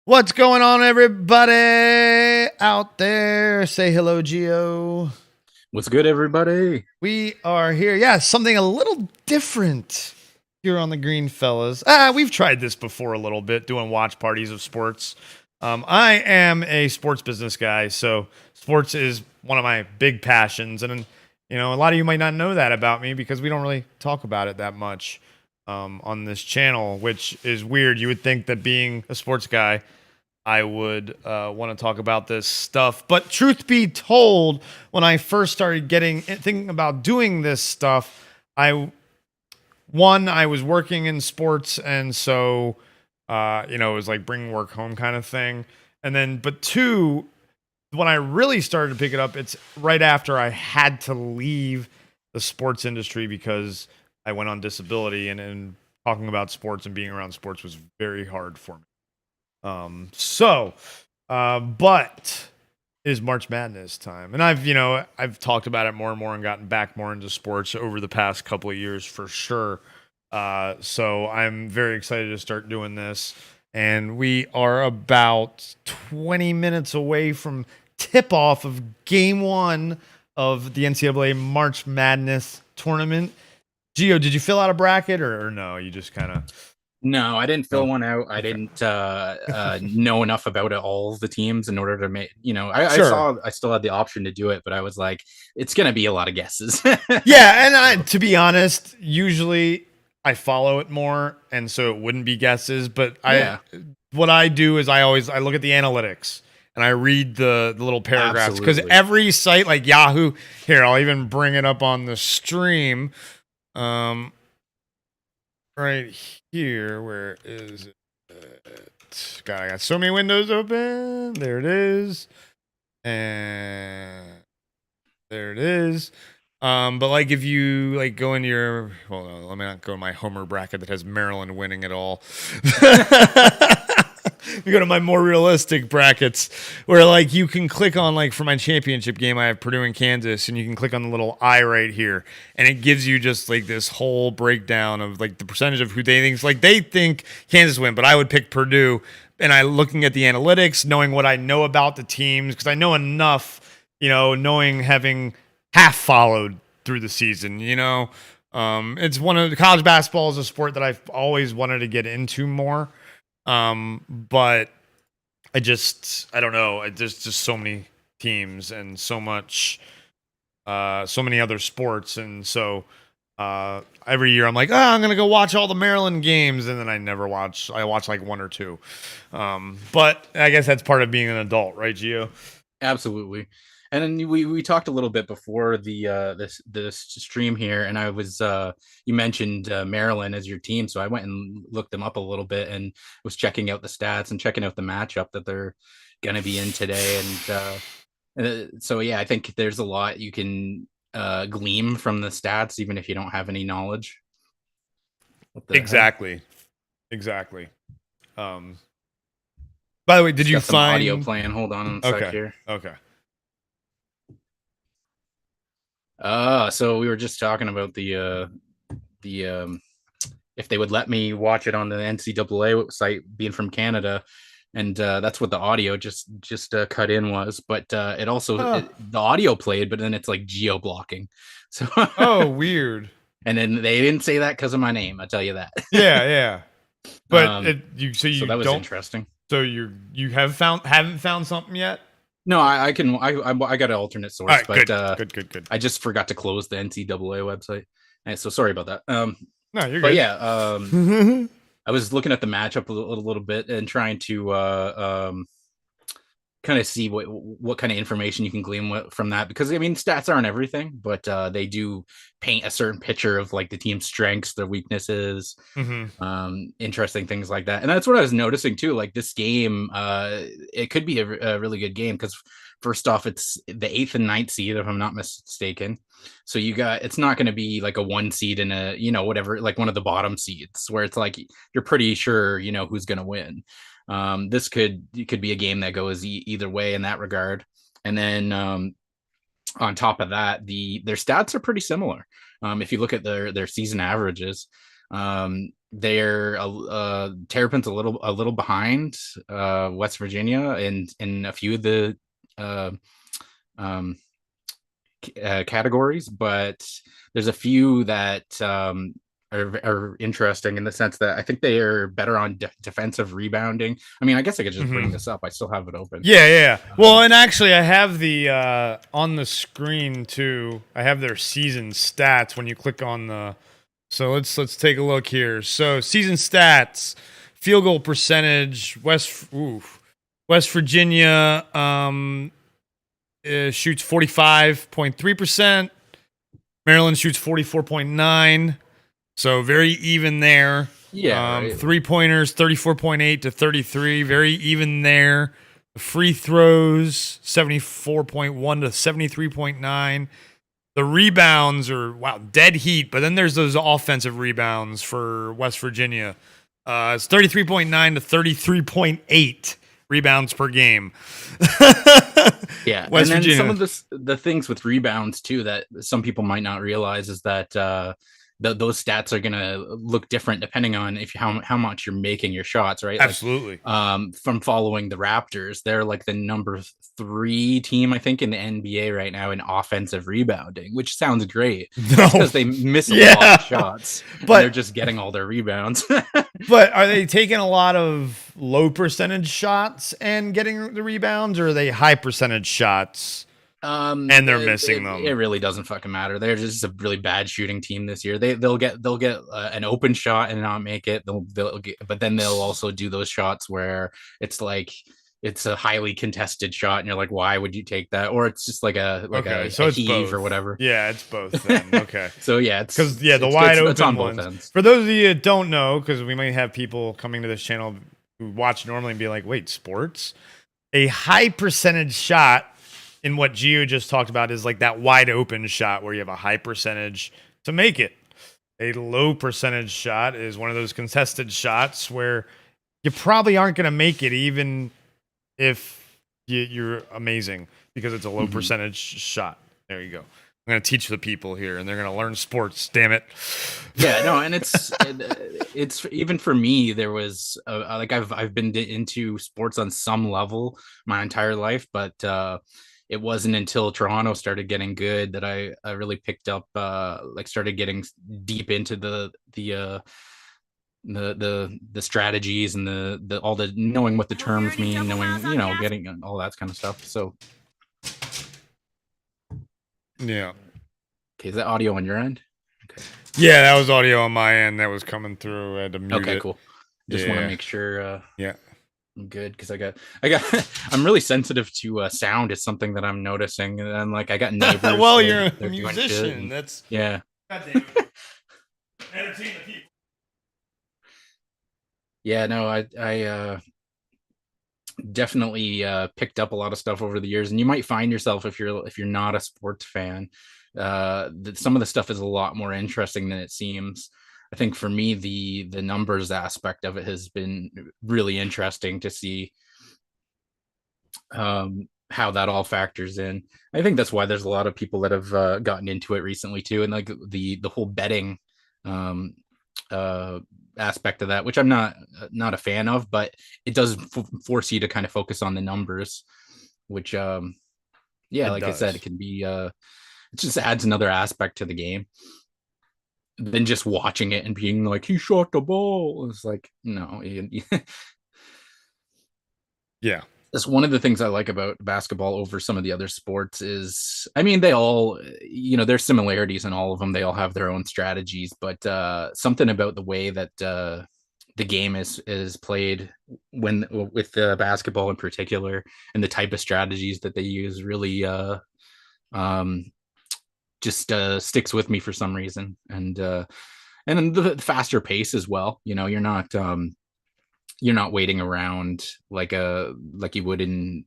What's going on, everybody out there? Say hello, Gio. What's good, everybody? We are here. Yeah, something a little different here on the Greenfellaz. We've tried this before a little bit, doing watch parties of sports. I am a sports business guy, so sports is one of my big passions. And, a lot of you might not know that about me because we don't really talk about it that much on this channel, which is weird. You would think that being a sports guy, I would want to talk about this stuff. But truth be told, when I first started thinking about doing this stuff, I was working in sports, and so it was like bring work home kind of thing. And then, but two, when I really started to pick it up, it's right after I had to leave the sports industry because I went on disability, and talking about sports and being around sports was very hard for me. But it is March Madness time, and I've talked about it more and more and gotten back more into sports over the past couple of years for sure. So I'm very excited to start doing this, and we are about 20 minutes away from tip off of game one of the NCAA March Madness Tournament. Gio, did you fill out a bracket or no? You just kind of. No, I didn't fill one out. I didn't know enough about all the teams in order to make, Sure. I still had the option to do it, but I was like, it's going to be a lot of guesses. Yeah, and to be honest, usually I follow it more, and so it wouldn't be guesses. But Yeah. what I do is I look at the analytics and I read the little paragraphs because Absolutely. every site like Yahoo. Here, I'll even bring it up on the stream. Right here, where is it? God, I got so many windows open. There it is, and there it is. But like if you like go into your, well, no, let me not go to my Homer bracket that has Maryland winning it all. You go to my more realistic brackets where like you can click on, like for my championship game, I have Purdue and Kansas, and you can click on the little I right here, and it gives you just like this whole breakdown of like the percentage of who they think. Like they think Kansas win, but I would pick Purdue. And I looking at the analytics, knowing what I know about the teams, because I know enough, knowing having half followed through the season, it's one of college basketball is a sport that I've always wanted to get into more. But I don't know. There's just so many teams and so many other sports. And so, every year I'm like, I'm going to go watch all the Maryland games. And then I watch like one or two. But I guess that's part of being an adult, right, Gio? Absolutely. And then we talked a little bit before the this stream here, and I was you mentioned Maryland as your team, so I went and looked them up a little bit and was checking out the stats and checking out the matchup that they're going to be in today, and so yeah, I think there's a lot you can glean from the stats, even if you don't have any knowledge. What the Exactly. Exactly. By the way, did you got some audio find playing? Hold on a sec Okay. here. Okay. So we were just talking about the if they would let me watch it on the NCAA site, being from Canada, and that's what the audio just cut in was. But it also the audio played, but then it's like geo blocking. So Oh, weird. And then they didn't say that because of my name. I tell you that. Yeah. But so that was interesting. So you haven't found something yet? No, I got an alternate source, Right, but good. I just forgot to close the NCAA website, and so sorry about that. No, you're But good. yeah, I was looking at the matchup a little bit and trying to kind of see what kind of information you can glean from that, because I mean stats aren't everything, but they do paint a certain picture of like the team's strengths, their weaknesses, interesting things like that. And that's what I was noticing too. Like this game, it could be a really good game because first off, it's the 8th and 9th seed, if I'm not mistaken. So it's not going to be like a 1 seed and whatever, like one of the bottom seeds where it's like you're pretty sure who's going to win. This could be a game that goes either way in that regard. And then on top of that, their stats are pretty similar. If you look at their season averages, They're Terrapin's a little behind West Virginia in a few of the categories, but there's a few that are interesting in the sense that I think they are better on defensive rebounding. I mean, I guess I could just bring this up. I still have it open. Yeah. Well, and actually, I have the on the screen too. I have their season stats when you click on the. So let's take a look here. So season stats, field goal percentage. West Virginia shoots 45.3%. Maryland shoots 44.9%. So very even there. Yeah. Right. 3-pointers 34.8 to 33. Very even there. The free throws 74.1 to 73.9. The rebounds are dead heat, but then there's those offensive rebounds for West Virginia. It's 33.9 to 33.8 rebounds per game. Yeah, West and then Virginia. some of the things with rebounds too that some people might not realize is that those stats are gonna look different depending on how much you're making your shots, right? Absolutely. Like, from following the Raptors, they're like the number 3 team, I think, in the NBA right now in offensive rebounding, which sounds great. No, because they miss a lot of shots, but they're just getting all their rebounds. But are they taking a lot of low percentage shots and getting the rebounds, or are they high percentage shots? And they're missing them. It really doesn't fucking matter. They're just a really bad shooting team this year. They'll get an open shot and not make it. But then they'll also do those shots where it's like it's a highly contested shot, and you're like, why would you take that? Or it's just like a heave both. Or whatever. Yeah, it's both. Then. Okay. So yeah, it's because the wide open on ones. For those of you that don't know, because we might have people coming to this channel who watch normally and be like, wait, sports? A high percentage shot in what Gio just talked about is like that wide open shot where you have a high percentage to make it. A low percentage shot is one of those contested shots where you probably aren't going to make it even if you're amazing because it's a low percentage shot. There you go. I'm going to teach the people here and they're going to learn sports. Damn it. Yeah, no. And it's even for me, there was like I've been into sports on some level my entire life, but it wasn't until Toronto started getting good that I really picked up, started getting deep into the strategies and the all the knowing what the terms mean, knowing, getting all that kind of stuff. So, yeah. Okay, is that audio on your end? Okay. Yeah, that was audio on my end that was coming through. I had to mute it. Cool. Just want to make sure. Yeah. I'm good because I got I'm really sensitive to sound. Is something that I'm noticing, and like I got neighbors. Well, you're a musician. That's yeah. God damn it. Entertain the people. Yeah, no, I definitely picked up a lot of stuff over the years, and you might find yourself if you're not a sports fan, that some of the stuff is a lot more interesting than it seems. I think for me, the numbers aspect of it has been really interesting to see how that all factors in. I think that's why there's a lot of people that have gotten into it recently too, and like the whole betting aspect of that, which I'm not a fan of, but it does force you to kind of focus on the numbers, which like I said, it can be it just adds another aspect to the game than just watching it and being like, he shot the ball. It's like, no. Yeah. That's one of the things I like about basketball over some of the other sports is, I mean, they all, there's similarities in all of them. They all have their own strategies, but something about the way that the game is played with basketball in particular, and the type of strategies that they use really just sticks with me for some reason. And then the faster pace as well. You're not waiting around like you would in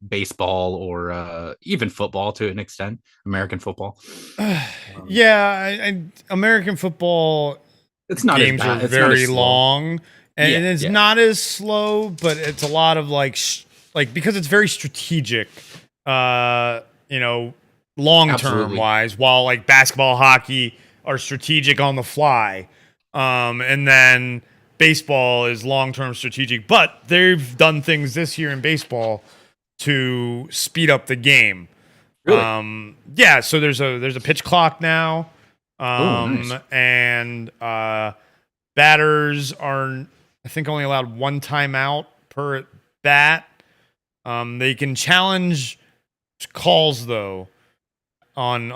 baseball or even football to an extent, American football. American football. It's not games are very long, and it's not as slow, but it's a lot of like because it's very strategic. Long term wise, while like basketball, hockey, are strategic on the fly, and then baseball is long-term strategic. But they've done things this year in baseball to speed up the game. Really? Yeah, so there's a pitch clock now. Oh, nice. And batters are, I think, only allowed one timeout per at bat. They can challenge calls though. On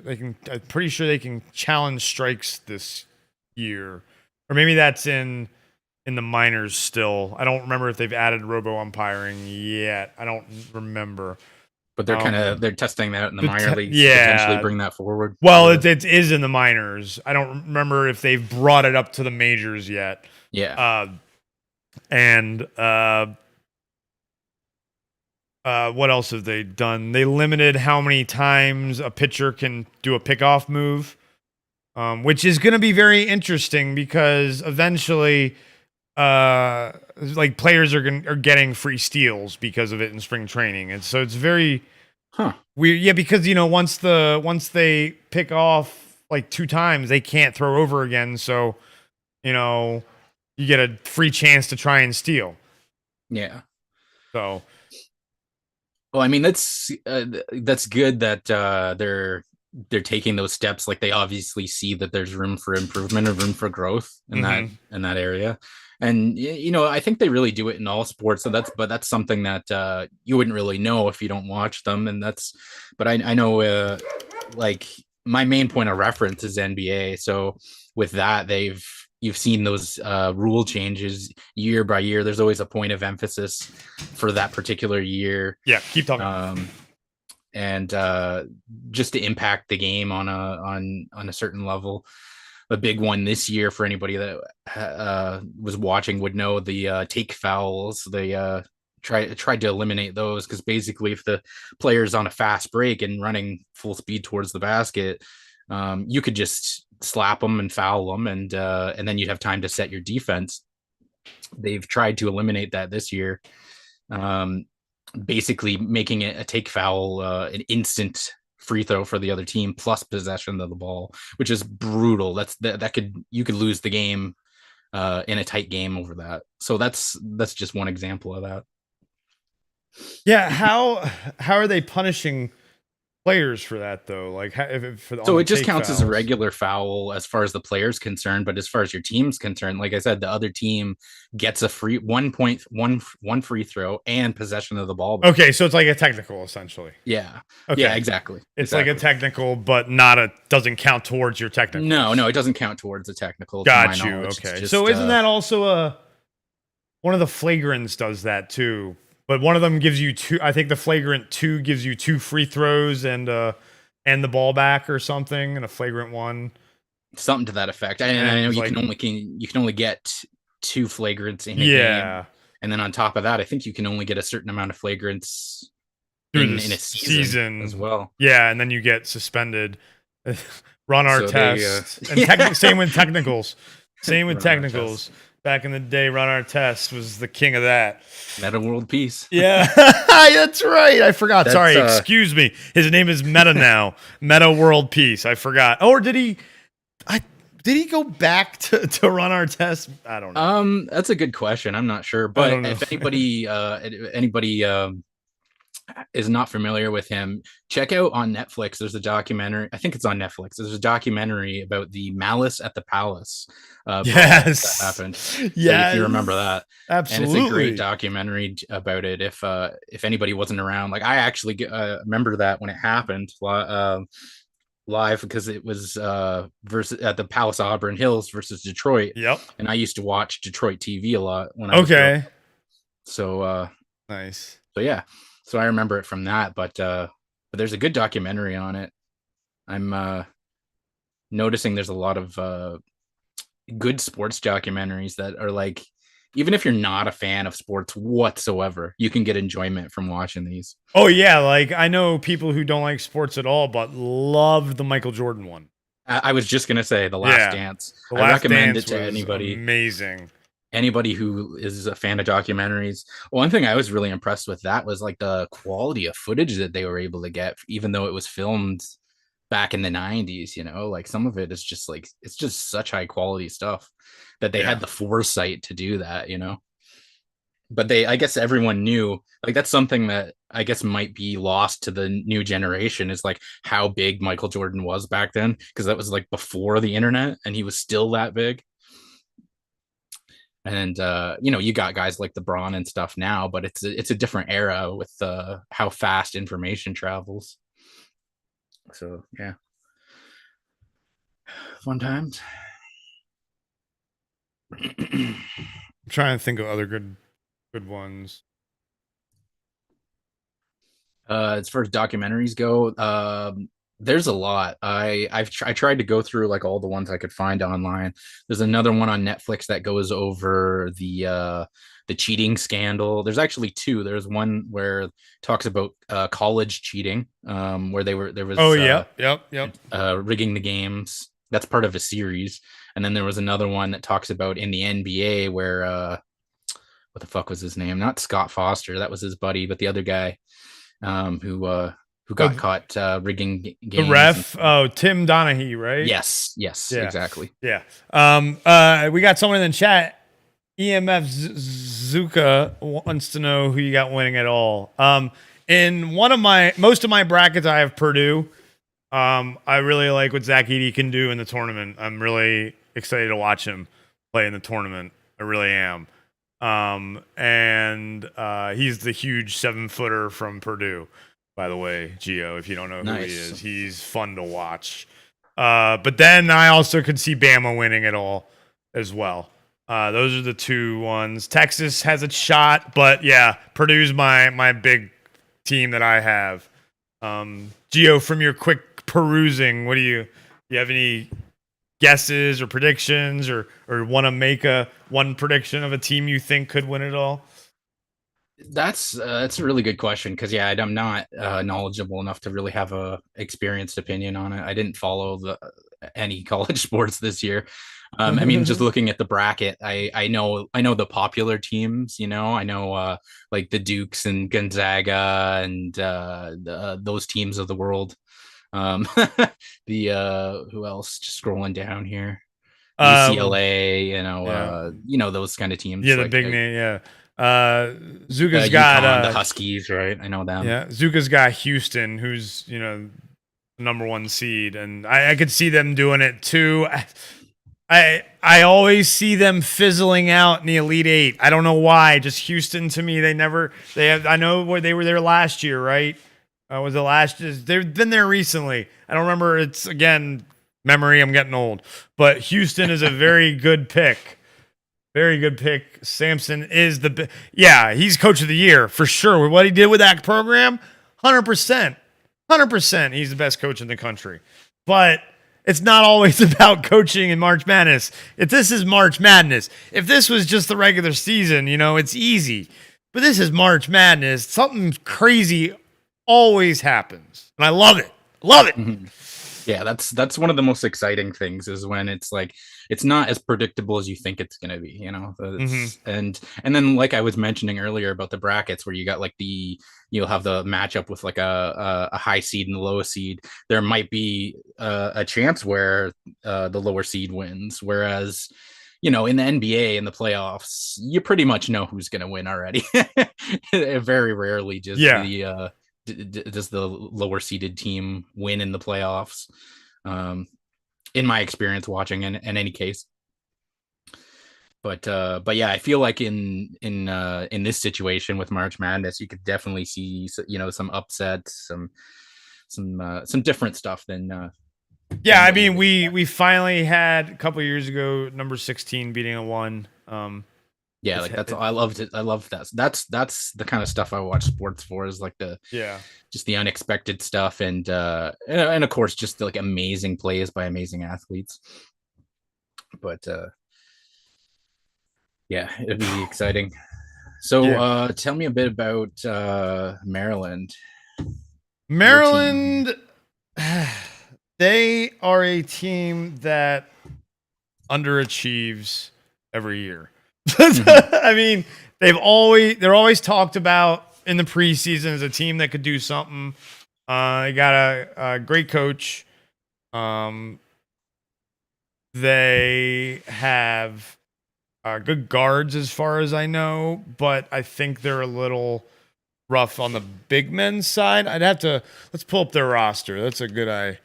they can. I'm pretty sure they can challenge strikes this year, or maybe that's in the minors still. I don't remember if they've added robo umpiring yet. I don't remember. But they're testing that in the minor leagues to yeah. potentially bring that forward. Well, it is in the minors. I don't remember if they've brought it up to the majors yet. Yeah. What else have they done? They limited how many times a pitcher can do a pickoff move, which is going to be very interesting because eventually, like players are getting free steals because of it in spring training, and so it's very weird. Yeah, because once they pick off like 2 times, they can't throw over again. So, you get a free chance to try and steal. Yeah. So. Well, I mean that's good that they're taking those steps. Like they obviously see that there's room for improvement or room for growth in that area, and I think they really do it in all sports. So that's something that you wouldn't really know if you don't watch them, and but I know like my main point of reference is NBA. So with that, you've seen those rule changes year by year. There's always a point of emphasis for that particular year. Yeah, keep talking. And just to impact the game on a certain level. A big one this year for anybody that was watching would know the take fouls. They tried to eliminate those because basically if the player's on a fast break and running full speed towards the basket, you could just slap them and foul them, and then you'd have time to set your defense. They've tried to eliminate that this year, basically making it a take foul, an instant free throw for the other team plus possession of the ball, which is brutal. You could lose the game in a tight game over that. So that's just one example of that. Yeah, how are they punishing players for that though? Like, so it just counts as a regular foul as far as the player's concerned, but as far as your team's concerned, like I said, the other team gets a free 1 free throw and possession of the ball. Okay, so it's like a technical essentially. Yeah. Okay. Yeah, exactly. It's like a technical, but doesn't count towards your technical. No, it doesn't count towards the technical. Got you. Okay. Just, so isn't that also one of the flagrants does that too? But one of them gives you 2. I think the flagrant 2 gives you 2 free throws and the ball back or something, and a flagrant 1, something to that effect. I know you can only get 2 flagrants in a game, and then on top of that, I think you can only get a certain amount of flagrants in a season as well. Yeah, and then you get suspended. Run our test. Same with technicals. Same with technicals. Back in the day, Ron Artest was the king of that. Meta World Peace. Yeah, that's right. I forgot. Sorry, excuse me. His name is Meta now. Meta World Peace. I forgot. Or did he? Did he go back to Ron Artest? I don't know. That's a good question. I'm not sure. But if anybody is not familiar with him, check out on Netflix. There's a documentary. I think it's on Netflix. There's a documentary about the Malice at the Palace. Yes, that happened. Yeah, if you remember that, absolutely, and it's a great documentary about it. If anybody wasn't around, like I actually remember that when it happened live because it was versus at the Palace Auburn Hills versus Detroit. Yep, and I used to watch Detroit TV a lot when I was young. So nice. So yeah. So I remember it from that, but there's a good documentary on it. I'm noticing there's a lot of good sports documentaries that are like, even if you're not a fan of sports whatsoever, you can get enjoyment from watching these. Oh yeah, like I know people who don't like sports at all, but loved the Michael Jordan one. I was just gonna say The Last Dance. I recommend it to anybody. Amazing. Anybody who is a fan of documentaries. One thing I was really impressed with that was like the quality of footage that they were able to get, even though it was filmed back in the 90s, you know, like some of it is just like, it's just such high quality stuff that they had the foresight to do that, you know. But I guess everyone knew, like, that's something that I guess might be lost to the new generation, is like how big Michael Jordan was back then, because that was like before the internet and he was still that big. And you know, you got guys like LeBron and stuff now, but it's a different era with how fast information travels. So yeah, fun times. I'm trying to think of other good ones. As far as documentaries go, there's a lot. I tried to go through like all the ones I could find online. There's another one on Netflix that goes over the cheating scandal. There's actually two. There's one where it talks about college cheating, where there was rigging the games. That's part of a series. And then there was another one that talks about in the NBA where what the fuck was his name? Not Scott Foster, that was his buddy, but the other guy who got caught rigging games. The ref, Tim Donaghy, right? Yes, exactly. Yeah. We got someone in the chat. EMF Zuka wants to know who you got winning it all. In most of my brackets, I have Purdue. I really like what Zach Edey can do in the tournament. I'm really excited to watch him play in the tournament. I really am. And he's the huge 7-footer from Purdue, by the way, Gio, if you don't know who he is. He's fun to watch. But then I also could see Bama winning it all as well. Those are the two ones. Texas has a shot, but yeah, Purdue's my big team that I have. Gio, from your quick perusing, what do you have any guesses or predictions, or want to make one prediction of a team you think could win it all? That's a really good question, because I'm not knowledgeable enough to really have a experienced opinion on it. I didn't follow any college sports this year. I mean, just looking at the bracket, I know the popular teams. You know, I know like the Dukes and Gonzaga and those teams of the world. Who else? Just scrolling down here, UCLA. You know those kind of teams. Yeah, the big name. Yeah. Zuka's got the Huskies, right? I know them. Yeah, Zuka's got Houston, who's number 1 seed, and I could see them doing it too. I always see them fizzling out in the Elite Eight. I don't know why. Just Houston, to me, I know where they were there last year, right? Was it last year? They've been there recently. I don't remember. It's, again, memory. I'm getting old. But Houston is a very good pick. Very good pick. Sampson is he's coach of the year for sure. What he did with that program, 100%. 100%. He's the best coach in the country. But it's not always about coaching in March Madness. If this is March Madness, if this was just the regular season, it's easy. But this is March Madness. Something crazy always happens. And I love it. Love it. Mm-hmm. Yeah, that's one of the most exciting things, is when it's like it's not as predictable as you think it's going to be, Mm-hmm. And then, like I was mentioning earlier about the brackets, where you got like you'll have the matchup with like a high seed and the lowest seed. There might be a chance where the lower seed wins, whereas in the NBA, in the playoffs, you pretty much know who's going to win already. Very rarely does the lower seeded team win in the playoffs, in my experience watching, in any case. But yeah, I feel like in this situation with March Madness, you could definitely see some upsets, some different stuff than I mean, we finally had a couple of years ago number 16 beating a 1. Yeah, like I loved it. I love that. That's the kind of stuff I watch sports for, is like just the unexpected stuff, and of course just like amazing plays by amazing athletes. But it'd be exciting. So tell me a bit about Maryland. Maryland, they are a team that underachieves every year. I mean, they're always talked about in the preseason as a team that could do something. They got a great coach. They have good guards as far as I know, but I think they're a little rough on the big men's side. Let's pull up their roster. That's a good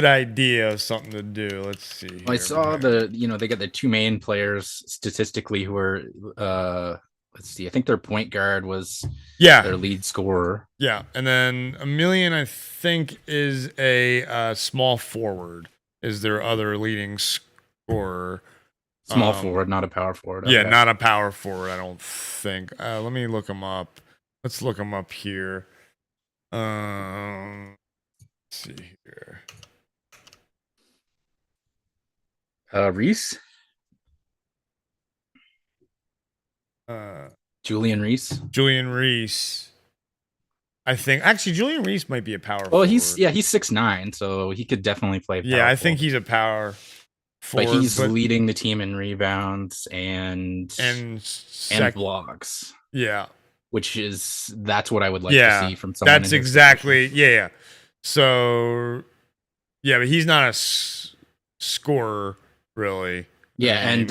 idea of something to do. Let's see here. I saw they got the two main players statistically who are let's see, I think their point guard was their lead scorer. Yeah, and then Emilian, I think, is a small forward. Is their other leading scorer? Small forward, not a power forward. Yeah, not a power forward, I don't think. Let me look him up. Let's look him up here. Let's see here. Reese? Julian Reese? Julian Reese. I think actually Julian Reese might be a power forward. He's 6'9", so he could definitely play power I think he's a power forward. But he's leading the team in rebounds and blocks. Yeah. That's what I would like to see from someone. That's exactly position. So but he's not a scorer really. Yeah, and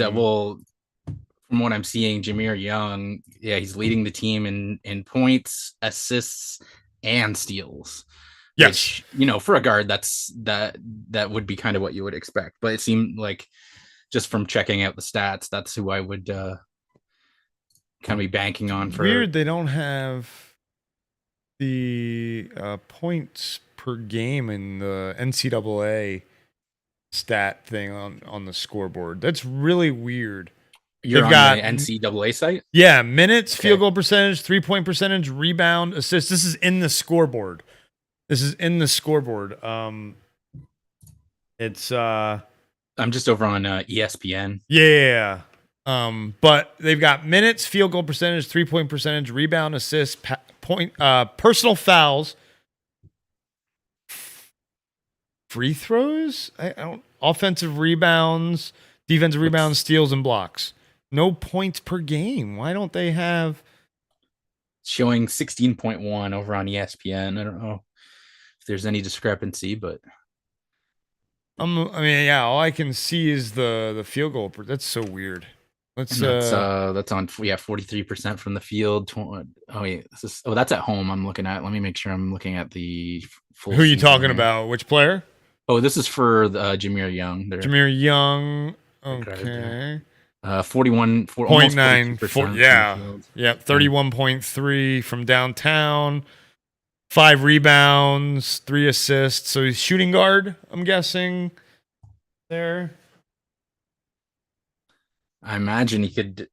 from what I'm seeing, Jameer Young, he's leading the team in points, assists, and steals. Yes, which, for a guard, that would be kind of what you would expect. But it seemed like, just from checking out the stats, that's who I would kind of be banking on. Weird, they don't have the points per game in the NCAA stat thing on the scoreboard. That's really weird. You're on the NCAA site? Yeah, minutes, field goal percentage, 3-point percentage, rebound, assist. This is in the scoreboard. It's I'm just over on ESPN. Yeah. But they've got minutes, field goal percentage, 3-point percentage, rebound, assist, personal fouls, free throws. I don't offensive rebounds, defensive rebounds, steals, and blocks. No points per game. Why don't they have showing 16.1 over on ESPN? I don't know if there's any discrepancy, but all I can see is the field goal. That's so weird. That's on 43% from the field. That's at home. I'm looking at. Let me make sure I'm looking at the full. Who are you talking about? Which player? Oh, this is for Jameer Young. Jameer Young. Okay. 41.9. Yeah. 31.3 from downtown. 5 rebounds, 3 assists. So he's shooting guard, I'm guessing. There. I imagine he could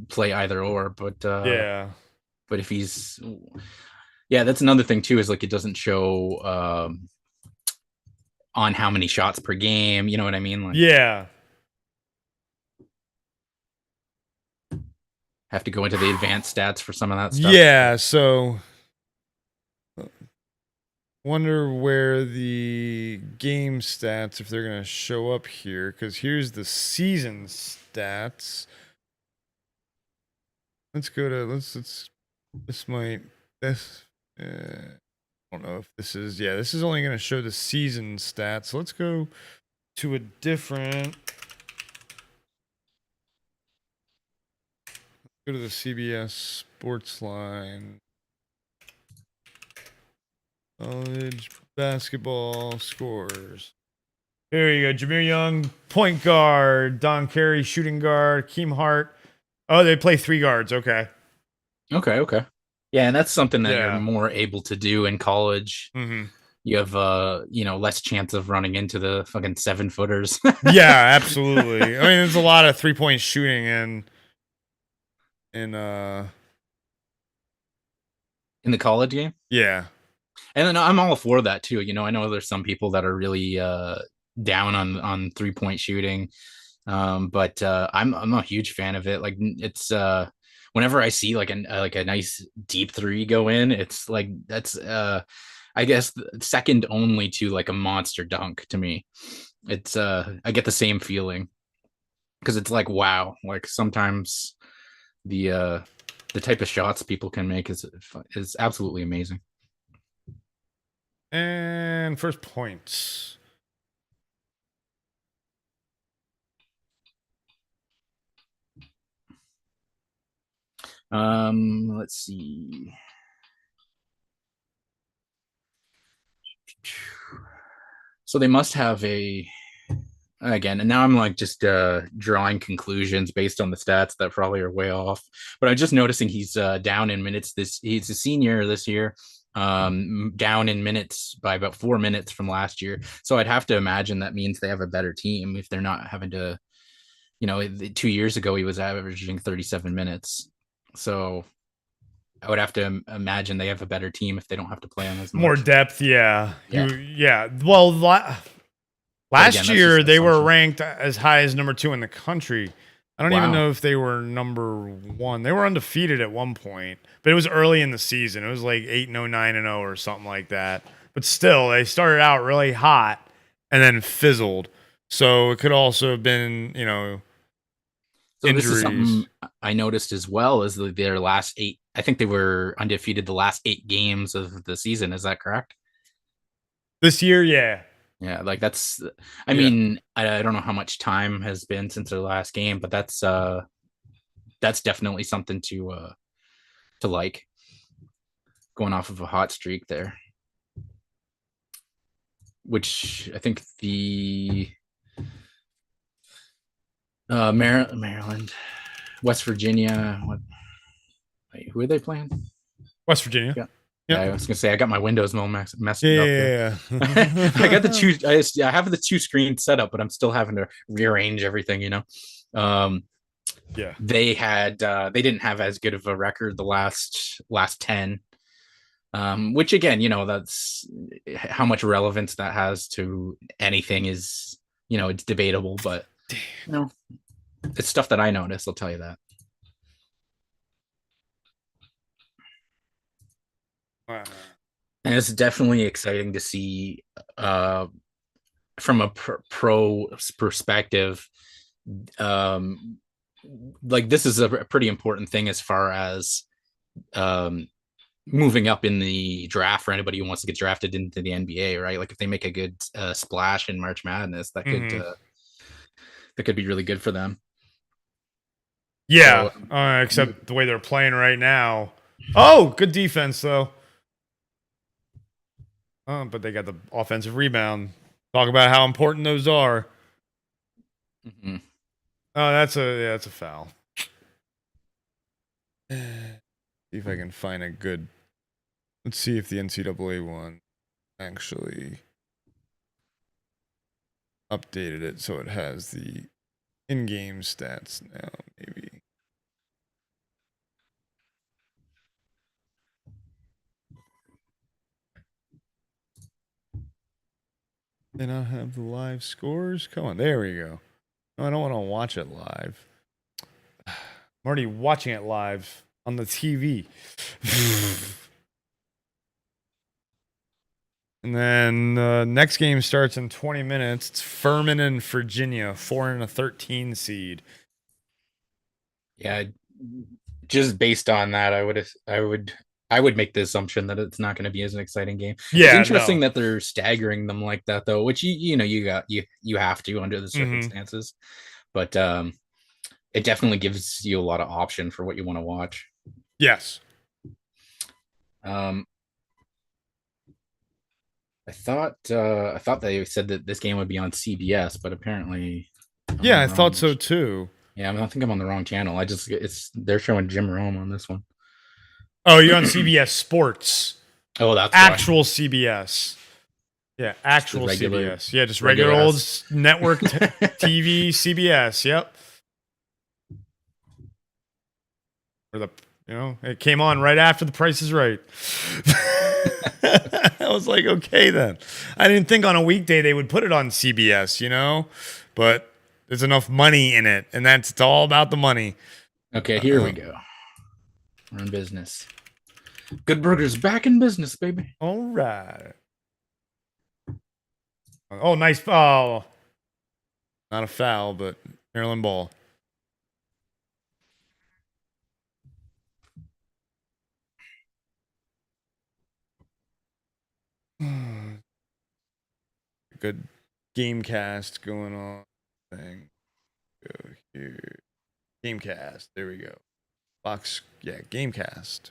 play either or, but But if he's that's another thing too, is like it doesn't show on how many shots per game. You know what I mean? Like, have to go into the advanced stats for some of that stuff. Yeah, so wonder where the game stats, if they're gonna show up here, because here's the season stats. Let's go to I don't know if this is this is only gonna show the season stats. So let's go to a different. Go to the CBS Sports Line. College basketball scores. Here you go. Jameer Young, point guard. Don Carey, shooting guard. Keem Hart. Oh, they play 3 guards. Okay. Okay. Yeah, and that's something that you're more able to do in college. Mm-hmm. You have less chance of running into the fucking 7-footers. Yeah, absolutely. I mean, there's a lot of 3-point shooting in the college game. Yeah. And then I'm all for that too. I know there's some people that are really down on 3-point shooting. But I'm a huge fan of it. Like, it's whenever I see like a nice deep 3 go in, it's like that's I guess second only to like a monster dunk to me. It's I get the same feeling, because it's like, wow, like sometimes the type of shots people can make is absolutely amazing. And first points. Let's see. So they must have again, and now I'm like just drawing conclusions based on the stats that probably are way off. But I'm just noticing he's down in minutes. He's a senior this year, down in minutes by about 4 minutes from last year. So I'd have to imagine that means they have a better team if they're not having to. 2 years ago he was averaging 37 minutes. So I would have to imagine they have a better team if they don't have to play him as much. More depth, yeah. Yeah. Well, last again, year they were assumption. ranked as high as number 2 in the country. I don't even know if they were number 1. They were undefeated at one point, but it was early in the season. It was like 8-0, 9-0 or something like that. But still, they started out really hot and then fizzled. So it could also have been, So injuries. This is something I noticed as well as their last 8. I think they were undefeated the last 8 games of the season. Is that correct? This year, yeah. Yeah, like that's. I mean, I don't know how much time has been since their last game, but that's definitely something to like. Going off of a hot streak there, which I think the Maryland, West Virginia. Who are they playing? West Virginia. Yeah. Yeah, I was gonna say I got my Windows messed up. Yeah. I got the two. I have the 2 screens set up, but I'm still having to rearrange everything. Yeah. They didn't have as good of a record the last 10. Which again, that's how much relevance that has to anything is, it's debatable, but it's stuff that I noticed. I'll tell you that. Wow. And it's definitely exciting to see from a pro perspective. Like this is a pretty important thing as far as moving up in the draft for anybody who wants to get drafted into the NBA, right? Like if they make a good splash in March Madness, that could be really good for them. Yeah, so, except the way they're playing right now. Oh, good defense though. But they got the offensive rebound. Talk about how important those are. Mm-hmm. Oh, that's a foul. See if I can find a good. Let's see if the NCAA one actually updated it so it has the in-game stats now. Maybe. They not have the live scores? Come on, there we go. No, I don't want to watch it live. I'm already watching it live on the TV. And then the next game starts in 20 minutes. It's Furman and Virginia, 4 and a 13 seed. Yeah, just based on that, I would make the assumption that it's not going to be as an exciting game. Yeah, it's interesting that they're staggering them like that, though, which you have to under the circumstances. But it definitely gives you a lot of option for what you want to watch. Yes. I thought they said that this game would be on CBS, but apparently, I thought so too. Yeah, I think I'm on the wrong channel. They're showing Jim Rome on this one. Oh, you're on CBS Sports. Oh, that's actual why. CBS. Yeah, actual regular, CBS. Yeah, just regular old network TV CBS. Yep. Or it came on right after The Price is Right. I was like, okay then. I didn't think on a weekday they would put it on CBS, but there's enough money in it, and it's all about the money. Okay, here we go. We're in business. Good Burger's back in business, baby. All right. Oh, nice foul. Not a foul, but Maryland ball. good game cast going on. Thing. Go here. Gamecast. There we go. Gamecast. Is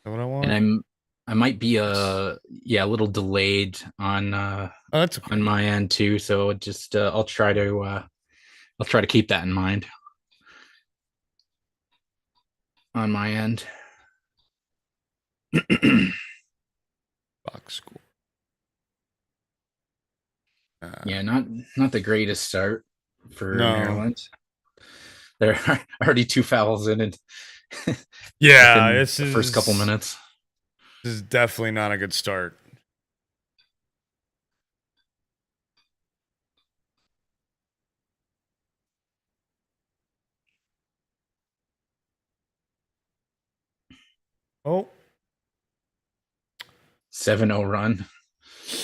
that what I want? And I might be a little delayed on that's okay. on my end too. So just I'll try to keep that in mind on my end. Box score. Yeah, not the greatest start for Maryland. There are already 2 fouls in it. Yeah, within this the first couple minutes. This is definitely not a good start. Oh. 7-0 run.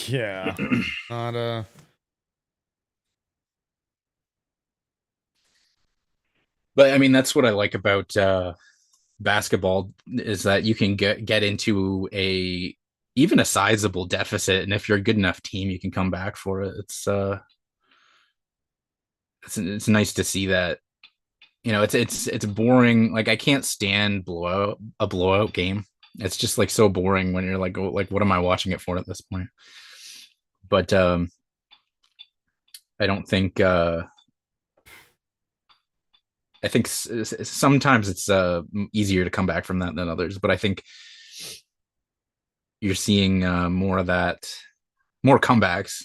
Yeah. Not a. But I mean, that's what I like about basketball is that you can get into even a sizable deficit, and if you're a good enough team, you can come back for it. It's nice to see that. It's boring. Like I can't stand a blowout game. It's just like so boring when you're like, oh, like what am I watching it for at this point? But I don't think I think sometimes it's easier to come back from that than others, but I think you're seeing more of that, more comebacks,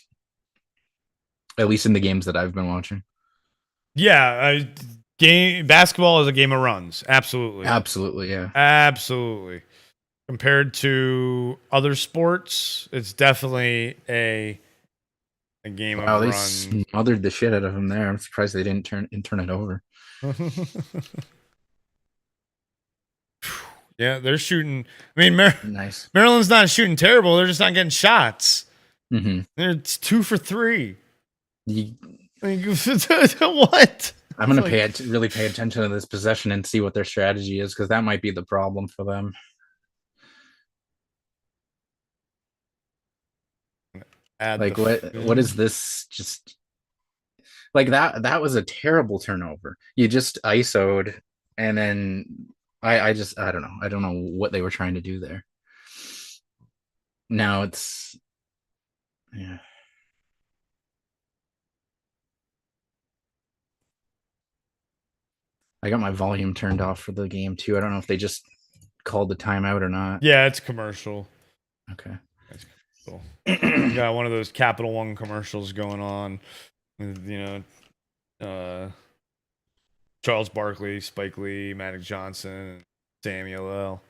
at least in the games that I've been watching. Yeah, basketball is a game of runs. Absolutely. Absolutely, yeah. Absolutely. Compared to other sports, it's definitely a game of runs. They smothered the shit out of him there. I'm surprised they didn't turn it over. Yeah, they're shooting. I mean, Nice. Maryland's not shooting terrible. They're just not getting shots. Mm-hmm. It's 2 for 3. What? I'm going to really pay attention to this possession and see what their strategy is, because that might be the problem for them. Like what is this? Just like that was a terrible turnover. You just ISO'd, and then I don't know. I don't know what they were trying to do there. Now it's yeah. I got my volume turned off for the game too. I don't know if they just called the timeout or not. Yeah, it's commercial. Okay. It's cool. You got one of those Capital One commercials going on with, Charles Barkley, Spike Lee, Magic Johnson, Samuel L.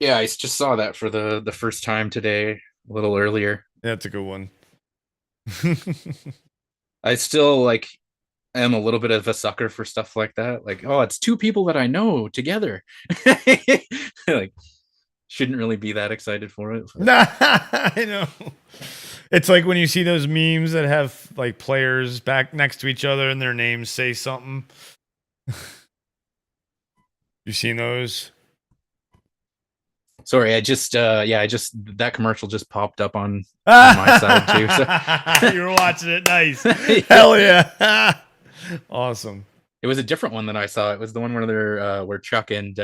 Yeah, I just saw that for the first time today, a little earlier. That's a good one. I still am a little bit of a sucker for stuff like that. Like, oh, it's 2 people that I know together. Like, shouldn't really be that excited for it. I know. It's like when you see those memes that have like players back next to each other and their names say something. You seen those? Sorry, that commercial just popped up on my side too. So. You were watching it. Nice. Hell yeah. Awesome. It was a different one that I saw. It was the one where Chuck and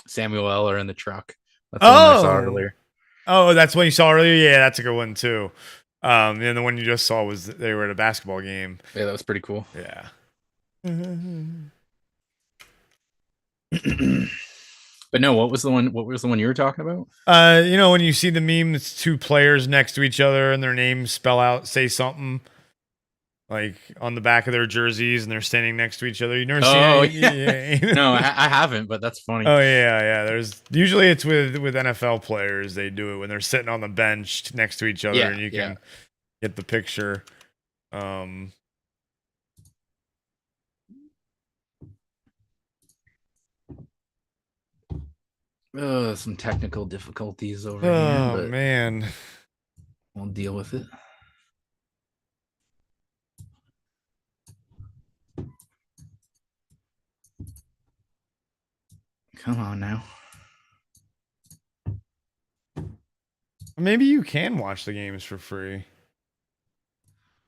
Samuel L are in the truck. That's the one I saw earlier. Oh, that's what you saw earlier? Yeah, that's a good one too. And the one you just saw was they were at a basketball game. Yeah, that was pretty cool. Yeah. But no, what was the one you were talking about? When you see the meme, it's 2 players next to each other and their names say something like on the back of their jerseys and they're standing next to each other. You never seen it? Yeah. No, I haven't, but that's funny. Oh yeah. There's usually it's with NFL players. They do it when they're sitting on the bench next to each other and you can get the picture. Some technical difficulties over here. But Oh man. We'll deal with it. Come on now. Maybe you can watch the games for free.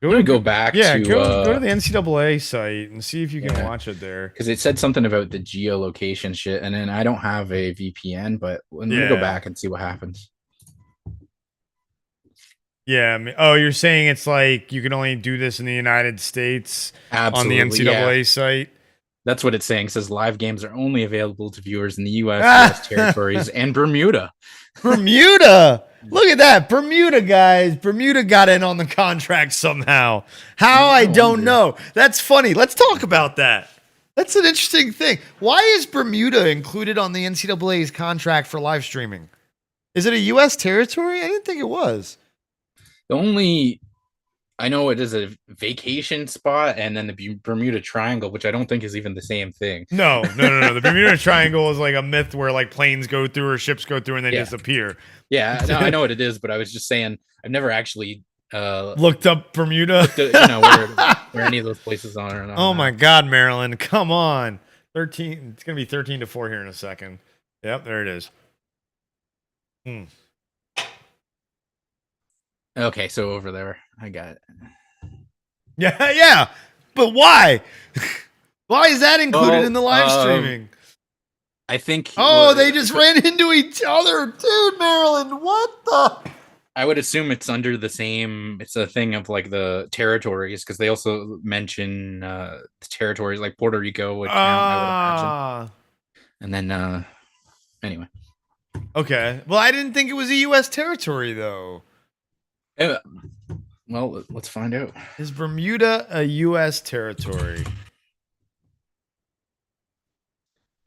I'm gonna go back to go to the NCAA site and see if you can watch it there. Because it said something about the geolocation shit, and then I don't have a VPN, but let me go back and see what happens. Yeah. Oh, you're saying it's like you can only do this in the United States on the NCAA site? That's what it's saying. It says live games are only available to viewers in the US territories and Bermuda. Bermuda! Look at that. Bermuda, guys. Bermuda got in on the contract somehow. How? I don't know. That's funny. Let's talk about that. That's an interesting thing. Why is Bermuda included on the NCAA's contract for live streaming? Is it a U.S. territory? I didn't think it was. The only... I know it is a vacation spot, and then the Bermuda Triangle, which I don't think is even the same thing. No. The Bermuda Triangle is like a myth where like planes go through or ships go through and then disappear. Yeah, no, I know what it is, but I was just saying I've never actually looked up Bermuda. Where any of those places are. Oh my God, Maryland, come on! 13. It's gonna be 13-4 here in a second. Yep, there it is. Okay, so over there, I got it. Yeah, but why? Why is that included in the live streaming? I think. Oh, they just ran into each other, dude. Maryland, what the? I would assume it's under the same. It's a thing of like the territories, because they also mention the territories like Puerto Rico would count, I would imagine. And then, anyway. Okay. Well, I didn't think it was a U.S. territory though. Well, let's find out. Is Bermuda a U.S. territory?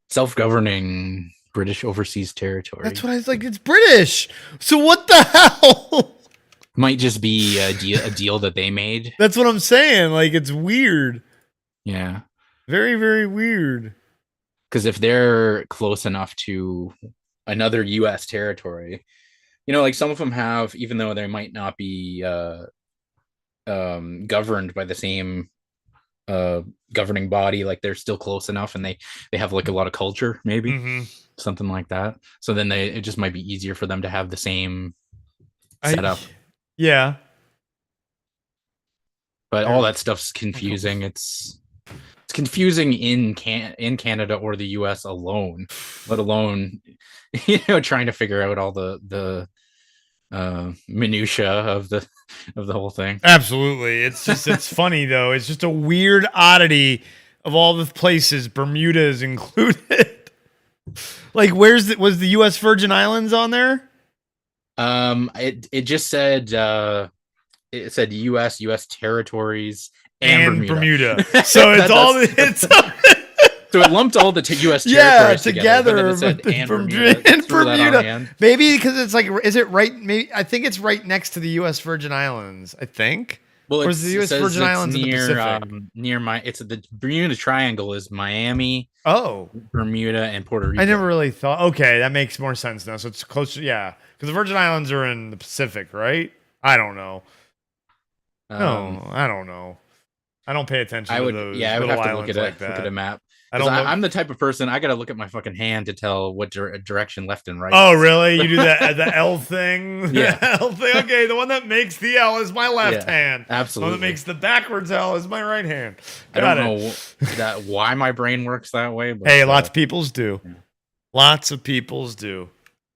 Self-governing British overseas territory. That's what I was like. It's British. So what the hell? Might just be a deal that they made. That's what I'm saying. Like, it's weird. Yeah. Very, very weird. Because if they're close enough to another U.S. territory, you know, like some of them have, even though they might not be governed by the same governing body, like they're still close enough, and they have like a lot of culture, maybe something like that. So then it just might be easier for them to have the same setup. Yeah. But all that stuff's confusing. It's confusing in Canada or the US alone, let alone trying to figure out all the minutia of the whole thing. Absolutely. It's funny though. It's just a weird oddity of all the places Bermuda is included. Like, was the U.S. Virgin Islands on there? It just said it said U.S. territories and Bermuda. So it's so it lumped all the U.S. territories together. It said Bermuda. Maybe because it's like, is it right? Maybe I think it's right next to the U.S. Virgin Islands. I think. Well, or is the U.S. Virgin Islands near, in the Pacific? It's the Bermuda Triangle is Miami. Oh, Bermuda and Puerto Rico. I never really thought. Okay, that makes more sense now. So it's closer. Yeah, because the Virgin Islands are in the Pacific, right? I don't know. No, I don't know. I don't pay attention to those. Yeah, I would have to look at a map. I'm the type of person, I gotta look at my fucking hand to tell what direction left and right. Oh, really? You do the L thing? Yeah. L thing. Okay, the one that makes the L is my left hand. Absolutely. The one that makes the backwards L is my right hand. I don't know why my brain works that way. But, hey, lots of people's do. Yeah. Lots of people's do.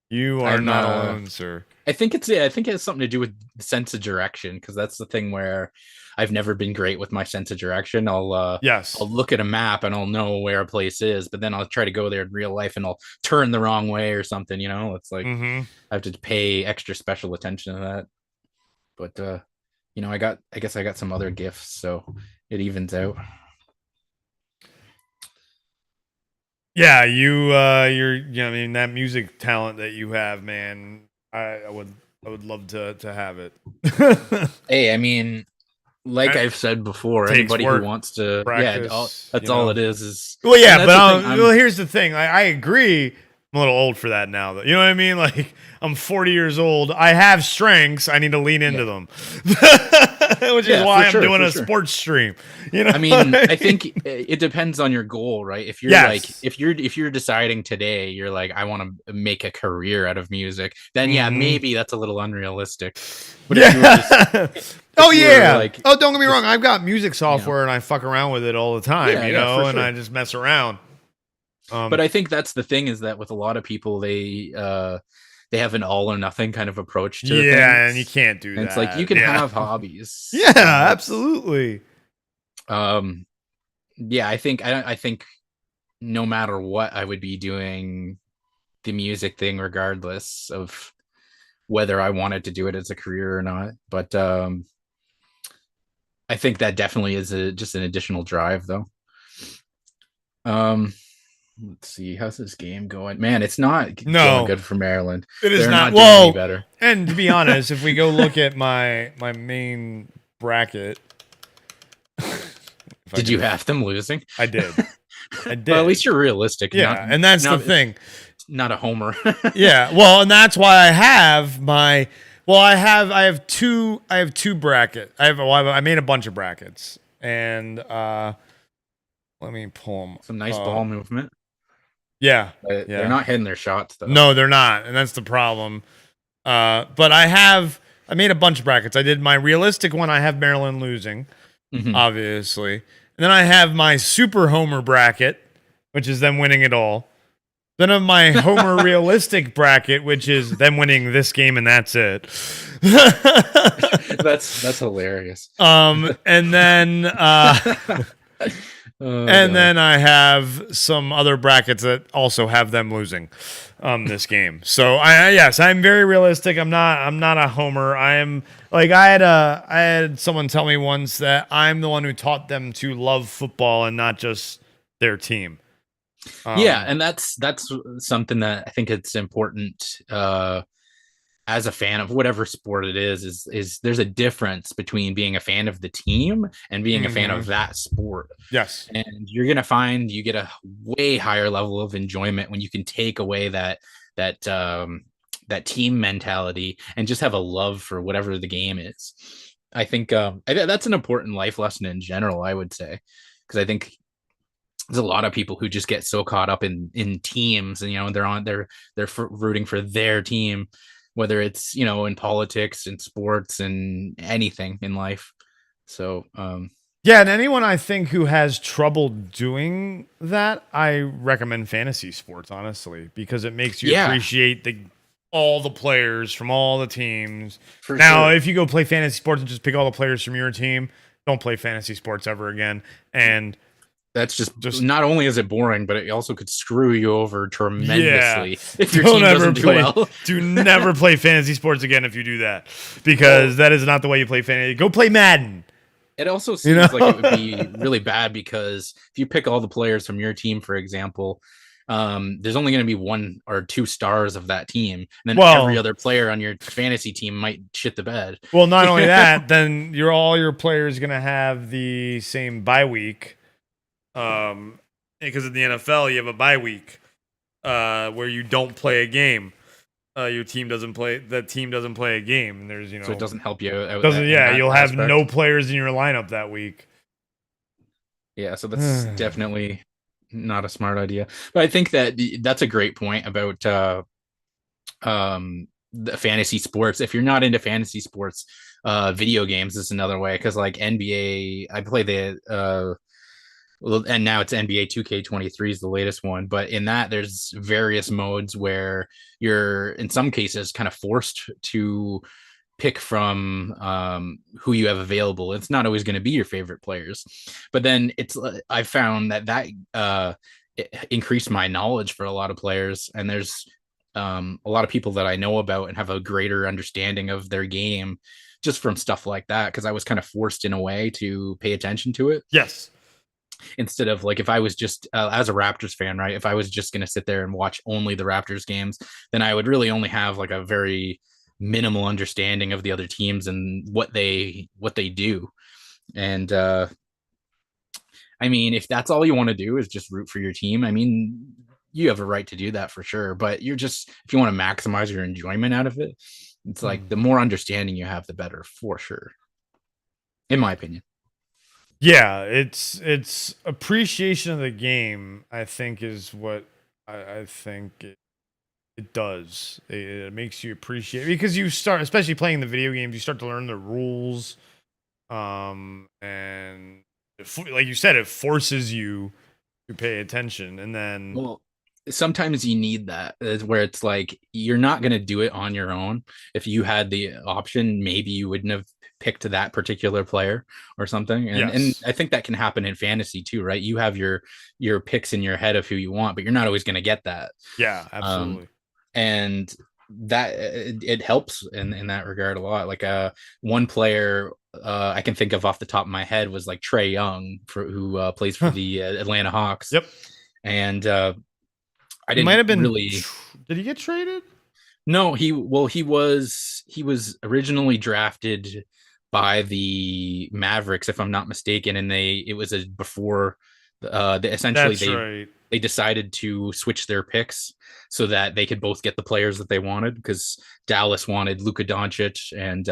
You are not alone, sir. I think it has something to do with the sense of direction, because that's the thing where I've never been great with my sense of direction. I'll look at a map and I'll know where a place is, but then I'll try to go there in real life and I'll turn the wrong way or something. It's like I have to pay extra special attention to that. But I guess I got some other gifts, so it evens out. Yeah, I mean, that music talent that you have, man. I would love to have it. Hey, I mean, like I've said before, anybody who wants to practice, that's all it is. Well, yeah, but here's the thing. I agree. I'm a little old for that now, though. You know what I mean? Like, I'm 40 years old. I have strengths. I need to lean into them, which is why I'm doing a sports stream. You know, I mean, I think it depends on your goal, right? If you're like, if you're deciding today, you're like, I want to make a career out of music, then yeah, maybe that's a little unrealistic. But if you were just, like, oh, don't get me wrong, I've got music software and I fuck around with it all the time, you know, and I just mess around. But I think that's the thing, is that with a lot of people, they have an all or nothing kind of approach to things. And you can't do that. It's like, you can have hobbies. Absolutely. Yeah, I think no matter what, I would be doing the music thing regardless of whether I wanted to do it as a career or not. But I think that definitely is just an additional drive, though. Let's see, how's this game going? Man, it's not going good for Maryland. It is not doing any better. And to be honest, if we go look at my main bracket, did you have them losing? I did. I did. Well, at least you're realistic. Yeah, and that's the thing. Not a homer. Yeah, well, and that's why I have my. Well, I have two brackets. I made a bunch of brackets, and let me pull them. Some nice ball movement. Yeah, they're not hitting their shots though. No, they're not, and that's the problem. But I made a bunch of brackets. I did my realistic one. I have Maryland losing, obviously, and then I have my super homer bracket, which is them winning it all. Then I have my homer realistic bracket, which is them winning this game and that's it. That's hilarious. And then. Then I have some other brackets that also have them losing this game. So I'm very realistic. I'm not a homer. I am like I had someone tell me once that I'm the one who taught them to love football and not just their team. And that's something that I think it's important as a fan of whatever sport it is there's a difference between being a fan of the team and being a fan of that sport. Yes. And you're going to find you get a way higher level of enjoyment when you can take away that team mentality and just have a love for whatever the game is. I think that's an important life lesson in general, I would say, because I think there's a lot of people who just get so caught up in teams, and, you know, they're rooting for their team, whether it's, you know, in politics and sports and anything in life. So, and anyone I think who has trouble doing that, I recommend fantasy sports, honestly, because it makes you appreciate all the players from all the teams. If you go play fantasy sports and just pick all the players from your team, don't play fantasy sports ever again. And that's just not only is it boring, but it also could screw you over tremendously if your team doesn't do well. Do never play fantasy sports again if you do that, because that is not the way you play fantasy. Go play Madden. It also seems like it would be really bad, because if you pick all the players from your team, for example, there's only going to be 1 or 2 stars of that team, and then every other player on your fantasy team might shit the bed. Well, not only that, then all your players going to have the same bye week. Because in the NFL you have a bye week where you don't play a game. Your team doesn't play. That team doesn't play a game, and there's so it doesn't help you out. You'll have no players in your lineup that week. Yeah, so that's definitely not a smart idea. But I think that's a great point about the fantasy sports. If you're not into fantasy sports, video games is another way, because like NBA, I play the and now it's NBA 2K23 is the latest one, but in that there's various modes where you're in some cases kind of forced to pick from who you have available. It's not always going to be your favorite players, but then I found that it increased my knowledge for a lot of players, and there's a lot of people that I know about and have a greater understanding of their game just from stuff like that, because I was kind of forced in a way to pay attention to it. Yes. Instead of like, if I was just as a Raptors fan, right, if I was just going to sit there and watch only the Raptors games, then I would really only have like a very minimal understanding of the other teams and what they do. And I mean, if that's all you want to do is just root for your team, I mean, you have a right to do that for sure. But you're just, if you want to maximize your enjoyment out of it, it's like the more understanding you have, the better, for sure. In my opinion. Yeah, it's appreciation of the game, I think, is what I think it does. It makes you appreciate, because you start, especially playing the video games, you start to learn the rules, and like you said, it forces you to pay attention, and then Well, sometimes you need that, where it's like you're not going to do it on your own. If you had the option, maybe you wouldn't have picked that particular player or something. And I think that can happen in fantasy too, right? You have your picks in your head of who you want, but you're not always going to get that. Yeah, absolutely. And that it helps in that regard a lot. Like one player I can think of off the top of my head was like Trae Young, who plays for the Atlanta Hawks. Yep. And I didn't might have been really. Did he get traded? No, he was originally drafted by the Mavericks, if I'm not mistaken, and it was before essentially they decided to switch their picks so that they could both get the players that they wanted, because Dallas wanted Luka Doncic and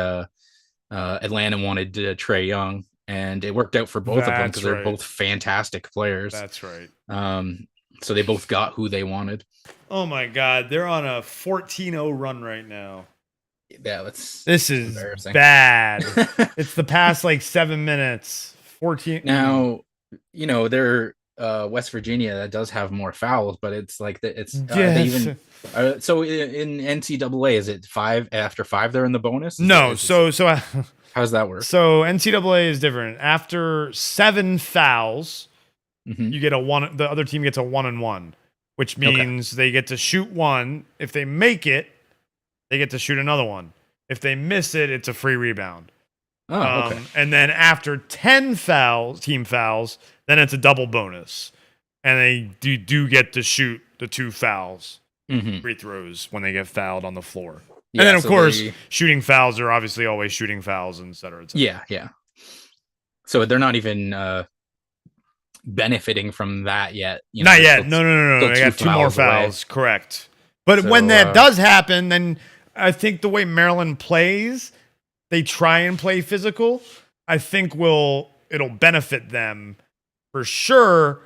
Atlanta wanted Trae Young, and it worked out for both of them because they're both fantastic players. That's right. So they both got who they wanted. Oh my God, they're on a 14-0 run right now. Yeah, this is bad. It's the past like 7 minutes. 14. Now, they're West Virginia, that does have more fouls, but it's like it's so in NCAA, is it 5 after 5 they're in the bonus? No, so how does that work? So NCAA is different. After 7 fouls, you get the other team gets a 1-and-1, which means they get to shoot one. If they make it, they get to shoot another one. If they miss it, it's a free rebound. Oh, okay. And then after 10 team fouls, then it's a double bonus. And they do get to shoot the 2 fouls, free throws, when they get fouled on the floor. Yeah, and then, of course, shooting fouls are obviously always shooting fouls, et cetera, et cetera. Yeah. So they're not even benefiting from that yet. Not yet. No. They got 2 more fouls. Away. Correct. But when that does happen, then I think the way Maryland plays, they try and play physical. I think it'll benefit them for sure,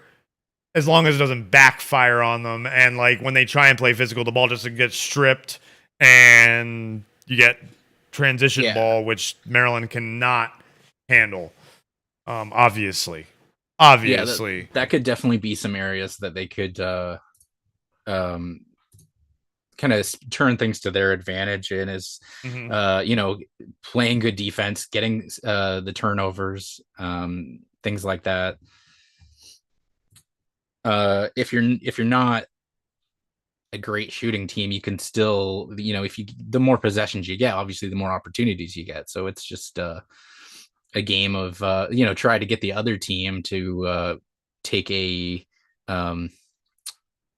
as long as it doesn't backfire on them. And like when they try and play physical, the ball just gets stripped and you get transition ball, which Maryland cannot handle. Obviously. Yeah, that could definitely be some areas that they could kind of turn things to their advantage in, is playing good defense, getting the turnovers, things like that. If you're not a great shooting team, you can still, the more possessions you get, obviously the more opportunities you get. So it's just a game of try to get the other team to take a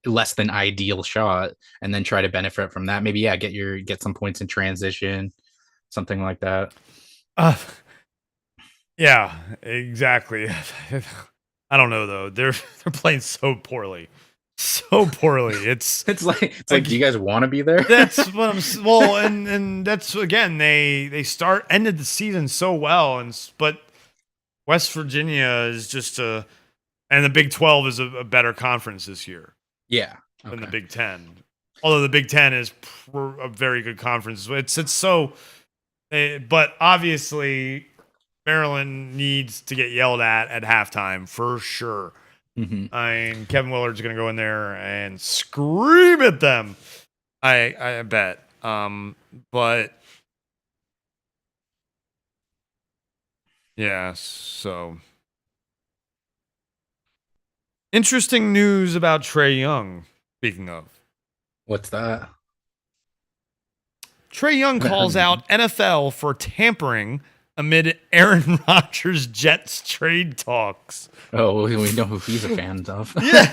less than ideal shot and then try to benefit from that. Maybe get some points in transition, something like that. Yeah, exactly. I don't know though. They're playing so poorly. It's like do you guys want to be there? That's what I'm. Well, and that's, again, they ended the season so well, but West Virginia is just and the Big 12 is a better conference this year. Yeah, than the Big 10. Although the Big 10 is a very good conference. It's so, but obviously Maryland needs to get yelled at halftime for sure. I mean, Kevin Willard's going to go in there and scream at them. I bet. But yeah, so interesting news about Trae Young. Speaking of, what's that? Trae Young calls out NFL for tampering amid Aaron Rodgers' Jets trade talks. Oh, we know who he's a fan of. Yeah.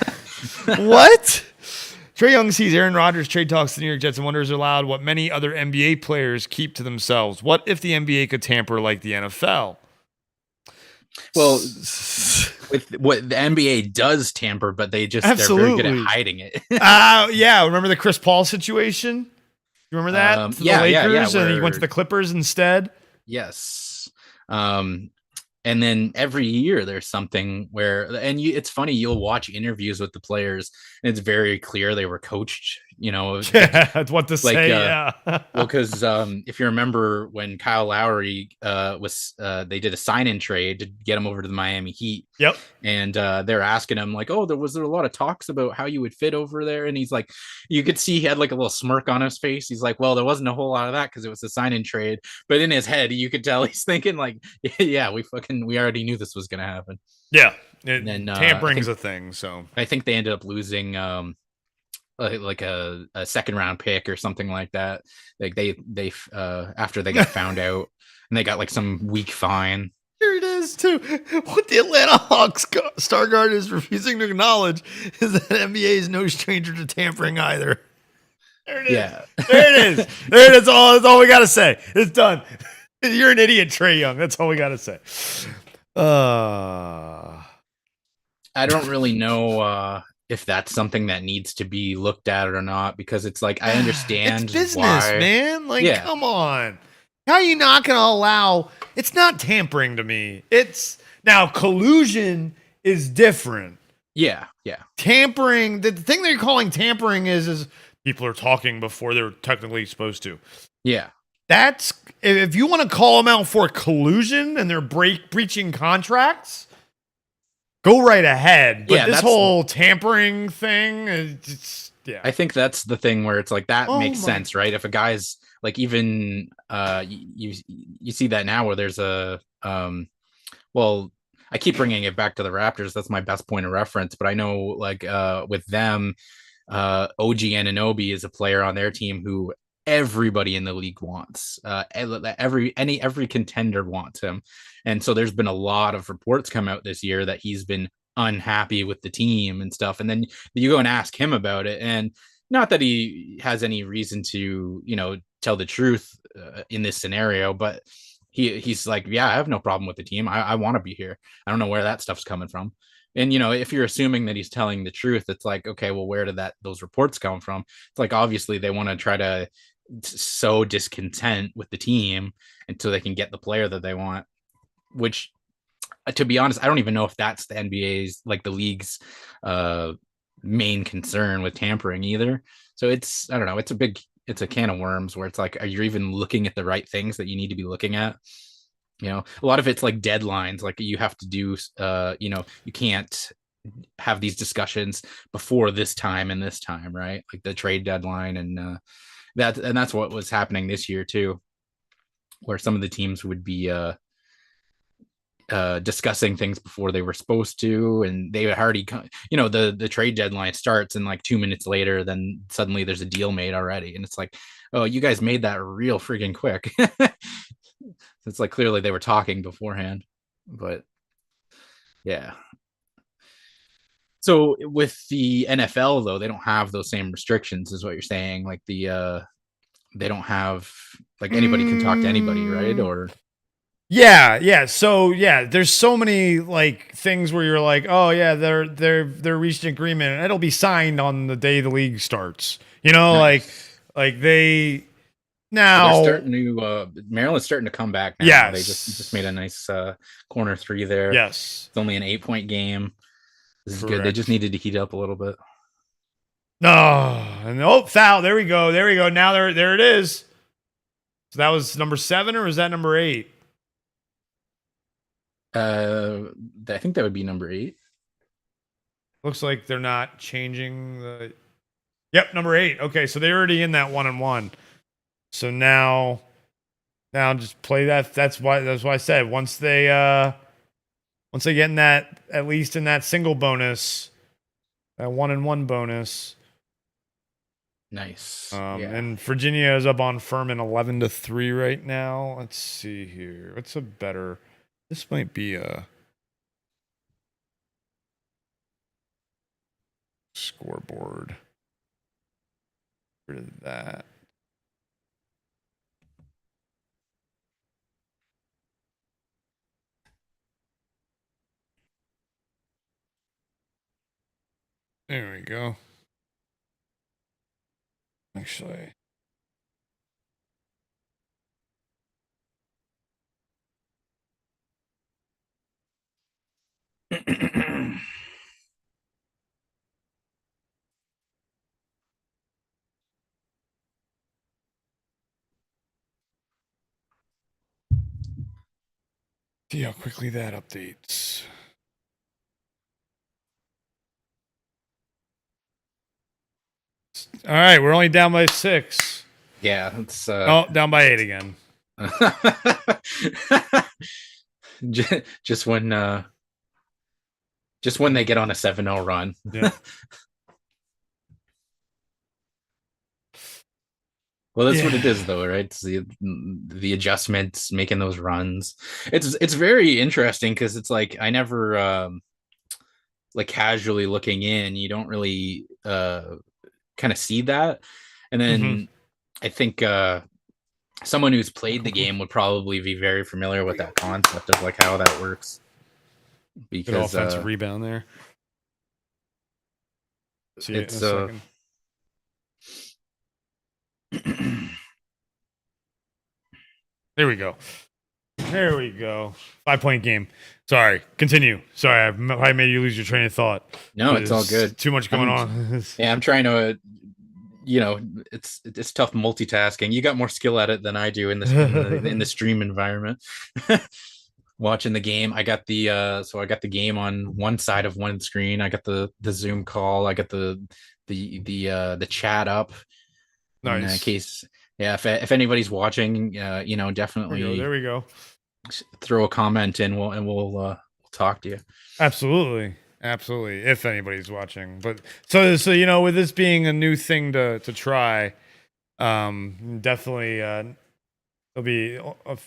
What? Trae Young sees Aaron Rodgers' trade talks to the New York Jets and wonders aloud what many other NBA players keep to themselves. What if the NBA could tamper like the NFL? Well, with what the NBA does tamper, but they're very good at Absolutely. hiding it. Yeah. Remember the Chris Paul situation? You remember that to the Lakers, and he went to the Clippers instead. Yes. And then every year there's something where, and it's funny, you'll watch interviews with the players, and it's very clear they were coached. Yeah, that's what to say. Yeah. Well, because if you remember when Kyle Lowry they did a sign-in trade to get him over to the Miami Heat. Yep. And they're asking him like, "Oh, there a lot of talks about how you would fit over there?" And he's like, you could see he had like a little smirk on his face. He's like, "Well, there wasn't a whole lot of that because it was a sign-in trade." But in his head, you could tell he's thinking like, "Yeah, we already knew this was gonna happen." Yeah. And then tampering's a thing. So I think they ended up losing like a second round pick or something like that. Like they after they got found out, and they got like some weak fine. Here it is too. What the Atlanta Hawks star guard is refusing to acknowledge is that NBA is no stranger to tampering either. There it is. Yeah. There it is. There it is. That's all we gotta say. It's done. You're an idiot, Trae Young. That's all we gotta say. I don't really know if that's something that needs to be looked at or not, because it's like, I understand it's business, man. Like, come on. How are you not going to allow? It's not tampering to me. It's now collusion is different. Yeah. Tampering. The thing that you're calling tampering is people are talking before they're technically supposed to. Yeah. That's if you want to call them out for collusion and they're breaching contracts. Go right ahead. But this whole tampering thing, it's, yeah. I think that's the thing where it's like, that makes sense, right? If a guy's like, even you see that now where there's a well, I keep bringing it back to the Raptors. That's my best point of reference. But I know like with them, OG Anunoby is a player on their team who everybody in the league wants. Every contender wants him. And so there's been a lot of reports come out this year that he's been unhappy with the team and stuff. And then you go and ask him about it. And not that he has any reason to, tell the truth in this scenario, but he's like, yeah, I have no problem with the team. I want to be here. I don't know where that stuff's coming from. And, if you're assuming that he's telling the truth, it's like, okay, well, where did those reports come from? It's like, obviously they want to try to sow discontent with the team until they can get the player that they want, which, to be honest, I don't even know if that's the NBA's, like the league's main concern with tampering either. So I don't know, it's a can of worms where it's like, are you even looking at the right things that you need to be looking at? A lot of it's like deadlines, like you have to do, you can't have these discussions before this time and this time, right? Like the trade deadline, and that's what was happening this year too, where some of the teams would be discussing things before they were supposed to, and they had already the trade deadline starts, and like 2 minutes later then suddenly there's a deal made already, and it's like, oh, you guys made that real freaking quick. It's like, clearly they were talking beforehand. But yeah, so with the NFL though, they don't have those same restrictions, is what you're saying. Like they don't have, like, anybody can talk to anybody, right? Or yeah. So yeah, there's so many like things where you're like, oh yeah, they're reached an agreement, and it'll be signed on the day the league starts. Nice. like they now they're starting to Maryland's starting to come back now. Yes. They just made a nice corner three there. Yes. It's only an 8-point game. This is Correct. good. They just needed to heat up a little bit. No, and foul. There we go. Now there it is. So that was number 7, or was that number 8? I think that would be number 8. Looks like they're not changing the. Yep, number 8. Okay, so they're already in that 1-on-1. So now just play that. That's why I said once they get in that, at least in that single bonus, that 1-on-1 bonus. Nice. And Virginia is up on Furman 11-3 right now. Let's see here. What's a better? This might be a scoreboard. Get rid of that. There we go. Actually. See how quickly that updates. All right, we're only down by 6. Yeah, it's Oh, down by 8 again. just when they get on a 7-0 run. Yeah. Well, that's what it is, though, right? It's the adjustments, making those runs. It's very interesting because it's like I never like casually looking in, you don't really kind of see that, and then I think someone who's played the game would probably be very familiar with that concept of like how that works. Because good offensive rebound there. See it in a second. There we go. There we go. 5-point game. Sorry. Continue. Sorry, I probably made you lose your train of thought. No, it's all good. Too much going on. Yeah, I'm trying to, it's tough multitasking. You got more skill at it than I do in the stream environment. Watching the game, I got the game on one side of one screen. I got the Zoom call. I got the chat up. Nice. In case, yeah, if anybody's watching, definitely there we go. Throw a comment in, and we'll talk to you. Absolutely. If anybody's watching. But so with this being a new thing to try, definitely it'll be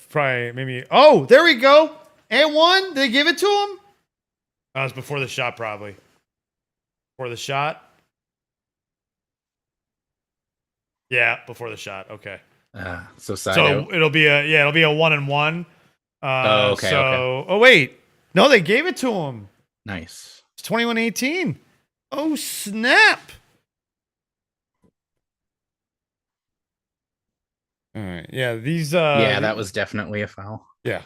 probably maybe. Oh, there we go. And one. Did they give it to him? That was before the shot, probably. Before the shot. Yeah, before the shot. Okay. So side out. It'll be a 1-1. Okay. Oh wait, no, they gave it to him. Nice. It's 21-18. Oh snap! All right, yeah, these. That was definitely a foul. Yeah,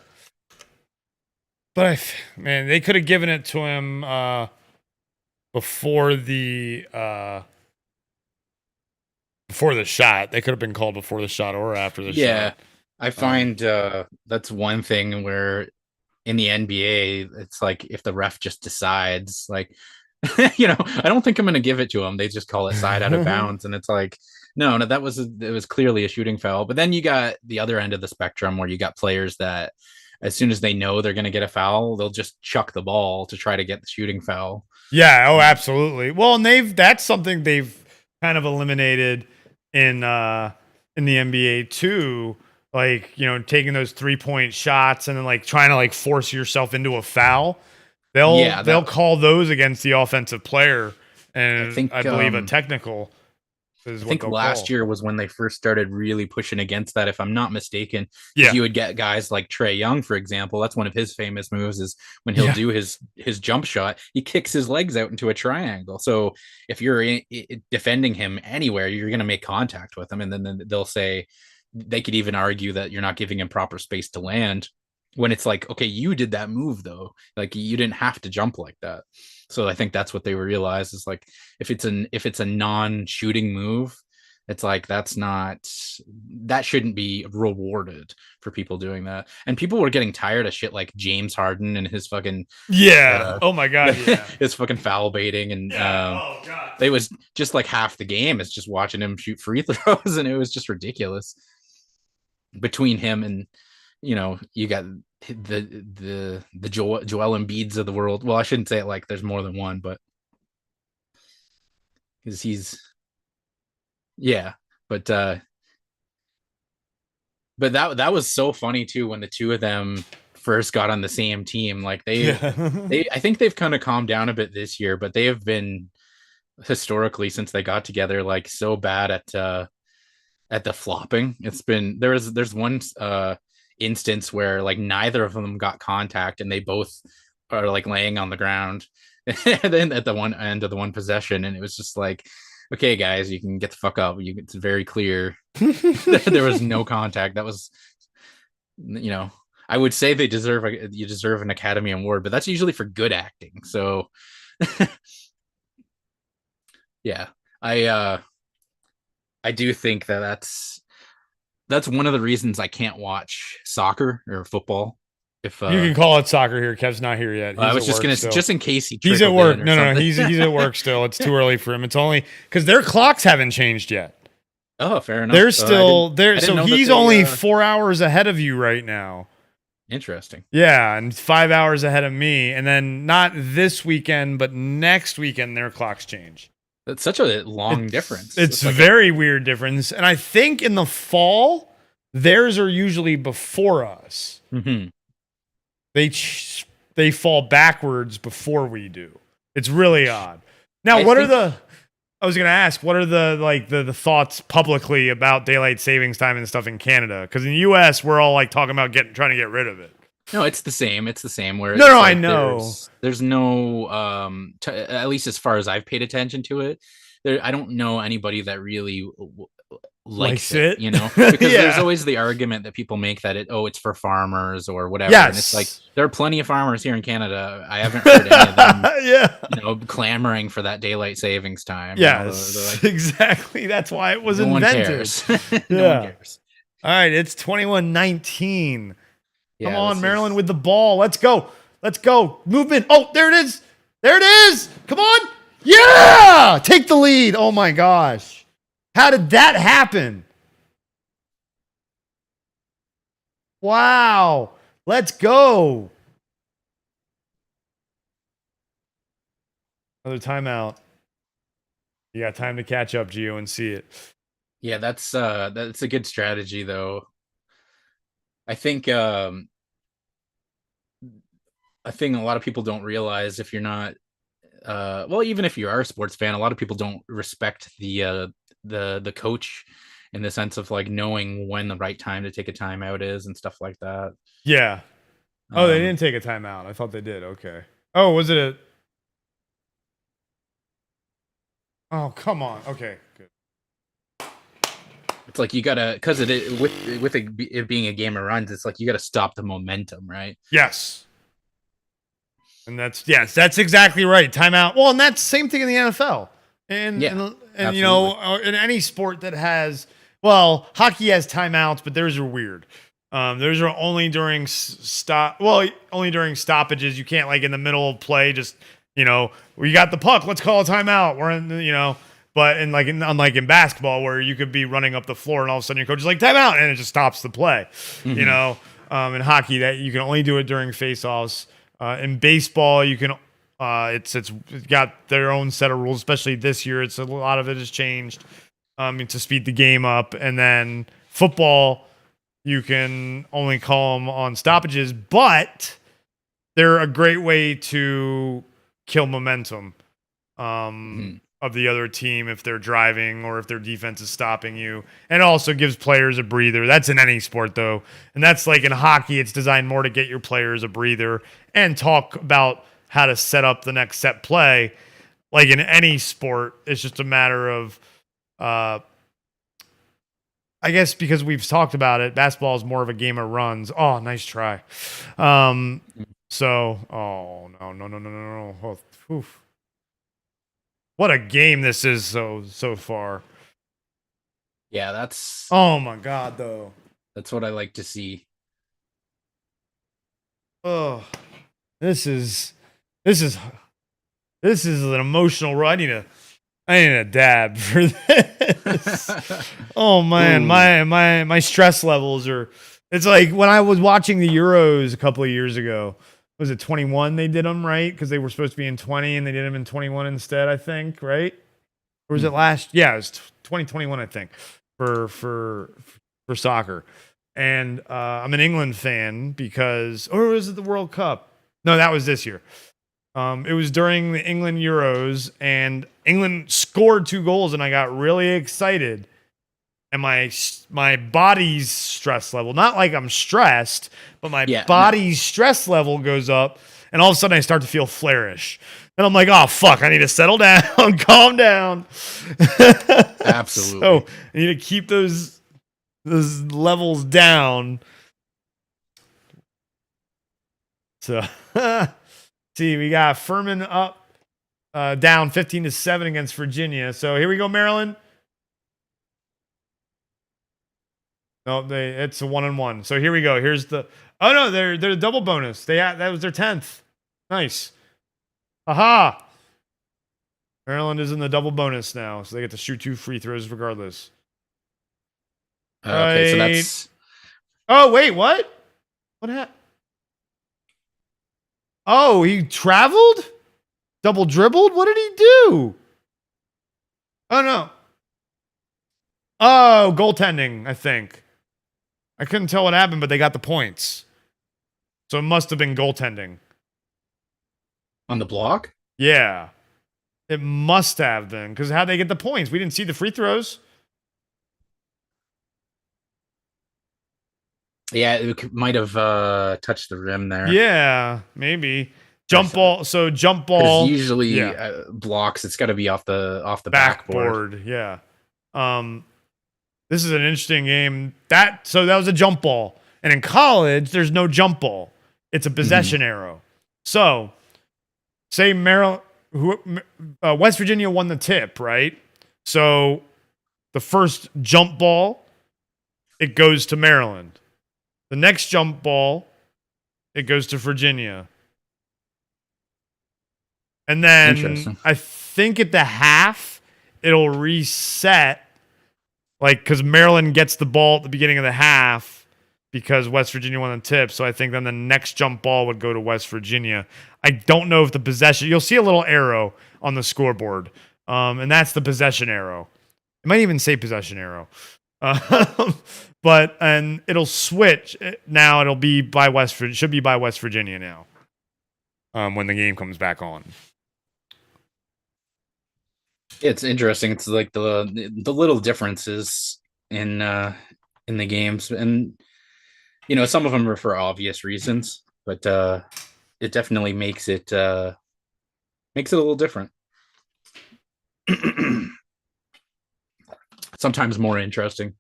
but man, they could have given it to him before the shot. They could have been called before the shot or after the shot. Yeah, I find that's one thing where in the NBA, it's like if the ref just decides, like, I don't think I'm going to give it to him. They just call it side out of bounds, and it's like, no, it was clearly a shooting foul. But then you got the other end of the spectrum where you got players that, as soon as they know they're going to get a foul, they'll just chuck the ball to try to get the shooting foul. Yeah. Oh, absolutely. Well, and that's something they've kind of eliminated in the NBA too. Like, taking those 3-point shots and then like trying to like force yourself into a foul. They'll call those against the offensive player, and I believe a technical. I think last year was when they first started really pushing against that, if I'm not mistaken. Yeah. You would get guys like Trae Young, for example. That's one of his famous moves, is when he'll do his jump shot, he kicks his legs out into a triangle. So if you're defending him anywhere, you're going to make contact with him. And then they'll say, they could even argue that you're not giving him proper space to land, when it's like, okay, you did that move though. Like, you didn't have to jump like that. So I think that's what they realize, is like, if it's a non-shooting move, it's like, that shouldn't be rewarded for people doing that. And people were getting tired of shit like James Harden and his fucking oh my god, yeah. his fucking foul baiting, and they was just like half the game is just watching him shoot free throws, and it was just ridiculous. Between him and you got the Joel Embiids of the world. Well, I shouldn't say it like there's more than one, but because but that was so funny too, when the two of them first got on the same team. Like I think they've kind of calmed down a bit this year, but they have been historically, since they got together, like so bad at the flopping. It's been there's one instance where like neither of them got contact, and they both are like laying on the ground, and then at the one end of the one possession, and it was just like, okay, guys, you can get the fuck up. It's very clear there was no contact. That was, I would say you deserve an Academy Award, but that's usually for good acting. So, yeah, I do think that's one of the reasons I can't watch soccer or football. If you can call it soccer here, Kev's not here yet. I was just gonna say, just in case he's at work. No, he's at work still. It's too early for him. It's only because their clocks haven't changed yet. Oh, fair enough. They're still there, so he's only 4 hours ahead of you right now. Interesting. Yeah, and 5 hours ahead of me, and then not this weekend, but next weekend their clocks change. That's such a long difference. It's like very weird difference, and I think in the fall theirs are usually before us. Mm-hmm. They fall backwards before we do. It's really odd. Now, I was going to ask, what are the thoughts publicly about daylight savings time and stuff in Canada? Because in the U.S., we're all like talking about trying to get rid of it. No, it's the same. It's the same. Where I know. There's no, at least as far as I've paid attention to it, I don't know anybody that really likes it, because there's always the argument that people make that it's for farmers or whatever. Yes. And it's like, there are plenty of farmers here in Canada. I haven't heard any of them, clamoring for that daylight savings time. Yes, exactly. That's why it was invented. No one cares. All right, it's 21-19. Yeah, come on, Maryland with the ball. Let's go. Movement. Oh, there it is. Come on. Yeah, take the lead. Oh my gosh. How did that happen? Wow. Let's go. Another timeout. You got time to catch up, Gio, and see it. Yeah, that's a good strategy, though. I think a lot of people don't realize, if you're not, even if you are a sports fan, a lot of people don't respect the coach in the sense of like knowing when the right time to take a timeout is and stuff like that. Yeah. Oh, they didn't take a timeout. I thought they did. Okay. Oh, was it a? Oh, come on. Okay, good. It's like you gotta, because with it being a game of runs, it's like you gotta stop the momentum, right? Yes. And that's exactly right. Timeout. Well, and that's the same thing in the NFL. And in any sport that has, hockey has timeouts, but theirs are weird. Theirs are only during only during stoppages. You can't, like, in the middle of play, just, we got the puck, let's call a timeout. We're in, but unlike in basketball, where you could be running up the floor and all of a sudden your coach is like, timeout, and it just stops the play. Mm-hmm. In hockey, that you can only do it during faceoffs. In baseball, you can. It's got their own set of rules, especially this year. A lot of it has changed to speed the game up. And then football, you can only call them on stoppages, but they're a great way to kill momentum of the other team if they're driving or if their defense is stopping you. And it also gives players a breather. That's in any sport, though. And that's like in hockey, it's designed more to get your players a breather and talk about how to set up the next set play. Like in any sport, it's just a matter of, I guess because we've talked about it, basketball is more of a game of runs. Oh, nice try. No. Oh, oof. What a game this is so far. Yeah, that's. Oh my God, though. That's what I like to see. Oh, this is an emotional run. I need a dab for this. Oh man, my stress levels are. It's like when I was watching the Euros a couple of years ago. Was it 21 they did them, right? Because they were supposed to be in 20 and they did them in 21 instead, I think, right? Or was it last? Yeah, it was 2021, I think, for soccer. And I'm an England fan because, or was it the World Cup? No, that was this year. It was during the England Euros, and England scored 2 goals, and I got really excited. and my body's stress level, not like I'm stressed, but my Yeah, body's stress level goes up, and all of a sudden I start to feel flarish. And I'm like, oh, fuck, I need to settle down, calm down. Absolutely. So I need to keep those levels down. So, see, we got Furman up, down 15-7 against Virginia. So here we go, Maryland. No, it's a 1-1. So here we go. Here's the. Oh no, they're a double bonus. That was their 10th. Nice. Aha. Maryland is in the double bonus now, so they get to shoot 2 free throws regardless. Okay, so that's. Oh wait, what? What happened? Oh, he traveled? Double dribbled? What did he do? Oh no. Oh, goaltending, I think. I couldn't tell what happened, but they got the points. So it must have been goaltending. On the block? Yeah. It must have been, because how'd they get the points? We didn't see the free throws. Yeah, it might have touched the rim there. Yeah, maybe. Jump ball. So jump ball. Usually blocks, it's got to be off the backboard. Yeah. This is an interesting game. That was a jump ball. And in college, there's no jump ball. It's a possession arrow. So, say West Virginia won the tip, right? So, the first jump ball, it goes to Maryland. The next jump ball, it goes to Virginia. And then I think at the half, it'll reset. Like, because Maryland gets the ball at the beginning of the half because West Virginia won the tip. So I think then the next jump ball would go to West Virginia. I don't know if the possession, you'll see a little arrow on the scoreboard. And that's the possession arrow. It might even say possession arrow. And it'll switch. Now it'll be by should be by West Virginia now. When the game comes back on. It's interesting. It's like the little differences in the games, and some of them are for obvious reasons, but it definitely makes it a little different. Sometimes more interesting.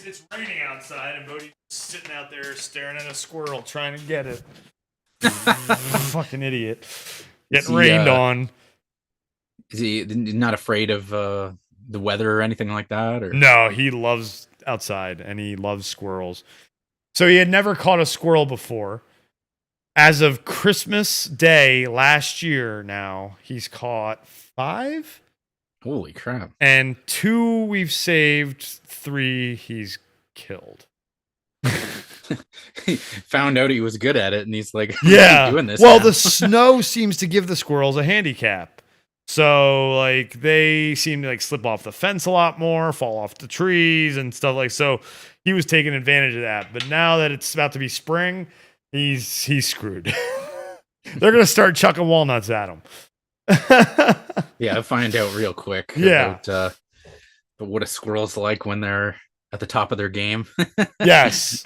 It's raining outside, and Bodie's sitting out there staring at a squirrel trying to get it. Fucking idiot. Getting rained on. Is he not afraid of the weather or anything like that? Or? No, he loves outside, and he loves squirrels. So he had never caught a squirrel before. As of Christmas Day last year now, he's caught 5. Holy crap. And 2 we've saved, 3 he's killed. He found out he was good at it, and he's like, doing this. Well, now. the snow seems to give the squirrels a handicap. So, like, they seem to, like, slip off the fence a lot more, fall off the trees and stuff like so. He was taking advantage of that. But now that it's about to be spring, he's screwed. They're going to start chucking walnuts at him. Yeah, I'll find out real quick. Yeah. About, what a squirrel's like when they're at the top of their game. Yes.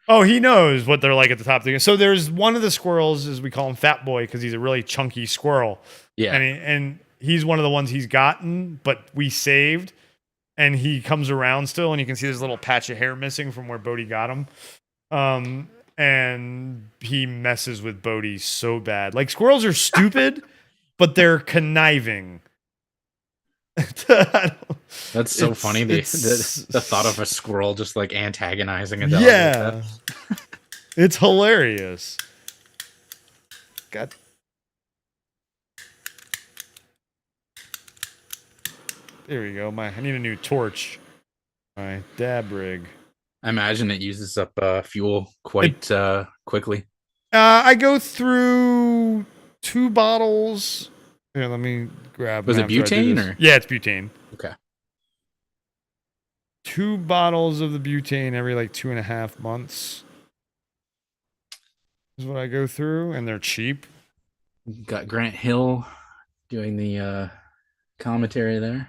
Oh, he knows what they're like at the top of the game. So there's one of the squirrels, as we call him Fat Boy, because he's a really chunky squirrel. Yeah. And he's one of the ones he's gotten, but we saved. And he comes around still, and you can see there's a little patch of hair missing from where Bodie got him. And he messes with Bodie so bad. Like, squirrels are stupid, but they're conniving. That's so funny. The thought of a squirrel just like antagonizing a dog. Yeah. Like it's hilarious. God. There we go. I need a new torch. My dab rig. I imagine it uses up fuel quite quickly. I go through 2 bottles. Here, let me grab. Was it butane or? Yeah, it's butane. Okay. 2 bottles of the butane every like 2.5 months is what I go through, and they're cheap. Got Grant Hill doing the commentary there.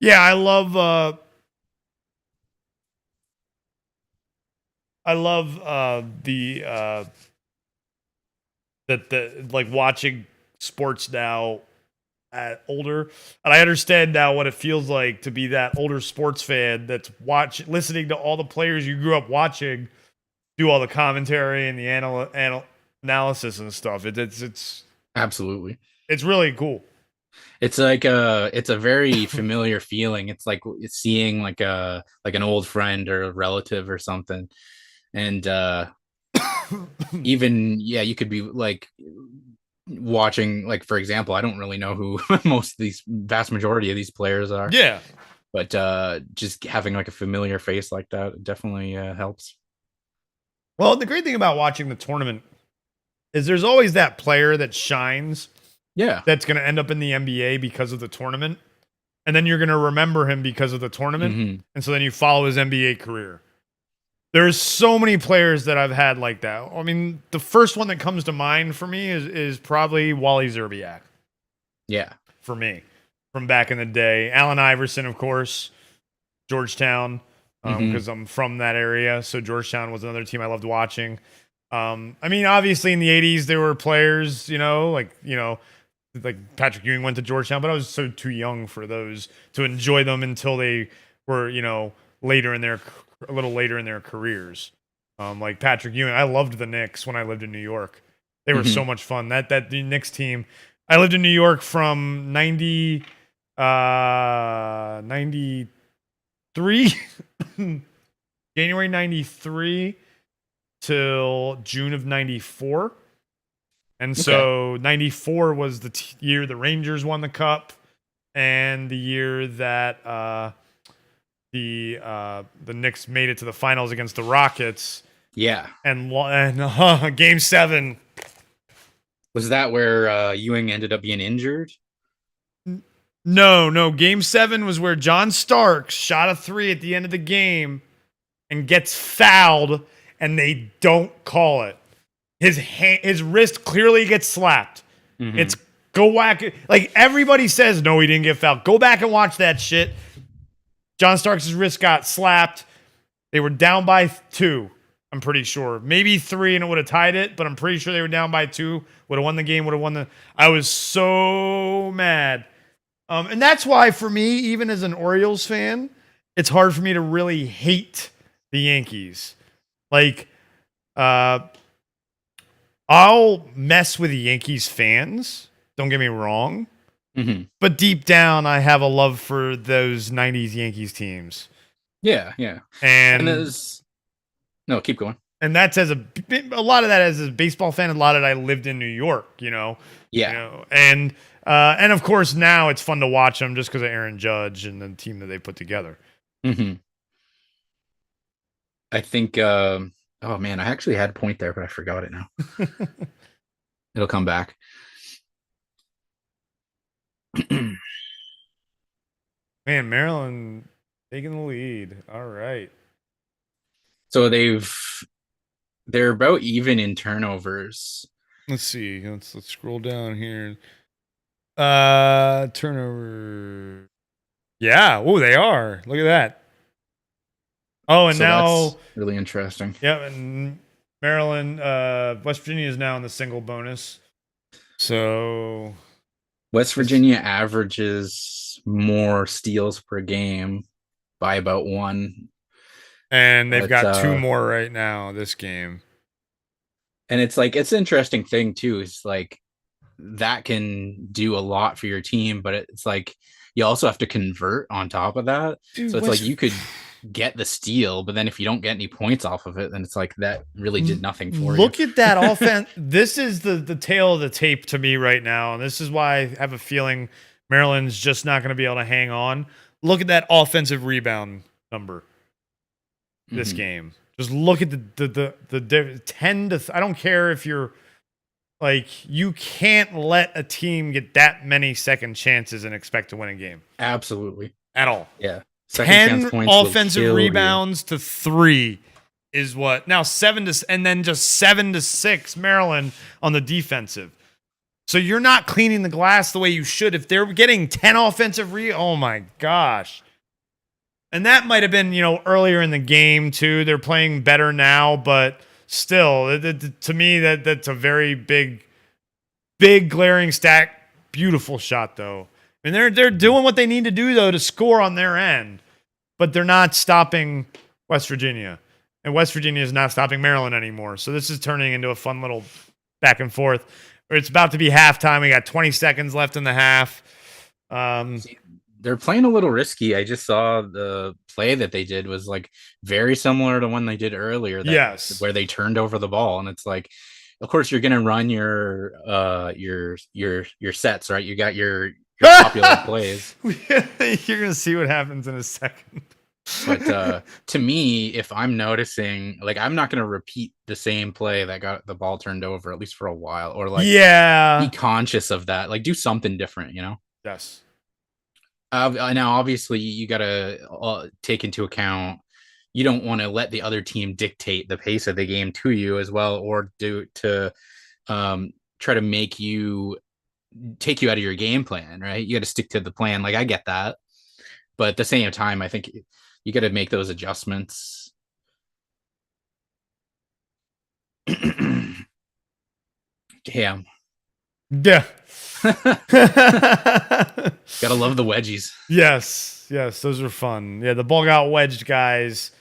Yeah, I love the like watching sports now at older, and I understand now what it feels like to be that older sports fan that's listening to all the players you grew up watching do all the commentary and the analysis and stuff. It's Absolutely. It's really cool. It's like it's a very familiar feeling. It's like it's seeing like an old friend or a relative or something. And even you could be like watching, like, for example, I don't really know who vast majority of these players are. Yeah. But just having like a familiar face like that definitely helps. Well, the great thing about watching the tournament is there's always that player that shines. Yeah. That's going to end up in the NBA because of the tournament. And then you're going to remember him because of the tournament. Mm-hmm. And so then you follow his NBA career. There's so many players that I've had like that. I mean, the first one that comes to mind for me is probably Wally Szczerbiak. Yeah. For me, from back in the day. Allen Iverson, of course, Georgetown, because I'm from that area. So Georgetown was another team I loved watching. I mean, obviously in the 80s, there were players, like Patrick Ewing went to Georgetown, but I was so too young for those to enjoy them until they were, a little later in their careers. Like Patrick Ewing, I loved the Knicks when I lived in New York. They were so much fun. The Knicks team. I lived in New York from 93 January 93 till June of 94. And so 94 was the year the Rangers won the cup, and the year that the Knicks made it to the finals against the Rockets. Yeah. And Game 7. Was that where Ewing ended up being injured? No. Game 7 was where John Starks shot a 3 at the end of the game and gets fouled, and they don't call it. His wrist clearly gets slapped. Mm-hmm. It's go whack. Like everybody says, no, he didn't get fouled. Go back and watch that shit. John Starks' wrist got slapped. They were down by 2. I'm pretty sure. Maybe 3 and it would have tied it, but I'm pretty sure they were down by 2. Would have won the game, I was so mad. And that's why for me, even as an Orioles fan, it's hard for me to really hate the Yankees. Like, I'll mess with the Yankees fans. Don't get me wrong. Mm-hmm. But deep down, I have a love for those 90s Yankees teams. Yeah. And no, keep going. And that's a lot of that as a baseball fan. A lot of it I lived in New York, Yeah. And of course now it's fun to watch them just because of Aaron Judge and the team that they put together. Mm-hmm. I think. Oh man, I actually had a point there, but I forgot it now. It'll come back. Man, Maryland taking the lead. All right. So they're about even in turnovers. Let's see. Let's scroll down here. Turnover. Yeah. Oh, they are. Look at that. Oh, and so now that's really interesting. Yeah, and Maryland, West Virginia is now in the single bonus. So West Virginia averages more steals per game by about 1. And they've got 2 more right now this game. And it's like, it's an interesting thing too. It's like that can do a lot for your team, but it's like you also have to convert on top of that. Dude, so it's like you could get the steal, but then if you don't get any points off of it, then it's like that really did nothing for you. Look at that offense. This is the tail of the tape to me right now, and this is why I have a feeling Maryland's just not going to be able to hang on. Look at that offensive rebound number this game. Just look at the 10 to I don't care if you're Like, you can't let a team get that many second chances and expect to win a game Absolutely. at all. Yeah. Second chance 10 points will offensive kill you. rebounds to 3 is what. Now 7-6 Maryland on the defensive. So you're not cleaning the glass the way you should. If they're getting 10 offensive oh my gosh. And that might have been, earlier in the game too. They're playing better now, but still, to me, that's a very big glaring stat. Beautiful shot though. And they're doing what they need to do though to score on their end, but they're not stopping West Virginia, and West Virginia is not stopping Maryland anymore. So this is turning into a fun little back and forth. It's about to be halftime. We got 20 seconds left in the half. They're playing a little risky. I just saw the play that they did was like very similar to one they did earlier. Yes, where they turned over the ball, and it's like, of course you're gonna run your sets, right? You got your popular plays. You're gonna see what happens in a second. But to me, if I'm noticing, like, I'm not gonna repeat the same play that got the ball turned over, at least for a while, or like, be conscious of that. Like, do something different, Yes. Now, obviously, you gotta take into account, you don't want to let the other team dictate the pace of the game to you as well, or try to make you take you out of your game plan, right? You got to stick to the plan. Like, I get that, but at the same time, I think you got to make those adjustments. Damn. Yeah. Gotta love the wedgies. Yes, those are fun. Yeah, the ball got wedged, guys,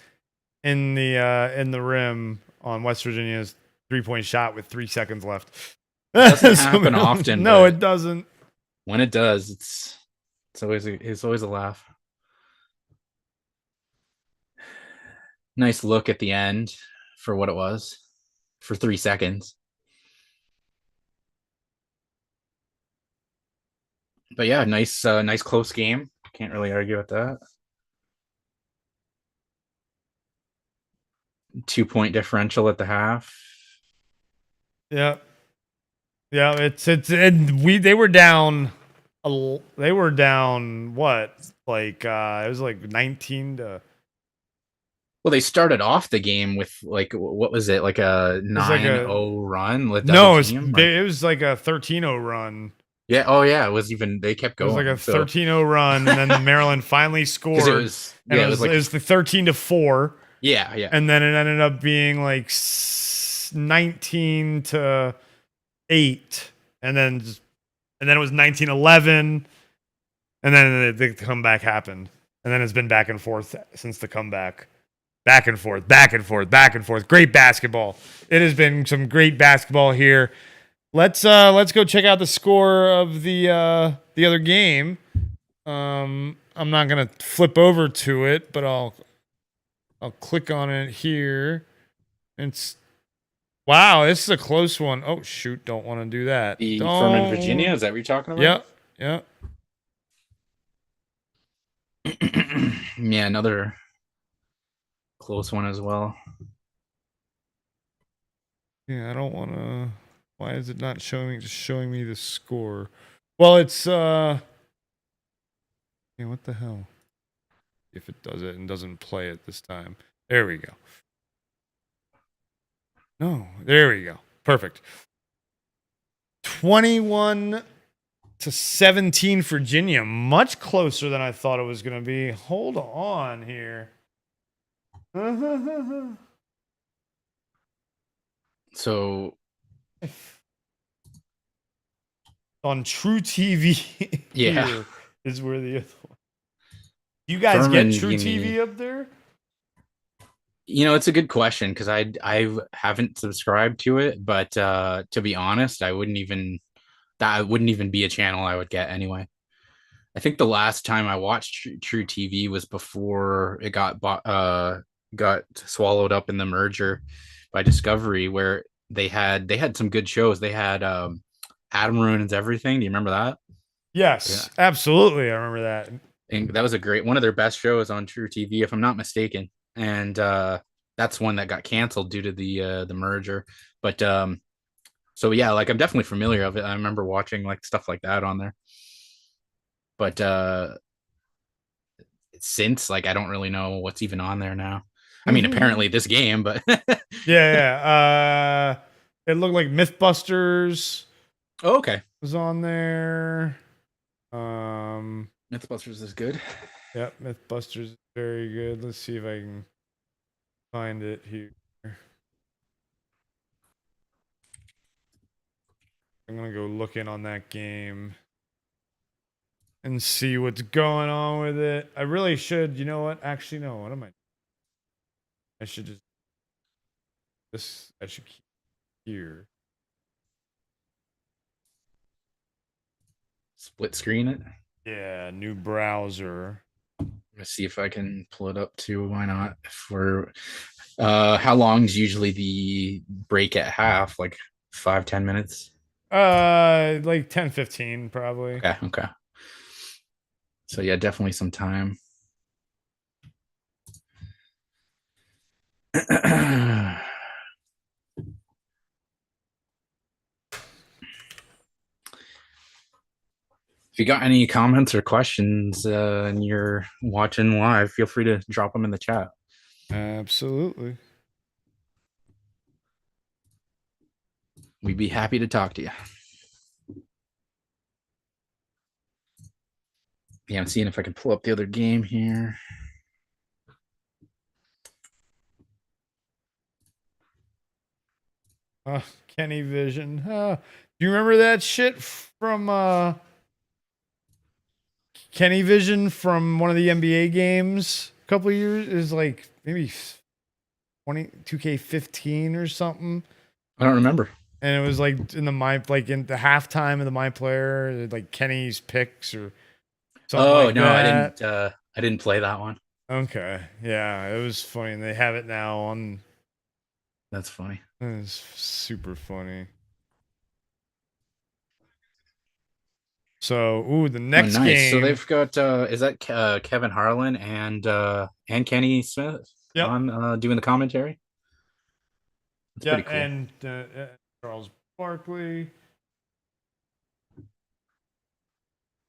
in the rim on West Virginia's 3-point shot with 3 seconds left. It doesn't happen often. No, it doesn't. When it does, it's always a laugh. Nice look at the end for what it was, for 3 seconds. But yeah, nice close game. Can't really argue with that. 2-point differential at the half. Yeah. They were down. They were down what? Like it was like 19 to. Well, they started off the game with, like, what was it, like a 9-0 run? With no, it was like a 13-0 run. Yeah. Oh, yeah. It was even. They kept going. It was like a 13-0 run, and then Maryland finally scored. It was the 13-4. Yeah. And then it ended up being like 19 to 8, and then it was 19-11, and then the comeback happened, and then it's been back and forth since the comeback. Back and forth. Great basketball. It has been some great basketball here. Let's go check out the score of the other game. I'm not gonna flip over to it, but I'll click on it here. Wow, this is a close one. Oh shoot, don't want to do that. From Virginia, is that what you're talking about? Yep. Yeah, another close one as well. Yeah, I don't want to. Why is it not showing me the score? Well, it's yeah, what the hell? If it does it and doesn't play it this time. There we go. No, there we go. Perfect. 21-17 Virginia. Much closer than I thought it was going to be. Hold on here. So on True TV, yeah, is where the other one. You guys get True TV up there? It's a good question, because I haven't subscribed to it, but to be honest, that wouldn't even be a channel I would get anyway. I think the last time I watched True TV was before it got swallowed up in the merger by Discovery, where they had some good shows. They had Adam Ruins Everything. Do you remember that? Yes, yeah. Absolutely. I remember that. And that was one of their best shows on True TV, if I'm not mistaken. And that's one that got canceled due to the merger. But So yeah, like I'm definitely familiar of it. I remember watching like stuff like that on there. But since like I don't really know what's even on there now. I mean, apparently this game, but Yeah. It looked like MythBusters oh, okay. was on there. Mythbusters is good. Yep, MythBusters is very good. Let's see if I can find it here. I'm gonna go look in on that game and see what's going on with it. I really should. You know what? Actually, no. What am I? I should just this. I should keep here. Split screen it. Yeah, new browser. Let's see if I can pull it up too. Why not? For how long's usually the break at half? Like 5-10 minutes? Like 10, 15 probably. Okay. So yeah, definitely some time. If you got any comments or questions and you're watching live, feel free to drop them in the chat. Absolutely. We'd be happy to talk to you. Yeah, I'm seeing if I can pull up the other game here. Kenny Vision. Do you remember that shit from Kenny Vision from one of the NBA games a couple of years? Is like maybe 2K15 or something. I don't remember. And it was like in the halftime of the My Player, like Kenny's picks or something like that. I didn't play that one. Okay. Yeah, it was funny. And they have it now on. That's funny. It's super funny. So, the next nice. game. So they've got is that Kevin Harlan and Kenny Smith on doing the commentary? That's pretty cool. And Charles Barkley.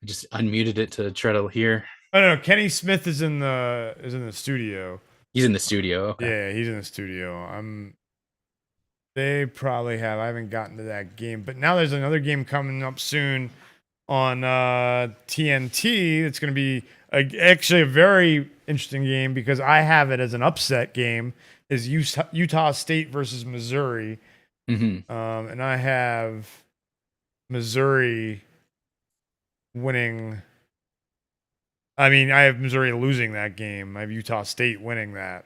I just unmuted it to try to hear. Oh no, Kenny Smith is in the studio. He's in the studio. Okay. Yeah, he's in the studio. They probably have. I haven't gotten to that game, but now there's another game coming up soon on TNT. It's going to be actually a very interesting game because I have it as an upset game. Is Utah State versus Missouri, and I have Missouri winning. I mean, I have Missouri losing that game. I have Utah State winning that.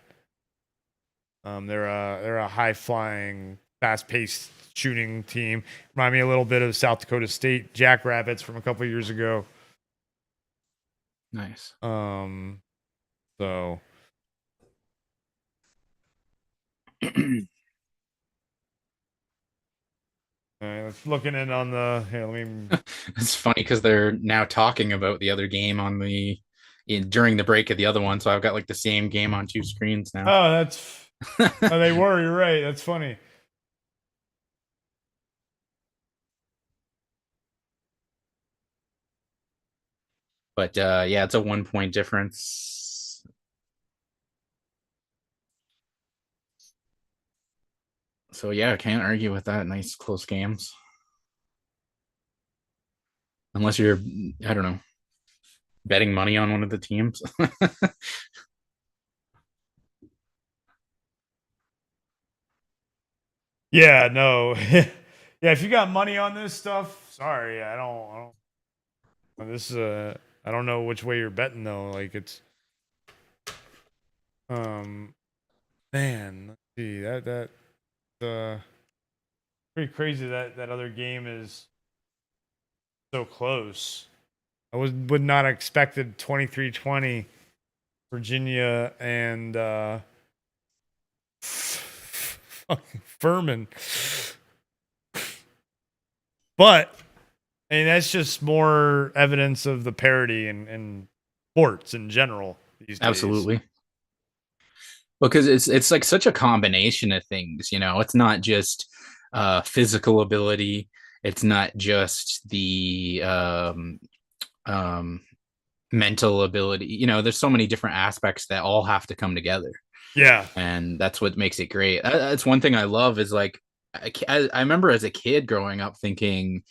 They're a high flying, fast paced shooting team. Remind me a little bit of South Dakota State Jackrabbits from a couple years ago. Nice. So. Looking in on the here, let me. It's funny because they're now talking about the other game on during the break of the other one, so I've got like the same game on two screens now. Oh, that's. Oh, they were. You're right. That's funny. But yeah, it's a 1 point difference. So yeah, I can't argue with that. Nice close games. Unless you're, I don't know, betting money on one of the teams. Yeah, no. Yeah, if you got money on this stuff, sorry, I don't this I don't know which way you're betting though. Like it's man, let's see. That pretty crazy that other game is so close. I would not have expected 23-20 Virginia and fucking Furman. But I mean, that's just more evidence of the parity in sports in general these days. Absolutely. Because it's like such a combination of things, you know. It's not just physical ability. It's not just the um, mental ability. There's so many different aspects that all have to come together, Yeah. and that's what makes it great. That's one thing I love is like I remember as a kid growing up thinking,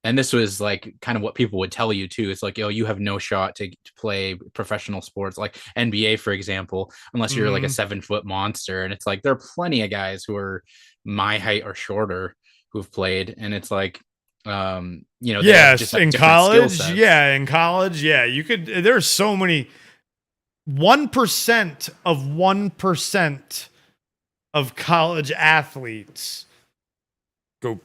and this was like kind of what people would tell you too. It's like, oh, you have no shot to play professional sports like NBA, for example, unless you're like a Mhm. 7-foot monster. And it's like there are plenty of guys who are my height or shorter who've played, and it's like, they just Yes, have in different skill college. sets. Yeah, in college. Yeah, you could. There's so many. 1% of 1% of college athletes go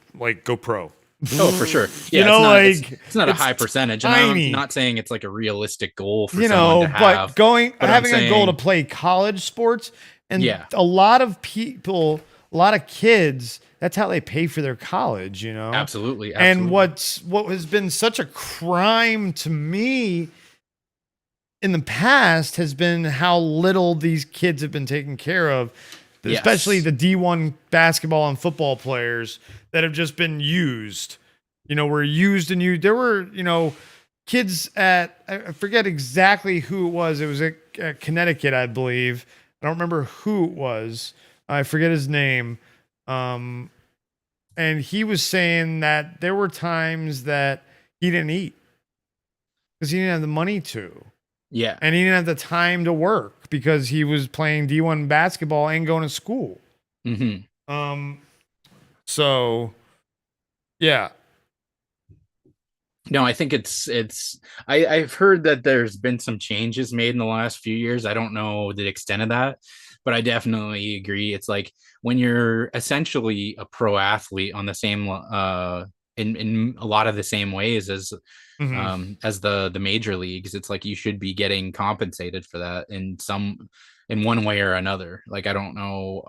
pro. Oh, for sure. You Yeah, it's know, not it's like it's not a it's high percentage, and I'm tiny. not saying it's like a realistic goal for You someone know, to but have, going but I'm having a goal to saying, play college sports, and yeah, a lot of people, a lot of kids, that's how they pay for their college. You know, absolutely, and absolutely. what has been such a crime to me in the past has been how little these kids have been taken care of, especially Yes. the D1 basketball and football players that have just been used. Were used and used. There were, kids at, I forget exactly who it was. It was at Connecticut, I believe. I don't remember who it was. I forget his name. Um, and he was saying that there were times that he didn't eat because he didn't have the money to. Yeah. And he didn't have the time to work because he was playing D1 basketball and going to school. Hmm. Um, so yeah. No, I think I've heard that there's been some changes made in the last few years. I don't know the extent of that, but I definitely agree. It's like when you're essentially a pro athlete on the same in a lot of the same ways Mhm. as the major leagues, it's like you should be getting compensated for that in one way or another. Like I don't know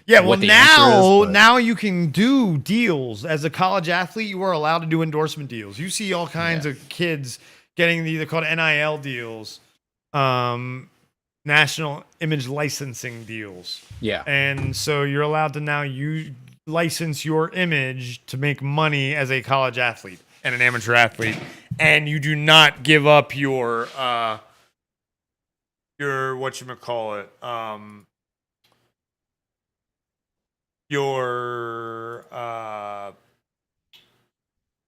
Yeah, well what the answer is, but now you can do deals as a college athlete. You are allowed to do endorsement deals. You see all kinds yeah. of kids getting they're called NIL deals, um, national image licensing deals, Yeah. and so you're allowed to now you license your image to make money as a college athlete and an amateur athlete, and you do not give up your whatchamacallit, your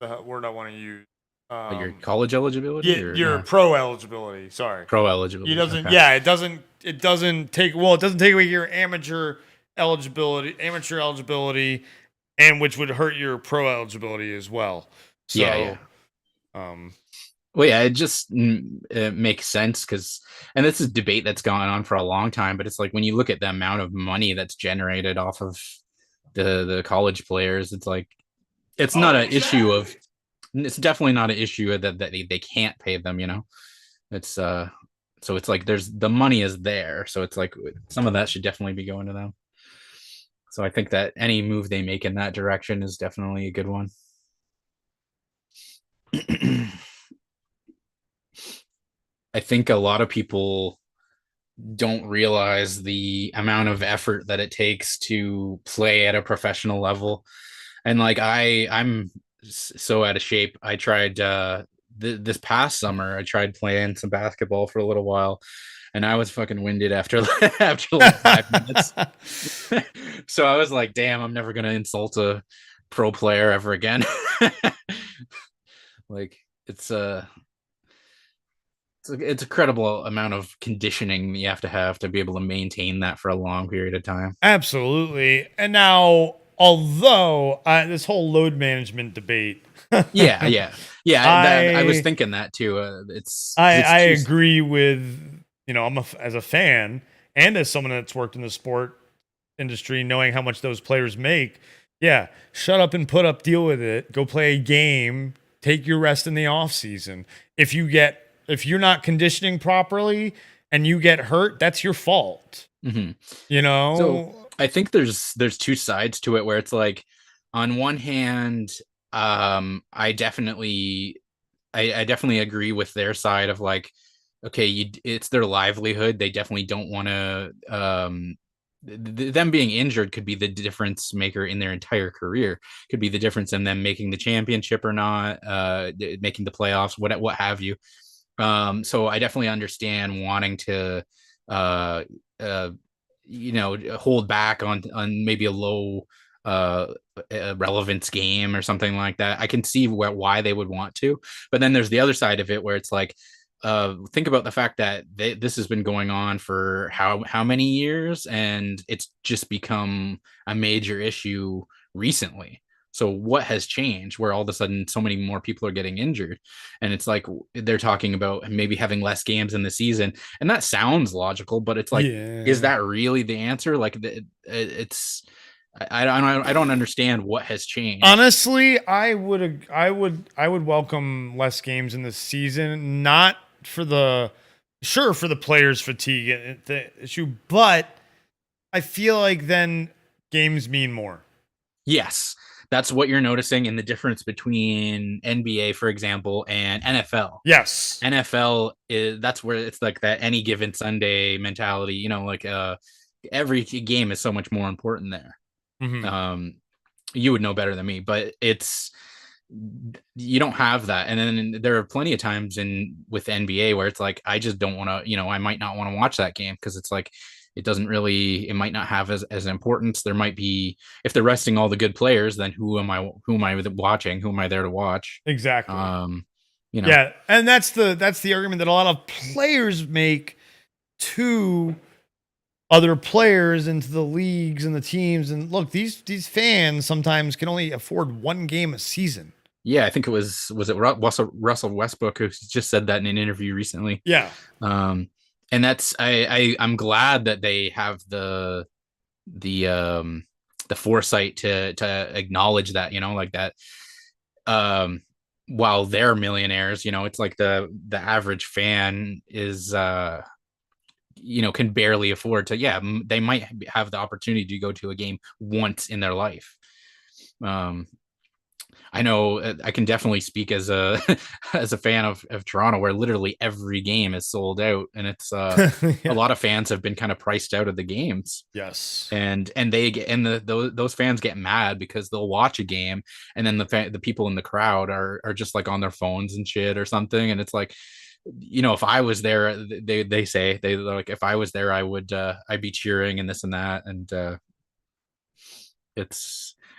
the word I want to use. Your college eligibility Yeah, or your no? pro eligibility. Sorry. Pro It eligibility. doesn't. Okay. Yeah, it doesn't take away your amateur eligibility, and which would hurt your pro eligibility as well. Yeah, yeah. So, um, Well, yeah, it makes sense because, and this is a debate that's gone on for a long time. But it's like when you look at the amount of money that's generated off of the college players, it's like it's not oh, an issue exactly. of it's definitely not an issue that they can't pay them. It's so it's like there's the money is there, so it's like some of that should definitely be going to them. So I think that any move they make in that direction is definitely a good one. I think a lot of people don't realize the amount of effort that it takes to play at a professional level. And like I'm so out of shape. I tried this past summer I tried playing some basketball for a little while, and I was fucking winded after after like 5 minutes. So I was like, damn, I'm never gonna insult a pro player ever again. Like it's it's a credible amount of conditioning you have to be able to maintain that for a long period of time. Absolutely. And now, although this whole load management debate, Yeah, yeah, yeah. That I was I thinking that too. It's because I it's too. agree with as a fan and as someone that's worked in the sport industry, knowing how much those players make. Yeah, shut up and put up, deal with it. Go play a game. Take your rest in the off season. If you're not conditioning properly and you get hurt, that's your fault. Mhm. You So know. I think there's two sides to it where it's like, on one hand, I definitely agree with their side of like, okay, it's their livelihood. They definitely don't want to them being injured could be the difference maker in their entire career. Could be the difference in them making the championship or not, making the playoffs, what have you. So I definitely understand wanting to, uh, uh, hold back on maybe a low relevance game or something like that. I can see why they would want to, but then there's the other side of it where it's like, think about the fact that this has been going on for how many years, and it's just become a major issue recently. So what has changed where all of a sudden so many more people are getting injured? And it's like they're talking about maybe having less games in the season, and that sounds logical, but it's like, is that really the answer? Like it's I don't understand what has changed. Honestly, I would welcome less games in the season, not for the for the players' fatigue the issue, but I feel like then games mean more. Yes, that's what you're noticing in the difference between NBA, for example, and NFL. Yes. NFL that's where it's like that any given Sunday mentality, like every game is so much more important there. Mm-hmm. You would know better than me, but you don't have that. And then there are plenty of times with NBA where it's like, I just don't want to, I might not want to watch that game because it's like, it might not have as importance. There might be, if they're resting all the good players, then who am I watching? Who am I there to watch? Exactly. Yeah. And that's the argument that a lot of players make to other players into the leagues and the teams. And look, these fans sometimes can only afford one game a season. Yeah, I think it was it Russell Westbrook who just said that in an interview recently. Yeah. And that's I'm glad that they have the foresight to acknowledge that, like that. While they're millionaires, it's like the average fan is can barely afford to. Yeah, they might have the opportunity to go to a game once in their life. I know I can definitely speak as a as a fan of Toronto, where literally every game is sold out, and it's Yeah. a lot of fans have been kind of priced out of the games. Yes. And they get, and those fans get mad because they'll watch a game, and then the people in the crowd are just like on their phones and shit or something, and it's like, if I was there, they say they're like, if I was there, I would I'd be cheering and this and that, and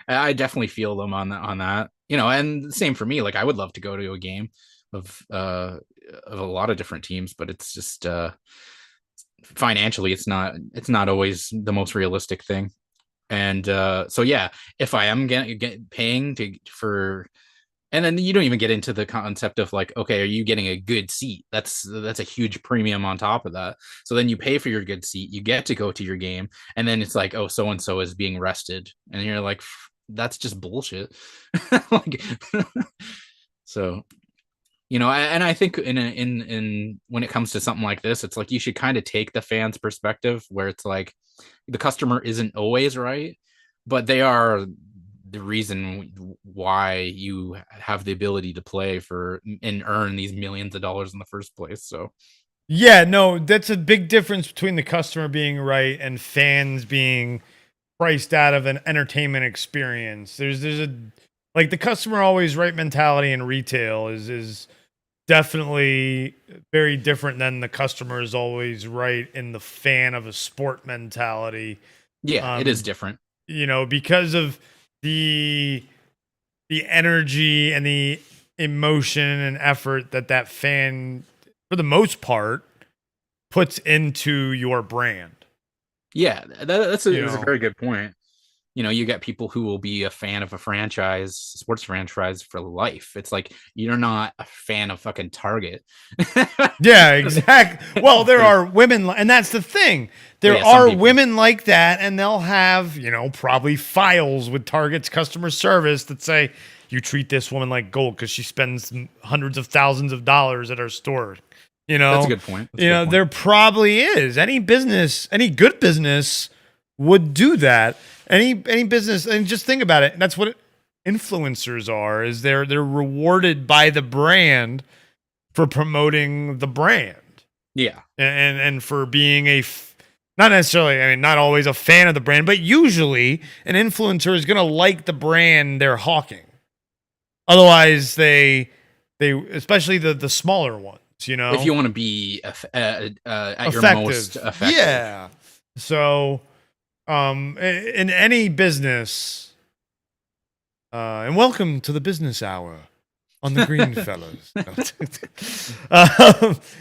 I definitely feel them on that, and the same for me. Like, I would love to go to a game of a lot of different teams, but it's just financially, it's not always the most realistic thing. And so yeah, if I am paying for, and then you don't even get into the concept of like, okay, are you getting a good seat? That's a huge premium on top of that. So then you pay for your good seat, you get to go to your game, and then it's like, oh, so and so is being rested, and you're like, that's just bullshit. Like, so, and I think in when it comes to something like this, it's like you should kind of take the fans' perspective, where it's like the customer isn't always right, but they are the reason why you have the ability to play for and earn these millions of dollars in the first place. So yeah, no, that's a big difference between the customer being right and fans being priced out of an entertainment experience. There's a, like, the customer always right mentality in retail is definitely very different than the customer is always right in the fan of a sport mentality. Yeah, it is different. Because of the energy and the emotion and effort that fan, for the most part, puts into your brand. Yeah, that's a very good point. You get people who will be a fan of a sports franchise for life. It's like, you're not a fan of fucking Target. Yeah, exactly. Well, there are women, and that's the thing. There are women like that, and they'll have, probably files with Target's customer service that say, you treat this woman like gold because she spends hundreds of thousands of dollars at our store. That's a good point. There probably is. Any good business would do that. Any business, and just think about it. That's what influencers are. Is they're rewarded by the brand for promoting the brand. Yeah, and for being not necessarily, I mean, not always a fan of the brand, but usually an influencer is going to like the brand they're hawking. Otherwise, they especially the smaller ones, you know, if you want to be at effective. your most effective. Yeah. So, in any business, and welcome to the business hour on the Greenfellaz.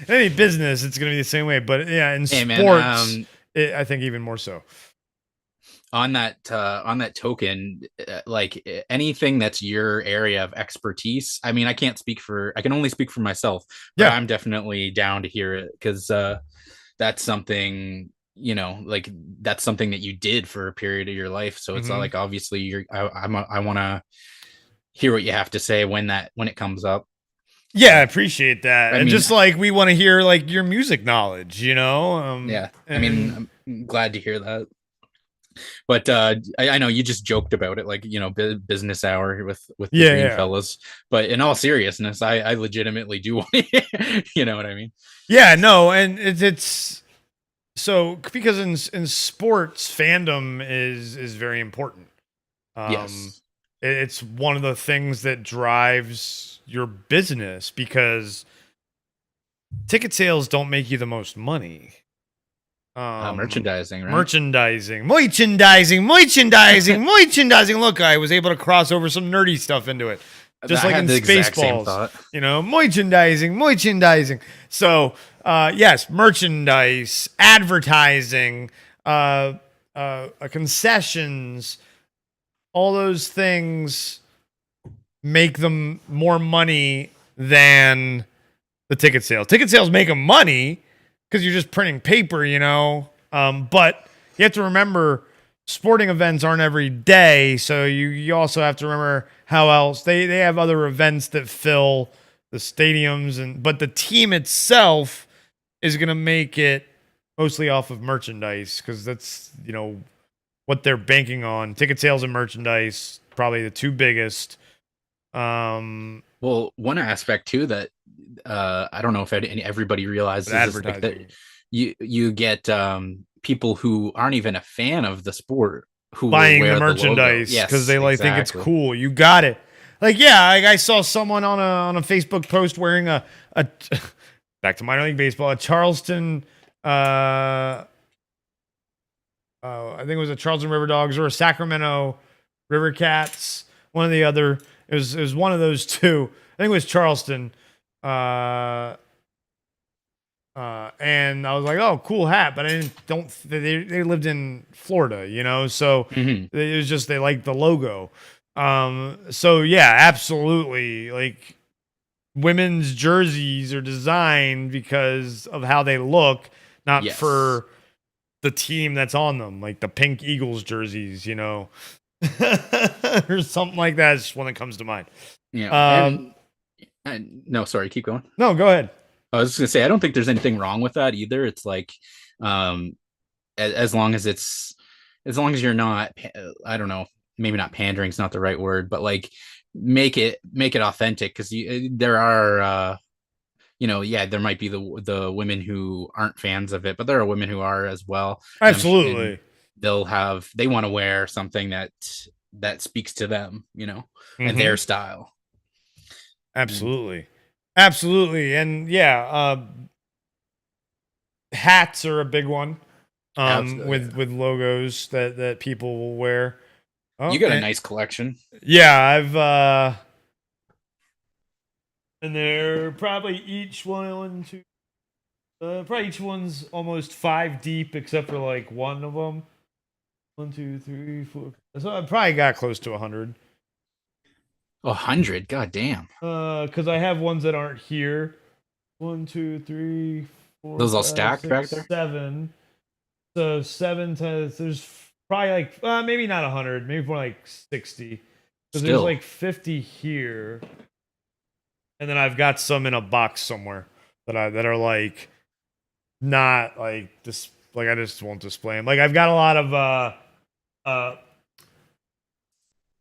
In any business, it's going to be the same way. But yeah, in sports, I think even more so. On that token, like anything that's your area of expertise. I mean, I can only speak for myself, but I'm definitely down to hear it, because that's something, you know, like that's something that you did for a period of your life. So it's not like, obviously I want to hear what you have to say when it comes up. Yeah, I appreciate that. And just like we want to hear like your music knowledge, you know? Yeah. I mean, I'm glad to hear that. But I know you just joked about it, like, you know, business hour with the Greenfellaz. But in all seriousness, I legitimately do want to hear, you know what I mean? Yeah, no, and it's so, because in sports, fandom is very important. Yes. It's one of the things that drives your business, because ticket sales don't make you the most money. Merchandising, right? Merchandising. Look, I was able to cross over some nerdy stuff into it, just like in Spaceballs. You know, merchandising. So, yes, merchandise, advertising, concessions, all those things make them more money than the ticket sales. Ticket sales make them money because you're just printing paper, you know. But you have to remember, sporting events aren't every day, so you also have to remember how else they have other events that fill the stadiums, but the team itself is going to make it mostly off of merchandise, because that's, you know, what they're banking on. Ticket sales and merchandise, probably the two biggest. Well, one aspect too that I don't know if everybody realizes is like that you get people who aren't even a fan of the sport who buying the merchandise because they like think it's cool. You got it. Like, yeah, I saw someone on a Facebook post wearing a back to minor league baseball, a Charleston. I think it was a Charleston River Dogs or a Sacramento River Cats. One or the other. It was one of those two. I think it was Charleston. And I was like, oh, cool hat. But they lived in Florida, you know? So it was just, they liked the logo. So yeah, absolutely. Like, women's jerseys are designed because of how they look, not for the team that's on them, like the pink Eagles jerseys, you know, or something like that. It's just one that comes to mind. Yeah. No, sorry, keep going. No, go ahead. I was just gonna say, I don't think there's anything wrong with that either. It's like, as long as you're not, I don't know, maybe not pandering is not the right word, but like make it authentic, because there are you know, yeah, there might be the women who aren't fans of it, but there are women who are as well. Absolutely. And they want to wear something that speaks to them, you know, and their style. Absolutely. Absolutely. And yeah, hats are a big one. With logos that people will wear. You got a nice collection. Yeah, I've and they're probably each one's almost 5 deep, except for like one of them. 1, 2, 3, 4. So I probably got close to 100. 100, god damn. Because I have ones that aren't here. 1, 2, 3, 4. Those all stacked back there. 7. So 7 times, there's probably like maybe not 100, maybe more like 60. So there's like 50 here, and then I've got some in a box somewhere that are like not like this. Like, I just won't display them. Like, I've got a lot of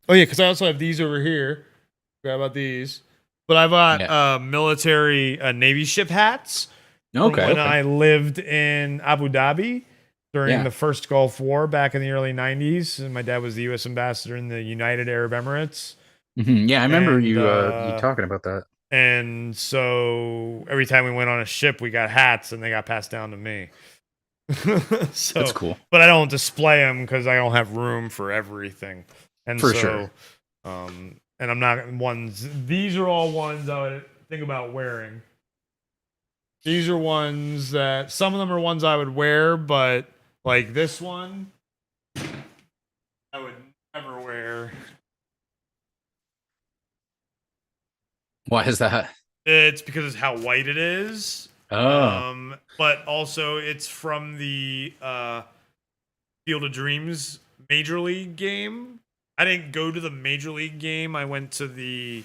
oh yeah, because I also have these over here. Forgot about these, but I've got military Navy ship hats. Okay. When I lived in Abu Dhabi, during the first Gulf War back in the early 90s. And my dad was the U.S. ambassador in the United Arab Emirates. Yeah, I remember And, you talking about that. And so every time we went on a ship, we got hats, and they got passed down to me. So That's cool. But I don't display them because I don't have room for everything. And For so, sure. and I'm not ones. These are all ones I would think about wearing. These are ones that some of them are ones I would wear, but like this one, I would never wear. Why is that? It's because of how white it is. Oh. But also it's from the Field of Dreams Major League game. I didn't go to the Major League game. I went to the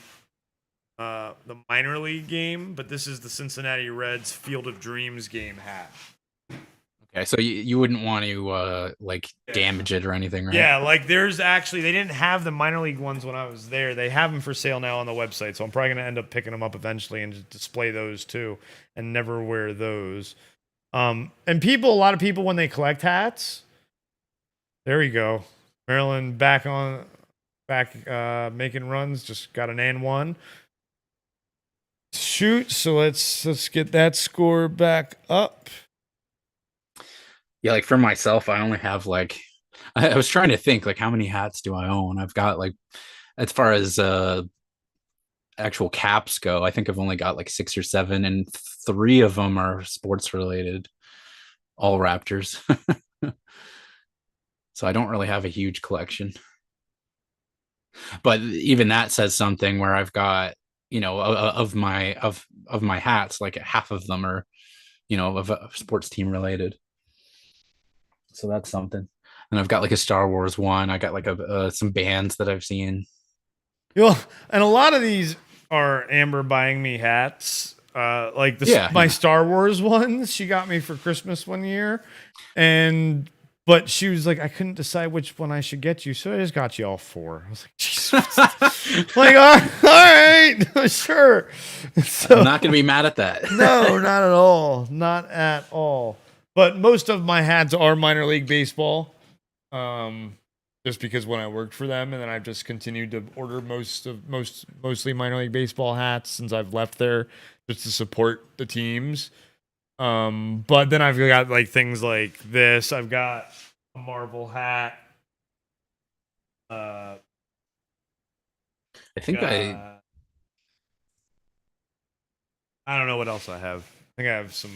minor league game, but this is the Cincinnati Reds Field of Dreams game hat. Okay, so you wouldn't want to like damage it or anything, right? Yeah, like there's actually they didn't have the minor league ones when I was there. They have them for sale now on the website, so I'm probably gonna end up picking them up eventually and just display those too, and never wear those. And a lot of people when they collect hats, there we go. Maryland back making runs, just got an and one. Shoot, so let's get that score back up. Yeah, like for myself, I only have like I was trying to think like how many hats do I own? I've got like as far as actual caps go, I think I've only got like 6 or 7, and 3 of them are sports related, all Raptors. So I don't really have a huge collection. But even that says something where I've got, of my hats, like half of them are, of a sports team related. So that's something. And I've got like a Star Wars one. I got like some bands that I've seen. Well, and a lot of these are Amber buying me hats. Like my Star Wars ones, she got me for Christmas one year, but she was like, I couldn't decide which one I should get you, so I just got you all 4. I was like, Jesus. Like, all right, sure. So, I'm not gonna be mad at that. No, not at all, not at all. But most of my hats are minor league baseball, just because when I worked for them, and then I've just continued to order mostly minor league baseball hats since I've left there, just to support the teams. But then I've got like things like this. I've got a Marvel hat. I think I don't know what else I have. I think I have some.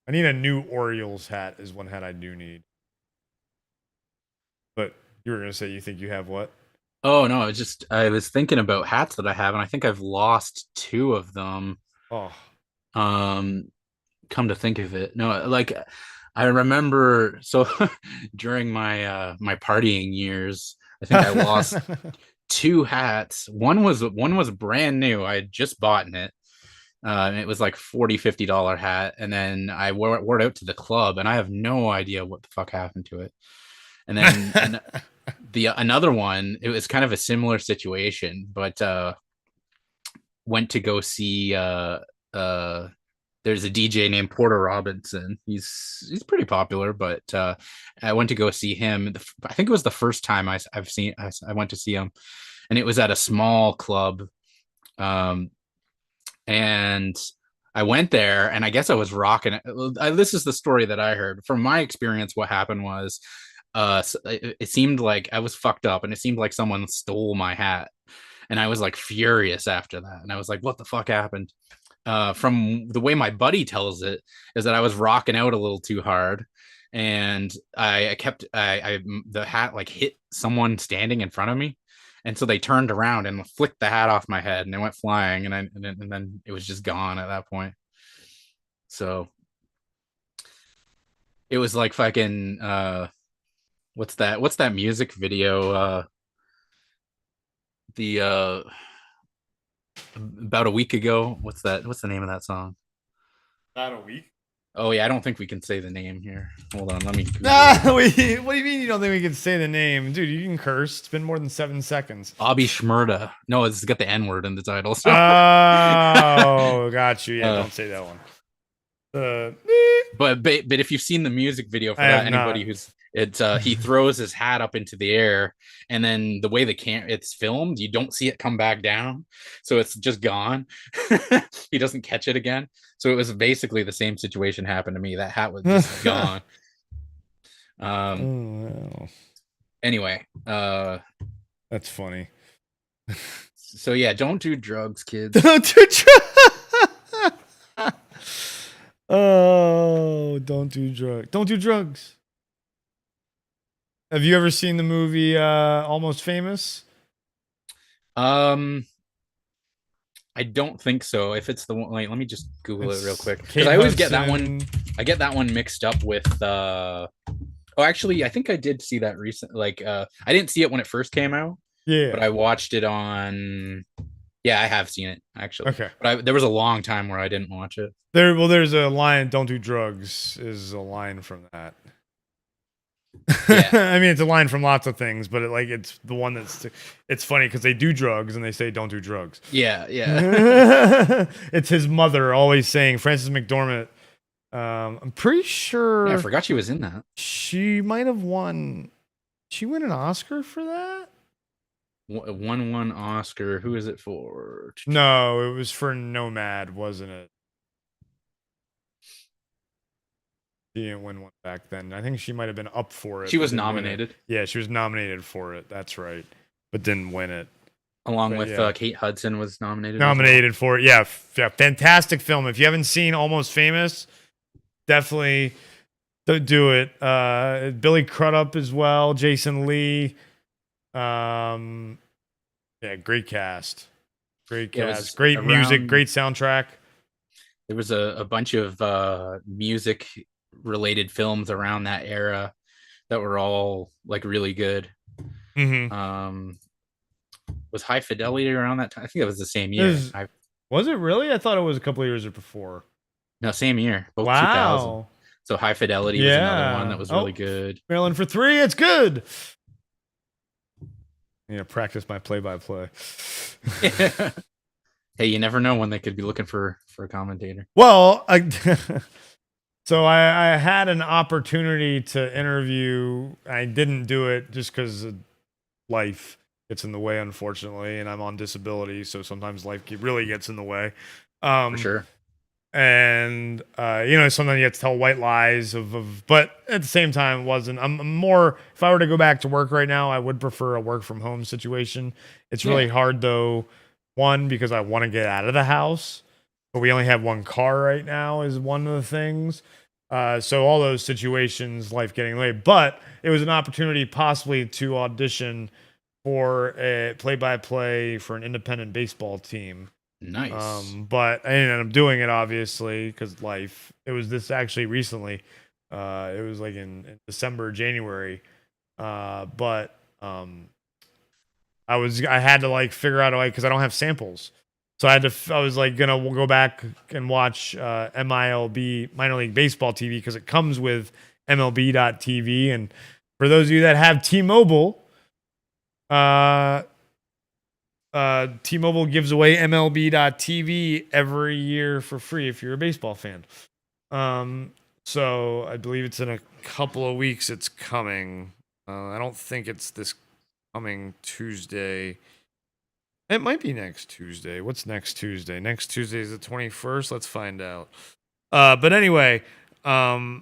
I need a new Orioles hat. Is one hat I do need. But you were gonna say you think you have what? Oh no, I was thinking about hats that I have, and I think I've lost 2 of them. Oh. Come to think of it, no, like I remember, so during my my partying years, I think I lost 2 hats. One was brand new. I had just bought it. It was like $40-$50 hat, and then I wore it out to the club, and I have no idea what the fuck happened to it. And then another one, it was kind of a similar situation, but went to go see there's a DJ named Porter Robinson. He's pretty popular, but I went to go see him. I think it was the first time I went to see him, and it was at a small club. And I went there, and I guess I was rocking it. This is the story that I heard. From my experience, what happened was it seemed like I was fucked up, and it seemed like someone stole my hat. And I was like furious after that. And I was like, what the fuck happened? From the way my buddy tells it, is that I was rocking out a little too hard, and the hat like hit someone standing in front of me, and so they turned around and flicked the hat off my head, and it went flying, and then it was just gone at that point. So it was like fucking what's that music video? About a week ago. What's the name of that song? About a week? Oh yeah, I don't think we can say the name here. Hold on, let me what do you mean you don't think we can say the name? Dude, you can curse. It's been more than 7 seconds. Bobby Shmurda. No, it's got the N-word in the title. So. Oh, got you. Yeah, don't say that one. But if you've seen the music video for I have that, anybody not. who's he throws his hat up into the air, and then the way it's filmed, you don't see it come back down, so it's just gone. He doesn't catch it again. So it was basically the same situation happened to me. That hat was just gone. Wow. Anyway, That's funny. So yeah, don't do drugs, kids. Don't do drugs. Oh, don't do drugs. Don't do drugs. Have you ever seen the movie Almost Famous? I don't think so. If it's the one, like, let me just Google it real quick, because Kate I always get that one. Hudson. I get that one mixed up with. Oh, actually, I think I did see that recent. Like, I didn't see it when it first came out. Yeah. But I watched it on. Yeah, I have seen it actually. Okay. But there was a long time where I didn't watch it. There's a line. Don't do drugs is a line from that. Yeah. I mean, it's a line from lots of things, but it's the one it's funny because they do drugs and they say don't do drugs. Yeah, yeah. It's his mother always saying, Frances McDormand. I'm pretty sure. Yeah, I forgot she was in that. She might have won. She win an Oscar for that? Won Oscar. Who is it for? No, it was for Nomad, wasn't it? She didn't win one back then. I think she might have been up for it. She was nominated. Yeah, she was nominated for it. That's right, but didn't win it. Along with Kate Hudson was nominated. Nominated for it. Yeah, fantastic film. If you haven't seen Almost Famous, definitely do it. Billy Crudup as well. Jason Lee. Yeah, great cast. Great cast. Great music. Great soundtrack. There was a bunch of music related films around that era that were all like really good. Mm-hmm. Was High Fidelity around that time? I think it was the same year. Was it really? I thought it was a couple of years before. No, same year. Both wow. 2000. So High Fidelity was another one that was really good. Maryland for 3, it's good. Practice my play-by-play. Hey, you never know when they could be looking for a commentator. Well, so I had an opportunity to interview. I didn't do it just because life gets in the way, unfortunately, and I'm on disability, so sometimes life really gets in the way. For sure. And sometimes you have to tell white lies but at the same time, it wasn't. I'm more. If I were to go back to work right now, I would prefer a work from home situation. It's really hard though. One, because I want to get out of the house, but we only have one car right now is one of the things. So all those situations, life getting late. But it was an opportunity possibly to audition for a play-by-play for an independent baseball team. Nice. But I ended up doing it obviously because life. It was this actually recently. It was like in December, January. But I had to like figure out a way because I don't have samples. So I was like gonna go back and watch MILB Minor League Baseball TV because it comes with MLB.TV. And for those of you that have T-Mobile, T-Mobile gives away MLB.TV every year for free if you're a baseball fan. So I believe it's in a couple of weeks. It's coming. I don't think it's this coming Tuesday. It might be next Tuesday. What's next Tuesday? Next Tuesday is the 21st. Let's find out. But anyway, I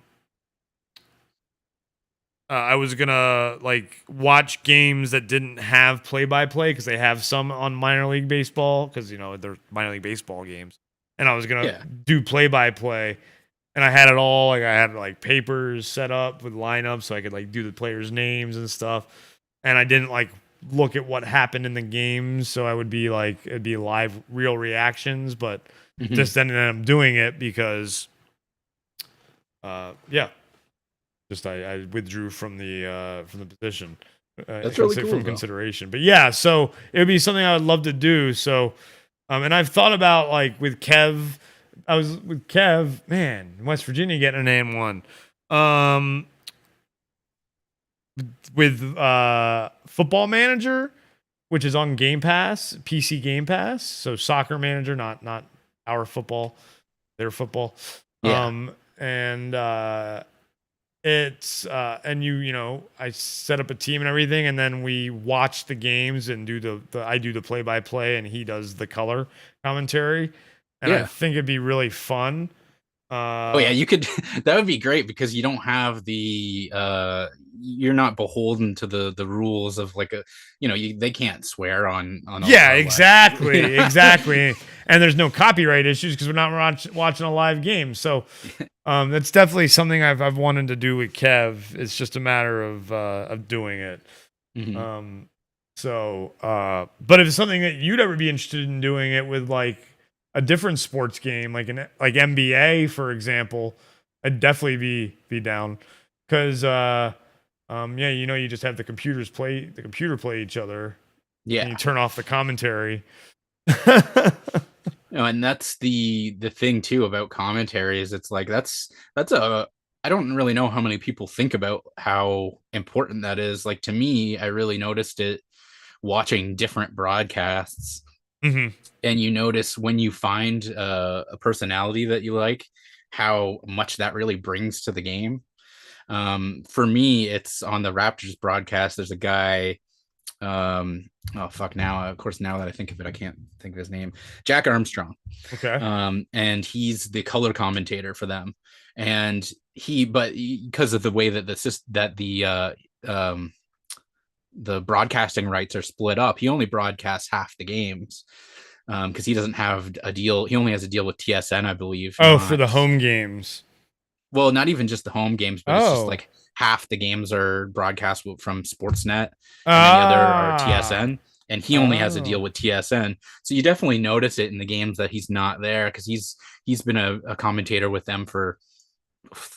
was gonna like watch games that didn't have play-by-play because they have some on minor league baseball because they're minor league baseball games, and I was gonna do play-by-play, and I had it all like I had like papers set up with lineups so I could like do the players' names and stuff, and I didn't like look at what happened in the games, so I would be like it'd be live real reactions, but just ended up doing it because just I withdrew from the position. That's really cool, from consideration. But yeah, so it would be something I would love to do. So and I've thought about like with Kev. I was with Kev, man, in West Virginia getting an N1. With Football Manager, which is on Game Pass, PC Game Pass. So Soccer Manager, not our football, their football. Yeah. And it's and you know, I set up a team and everything, and then we watch the games and do the I do the play by play and he does the color commentary, and I Yeah. think it'd be really fun. Oh yeah, you could that would be great because you don't have the you're not beholden to the rules of like a they can't swear on Yeah, a live stream, exactly, exactly. And there's no copyright issues because we're not watching a live game. So that's definitely something I've wanted to do with Kev. It's just a matter of doing it. Mhm. But if it's something that you'd ever be interested in doing it with, like a different sports game, like NBA, for example, I'd definitely be down. Because yeah, you know, you just have the computer play each other, and you Yeah. turn off the commentary. And that's the thing too about commentary is it's like that's a I don't really know how many people think about how important that is. Like to me, I really noticed it watching different broadcasts, Hmm. and you notice when you find a personality that you like, how much that really brings to the game. For me, it's on the Raptors broadcast. There's a guy. Oh fuck! Now, of course, now that I think of it, I can't think of his name. Jack Armstrong. Okay. And he's the color commentator for them. And but because of the way that um, the broadcasting rights are split up, he only broadcasts half the games because he doesn't have a deal. He only has a deal with TSN, I believe. Oh, for Not the home games. well, not even just the home games, but it's just Oh. like half the games are broadcast from Sportsnet, and then the other are Ah. TSN. And he only has a deal Oh. with TSN, so you definitely notice it in the games that he's not there because he's been a commentator with them for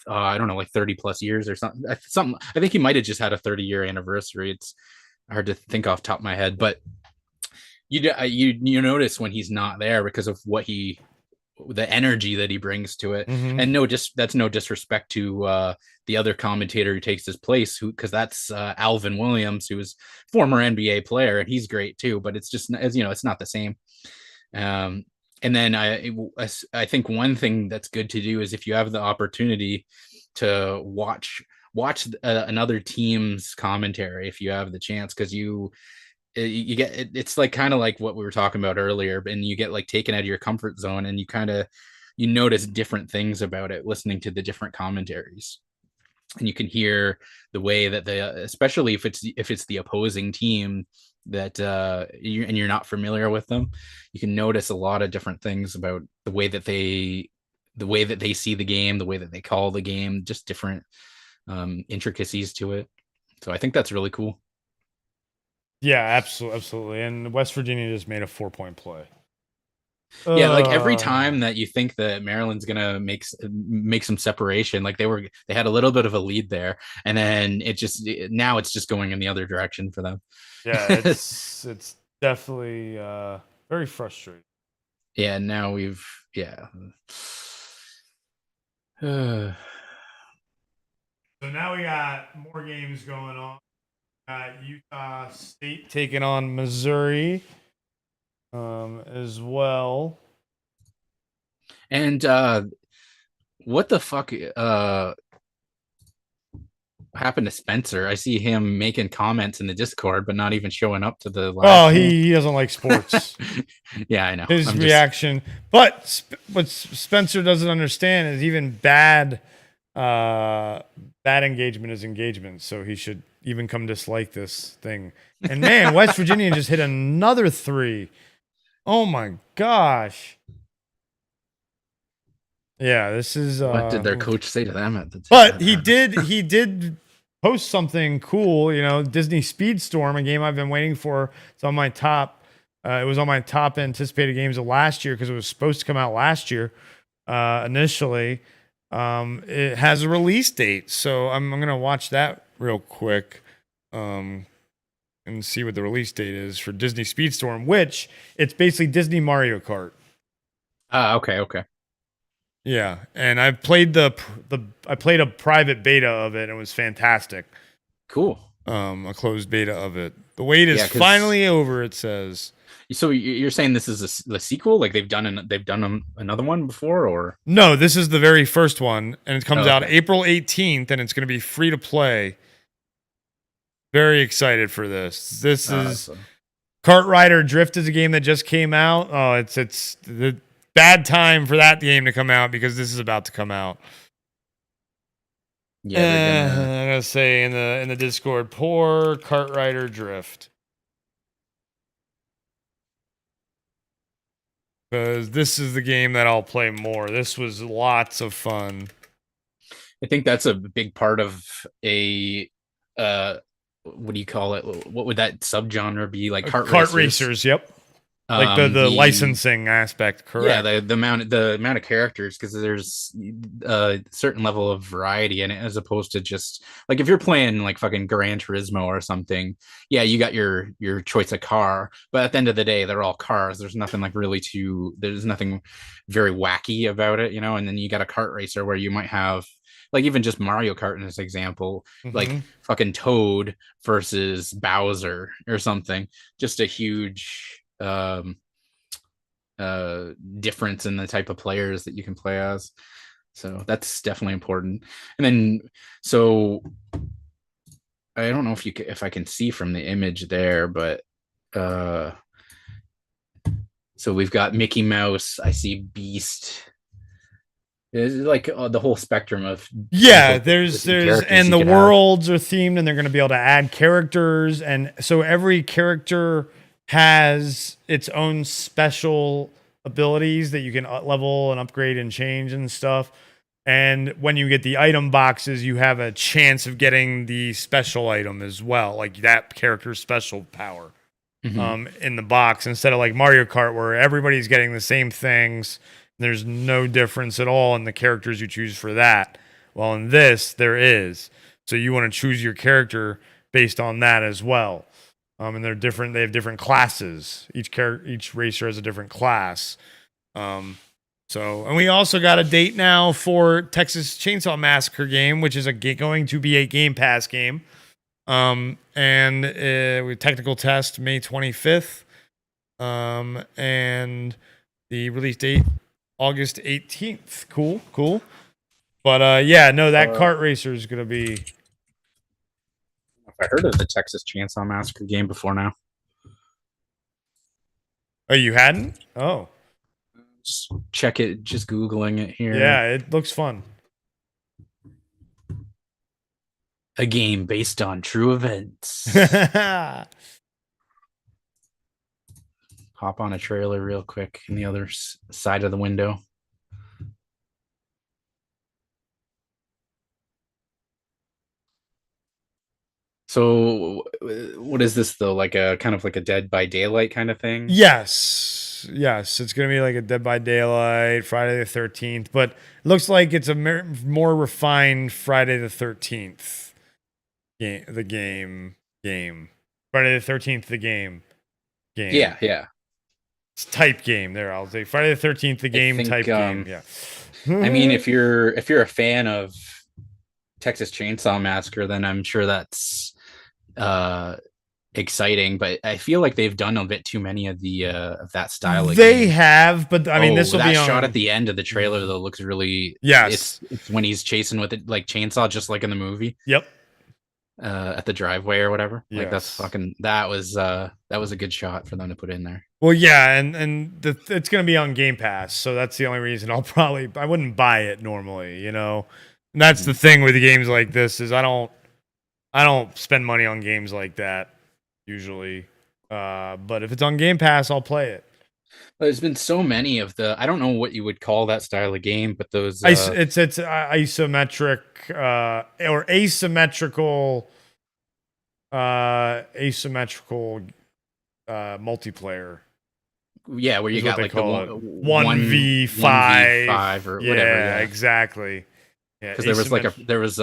I don't know, like 30 plus years or something. I think he might have just had a 30-year anniversary. It's hard to think off the top of my head, but you notice when he's not there because of the energy that he brings to it. Mm-hmm. And just that's no disrespect to the other commentator who takes his place, who because that's Alvin Williams, who is former NBA player, and he's great too, but it's just as it's not the same. um, and then I think one thing that's good to do is if you have the opportunity to watch another team's commentary if you have the chance, because you get it's like kind of like what we were talking about earlier, and you get like taken out of your comfort zone, and you notice different things about it listening to the different commentaries, and you can hear the way that especially if it's the opposing team that you're not familiar with them, you can notice a lot of different things about the way that they see the game, the way that they call the game, just different intricacies to it. So I think that's really cool. Yeah, absolutely, absolutely. And West Virginia just made a 4-point play. Yeah, like every time that you think that Maryland's gonna make some separation, like they had a little bit of a lead there, and then now it's just going in the other direction for them. Yeah, it's definitely very frustrating. Yeah, now we've yeah. So now we got more games going on. Utah State taking on Missouri as well. And what the fuck happened to Spencer? I see him making comments in the Discord, but not even showing up to the live. Oh, he doesn't like sports. Yeah, I know. His reaction. But what Spencer doesn't understand is even bad engagement is engagement. So he should even come dislike this thing. And man, West Virginia just hit another 3. Oh my gosh. Yeah, this is what did their coach say to them at the time? But he did post something cool, you know, Disney Speedstorm, a game I've been waiting for. It's on my top it was on my top anticipated games of last year because it was supposed to come out last year initially. It has a release date, so I'm gonna watch that real quick and see what the release date is for Disney Speedstorm, which it's basically Disney Mario Kart. Okay. Yeah, and I played I played a private beta of it, and it was fantastic. Cool. a closed beta of it. The wait is 'cause- finally over, it says. So you're saying this is the sequel? Like they've done another one before, or No, this is the very first one, and it comes out okay. April 18th, and it's going to be free to play. Very excited for this. This is Kart Rider Drift is a game that just came out. Oh, it's the bad time for that game to come out because this is about to come out. Yeah, I'm gonna say in the Discord, poor Kart Rider Drift. Because this is the game that I'll play more. This was lots of fun. I think that's a big part of a what do you call it? What would that subgenre be? Like kart racers. Yep. Like the licensing aspect, correct? Yeah, the amount of characters, because there's a certain level of variety in it, as opposed to just like if you're playing like fucking Gran Turismo or something. Yeah, you got your choice of car, but at the end of the day, they're all cars. There's nothing like there's nothing very wacky about it, you know. And then you got a kart racer where you might have like even just Mario Kart in this example, like fucking Toad versus Bowser or something. Just a huge difference in the type of players that you can play as. So that's definitely important. And then so I don't know if I can see from the image there, but so we've got Mickey Mouse, I see Beast. It's like the whole spectrum of there's and the worlds are themed, and they're going to be able to add characters, and so every character has its own special abilities that you can level and upgrade and change and stuff. And when you get the item boxes, you have a chance of getting the special item as well, like that character's special power in the box, instead of like Mario Kart where everybody's getting the same things. There's no difference at all in the characters you choose for that. Well, in this, there is. So you want to choose your character based on that as well. And they're different. They have different classes. Each racer has a different class. And we also got a date now for Texas Chainsaw Massacre game, which is going to be a Game Pass game. And with technical test May 25th. And the release date August 18th. Cool. But that kart racer is gonna be. I heard of the Texas Chainsaw Massacre game before now. Oh, you hadn't? Oh. Just check it, just Googling it here. Yeah, it looks fun. A game based on true events. Hop on a trailer real quick in the other side of the window. So what is this though? Like a kind of like a Dead by Daylight kind of thing? Yes. It's going to be like a Dead by Daylight, Friday the 13th, but it looks like it's a more refined Friday the 13th game. The game. Friday the 13th, the game. Yeah. It's type game there. I'll say Friday the 13th, the game type game. Yeah. I mean, if you're a fan of Texas Chainsaw Massacre, then I'm sure that's exciting. But I feel like they've done a bit too many of the of that style. They have, but I mean, this will be on... shot at the end of the trailer though looks really. Yes, it's when he's chasing with it like chainsaw, just like in the movie. Yep. At the driveway or whatever. Yes. Like that's fucking. That was a good shot for them to put in there. Well, yeah, and it's going to be on Game Pass, so that's the only reason I wouldn't buy it normally, you know. And that's the thing with games like this is I don't spend money on games like that usually. But if it's on Game Pass, I'll play it. There's been so many of the I don't know what you would call that style of game, but those it's isometric or asymmetrical multiplayer. Yeah, where you got like the 1v5 or whatever. Yeah, exactly. Yeah, because there was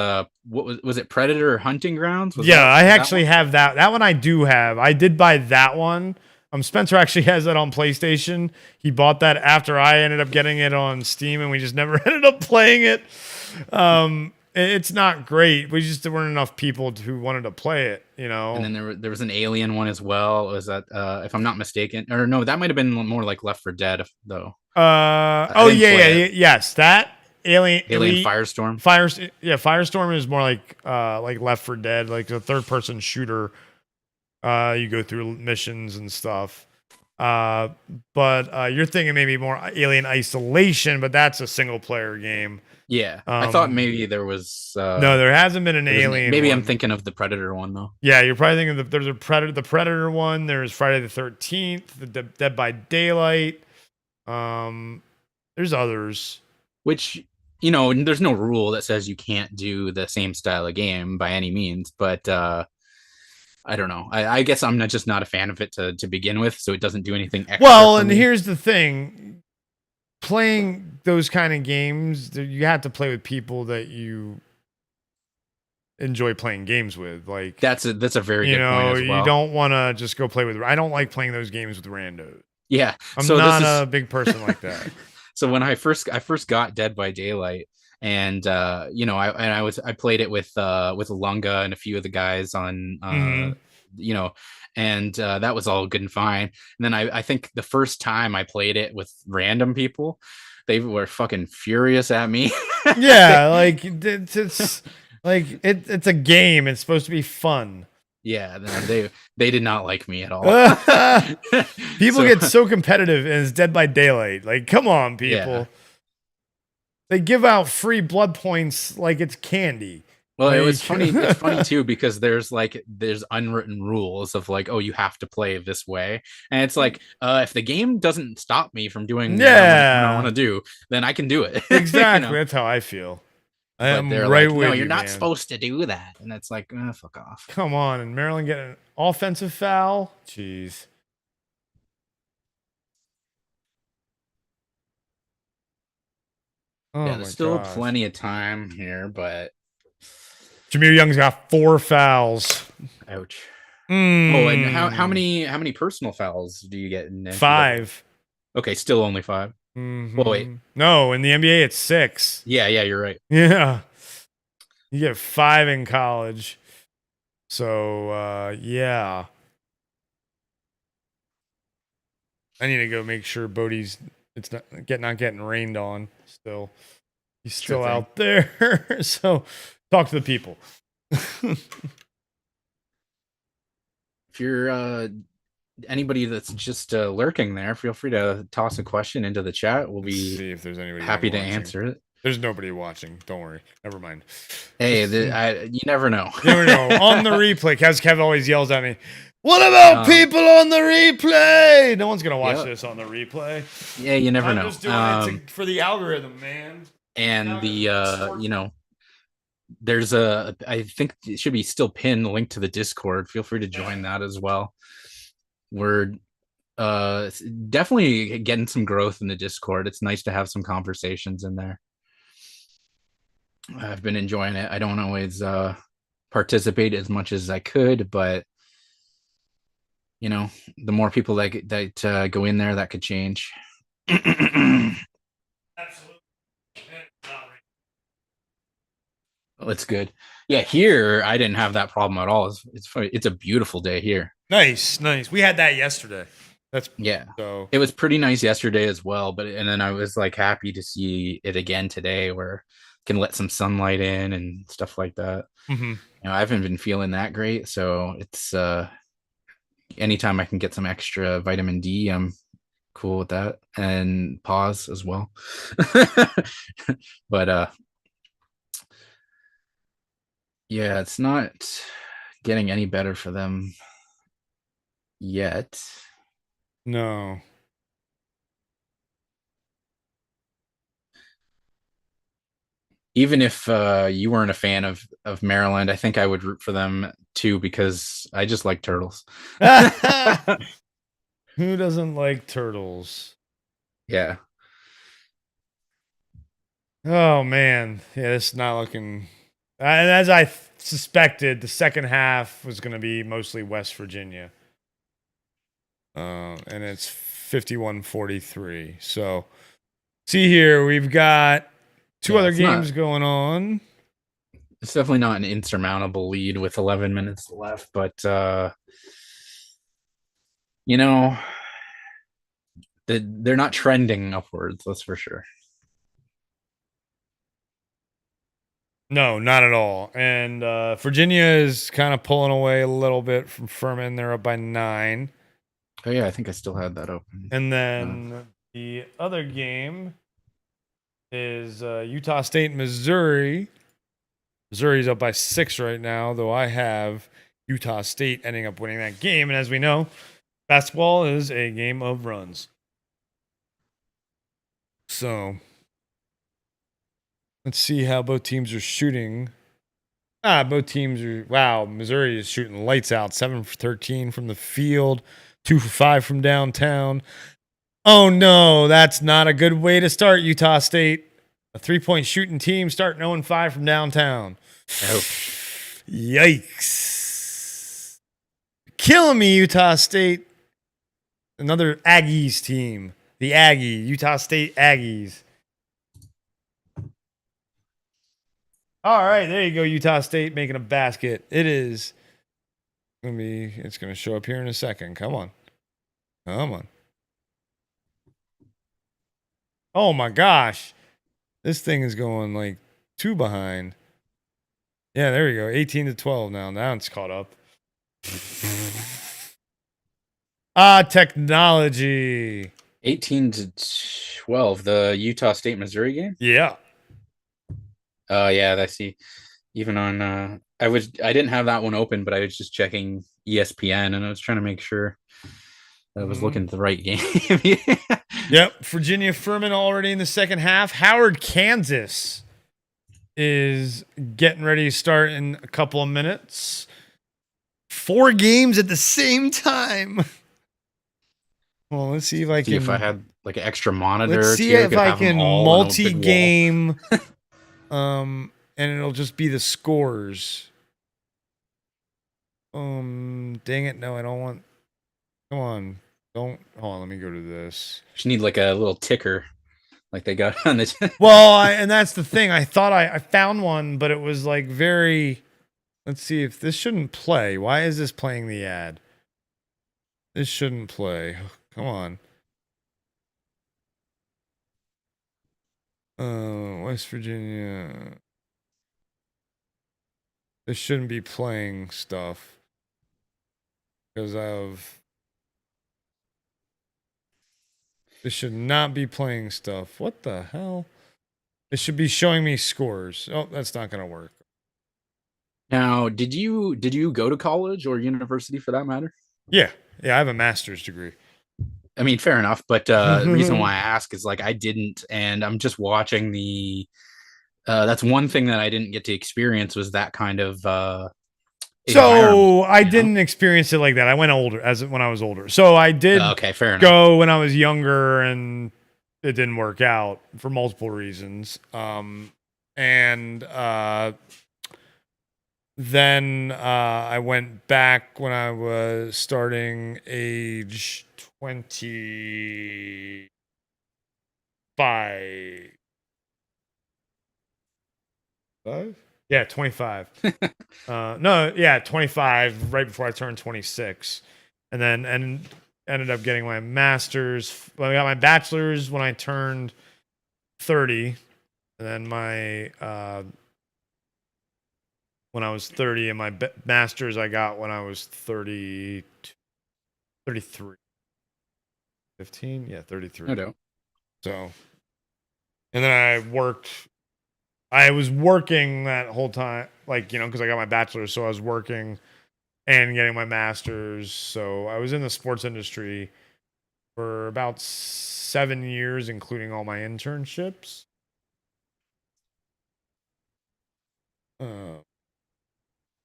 what was it, Predator or Hunting Grounds? I actually have that. That one I do have. I did buy that one. Spencer actually has that on PlayStation. He bought that after I ended up getting it on Steam, and we just never ended up playing it. it's not great. We just there weren't enough people who wanted to play it, you know. And then there was an Alien one as well. Was that if I'm not mistaken, or no, that might have been more like Left 4 Dead though. I Oh didn't yeah, play yeah, it. yes, that Alien Elite Firestorm. Firestorm is more like Left 4 Dead, like a third person shooter. You go through missions and stuff. But you're thinking maybe more Alien Isolation, but that's a single player game. Yeah, I thought maybe there was. No, there hasn't been an Alien. Maybe one. I'm thinking of the Predator one though. Yeah, you're probably thinking of there's the Predator one. There's Friday the 13th, the Dead by Daylight. There's others. Which, you know, there's no rule that says you can't do the same style of game by any means, but I don't know. I guess I'm just not a fan of it to begin with, so it doesn't do anything extra. Well, and here's the thing. Playing those kind of games, you have to play with people that you enjoy playing games with. Like that's a very good point as well. You don't want to just go play with. I don't like playing those games with randos. Yeah, I'm not a big person like that. So when I first got Dead by Daylight, and you know, I played it with Lunga and a few of the guys on you know, and that was all good and fine. And then I think the first time I played it with random people, they were fucking furious at me. Yeah, like it's like it's a game. It's supposed to be fun. Yeah, they did not like me at all. People get so competitive, and it's Dead by Daylight. Like, come on, people. Yeah. They give out free blood points like it's candy. Well, it was funny. It's funny too because there's unwritten rules of like, oh, you have to play this way, and it's like, if the game doesn't stop me from doing what I want to do, then I can do it. Exactly, you know? That's how I feel. I'm right with you. No, you're not supposed to do that, and it's like, fuck off. Come on, and Maryland getting an offensive foul. Jeez. Oh, yeah, there's still plenty of time here, but Jameer Young's got 4 fouls. Ouch. Oh, and how many personal fouls do you get in NCAA? 5. Okay, still only 5. Mm-hmm. Well, wait. No, in the NBA it's 6. Yeah, you're right. Yeah. You get 5 in college. So yeah. I need to go make sure Bodie's not getting rained on still. He's still out there. So talk to the people. If you're anybody that's just lurking there, feel free to toss a question into the chat. We'll be see if there's anybody happy to answer it. There's nobody watching. Don't worry. Never mind. Hey, you never know. You never know. On the replay, Kev always yells at me, what about people on the replay? No one's going to watch this on the replay. Yeah, you never know. I'm just doing it for the algorithm, man. And you know, there's I think it should be still pinned link to the Discord. Feel free to join that as well. We're definitely getting some growth in the Discord. It's nice to have some conversations in there. I've been enjoying it. I don't always participate as much as I could, but you know, the more people that go in there, that could change. Absolutely. It's good. Yeah, here I didn't have that problem at all. It's funny. It's a beautiful day here. Nice. We had that yesterday. So it was pretty nice yesterday as well. And then I was like happy to see it again today, where I can let some sunlight in and stuff like that. Mm-hmm. You know, I haven't been feeling that great, so it's anytime I can get some extra vitamin D, I'm cool with that, and pause as well. But yeah, it's not getting any better for them yet. No. Even if you weren't a fan of Maryland, I think I would root for them too, because I just like turtles. Who doesn't like turtles? Yeah. Oh man, yeah, it's not looking. And as I suspected, the second half was going to be mostly West Virginia, and it's 51-43. So, see here, we've got two other games going on. It's definitely not an insurmountable lead with 11 minutes left, but you know, they're not trending upwards, that's for sure. No, not at all. And Virginia is kind of pulling away a little bit from Furman. They're up by 9. Oh yeah, I think I still had that open. And then the other game is Utah State, Missouri. Missouri's up by 6 right now, though I have Utah State ending up winning that game. And as we know, basketball is a game of runs. So let's see how both teams are shooting. Both teams are, wow, Missouri is shooting lights out. 7 for 13 from the field, 2 for 5 from downtown. Oh no, that's not a good way to start, Utah State. A 3-point shooting team starting 0-5 from downtown. Ouch. Yikes. Killing me, Utah State. Another Aggies team. The Utah State Aggies. All right, there you go, Utah State making a basket. It's gonna show up here in a second. Come on. Oh my gosh. This thing is going like 2 behind. Yeah, there we go. 18-12 now. Now it's caught up. Technology. 18-12, the Utah State Missouri game. Yeah. Yeah, I see. Even on I didn't have that one open, but I was just checking ESPN and I was trying to make sure I was looking at the right game. Yep. Virginia Furman already in the second half. Howard, Kansas is getting ready to start in a couple of minutes. 4 games at the same time. Well, let's see if I can. If I had like an extra monitor. Let's see if I can multi-game. And it'll just be the scores. Dang it! No, I don't want. Come on, don't. Hold on, let me go to this. Just need like a little ticker, like they got on this. Well, and that's the thing. I thought I found one, but it was like very. Let's see if this shouldn't play. Why is this playing the ad? This shouldn't play. Come on. West Virginia. This shouldn't be playing stuff because this should not be playing stuff. What the hell? It should be showing me scores. Oh, that's not going to work. Now, did you go to college or university for that matter? Yeah, I have a master's degree. I mean, fair enough, but the reason why I ask is like I didn't, and I'm just watching the. That's one thing that I didn't get to experience was that kind of. So I didn't experience it like that. I went older when I was older. So I did. Okay, fair enough. Go when I was younger, and it didn't work out for multiple reasons. Then I went back when I was starting age 25. Yeah, 25. 25, right before I turned 26. And then ended up getting my master's. Well, I got my bachelor's when I turned 30. And then my when I was 30, and my master's I got when I was 33. 15? Yeah, 33. No doubt. So, and then I was working that whole time, like, because I got my bachelor's, so I was working and getting my master's. So I was in the sports industry for about 7 years, including all my internships.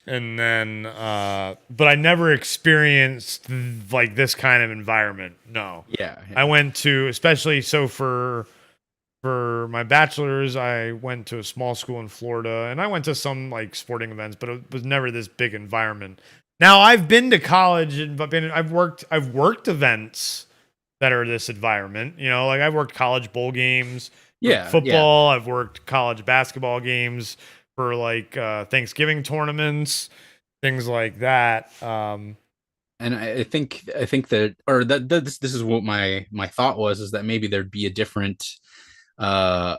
And then, but I never experienced like this kind of environment. No. Yeah. I went to, especially so for my bachelor's, I went to a small school in Florida, and I went to some like sporting events, but it was never this big environment. Now I've been to college and I've worked events that are this environment. Like I've worked college bowl games, football. Yeah. I've worked college basketball games for like Thanksgiving tournaments, things like that. And I think that, or that this is what my thought was, is that maybe there'd be a different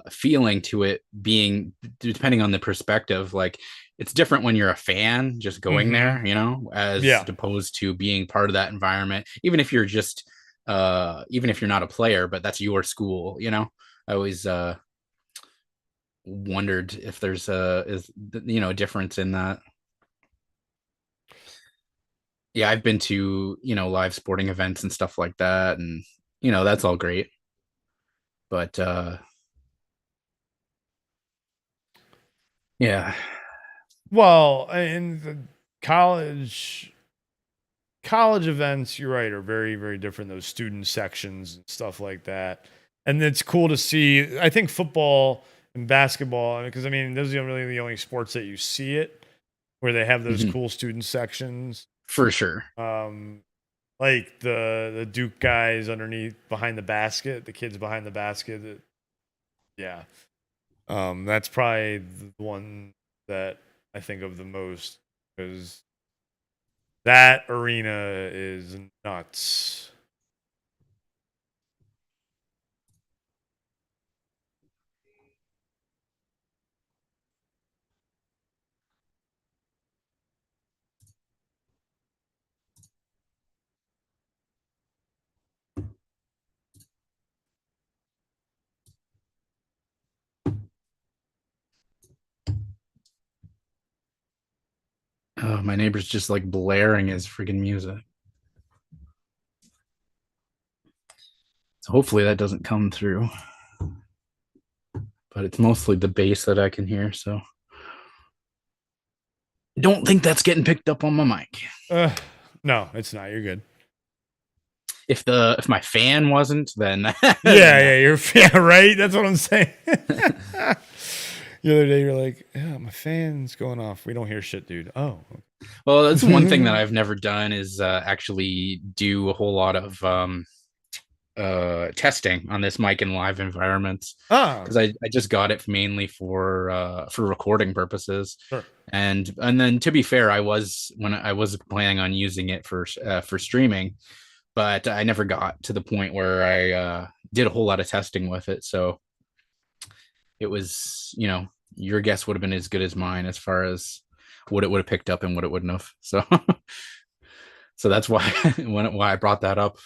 feeling to it, being depending on the perspective. Like, it's different when you're a fan just going there, you know, as opposed to being part of that environment, even if you're just even if you're not a player, but that's your school, you know. I always wondered if there's a difference in that. Yeah, I've been to, live sporting events and stuff like that, and that's all great. But yeah. Well, in the college events, you're right, are very, very different. Those student sections and stuff like that. And it's cool to see. I think football and basketball, because I mean, those are really the only sports that you see it, where they have those cool student sections. For sure. Like the Duke guys behind the basket, the kids behind the basket. Yeah. That's probably the one that I think of the most, because that arena is nuts. Oh, my neighbor's just like blaring his freaking music. So hopefully that doesn't come through. But it's mostly the bass that I can hear, so don't think that's getting picked up on my mic. No, it's not. You're good. If my fan wasn't, then you're right. That's what I'm saying. The other day, you're like, "Yeah, my fan's going off. We don't hear shit, dude." Oh, well, that's one thing that I've never done, is actually do a whole lot of testing on this mic in live environments, because I just got it mainly for recording purposes. Sure. And then, to be fair, I was planning on using it for streaming, but I never got to the point where I did a whole lot of testing with it. So it was, your guess would have been as good as mine as far as what it would have picked up and what it wouldn't have. So so that's why why I brought that up.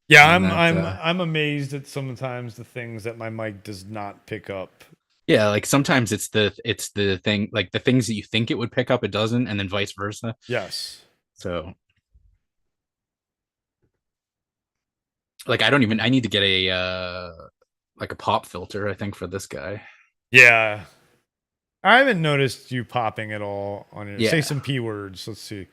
Yeah, I'm amazed at sometimes the things that my mic does not pick up. Yeah, like sometimes it's the thing, like the things that you think it would pick up, it doesn't, and then vice versa. Yes. So like I need to get a like a pop filter, I think, for this guy. Yeah. I haven't noticed you popping at all on it. Yeah. Say some P words. Let's see.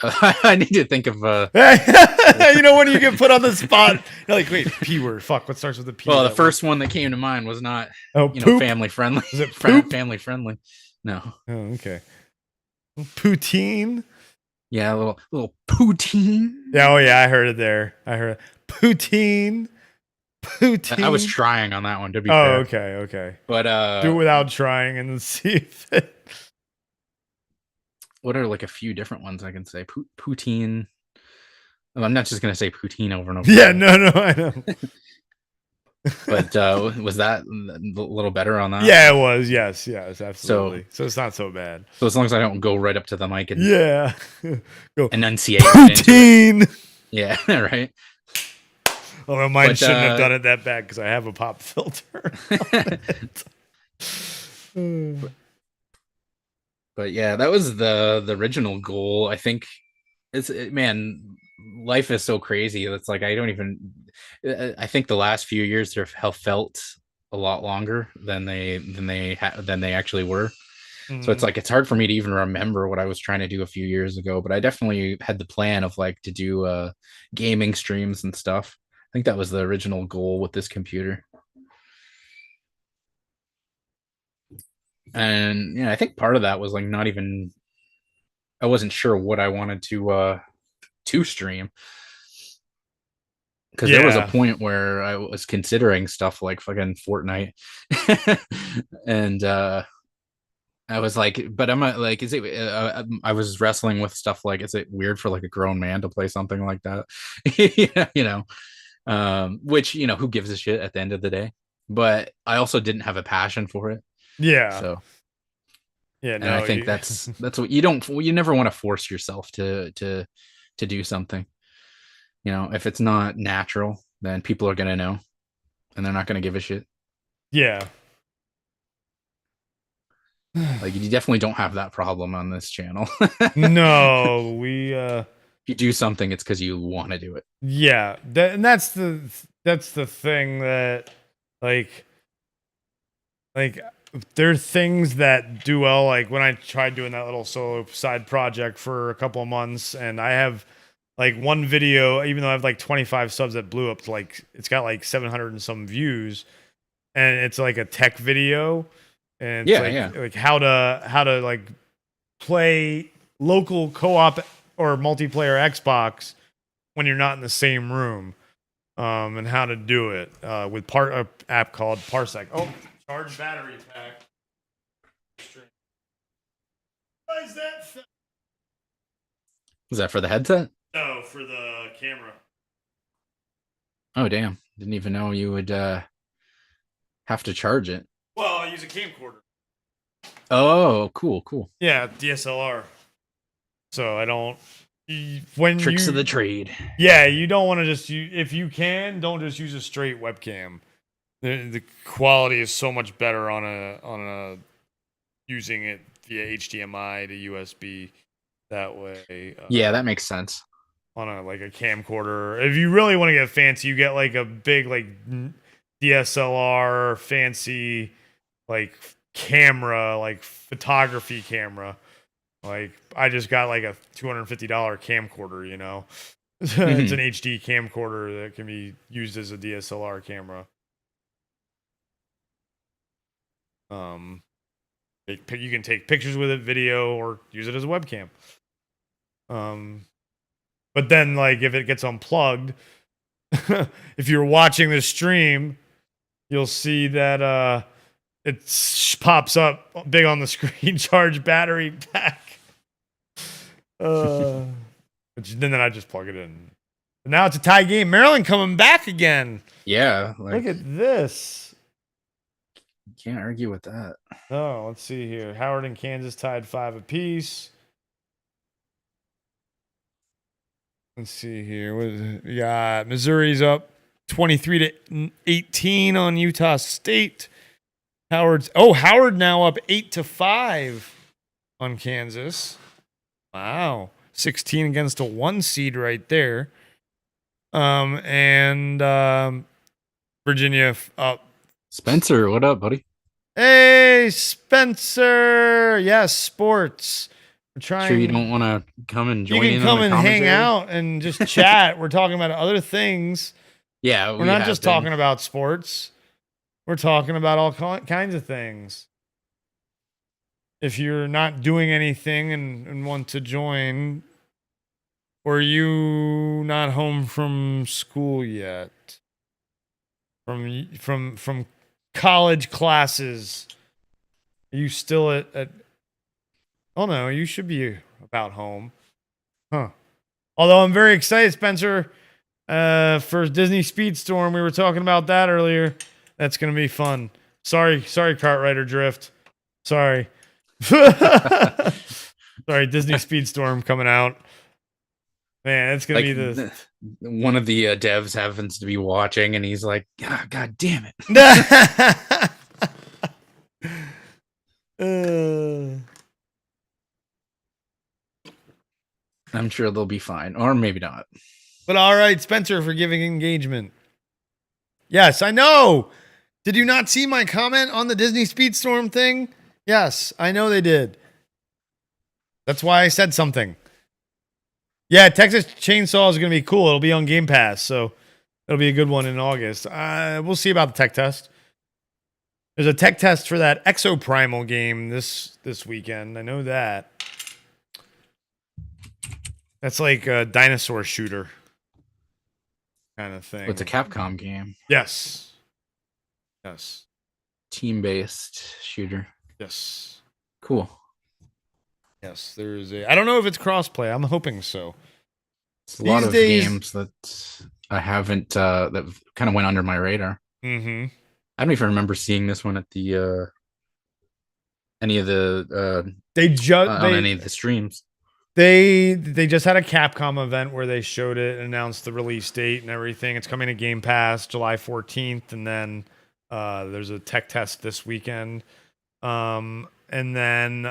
I need to think of when you get put on the spot, you're like, wait, P word. Fuck, what starts with a P? Well, the first one that came to mind was not family friendly. Is it poop? Family friendly? No. Oh, okay. Poutine? Yeah, a little poutine. Yeah, oh yeah, I heard it there. I heard it. Poutine. I was trying on that one, to be fair. Okay. But do it without trying and then see if it... What are like a few different ones I can say? Poutine. Well, I'm not just gonna say poutine over and over. Yeah, no, I know. But was that a little better on that? Yeah, it was. Yes, absolutely. So it's not so bad. So as long as I don't go right up to the mic and go enunciate poutine. Yeah, right. Although mine shouldn't have done it that bad, because I have a pop filter. But yeah, that was the original goal. I think man, life is so crazy. It's like I think the last few years have felt a lot longer than they actually were. Mm-hmm. So it's like it's hard for me to even remember what I was trying to do a few years ago, but I definitely had the plan of like to do gaming streams and stuff. I think that was the original goal with this computer. And I think part of that was like I wasn't sure what I wanted to stream, because there was a point where I was considering stuff like fucking Fortnite and I was like, but I'm like, is it? I was wrestling with stuff like, is it weird for like a grown man to play something like that? Yeah, which who gives a shit at the end of the day. But I also didn't have a passion for it, Yeah. so. Yeah. And I No. think that's what you never want to force yourself to do something. If it's not natural, then people are gonna know, and they're not gonna give a shit. Yeah. Like you definitely don't have that problem on this channel. No, we If you do something, it's because you want to do it. yeah, and that's the thing that like like there are things that do well. Like when I tried doing that little solo side project for a couple of months, and I have like one video, even though I have like 25 subs, that blew up to like it's got like 700 and some views, and it's like a tech video, and it's like how to like play local co-op or multiplayer Xbox when you're not in the same room, and how to do it with a app called Parsec. Oh, charge battery pack. Why is that? Is that for the headset? No, for the camera. Oh damn! Didn't even know you would have to charge it. Well, I use a camcorder. Oh, cool. Yeah, DSLR. So I don't. When Tricks you, of the trade. Yeah, you don't want to just if you can, don't just use a straight webcam. The quality is so much better on a using it via HDMI to USB. That way, Yeah, that makes sense. On a like a camcorder. If you really want to get fancy, you get like a big like DSLR fancy like camera, like photography camera. Like I just got like a $250 camcorder, It's an HD camcorder that can be used as a DSLR camera. You can take pictures with it, video, or use it as a webcam. But then like if it gets unplugged, if you're watching the stream, you'll see that it pops up big on the screen, charge battery pack. Then I just plug it in. But now it's a tie game. Maryland coming back again. Yeah. Look at this. You can't argue with that. Oh, let's see here. Howard and Kansas tied 5 apiece. Let's see here. We got Missouri's up 23-18 on Utah State. Howard now up 8-5 on Kansas. Wow. 16 against a 1 seed right there. And Virginia up. Spencer, what up, buddy? Hey, Spencer. Yes, sports. We're trying. Sure you don't want to come and join in? You can come and hang out and just chat. We're talking about other things. Yeah, we're not just talking about sports. We're talking about all kinds of things. If you're not doing anything and want to join, or you not home from school yet, from college classes, are you still at oh no, you should be about home. Huh. Although I'm very excited, Spencer, for Disney Speedstorm. We were talking about that earlier. That's going to be fun. Sorry, Cartwriter Drift. Sorry. Sorry, Disney Speedstorm coming out. Man, it's going to be the... One of the devs happens to be watching, and he's like, God damn it. I'm sure they'll be fine, or maybe not. But all right, Spencer, for giving engagement. Yes, I know. Did you not see my comment on the Disney Speedstorm thing? Yes, I know they did. That's why I said something. Yeah, Texas Chainsaw is going to be cool. It'll be on Game Pass, so it'll be a good one in August. We'll see about the tech test. There's a tech test for that Exoprimal game this weekend. I know that. That's like a dinosaur shooter kind of thing. It's a Capcom game. Yes. Team-based shooter. Yes. Cool. Yes, there is a. I don't know if it's crossplay. I'm hoping so. It's a lot of games that I haven't that kind of went under my radar. Mm-hmm. I don't even remember seeing this one at the any of the on any of the streams. They just had a Capcom event where they showed it and announced the release date and everything. It's coming to Game Pass July 14th, and then there's a tech test this weekend. And then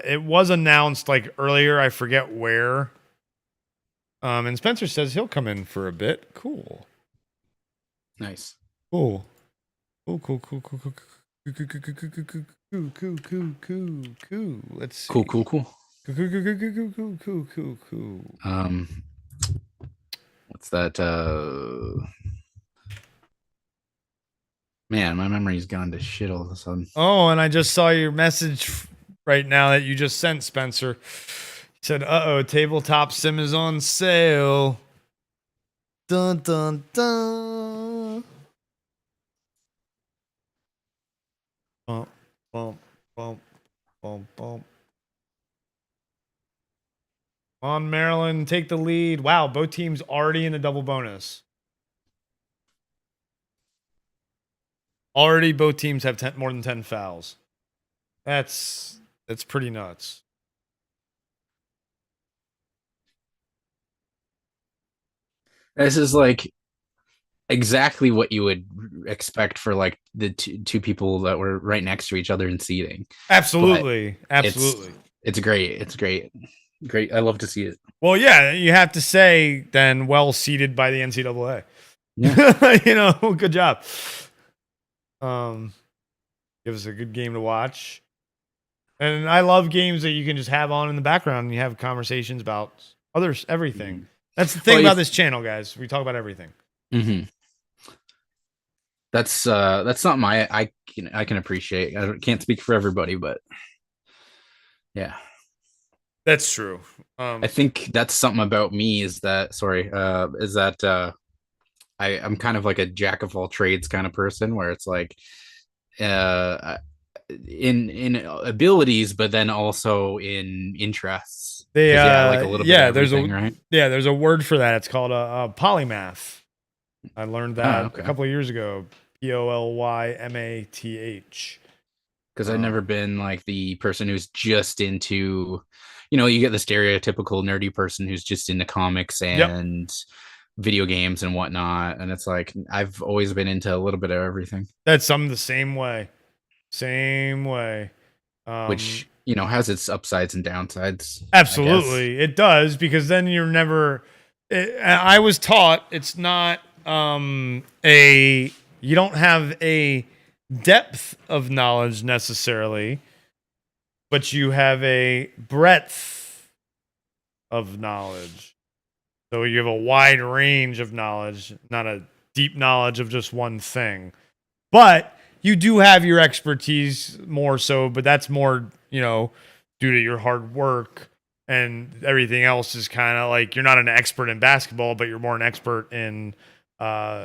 it was announced like earlier, I forget where. And Spencer says he'll come in for a bit. Cool. Nice. Cool. Cool. Let's see. Cool. Cool. What's that? Man, my memory's gone to shit all of a sudden. Oh, and I just saw your message right now that you just sent, Spencer. You said, "Uh-oh, tabletop sim is on sale." Dun dun dun. Bump, bump, bump, bump, bump. On Maryland, take the lead. Wow, both teams already in the double bonus. Already, both teams have more than 10 fouls. That's pretty nuts. This is like exactly what you would expect for like the two people that were right next to each other in seating. Absolutely. It's great. I love to see it. Well, yeah, you have to say then well seated by the NCAA. Yeah. Good job. Give us a good game to watch. And I love games that you can just have on in the background and you have conversations about everything. Mm-hmm. That's the thing about this channel, guys. We talk about everything. Mm-hmm. That's something I can appreciate. I can't speak for everybody, but yeah. That's true. I think that's something about me is that I'm kind of like a jack of all trades kind of person where it's like in abilities, but then also in interests. Like a little bit of everything, right? Yeah, there's a word for that. It's called a polymath. I learned that a couple of years ago. POLYMATH. Because I've never been like the person who's just into, you get the stereotypical nerdy person who's just into comics and video games and whatnot. And it's like, I've always been into a little bit of everything. I'm the same way. Which, has its upsides and downsides. Absolutely. It does, because then you're never, I was taught it's not you don't have a depth of knowledge necessarily, but you have a breadth of knowledge. So you have a wide range of knowledge, not a deep knowledge of just one thing. But you do have your expertise more so, but that's more, due to your hard work, and everything else is kind of like you're not an expert in basketball, but you're more an expert in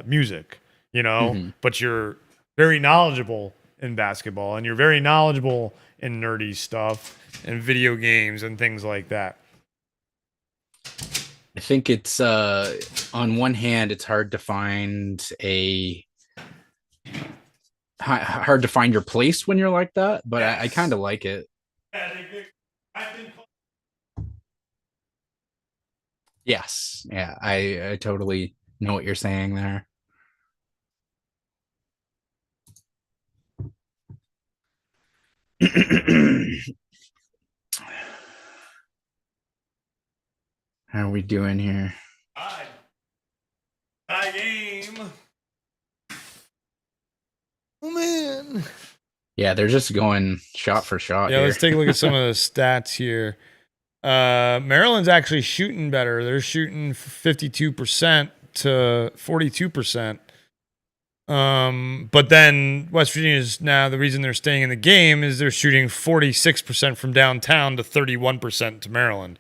music, but you're very knowledgeable in basketball and you're very knowledgeable in nerdy stuff and video games and things like that. I think it's on one hand, it's hard to find your place when you're like that, but yes. I kind of like it. Yes. Yeah, I totally know what you're saying there. How are we doing here? High game. Oh, man. Yeah, they're just going shot for shot. Yeah, let's take a look at some of the stats here. Maryland's actually shooting better. They're shooting 52% to 42%. But then West Virginia's now, the reason they're staying in the game is they're shooting 46% from downtown to 31% to Maryland.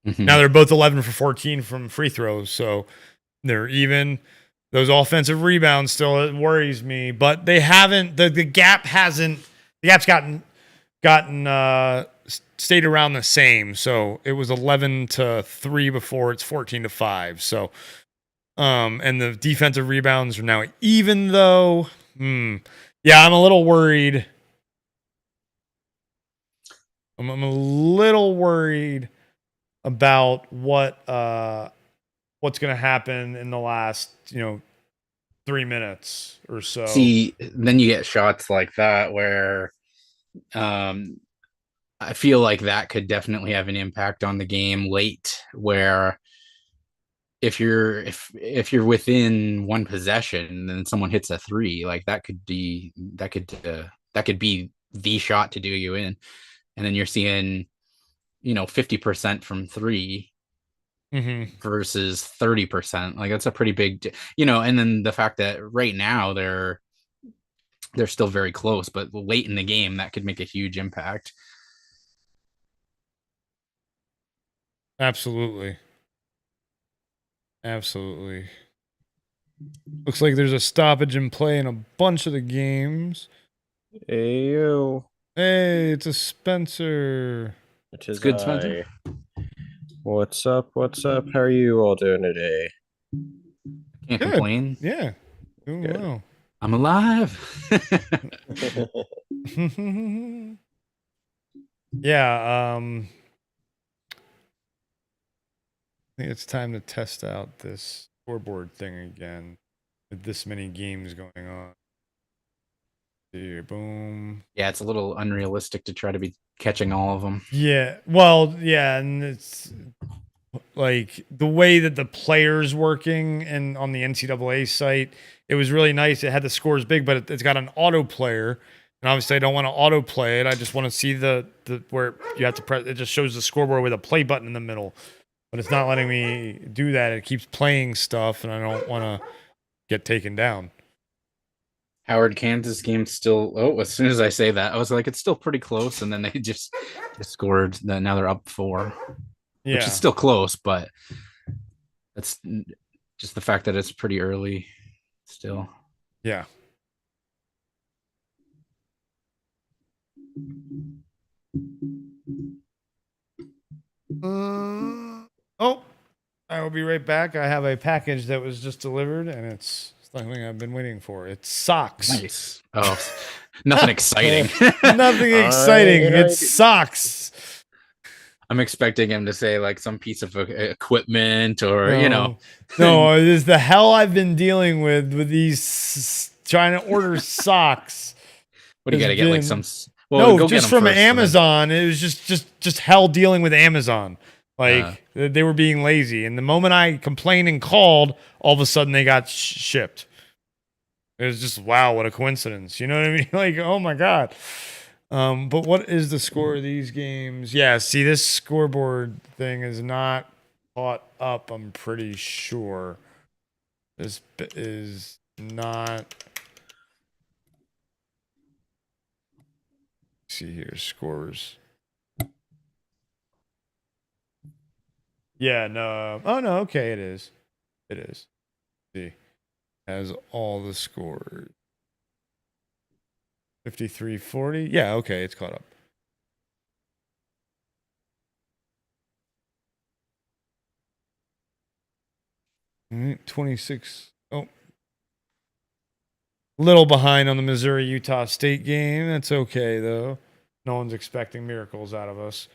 Mm-hmm. Now they're both 11 for 14 from free throws, so they're even. those offensive rebounds still, it worries me, but they haven't, the gap's gotten stayed around the same. So it was 11-3 before, it's 14-5. So and the defensive rebounds are now even though yeah, I'm a little worried. I'm a little worried about what's going to happen in the last, 3 minutes or so. See, then you get shots like that where I feel like that could definitely have an impact on the game late, where if you're within one possession and then someone hits a three, like that could be the shot to do you in. And then you're seeing 50% from three versus 30%. Like that's a pretty big, and then the fact that right now they're still very close, but late in the game that could make a huge impact. Absolutely. Looks like there's a stoppage in play in a bunch of the games. Ayo. Hey, it's a Spencer. It's good, Spencer. What's up? How are you all doing today? Can't complain. Yeah. Doing well. I'm alive. Yeah, I think it's time to test out this scoreboard thing again with this many games going on. Here, boom. Yeah, it's a little unrealistic to try to be catching all of them. Yeah, well, yeah, and it's like the way that the players working and on the NCAA site, it was really nice. It had the scores big, but it's got an auto player. And obviously I don't want to auto play it. I just want to see the where you have to press. It just shows the scoreboard with a play button in the middle. But it's not letting me do that. It keeps playing stuff, and I don't want to get taken down. Howard, Kansas game still. Oh, as soon as I say that, I was like, it's still pretty close. And then they just scored. Now they're up 4, which is still close, but that's just the fact that it's pretty early still. Yeah. Oh, I will be right back. I have a package that was just delivered, and it's something I've been waiting for. It's socks. Nice. Oh, nothing exciting. Nothing exciting. It's socks. I'm expecting him to say like some piece of equipment or, No, it is the hell I've been dealing with these trying to order socks. What do you got to get like some? Well, no, just from Amazon. It was just hell dealing with Amazon. Like they were being lazy, and the moment I complained and called, all of a sudden they got shipped. It was just wow, what a coincidence. You know what I mean? Like, oh my god. But what is the score of these games? Yeah, see, this scoreboard thing is not caught up. I'm pretty sure this is not. See here, scores. Yeah, no. Oh no, okay, it is. It is. See, has all the scores. 53-40. Yeah, okay, it's caught up. All right, 26. Oh. Little behind on the Missouri-Utah State game. That's okay, though. No one's expecting miracles out of us.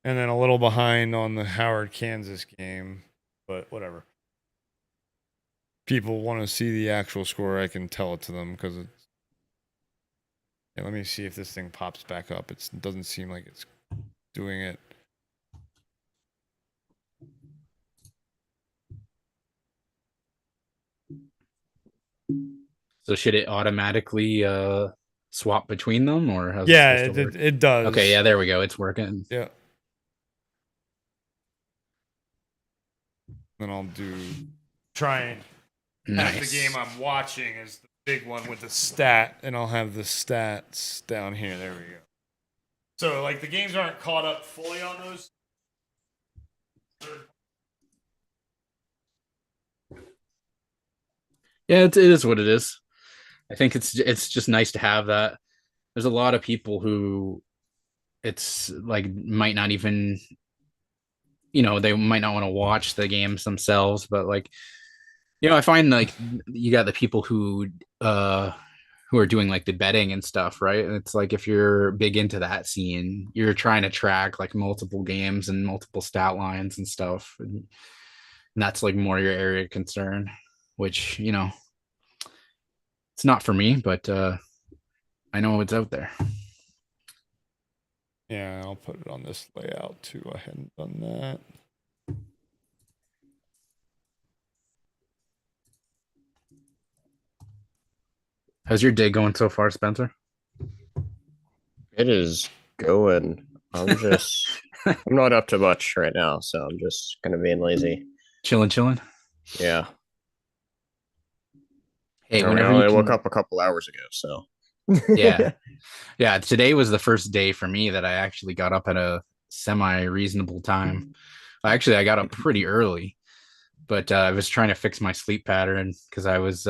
And then a little behind on the Howard-Kansas game. But whatever. People want to see the actual score. I can tell it to them because it's... Yeah, let me see if this thing pops back up. It doesn't seem like it's doing it. So should it automatically swap between them, or how's it does. Okay, yeah, there we go. It's working. Yeah. Then I'll try and have the game I'm watching is the big one with the stat, and I'll have the stats down here. There we go. So like the games aren't caught up fully on those. Yeah, it is what it is. I think it's just nice to have that. There's a lot of people who it's like might not even, they might not want to watch the games themselves, but like, I find like you got the people who are doing like the betting and stuff, right? And it's like if you're big into that scene, you're trying to track like multiple games and multiple stat lines and stuff. And that's like more your area of concern, which, it's not for me, but I know it's out there. Yeah, I'll put it on this layout too. I hadn't done that. How's your day going so far, Spencer? It is going. I'm not up to much right now, so I'm just kind of being lazy. Chilling. Yeah. Hey, I mean, whenever I you only woke can... up a couple hours ago, so. Yeah. Today was the first day for me that I actually got up at a semi-reasonable time. Actually, I got up pretty early, but I was trying to fix my sleep pattern because I was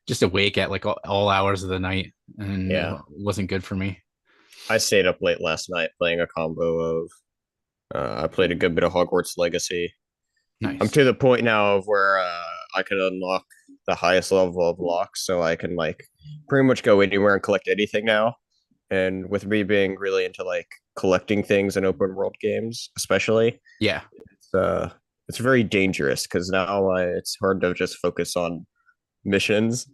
just awake at like all hours of the night, and Yeah. it wasn't good for me. I stayed up late last night playing a combo of. I played a good bit of Hogwarts Legacy. Nice. I'm to the point now of where I can unlock the highest level of locks, so I can like pretty much go anywhere and collect anything now. And with me being really into like collecting things in open world games, especially, Yeah. it's very dangerous because now it's hard to just focus on missions.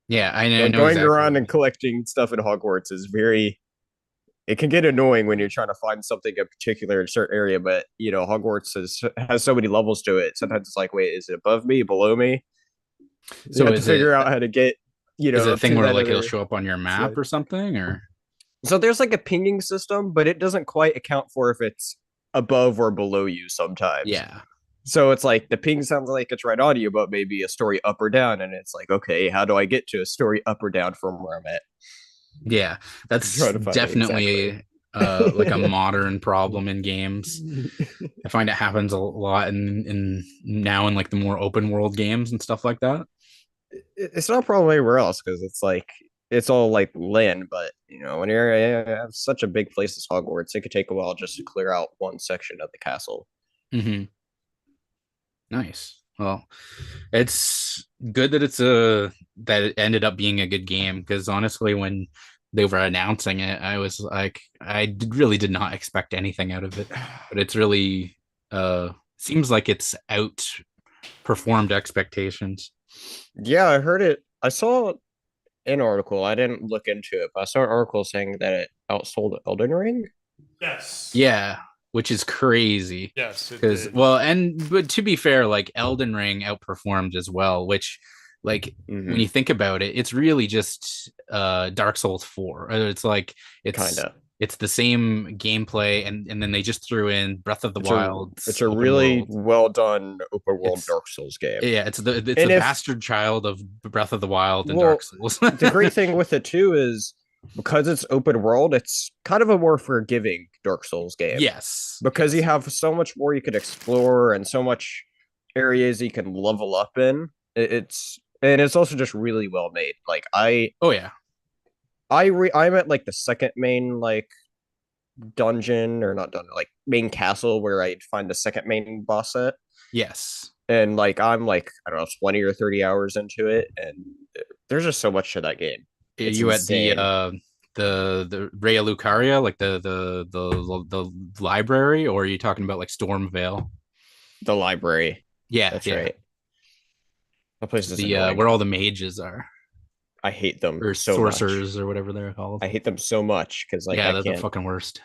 Yeah, I Like know going exactly. around and collecting stuff in Hogwarts is very. It can get annoying when you're trying to find something in particular in a certain area, but Hogwarts has so many levels to it. Sometimes it's like, wait, is it above me, below me? So You have to figure out how to get, is it a up thing to where that like it'll other show up on your map side. or something, or? So there's like a pinging system, but it doesn't quite account for if it's above or below you sometimes. Yeah. So it's like the ping sounds like it's right on you, but maybe a story up or down, and it's like, okay, how do I get to a story up or down from where I'm at? Yeah, that's Trying to find it definitely like a modern problem in games. I find it happens a lot in now in like the more open world games and stuff like that. It's not a problem anywhere else because it's like it's all like land, but when you're have such a big place as Hogwarts, it could take a while just to clear out one section of the castle. Mm-hmm. Nice. Well, it's good that that it ended up being a good game, because honestly, when they were announcing it, I was like, really did not expect anything out of it. But it's really seems like it's outperformed expectations. Yeah, I heard it. I saw an article. I didn't look into it, but I saw an article saying that it outsold Elden Ring. Yes. Yeah, which is crazy. Yes. Because but to be fair, like Elden Ring outperformed as well, which like when you think about it, it's really just Dark Souls 4. It's like Kinda. it's the same gameplay, and then they just threw in Breath of the Wild. It's a really well done open world Dark Souls game. Yeah, it's the bastard child of Breath of the Wild and Dark Souls. The great thing with it too is because it's open world, it's kind of a more forgiving Dark Souls game. Yes. Because you have so much more you could explore and so much areas you can level up in. It's also just really well made. Like I'm at like the second main like dungeon, or not dungeon, like main castle, where I find the second main boss set. Yes. And like I'm like, I don't know, 20 or 30 hours into it, and there's just so much to that game. It's you insane. At the Raya Lucaria, like the library, or are you talking about like Stormvale? The library. Yeah, that's right. That place is where all the mages are. I hate them, or so sorcerers much. Or whatever they're called. I hate them so much because like they're the fucking worst.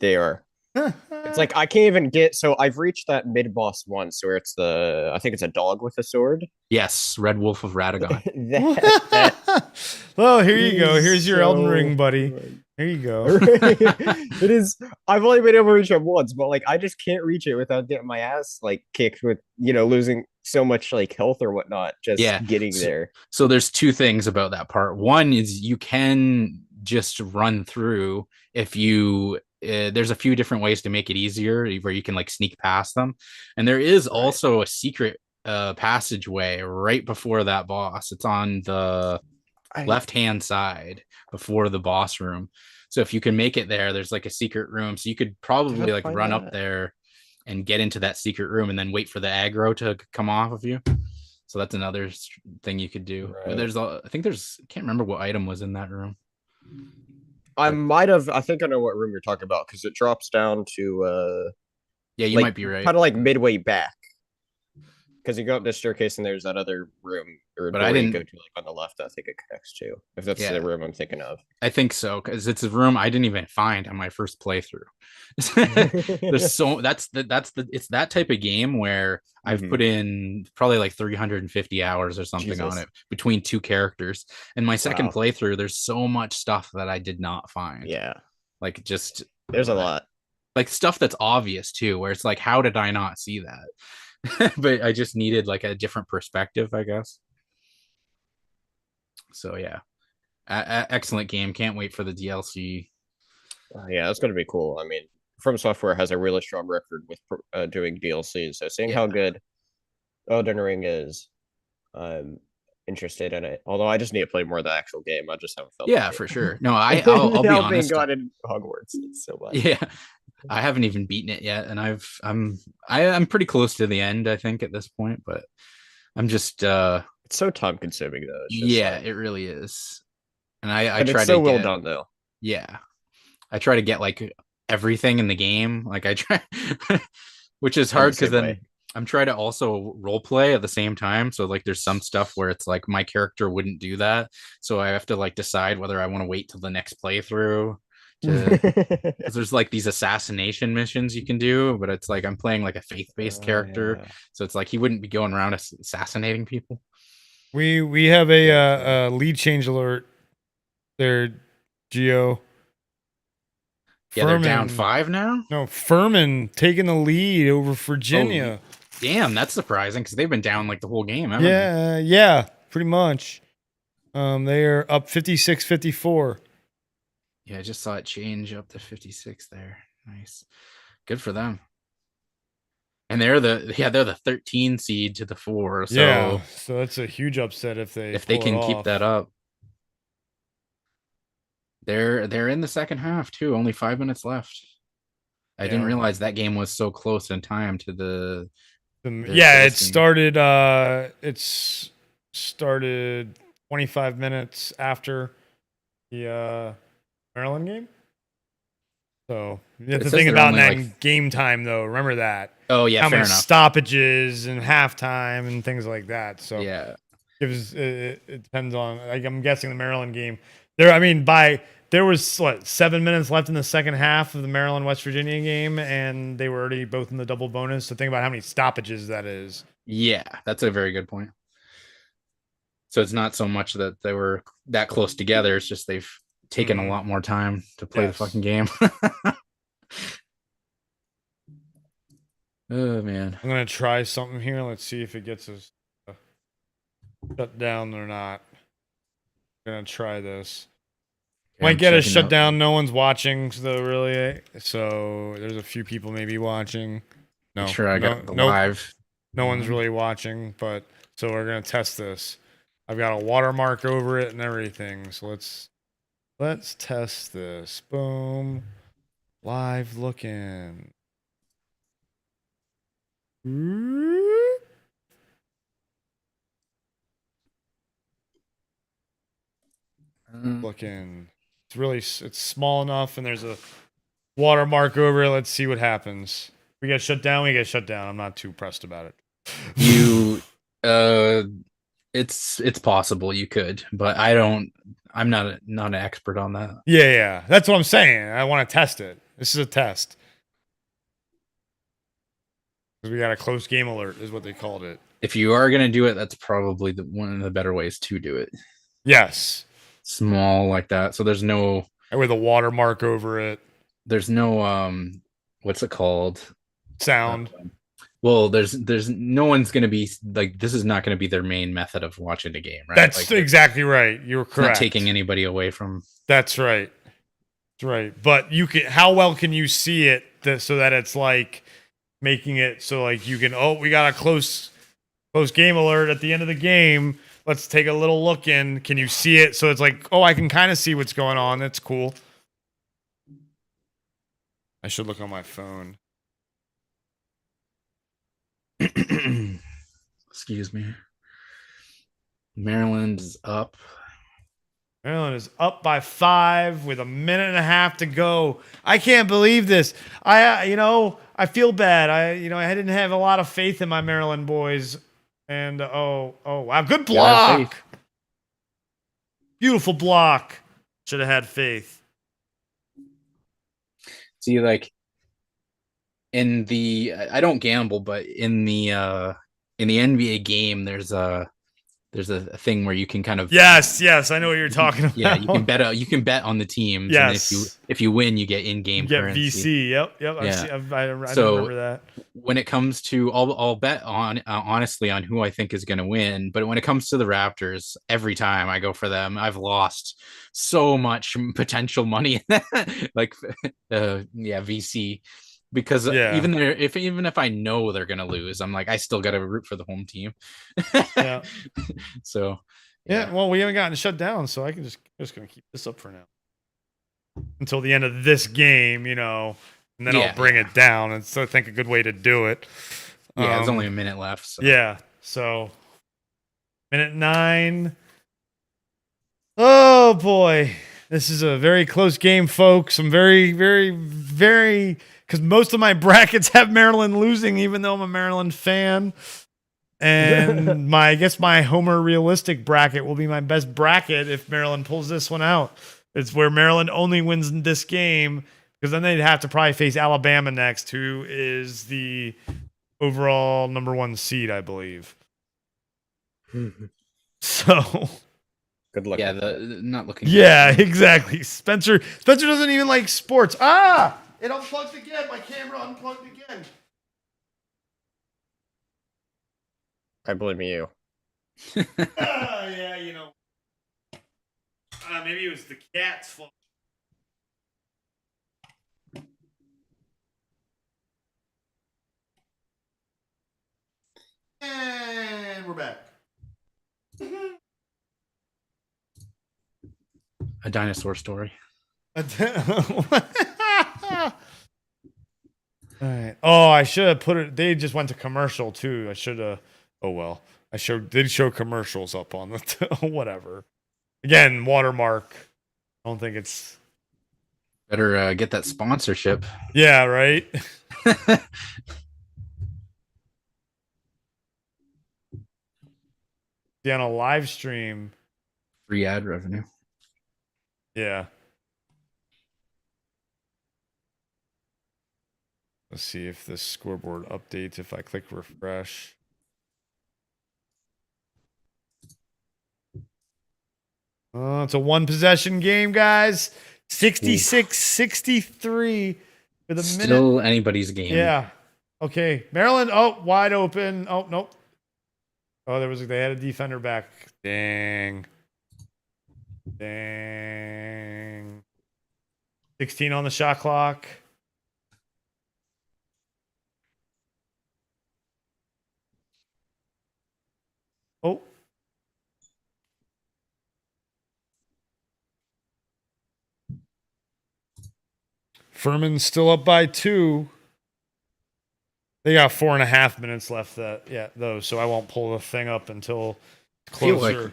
They are. It's like I can't even get. So I've reached that mid boss once where it's I think it's a dog with a sword. Yes, Red Wolf of Radagon. Well, here you go. Here's your Elden Ring, buddy. There you go. It is. I've only been able to reach it once, but like I just can't reach it without getting my ass like kicked with losing so much like health or whatnot. Just getting there. So there's two things about that part. One is you can just run through if you. There's a few different ways to make it easier where you can like sneak past them, and there is also a secret passageway right before that boss. It's on the left-hand side before the boss room. So if you can make it there, there's like a secret room. So you could probably like run up there and get into that secret room and then wait for the aggro to come off of you. So that's another thing you could do. Right. There's I can't remember what item was in that room. I think I know what room you're talking about because it drops down to yeah, you might be right. Kind of like midway back. Because you go up this staircase and there's that other room or but door I didn't you go to like on the left. I think it connects to. If that's the room I'm thinking of, I think so because it's a room I didn't even find on my first playthrough. There's it's that type of game where I've put in probably like 350 hours or something on it between two characters. And my second playthrough, there's so much stuff that I did not find. Yeah, like just there's a lot, like stuff that's obvious too, where it's like, how did I not see that? But I just needed like a different perspective, I guess. So yeah, excellent game. Can't wait for the DLC. Yeah, that's going to be cool. I mean, From Software has a really strong record with doing DLCs. So seeing how good Elden Ring is, I'm interested in it. Although I just need to play more of the actual game. I just haven't felt. Yeah, for sure. No, I'll be honest. God in Hogwarts, it's so much. Yeah, I haven't even beaten it yet, and I'm pretty close to the end, I think, at this point. But I'm just it's so time consuming though. Yeah, it really is. And I try it's so well done though. Yeah, I try to get like everything in the game. Like I try, which is hard because then I'm trying to also role play at the same time. So like there's some stuff where it's like my character wouldn't do that. So I have to like decide whether I want to wait till the next playthrough because there's like these assassination missions you can do, but it's like I'm playing like a faith-based character. Yeah. So it's like he wouldn't be going around assassinating people. We have a lead change alert there, Geo. Yeah, Furman, they're down 5 now? No, Furman taking the lead over Virginia. Oh, damn, that's surprising because they've been down like the whole game, haven't they? Yeah, pretty much. They are up 56-54. Yeah, I just saw it change up to 56 there. Nice. Good for them. And they're the 13 seed to the 4. So yeah, so that's a huge upset if they can keep that up. They're in the second half too. Only 5 minutes left. I didn't realize that game was so close in time to the it started. It's started 25 minutes after the Maryland game. So you have to think about that game time, though. Remember that. Oh yeah, how many stoppages and halftime and things like that. So yeah, it depends on. Like, I'm guessing the Maryland game. There was 7 minutes left in the second half of the Maryland West Virginia game, and they were already both in the double bonus. So think about how many stoppages that is. Yeah, that's a very good point. So it's not so much that they were that close together. It's just they've taken a lot more time to play the fucking game. Oh man, I'm gonna try something here. Let's see if it gets us shut down or not. I'm gonna try this. Might get us shut down. No one's watching, though, really. So there's a few people maybe watching. No, sure, I got the live. No one's really watching, but so we're gonna test this. I've got a watermark over it and everything. So let's test this. Boom, live looking. Looking. It's small enough, and there's a watermark over it. Let's see what happens. We get shut down. I'm not too pressed about it. It's possible you could, but I'm not an expert on that. Yeah. That's what I'm saying. I want to test it. This is a test. Because we got a close game alert, is what they called it. If you are gonna do it, that's probably one of the better ways to do it. Yes. Small like that, so there's no with a watermark over it. There's no what's it called? Sound. Well, there's no one's gonna be like, this is not gonna be their main method of watching a game, right? That's exactly right. You're correct. Not taking anybody away from. That's right. That's right. But you can. How well can you see it so that it's like making it so like you can? Oh, we got a close post game alert at the end of the game. Let's take a little look in. Can you see it? So it's like, oh, I can kind of see what's going on. That's cool. I should look on my phone. Excuse me. Maryland is up. Maryland is up by 5 with a minute and a half to go. I can't believe this. I feel bad. I didn't have a lot of faith in my Maryland boys. And wow, good block. Beautiful block. Should have had faith. See, like I don't gamble, but in the NBA game, there's a thing where you can kind of yes, I know what you're talking about. Yeah, you can bet on the teams. Yes. And if you win, you get in-game currency. VC. Yep. Yeah. I remember that. When it comes to, I'll bet on honestly on who I think is going to win. But when it comes to the Raptors, every time I go for them, I've lost so much potential money in that. Like, VC. Because even if I know they're gonna lose, I'm like, I still gotta root for the home team. Yeah. So well, we haven't gotten shut down, so I can just gonna keep this up for now until the end of this game, and then I'll bring it down. And so I think a good way to do it. Yeah, there's only a minute left. So. Yeah, so minute 9. Oh boy, this is a very close game, folks. I'm very, very, very. Because most of my brackets have Maryland losing, even though I'm a Maryland fan. And I guess my Homer realistic bracket will be my best bracket if Maryland pulls this one out. It's where Maryland only wins in this game, because then they'd have to probably face Alabama next, who is the overall number 1 seed, I believe. So good luck. Yeah, not looking. Yeah, exactly. Spencer doesn't even like sports. It unplugged again. My camera unplugged again. I blame you. Yeah, maybe it was the cat's fault. And we're back. A dinosaur story. All right. Oh, I should have put it. They just went to commercial too. I should have. Oh well. Did show commercials up on the whatever. Again, watermark. I don't think it's. Better get that sponsorship. Yeah. Right. See, on a live stream. Free ad revenue. Yeah. Let's see if this scoreboard updates if I click refresh. Oh, it's a 1 possession game, guys. 66-63 with a Still minute. Anybody's game. Yeah. Okay. Maryland. Oh, wide open. Oh, nope. Oh, they had a defender back. Dang. 16 on the shot clock. Oh. Furman's still up by 2. They got 4.5 minutes left. Though, so I won't pull the thing up until closer.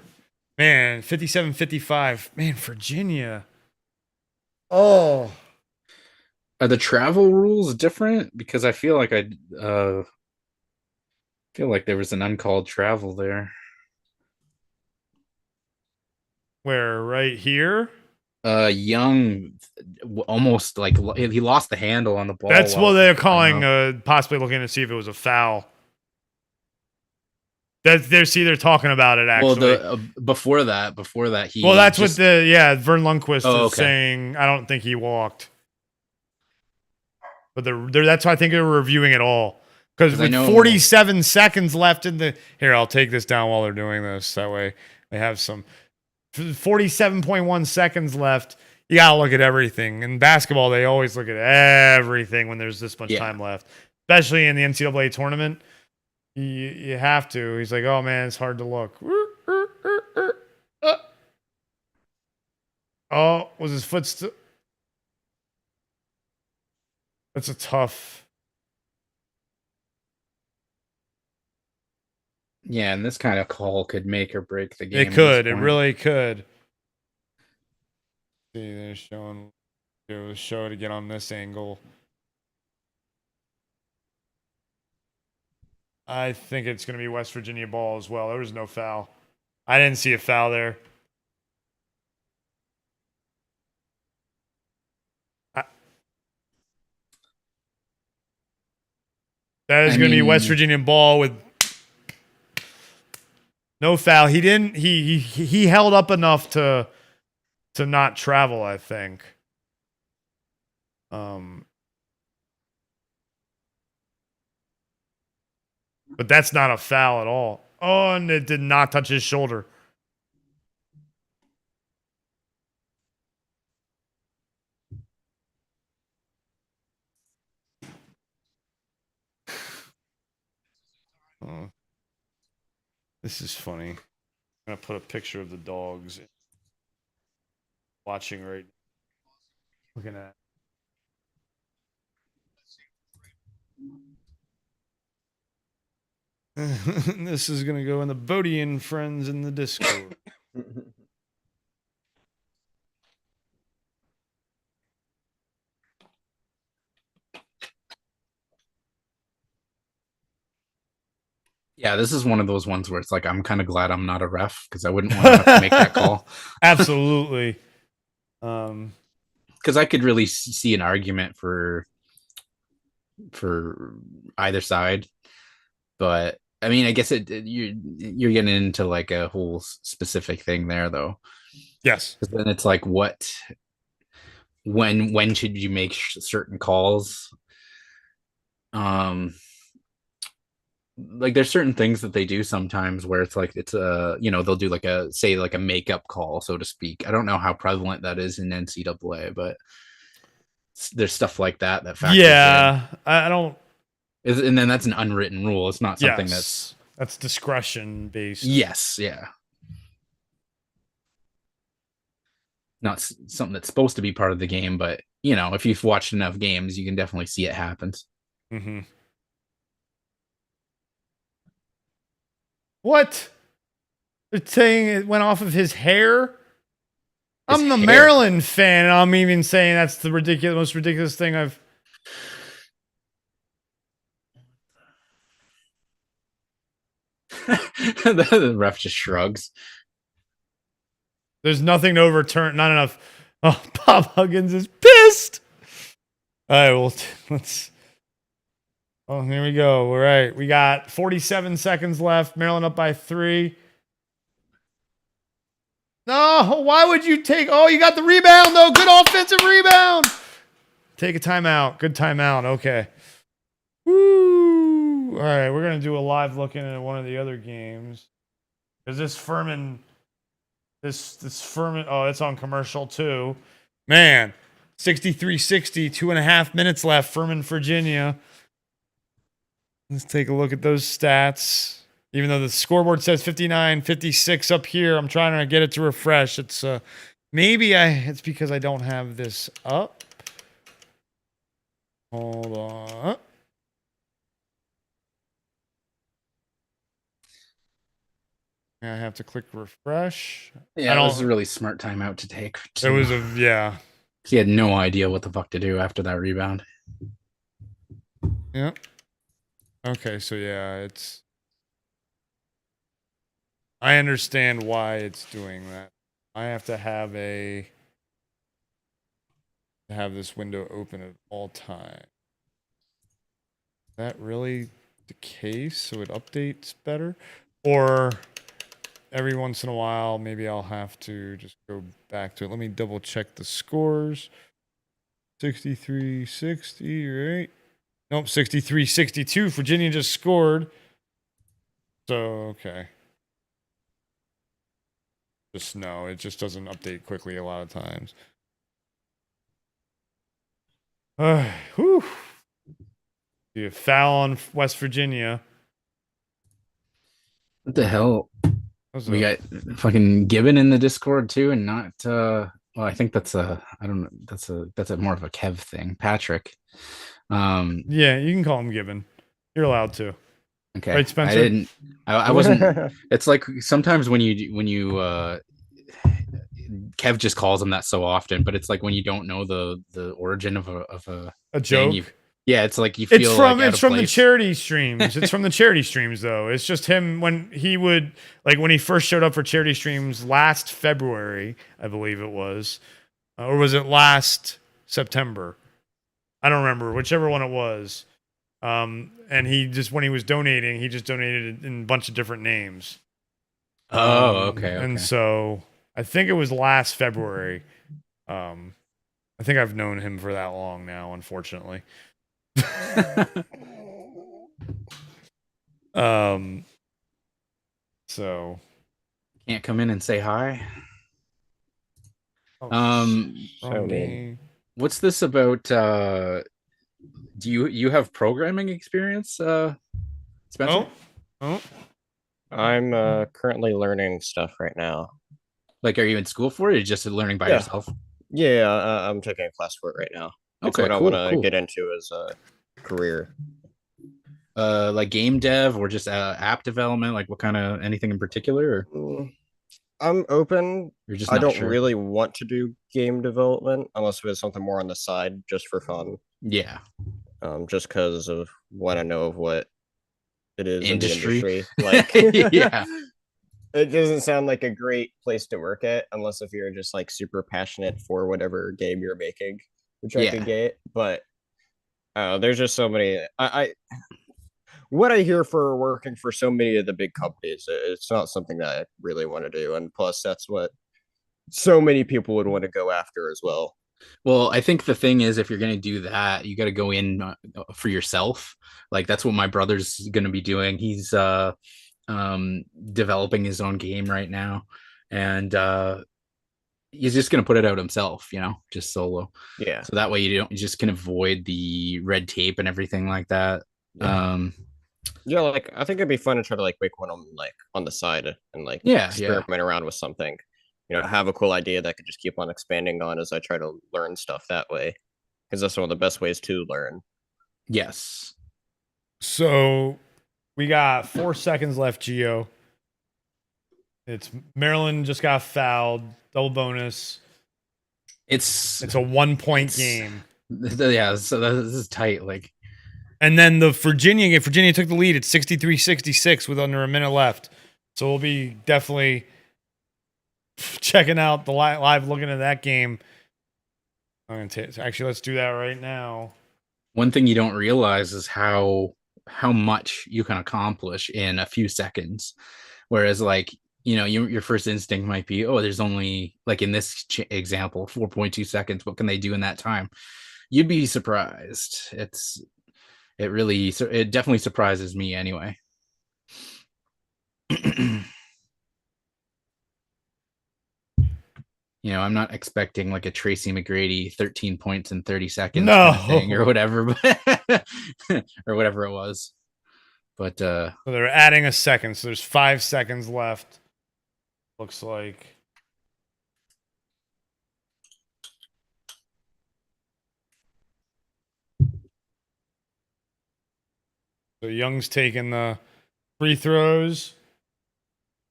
Man, 57-55. Man, Virginia. Oh. Are the travel rules different? Because I feel like there was an uncalled travel there. Where, right here? Young almost like he lost the handle on the ball. That's what they're calling possibly looking to see if it was a foul. They're talking about it actually. Well, before that he. Well, that's what Vern Lundquist is saying. I don't think he walked, but that's why I think they're reviewing it all, because with 47 seconds left in the here, I'll take this down while they're doing this. That way they have some 47.1 seconds left. You gotta look at everything. In basketball, they always look at everything when there's this much time left, especially in the NCAA tournament. You have to. He's like, oh man, it's hard to look. Oh, was his foot still? That's a tough. Yeah, and this kind of call could make or break the game. It could. It really could. See, they're showing. Show it again on this angle. I think it's going to be West Virginia ball as well. There was no foul. I didn't see a foul there. That is going to be West Virginia ball with no foul. He didn't. He held up enough to not travel, I think. But that's not a foul at all. Oh, and it did not touch his shoulder. Oh. This is funny. I'm going to put a picture of the dogs watching right now. Looking at. This is going to go in the Bodian friends in the Discord. Yeah, this is one of those ones where it's like, I'm kind of glad I'm not a ref because I wouldn't want to have to make that call. Absolutely. Because I could really see an argument for either side. But I mean, I guess you're getting into like a whole specific thing there, though. Yes. Because then it's like, when should you make certain calls? Like there's certain things that they do sometimes where it's like they'll do like a makeup call, so to speak. I don't know how prevalent that is in NCAA, but there's stuff like that factors in. I don't. And then that's an unwritten rule. It's not something that's discretion based. Yes, yeah. Not something that's supposed to be part of the game, but if you've watched enough games, you can definitely see it happens. Mm-hmm. What? They're saying it went off of his hair? I'm the Maryland fan, and I'm even saying that's the most ridiculous thing I've. The ref just shrugs. There's nothing to overturn. Not enough. Oh, Bob Huggins is pissed. All right, well, let's. Oh, here we go. All right, we got 47 seconds left. Maryland up by 3. No, why would you take? Oh, you got the rebound though. Good offensive rebound. Take a timeout. Good timeout. Okay. Woo. All right, we're gonna do a live looking at one of the other games. Is this Furman? This Furman. Oh, it's on commercial too. Man, 63-60. 2.5 minutes left. Furman, Virginia. Let's take a look at those stats. Even though the scoreboard says 59-56 up here, I'm trying to get it to refresh. It's it's because I don't have this up. Hold on. I have to click refresh. Yeah, that was a really smart timeout to take. It was yeah. He had no idea what the fuck to do after that rebound. Yeah. Okay, so yeah, I understand why it's doing that. I have to have this window open at all times. Is that really the case? So it updates better? Or every once in a while, maybe I'll have to just go back to it. Let me double check the scores. 63-60, right? Nope, 63-62. Virginia just scored. So, okay. Just no, it just doesn't update quickly a lot of times. Whew. You foul on West Virginia. What the hell? What's We up? got fucking Gibbon in the Discord too, and not well, I think that's a I don't know, that's a more of a Kev thing. Patrick. Yeah, you can call him Gibbon. You're allowed to. Okay. Right, Spencer? I wasn't it's like sometimes when you Kev just calls him that so often, but it's like when you don't know the origin of a A thing, you joke. yeah, it's like you feel like out It's of from the place. charity streams. It's from the charity streams though. It's just him when he would like when he first showed up for charity streams last February, I believe it was. Or was it last September? I don't remember, whichever one it was. And he just when he was donating, he just donated in a bunch of different names. Oh, okay, And okay. so I think it was last February. I think I've known him for that long now, unfortunately. So Can't come in and say hi. So from mean. me. What's this about do you have programming experience, Spencer? Oh, I'm currently learning stuff right now. Like, are you in school for it, or just learning by Yeah. yourself? Yeah, I'm taking a class for it right now. It's Okay, what I cool, want to cool. get into as a career. Like game dev or just app development? Like, what kind of anything in particular? Or I'm open. you're just I not don't sure? really want to do game development unless there's something more on the side just for fun. Yeah, Just because of what I know of what it is in the industry. industry. Like, Yeah, it doesn't sound like a great place to work at unless if you're just like super passionate for whatever game you're making, which I could yeah. get. But there's just so many. I what I hear for working for so many of the big companies, it's not something that I really want to do. And plus, that's what so many people would want to go after as well. Well, I think the thing is, if you're going to do that, you got to go in for yourself. Like that's what my brother's going to be doing. He's developing his own game right now, and he's just going to put it out himself, just solo. Yeah. So that way you just can avoid the red tape and everything like that. Yeah. Yeah, like I think it'd be fun to try to like make one on the side and like Yeah, experiment around with something. Have a cool idea that could just keep on expanding on as I try to learn stuff that way. Because that's one of the best ways to learn. yes. so we got 4 seconds left, Geo. It's Maryland just got fouled. Double bonus. It's a 1-point game. Yeah, so this is tight. Like, and then the Virginia game, Virginia took the lead at 63-66 with under a minute left. So we'll be definitely checking out the live looking at that game. Actually, let's do that right now. one thing you don't realize is how much you can accomplish in a few seconds. Whereas, like, your first instinct might be, oh, there's only, like in this example, 4.2 seconds. What can they do in that time? You'd be surprised. It definitely surprises me anyway. I'm not expecting like a Tracy McGrady 13 points in 30 seconds kind of thing or whatever, but or whatever it was. But so they're adding a second, so there's 5 seconds left. Looks like. So Young's taking the free throws.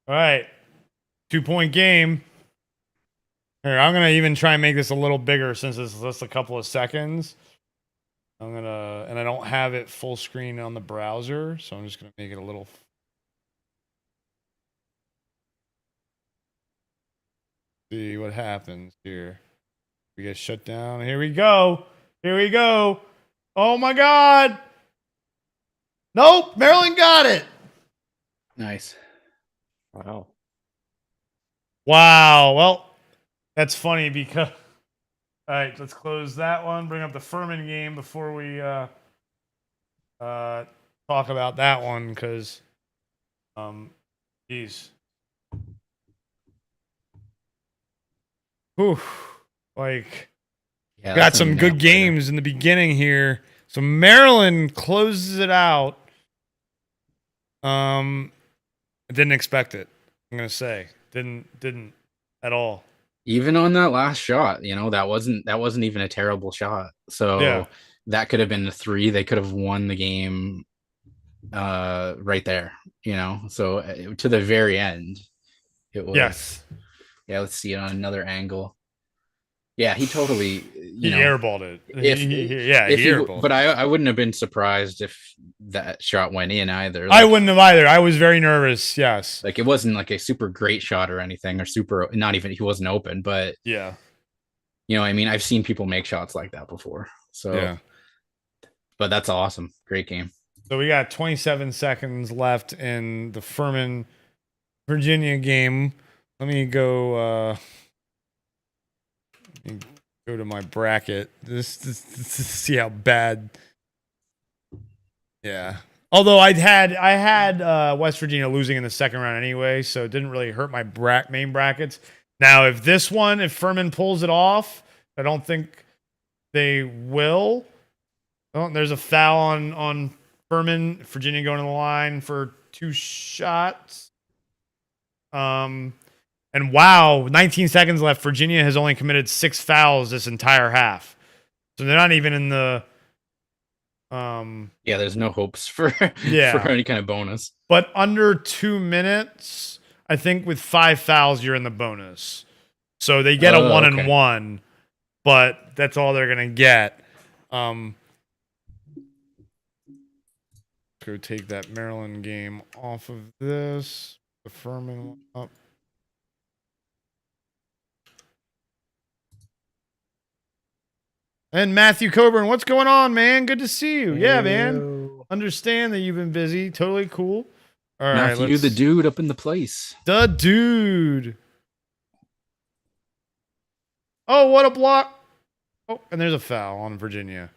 All right. 2-point game. Here, I'm going to even try and make this a little bigger since it's just a couple of seconds. And I don't have it full screen on the browser, so I'm just going to make it a little. See what happens here. We get shut down. Here we go. Here we go. Oh my God. Nope. Maryland got it. nice. Wow. Well, that's funny because. All right, let's close that one. Bring up the Furman game before we talk about that one because, geez. Whew. Like, Yeah, got some good games in the beginning here. So Maryland closes it out. I didn't expect it. I'm gonna say didn't at all. Even on that last shot, that wasn't even a terrible shot. So Yeah. that could have been the 3. They could have won the game right there, So to the very end, it was. Yes. Yeah, let's see it on another angle. Yeah, he totally, He airballed it. He airballed. But I wouldn't have been surprised if that shot went in either. I wouldn't have either. I was very nervous. Yes. Like it wasn't like a super great shot or anything, or not even, he wasn't open, but yeah. I mean, I've seen people make shots like that before. So yeah. But that's awesome. Great game. So we got 27 seconds left in the Furman Virginia game. Let me go to my bracket. This see how bad. Yeah. Although I had West Virginia losing in the second round anyway, so it didn't really hurt my main brackets. Now, if Furman pulls it off, I don't think they will. Oh, there's a foul on Furman. Virginia going to the line for 2 shots. And wow, 19 seconds left. Virginia has only committed 6 fouls this entire half. So they're not even in the there's no hopes for for any kind of bonus. But under 2 minutes, I think with 5 fouls you're in the bonus. So they get a 1-and-1, but that's all they're going to get. Let's go take that Maryland game off of this. The Furman one up. And Matthew Coburn, what's going on, man? Good to see you. Yeah, man. Understand that you've been busy. Totally cool. All right, Matthew, the dude up in the place. The dude. Oh, what a block. Oh, and there's a foul on Virginia.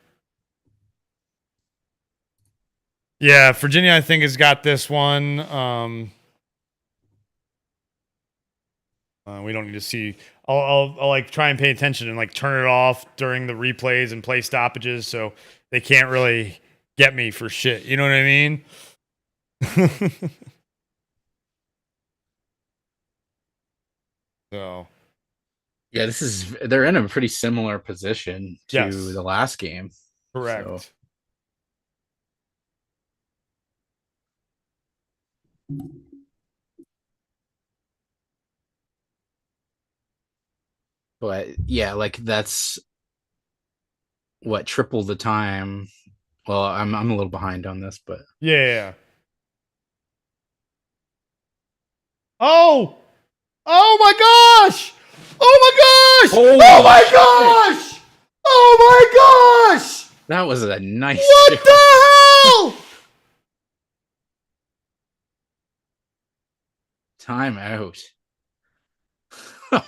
Yeah, Virginia, I think, has got this one. We don't need to see. I'll like try and pay attention and like turn it off during the replays and play stoppages, so they can't really get me for shit. You know what I mean? So, yeah, they're in a pretty similar position to the last game. Correct. So. But yeah, like that's what, triple the time. Well, I'm a little behind on this, but yeah. Oh my gosh! Oh my gosh! Oh my gosh! Oh my gosh! That was a nice. What shot. The hell? Time out. I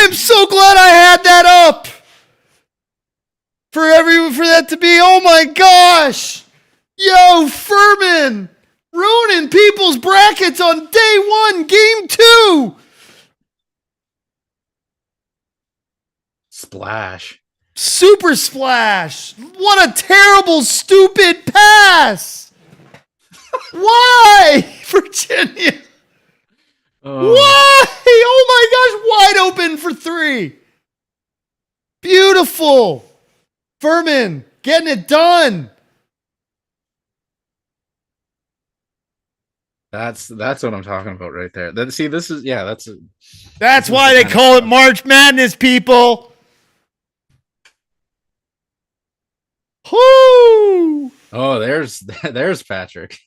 am so glad I had that up for that to be. Oh my gosh, yo, Furman ruining people's brackets on day 1, game 2. Splash. Super splash. What a terrible, stupid pass. Why, Virginia? Why? Oh my gosh, wide open for 3. Beautiful. Furman getting it done. That's what I'm talking about right there. This is that's why they call it March Madness, people. Whoo! Oh, there's Patrick.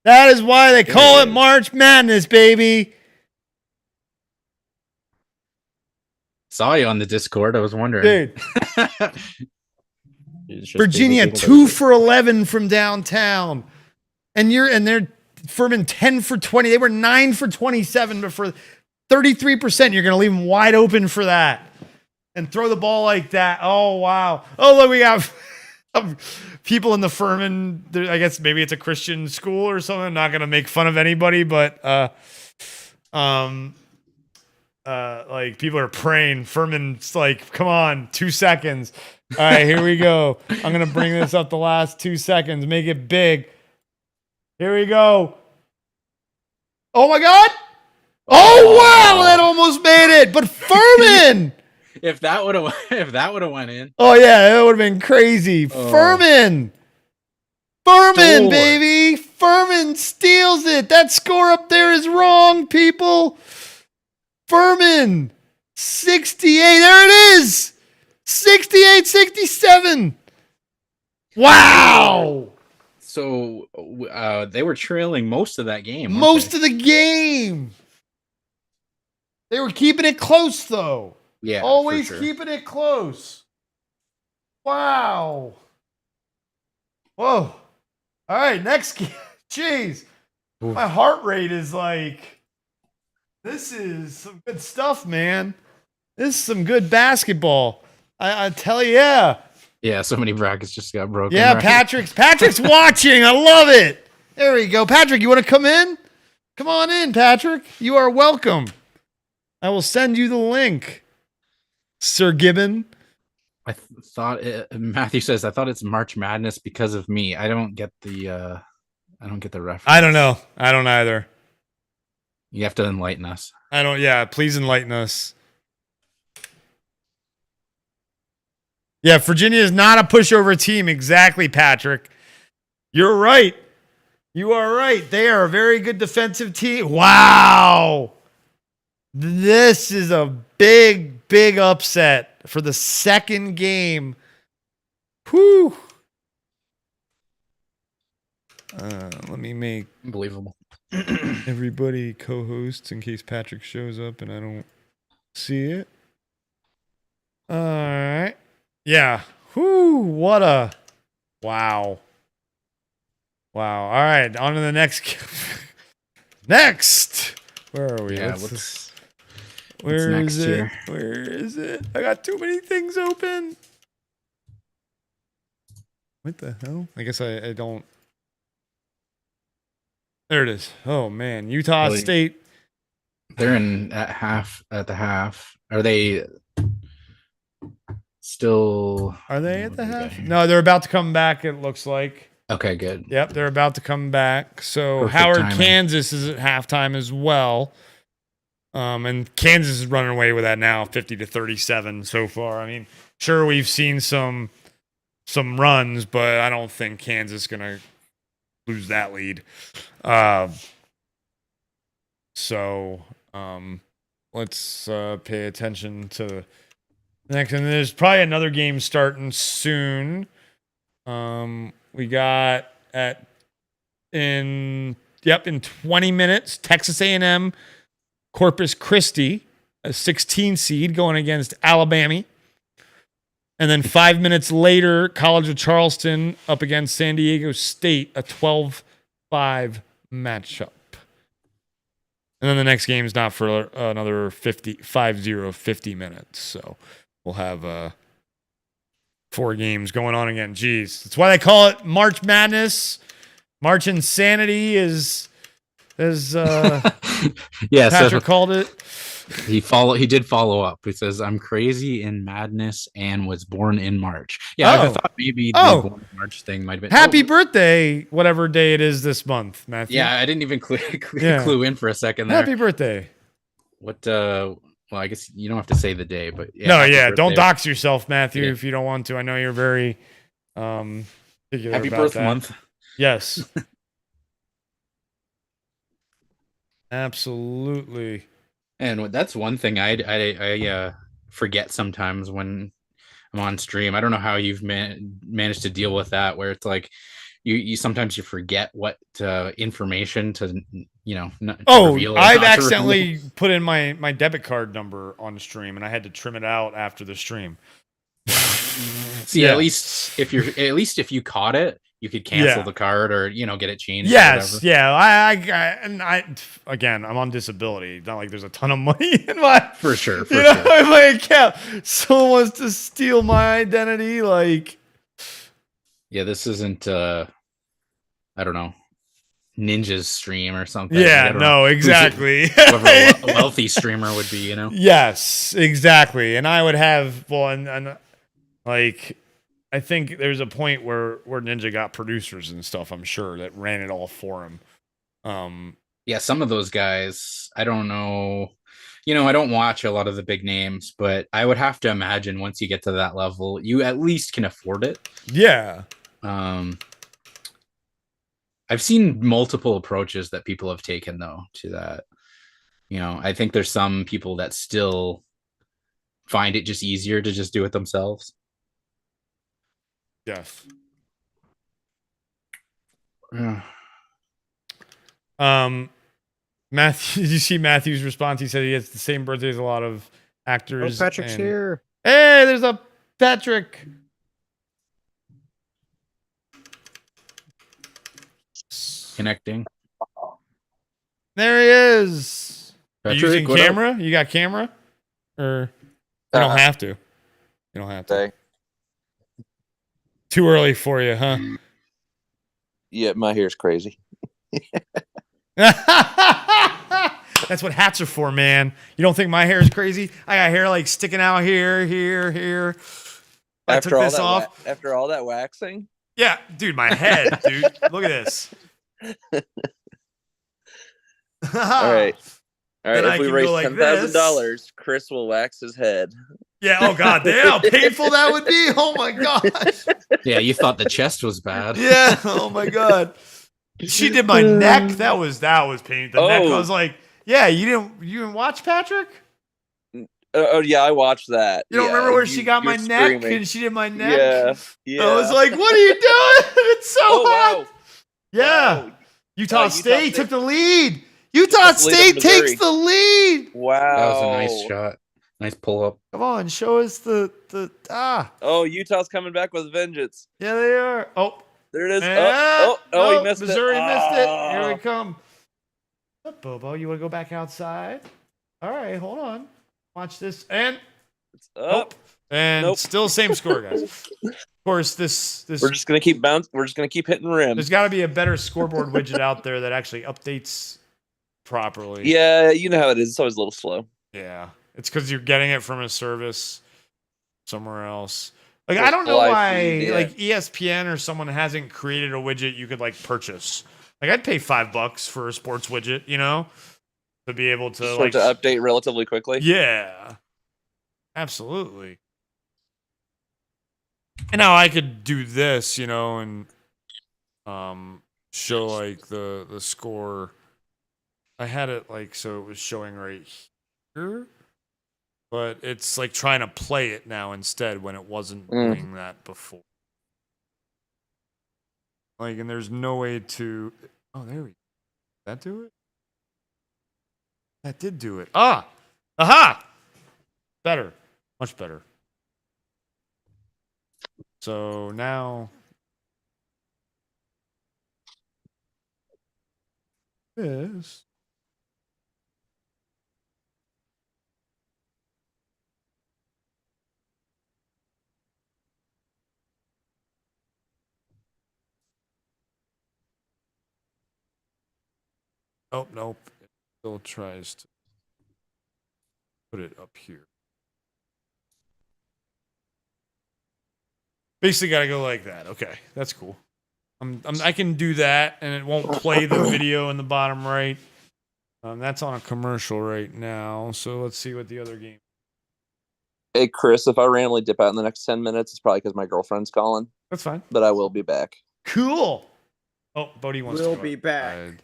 That is why they call it March Madness, baby. Saw you on the Discord. I was wondering. Dude. Virginia 2 for 11 from downtown. And they're Furman 10 for 20. They were 9 for 27, but for 33%, you're going to leave them wide open for that. And throw the ball like that. Oh, wow. Oh, look, we got people in the Furman. I guess maybe it's a Christian school or something. I'm not going to make fun of anybody, but like people are praying. Furman's like, come on, 2 seconds. All right, here we go. I'm going to bring this up the last 2 seconds. Make it big. Here we go. Oh my God. Oh wow, that almost made it. But Furman. If that would have went in. Oh yeah, that would have been crazy. Furman, Door. baby. Furman steals it. That score up there is wrong, people. Furman, 68. There it is. 68-67. Wow. So they were trailing most of that game. Most of the game. They were keeping it close, though. Yeah. Always for sure. keeping it close. Wow. Whoa. All right, next game. Jeez. Oof. My heart rate is like, this is some good stuff, man. This is some good basketball. I tell you, yeah. Yeah, so many brackets just got broken. Yeah, right? Patrick's watching. I love it. There we go. Patrick, you want to come in? Come on in, Patrick. You are welcome. I will send you the link, Sir Gibbon. I thought Matthew says I thought it's March Madness because of me. I don't get the reference. I don't know. I don't either. You have to enlighten us. I don't. Yeah, please enlighten us. Yeah, Virginia is not a pushover team. Exactly, Patrick. You're right. You are right. They are a very good defensive team. Wow. This is a big, big upset for the second game. Whew. Let me make Unbelievable. everybody co-hosts in case Patrick shows up and I don't see it. All right. Yeah. Whew. What a. Wow. Wow. All right. On to the next. Next. Where are we? Yeah, Where next is it? here? Where is it? I got too many things open. What the hell? I guess I don't. There it is. Oh man, Utah Really? State. They're at the half. Are they still? Are they at the half? No, they're about to come back. It looks like. Okay, good. Yep, they're about to come back. So Perfect Howard, timing. Kansas is at halftime as well. And Kansas is running away with that now, 50-37 so far. I mean, sure we've seen some runs, but I don't think Kansas is gonna lose that lead. So let's pay attention to the next, and there's probably another game starting soon. We got in 20 minutes, Texas A&M, Corpus Christi, a 16 seed going against Alabama. And then 5 minutes later, College of Charleston up against San Diego State, a 12-5 matchup. And then the next game is not for another 50 minutes. So we'll have 4 games going on again. Jeez. That's why they call it March Madness. March Insanity as Yeah, Patrick called it. He did follow up. He says, "I'm crazy in madness and was born in March." Yeah, I thought maybe the born in March thing might have been. Happy birthday, whatever day it is this month, Matthew. Yeah, I didn't even clue in for a second there. Happy birthday. What? Well, I guess you don't have to say the day, but yeah. No, yeah, birthday. don't dox yourself, Matthew, Yeah. if you don't want to. I know you're very particular Happy about birth that. month. Yes. Absolutely. And that's one thing I forget sometimes when I'm on stream. I don't know how you've managed to deal with that, where it's like you sometimes you forget what information to reveal. I've accidentally put in my debit card number on the stream, and I had to trim it out after the stream. See, at least if you caught it, you could cancel the card or get it changed. Yes, yeah. I again, I'm on disability. It's not like there's a ton of money in my for sure in my account. Someone wants to steal my identity, like. Yeah, this isn't. I don't know, Ninja's stream or something. Yeah, no, exactly. Whoever a wealthy streamer would be, Yes, exactly. And I would have and like. I think there's a point where Ninja got producers and stuff, I'm sure, that ran it all for him. Yeah, some of those guys, I don't know. I don't watch a lot of the big names, but I would have to imagine once you get to that level, you at least can afford it. Yeah. I've seen multiple approaches that people have taken, though, to that. I think there's some people that still find it just easier to just do it themselves. Yes. Yeah. Matthew, did you see Matthew's response? He said he has the same birthday as a lot of actors. Oh, Patrick's here. Hey, there's a Patrick. Connecting. There he is. Patrick, you using what up? camera? You got camera? Or you don't have to. You don't have to. Okay. Too early for you, huh? Yeah, my hair's crazy. That's what hats are for, man. You don't think my hair is crazy? I got hair like sticking out here. I took this off. After all that waxing? Yeah, dude, my head, dude. Look at this. All right. Then I If we can raise go like $10,000, Chris will wax his head. Yeah. Oh God, damn, how painful that would be. Oh my gosh. Yeah, you thought the chest was bad. Yeah. Oh my God. She did my neck. That was painful. The neck. I was like, yeah. You didn't watch Patrick? Oh yeah, I watched that. You don't remember where she got my neck screaming. and she did my neck? Yeah. I was like, what are you doing? It's so hot. Wow. Yeah. Wow. Utah Utah State State took the lead. Utah State takes the lead. Wow. That was a nice shot. Nice pull up. Come on, show us the. Oh, Utah's coming back with vengeance. Yeah, they are. Oh, There it is. no, He missed Missouri it. missed it. Here we come. What's up, Bobo? You want to go back outside? All right, hold on. Watch this. And It's up. and Nope. still same score, guys. Of course, this We're just gonna keep We're just gonna keep hitting rim. there's got to be a better scoreboard widget out there that actually updates properly. Yeah, you know how it is. It's always a little slow. Yeah. It's because you're getting it from a service somewhere else. Like, Or I don't know live why feed, yeah. like ESPN or someone hasn't created a widget you could like purchase. Like, I'd pay $5 for a sports widget, to be able to Just like to update relatively quickly. Yeah. Absolutely. And now I could do this, and show like the score. I had it like so it was showing right here. But it's like trying to play it now instead when it wasn't doing that before. Like, and there's no way to. Oh, there we go. Did that do it? That did do it. Ah! Aha! Better. Much better. So now. This. Oh, nope. It still tries to put it up here. Basically, got to go like that. Okay, that's cool. I can do that, and it won't play the video in the bottom right. That's on a commercial right now. So let's see what the other game. Hey, Chris, if I randomly dip out in the next 10 minutes, it's probably because my girlfriend's calling. That's fine. But I will be back. Cool. Oh, Bodie wants to We'll go be back. outside.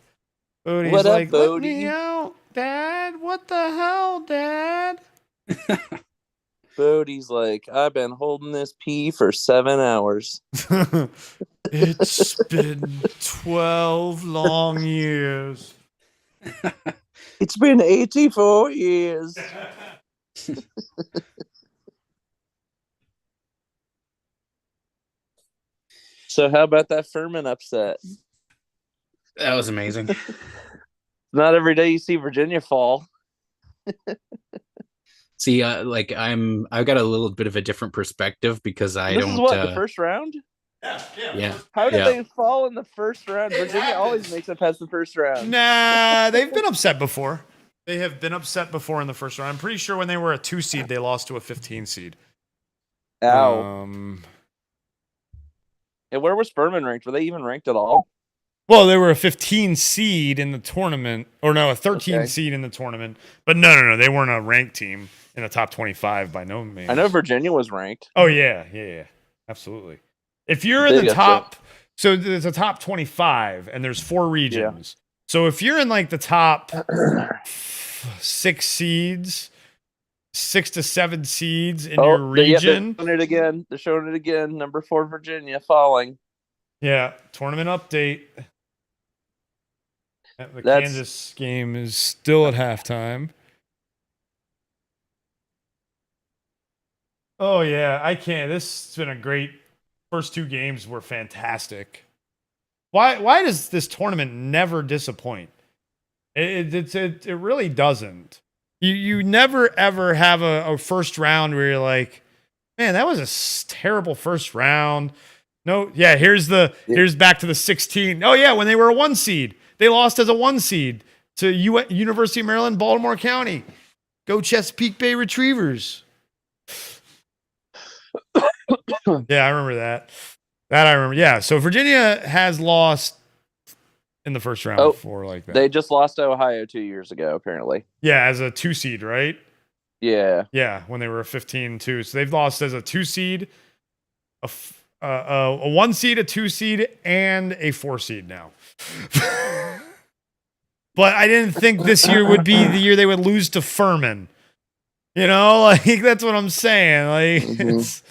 Bodie's What up, like, let Bodie? me out, Dad. What the hell, Dad? Bodie's like, I've been holding this pee for 7 hours. It's been 12 long years. It's been 84 years. So how about that Furman upset? That was amazing. Not every day you see Virginia fall. See, I've got a little bit of a different perspective because I This don't. is what, the first round? Yeah. How did Yeah. they fall in the first round? Virginia always makes it past the first round. Nah, they've been upset before. They have been upset before in the first round. I'm pretty sure when they were a 2 seed, they lost to a 15 seed. Ow. And where was Furman ranked? Were they even ranked at all? Well, they were a 15 seed in the tournament, or no, a 13 seed in the tournament. But no, they weren't a ranked team in the top 25 by no means. I know Virginia was ranked. Oh yeah, absolutely. If you're in the top, so there's a top 25, and there's 4 regions. Yeah. So if you're in like the top 6 seeds, 6 to 7 seeds in your region, they're showing it again. Number 4 Virginia falling. Yeah, tournament update. The Kansas game is still at halftime. Oh, yeah, I can't. This has been a great first 2 games were fantastic. Why does this tournament never disappoint? It really doesn't. You never, ever have a first round where you're like, man, that was a terrible first round. No, yeah, here's back to the 16. Oh, yeah, when they were a 1 seed. They lost as a 1 seed to University of Maryland, Baltimore County. Go Chesapeake Bay Retrievers. Yeah, I remember that. That I remember. Yeah, so Virginia has lost in the first round before like that. They just lost to Ohio 2 years ago, apparently. Yeah, as a 2 seed, right? Yeah. Yeah, when they were a 15-2. So they've lost as a 2 seed, a 1 seed, a 2 seed, and a 4 seed now. But I didn't think this year would be the year they would lose to Furman. You know, like that's what I'm saying. Like it's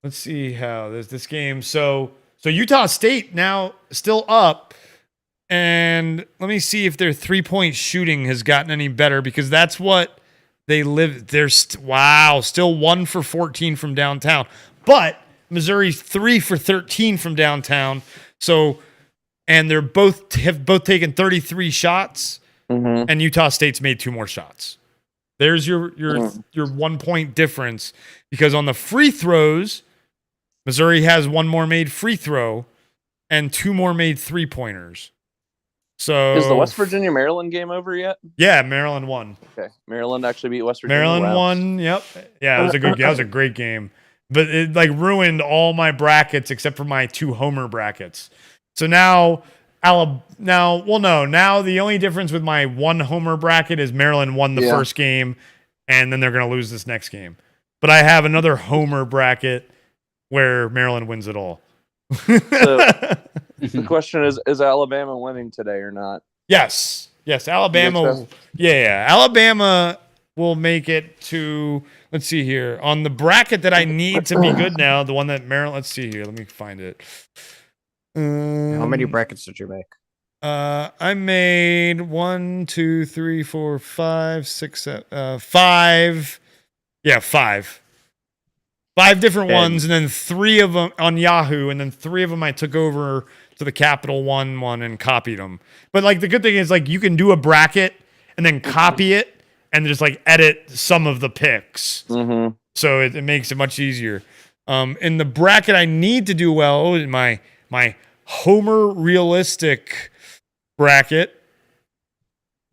Let's see how there's this game. So Utah State now still up. And let me see if their 3-point shooting has gotten any better, because that's what they live. They're still 1 for 14 from downtown, but Missouri's 3 for 13 from downtown. So, and they're both taken 33 shots, and Utah State's made 2 more shots. There's your 1 point difference, because on the free throws, Missouri has 1 more made free throw and 2 more made 3-pointers. So is the West Virginia Maryland game over yet? Yeah, Maryland won. Okay, Maryland actually beat West Virginia. Maryland won. Yep. Yeah, it was a good. That was a great game, but it like ruined all my brackets except for my 2 homer brackets. So now the only difference with my 1 homer bracket is Maryland won the first game, and then they're going to lose this next game. But I have another homer bracket where Maryland wins it all. The question is Alabama winning today or not? Yes, Alabama. Yeah, Alabama will make it to. Let's see here on the bracket that I need to be good now. The one that Maryland. Let's see here. Let me find it. How many brackets did you make? I made 1, 2, 3, 4, 5, 6, 7, 5. Yeah, 5. 5 different ones, and then 3 of them on Yahoo, and then 3 of them I took over to the Capital One and copied them. But like the good thing is like you can do a bracket and then copy it and just like edit some of the picks. So it makes it much easier. In the bracket I need to do well in my Homer realistic bracket.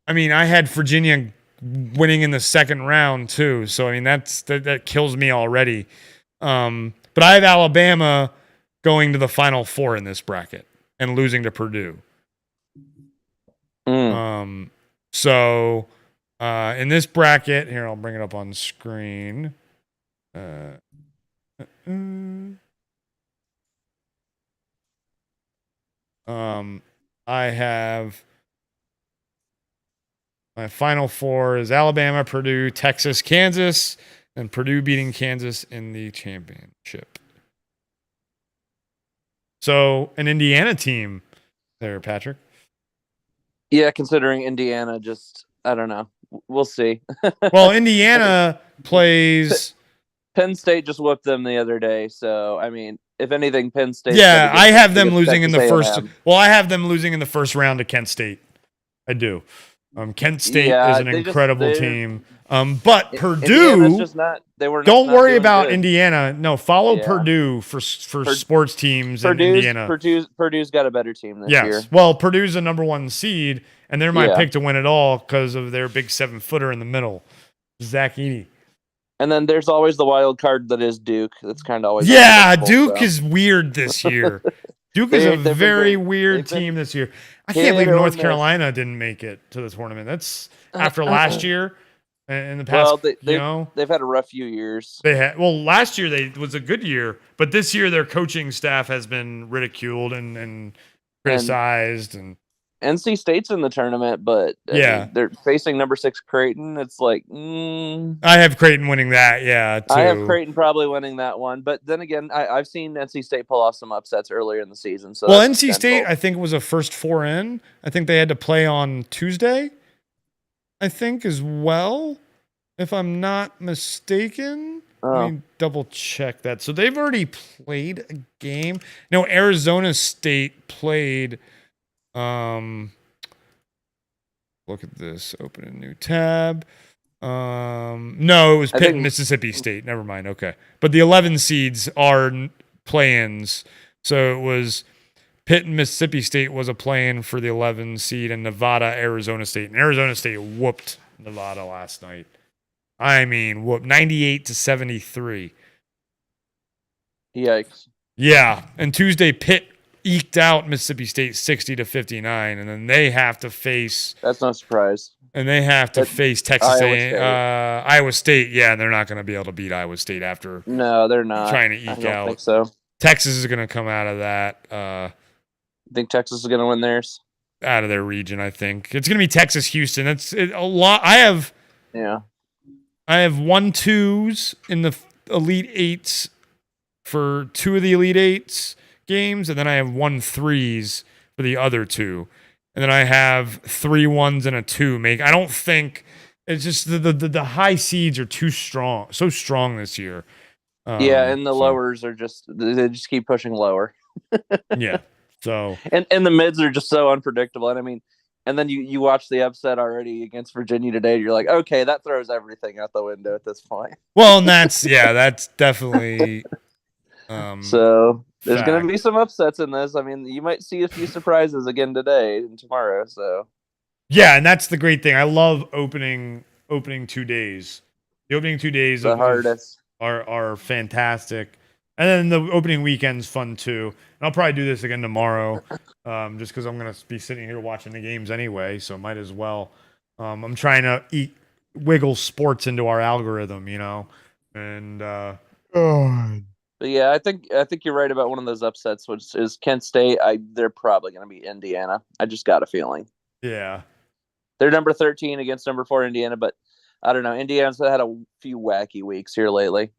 I mean, I had Virginia winning in the second round too. So I mean that kills me already. But I have Alabama going to the Final Four in this bracket and losing to Purdue. So in this bracket, here I'll bring it up on screen. I have my Final Four is Alabama, Purdue, Texas, Kansas, and Purdue beating Kansas in the championship. So an Indiana team there, Patrick. Yeah, considering Indiana, just I don't know. We'll see. Well, Indiana plays. Penn State just whooped them the other day, so I mean, if anything, Penn State. Yeah, I have them losing in the first. Well, I have them losing in the first round to Kent State. I do. Kent State is an incredible team. But Purdue. Just not, don't worry about good. Indiana. No, follow Purdue for sports teams in Indiana. Purdue's got a better team this year. Well, Purdue's the number 1 seed, and they're my pick to win it all because of their big 7-footer in the middle, Zach Edey. And then there's always the wild card that is Duke. That's kind of always Yeah, unpredictable, Duke so. is weird this year. Duke is a They've been very good. weird They've been team this year. I hit can't believe or North miss. Carolina didn't make it to the tournament. That's after last year in the past. Well, they've had a rough few years. Last year was a good year, but this year their coaching staff has been ridiculed and criticized and NC State's in the tournament, but Yeah. they're facing number 6 Creighton. It's like, I have Creighton winning that, yeah, too. I have Creighton probably winning that one, but then again, I've seen NC State pull off some upsets earlier in the season. So Well, NC State, I think, was a first 4 in. I think they had to play on Tuesday, I think, as well, if I'm not mistaken. Let me double check that. So they've already played a game. No, Arizona State played. Look at this. Open a new tab. No, it was Pitt and Mississippi State. Never mind. Okay. But the 11 seeds are play-ins. So it was Pitt and Mississippi State was a play-in for the 11 seed, and Nevada, Arizona State. And Arizona State whooped Nevada last night. I mean, whooped 98-73. Yikes. Yeah. And Tuesday, Pitt eked out Mississippi State 60-59, and then they have to face. That's no surprise. And they have to face Texas Iowa State. Yeah, they're not going to be able to beat Iowa State after. No, they're not trying to eke I don't out. think so. Texas is going to come out of that. I think Texas is going to win theirs. Out of their region, I think it's going to be Texas, Houston. It's a lot. I have 1-2s in the Elite Eights for 2 of the Elite Eights games, and then I have 1-3s for the other 2, and then I have 3 1s and a 2. I don't think it's just the high seeds are too strong, so strong this year. And the lowers are they just keep pushing lower. Yeah. So and the mids are just so unpredictable. And I mean, and then you watch the upset already against Virginia today. You're like, okay, that throws everything out the window at this point. Well, and that's definitely. So there's going to be some upsets in this. I mean, you might see a few surprises again today and tomorrow. So yeah, and that's the great thing. I love opening 2 days. The opening 2 days the hardest are fantastic. And then the opening weekend's fun too. And I'll probably do this again tomorrow, just because I'm going to be sitting here watching the games anyway, so might as well. I'm trying to wiggle sports into our algorithm, and But yeah, I think you're right about one of those upsets, which is Kent State. They're probably going to be Indiana. I just got a feeling. Yeah, they're number 13 against number 4 Indiana, but I don't know. Indiana's had a few wacky weeks here lately.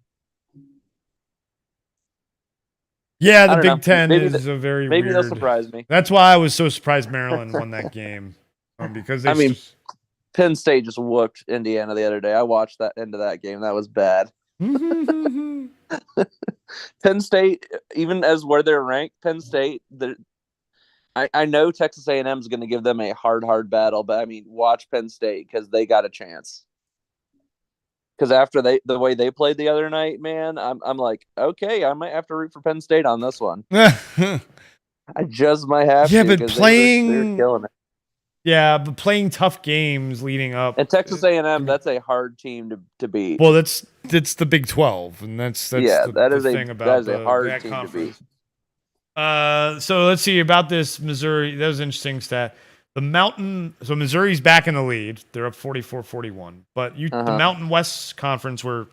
Yeah, the Big Ten is a very maybe weird. They'll surprise me. That's why I was so surprised Maryland won that game, because Penn State just whooped Indiana the other day. I watched that end of that game. That was bad. Penn State, even as where they're ranked, Penn State. I know Texas A&M is going to give them a hard battle, but I mean, watch Penn State because they got a chance. Because after the way they played the other night, man, I'm like, okay, I might have to root for Penn State on this one. I just might have to. Yeah, but they're killing it. Yeah, but playing tough games leading up. And Texas A&M, that's a hard team to beat. Well, it's the Big 12, and that's that is a hard team conference. to beat. So let's see about this Missouri. That was an interesting stat. The Mountain, so Missouri's back in the lead. They're up 44-41. But the Mountain West Conference, where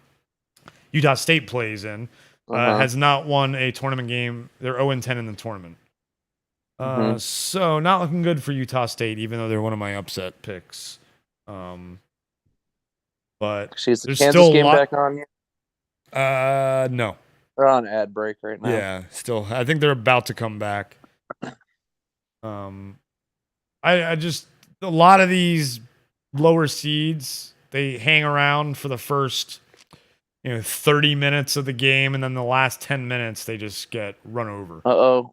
Utah State plays in, has not won a tournament game. They're 0-10 in the tournament. So not looking good for Utah State, even though they're one of my upset picks. But is the Kansas game back on yet? No. They're on ad break right now. Yeah, still. I think they're about to come back. I just, a lot of these lower seeds, they hang around for the first 30 minutes of the game, and then the last 10 minutes they just get run over.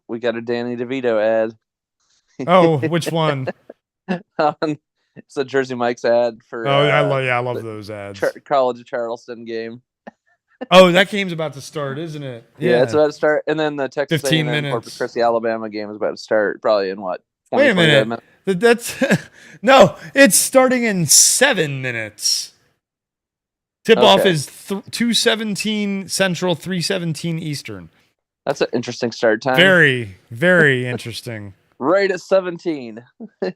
We got a Danny DeVito ad. Oh, which one? It's a Jersey Mike's ad for. I love those ads. College of Charleston game. Oh, that game's about to start, isn't it? Yeah, it's about to start, and then the Texas 15 A&M Corpus Christi Alabama game is about to start. Probably in what? Wait a minute. That's no. It's starting in 7 minutes. Tip-off Okay. is 2:17 Central, 3:17 Eastern. That's an interesting start time. Very, very interesting. Right at 17. They're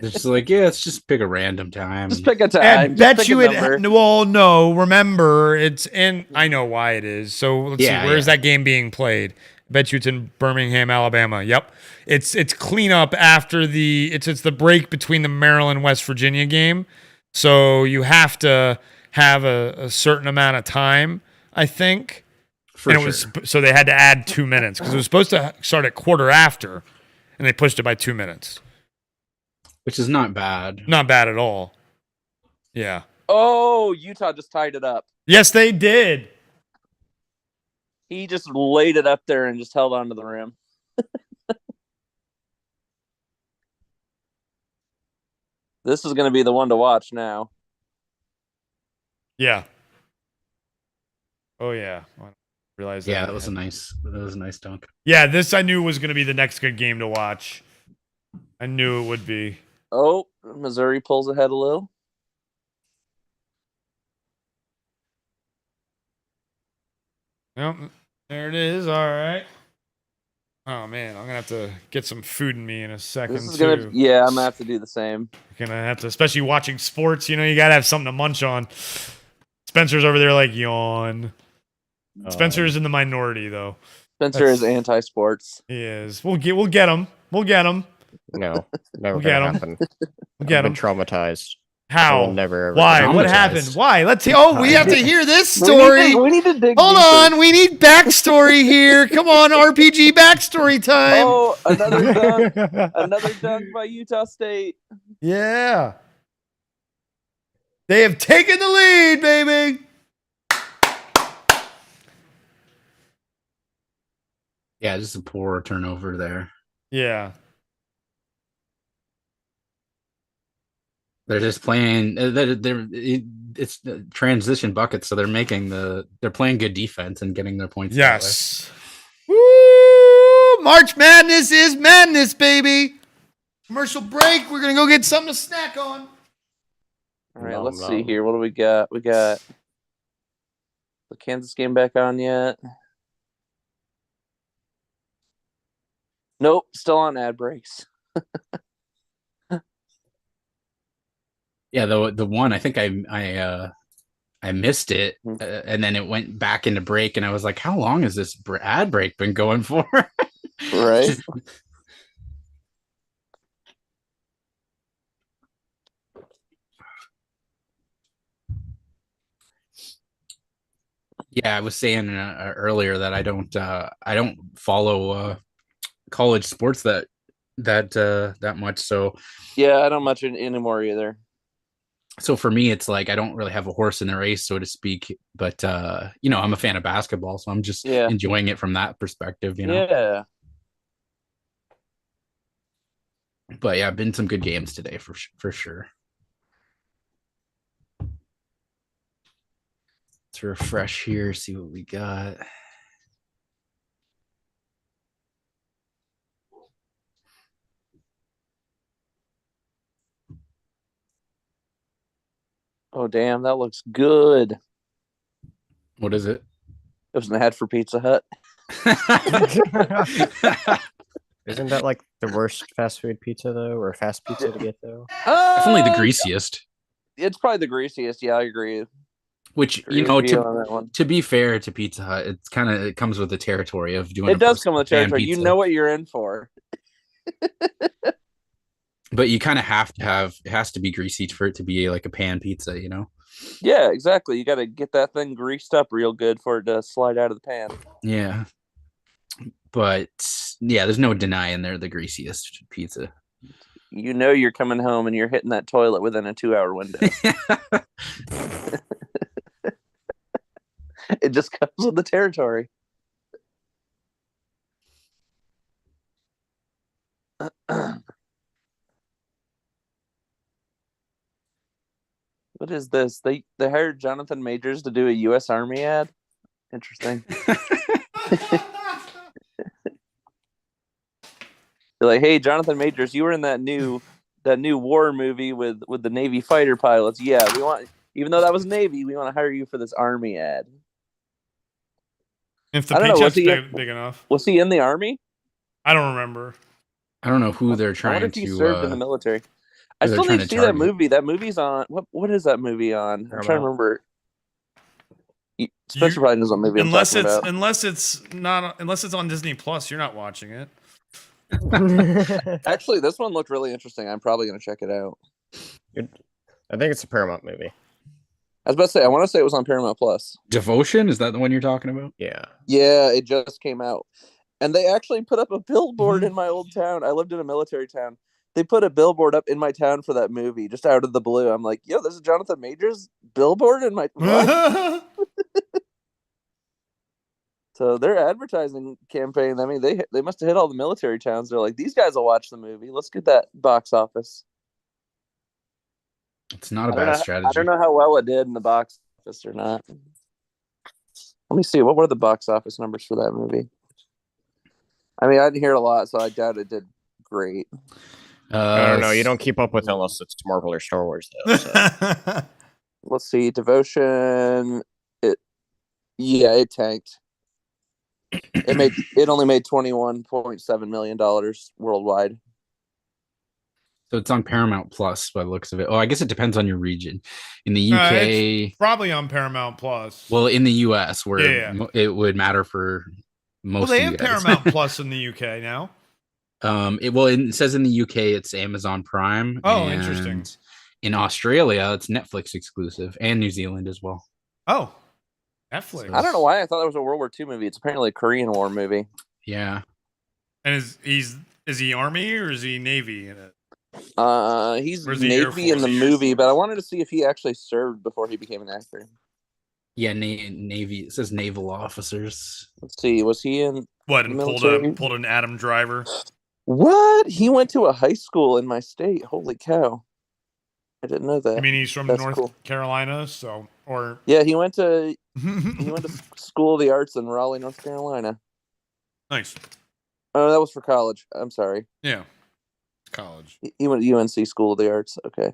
just like, yeah, let's just pick a random time. Just pick a time. I Just bet pick you a it. number. Well, no. Remember, it's in. I know why it is. So let's see. Yeah, Where is yeah. that game being played? I bet you it's in Birmingham, Alabama. Yep. It's cleanup after the. It's the break between the Maryland West Virginia game. So you have to have a certain amount of time, I think. For and it sure. was so they had to add 2 minutes because it was supposed to start at quarter after, and they pushed it by 2 minutes. Which is not bad. Not bad at all. Yeah. Oh, Utah just tied it up. Yes, they did. He just laid it up there and just held on to the rim. This is going to be the one to watch now. Yeah. Oh yeah. I realized that. Yeah, that was a nice dunk. Yeah, this I knew was going to be the next good game to watch. I knew it would be. Oh, Missouri pulls ahead a little. Yep, there it is. All right. Oh man, I'm gonna have to get some food in me in a second. This is gonna, yeah, I'm gonna have to do the same. Gonna have to, especially watching sports. You know, you gotta have something to munch on. Spencer's over there like yawn. Spencer's in the minority though. Spencer is anti-sports. He is. We'll get him. We'll get him. No, never We'll get gonna 'em. happen. We'll get I've been him. traumatized. I How? will never. Ever Why? get What traumatized. happened? Why? Let's hear. Oh, we have to hear this We story. need to dig Hold deeper. on, we need backstory here. Come on, RPG backstory time. Oh, another dunk. Another dunk by Utah State. Yeah. They have taken the lead, baby. Yeah, just a poor turnover there. Yeah. They're just playing. It's transition buckets, so they're playing good defense and getting their points. Yes. Woo! March Madness is madness, baby. Commercial break. We're going to go get something to snack on. All right, Nom, let's nom. see here. What do we got? We got the Kansas game back on yet? Nope, still on ad breaks. Yeah, the one I think I missed it, and then it went back into break, and I was like, "How long has this ad break been going for?" Right. Yeah, I was saying earlier that I don't follow college sports that much. So Yeah, I don't much anymore either. so for me, it's like I don't really have a horse in the race, so to speak. But I'm a fan of basketball, so I'm just enjoying it from that perspective. Yeah. But yeah, been some good games today for sure. Let's refresh here, see what we got. Oh, damn, that looks good. What is it? It was an ad for Pizza Hut. Isn't that like the worst fast food pizza though, or fast pizza to get though? Definitely the greasiest. It's probably the greasiest. Yeah, I agree. Which Agree with you on that one. to be fair to Pizza Hut, it comes with the territory of doing. It does come with the territory. You pizza. know what you're in for. But you kind of have to it has to be greasy for it to be like a pan pizza, Yeah, exactly. You got to get that thing greased up real good for it to slide out of the pan. Yeah. But yeah, there's no denying they're the greasiest pizza. You know you're coming home and you're hitting that toilet within a 2-hour window. It just comes with the territory. What is this? They hired Jonathan Majors to do a U.S. Army ad. Interesting. They're like, hey, Jonathan Majors, you were in that new war movie with the Navy fighter pilots. Yeah, Even though that was Navy, we want to hire you for this Army ad. If the I don't know, was paycheck's he big enough. Was he in the Army? I don't remember. I don't know who they're I wonder trying if he to. served in the military. I who they're still trying need to to see that target. movie. That movie's on what is that movie on? I'm trying to Paramount. remember. Spencer probably knows what movie I'm talking about. Unless it's on Disney Plus, you're not watching it. Actually, this one looked really interesting. I'm probably going to check it out. I think it's a Paramount movie. I was about to say, I want to say it was on Paramount Plus. Devotion? Is that the one you're talking about? Yeah. Yeah, it just came out. And they actually put up a billboard in my old town. I lived in a military town. They put a billboard up in my town for that movie, just out of the blue. I'm like, yo, there's a Jonathan Majors billboard in my... What? So their advertising campaign, I mean, they must have hit all the military towns. They're like, these guys will watch the movie. Let's get that box office. It's not a bad strategy. I don't know how well it did in the box office or not. Let me see. What were the box office numbers for that movie? I mean, I didn't hear it a lot, so I doubt it did great. I don't know. You don't keep up with unless it's Marvel or Star Wars, though. So. Let's see. Devotion. It tanked. It only made $21.7 million worldwide. So it's on Paramount Plus by the looks of it. Oh, I guess it depends on your region. In the UK, it's probably on Paramount Plus. Well, in the US, where it would matter for most. Well, they of have you guys. Paramount Plus in the UK now. It says in the UK it's Amazon Prime. Oh, interesting. In Australia, it's Netflix exclusive, and New Zealand as well. Oh, Netflix. I don't know why I thought that was a World War II movie. It's apparently a Korean War movie. Yeah. And is he Army or is he Navy in it? He's Where's the Navy in the movie, but I wanted to see if he actually served before he became an actor. Yeah, Navy. It says naval officers. Let's see. Was he in what? And military? pulled an Adam Driver. What? He went to a high school in my state. Holy cow! I didn't know that. I mean, he's from North Carolina, so yeah, he went to School of the Arts in Raleigh, North Carolina. Nice. Oh, that was for college. I'm sorry. Yeah, college. He went to UNC School of the Arts. Okay.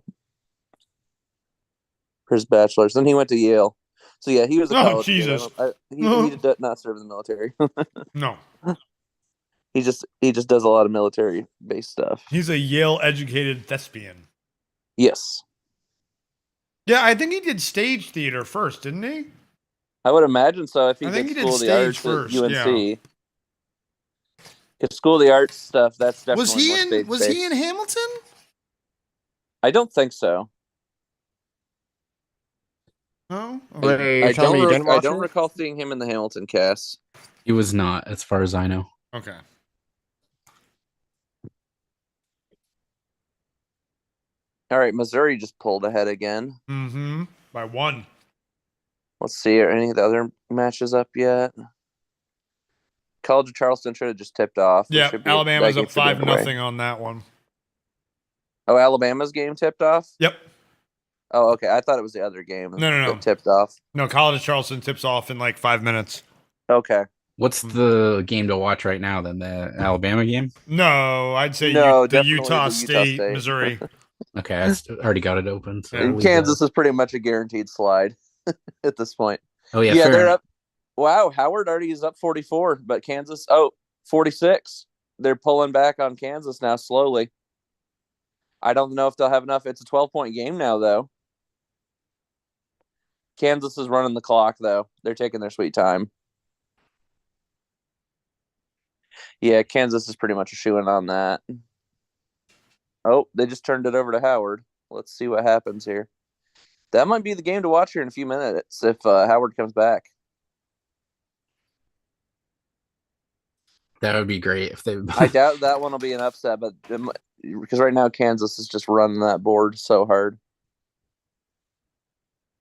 For his bachelor's. Then he went to Yale. So yeah, he was a college kid. Jesus. He did not serve in the military. No. He just does a lot of military based stuff. He's a Yale educated thespian. Yes. Yeah, I think he did stage theater first, didn't he? I would imagine so. If he I think he did did School of the stage Arts first, at UNC. yeah. If School of the Arts stuff, that's definitely Was he in Hamilton? I don't think so. No. Wait, I don't don't recall seeing him in the Hamilton cast. He was not, as far as I know. Okay. All right, Missouri just pulled ahead again. Mm-hmm. By one. Let's see, are any of the other matches up yet? College of Charleston should have just tipped off. Yeah, Alabama's up 5-0 on that one. Oh, Alabama's game tipped off? Yep. Oh, okay. I thought it was the other game. No. That tipped off. No, College of Charleston tips off in like 5 minutes. Okay. What's the game to watch right now then? The Alabama game? No, I'd say the Utah State, Missouri. Okay, I already got it open. So Kansas is pretty much a guaranteed slide at this point. Oh, yeah. They're up. Wow, Howard already is up 44, but Kansas, 46. They're pulling back on Kansas now slowly. I don't know if they'll have enough. It's a 12-point game now, though. Kansas is running the clock, though. They're taking their sweet time. Yeah, Kansas is pretty much a shoo-in on that. Oh, they just turned it over to Howard. Let's see what happens here. That might be the game to watch here in a few minutes if Howard comes back. That would be great if they. I doubt that one will be an upset, but because right now Kansas is just running that board so hard.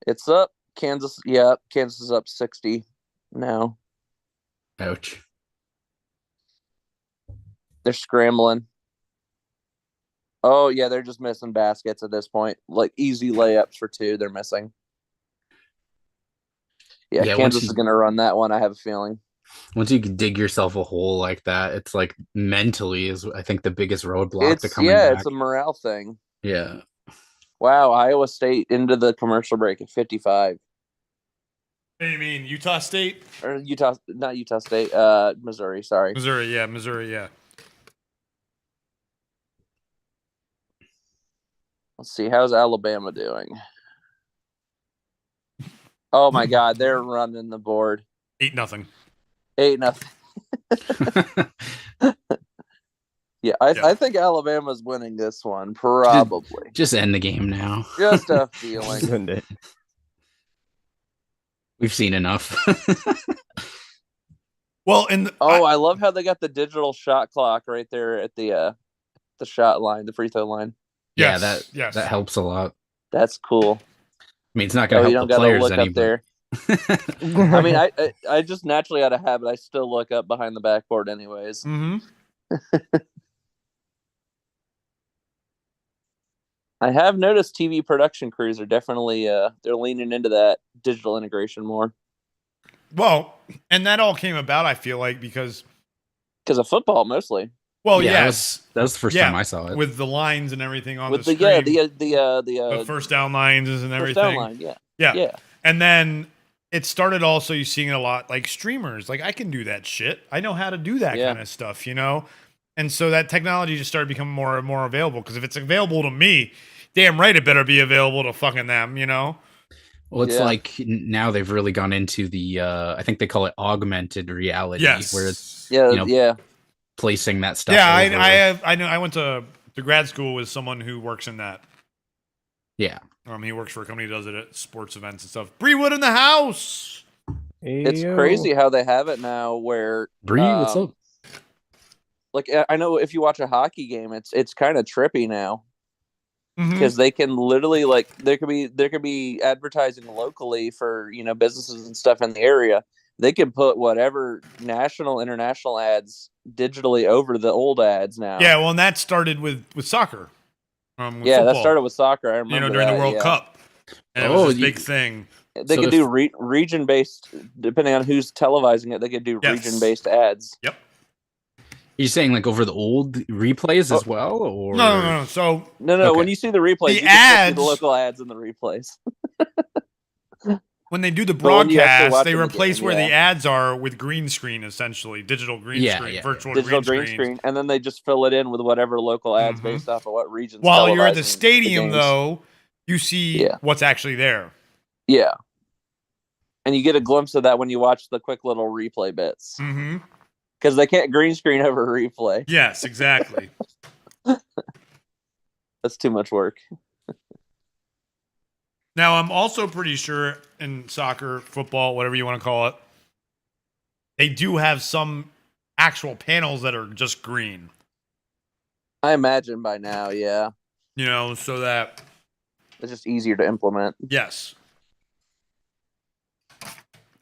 It's up. Kansas is up 60 now. Ouch. They're scrambling. Oh, yeah, they're just missing baskets at this point. Like easy layups for two, they're missing. Yeah, Kansas is going to run that one, I have a feeling. Once you can dig yourself a hole like that, it's like mentally is, I think, the biggest roadblock to coming back. Yeah, it's a morale thing. Yeah. Wow, Iowa State into the commercial break at 55. What do you mean, Utah State? Or Utah, not Utah State, Missouri, sorry. Missouri, yeah. Let's see, how's Alabama doing? Oh my God, they're running the board. 8-0. 8-0. Yeah, I think Alabama's winning this one, probably. Just end the game now. Just a feeling. Send it. We've seen enough. Well, I love how they got the digital shot clock right there at the shot line, the free throw line. yes, that helps a lot. That's cool. I mean, it's not going to help the players look any. up there. I mean, I just naturally out of habit, I still look up behind the backboard anyways. Mm-hmm. I have noticed TV production crews are definitely they're leaning into that digital integration more. Well, and that all came about, I feel like, because of football mostly. Well, Yeah, yes, that was the first time I saw it. with the lines and everything on With the the screen, the first down lines and first everything. down line, Yeah. And then it started also you seeing it a lot like streamers. Like I can do that shit. I know how to do that kind of stuff, you know? And so that technology just started becoming more and more available. Because if it's available to me, damn right it better be available to fucking them, you know? Well, it's like now they've really gone into the I think they call it augmented reality, where it's placing that stuff. Yeah, I know. I went to grad school with someone who works in that. Yeah. He works for a company that does it at sports events and stuff. Breewood in the house. It's crazy how they have it now where Bree, what's up? Like I know if you watch a hockey game, it's kind of trippy now. Because Mm-hmm. they can literally there could be advertising locally for businesses and stuff in the area. They can put whatever national, international ads digitally over the old ads now. Yeah, well, and that started with soccer. With that football. started with soccer. I remember during the World Cup. And it was this big thing. They could do region based, depending on who's televising it. They could do region based ads. Yep. You're saying like over the old replays as well, or no? So no. When you see the replays, you can see the local ads in the replays. When they do the broadcast, they replace game, where the ads are with green screen, essentially digital green screen, virtual digital green screen, and then they just fill it in with whatever local ads based off of what regions. While you're at the stadium, though, you see what's actually there. Yeah, and you get a glimpse of that when you watch the quick little replay bits. Mm-hmm. Because they can't green screen over replay. Yes, exactly. That's too much work. Now, I'm also pretty sure in soccer, football, whatever you want to call it, they do have some actual panels that are just green. I imagine by now, yeah. So that it's just easier to implement. Yes.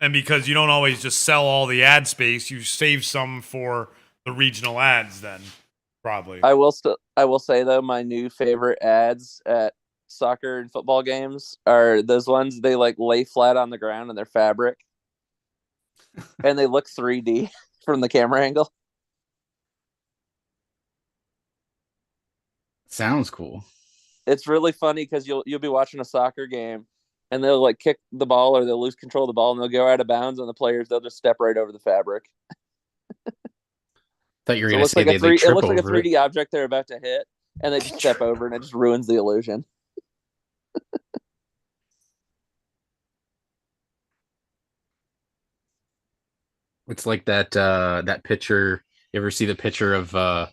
And because you don't always just sell all the ad space, you save some for the regional ads then, probably. I will say, though, my new favorite ads at soccer and football games are those ones they lay flat on the ground and they're fabric. And they look 3D from the camera angle. Sounds cool. It's really funny because you'll be watching a soccer game and they'll kick the ball or they'll lose control of the ball and they'll go out of bounds and the players they'll just step right over the fabric. Thought you were going to say it looks like a 3D object they're about to hit and they just step over and it just ruins the illusion. It's like that picture. You ever see the picture of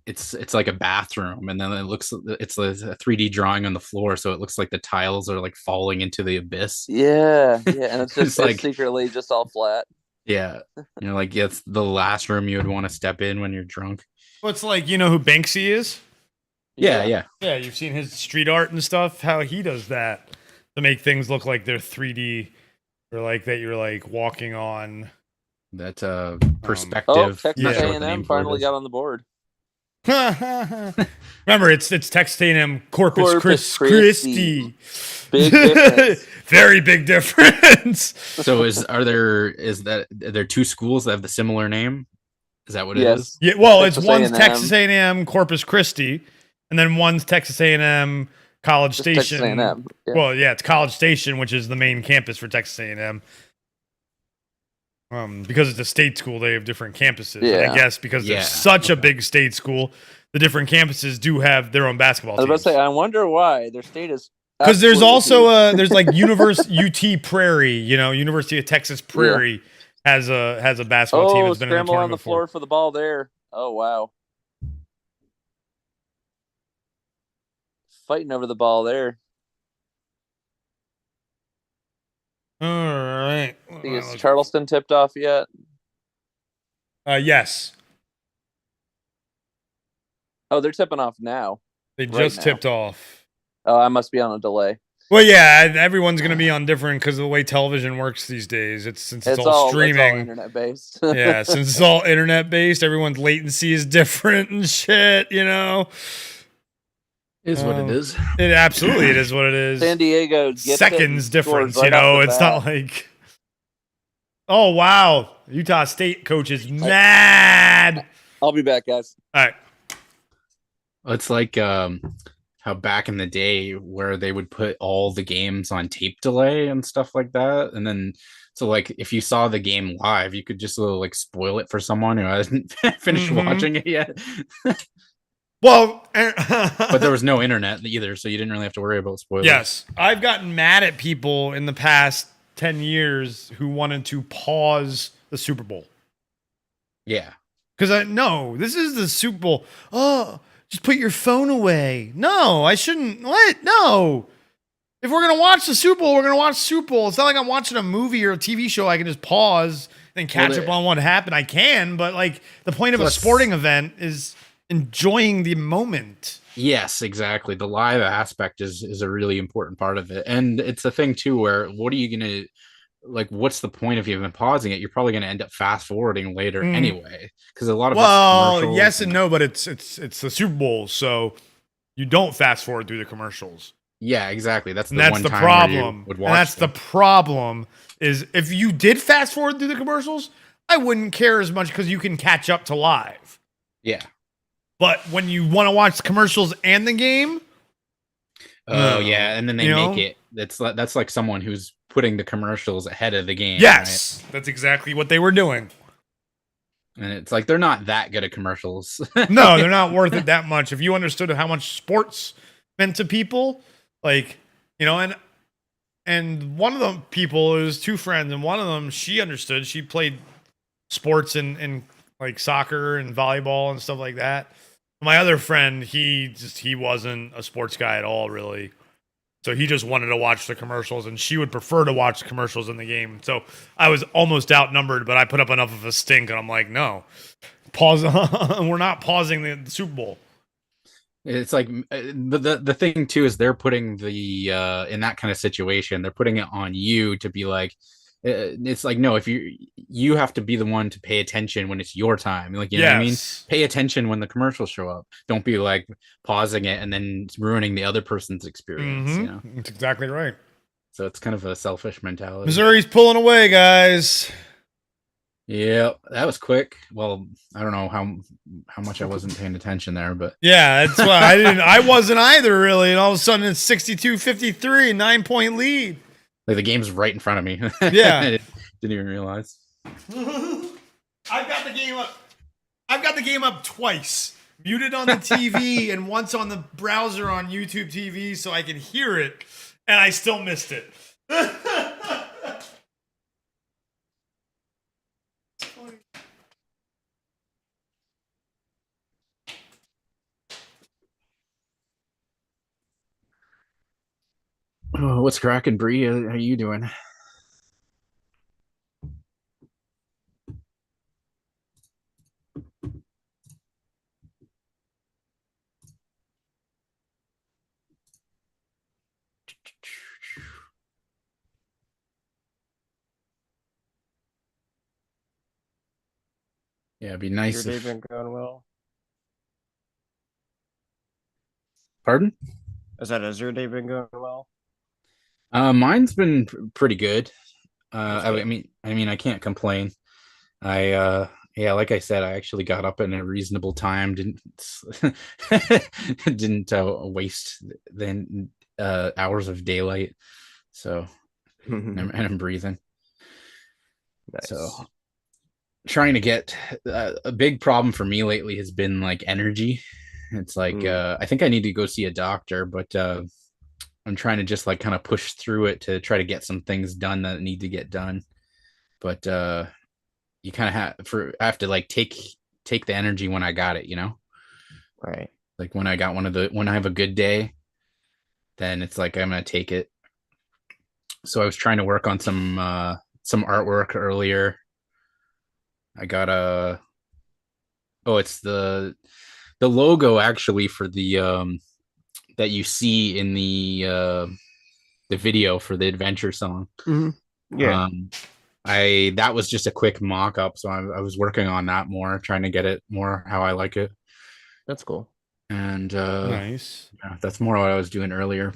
it's like a bathroom and then it's a 3D drawing on the floor, so it looks like the tiles are falling into the abyss. Yeah, and it's just it's secretly just all flat. Yeah, it's the last room you would want to step in when you're drunk. Well, it's like, who Banksy is? Yeah. Yeah, you've seen his street art and stuff, how he does that to make things look like they're 3D or like that you're walking on. That perspective. Texas A&M finally got on the board. Remember, it's Texas A&M Corpus Christi. Big difference. Very big difference. So are there two schools that have the similar name? Is that what it is? Yeah. Well, Texas one's A&M. Texas A&M Corpus Christi, and then one's Texas A&M College Just Station. Texas A&M. Yeah. Well, yeah, it's College Station, which is the main campus for Texas A&M. Because it's a state school, they have different campuses. And I Yeah. guess because they're such a big state school, the different campuses do have their own basketball I was about teams. to say, I wonder why their state is. Because there's absolutely also huge. there's like UT Prairie, University of Texas Prairie has a basketball team that's been in the scramble on tournament the before. floor for the ball there. Oh wow, fighting over the ball there. All right. Is Charleston tipped off yet? Yes. Oh, they're tipping off now. They Right just now. tipped off. Oh, I must be on a delay. Well, yeah, everyone's going to be on different because of the way television works these days. It's all streaming. It's all internet based. Yeah, since it's all internet based, everyone's latency is different and shit, Is what it is. It absolutely it is what it is. San Diego gets Seconds difference, right off the it's bat. not like oh wow, Utah State coach is mad. I'll be back, guys. All right. It's like how back in the day where they would put all the games on tape delay and stuff like that, and then so like if you saw the game live, you could just like spoil it for someone who hasn't finished watching it yet. Well, But there was no internet either, so you didn't really have to worry about spoilers. yes, I've gotten mad at people in the past 10 years who wanted to pause the Super Bowl. Yeah. Because no, this is the Super Bowl. Oh, just put your phone away. No, I shouldn't. What? No. If we're going to watch the Super Bowl, we're going to watch the Super Bowl. It's not like I'm watching a movie or a TV show. I can just pause and catch up on what happened. I can, but like the point of a sporting event is enjoying the moment. Yes, exactly. The live aspect is a really important part of it. And it's a thing too where what are you going to like what's the point if you've been pausing it? You're probably going to end up fast forwarding later anyway because a lot of yes and no, but it's the Super Bowl, so you don't fast forward through the commercials. Yeah, exactly. That's the one time problem. And that's the problem is if you did fast forward through the commercials, I wouldn't care as much because you can catch up to live. Yeah. But when you want to watch the commercials and the game, yeah, and then they make it. That's like someone who's putting the commercials ahead of the game. Yes, right? That's exactly what they were doing. And it's like they're not that good at commercials. No, they're not worth it that much. If you understood how much sports meant to people, like and one of the people is two friends, and one of them she understood. She played sports and like soccer and volleyball and stuff like that. My other friend, he wasn't a sports guy at all, really. So he just wanted to watch the commercials, and she would prefer to watch the commercials in the game. So I was almost outnumbered, but I put up enough of a stink, and I'm like, no, pause. We're not pausing the Super Bowl. It's like the thing too is they're putting the in that kind of situation, they're putting it on you to be like, it's like, no, if you have to be the one to pay attention when it's your time, like, you know what I mean? Pay attention when the commercials show up. Don't be like pausing it and then ruining the other person's experience. That's exactly right. So it's kind of a selfish mentality. Missouri's pulling away, guys. Yeah, that was quick. Well, I don't know how much I wasn't paying attention there, but yeah, that's why I wasn't either, really. And all of a sudden it's 62-53, 9-point lead. Like the game's right in front of me. Yeah. I didn't even realize. I've got the game up twice. Muted on the TV and once on the browser on YouTube TV so I can hear it, and I still missed it. Oh, what's cracking, Bree? How are you doing? Yeah, it'd be nice. Has your day been going well? Pardon? Has your day been going well? Mine's been pretty good. I mean, I can't complain. I Yeah, like I said, I actually got up in a reasonable time. Didn't didn't waste the hours of daylight. So I'm breathing. Nice. So trying to get a big problem for me lately has been like energy. It's like I think I need to go see a doctor, but I'm trying to just like kind of push through it to try to get some things done that need to get done. But you kind of I have to like take the energy when I got it, you know? Right. Like when I got when I have a good day, then it's like I'm gonna take it. So I was trying to work on some artwork earlier. I got it's the logo actually for the that you see in the video for the adventure song. Yeah. That was just a quick mock-up, so I was working on that more, trying to get it more how I like it. That's cool. And Nice. yeah, that's more what I was doing earlier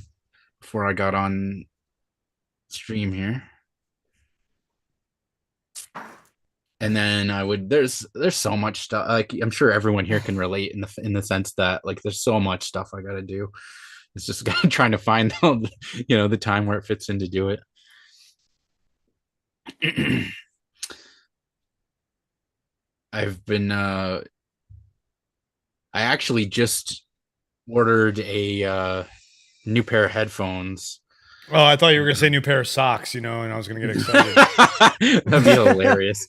before I got on stream here. And then there's so much stuff, like I'm sure everyone here can relate in the sense that like there's so much stuff I got to do. It's just trying to find the time where it fits in to do it. I've been I actually just ordered a new pair of headphones. Oh, I thought you were gonna say new pair of socks, and I was gonna get excited. That'd be hilarious.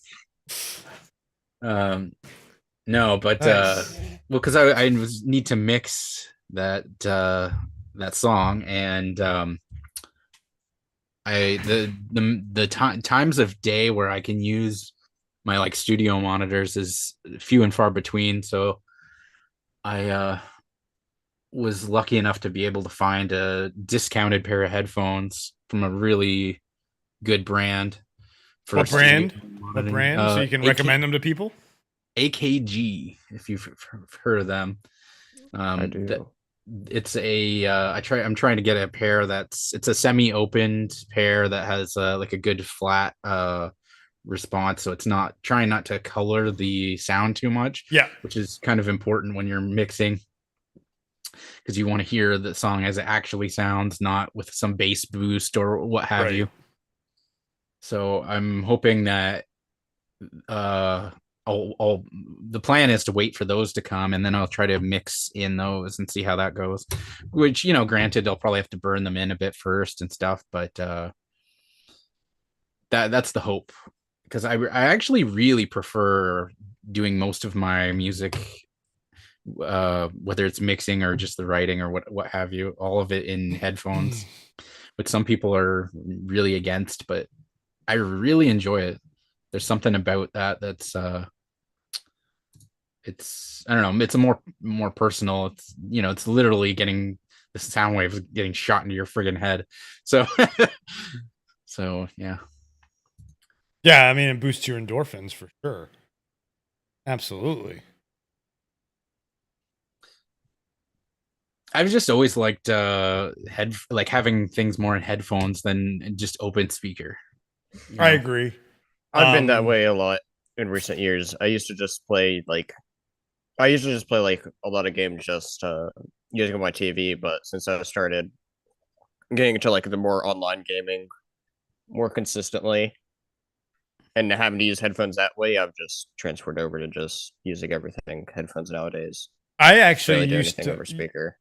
No, but Nice. well, because I need to mix that song, and times of day where I can use my like studio monitors is few and far between. So I was lucky enough to be able to find a discounted pair of headphones from a really good brand. What brand? What brand? So you can recommend them to people? AKG, if you've heard of them. I do. It's I'm trying to get a pair it's a semi-opened pair that has like a good flat response, so it's not to color the sound too much. Yeah, which is kind of important when you're mixing, because you want to hear the song as it actually sounds, not with some bass boost or what have you. So I'm hoping that the plan is to wait for those to come, and then I'll try to mix in those and see how that goes. Which, granted, I'll probably have to burn them in a bit first and stuff, but that's the hope, because I actually really prefer doing most of my music, whether it's mixing or just the writing or what have you, all of it in headphones, which some people are really against, but I really enjoy it. There's something about that's it's, I don't know, it's a more personal. It's it's literally getting the sound waves getting shot into your friggin' head. So so yeah. Yeah, I mean, it boosts your endorphins for sure. Absolutely. I've just always liked having things more in headphones than just open speaker. I agree. I've been that way a lot in recent years. I used to just play like a lot of games just using my TV, but since I started getting into like the more online gaming more consistently and having to use headphones that way, I've just transferred over to just using everything headphones nowadays. I actually Really do used anything to over speaker.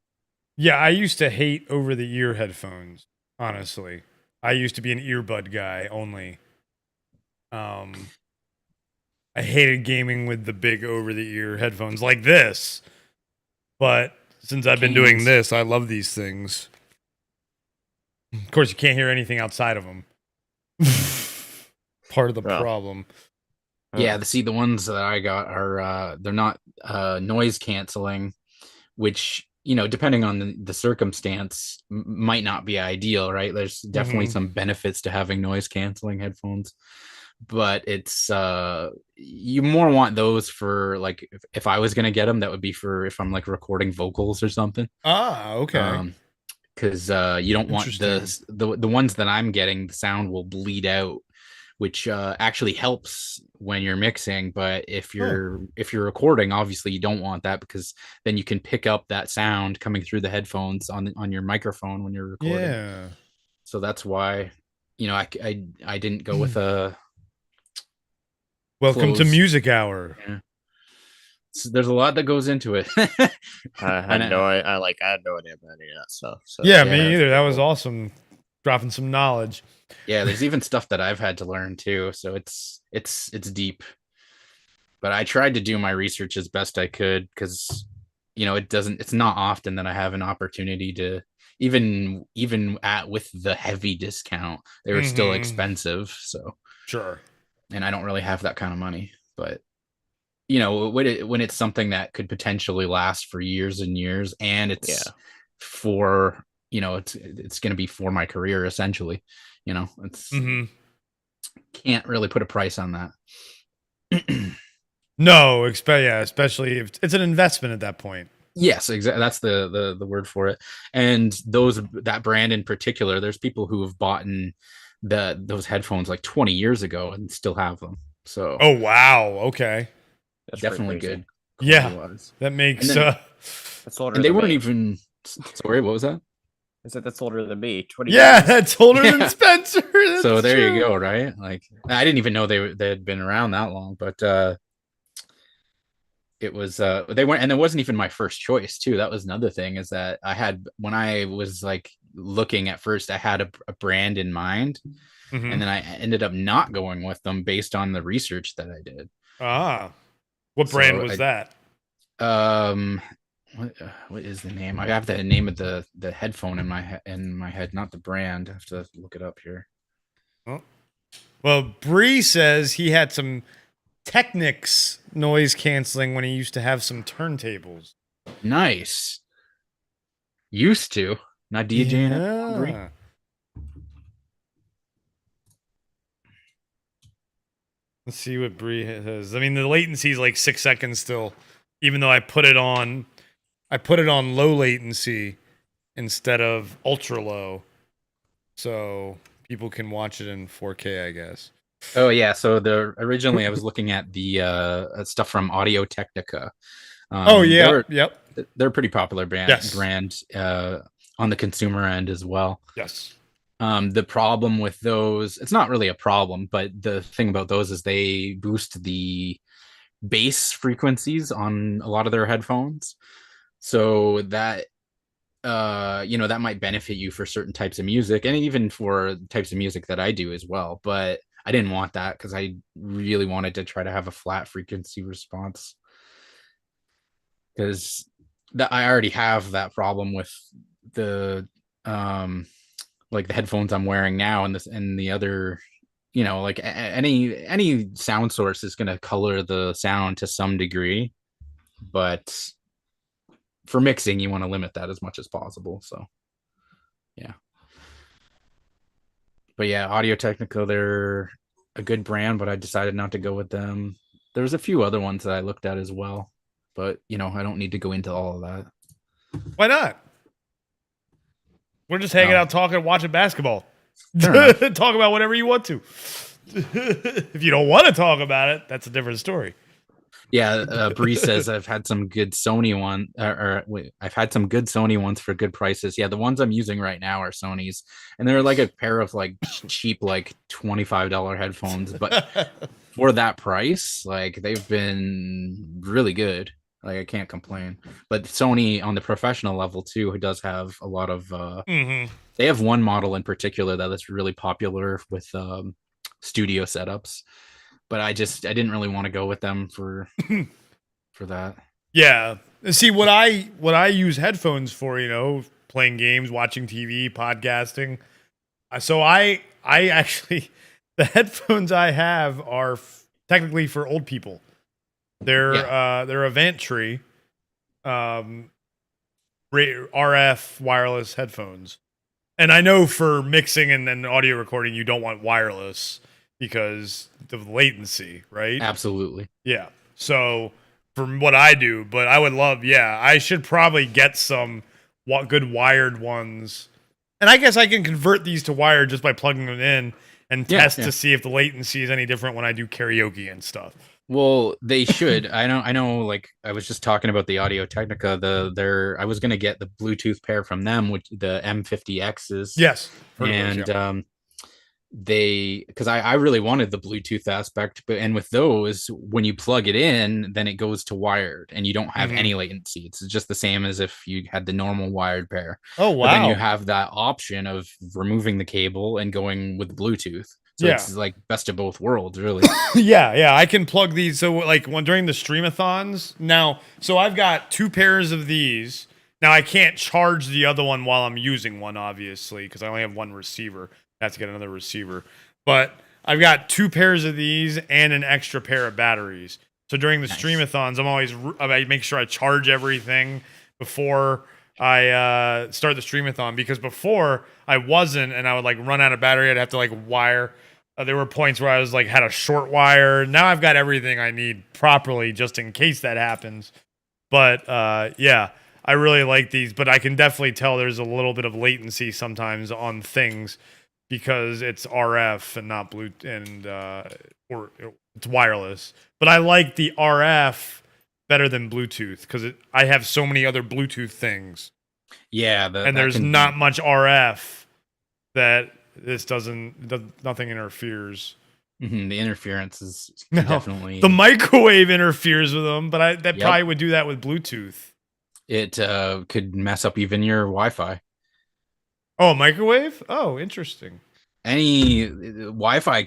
Yeah, I used to hate over-the-ear headphones, honestly. I used to be an earbud guy only. I hated gaming with the big over-the-ear headphones like this. But since I've been doing this, I love these things. Of course, you can't hear anything outside of them. Part of the problem. Yeah, the ones that I got are they're not noise canceling, which, depending on the circumstance, might not be ideal, right? There's definitely some benefits to having noise canceling headphones, but it's you more want those for like if I was gonna get them, that would be for if I'm like recording vocals or something. Ah, okay. Because you don't want the ones that I'm getting, the sound will bleed out which actually helps when you're mixing. But if you're recording, obviously you don't want that, because then you can pick up that sound coming through the headphones on your microphone when you're recording. Yeah. So that's why, I didn't go with a Welcome to closed- Music Hour. Yeah. So there's a lot that goes into it. I had no idea about any of that stuff. So Yeah, me either. That was awesome. Dropping some knowledge. Yeah, there's even stuff that I've had to learn too. So it's deep. But I tried to do my research as best I could, because it's not often that I have an opportunity to even with the heavy discount, they were still expensive. So sure. And I don't really have that kind of money, but when it's something that could potentially last for years and years, and it's for it's going to be for my career essentially, it's can't really put a price on that. No, especially if it's an investment at that point. Yes, exactly. That's the word for it. And that brand in particular, there's people who have bought those headphones like 20 years ago and still have them. So oh wow, okay, that's definitely good. Yeah, that makes that's older. And they weren't even. Sorry, what was that? I said that's older than me. 20 yeah, years. that's older than Spencer. So there you go, right? Like, I didn't even know they had been around that long, but it was they weren't, and it wasn't even my first choice too. That was another thing, is that when I was like looking at first, I had a brand in mind, and then I ended up not going with them based on the research that I did. What brand was that? What is the name? I have the name of the headphone in my head, not the brand. I have to look it up here. Oh. Well, Bree says he had some Technics noise canceling when he used to have some turntables. Nice. Used to, not DJing it. Bree. Let's see what Bree has. I mean, the latency is like 6 seconds still, even though I put it on low latency instead of ultra low, so people can watch it in 4K, I guess. Oh yeah, so originally I was looking at the stuff from Audio Technica. They're a pretty popular brand on the consumer end as well. Yes. The problem with those, it's not really a problem, but the thing about those is they boost the bass frequencies on a lot of their headphones. So that that might benefit you for certain types of music, and even for types of music that I do as well. But I didn't want that, because I really wanted to try to have a flat frequency response, because I already have that problem with the like the headphones I'm wearing now, and the other, like any sound source is going to color the sound to some degree, but for mixing you want to limit that as much as possible. So yeah. But yeah, Audio Technica, they're a good brand, but I decided not to go with them. There's a few other ones that I looked at as well, but I don't need to go into all of that. Why not? We're just hanging out, talking, watching basketball. Talk about whatever you want to. If you don't want to talk about it, that's a different story. Yeah, Bree says I've had some good Sony I've had some good Sony ones for good prices. Yeah, the ones I'm using right now are Sony's, and they're like a pair of like cheap, like $25 headphones, but for that price, like they've been really good. Like I can't complain. But Sony on the professional level too, who does have a lot of they have one model in particular that's really popular with studio setups. But I didn't really want to go with them for that. Yeah. See, what I use headphones for, playing games, watching TV, podcasting. So I actually, the headphones I have are technically for old people. They're Avantry RF wireless headphones. And I know for mixing and audio recording, you don't want wireless because of the latency, right? Absolutely. Yeah. So for what I do, but I would love, I should probably get some good wired ones. And I guess I can convert these to wired just by plugging them in and Yeah, test yeah. to see if the latency is any different when I do karaoke and stuff. Well, they should. I know. Like I was just talking about the Audio Technica. I was gonna get the Bluetooth pair from them, which the M50Xs. Yes, heard of And those, yeah. because I really wanted the Bluetooth aspect, but and with those, when you plug it in, then it goes to wired, and you don't have Mhm. any latency. It's just the same as if you had the normal wired pair. Oh But then you wow, have that option of removing the cable and going with Bluetooth. So Yeah. it's like best of both worlds, really. yeah. I can plug these. So like when during the streamathons now, so I've got 2 pairs of these. Now I can't charge the other one while I'm using one, obviously, because I only have one receiver. I have to get another receiver. But I've got 2 pairs of these and an extra pair of batteries. So during the streamathons, I make sure I charge everything before I start the streamathon, because before I wasn't, and I would like run out of battery. I'd have to like wire. There were points where I was like had a short wire. Now I've got everything I need properly just in case that happens. But yeah, I really like these, but I can definitely tell there's a little bit of latency sometimes on things because it's RF and not Bluetooth, and or it's wireless. But I like the RF better than Bluetooth because I have so many other Bluetooth things. Yeah, and there's not much RF that nothing interferes. The interference is No, definitely the microwave interferes with them, but that probably would do that with Bluetooth. It could mess up even your Wi-Fi. Oh, microwave? Oh, interesting. Any Wi-Fi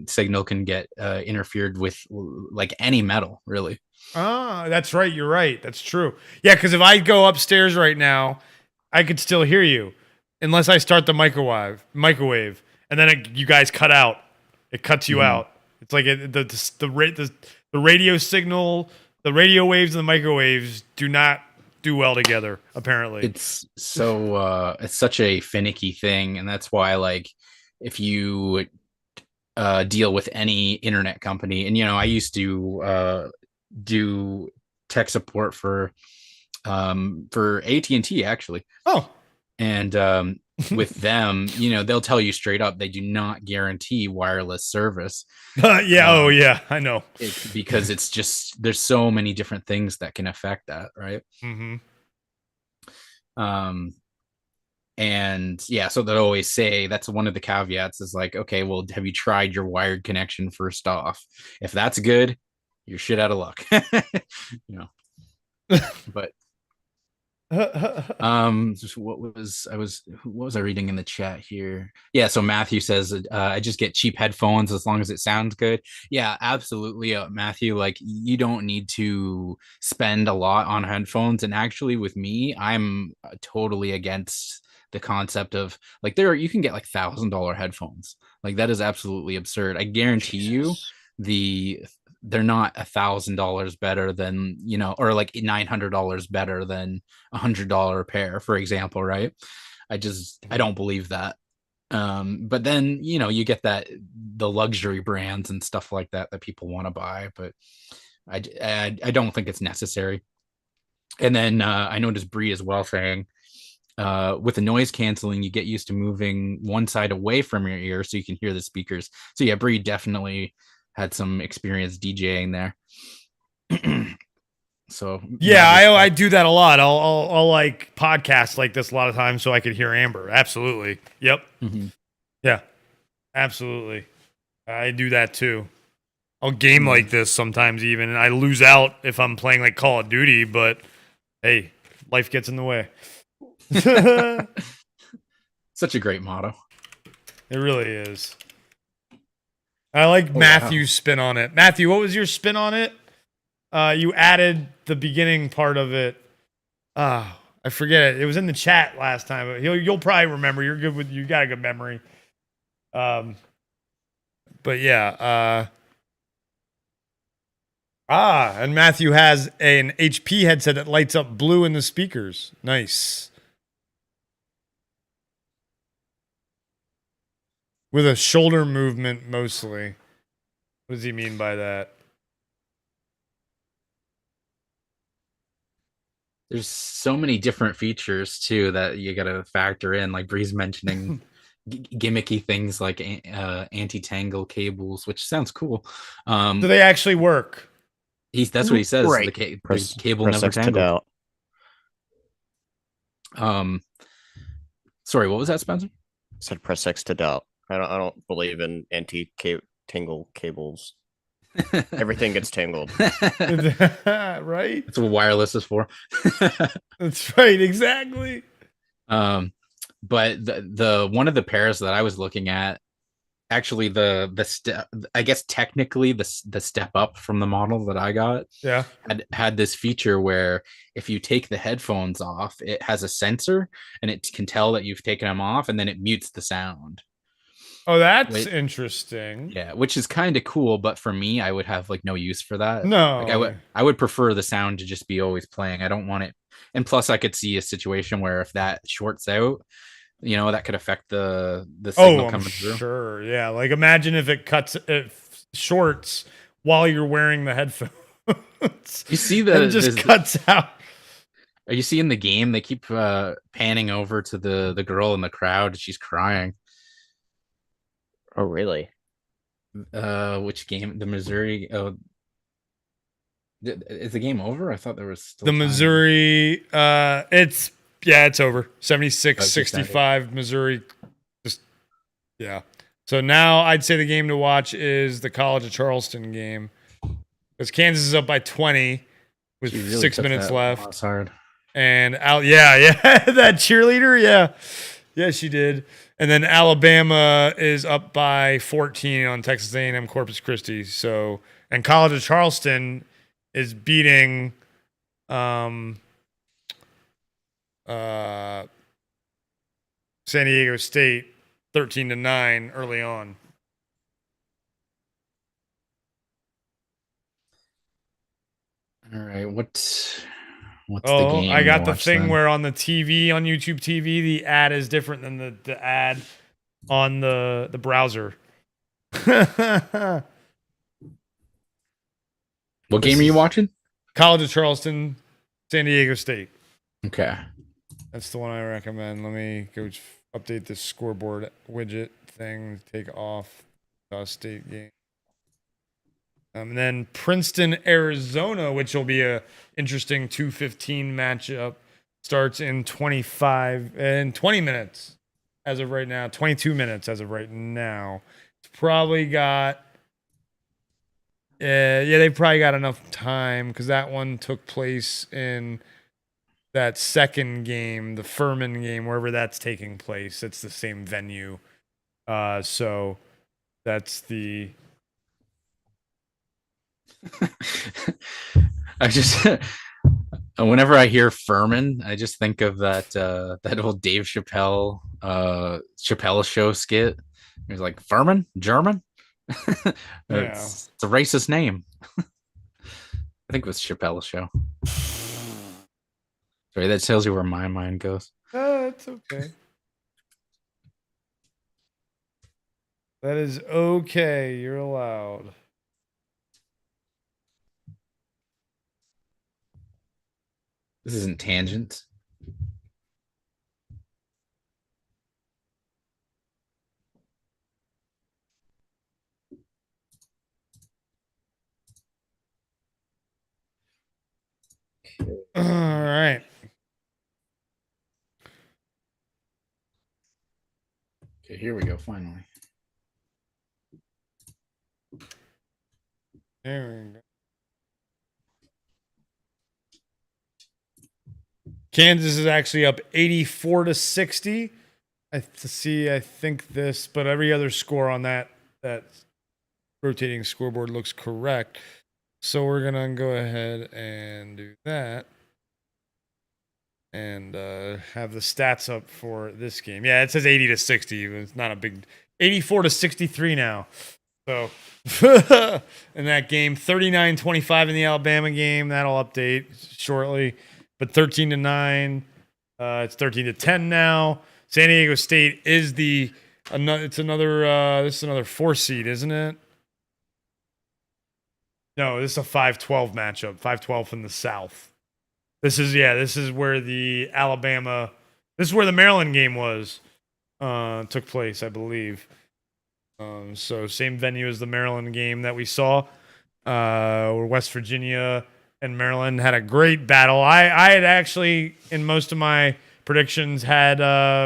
signal can get interfered with, like any metal, really. Ah, that's right. You're right. That's true. Yeah, because if I go upstairs right now, I could still hear you, unless I start the microwave, and then you guys cut out. It cuts you out. It's like the radio signal, the radio waves and the microwaves do not do well together. Apparently, it's such a finicky thing, and that's why, like, if you deal with any internet company, and I used to do tech support for AT&T actually. Oh. And with them, they'll tell you straight up they do not guarantee wireless service. Yeah, I know. Because it's just there's so many different things that can affect that, right? And yeah, so they always say that's one of the caveats is like, okay, well, have you tried your wired connection first off? If that's good, you're shit out of luck. But what was I reading in the chat here? Yeah, so Matthew says I just get cheap headphones as long as it sounds good. Yeah, absolutely, Matthew. Like, you don't need to spend a lot on headphones. And actually, with me, I'm totally against the concept of like you can get like $1,000 headphones. Like, that is absolutely absurd. I guarantee you they're not $1,000 better than, or like $900 better than $100 pair, for example, right? I don't believe that. But then, you get the luxury brands and stuff like that people want to buy, but I don't think it's necessary. And then I noticed Bree as well saying, with the noise canceling, you get used to moving one side away from your ear so you can hear the speakers. So yeah, Bree definitely had some experience DJing there. So yeah, I do that a lot. I'll like podcasts like this a lot of times so I could hear Amber. Absolutely. Yep. Yeah, absolutely. I do that too. I'll game like this sometimes even, and I lose out if I'm playing like Call of Duty, but hey, life gets in the way. Such a great motto. It really is. I like Matthew's spin on it. Matthew, what was your spin on it? You added the beginning part of it. I forget it. It was in the chat last time. But you'll probably remember. You got a good memory. But yeah. And Matthew has an HP headset that lights up blue in the speakers. Nice. With a shoulder movement mostly. What does he mean by that? There's so many different features too that you got to factor in. Like Bree's mentioning gimmicky things like anti-tangle cables, which sounds cool. Do they actually work? That's what he says. Right. The cable Press never X to tangled. doubt. Sorry, what was that, Spencer? Said press X to doubt. I don't believe in anti-tangle cables. Everything gets tangled. Right? That's what wireless is for. That's right, exactly. But the one of the pairs that I was looking at, actually the step, I guess technically the step up from the model that I got, Yeah, had this feature where if you take the headphones off, it has a sensor and it can tell that you've taken them off, and then it mutes the sound. oh, that's interesting. Yeah, which is kind of cool, but for me, I would have like no use for that. No, Like I would prefer the sound to just be always playing. I don't want it. And plus, I could see a situation where if that shorts out, that could affect the signal I'm coming through. sure. Yeah, like imagine if it shorts while you're wearing the headphones. You see it just cuts out. Are you seeing the game? They keep panning over to the girl in the crowd. She's crying. Oh, really? Which game? The Missouri. Oh, is the game over? I thought there was still The time. Missouri. It's over. 76-65 Missouri. Just yeah. So now I'd say the game to watch is the College of Charleston game, because Kansas is up by 20 with She really 6 took minutes that left. loss hard. And yeah, that cheerleader, yeah, she did. And then Alabama is up by 14 on Texas A&M Corpus Christi. So, and College of Charleston is beating San Diego State 13-9 early on. All right, what's the game? I got the thing then? where on the TV, on YouTube TV, the ad is different than the ad on the browser. What game are you watching? College of Charleston, San Diego State. Okay. That's the one I recommend. Let me go update this scoreboard widget thing. Take off state game. And then Princeton, Arizona, which will be a interesting 2:15 matchup, starts in 20 minutes as of right now. 22 minutes as of right now. It's probably got. They've probably got enough time because that one took place in that second game, the Furman game, wherever that's taking place. It's the same venue. So that's the. I just whenever I hear Furman, I just think of that old Dave Chappelle show skit. He was like, Furman, German. It's a racist name. I think it was Chappelle's show. Sorry, that tells you where my mind goes. It's okay. That is okay. You're allowed. This isn't Tangent. All right. Okay, here we go. Finally. There we go. Kansas is actually up 84-60. I think this, but every other score on that rotating scoreboard looks correct. So we're gonna go ahead and do that. And have the stats up for this game. Yeah, it says 80-60. It's not a big 84-63 now. So in that game, 39-25 in the Alabama game. That'll update shortly. But 13-9. It's 13-10 now. San Diego State is this is another 4 seed, isn't it? No, this is a 5-12 matchup. 5-12 from the South. This is where the Maryland game was. took place, I believe. So same venue as the Maryland game that we saw, where West Virginia and Maryland had a great battle. I had actually, in most of my predictions, had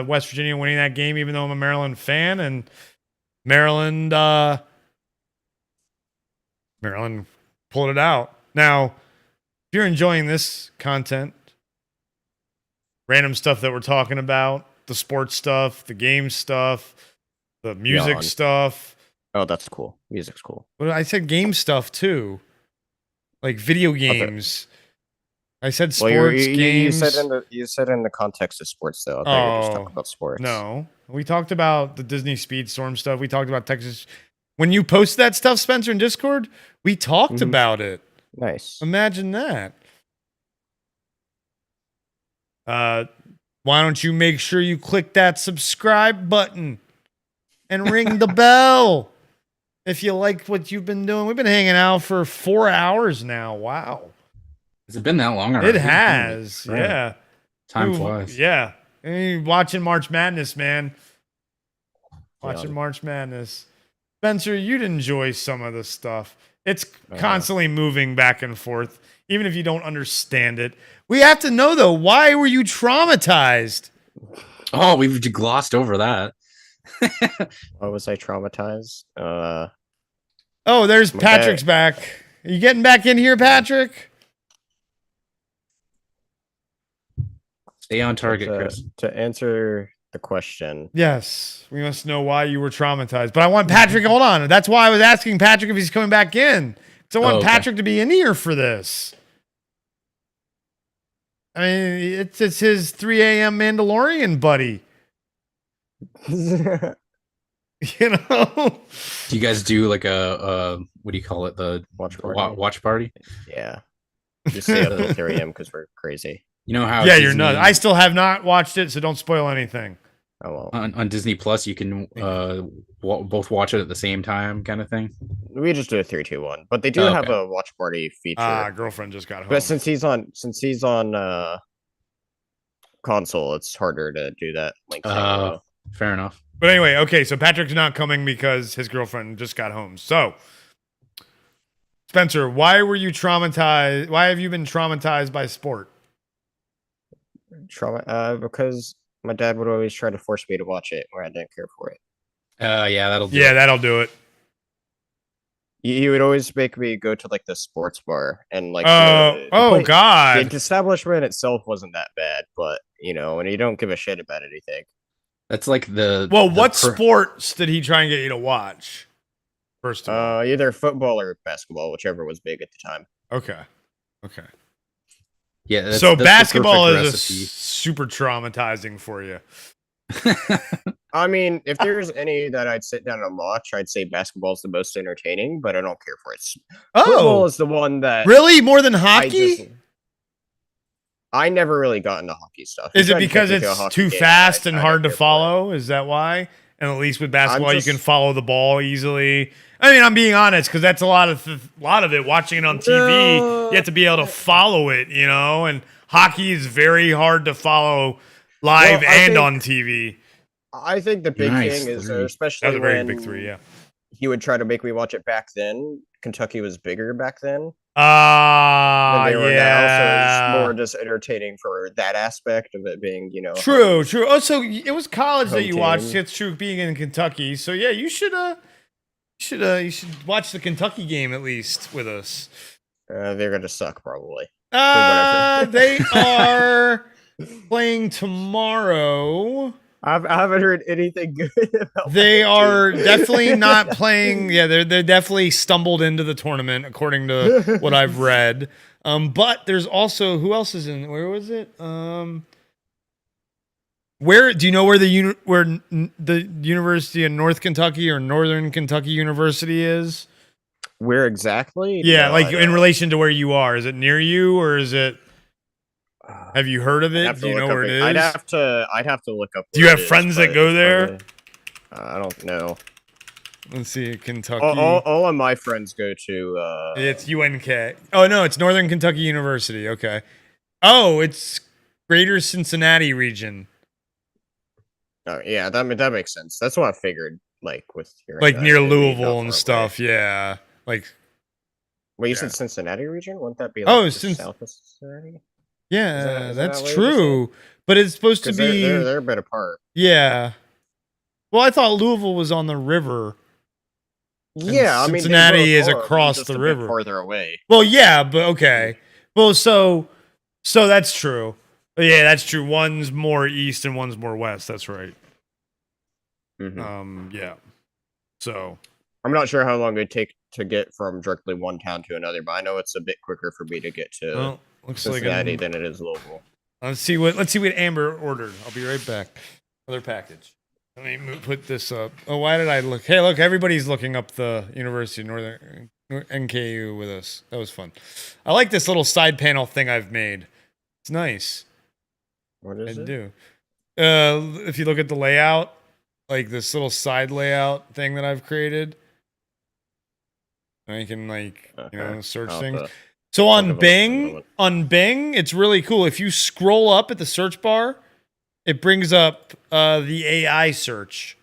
West Virginia winning that game, even though I'm a Maryland fan, and Maryland pulled it out. Now, if you're enjoying this content, random stuff that we're talking about, the sports stuff, the game stuff, the music stuff. Oh, that's cool. Music's cool. But I said game stuff too, like video games. I said sports games. You said in the context of sports, though. I thought you were just talking about sports. No, we talked about the Disney Speedstorm stuff. We talked about Texas. When you post that stuff, Spencer, in Discord, we talked about it. Nice. Imagine that. Why don't you make sure you click that subscribe button and ring the bell if you like what you've been doing. We've been hanging out for 4 hours now. Wow. Has it been that long already? It has. Yeah. Time flies. Yeah. Watching March Madness, man. Watching March Madness. Spencer, you'd enjoy some of this stuff. It's constantly moving back and forth, even if you don't understand it. We have to know, though, why were you traumatized? Oh, we've glossed over that. Why was I traumatized? Oh, there's Patrick's back. Are you getting back in here, Patrick? Stay on target, Chris. To answer the question. Yes, we must know why you were traumatized. But I want Patrick, hold on. That's why I was asking Patrick if he's coming back in. So I want Patrick to be in here for this. I mean, it's his 3 a.m. Mandalorian buddy. You know? Do you guys do like a what do you call it? The watch party? Watch party? Yeah. Just stay up until 3 a.m. because we're crazy. You know how? Yeah, you're nuts. I still have not watched it, so don't spoil anything. Oh, well. On Disney Plus, you can both watch it at the same time, kind of thing. We just do a 3, 2, 1, but they do have a watch party feature. Girlfriend just got home. But since he's on console, it's harder to do that link thing. Fair enough. But anyway, okay, so Patrick's not coming because his girlfriend just got home. So, Spencer, why were you traumatized? Why have you been traumatized by sport? Because my dad would always try to force me to watch it where I didn't care for it. Yeah, that'll do it. That'll do it. He would always make me go to like the sports bar and like. God! The establishment itself wasn't that bad, but and you don't give a shit about anything. That's like what sports did he try and get you to watch? First of all, either football or basketball, whichever was big at the time. Okay. Yeah. That's basketball is super traumatizing for you. I mean, if there's any that I'd sit down and watch, I'd say basketball is the most entertaining, but I don't care for it. Football is the one that really more than hockey. I never really got into hockey stuff. Is it because it's too fast and hard to follow? Is that why? And at least with basketball, you can follow the ball easily. I mean, I'm being honest because that's a lot of it. Watching it on TV, you have to be able to follow it, And hockey is very hard to follow live on TV. I think the big thing is, especially that was a very big 3, yeah. He would try to make me watch it back then. Kentucky was bigger back then. Than they were now, so it's more just entertaining for that aspect of it being, True. Oh, so it was college that you watched. It's true, being in Kentucky. So yeah, you should watch the Kentucky game at least with us. They're gonna suck probably. They are playing tomorrow. I haven't heard anything good about They are definitely not playing. Yeah, they're definitely stumbled into the tournament, according to what I've read. But there's also, who else is in? Where was it? Where do you know where the University of North Kentucky or Northern Kentucky University is? Where exactly? Yeah, no, like in relation to where you are. Is it near you or is it? Have you heard of it? Do you know where it is? I'd have to look up. Do you have friends that go there? I don't know. Let's see, Kentucky. All of my friends go to. It's UNK. Oh no, it's Northern Kentucky University. Okay. Oh, it's Greater Cincinnati region. Yeah, that makes sense. That's what I figured. Like with hearing like that, near it'd be not Louisville far and away. stuff. Yeah, like Well, you yeah. said Cincinnati region. Wouldn't that be like Oh, just since south of Cincinnati? yeah, Is that that's not what you just said? true. But it's supposed to Because be they're a bit apart. yeah. Well, I thought Louisville was on the river. And Yeah, I mean they both Cincinnati is are. One's across just the a bit river. farther away. Well, yeah, but okay. Well, so that's true. Yeah, that's true. One's more east and one's more west. That's right. Mhm. Yeah. So I'm not sure how long it'd take to get from directly one town to another, but I know it's a bit quicker for me to get to well, looks like Cincinnati than it is Louisville. let's see what Amber ordered. I'll be right back. Another package. Let me put this up. Oh, why did I look? Hey, look, everybody's looking up the University of Northern NKU with us. That was fun. I like this little side panel thing I've made. It's nice. What is it? do. If you look at the layout, like this little side layout thing that I've created, and you can like search things. So on Bing, it's really cool. If you scroll up at the search bar, it brings up the AI search.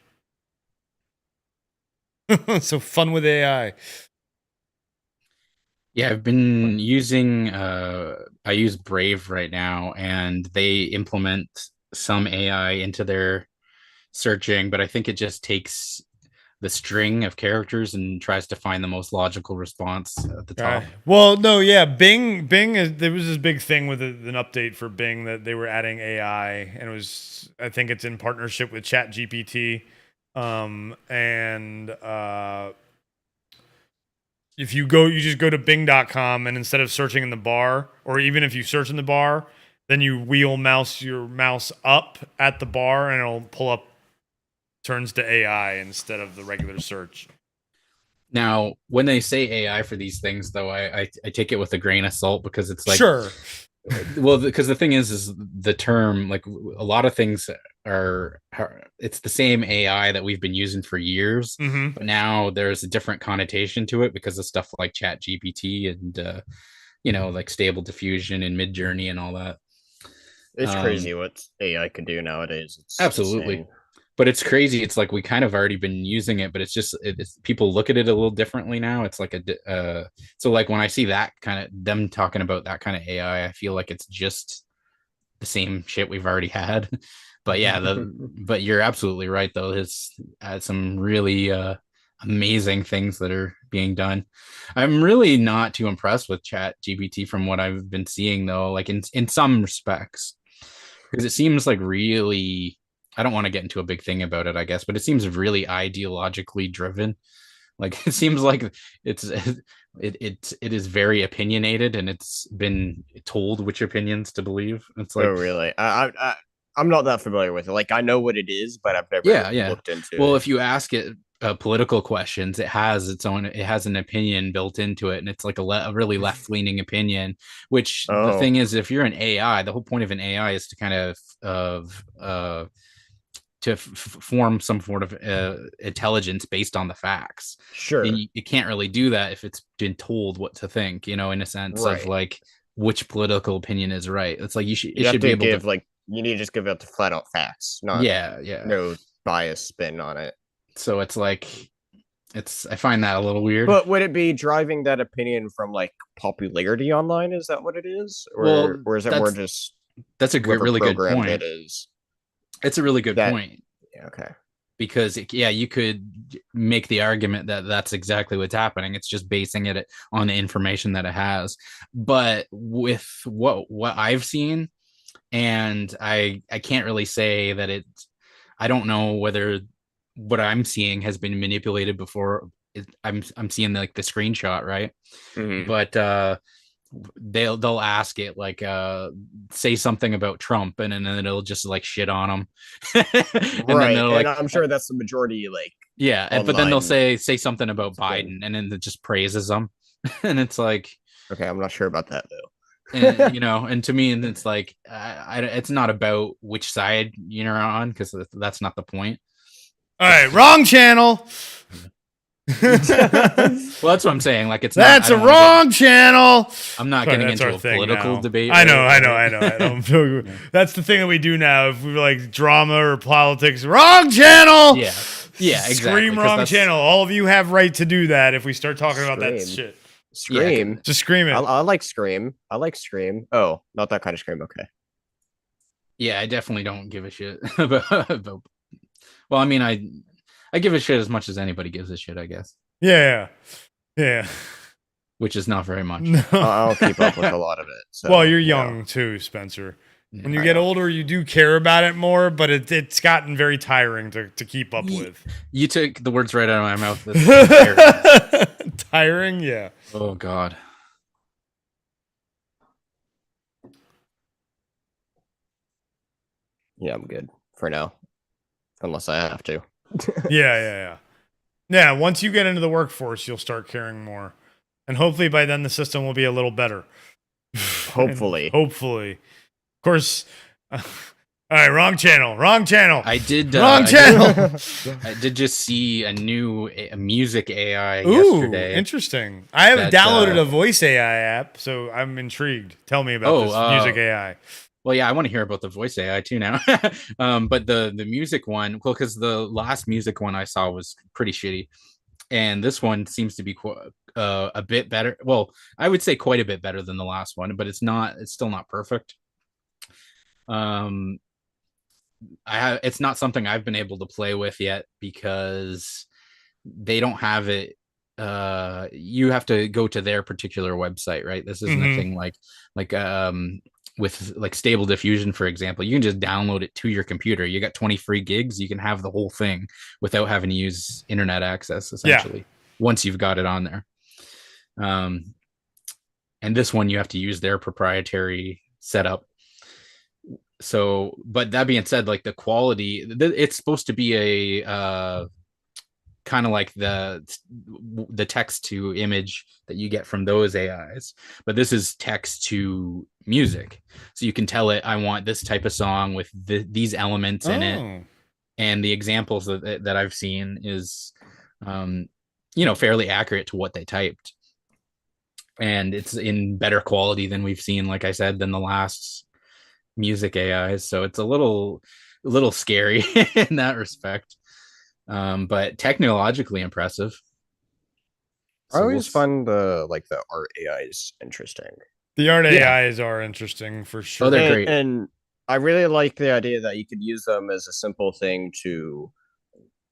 So fun with AI. Yeah, I've been using I use Brave right now, and they implement some AI into their searching, but I think it just takes the string of characters and tries to find the most logical response at the top. Well, no, yeah, Bing is, there was this big thing with an update for Bing that they were adding AI, and it was, I think it's in partnership with ChatGPT, if you just go to bing.com, and instead of searching in the bar, or even if you search in the bar, then you wheel your mouse up at the bar and it'll pull up, turns to AI instead of the regular search. Now, when they say AI for these things, though, I take it with a grain of salt, because it's like, sure. Well, because the thing is the term, like a lot of things are it's the same AI that we've been using for years, but now there's a different connotation to it because of stuff like Chat GPT and like Stable Diffusion and Midjourney and all that. It's crazy what AI can do nowadays. It's absolutely insane. But it's crazy. It's like we kind of already been using it, but it's just people look at it a little differently now. It's like so like when I see that kind of them talking about that kind of AI, I feel like it's just the same shit we've already had. But yeah, but you're absolutely right though. It's had some really amazing things that are being done. I'm really not too impressed with Chat GPT from what I've been seeing though, like in some respects, because it seems like really, I don't want to get into a big thing about it, I guess, but it seems really ideologically driven. Like it seems like it is very opinionated, and it's been told which opinions to believe. It's like, oh really? I'm not that familiar with it. Like I know what it is, but I've never looked into it. Well, if you ask it political questions, it has an opinion built into it, and it's like a really left-leaning opinion, which the thing is, if you're an AI, the whole point of an AI is to kind of form some sort of intelligence based on the facts. Sure. And you can't really do that if it's been told what to think, in a sense of like which political opinion is right. It's like you should be able to like, you need to just give out the flat out facts, not no bias spin on it. So it's like, I find that a little weird. But would it be driving that opinion from like popularity online? Is that what it is? Or is it more just that's a really good point. It is. It's a really good point. Yeah, okay. Because you could make the argument that that's exactly what's happening. It's just basing it on the information that it has. But with what I've seen, and I can't really say that I don't know whether what I'm seeing has been manipulated before. I'm seeing like the screenshot, right? Mm-hmm. But they'll ask it like say something about Trump, and then it'll just like shit on him. Right. And like, I'm sure that's the majority, like, but then they'll say something about Biden, and then it just praises them. And it's like, okay, I'm not sure about that though. And and to me, it's like it's not about which side you're on, because that's not the point. All right, wrong channel. Well, that's what I'm saying. Like, it's That's not, a wrong channel. I'm not Sorry, getting that's into our a thing political now. debate. I know. right? I don't. That's the thing that we do now. If we like drama or politics, wrong channel. Yeah. Yeah, exactly. Scream 'cause wrong that's- channel. All of you have right to do that if we start talking about that Scream. shit. Scream. Just scream it. I like Scream. I like Scream. Oh, not that kind of Scream. Okay. Yeah, I definitely don't give a shit about. Well, I mean, I give a shit as much as anybody gives a shit, I guess, Yeah. which is not very much. No. I don't keep up with a lot of it. So, Well, you're you know. young too, Spencer. Yeah. When you I get know. older, you do care about it more, but it's gotten very tiring to keep up with. You took the words right out of my mouth. That's Tiring, yeah. oh God. Yeah, I'm good for now, unless I have to. Yeah, once you get into the workforce, you'll start caring more. And hopefully by then the system will be a little better. Hopefully. Hopefully. Of course. All right, wrong channel. I did. Wrong channel. I did just see a new music AI Ooh, yesterday. interesting. I have That, downloaded a voice AI app, so I'm intrigued. Tell me about this music AI. Well, yeah, I want to hear about the voice AI too now. But the music one, well, because the last music one I saw was pretty shitty, and this one seems to be a bit better. Well, I would say quite a bit better than the last one, but it's not. It's still not perfect. It's not something I've been able to play with yet because they don't have it. You have to go to their particular website, right? This isn't a thing like with like Stable Diffusion, for example. You can just download it to your computer. You got 20 free gigs. You can have the whole thing without having to use internet access, essentially, once you've got it on there. And this one, you have to use their proprietary setup. So, but that being said, like the quality, it's supposed to be a kind of like the text to image that you get from those AIs, but this is text to music. So you can tell it, I want this type of song with these elements in it. And the examples that I've seen is, fairly accurate to what they typed. And it's in better quality than we've seen, like I said, than the last music AIs. So it's a little scary in that respect. But technologically impressive. I always find the art AIs interesting. The art AIs are interesting for sure. Oh, they're great. And I really like the idea that you could use them as a simple thing to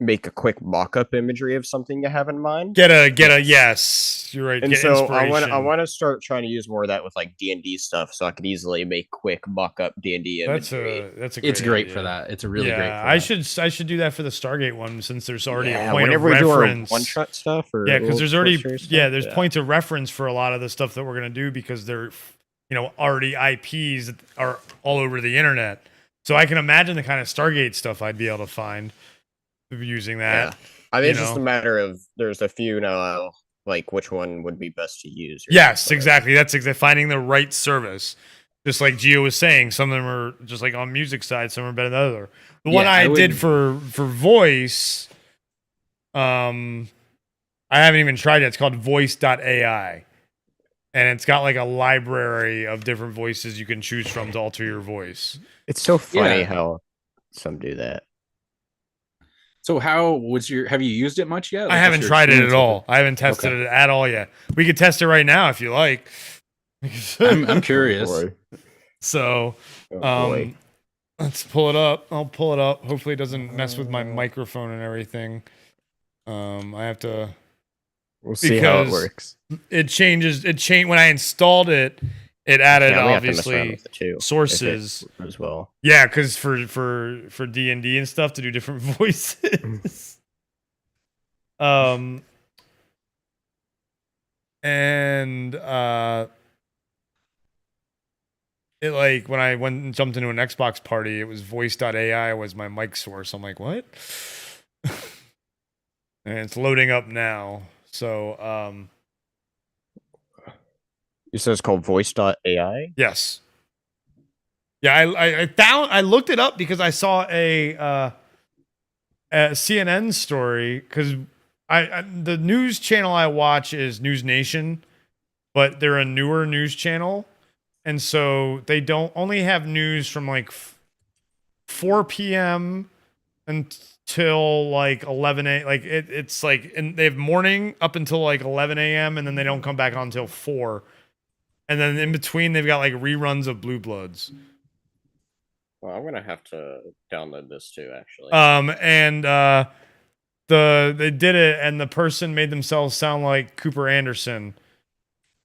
make a quick mock-up imagery of something you have in mind. Get a yes, you're right. And get so I inspiration. want to start trying to use more of that with like D&D stuff, so I could easily make quick mock-up D&D imagery. That's a It's great idea. for that. It's a really great. I should do that for the Stargate one, since there's already a point whenever of we do our reference. one-shot stuff, or Because there's already there's yeah. points of reference for a lot of the stuff that we're gonna do, because they're already IPs that are all over the internet. So I can imagine the kind of Stargate stuff I'd be able to find using that. Yeah. I mean, it's just a matter of there's a few now, like which one would be best to use. Yes, exactly. That's finding the right service. Just like Gio was saying, some of them are just like on music side, some are better than other. The one I did for voice, I haven't even tried it. It's called voice.ai. And it's got like a library of different voices you can choose from to alter your voice. It's so funny how some do that. So have you used it much yet? I haven't tried it at all. I haven't tested it at all yet. We could test it right now if you like. I'm curious. So, let's pull it up. I'll pull it up. Hopefully it doesn't mess with my microphone and everything. I have to. We'll see how it works. It changed when I installed it. It added obviously with sources as well. Yeah, because for D&D and stuff to do different voices. And it like when I went and jumped into an Xbox party, it was voice.ai was my mic source. I'm like, what? And it's loading up now. So you said it's called voice.ai? Yes. Yeah, I looked it up because I saw a CNN story, because the news channel I watch is News Nation, but they're a newer news channel, and so they don't only have news from like 4 p.m. until like 11 a. Like it's like, and they have morning up until like 11 a.m. and then they don't come back on until 4, and then in between they've got like reruns of Blue Bloods. Well, I'm gonna have to download this too, actually. And they did it, and the person made themselves sound like Cooper Anderson.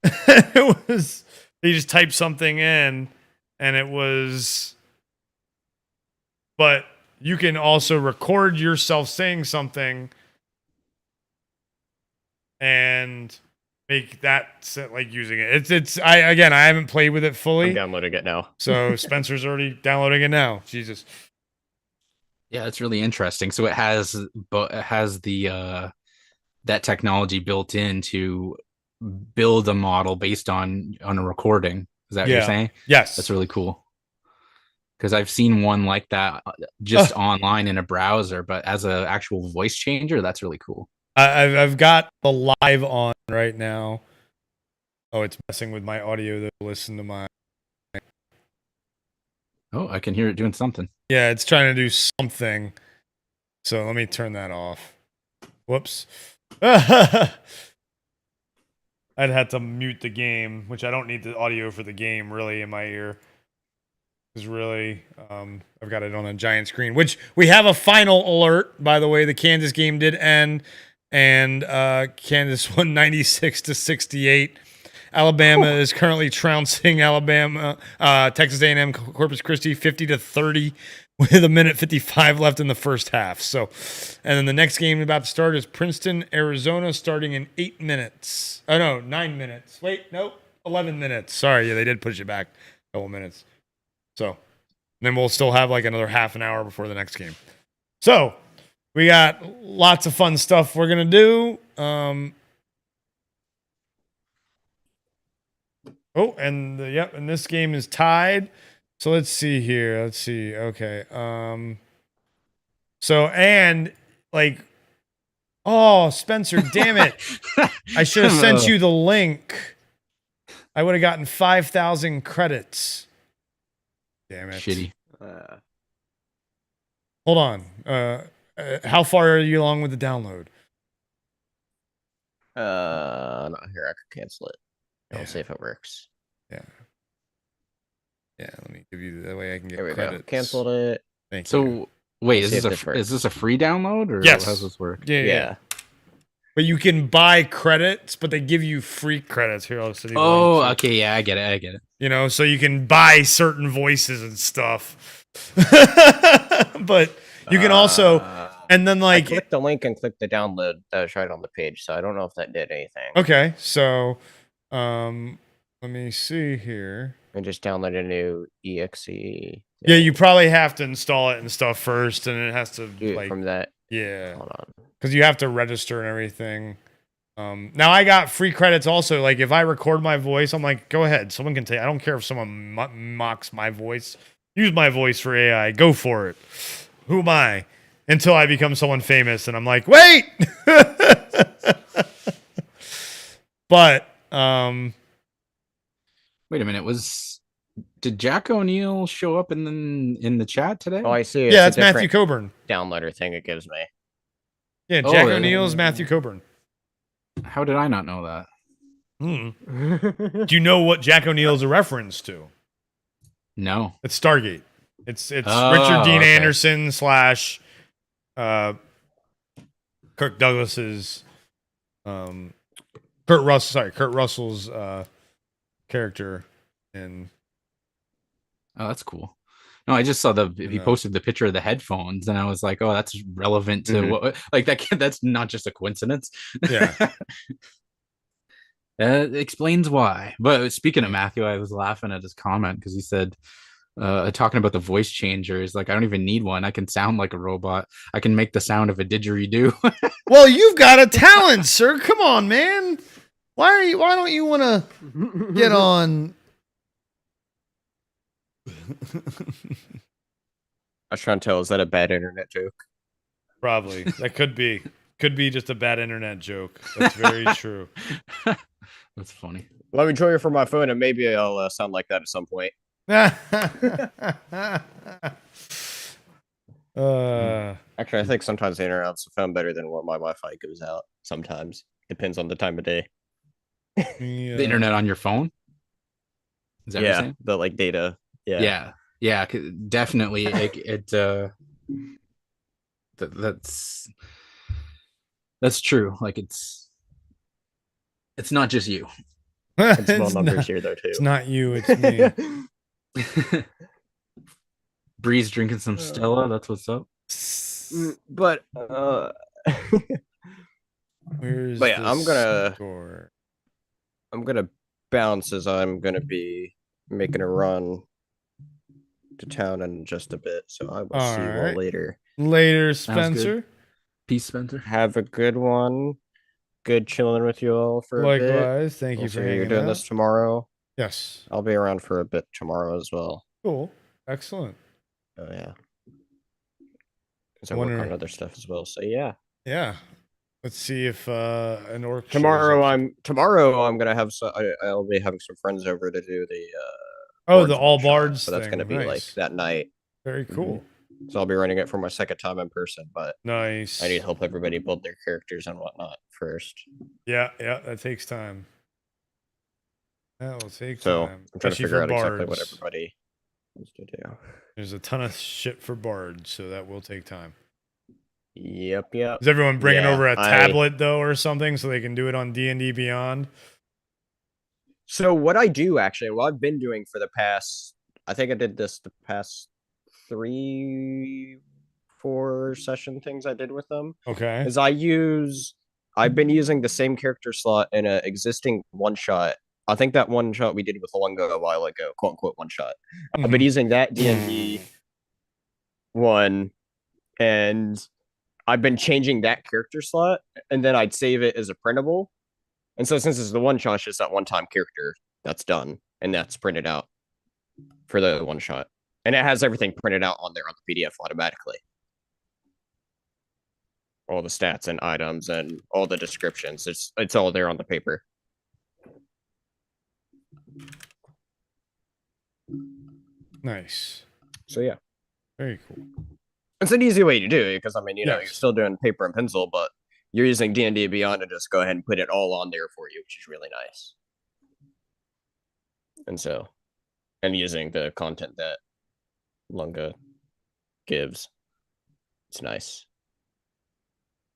It was, they just typed something in, and it was, but you can also record yourself saying something and make that like using it. I haven't played with it fully. I'm downloading it now. So Spencer's already downloading it now. Jesus. Yeah, it's really interesting. So it has the that technology built in to build a model based on a recording. Is that what you're saying? Yes. That's really cool. Because I've seen one like that just online in a browser, but as an actual voice changer, that's really cool. I've got the live on right now. Oh, it's messing with my audio to listen to my. Oh, I can hear it doing something. Yeah, it's trying to do something. So let me turn that off. Whoops. I'd had to mute the game, which I don't need the audio for the game really in my ear. Because really, I've got it on a giant screen, which we have a final alert, by the way. The Kansas game did end, and Kansas won 96-68. Alabama is currently trouncing Texas A&M Corpus Christi 50-30 with 1:55 left in the first half. So, and then the next game about to start is Princeton, Arizona, starting in 8 minutes. Oh no, 9 minutes. Wait, nope, 11 minutes. Sorry, yeah, they did push it back a couple minutes. So, then we'll still have like another half an hour before the next game. So, we got lots of fun stuff we're gonna do. And this game is tied. So let's see here. Let's see. Okay. So, and like, oh, Spencer, damn it. I should have sent you the link. I would have gotten 5,000 credits. Damn it. Shitty. Hold on. How far are you along with the download? Not here. I could cancel it. I'll Yeah. see if it works. Yeah. Yeah, let me give you that way I can get There we credits. go. Canceled it. Thank you. So wait, Let's see if is this a free download or Yes. how does this work? Yeah. But you can buy credits, but they give you free credits. Here, I'll send you the Oh, link. okay, yeah, I get it. You know, so you can buy certain voices and stuff. But you can also, and then I like, clicked the link and clicked the download that was right on the page, so I don't know if that did anything. okay, so, let me see here. I just download a new exe. Yeah, you probably have to install it and stuff first, and it has to Do it like, from that. yeah, Hold on. because you have to register and everything. Now I got free credits also. Like if I record my voice, I'm like, go ahead. Someone can take. I don't care if someone mocks my voice. Use my voice for AI. Go for it. Who am I? Until I become someone famous, and I'm like, wait. But Wait a minute, did Jack O'Neill show up in the chat today? Oh, I see. yeah, It's that's a Matthew different Coburn. downloader thing it gives me. Yeah, Oh, Jack yeah. O'Neill is Matthew Coburn. How did I not know that? Do you know what Jack O'Neill is a reference to? No. It's Stargate. It's Oh, Richard Dean okay. Anderson / Kirk Douglas's Kurt Russell's character in. Oh, that's cool. No, I just saw he posted the picture of the headphones, and I was like, "Oh, that's relevant to what?" Like that's not just a coincidence. Yeah. It explains why. But speaking of Matthew, I was laughing at his comment because he said, talking about the voice changers, like I don't even need one. I can sound like a robot. I can make the sound of a didgeridoo. Well, you've got a talent, sir. Come on, man. Why don't you want to get on? I was trying to tell, is that a bad internet joke? Probably. That could be. Could be just a bad internet joke. That's very true. That's funny. Let me join you from my phone, and maybe I'll sound like that at some point. Actually, I think sometimes the internet's sound better than what my Wi-Fi goes out. Sometimes depends on the time of day. The internet on your phone? Is that what you're saying? The like data. Yeah, definitely. That's true. Like it's not just you. It's small numbers here though too. It's not you, it's me. Breeze drinking some Stella. That's what's up. But where's but yeah, the score? I'm gonna bounce as I'm gonna be making a run to town in just a bit. So I will see you all later. Later, Spencer. Peace, Spencer. Have a good one. Good chilling with you all for a bit. Likewise. Thank you for hanging out. You're doing this tomorrow? Yes. I'll be around for a bit tomorrow as well. Cool. Excellent. Oh yeah. Because I work on other stuff as well. So yeah. Yeah. Let's see if an orc tomorrow I'm gonna have I'll be having some friends over to do the the all bards. So that's gonna be like that night. Very cool. So I'll be running it for my second time in person, but nice. I need to help everybody build their characters and whatnot first. Yeah, that takes time. That will take time. I'm trying to figure out bards. exactly what everybody wants to do. There's a ton of shit for bards, so that will take time. Yep. Is everyone bringing over a tablet though, or something, so they can do it on D&D Beyond? So what I do actually, what I've been doing for the past, I think I did this the past 3-4 session things I did with them. Okay. Is I've been using the same character slot in an existing one shot. I think that one shot we did with Lungo a while ago, quote unquote one shot. I've been using that D&D one, and I've been changing that character slot, and then I'd save it as a printable. And so since it's the one shot, it's just that one time character that's done, and that's printed out for the one shot. And it has everything printed out on there on the PDF automatically. All the stats and items and all the descriptions. It's all there on the paper. Nice. So yeah. Very cool. It's an easy way to do it because I mean, you know, you're still doing paper and pencil, but you're using D&D Beyond to just go ahead and put it all on there for you, which is really nice. And using the content that Lunga gives. It's nice.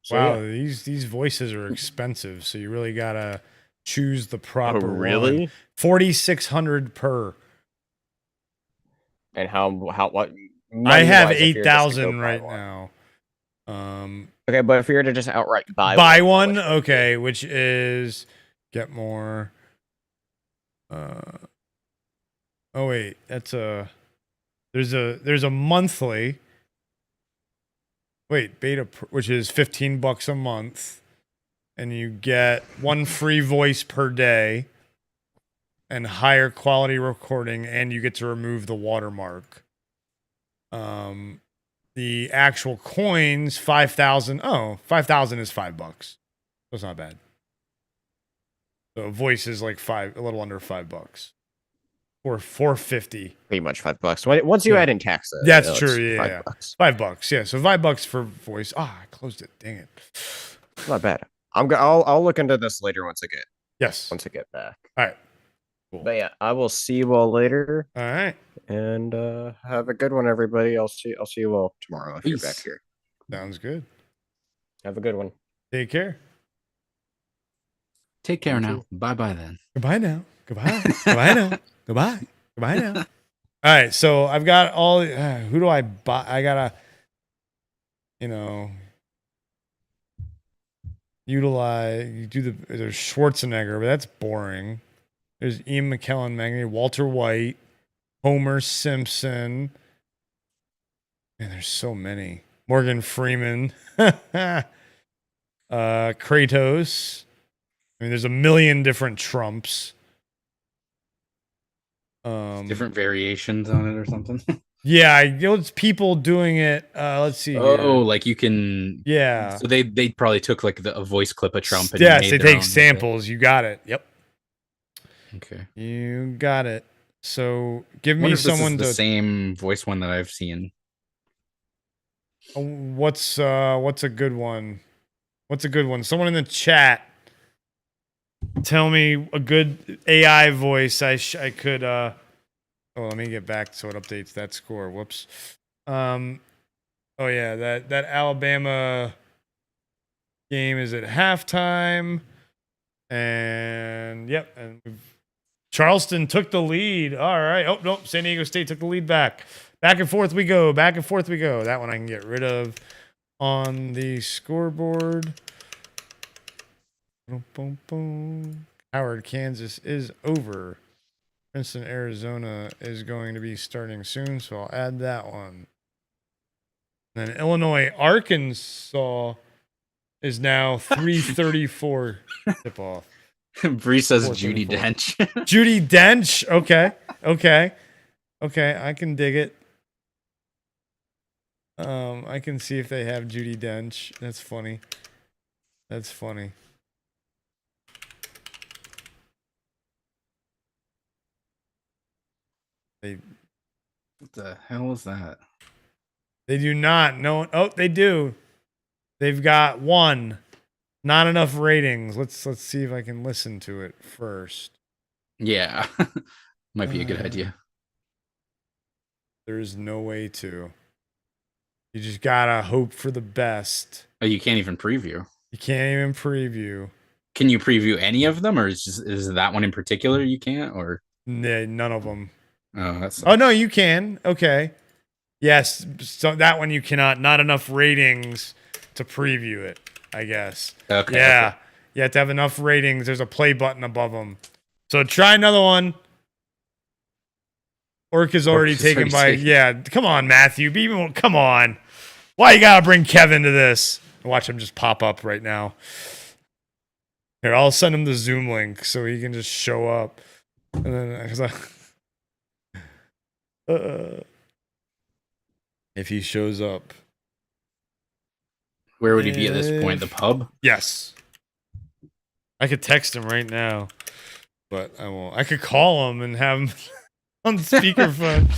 So, wow, these voices are expensive, so you really gotta choose the proper one. Really? 4,600 per. And what? I have 8,000 right now. Okay, but if you were to just outright buy one, okay, which is get more. Oh wait, that's there's a monthly. Wait, beta, which is $15 a month, and you get one free voice per day, and higher quality recording, and you get to remove the watermark. The actual coins, 5,000. Oh, 5,000 is $5. That's not bad. So voice is like a little under $5. Or $4.50. Pretty much $5. Once you add in taxes. That's true. Yeah. $5. $5. Yeah. So $5 for voice. I closed it. Dang it. Not bad. I'll look into this later once I get back. All right. Cool. But yeah, I will see you all later. All right. And have a good one, everybody. I'll see you all tomorrow if you're back here. Sounds good. Have a good one. Take care. Take care now. Bye-bye then. Goodbye now. Goodbye. Goodbye now. Goodbye. Goodbye now. All right. So I've got all. Who do I buy? I gotta, utilize. You do there's Schwarzenegger, but that's boring. There's Ian McKellen, Magny, Walter White, Homer Simpson. Man, there's so many. Morgan Freeman, Kratos. I mean, there's a million different Trumps. Different variations on it or something. Yeah, it's people doing it. Let's see. Oh, here. like you can. Yeah. So they probably took like a voice clip of Trump and Yes, made they their take own. samples. You got it. Yep. Okay. You got it. So give I wonder me if this is someone the to. same voice one that I've seen. What's a good one? What's a good one? Someone in the chat. Tell me a good AI voice. I could. Oh, let me get back so it updates that score. Whoops. Oh yeah, that Alabama game is at halftime, and yep, and Charleston took the lead. All right. Oh nope, San Diego State took the lead back. Back and forth we go. Back and forth we go. That one I can get rid of on the scoreboard. Boom, boom, boom. Howard, Kansas is over. Princeton, Arizona is going to be starting soon, so I'll add that one. Then Illinois, Arkansas is now 3:34 tip off. Bree says Judy Dench. Judy Dench. Okay. I can dig it. I can see if they have Judy Dench. That's funny. What the hell is that? They do not. No. Oh, they do. They've got one. Not enough ratings. Let's see if I can listen to it first. Yeah. Might be a good idea. There's no way to. You just gotta hope for the best. Oh, you can't even preview. You can't even preview. Can you preview any of them, or is that one in particular you can't? Or none of them. Oh, that's. Oh no, you can. Okay. Yes, so that one you cannot. Not enough ratings to preview it, I guess. Okay. Yeah. Okay. You have to have enough ratings. There's a play button above them. So try another one. Orc is already taken by. Yeah, come on, Matthew. Come on. Why you gotta bring Kevin to this? Watch him just pop up right now. Here, I'll send him the Zoom link so he can just show up. And then, if he shows up, where would he be at this point? The pub? Yes. I could text him right now, but I won't. I could call him and have him on speakerphone.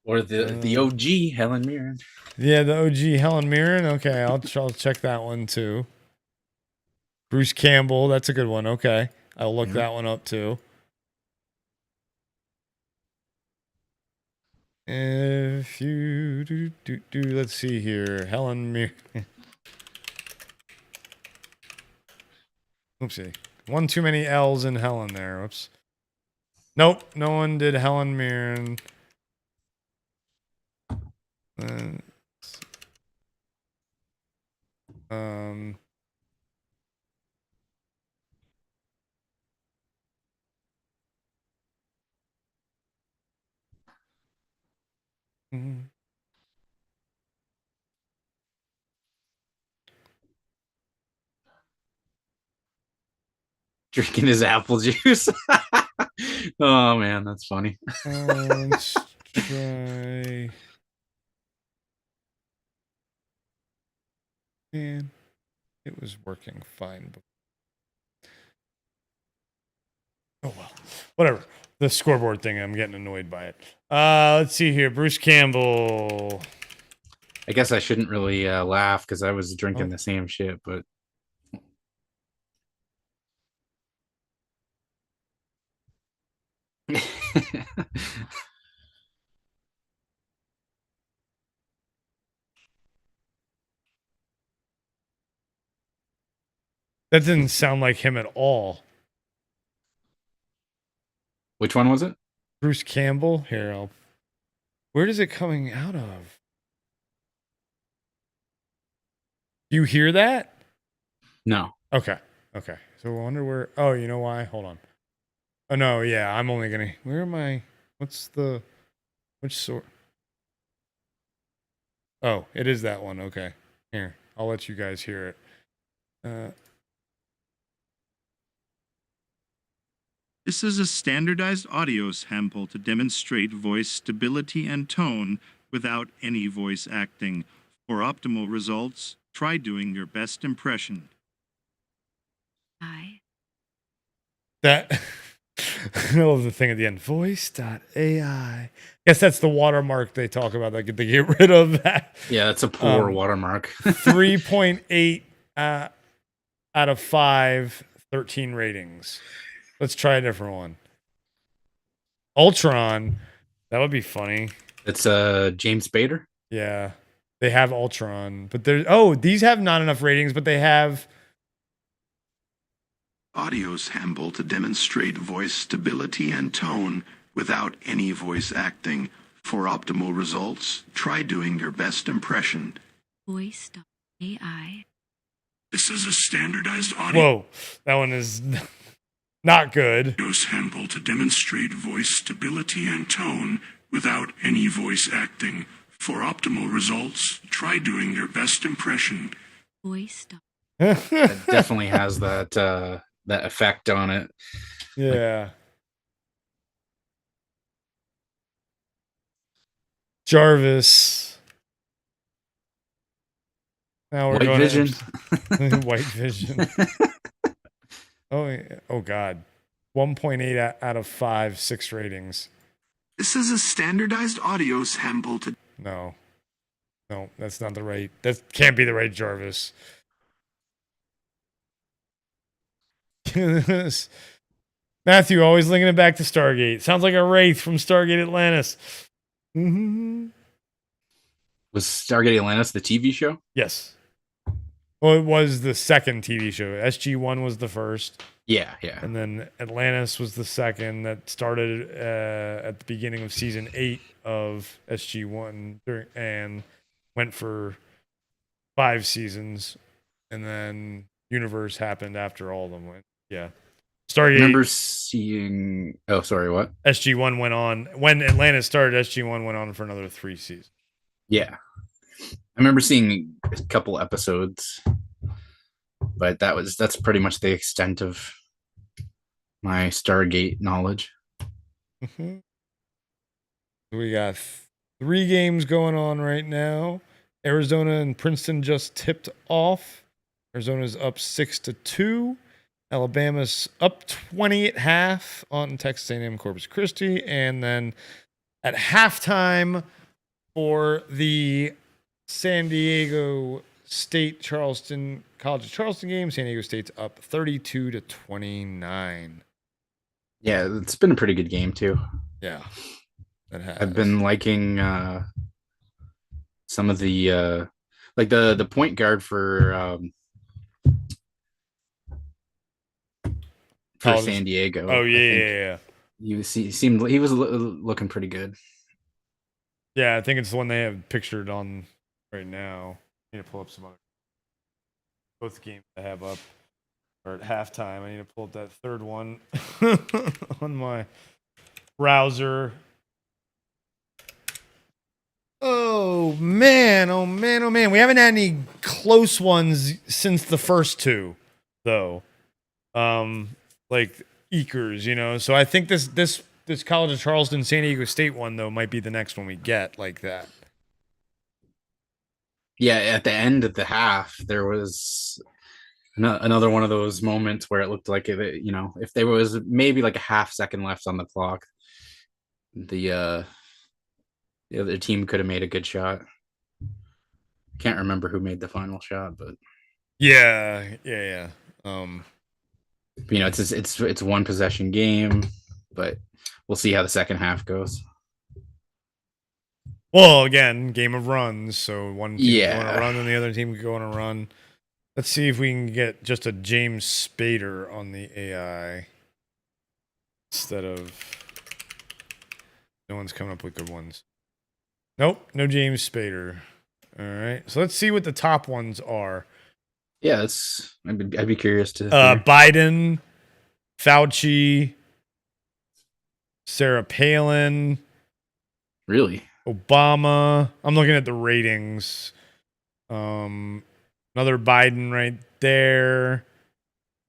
Or the OG Helen Mirren. Yeah, the OG Helen Mirren. Okay, I'll check that one too. Bruce Campbell, that's a good one. Okay, I'll look that one up too. If you do, let's see here, Helen Mirren. Oopsie, one too many L's in Helen there. Whoops. Nope, no one did Helen Mirren. Drinking his apple juice. Oh man, that's funny. Let's try. Man, it was working fine. Oh well, whatever. The scoreboard thing, I'm getting annoyed by it. Let's see here. Bruce Campbell. I guess I shouldn't really laugh because I was drinking the same shit, but that didn't sound like him at all. Which one was it? Bruce Campbell. Here, where is it coming out of? You hear that? No. Okay. So I wonder where. Oh, you know why? Hold on. Oh no, yeah. I'm only gonna. Where am I? Which sort? Oh, it is that one. Okay. Here, I'll let you guys hear it. This is a standardized audio sample to demonstrate voice stability and tone without any voice acting. For optimal results, try doing your best impression. That I love the thing at the end. Voice.ai. Guess that's the watermark they talk about. They get rid of that. Yeah, that's a poor watermark. 3.8 out of 5, 13 ratings. Let's try a different one. Ultron. That would be funny. It's James Spader. Yeah. They have Ultron, but these have not enough ratings, but they have Audio sample to demonstrate voice stability and tone without any voice acting. For optimal results, try doing your best impression. Voice.ai. This is a standardized audio Whoa, that one is not good. sample to demonstrate voice stability and tone without any voice acting. For optimal results, try doing your best impression. Voice.ai. It definitely has that that effect on it. Yeah. Jarvis. Now we're White going Vision. White Vision. Oh God. 1.8 out of 5, 6 ratings. This is a standardized audio sample to No, that's not the right. That can't be the right Jarvis. Matthew always linking it back to Stargate. Sounds like a wraith from Stargate Atlantis. Mm-hmm. Was Stargate Atlantis the TV show? Yes. Well, it was the second TV show. SG-1 was the first. Yeah. And then Atlantis was the second that started at the beginning of season 8 of SG-1 and went for 5 seasons. And then Universe happened after all of them went. Yeah. Stargate. I remember seeing. Oh, sorry. What? SG-1 went on. When Atlantis started, SG-1 went on for another 3 seasons. Yeah. I remember seeing a couple episodes, but that's pretty much the extent of my Stargate knowledge. Mm-hmm. We got 3 games going on right now. Arizona and Princeton just tipped off. Arizona's up 6-2. Alabama's up 20.5 on Texas A&M Corpus Christi, and then at halftime for the San Diego State Charleston College of Charleston game, San Diego State's up 32-29. Yeah, it's been a pretty good game too. Yeah, that has. I've been liking some of the like the point guard for San Diego. Oh yeah. He was looking pretty good. Yeah, I think it's the one they have pictured on right now. I need to pull up some other. Both games I have up are at halftime. I need to pull up that third one on my browser. Oh man. We haven't had any close ones since the first 2, though. Like Eakers, you know. So I think this College of Charleston San Diego State one though might be the next one we get like that. Yeah, at the end of the half, there was another one of those moments where it looked like if there was maybe like a half second left on the clock, the other team could have made a good shot. Can't remember who made the final shot, but Yeah. It's one possession game, but we'll see how the second half goes. Well, again, game of runs, so one team can go on a Yeah. run and the other team can go on a run. Let's see if we can get just a James Spader on the AI instead of no one's coming up with good ones. Nope, no James Spader. All right, so let's see what the top ones are. Yeah, I'd be curious to. Biden, Fauci, Sarah Palin, Really? Obama. I'm looking at the ratings. Another Biden right there.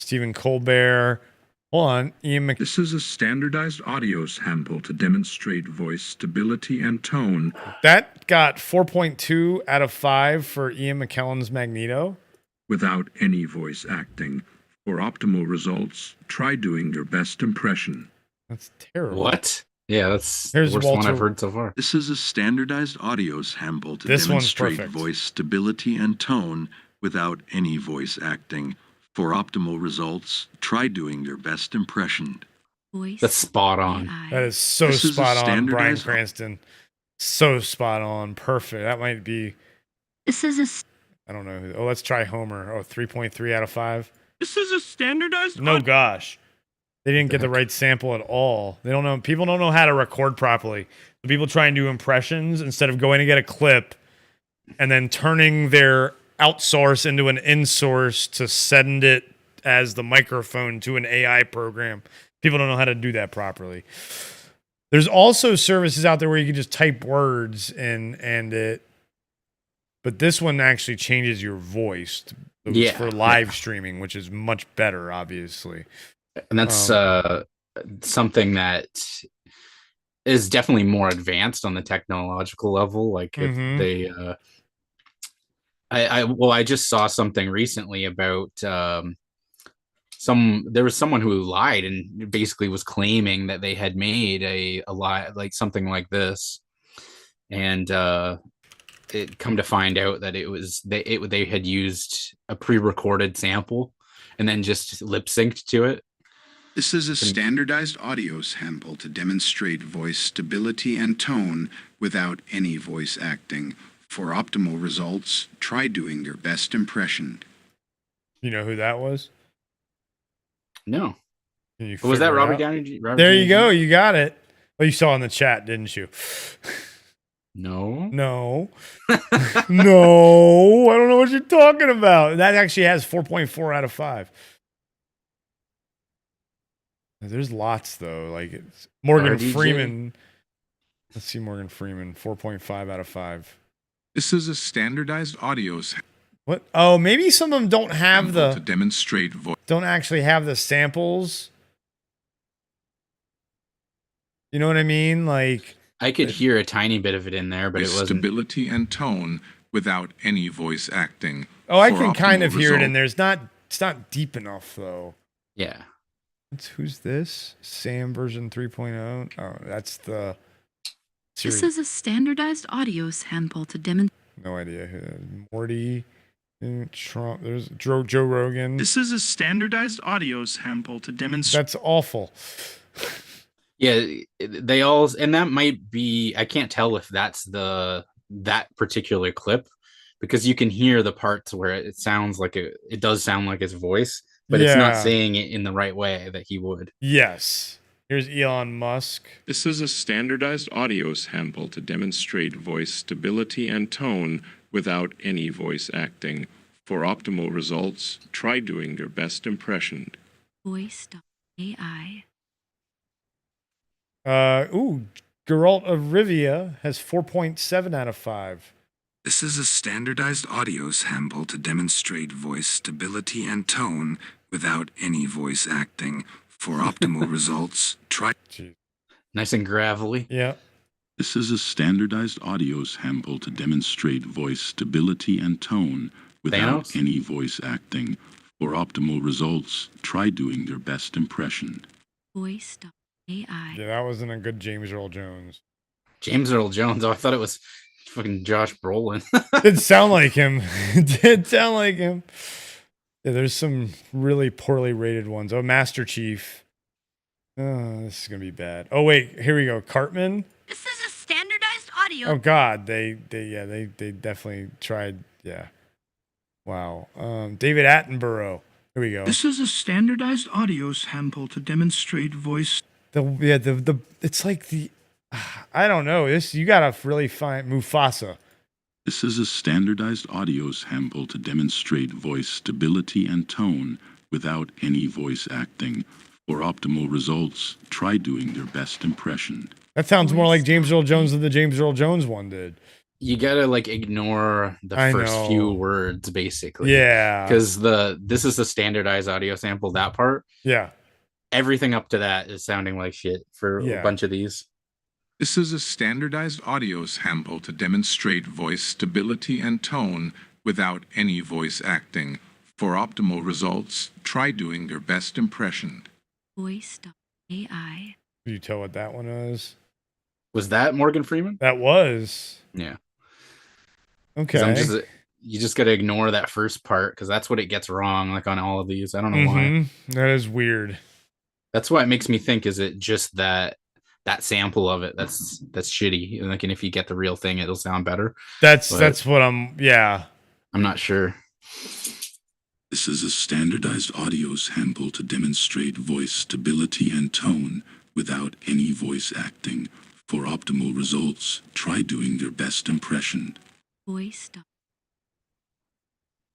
Stephen Colbert. Hold on. Ian This is a standardized audio sample to demonstrate voice stability and tone. That got 4.2 out of 5 for Ian McKellen's Magneto. Without any voice acting. For optimal results, try doing your best impression. That's terrible. What? Yeah, that's Here's the worst one Walter- I've heard so far. This is a standardized audio sample to This one's demonstrate perfect. voice stability and tone without any voice acting. For optimal results, try doing your best impression. Voice That's spot on. AI. That is so This is a spot on, Bryan standardized- Cranston. So spot on. Perfect. That might be, This is a I don't know. Oh, let's try Homer. Oh, 3.3 out of 5. This is a standardized No gosh. They didn't get the right sample at all. They don't know. People don't know how to record properly. The people try and do impressions instead of going to get a clip and then turning their outsource into an in-source to send it as the microphone to an AI program. People don't know how to do that properly. There's also services out there where you can just type words and it, but this one actually changes your voice Yeah. for live streaming, which is much better, obviously. And that's something that is definitely more advanced on the technological level. Like if Mhm. they, I just saw something recently about there was someone who lied and basically was claiming that they had made a lie, like something like this, and it come to find out that it was they had used a pre-recorded sample and then just lip synced to it. This is a standardized audio sample to demonstrate voice stability and tone without any voice acting. For optimal results, try doing your best impression. You know who that was? No, Can you was that figure it Robert out? Downey? Robert There Downey you go. Jr.? You got it. Well, you saw in the chat, didn't you? No. No. No. I don't know what you're talking about. That actually has 4.4 out of 5. There's lots, though. Like it's Morgan RDJ? Freeman. Let's see, Morgan Freeman, 4.5 out of 5. This is a standardized audio sample What? Oh, maybe some of them don't have to the, demonstrate voice. don't actually have the samples. You know what I mean? Like, I could hear a tiny bit of it in there, but it wasn't. Stability and tone without any voice acting. oh, I For can kind optimal of hear it in result- there. It's not deep enough, though. Yeah. Who's this? Sam version 3.0. Oh, that's the series. This is a standardized audio sample to demonstrate. No idea who. Morty, Trump. There's Joe Rogan. This is a standardized audio sample to demonstrate. That's awful. Yeah, they all, and that might be, I can't tell if that's that particular clip, because you can hear the parts where it sounds like it does sound like his voice, but it's not Yeah. saying it in the right way that he would. Yes. Here's Elon Musk. This is a standardized audio sample to demonstrate voice stability and tone without any voice acting. For optimal results, try doing your best impression. Voice.ai. Geralt of Rivia has 4.7 out of 5. This is a standardized audio sample to demonstrate voice stability and tone without any voice acting. For optimal results, try. Jeez. Nice and gravelly. Yeah. This is a standardized audio sample to demonstrate voice stability and tone without Thanos? any voice acting. For optimal results, try doing your best impression. Voice.ai. Yeah, that wasn't a good James Earl Jones. James Earl Jones. Oh, I thought it was fucking Josh Brolin. Did sound like him. It did sound like him. Yeah, there's some really poorly rated ones. Oh, Master Chief. Oh, this is gonna be bad. Oh wait, here we go. Cartman. This is a standardized audio. Oh God, they definitely tried. Yeah. Wow. David Attenborough. Here we go. This is a standardized audio sample to demonstrate voice. The it's like the I don't know. This you gotta really find Mufasa. This is a standardized audio sample to demonstrate voice stability and tone without any voice acting. For optimal results, try doing your best impression. That sounds more like James Earl Jones than the James Earl Jones one did. You gotta like ignore the I first know. few words, basically. Yeah. Because this is the standardized audio sample, that part. Yeah. everything up to that is sounding like shit for a Yeah. bunch of these. This is a standardized audio sample to demonstrate voice stability and tone without any voice acting. For optimal results, try doing your best impression. Voice.ai. Can you tell what that one is? Was that Morgan Freeman? That was. Yeah. Okay. You just got to ignore that first part because that's what it gets wrong, like on all of these. I don't know why. That is weird. That's why it makes me think: is it just that sample of it that's shitty? Like, and if you get the real thing, it'll sound better. That's But what I'm. Yeah. I'm not sure. This is a standardized audio sample to demonstrate voice stability and tone without any voice acting. For optimal results, try doing your best impression. Voice.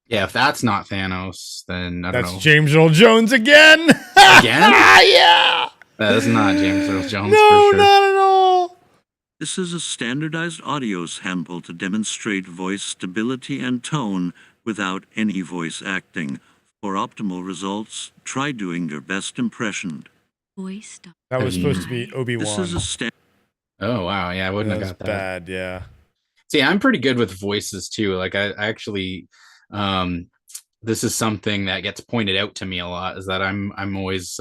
Yeah, if that's not Thanos, then I don't know. That's James Earl Jones again. Again? Yeah. That is not James Earl Jones No, for sure. not at all. This is a standardized audio sample to demonstrate voice stability and tone without any voice acting. For optimal results, try doing your best impression. Voice. That was supposed to be Obi-Wan. This is a Oh wow, yeah, I wouldn't That have was got that. bad. Yeah. See, I'm pretty good with voices too. Like I actually, this is something that gets pointed out to me a lot. Is that I'm always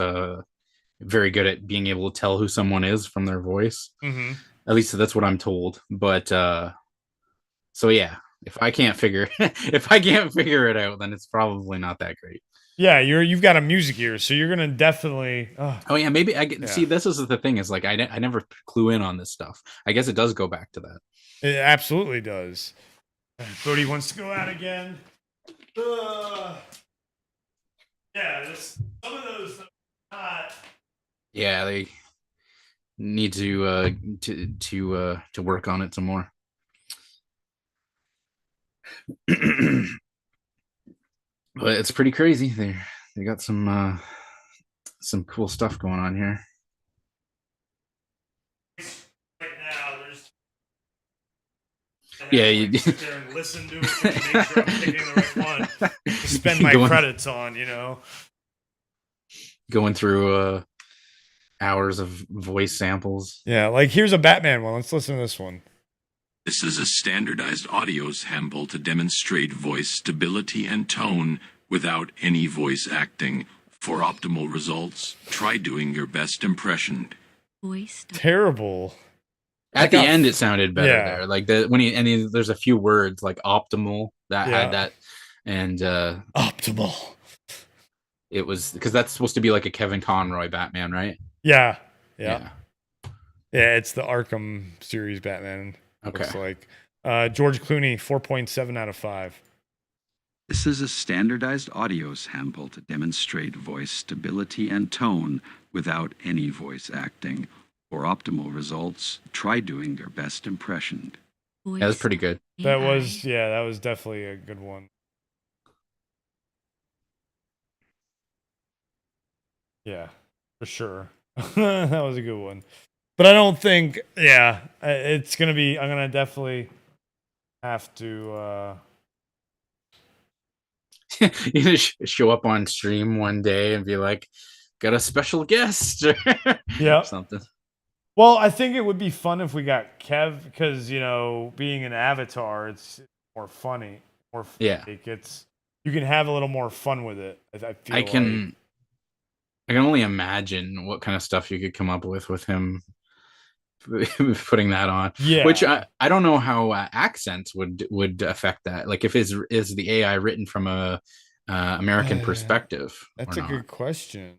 very good at being able to tell who someone is from their voice. Mm-hmm. At least that's what I'm told. But so yeah, if I can't figure it out, then it's probably not that great. Yeah, you've got a music ear, so you're gonna definitely. Oh yeah, maybe I get. Yeah. See, this is the thing is like I never clue in on this stuff. I guess it does go back to that. It absolutely does. Bodie wants to go out again. Yeah, some of those not. Yeah, they need to work on it some more. But it's pretty crazy. They got some cool stuff going on here. Right now, there's. Yeah, you sit there and listen to it to make sure I'm picking the right one to spend my credits on. Going through hours of voice samples. Yeah, like here's a Batman one. Let's listen to this one. This is a standardized audio sample to demonstrate voice stability and tone without any voice acting. For optimal results, try doing your best impression. Voice. Terrible. At the end, it sounded better Yeah. there. Like there's a few words like optimal that had that, and Optimal. it was because that's supposed to be like a Kevin Conroy Batman, right? Yeah. It's the Arkham series Batman. Okay. Looks like George Clooney, 4.7 out of 5. This is a standardized audio sample to demonstrate voice stability and tone without any voice acting. For optimal results, try doing your best impression. Yeah, that's pretty good. That was definitely a good one. Yeah, for sure. That was a good one. But I don't think, it's going to be, I'm going to definitely have to, You just show up on stream one day and be like, got a special guest or something. Well, I think it would be fun if we got Kev, because, being an avatar, it's more funny, more fake. You can have a little more fun with it. I can only imagine what kind of stuff you could come up with him putting that on. Yeah. Which I don't know how accents would affect that. Like if is the AI written from a American perspective? That's a good question.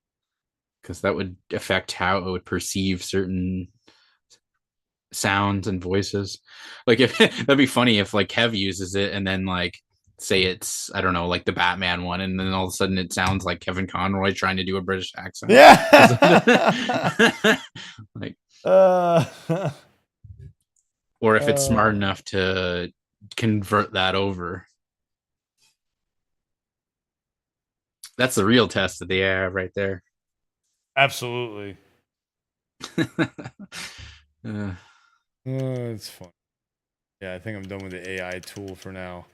Because that would affect how it would perceive certain sounds and voices. Like if that'd be funny if like Kev uses it and then like say it's, I don't know, like the Batman one, and then all of a sudden it sounds like Kevin Conroy trying to do a British accent. Yeah. Like or if it's smart enough to convert that over. That's the real test of the AI right there. Absolutely. It's fun. Yeah, I think I'm done with the AI tool for now.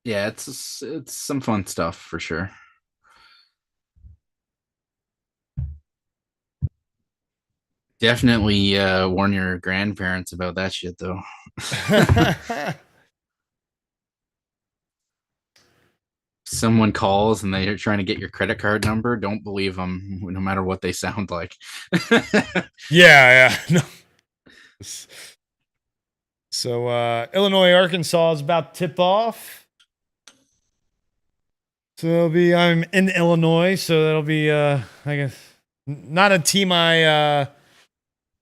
Yeah, it's some fun stuff for sure. Definitely warn your grandparents about that shit, though. Someone calls and they're trying to get your credit card number, don't believe them, no matter what they sound like. Yeah. No. So Illinois, Arkansas is about to tip off. So I'm in Illinois, so that'll be I guess not a team I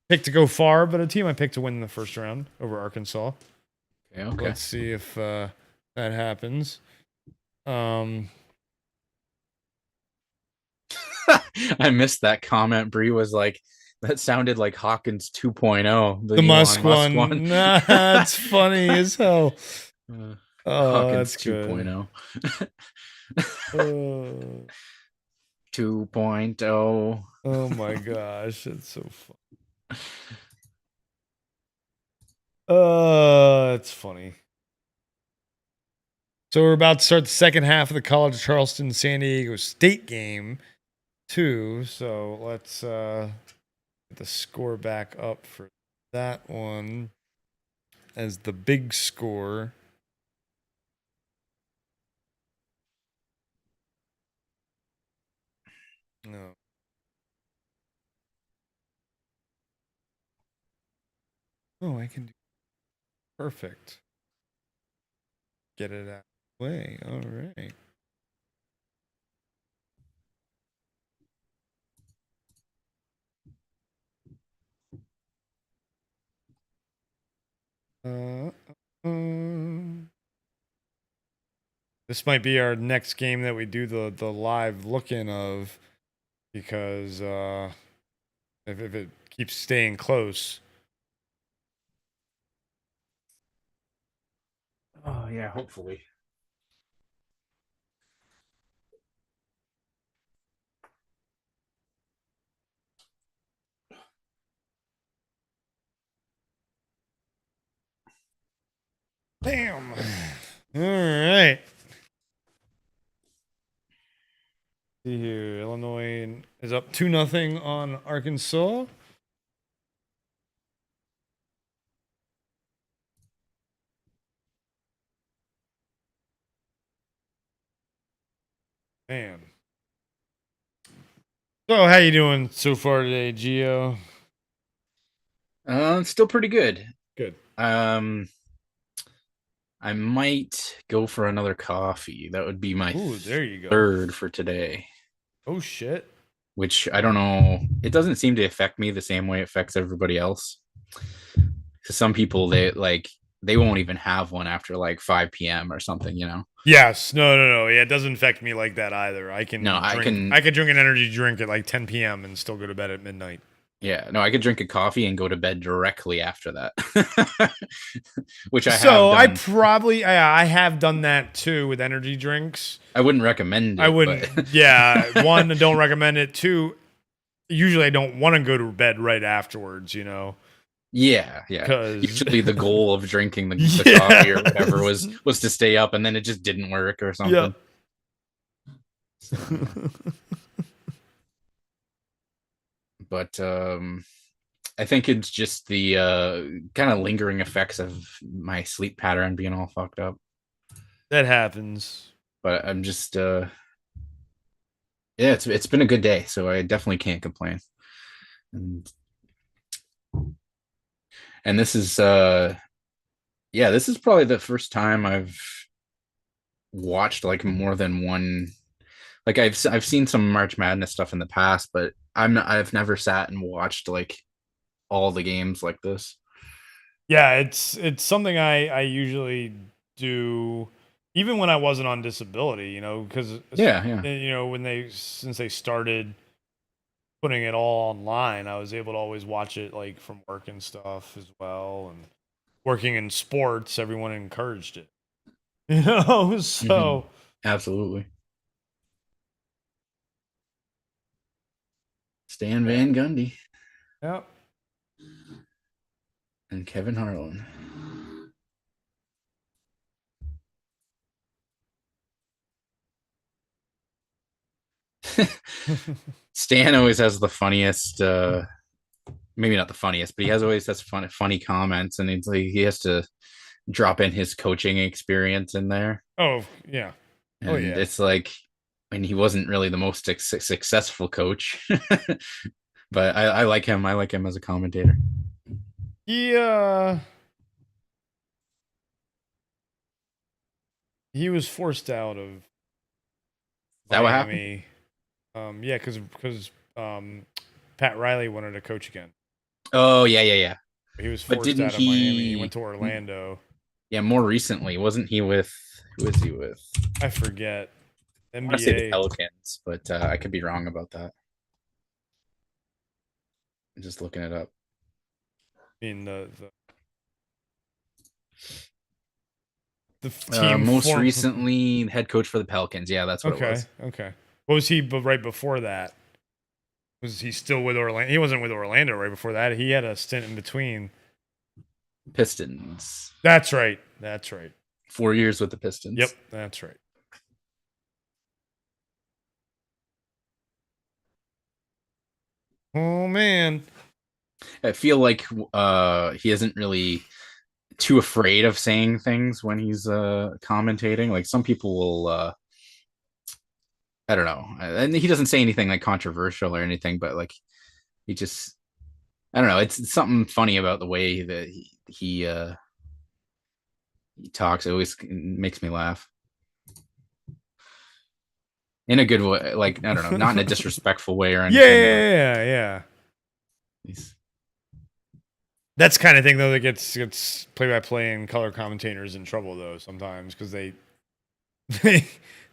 picked to go far, but a team I picked to win in the first round over Arkansas. Okay. Let's see if that happens. I missed that comment. Bree was like, that sounded like Hawkins 2.0. The Musk one. Nah, that's funny as hell. Hawkins that's 2.0. 2.0. Oh my gosh, it's so fun. It's funny. So we're about to start the second half of the College of Charleston San Diego State game, too. So let's get the score back up for that one as the big score. No. Oh, I can do perfect. Get it out of the way. All right. This might be our next game that we do the live look-in of, because if it keeps staying close. Oh yeah, hopefully. Damn. All right. See here, Illinois is up 2-0 on Arkansas. Man. So how you doing so far today, Gio? It's still pretty good. Good. I might go for another coffee. That would be my there you go. third for today. Oh shit. Which I don't know. It doesn't seem to affect me the same way it affects everybody else. Because some people they won't even have one after like 5 p.m. or something, you know. Yes. No. Yeah, it doesn't affect me like that either. I can I could drink an energy drink at like 10 p.m. and still go to bed at midnight. Yeah, no, I could drink a coffee and go to bed directly after that. Which I have So done. I probably I have done that too with energy drinks. I wouldn't recommend it. I wouldn't. But Yeah, one, don't recommend it. Two, usually I don't want to go to bed right afterwards. You know. Yeah. 'Cause- Usually the goal of drinking the Yeah. coffee or whatever was to stay up, and then it just didn't work or something. But I think it's just the kind of lingering effects of my sleep pattern being all fucked up. That happens. But I'm just yeah, it's been a good day, so I definitely can't complain. And this is this is probably the first time I've watched like more than one. Like I've seen some March Madness stuff in the past, but I've never sat and watched like all the games like this. Yeah, it's something I usually do, even when I wasn't on disability. You know, because you know, since they started putting it all online, I was able to always watch it like from work and stuff as well. And working in sports, everyone encouraged it. You know, so absolutely. Stan Van Gundy. Yep. And Kevin Harlan. Stan always has the funniest maybe not the funniest, but he always has funny comments, and it's like he has to drop in his coaching experience in there. Oh yeah. And it's like, I mean, he wasn't really the most successful coach, but I like him. I like him as a commentator. Yeah. He was forced out of that what happened? Miami. Yeah, because Pat Riley wanted to coach again. Oh yeah. He was But forced didn't out of Miami. He went to Orlando. Yeah, more recently, wasn't he with? Who is he with? I forget. I want to say the NBA. Pelicans, but I could be wrong about that. I'm just looking it up. I mean the team most recently head coach for the Pelicans. Yeah, that's what it was. Okay. What was he right before that? Was he still with Orlando? He wasn't with Orlando right before that. He had a stint in between. Pistons. That's right. 4 years with the Pistons. Yep, that's right. Oh man. I feel like he isn't really too afraid of saying things when he's commentating. Like some people will I don't know. And he doesn't say anything like controversial or anything, but like he just, I don't know. It's something funny about the way that he talks. It always makes me laugh in a good way. Like, I don't know, not in a disrespectful way or anything. Yeah. That's kind of thing though that gets play-by-play and color commentators in trouble though sometimes because they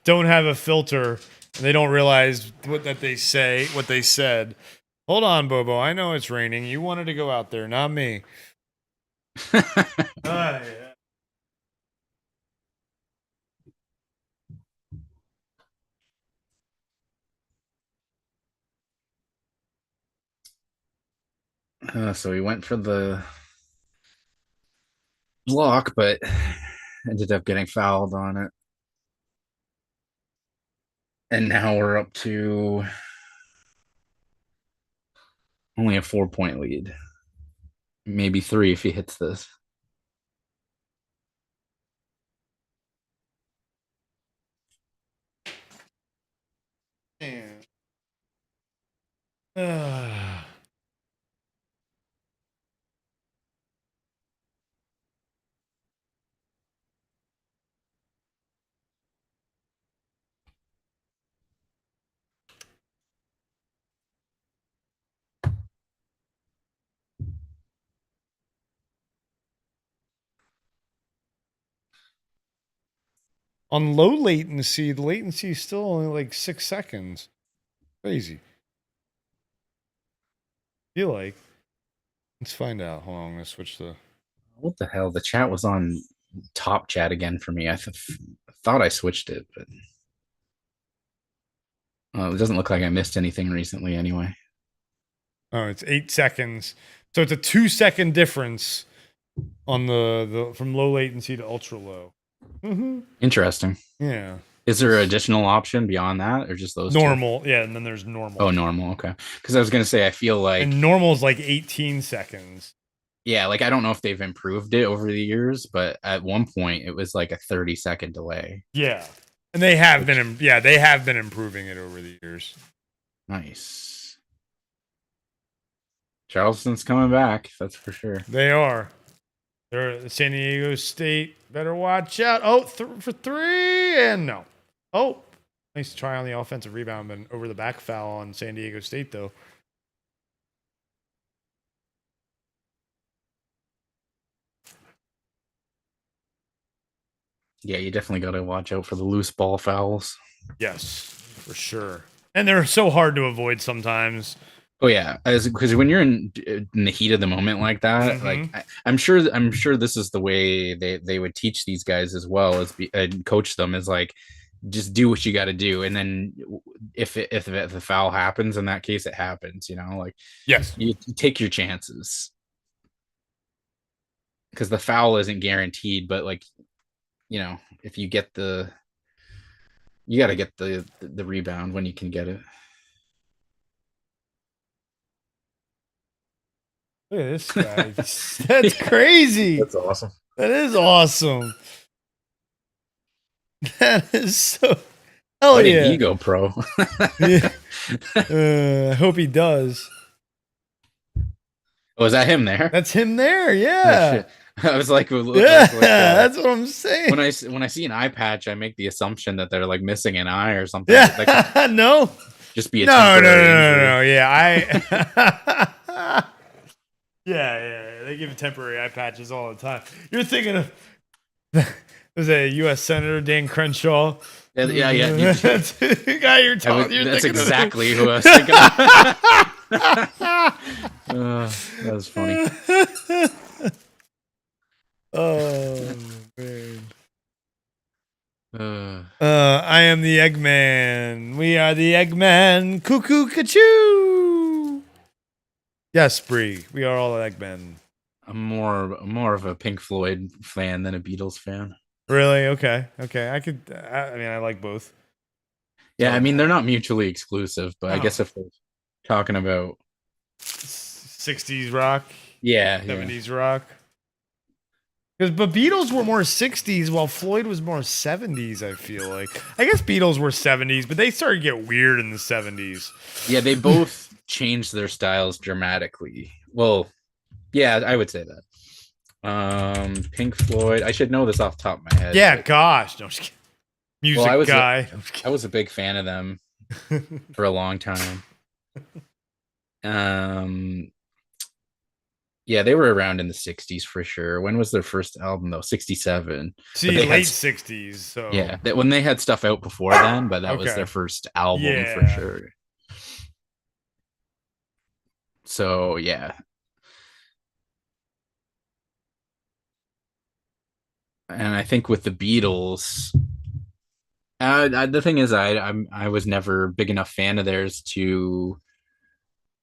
don't have a filter and they don't realize what they said. Hold on, Bobo. I know it's raining. You wanted to go out there, not me. Yeah. So he went for the block, but ended up getting fouled on it. And now we're up to only a 4-point lead. Maybe 3 if he hits this. On low latency, the latency is still only like 6 seconds. Crazy. Feel like. Let's find out. Hold on, I'm gonna switch the. What the hell? The chat was on top chat again for me. I thought I switched it, but it doesn't look like I missed anything recently anyway. Oh, it's 8 seconds. So it's a 2-second difference on the from low latency to ultra low. Mm-hmm. Interesting. Yeah. Is there an additional option beyond that, or just those normal? Two? Yeah, and then there's normal. Oh, normal. Okay. Because I was gonna say I feel like and normal is like 18 seconds. Yeah, like I don't know if they've improved it over the years, but at one point it was like a 30-second delay. Yeah, and they have been. Yeah, they have been improving it over the years. Nice. Charleston's coming back. That's for sure. They are. They're San Diego State. Better watch out. Oh, for 3 and no. Oh, nice try on the offensive rebound, but over the back foul on San Diego State though. Yeah, you definitely got to watch out for the loose ball fouls. Yes, for sure. And they're so hard to avoid sometimes. Oh yeah, because when you're in the heat of the moment like that, like I'm sure this is the way they would teach these guys as well as coach them is like just do what you got to do, and then if the foul happens, in that case it happens. You know, like yes, you take your chances because the foul isn't guaranteed, but like you know if you get you got to get the rebound when you can get it. Look at this guy. That's crazy. That's awesome. That is awesome. That is so. Hell Why yeah. didn't he go pro? Yeah. I hope he does. Was that him there? That's him there. Oh, Yeah. shit. I was like, Yeah. That's what I'm saying. when I see an eye patch, I make the assumption that they're like missing an eye or something. Yeah. That could No. just be a No. temporary injury. No. Yeah. Yeah. They give temporary eye patches all the time. You're thinking of. Was a U.S. Senator Dan Crenshaw? Yeah. That's the guy you're talking. That's thinking exactly who I was thinking of. That was funny. Oh man. Uh, I am the Eggman. We are the Eggman. Cuckoo Cachoo. Yes, Bree. We are all Eggmen. I'm more of a Pink Floyd fan than a Beatles fan. Really? Okay. I mean, I like both. Yeah, I mean they're not mutually exclusive, but I guess if we're talking about 60s rock, yeah, 70s rock. But Beatles were more 60s while Floyd was more 70s, I feel like. I guess Beatles were 70s, but they started to get weird in the 70s. Yeah, they both changed their styles dramatically. Well, yeah, I would say that. Pink Floyd. I should know this off the top of my head. Yeah, gosh. No, I'm just kidding. Music guy. I was a big fan of them for a long time. Yeah, they were around in the 60s for sure. When was their first album though? 67. See, late 60s. So yeah, when they had stuff out before then, but that was their first album for sure. So yeah. And I think with the Beatles, the thing is, I was never a big enough fan of theirs to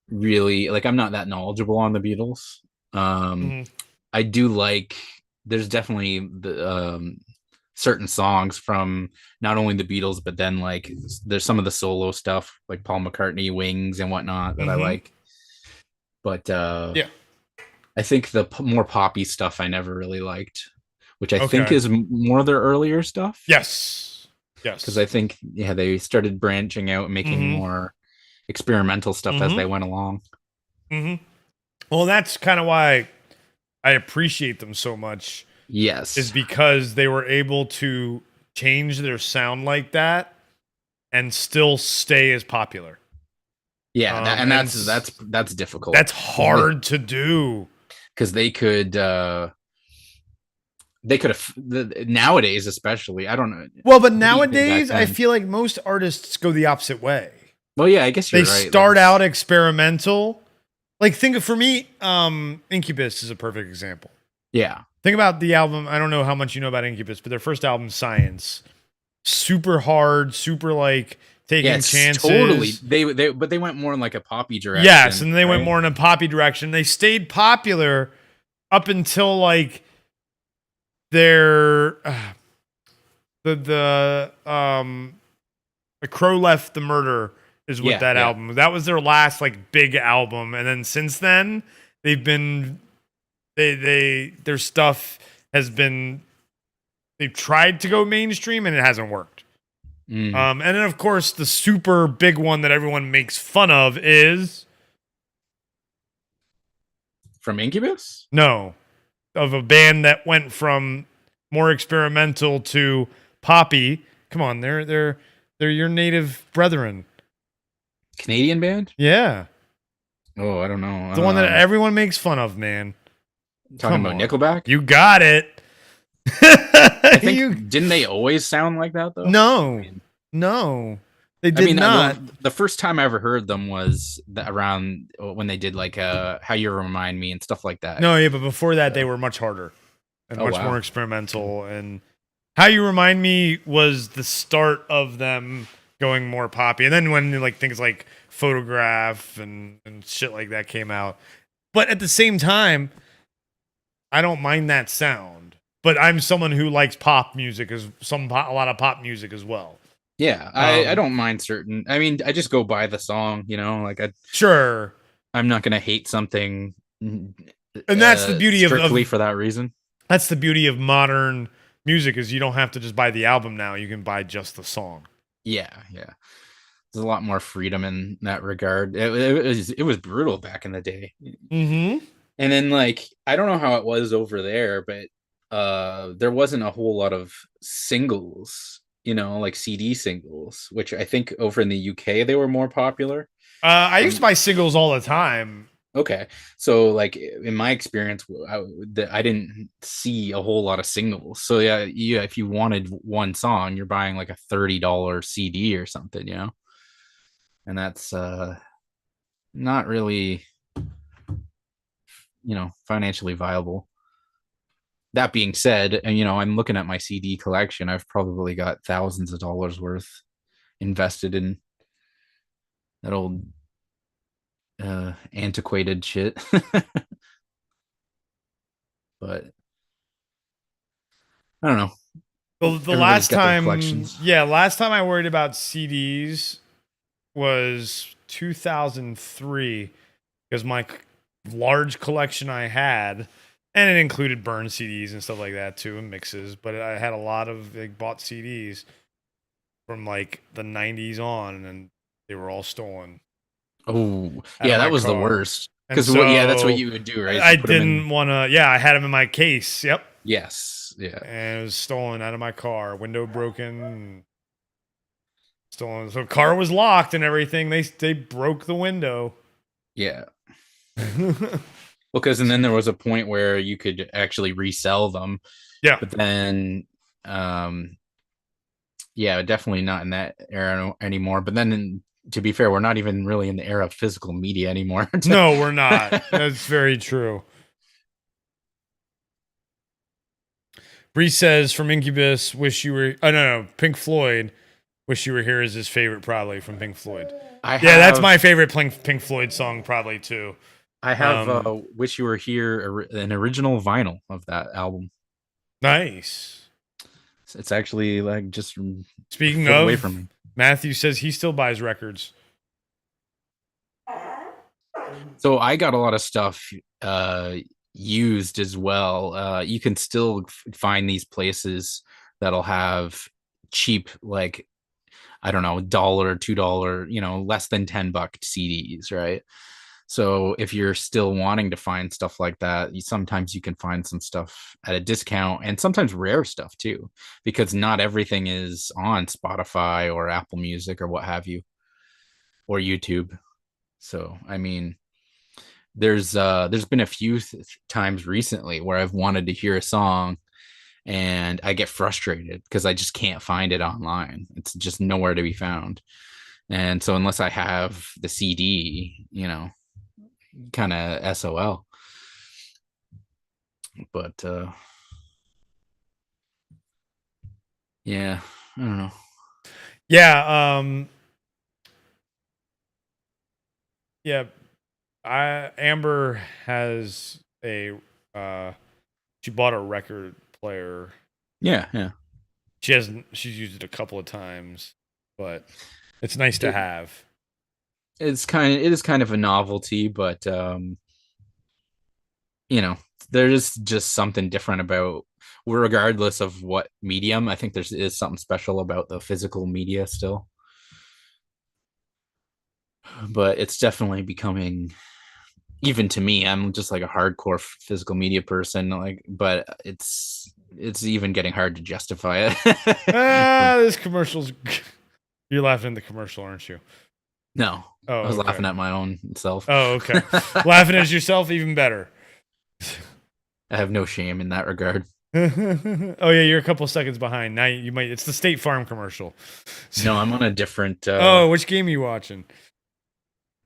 really like. I'm not that knowledgeable on the Beatles. I do like. There's definitely the certain songs from not only the Beatles, but then like there's some of the solo stuff like Paul McCartney, Wings, and whatnot that I like. But yeah, I think the more poppy stuff I never really liked. Which I think is more of their earlier stuff. Yes. Because I think, they started branching out and making more experimental stuff as they went along. Well, that's kind of why I appreciate them so much. Yes. Is because they were able to change their sound like that and still stay as popular. Yeah, that's difficult. That's hard to do. Because they could have nowadays, especially. I don't know. Well, but nowadays, I feel like most artists go the opposite way. Well, yeah, I guess you're right. They start out experimental. Like, think of, for me, Incubus is a perfect example. Yeah. Think about the album. I don't know how much you know about Incubus, but their first album, Science, super hard, super like taking chances. Totally. But they went more in like a poppy direction. Yes, and they went more in a poppy direction. They stayed popular up until like their the Crow Left the Murder is what that album. That was their last like big album, and then since then they've been their stuff has been, they've tried to go mainstream and it hasn't worked. And then of course the super big one that everyone makes fun of is from Incubus? No. Of a band that went from more experimental to poppy. Come on, they're your native brethren. Canadian band? Yeah. Oh, I don't know. The one that everyone makes fun of, man. Talking about Nickelback? You got it. I think didn't they always sound like that though? No. They did not. The first time I ever heard them was around when they did like How You Remind Me and stuff like that. No, yeah, but before that they were much harder and much more experimental. And How You Remind Me was the start of them going more poppy. And then when like things like Photograph and shit like that came out. But at the same time, I don't mind that sound. But I'm someone who likes pop music, a lot of pop music as well. Yeah, I don't mind certain. I mean, I just go by the song, like sure. I'm not gonna hate something And that's the beauty strictly of for that reason. That's the beauty of modern music is you don't have to just buy the album now. You can buy just the song. Yeah. There's a lot more freedom in that regard. It was brutal back in the day. Mm-hmm. And then like I don't know how it was over there, but there wasn't a whole lot of singles, like CD singles, which I think over in the UK they were more popular. I used to buy singles all the time. Okay, so like in my experience, I didn't see a whole lot of singles. So yeah, if you wanted one song, you're buying like a $30 CD or something, and that's not really, financially viable. That being said, and I'm looking at my CD collection. I've probably got thousands of dollars worth invested in that old antiquated shit. But I don't know. The last time, last time I worried about CDs was 2003 because my large collection I had, and it included burned CDs and stuff like that too, and mixes. But I had a lot of bought CDs from like the 90s on, and they were all stolen. Oh, yeah, that was the worst. Because that's what you would do, right? I didn't want to. Yeah, I had them in my case. Yep. Yes. Yeah. And it was stolen out of my car. Window broken. Stolen. So the car was locked and everything. They broke the window. Yeah. Because and then there was a point where you could actually resell them. Yeah. But then, definitely not in that era anymore. But then, to be fair, we're not even really in the era of physical media anymore. No, we're not. That's very true. Bree says from Incubus, wish you were. Oh no, Pink Floyd. Wish You Were Here is his favorite, probably from Pink Floyd. That's my favorite Pink Floyd song, probably too. I have Wish You Were Here, an original vinyl of that album. Nice. It's actually like just speaking of away from me. Matthew says he still buys records. So I got a lot of stuff used as well. You can still find these places that'll have cheap, like, I don't know, $1, $2, less than $10 CDs, right? So if you're still wanting to find stuff like that, sometimes you can find some stuff at a discount, and sometimes rare stuff too, because not everything is on Spotify or Apple Music or what have you, or YouTube. So, I mean, there's been a few times recently where I've wanted to hear a song and I get frustrated because I just can't find it online. It's just nowhere to be found. And so unless I have the CD, kind of SOL. But yeah, I don't know. Yeah, Amber has a she bought a record player. Yeah. She's used it a couple of times, but it's nice to have. It is kind of a novelty, but there is just something different about, regardless of what medium. I think there is something special about the physical media still, but it's definitely becoming, even to me, I'm just like a hardcore physical media person, but it's even getting hard to justify it. This commercial's you're laughing at the commercial, aren't you? No. I was laughing at my own self. Oh, okay. Laughing at yourself, even better. I have no shame in that regard. Oh yeah, you're a couple seconds behind. Now you might. It's the State Farm commercial. No, I'm on a different. Which game are you watching?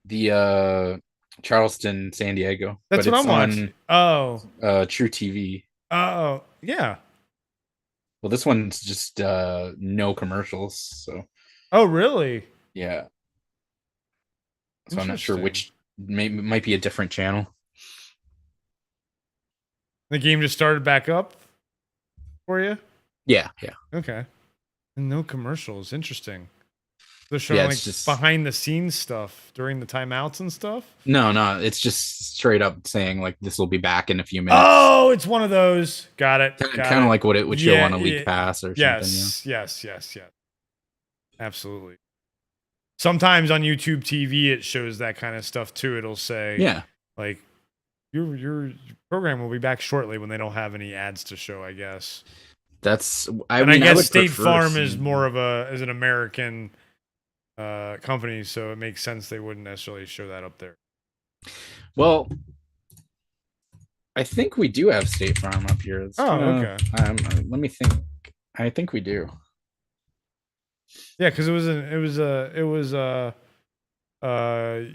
The Charleston, San Diego. That's what I'm watching. True TV. Oh yeah. Well, this one's just no commercials. So. Oh really? Yeah. So I'm not sure which might be a different channel. The game just started back up for you? Yeah. Okay. And no commercials. Interesting. They're showing Yeah, like it's just behind the scenes stuff during the timeouts and stuff. no. It's just straight up saying like this will be back in a few minutes. Oh, it's one of those. Got it. Kind of like what it would show on a league pass or something. Yeah. Yes. Absolutely. Sometimes on YouTube TV it shows that kind of stuff too. It'll say, Yeah. like your program will be back shortly when they don't have any ads to show, I guess. That's I mean, guess would State prefer Farm is seeing- more of is an American company, so it makes sense they wouldn't necessarily show that up there. Well, I think we do have State Farm up here. Okay. Let me think. I think we do. Yeah, because it was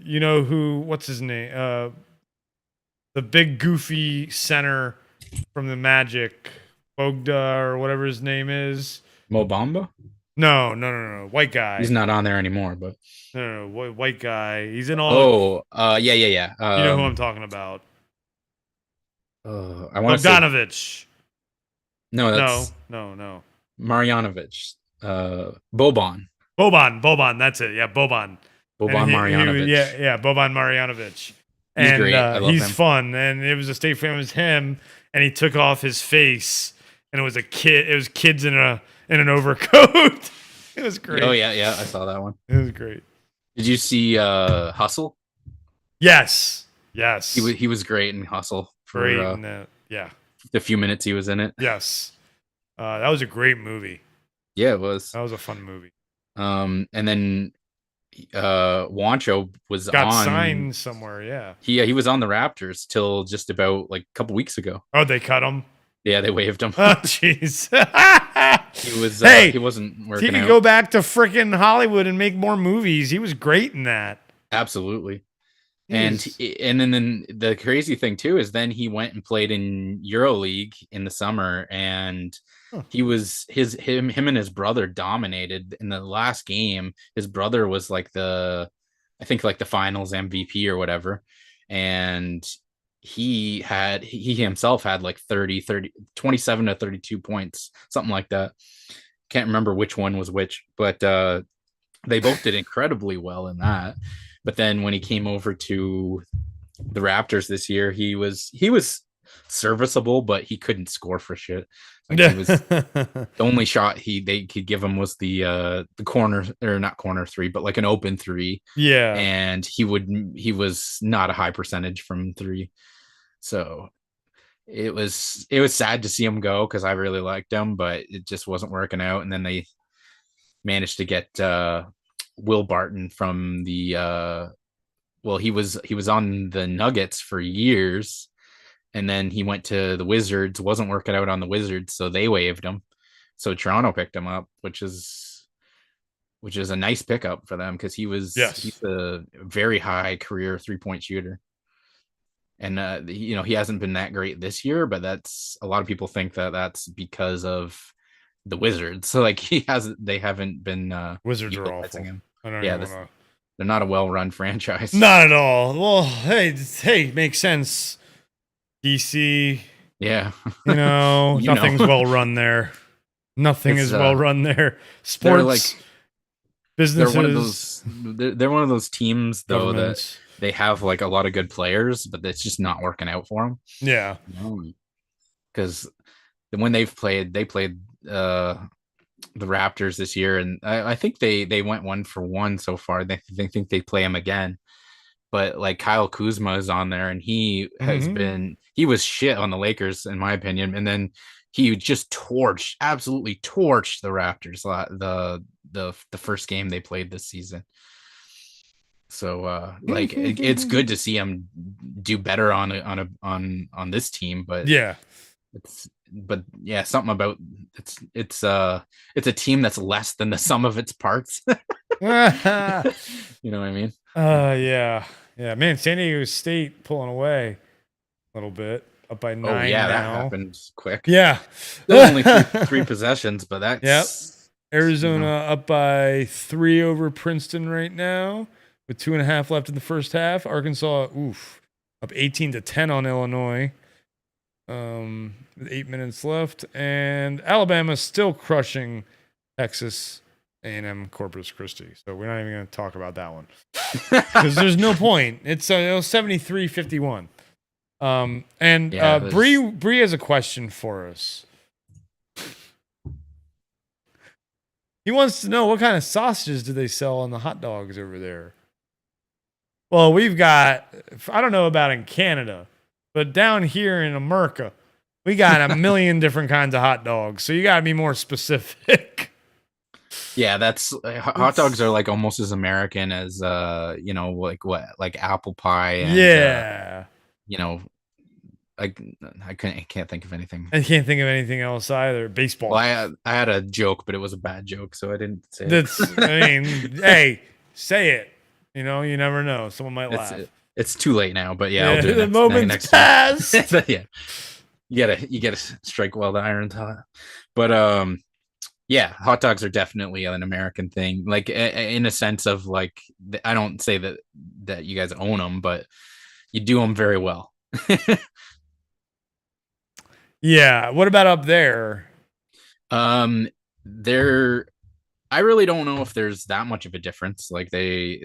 you know who? What's his name? The big goofy center from the Magic, Bogda or whatever his name is. Mobamba? No. White guy. He's not on there anymore, but No. White guy. He's in all. Yeah. You know who I'm talking about? I want to say Bogdanovich. no. That's No. Marjanovic. Boban. Boban. That's it. Yeah, Boban. Marjanovic. Yeah, Boban Marjanovic. He's great. I love he's him. fun, and it was a State Farm. It was him, and he took off his face, and it was a kid. It was kids in an overcoat. It was great. Oh yeah. I saw that one. It was great. Did you see Hustle? Yes. He was great in Hustle for Great. Yeah. the few minutes he was in it. Yes. That was a great movie. Yeah, it was. That was a fun movie. And then Wancho was Got on signed somewhere. Yeah. He was on the Raptors till just about like a couple weeks ago. Oh, they cut him. Yeah, they waived him. Oh, jeez. He was. Hey, he wasn't He working could out. go back to frickin' Hollywood and make more movies. He was great in that. Absolutely. Jeez. And then the crazy thing too is then he went and played in EuroLeague in the summer, and he was him and his brother dominated in the last game. His brother was like the finals MVP or whatever, and he himself had like 27 to 32 points, something like that. Can't remember which one was which, but they both did incredibly well in that. But then when he came over to the Raptors this year, he was serviceable, but he couldn't score for shit. Like he was the only shot they could give him was the corner, or not corner three, but like an open three. Yeah. And he was not a high percentage from three. So it was sad to see him go because I really liked him, but it just wasn't working out. And then they managed to get Will Barton from the he was on the Nuggets for years, and then he went to the Wizards, wasn't working out on the Wizards, so they waived him. So Toronto picked him up, which is a nice pickup for them because he's a very high career 3-point shooter. And he hasn't been that great this year, but that's a lot of people think that's because of the Wizards. So like they haven't been Wizards are awful. him. They're not a well-run franchise. Not at all. Well, hey, makes sense. DC. Yeah. Nothing's well run there. Nothing is well run there. Sports, businesses. They're one of those teams though that they have like a lot of good players, but it's just not working out for them. Yeah. Because when they played the Raptors this year, and I think they went 1-for-1 so far. They think they play him again, but like Kyle Kuzma is on there, and he was shit on the Lakers in my opinion, and then he just absolutely torched the Raptors the first game they played this season. So it's good to see him do better on this team, but something about it's a team that's less than the sum of its parts. You know what I mean? Yeah, man. San Diego State pulling away a little bit, up by 9. Oh yeah, now. that happened quick. Yeah, only three possessions, but that's Arizona up by 3 over Princeton right now with 2.5 left in the first half. Arkansas, up 18-10 on Illinois. With 8 minutes left, and Alabama still crushing Texas A&M Corpus Christi. So we're not even going to talk about that one because there's no point. It's 73-51. And Bree has a question for us. He wants to know what kind of sausages do they sell on the hot dogs over there? Well, we've got, I don't know about in Canada, but down here in America, we got a million different kinds of hot dogs. So you got to be more specific. Yeah, that's hot dogs are like almost as American as like apple pie and I can't think of anything. I can't think of anything else either. Baseball. Well, I had a joke, but it was a bad joke, so I didn't say it. I mean, hey, say it. You know, you never know. Someone might laugh. It's too late now, but yeah, I'll do it the moment's passed. Yeah, you gotta strike while the iron's hot. But yeah, hot dogs are definitely an American thing. Like in a sense of like, I don't say that you guys own them, but you do them very well. Yeah. What about up there? I really don't know if there's that much of a difference. Like there's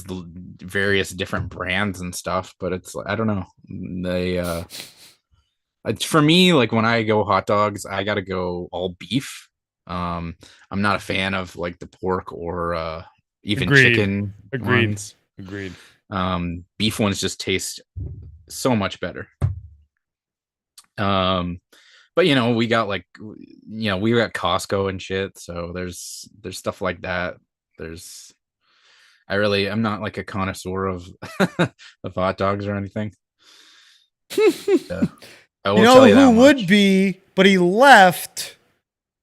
the various different brands and stuff, but it's, I don't know. For me, like when I go hot dogs, I got to go all beef. I'm not a fan of like the pork or even chicken. Ones. Agreed. Beef ones just taste so much better. But we got we got Costco and shit, so there's stuff like that. I'm not like a connoisseur of of hot dogs or anything. I will tell you who would be, but he left,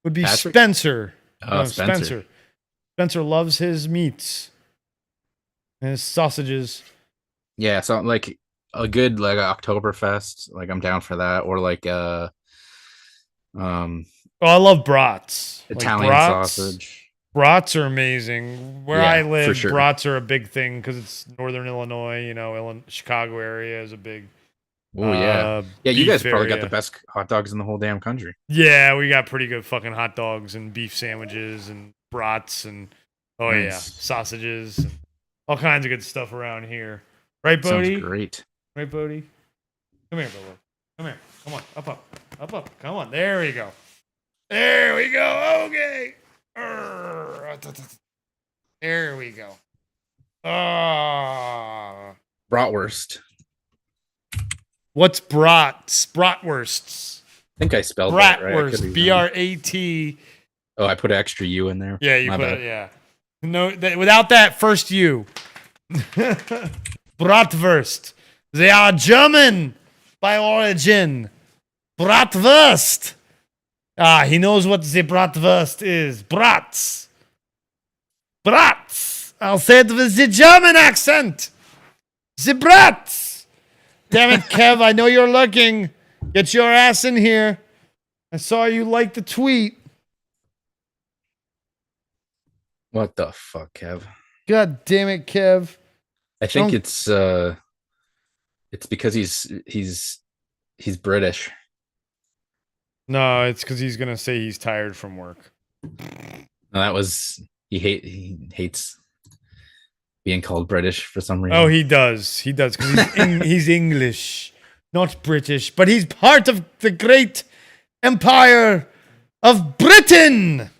would be Patrick? Spencer. Spencer. Spencer loves his meats and his sausages. Yeah, so like a good like Oktoberfest, like I'm down for that, or like I love brats. Italian sausage. Brats are amazing. Where I live, for sure. Brats are a big thing because it's northern Illinois. Chicago area is a big. Oh yeah, you guys probably got area. the best hot dogs in the whole damn country. Yeah, we got pretty good fucking hot dogs and beef sandwiches and brats and sausages and all kinds of good stuff around here. Right, Bodie? Sounds great. Right, Bodie? Come here, Bodie. Come here. Come on. Up. Come on. There we go. There we go. Okay. There we go. Bratwurst. What's brats? Bratwursts. I think I spelled that right. Bratwurst. B-R-A-T. Oh, I put an extra U in there. Yeah, you put it. Yeah. No, without that first U. Bratwurst. They are German by origin. Bratwurst. He knows what the bratwurst is. Brats. I'll say it with the German accent. The brats. Damn it, Kev. I know you're looking. Get your ass in here. I saw you like the tweet. What the fuck, Kev? God damn it, Kev. I think it's because he's British. No, it's because he's gonna say he's tired from work. No, that was he hates being called British for some reason. Oh, he does because he's English, not British, but he's part of the great empire of Britain.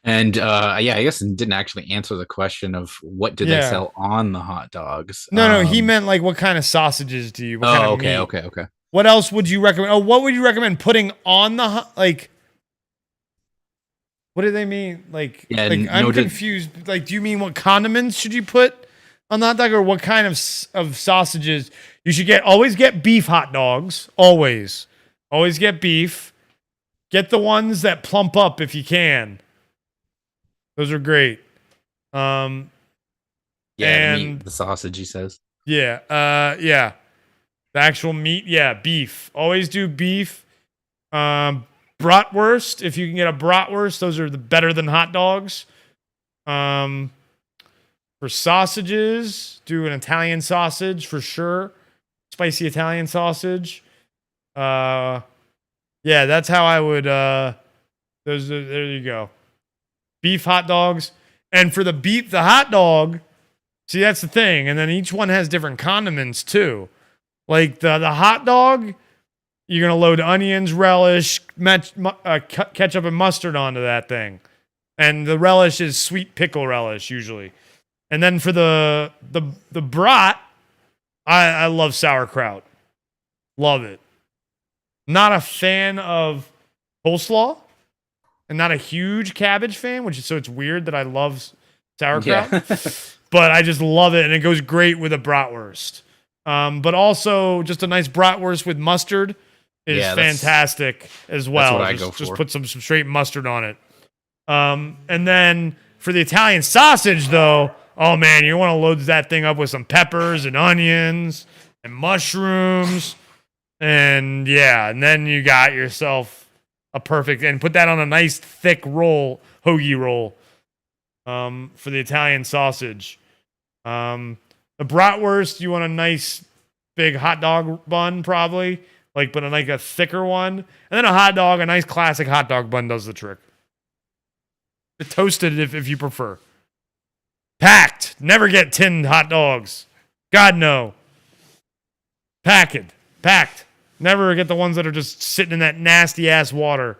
And I guess it didn't actually answer the question of what did they sell on the hot dogs. No, he meant like what kind of sausages do you? Okay. What else would you recommend? Oh, what would you recommend putting on the like? What do they mean? Like, I'm confused. Like, do you mean what condiments should you put on the hot dog, or what kind of sausages you should get? Always get beef hot dogs. Always get beef. Get the ones that plump up if you can. Those are great. The meat, the sausage, he says. Yeah. The actual meat. Yeah. Beef. Always do beef. Bratwurst. If you can get a bratwurst, those are better than hot dogs. For sausages, do an Italian sausage for sure. spicy Italian sausage. Yeah, that's how I would. There you go. Beef hot dogs, and for the hot dog. See, that's the thing, and then each one has different condiments too. Like the hot dog, you're gonna load onions, relish, ketchup, and mustard onto that thing, and the relish is sweet pickle relish usually. And then for the brat, I love sauerkraut, love it. Not a fan of coleslaw, and not a huge cabbage fan, so it's weird that I love sauerkraut, but I just love it, and it goes great with a bratwurst. But also just a nice bratwurst with mustard is fantastic as well. That's what I go just for. Put some straight mustard on it. And then for the Italian sausage, though, oh man, you want to load that thing up with some peppers and onions and mushrooms, and then you got yourself a perfect, and put that on a nice thick roll, hoagie roll. For the Italian sausage. The bratwurst, you want a nice big hot dog bun, probably, but like a thicker one. And then a hot dog, a nice classic hot dog bun does the trick. Toasted if you prefer. Packed. Never get tinned hot dogs. God, no. Packed. Never get the ones that are just sitting in that nasty ass water.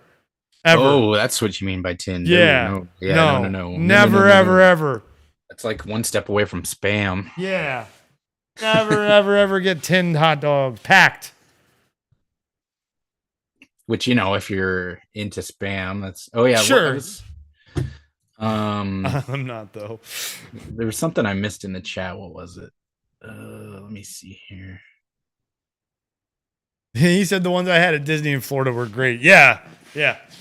Ever. Oh, that's what you mean by tinned. Yeah. No. Never, ever. That's like one step away from spam. Yeah. Never, ever get tinned hot dogs. Packed. Which, if you're into spam, that's... Oh, yeah. Sure. I'm not, though. There was something I missed in the chat. What was it? Let me see here. He said the ones I had at Disney in Florida were great. Yeah.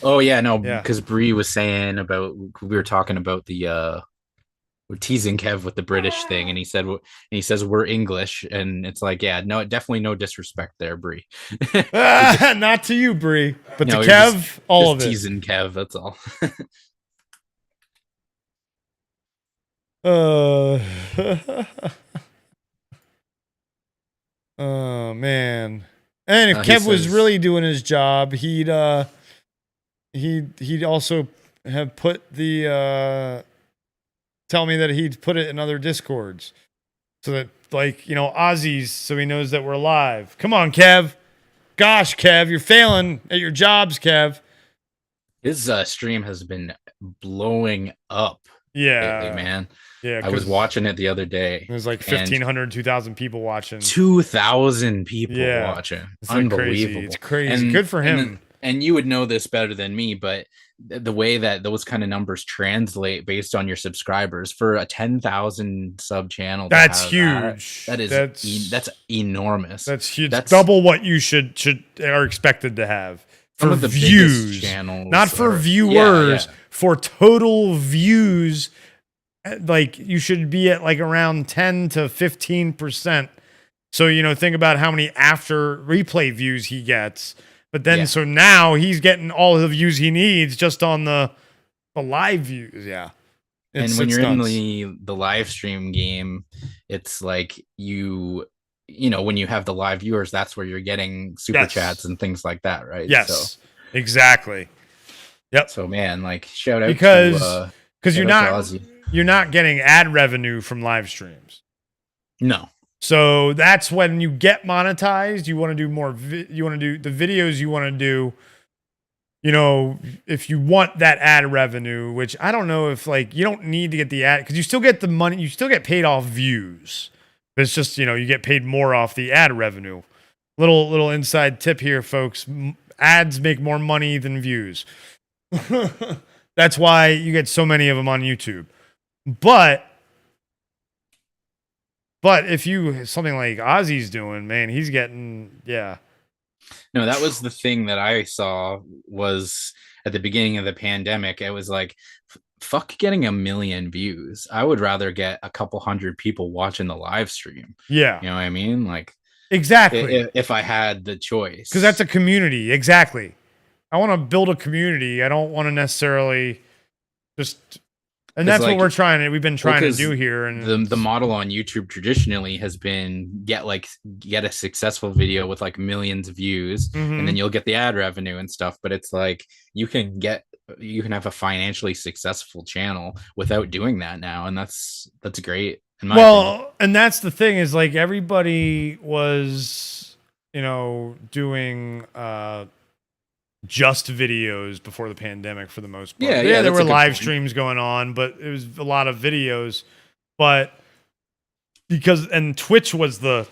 Oh, yeah, no, because Bree was saying we were talking about we're teasing Kev with the British thing, and he says we're English, and it's like, no, definitely no disrespect there, Bree. Not to you, Bree, but No, to you're Kev, all of it. Teasing Kev, that's all. Oh man. And if He Kev was says- really doing his job, he'd also have put the tell me that he'd put it in other discords, so that Aussies, so he knows that we're live. Come on, Kev. Gosh, Kev, you're failing at your jobs, Kev. His stream has been blowing up lately, man. Yeah, I was watching it the other day. There's like 1,500, 2,000 people watching. 2,000 people watching. It's Unbelievable. Crazy. It's crazy. Good for him. And you would know this better than me, but the way that those kind of numbers translate based on your subscribers for a 10,000 sub channel, that's huge. That's enormous. That's huge. That's double what you should are expected to have for views, channels, not for viewers. For total views, like you should be at like around 10 to 15%. So think about how many after replay views he gets. But then, so now he's getting all the views he needs just on the live views. Yeah. And when you're in the live stream game, it's like when you have the live viewers, that's where you're getting super chats and things like that, right? Yes, exactly. Yep. So man, shout out because you're not getting ad revenue from live streams. No. So that's when you get monetized. You want to do more. You want to do the videos you want to do. If you want that ad revenue, which I don't know if you don't need to get the ad, because you still get the money. You still get paid off views. But it's just you get paid more off the ad revenue. Little inside tip here, folks. Ads make more money than views. That's why you get so many of them on YouTube. But if you something like Ozzy's doing, man, he's getting No, that was the thing that I saw was at the beginning of the pandemic. It was like, fuck getting 1 million views. I would rather get a couple hundred people watching the live stream. Yeah. You know what I mean? Exactly. If I had the choice. Because that's a community. Exactly. I want to build a community. I don't want to necessarily just And that's what we've been trying to do here. And the model on YouTube traditionally has been get a successful video with like millions of views, and then you'll get the ad revenue and stuff. But it's like you can have a financially successful channel without doing that now, and that's great. In my opinion. And that's the thing is like everybody was, doing just videos before the pandemic for the most part. Yeah, there were live streams going on, but it was a lot of videos. But and Twitch was the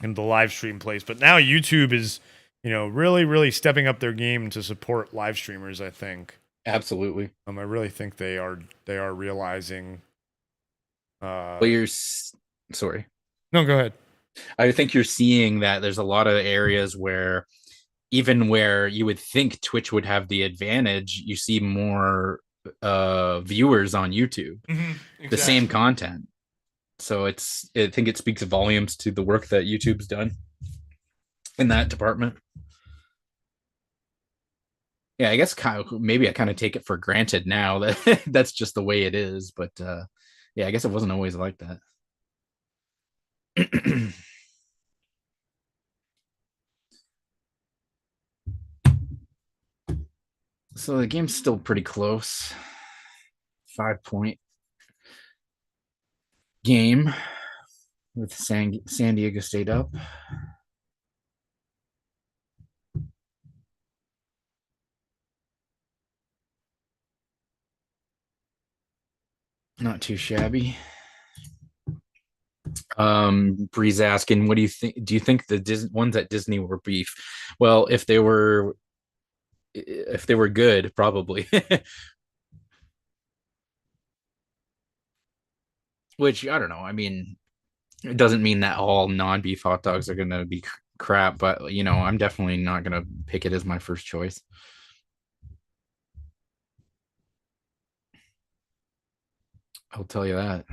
live stream place, but now YouTube is, really, really stepping up their game to support live streamers, I think. Absolutely. I really think they are realizing. Sorry. No, go ahead. I think you're seeing that there's a lot of areas where even where you would think Twitch would have the advantage, you see more viewers on YouTube, exactly. The same content. So I think it speaks volumes to the work that YouTube's done in that department. Yeah, I guess maybe I kind of take it for granted now that that's just the way it is. But yeah, I guess it wasn't always like that. So the game's still pretty close. 5-point game with San Diego State up. Not too shabby. Bree's asking, what do you think? Do you think the ones at Disney were beef? Well, if they were good, probably. Which I don't know. I mean, it doesn't mean that all non-beef hot dogs are gonna be crap, but I'm definitely not gonna pick it as my first choice. I'll tell you that.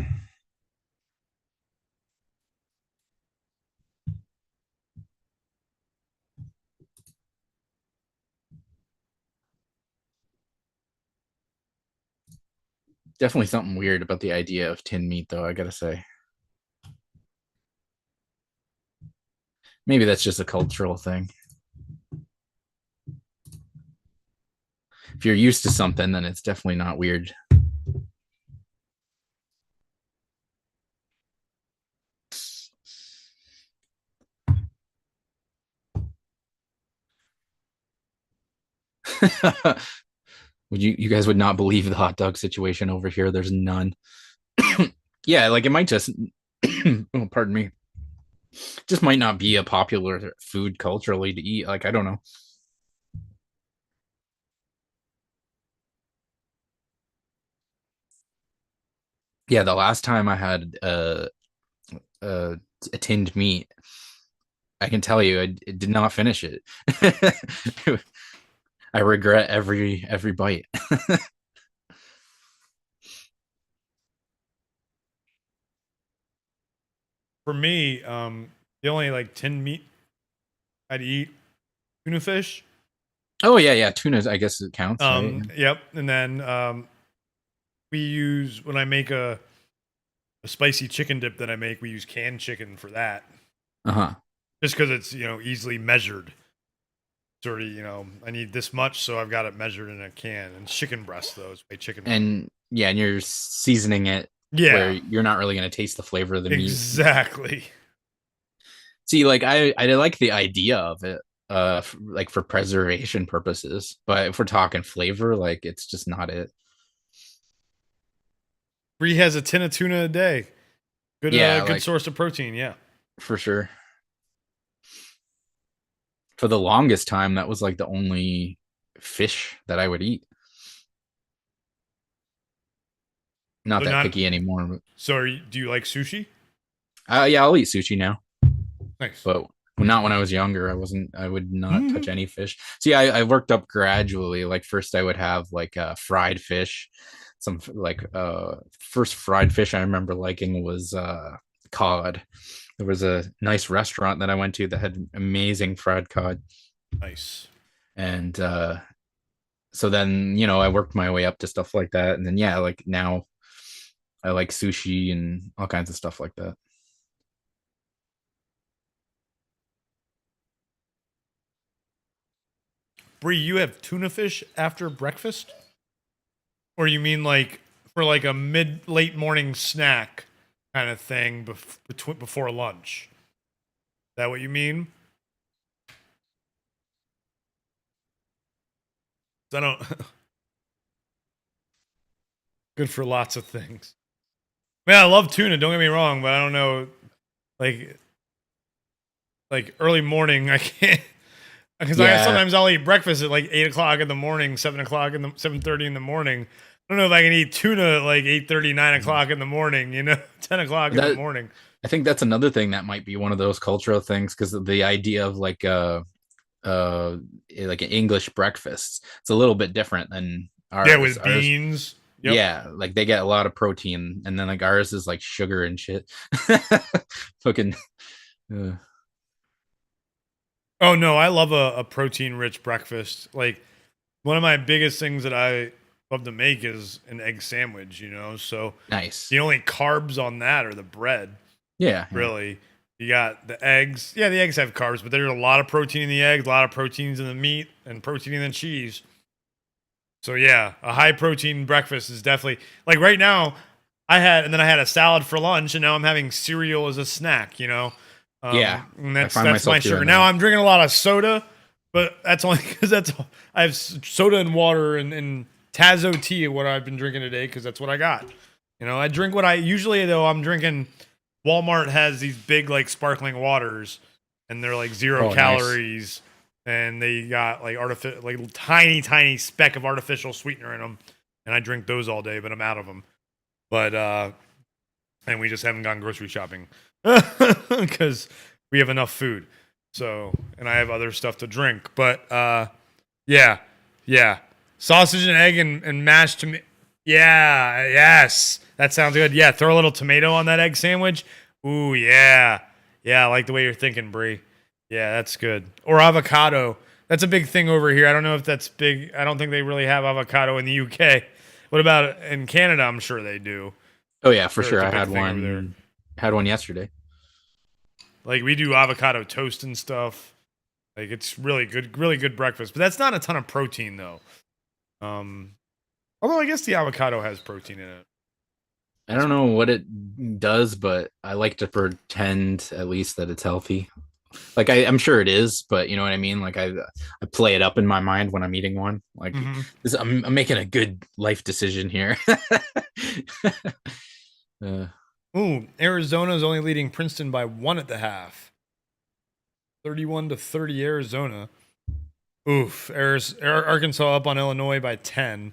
Definitely something weird about the idea of tinned meat, though, I gotta say. Maybe that's just a cultural thing. If you're used to something, then it's definitely not weird. You guys would not believe the hot dog situation over here. There's none. Yeah, like it might just oh, pardon me. Just might not be a popular food culturally to eat. Like, I don't know. Yeah, the last time I had a tinned meat, I can tell you I did not finish it. I regret every bite. For me, the only like tinned meat I'd eat, tuna fish. Oh yeah, tuna. I guess it counts. Right? Yep. And then we use when I make a spicy chicken dip that I make, we use canned chicken for that. Just because it's easily measured. It's already I need this much, so I've got it measured in a can. And chicken breast, though, is my chicken. And yeah, and you're seasoning it. Yeah, where you're not really going to taste the flavor of the meat. Exactly. See, like I like the idea of it, like for preservation purposes. But if we're talking flavor, like it's just not it. Bree has a tin of tuna a day. Good, good source of protein. Yeah, for sure. For the longest time, that was like the only fish that I would eat. Not that picky anymore. But... So, do you like sushi? Yeah, I'll eat sushi now. Nice. But not when I was younger. I would not touch any fish. See, I worked up gradually. Like first I would have like fried fish. Some like first fried fish I remember liking was cod. There was a nice restaurant that I went to that had amazing fried cod. Nice. And So then, you know, I worked my way up to stuff like that. And then, yeah, like now I like sushi and all kinds of stuff like that. Bree, you have tuna fish after breakfast? Or you mean like for like a late morning snack kind of thing before lunch? Is that what you mean? I don't. Good for lots of things. Man, I love tuna. Don't get me wrong, but I don't know, like early morning. I can't because sometimes I'll eat breakfast at like 8 o'clock in the morning, 7:30 in the morning. I don't know if I can eat tuna at like 8:30, 9 o'clock in the morning. 10 o'clock in the morning. I think that's another thing that might be one of those cultural things because the idea of like an English breakfast, it's a little bit different than ours. Yeah, with beans. Yep. Yeah, like they get a lot of protein, and then like ours is like sugar and shit. Fucking. Oh no, I love a protein-rich breakfast. Like one of my biggest things that I love to make is an egg sandwich. So nice. The only carbs on that are the bread. Yeah, really. You got the eggs. Yeah, the eggs have carbs, but there's a lot of protein in the eggs, a lot of proteins in the meat, and protein in the cheese. So yeah, a high protein breakfast is definitely like right now. I had a salad for lunch, and now I'm having cereal as a snack. Yeah, and that's my sugar. Now I'm drinking a lot of soda, but that's only because I have soda and water and Tazo tea, what I've been drinking today, because that's what I got. I drink what I usually though. I'm drinking. Walmart has these big like sparkling waters, and they're like 0 calories. Nice. And they got like tiny speck of artificial sweetener in them, and I drink those all day, but I'm out of them. But and we just haven't gone grocery shopping because we have enough food. So, and I have other stuff to drink. But yeah, sausage and egg and mashed tomato. Yeah, yes, that sounds good. Yeah, throw a little tomato on that egg sandwich. Ooh, yeah, I like the way you're thinking, Bree. Yeah, that's good. Or avocado. That's a big thing over here. I don't know if that's big. I don't think they really have avocado in the UK. What about in Canada? I'm sure they do. Oh yeah, for sure. I had one. Had one yesterday. Like we do avocado toast and stuff. Like it's really good breakfast. But that's not a ton of protein though. Although I guess the avocado has protein in it. I don't know what it does, but I like to pretend at least that it's healthy. Like I'm sure it is, but you know what I mean? Like I play it up in my mind when I'm eating one. Like I'm making a good life decision here. Ooh, Arizona's only leading Princeton by 1 at the half. 31-30 Arizona. Oof. Arkansas up on Illinois by 10.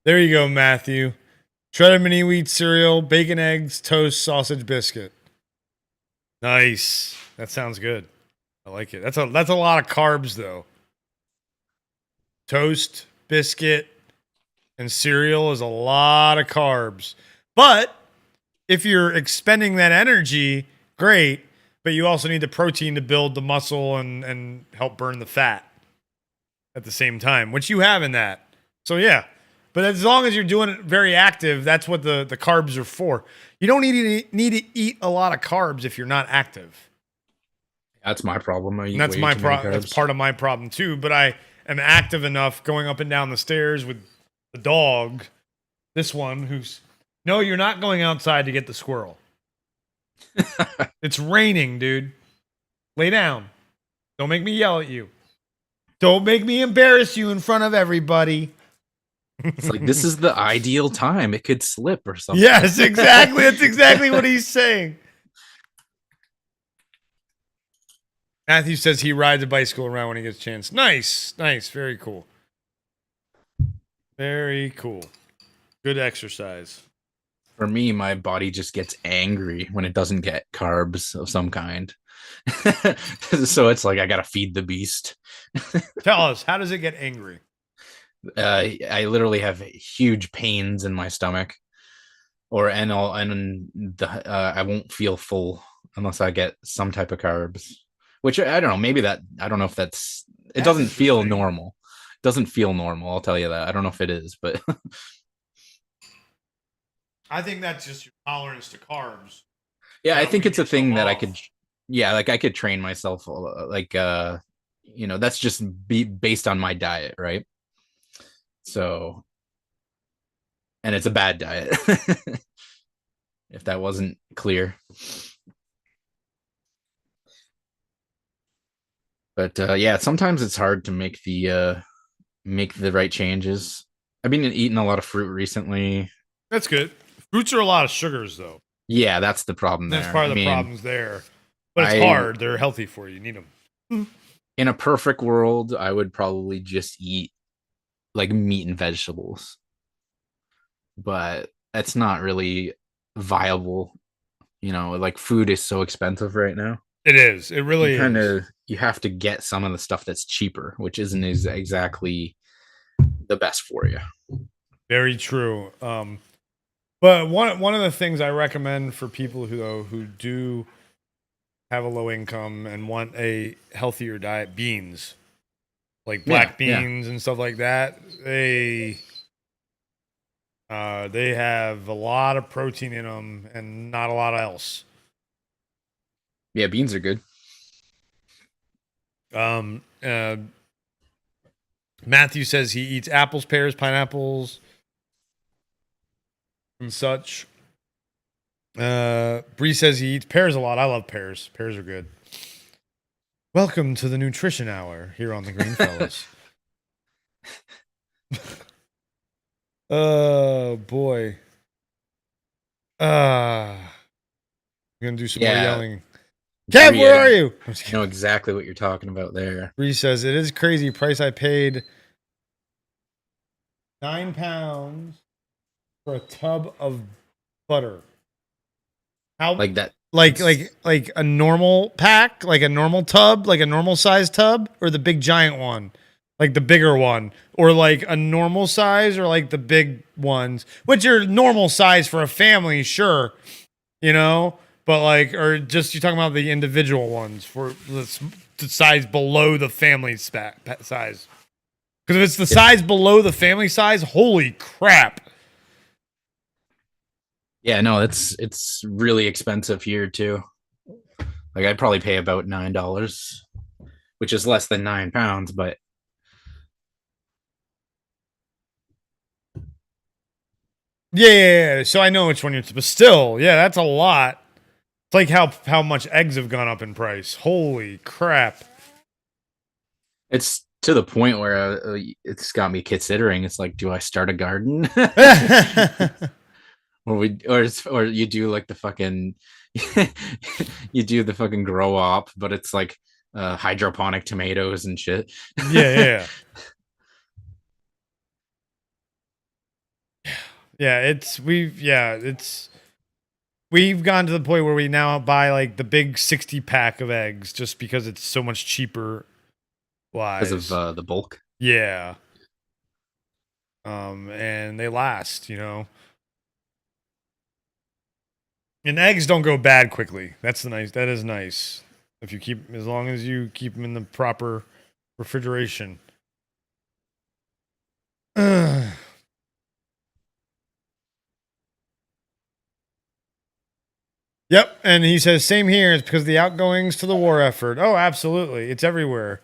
There you go, Matthew. Shredded mini wheat cereal, bacon, eggs, toast, sausage, biscuit. Nice. That sounds good. I like it. That's a lot of carbs though. Toast, biscuit, and cereal is a lot of carbs. But if you're expending that energy, great. But you also need the protein to build the muscle and help burn the fat at the same time, which you have in that. So yeah. But as long as you're doing it very active, that's what the carbs are for. You don't need to eat a lot of carbs if you're not active. That's my problem. That's my problem. That's part of my problem too. But I am active enough going up and down the stairs with the dog. This one who's no, you're not going outside to get the squirrel. It's raining, dude. Lay down. Don't make me yell at you. Don't make me embarrass you in front of everybody. It's like, this is the ideal time. It could slip or something. Yes, exactly. That's exactly what he's saying. Matthew says he rides a bicycle around when he gets a chance. Nice. Very cool. Very cool. Good exercise. For me, my body just gets angry when it doesn't get carbs of some kind. So it's like, I got to feed the beast. Tell us, how does it get angry? I literally have huge pains in my stomach, I won't feel full unless I get some type of carbs, which I don't know. Maybe that, I don't know if that's, it doesn't feel normal. It doesn't feel normal. I'll tell you that. I don't know if it is, but I think that's just your tolerance to carbs. yeah, I Not think wean it's a thing yourself that I off. could, yeah, like I could train myself, like, that's just based on my diet, right? So, and it's a bad diet, if that wasn't clear. But yeah, sometimes it's hard to make the right changes. I've been eating a lot of fruit recently. That's good. Fruits are a lot of sugars, though. Yeah, that's the problem there. That's part of I the mean, problems there. But it's I- hard. They're healthy for you. You need them. in a perfect world, I would probably just eat like meat and vegetables, but that's not really viable. Like food is so expensive right now. It is. It really You kind is. of you have to get some of the stuff that's cheaper, which isn't exactly the best for you. Very true. But one of the things I recommend for people who do have a low income and want a healthier diet, beans, like black Yeah. beans and stuff like that. They have a lot of protein in them and not a lot else. Yeah, beans are good. Matthew says he eats apples, pears, pineapples, and such. Bree says he eats pears a lot. I love pears. Pears are good. Welcome to the Nutrition Hour here on the Greenfellaz. Oh boy. I'm gonna do some more Yeah. yelling. Kev, Bree, where are you? I know exactly what you're talking about there. Bree says it is crazy price I paid £9 for a tub of butter. How Like that. like a normal pack, like a normal tub, like a normal size tub, or the big giant one, like the bigger one, or like a normal size, or like the big ones, which are normal size for a family, sure, but like, or just you're talking about the individual ones for the size below the family size. Because if it's the size below the family size, holy crap. Yeah, no, it's really expensive here too. Like I'd probably pay about $9, which is less than £9, but Yeah. So I know which one you're, but still, yeah, that's a lot. It's like how much eggs have gone up in price. Holy crap. it's to the point where it's got me considering. It's like, do I start a garden? or you do like the fucking you do the fucking grow up, but it's like hydroponic tomatoes and shit. Yeah. We've gone to the point where we now buy like the big 60 pack of eggs just because it's so much cheaper wise. Because of the bulk. Yeah. And they last, And eggs don't go bad quickly. That is nice. If you as long as you keep them in the proper refrigeration. Yep, and he says same here. It's because of the outgoings to the war effort. Oh, absolutely, it's everywhere.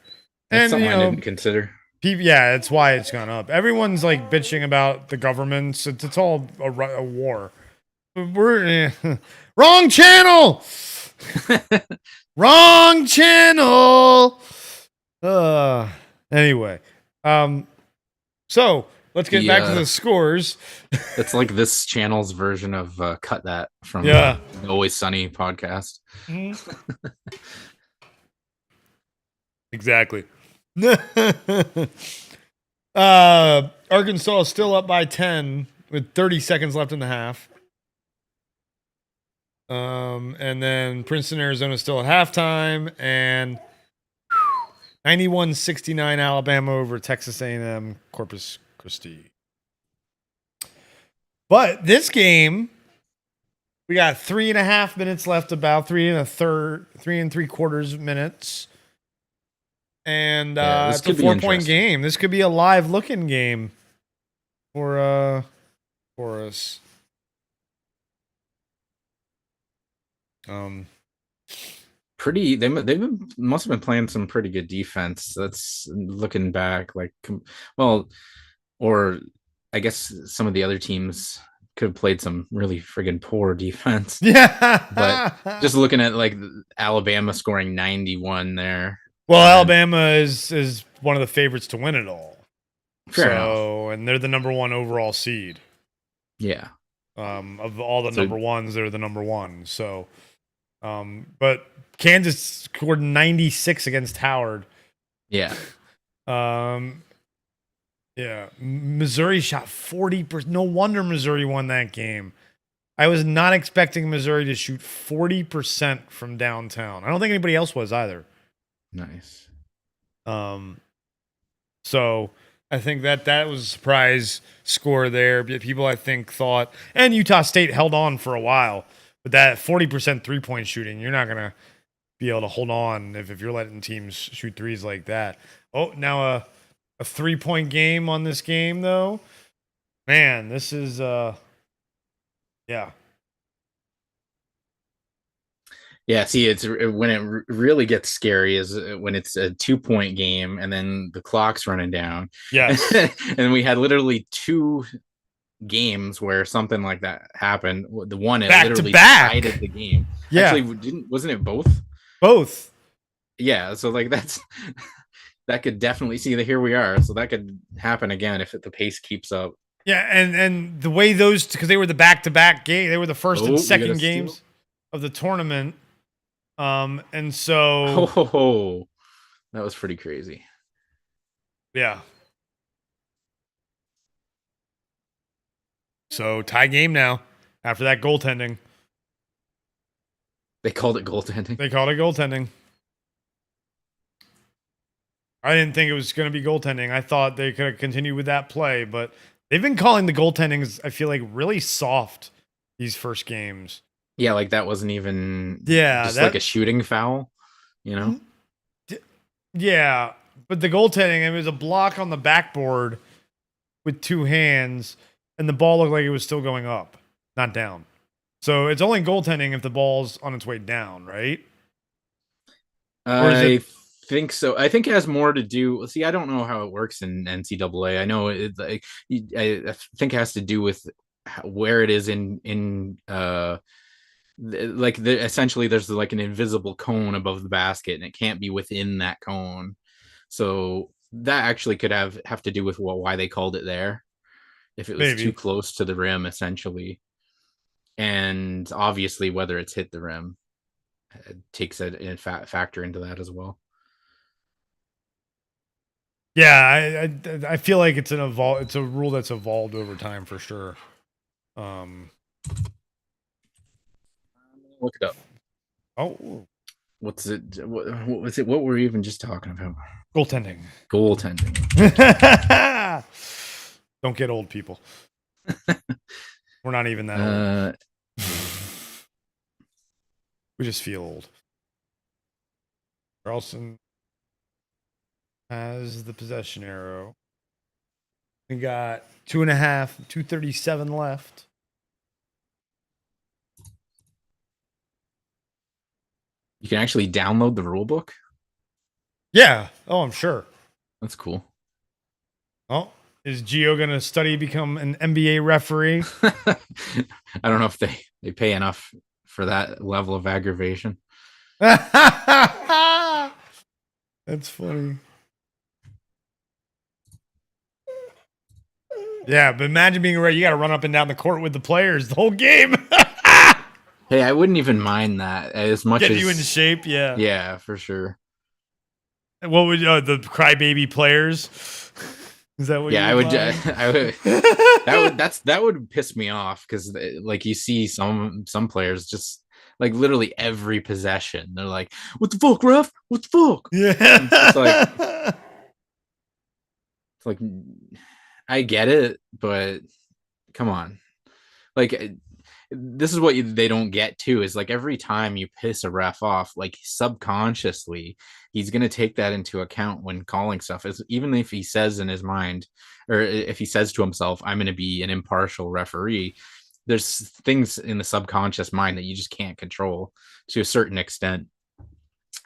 That's something I didn't consider. Yeah, that's why it's gone up. Everyone's like bitching about the governments. It's all a war. We're wrong channel. Wrong channel. Anyway, so let's get back to the scores. It's like this channel's version of Cut That from the Always Sunny podcast. Exactly. Arkansas is still up by 10 with 30 seconds left in the half. And then Princeton, Arizona still at halftime, and 91-69 Alabama over Texas A&M Corpus Christi. But this game We got 3.5 minutes left, about 3 3/4 minutes. And this it's a could be 4-point interesting. game. This could be a live looking game for us. Must have been playing some pretty good defense. That's looking back, like, well, or I guess some of the other teams could have played some really friggin' poor defense. Yeah. But just looking at like Alabama scoring 91 there. Well, Alabama is one of the favorites to win it all. Fair enough. And they're the number 1 overall seed. Yeah. Of all the number ones, they're the number 1. So, but Kansas scored 96 against Howard. Yeah. Yeah. Missouri shot 40%. No wonder Missouri won that game. I was not expecting Missouri to shoot 40% from downtown. I don't think anybody else was either. Nice. So I think that was a surprise score there. People, I think, thought, and Utah State held on for a while, but that 40% 3-point shooting, you're not going to be able to hold on if you're letting teams shoot threes like that. Oh, now a 3-point game on this game, though. Man, this is, yeah. Yeah, see, it's when it really gets scary is when it's a 2-point game and then the clock's running down. Yes. And we had literally 2 games where something like that happened. The one it back literally to back decided the game. Yeah. Actually, wasn't it both? Both. Yeah, so like that could definitely see that here we are. So that could happen again if the pace keeps up. Yeah, and the way those, because they were the back-to-back game, they were the first and second games of the tournament. And so that was pretty crazy. Yeah. So tie game now after that goaltending. They called it goaltending. They called it goaltending. I didn't think it was going to be goaltending. I thought they could have continued with that play, but they've been calling the goaltendings, I feel like, really soft these first games. Yeah, like that wasn't even just like a shooting foul, you know? Yeah, but the goaltending, it was a block on the backboard with 2 hands, and the ball looked like it was still going up, not down. So it's only goaltending if the ball's on its way down, right? I think so. I think it has more to do. See, I don't know how it works in NCAA. I know it's like I think it has to do with where it is in essentially there's like an invisible cone above the basket and it can't be within that cone. So that actually could have to do with why they called it there. If it was too close to the rim, essentially. And obviously whether it's hit the rim takes a factor into that as well. Yeah, I feel like it's a rule that's evolved over time for sure. Look it up. Oh, what's it? What was it? What were we even just talking about? Goaltending. Don't get old, people. We're not even that old. We just feel old. Carlson has the possession arrow. We got 2.5, 2:37 left. You can actually download the rule book? Yeah. Oh, I'm sure. That's cool. Oh, is Gio going to become an NBA referee? I don't know if they pay enough for that level of aggravation. That's funny. Yeah, but imagine being ready. You got to run up and down the court with the players the whole game. Hey, I wouldn't even mind that as much as you in shape. Yeah. Yeah, for sure. What would the crybaby players? Is that what? Yeah, I would. That would piss me off because like you see some players just like literally every possession they're like, "What the fuck, ref? What the fuck?" Yeah. It's like I get it, but come on, like this is what they don't get too, is like every time you piss a ref off, like subconsciously he's going to take that into account when calling stuff. Even if he says in his mind, or if he says to himself, I'm going to be an impartial referee, there's things in the subconscious mind that you just can't control to a certain extent.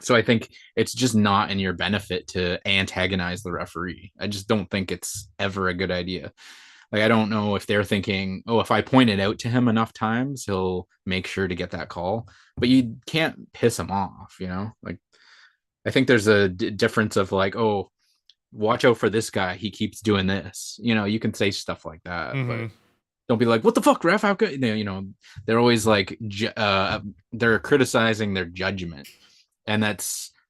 So I think it's just not in your benefit to antagonize the referee. I just don't think it's ever a good idea. Like, I don't know if they're thinking, oh, if I point it out to him enough times, he'll make sure to get that call. But you can't piss him off, you know? Like, I think there's a difference of like, oh, watch out for this guy. He keeps doing this. You know, you can say stuff like that, but don't be like, what the fuck, ref? How could, you know, they're always like, they're criticizing their judgment. And I'm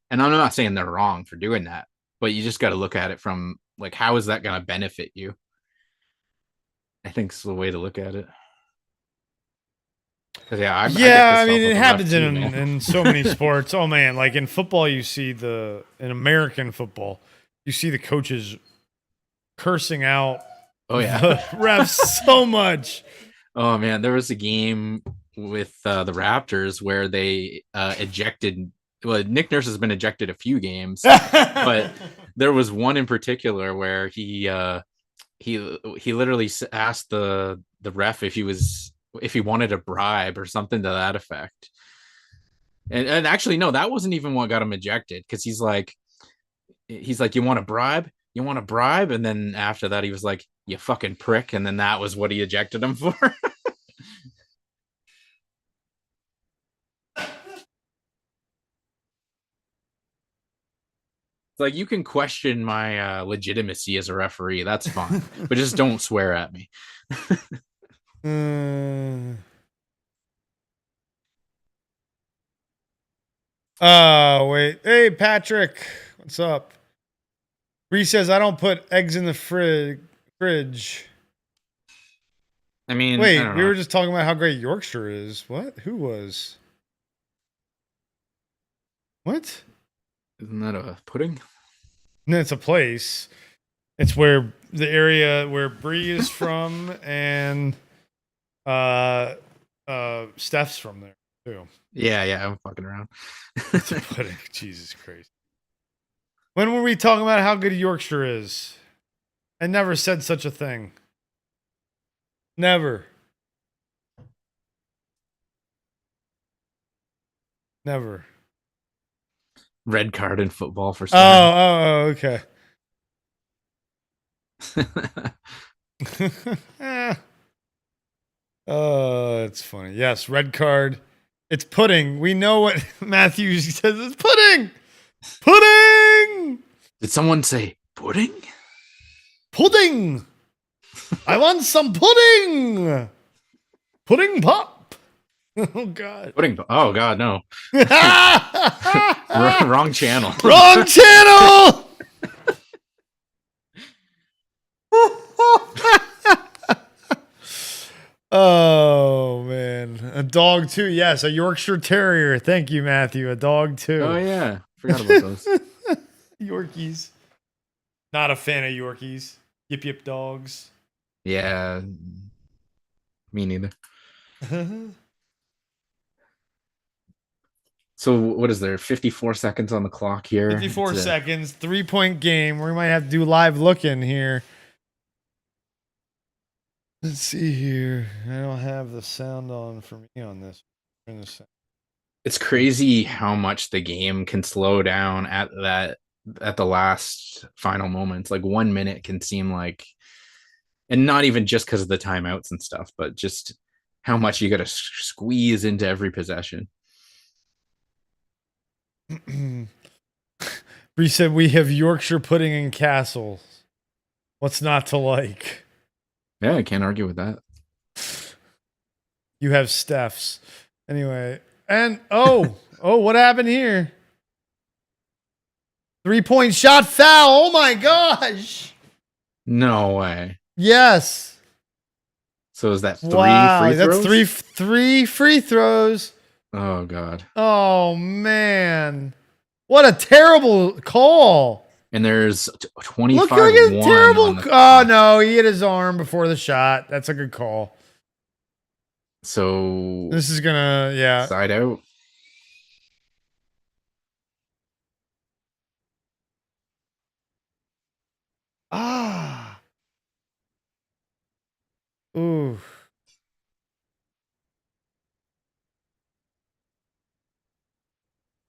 not saying they're wrong for doing that, but you just got to look at it from like, how is that going to benefit you? I think it's the way to look at it. Yeah, I mean, it happens in so many sports. Oh man, like in football, you see in American football, you see the coaches cursing out the refs so much. Oh man, there was a game with the Raptors where they ejected. Well, Nick Nurse has been ejected a few games, but there was one in particular where he literally asked the ref if he wanted a bribe or something to that effect. And actually, no, that wasn't even what got him ejected, because he's like, you want a bribe? You want a bribe? And then after that, he was like, you fucking prick. And then that was what he ejected him for. Like, you can question my legitimacy as a referee. That's fine. But just don't swear at me. Wait. Hey, Patrick. What's up? Bree says, I don't put eggs in the fridge. I mean, wait, we were just talking about how great Yorkshire is. What? Who was? What? Isn't that a pudding? No, it's a place. It's where the area where Bree is from, and Steph's from there too. Yeah, I'm fucking around. It's a pudding. Jesus Christ. When were we talking about how good Yorkshire is? I never said such a thing. Never. Never. Red card in football for okay. Oh, it's funny. Yes, red card. It's pudding. We know what Matthew says. It's pudding. Pudding. Did someone say pudding? Pudding. I want some pudding. Pudding pop. Oh God. Pudding. Oh God, no. Wrong channel. Wrong channel. Oh man, a dog too. Yes, a Yorkshire Terrier. Thank you, Matthew. A dog too. Oh yeah, forgot about those. Yorkies. Not a fan of Yorkies. Yip yip dogs. Yeah, me neither. So what is there? 54 seconds on the clock here. 54 seconds. 3-point game. We might have to do live looking here. Let's see here. I don't have the sound on for me on this. It's crazy how much the game can slow down at the last final moments. Like 1 minute can seem like, and not even just because of the timeouts and stuff, but just how much you got to squeeze into every possession. Bree said we have Yorkshire pudding and castles. What's not to like? Yeah, I can't argue with that. You have Steph's. Anyway. And what happened here? 3-point shot foul. Oh my gosh. No way. Yes. So is that 3 free throws? That's three free throws. Oh God. Oh man. What a terrible call. And there's 25. Look like a terrible. Oh no, he hit his arm before the shot. That's a good call. So This is gonna, yeah. side out. Ah. Ooh.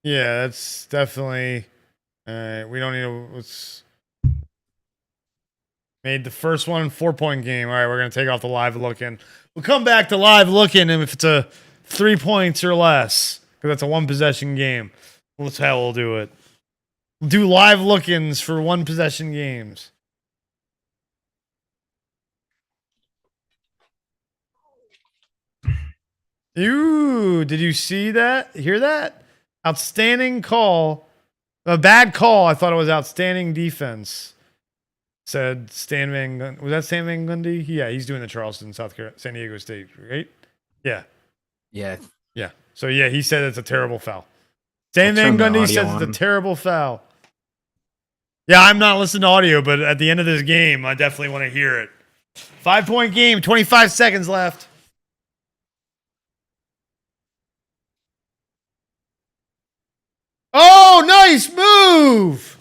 Yeah, that's definitely. All right, we don't need to. Let's. Made the first one 4-point game. All right, we're gonna take off the live looking. We'll come back to live looking, and if it's a 3 points or less, because that's a 1-possession game. That's how we'll do it. We'll do live look-ins for 1-possession games. Ooh, did you see that? Hear that? Outstanding call. A bad call. I thought it was outstanding defense. Said Stan Van Gundy. Was that Stan Van Gundy? Yeah, he's doing the Charleston, South Carolina, San Diego State, right? Yeah. Yeah. Yeah. So, yeah, he said it's a terrible foul. Stan I'll Van turn the Gundy audio says it's a on. terrible foul. Yeah, I'm not listening to audio, but at the end of this game, I definitely want to hear it. 5-point game, 25 seconds left. Oh, nice move.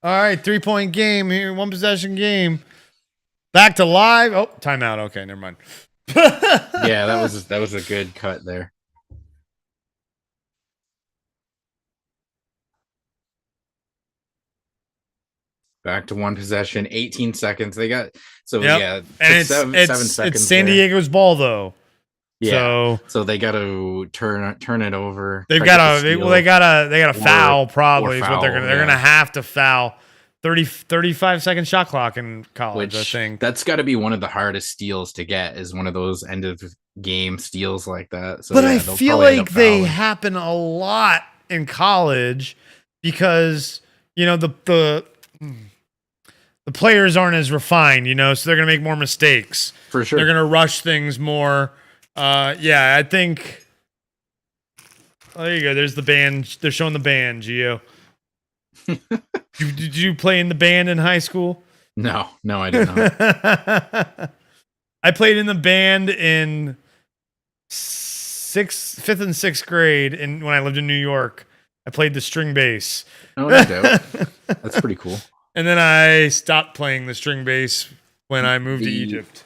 All right, 3-point game here, 1-possession game. Back to live. Oh, timeout. Okay, never mind. Yeah, that was a good cut there. Back to 1 possession, 18 seconds. They got Yep. yeah, And seven seconds. it's San there. Diego's ball though. Yeah. So So they got to turn it over. they've try to get got the to steal. they got to foul or probably is what they're foul, going to they're yeah. going to have to foul. 35-second shot clock in college, I Which think. that's got to be one of the hardest steals to get, is one of those end of game steals like that. So But yeah, I they'll feel probably end like up they fouling. happen a lot in college because you know the players aren't as refined, you know, so they're going to make more mistakes. For sure. They're going to rush things more. Yeah, I think. Oh, there you go. There's the band. They're showing the band, Gio. Did you play in the band in high school? No, I did not. I played in the band in 5th and 6th grade, and when I lived in New York, I played the string bass. Oh, no doubt. That's pretty cool. And then I stopped playing the string bass when I moved to The- Egypt.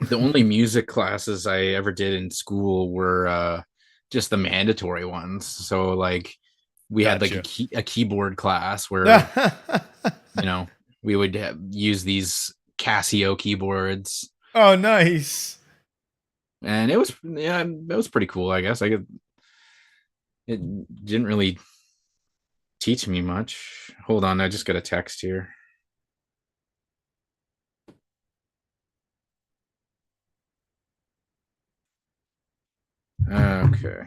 The only music classes I ever did in school were just the mandatory ones. So like we had like a keyboard class where you know we would use these Casio keyboards, Oh, nice. and it was pretty cool. I guess it didn't really teach me much. Hold on, I just got a text here. Okay.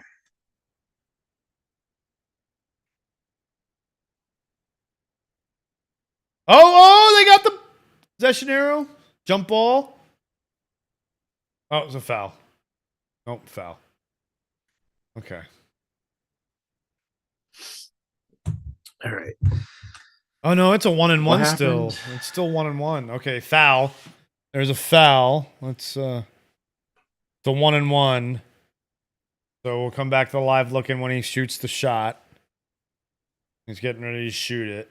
Oh, they got the possession arrow. Jump ball. Oh, it was a foul. Nope, foul. Okay. All right. Oh no, it's a 1-1 What still. happened? It's still 1-1. Okay, foul. There's a foul. Let's the 1-1. So we'll come back to the live looking when he shoots the shot. He's getting ready to shoot it.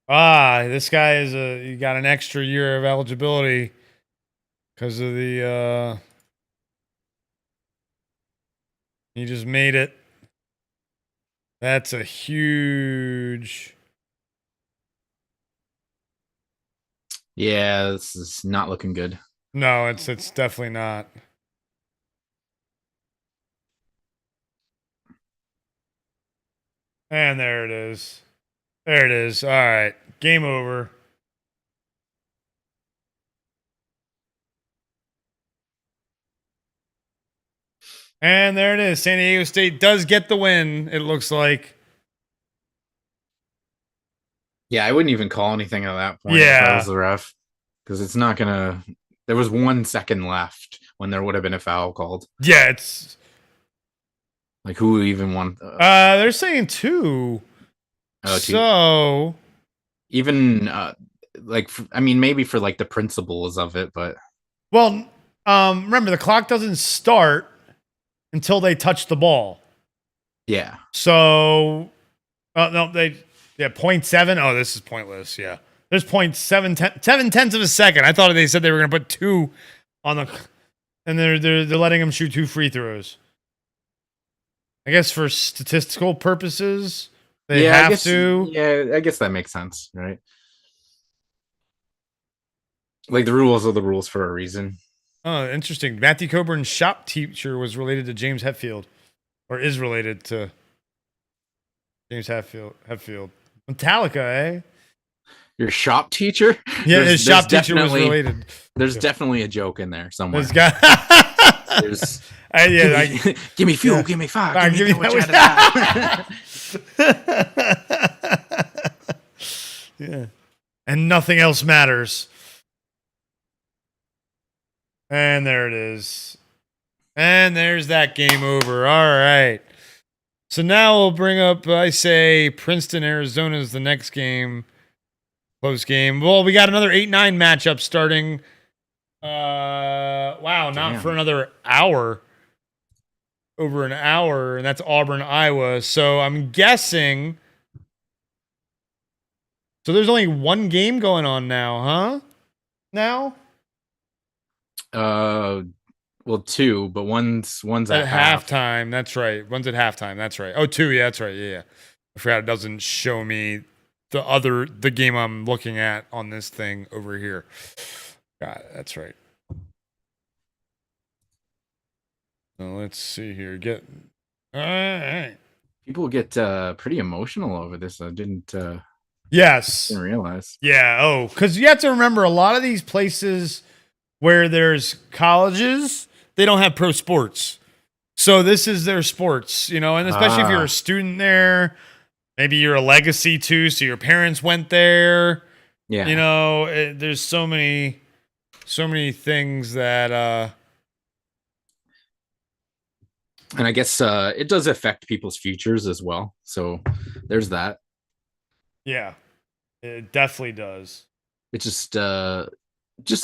This guy he got an extra year of eligibility because of the he just made it. That's a huge. Yeah, this is not looking good. No, it's definitely not. And there it is. There it is. All right. Game over. And there it is. San Diego State does get the win, it looks like. Yeah, I wouldn't even call anything at that point if Yeah. I was the ref, because it's not gonna. There was 1 second left when there would have been a foul called. Yeah, it's Like who even won? they're saying 2. So even like I mean maybe for like the principles of it, but well, remember the clock doesn't start until they touch the ball. yeah. So no, 0.7. Oh, this is pointless. Yeah. There's 0.7 of a second. I thought they said they were going to put 2 on the, and they're letting them shoot 2 free throws. I guess for statistical purposes, they have to. Yeah, I guess that makes sense, right? Like the rules are the rules for a reason. Oh, interesting. Matthew Coburn's shop teacher was related to James Hetfield, or is related to James Hetfield. Metallica, eh? Your shop teacher? Yeah, his shop teacher was related. There's definitely a joke in there somewhere. This guy. There's give me fuel, give me fire, give me yeah. And nothing else matters. And there it is. And there's that game over. All right. So now we'll bring up, I say, Princeton, Arizona is the next game. Close game. Well, we got another 8-9 matchup starting. Wow, not for another hour. Over an hour, and that's Auburn, Iowa. So I'm guessing. So there's only one game going on now, huh? Now? Well, 2, but one's at halftime. That's right. One's at halftime. That's right. Oh, 2. Yeah, that's right. Yeah. I forgot it doesn't show me the game I'm looking at on this thing over here. Got it. That's right. So let's see here. All right. People get pretty emotional over this. I didn't realize. Yeah. Oh, because you have to remember a lot of these places where there's colleges, they don't have pro sports. So this is their sports, and especially if you're a student there, maybe you're a legacy too, so your parents went there. Yeah. There's so many things that and I guess it does affect people's futures as well. So there's that. Yeah. It definitely does. It's just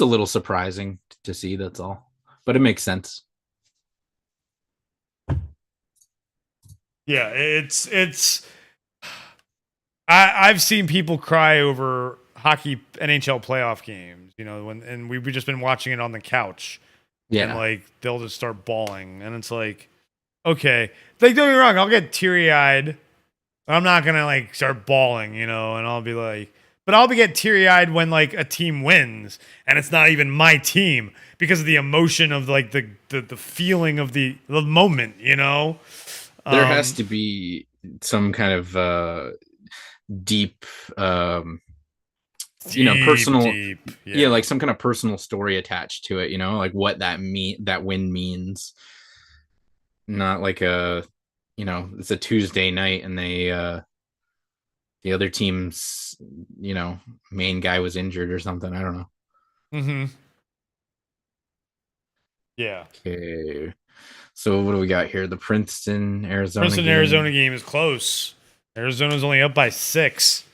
a little surprising to see, that's all. But it makes sense. Yeah, it's I've seen people cry over hockey NHL playoff games, and we've just been watching it on the couch. Yeah. And like they'll just start bawling, and it's like, okay, like don't get me wrong, I'll get teary-eyed. I'm not gonna like start bawling, and I'll be like, but I'll get teary-eyed when like a team wins and it's not even my team because of the emotion of like the feeling of the moment, There has to be some kind of deep personal like some kind of personal story attached to it, like what that win means. Not like it's a Tuesday night and they the other team's main guy was injured or something. I don't know. Mm-hmm. Yeah. Okay. So what do we got here? The Princeton Arizona game is close. Arizona's only up by 6.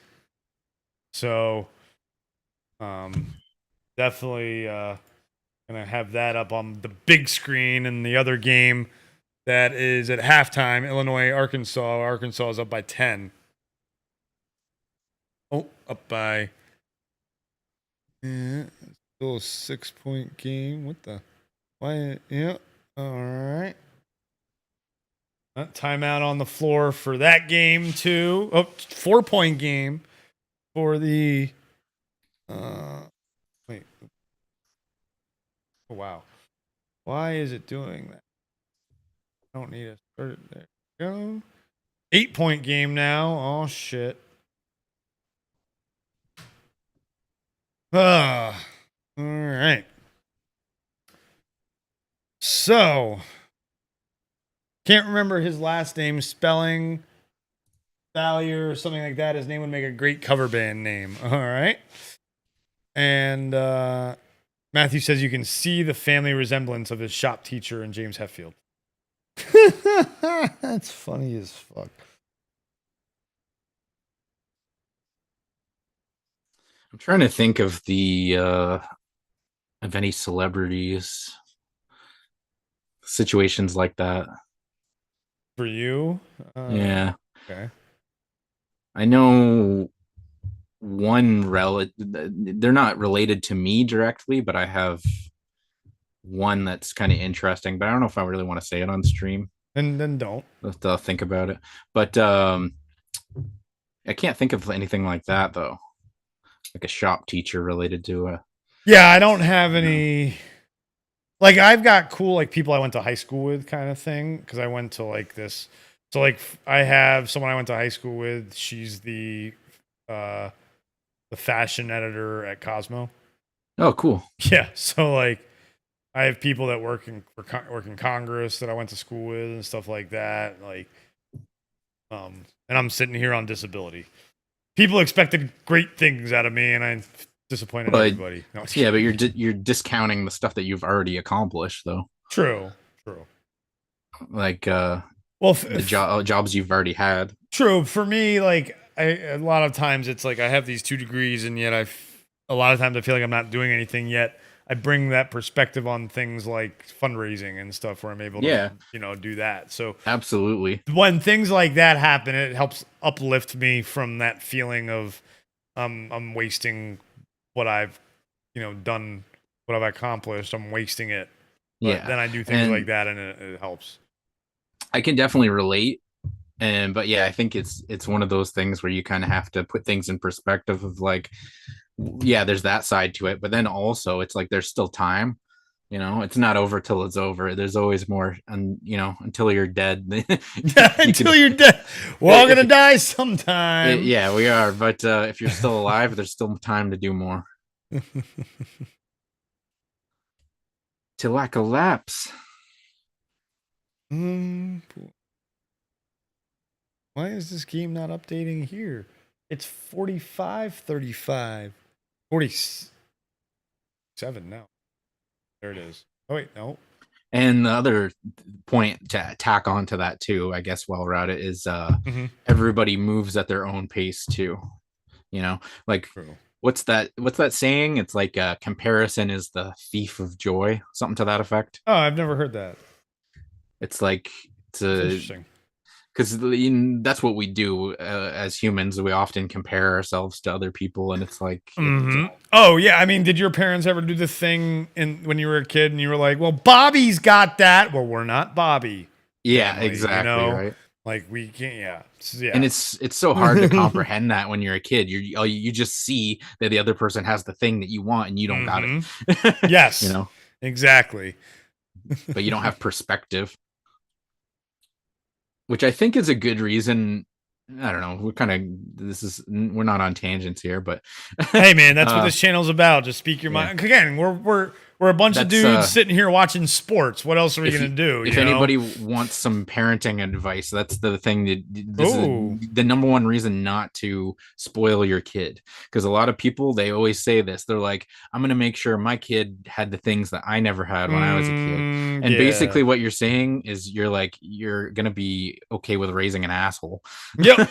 So definitely gonna have that up on the big screen. And the other game that is at halftime, Illinois, Arkansas. Arkansas is up by 10. Oh, up by still a 6-point game. What the? Why? Yeah. All right. Timeout on the floor for that game too. Oh, 4-point game for the. Wait. Oh, wow. Why is it doing that? I don't need to start it there. Go. 8-point game now. Oh shit. All right. So, can't remember his last name, spelling, Valier or something like that. His name would make a great cover band name. All right. And Matthew says you can see the family resemblance of his shop teacher and James Hetfield. That's funny as fuck. I'm trying to think of any celebrities situations like that. For you? Yeah. Okay. I know one relative. They're not related to me directly, but I have one that's kind of interesting. But I don't know if I really want to say it on stream. And then don't. I'll think about it. But I can't think of anything like that though. Like a shop teacher related to a. Yeah, I don't have any. Like I've got cool like people I went to high school with kind of thing because I went to like this. So like I have someone I went to high school with. She's the fashion editor at Cosmo. Oh, cool. Yeah. So like I have people that work in Congress that I went to school with and stuff like that. Like, and I'm sitting here on disability. People expected great things out of me, and I disappointed everybody. No, yeah, but you're discounting the stuff that you've already accomplished, though. True. Like, well, the jobs you've already had. True. For me, like, a lot of times it's like I have these 2 degrees, and yet a lot of times I feel like I'm not doing anything yet. I bring that perspective on things like fundraising and stuff where I'm able to, do that. So absolutely, when things like that happen, it helps uplift me from that feeling of I'm wasting what I've, done, what I've accomplished. I'm wasting it. But then I do things like that, and it helps. I can definitely relate. But yeah, I think it's one of those things where you kind of have to put things in perspective of like, yeah, there's that side to it, but then also it's like there's still time. It's not over till it's over. There's always more, and until you're dead. Until you're dead, we're all gonna die sometime. Yeah, we are. But if you're still alive, there's still time to do more. Till I collapse. Why is this game not updating here? It's 45:35. 47 now. There it is. Oh wait, no. And the other point to tack onto that too, I guess, while we're at it, is everybody moves at their own pace too. Like True. What's that saying? It's like comparison is the thief of joy, something to that effect. Oh, I've never heard that. It's like it's interesting. Because that's what we do as humans. We often compare ourselves to other people, and it's like, oh yeah. I mean, did your parents ever do the thing when you were a kid and you were like, "Well, Bobby's got that." Well, we're not Bobby. Yeah, family, exactly. Right. Like we can't. Yeah. And it's so hard to comprehend that when you're a kid. You just see that the other person has the thing that you want, and you don't got it. Yes. Exactly. But you don't have perspective. Which I think is a good reason. I don't know. We're not on tangents here, but hey, man, that's what this channel's about. Just speak your mind. Again, we're a bunch of dudes sitting here watching sports. What else are we gonna do? If anybody wants some parenting advice, that's the thing. This is the number one reason not to spoil your kid, because a lot of people, they always say this. They're like, I'm gonna make sure my kid had the things that I never had when I was a kid. And basically, what you're saying is you're gonna be okay with raising an asshole. Yep.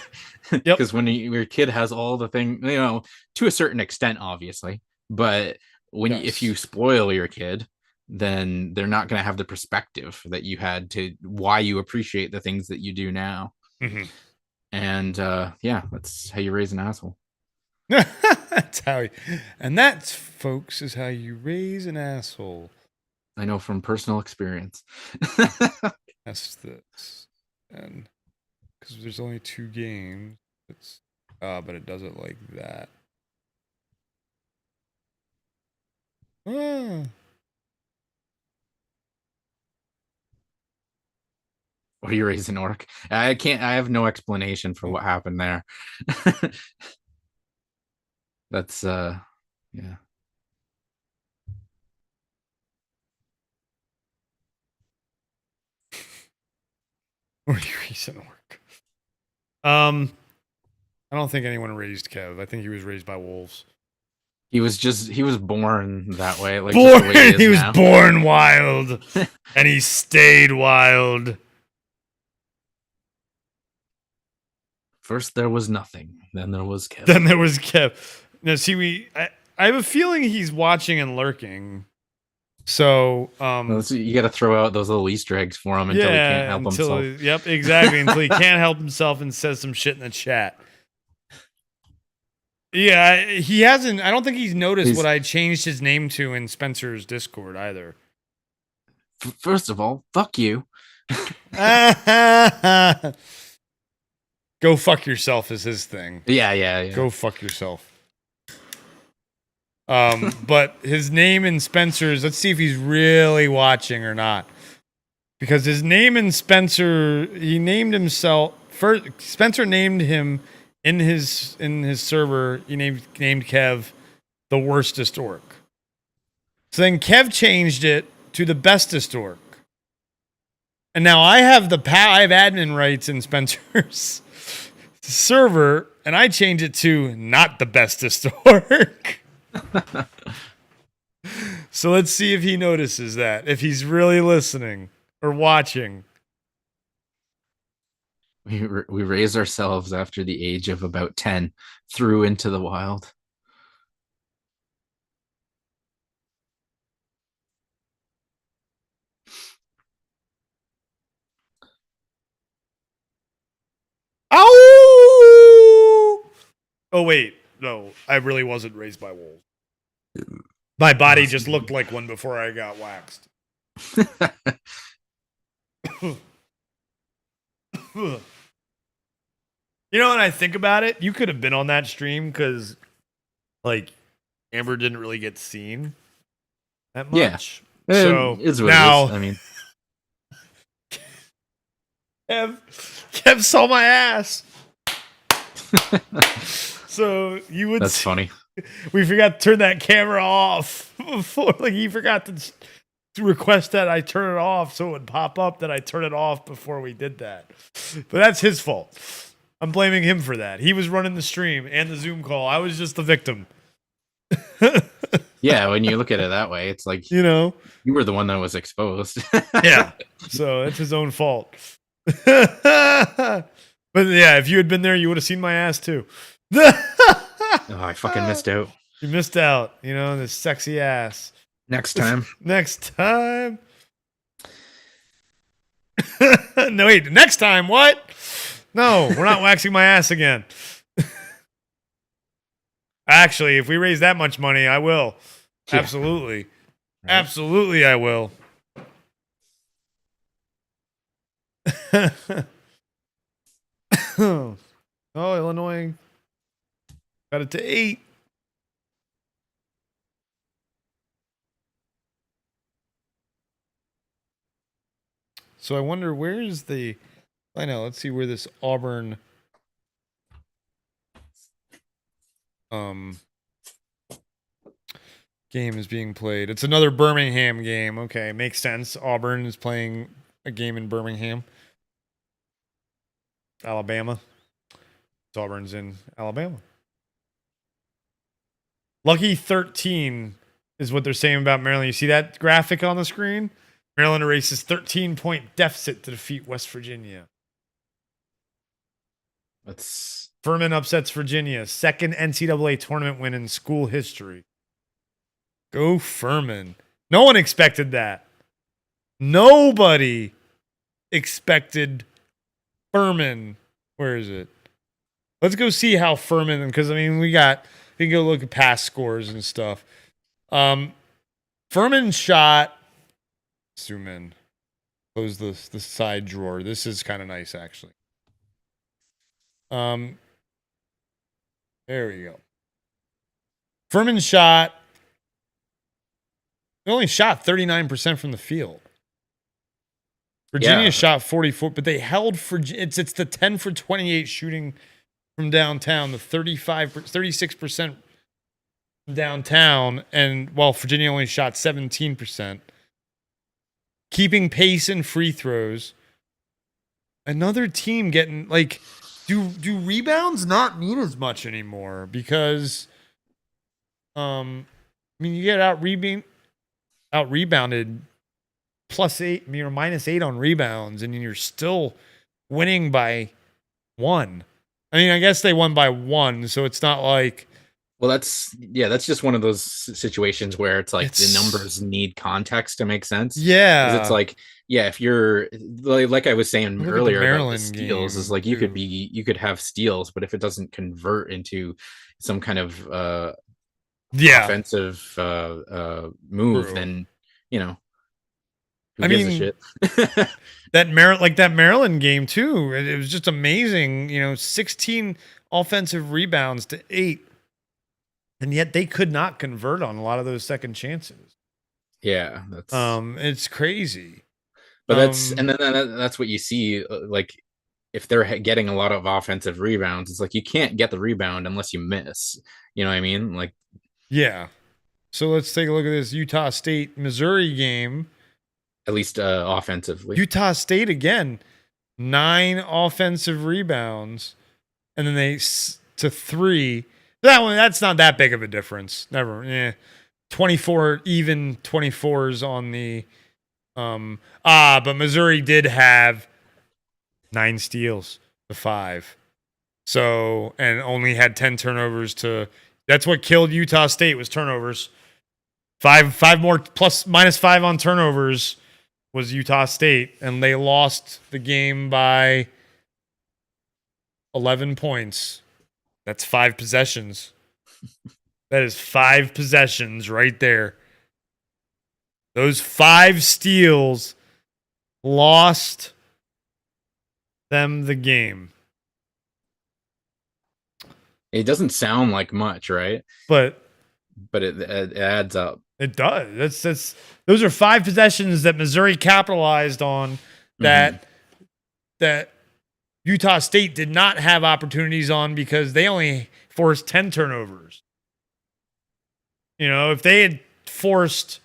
Because when your kid has all the things, to a certain extent, obviously, but if you spoil your kid, then they're not going to have the perspective that you had to why you appreciate the things that you do now. And that's how you raise an asshole. That's that, folks, is how you raise an asshole. I know from personal experience. That's this, and because there's only 2 games, but it does it like that. Or you raise an orc. I have no explanation for what happened there. That's yeah. Or you raise an orc. I don't think anyone raised Kev. I think he was raised by wolves. He was born that way. Like he was born wild, and he stayed wild. First there was nothing, then there was Kev. No, see, I have a feeling he's watching and lurking. So, You got to throw out those little Easter eggs for him until he can't help himself. Yep, exactly. Until he can't help himself and says some shit in the chat. Yeah, he hasn't. I don't think he's noticed what I changed his name to in Spencer's Discord either. First of all, fuck you. Go fuck yourself is his thing. Yeah. Go fuck yourself. But his name in Spencer's, let's see if he's really watching or not. Because his name in Spencer, he named himself first. Spencer named him in his server. He named Kev the worstest orc. So then Kev changed it to the bestest orc. And now I have I have admin rights in Spencer's server, and I change it to not the bestest orc. So let's see if he notices that, if he's really listening or watching. We raised ourselves after the age of about 10 through into the wild. Ow! Oh, wait. No, I really wasn't raised by wolves. My body just looked like one before I got waxed. You know, when I think about it, you could have been on that stream because, like, Amber didn't really get seen that much. Yeah. So it's what now, it is. I mean, Kev saw my ass. So you would. That's funny. We forgot to turn that camera off before. Like, he forgot to request that I turn it off, so it would pop up that I turn it off before we did that. But that's his fault. I'm blaming him for that. He was running the stream and the Zoom call. I was just the victim. Yeah, when you look at it that way, it's like, you know, you were the one that was exposed. Yeah. So it's his own fault. But yeah, if you had been there, you would have seen my ass too. Oh, I fucking missed out. You missed out, you know, this sexy ass. Next time. Next time. No, wait, next time, what? No, we're not waxing my ass again. Actually, if we raise that much money, I will. Yeah. Absolutely. Right. Absolutely, I will. Oh, Illinois. Got it to 8. So I wonder where is the... I know, let's see where this Auburn... game is being played. It's another Birmingham game. Okay, makes sense. Auburn is playing a game in Birmingham, Alabama. Auburn's in Alabama. Lucky 13 is what they're saying about Maryland. You see that graphic on the screen? Maryland erases 13-point deficit to defeat West Virginia. Furman upsets Virginia. Second NCAA tournament win in school history. Go Furman. No one expected that. Nobody expected Furman. Where is it? Let's go see how Furman, because I mean we can go look at past scores and stuff. Furman shot. Zoom in. Close the side drawer. This is kind of nice actually. There we go. Furman shot. They only shot 39% from the field. Virginia shot 44, but they held for it's the 10 for 28 shooting from downtown, the 36% from downtown, and while Virginia only shot 17%. Keeping pace in free throws. Another team getting like do rebounds not mean as much anymore because I mean you get out rebounded +8, -8 on rebounds, and you're still winning by 1. I mean, I guess they won by 1, so it's not like Well, that's just one of those situations where it's like the numbers need context to make sense. Yeah, because it's like, yeah, if you're like I was saying Look at the earlier about the Maryland steals, is game, like too. you could have steals, but if it doesn't convert into some kind of offensive move, True. then who I gives a mean, shit? that Maryland game too. It was just amazing. 16 offensive rebounds to 8, and yet they could not convert on a lot of those second chances. Yeah, that's it's crazy. But that's what you see. Like, if they're getting a lot of offensive rebounds, it's like you can't get the rebound unless you miss. You know what I mean? Like, yeah. So let's take a look at this Utah State Missouri game. At least offensively. Utah State again, 9 offensive rebounds, and then they to 3. That's not that big of a difference. 24 even 24s on the but Missouri did have 9 steals to 5. So, and only had 10 turnovers that's what killed Utah State was turnovers. 5 more -5 on turnovers was Utah State, and they lost the game by 11 points. That's 5 possessions. That is 5 possessions right there. Those 5 steals lost them the game. It doesn't sound like much, right? But it adds up. It does. Those are 5 possessions that Missouri capitalized on that Utah State did not have opportunities on because they only forced 10 turnovers. If they had forced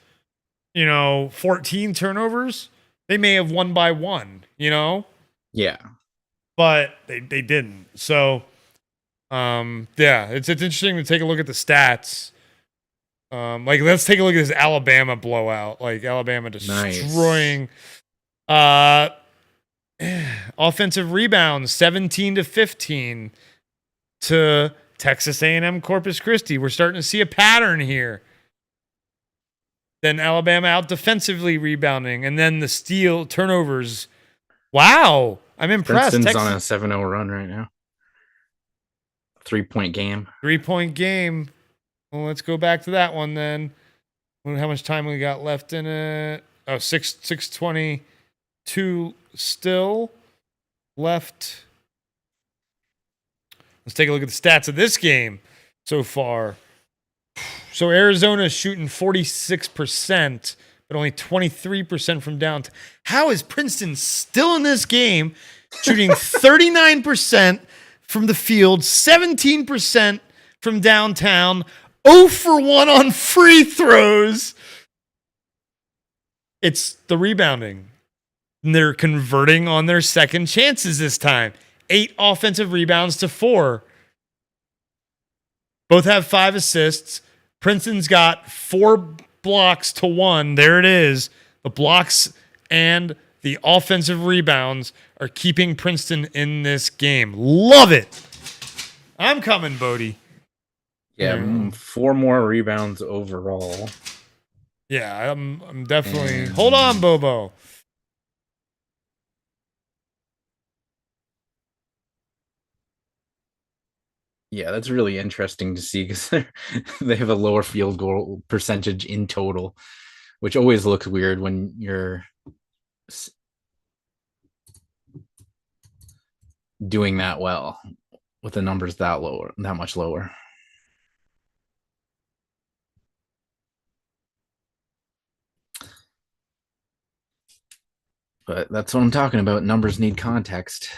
14 turnovers, they may have won by 1, Yeah. But they didn't. So it's interesting to take a look at the stats. Let's take a look at this Alabama blowout. Like, Alabama destroying offensive rebounds 17-15 to Texas A&M Corpus Christi. We're starting to see a pattern here. Then Alabama out defensively rebounding, and then the steal turnovers. Wow, I'm impressed. Princeton's on a 7-0 run right now. 3-point game. 3-point game. Well, let's go back to that one then. How much time we got left in it? Oh, 6:22 still left. Let's take a look at the stats of this game so far. So Arizona is shooting 46%, but only 23% from downtown. How is Princeton still in this game, shooting 39% from the field, 17% from downtown, 0 for 1 on free throws? It's the rebounding. And they're converting on their second chances this time. 8 offensive rebounds to 4. Both have 5 assists. Princeton's got 4 blocks to 1. There it is. The blocks and the offensive rebounds are keeping Princeton in this game. Love it. I'm coming, Bodie. Yeah, 4 more rebounds overall. Yeah, I'm definitely. Hold on, Bobo. Yeah, that's really interesting to see because they have a lower field goal percentage in total, which always looks weird when you're doing that well with the numbers that much lower. But that's what I'm talking about. Numbers need context.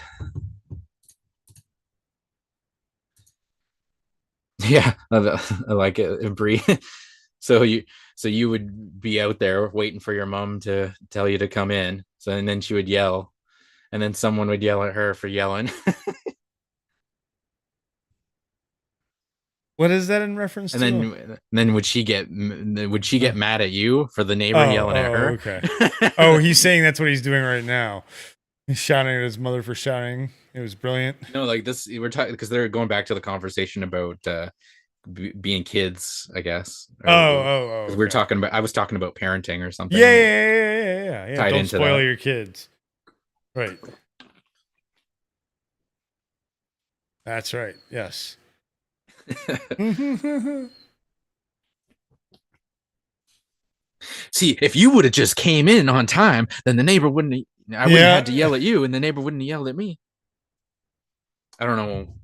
Yeah, I like it, Bree. So you would be out there waiting for your mom to tell you to come in. And then she would yell, and then someone would yell at her for yelling. What is that in reference and to? then would she get mad at you for the neighbor yelling at her? Okay. Oh, he's saying that's what he's doing right now. He's shouting at his mother for shouting. It was brilliant. No, like this, we're talking because they're going back to the conversation about being kids, I guess. Oh, 'Cause we were okay. talking about. I was talking about parenting or something. Yeah. Tied Don't into spoil that. your kids. Right. That's right. Yes. See, if you would have just came in on time, then the neighbor wouldn't. I wouldn't have had to yell at you, and the neighbor wouldn't have yelled at me. I don't know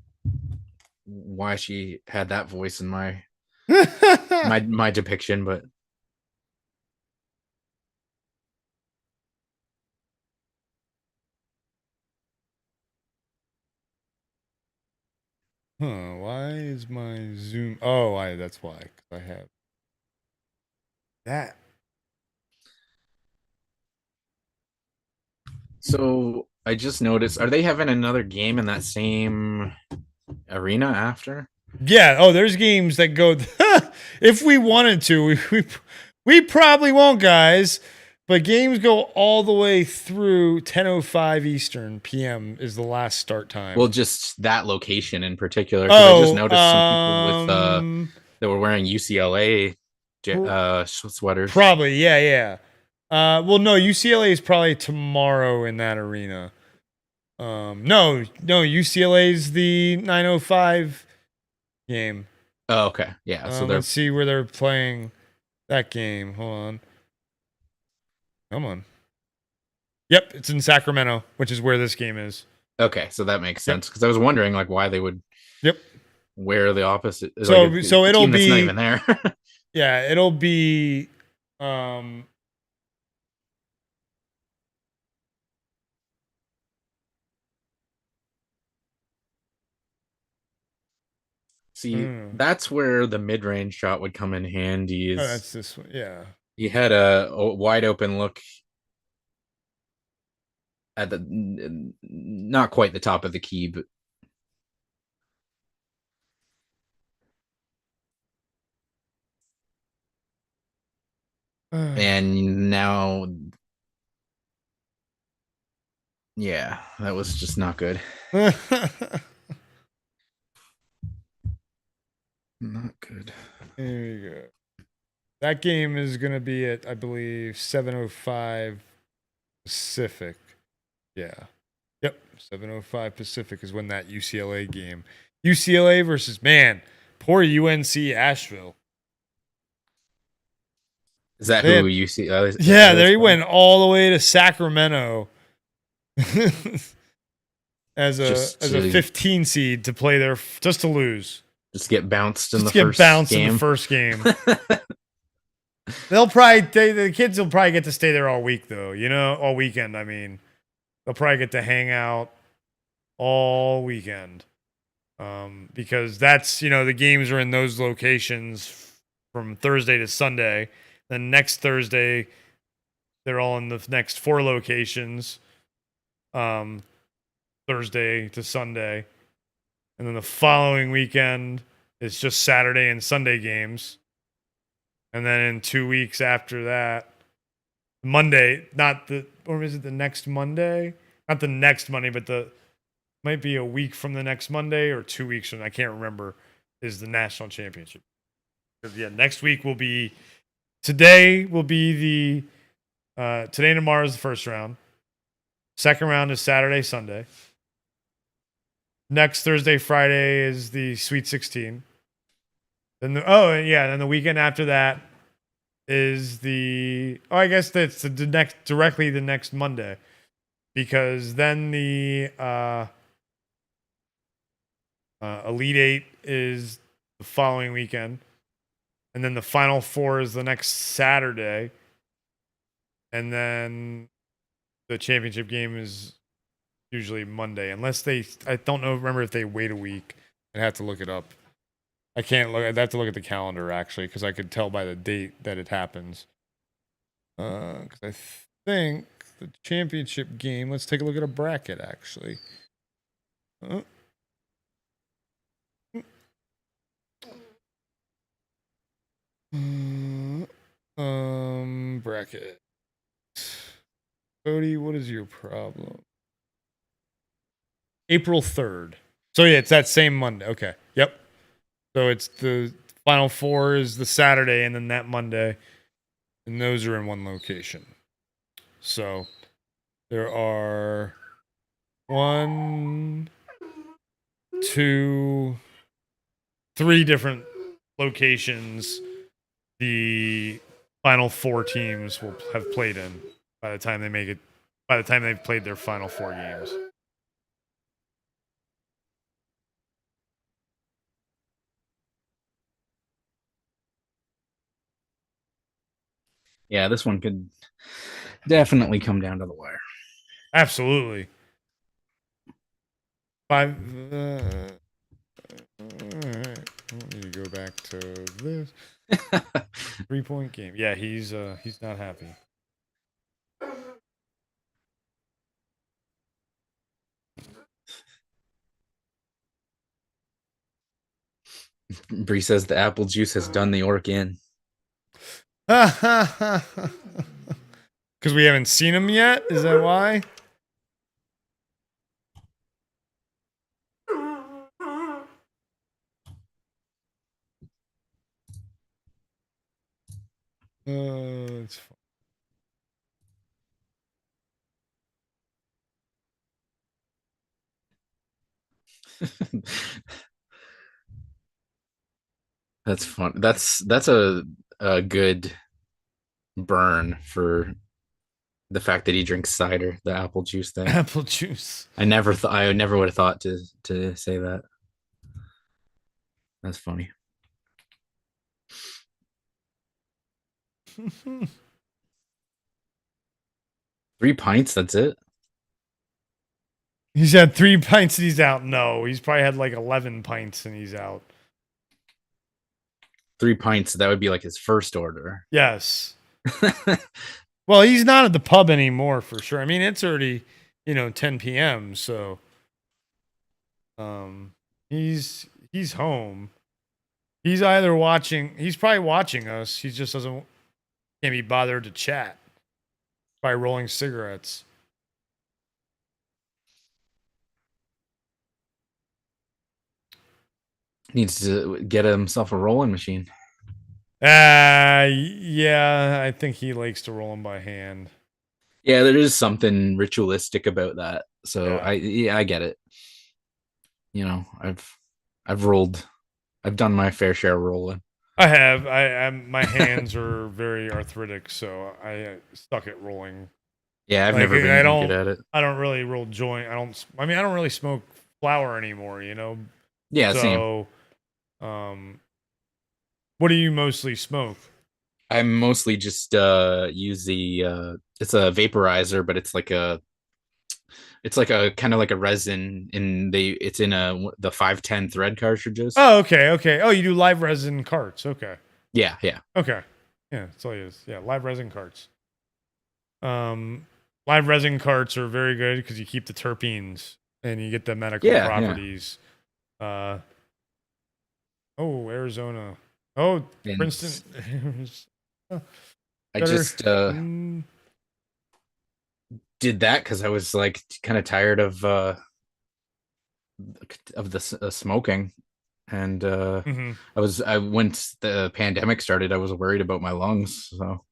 why she had that voice in my my depiction, but Why is my Zoom? Oh, that's why. 'Cause I have that. so I just noticed. Are they having another game in that same arena after? Yeah. Oh, there's games that go. If we wanted to, we probably won't, guys. But games go all the way through 10:05 Eastern PM is the last start time. Well, just that location in particular. Because I just noticed some people with that were wearing UCLA sweaters. Probably, yeah. Well, no, UCLA is probably tomorrow in that arena. No, UCLA is the 9:05 game. Oh, okay, yeah. So Let's see where they're playing that game. Hold on. Come on. Yep, it's in Sacramento, which is where this game is. Okay, so that makes sense because I was wondering like why they would. Yep. Wear the opposite. So like it'll be not even there. Yeah, it'll be. See, that's where the mid-range shot would come in handy. Oh, that's this one. Yeah. He had a wide open look at the not quite the top of the key, but and now yeah, that was just not good. Not good. There you go. That game is going to be at, I believe, 7:05 Pacific. Yeah. Yep. 7:05 Pacific is when that UCLA game. UCLA versus, man, poor UNC Asheville. Is that who you see? Yeah, they went all the way to Sacramento as a 15 seed to play there just to lose. Just get bounced in the first game. They'll probably the kids will probably get to stay there all week though, all weekend. I mean, they'll probably get to hang out all weekend. Because that's, the games are in those locations from Thursday to Sunday. Then next Thursday, they're all in the next 4 locations. Thursday to Sunday. And then the following weekend is just Saturday and Sunday games. And then in 2 weeks after that, Monday, or is it the next Monday? Not the next Monday, but might be a week from the next Monday or 2 weeks from, I can't remember, is the national championship. Because next week today will be today and tomorrow is the first round. Second round is Saturday, Sunday. Next Thursday, Friday is the Sweet 16. Then then the weekend after that is I guess that's directly the next Monday, because then the Elite Eight is the following weekend, and then the Final Four is the next Saturday, and then the championship game is usually Monday, unless I don't know. Remember if they wait a week? I'd have to look it up. I'd have to look at the calendar actually, because I could tell by the date that it happens. Because I think the championship game. Let's take a look at a bracket actually. Bracket. Cody, what is your problem? April 3rd. So yeah, it's that same Monday. Okay. Yep. So it's the Final Four is the Saturday and then that Monday. And those are in one location. So there are 1, 2, 3 different locations the Final Four teams will have played in by the time they make it, by the time they've played their Final Four games. Yeah, this one could definitely come down to the wire. Absolutely. 5. All right. I need to go back to this 3-point game. Yeah, he's not happy. Bree says the apple juice has done the orc in. Because we haven't seen him yet? Is that why? It's fine. That's fun. That's a good burn for the fact that he drinks cider, the apple juice thing. Apple juice. I never would have thought to say that. That's funny. Three pints, that's it? He's had 3 pints and he's out. No, he's probably had like 11 pints and he's out. 3 pints, that would be like his first order. Yes. Well, he's not at the pub anymore for sure. I mean, it's already, 10 p.m. So, he's home. He's either watching. He's probably watching us. He just can't be bothered to chat by rolling cigarettes. Needs to get himself a rolling machine. Yeah, I think he likes to roll them by hand. Yeah, there is something ritualistic about that. So Yeah. I get it. I've rolled. I've done my fair share of rolling. I have. My hands are very arthritic, so I suck at rolling. Yeah, I've never been good at it. I don't really roll joint. I don't really smoke flower anymore, Yeah, so, same. What do you mostly smoke? I mostly just use the it's a vaporizer, but it's like a kind of like a resin it's in the 510 thread cartridges. Oh, okay. Oh, you do live resin carts. Okay. Yeah. Okay. Yeah, that's all it is. Yeah, live resin carts. Live resin carts are very good because you keep the terpenes and you get the medical properties. Yeah. Oh, Arizona. Oh, and Princeton. I just did that because I was like kind of tired of the smoking, and when the pandemic started, I was worried about my lungs. So,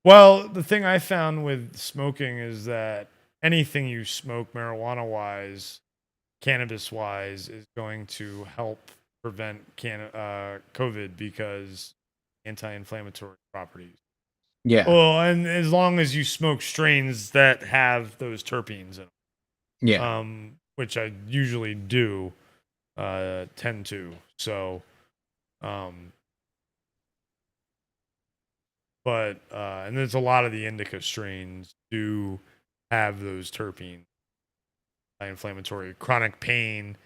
well, the thing I found with smoking is that anything you smoke, marijuana wise, cannabis wise, is going to help prevent COVID because anti-inflammatory properties. Yeah. Well, and as long as you smoke strains that have those terpenes in them. Yeah. Which I usually do tend to. So but and there's a lot of the indica strains do have those terpenes. Anti-inflammatory, chronic pain,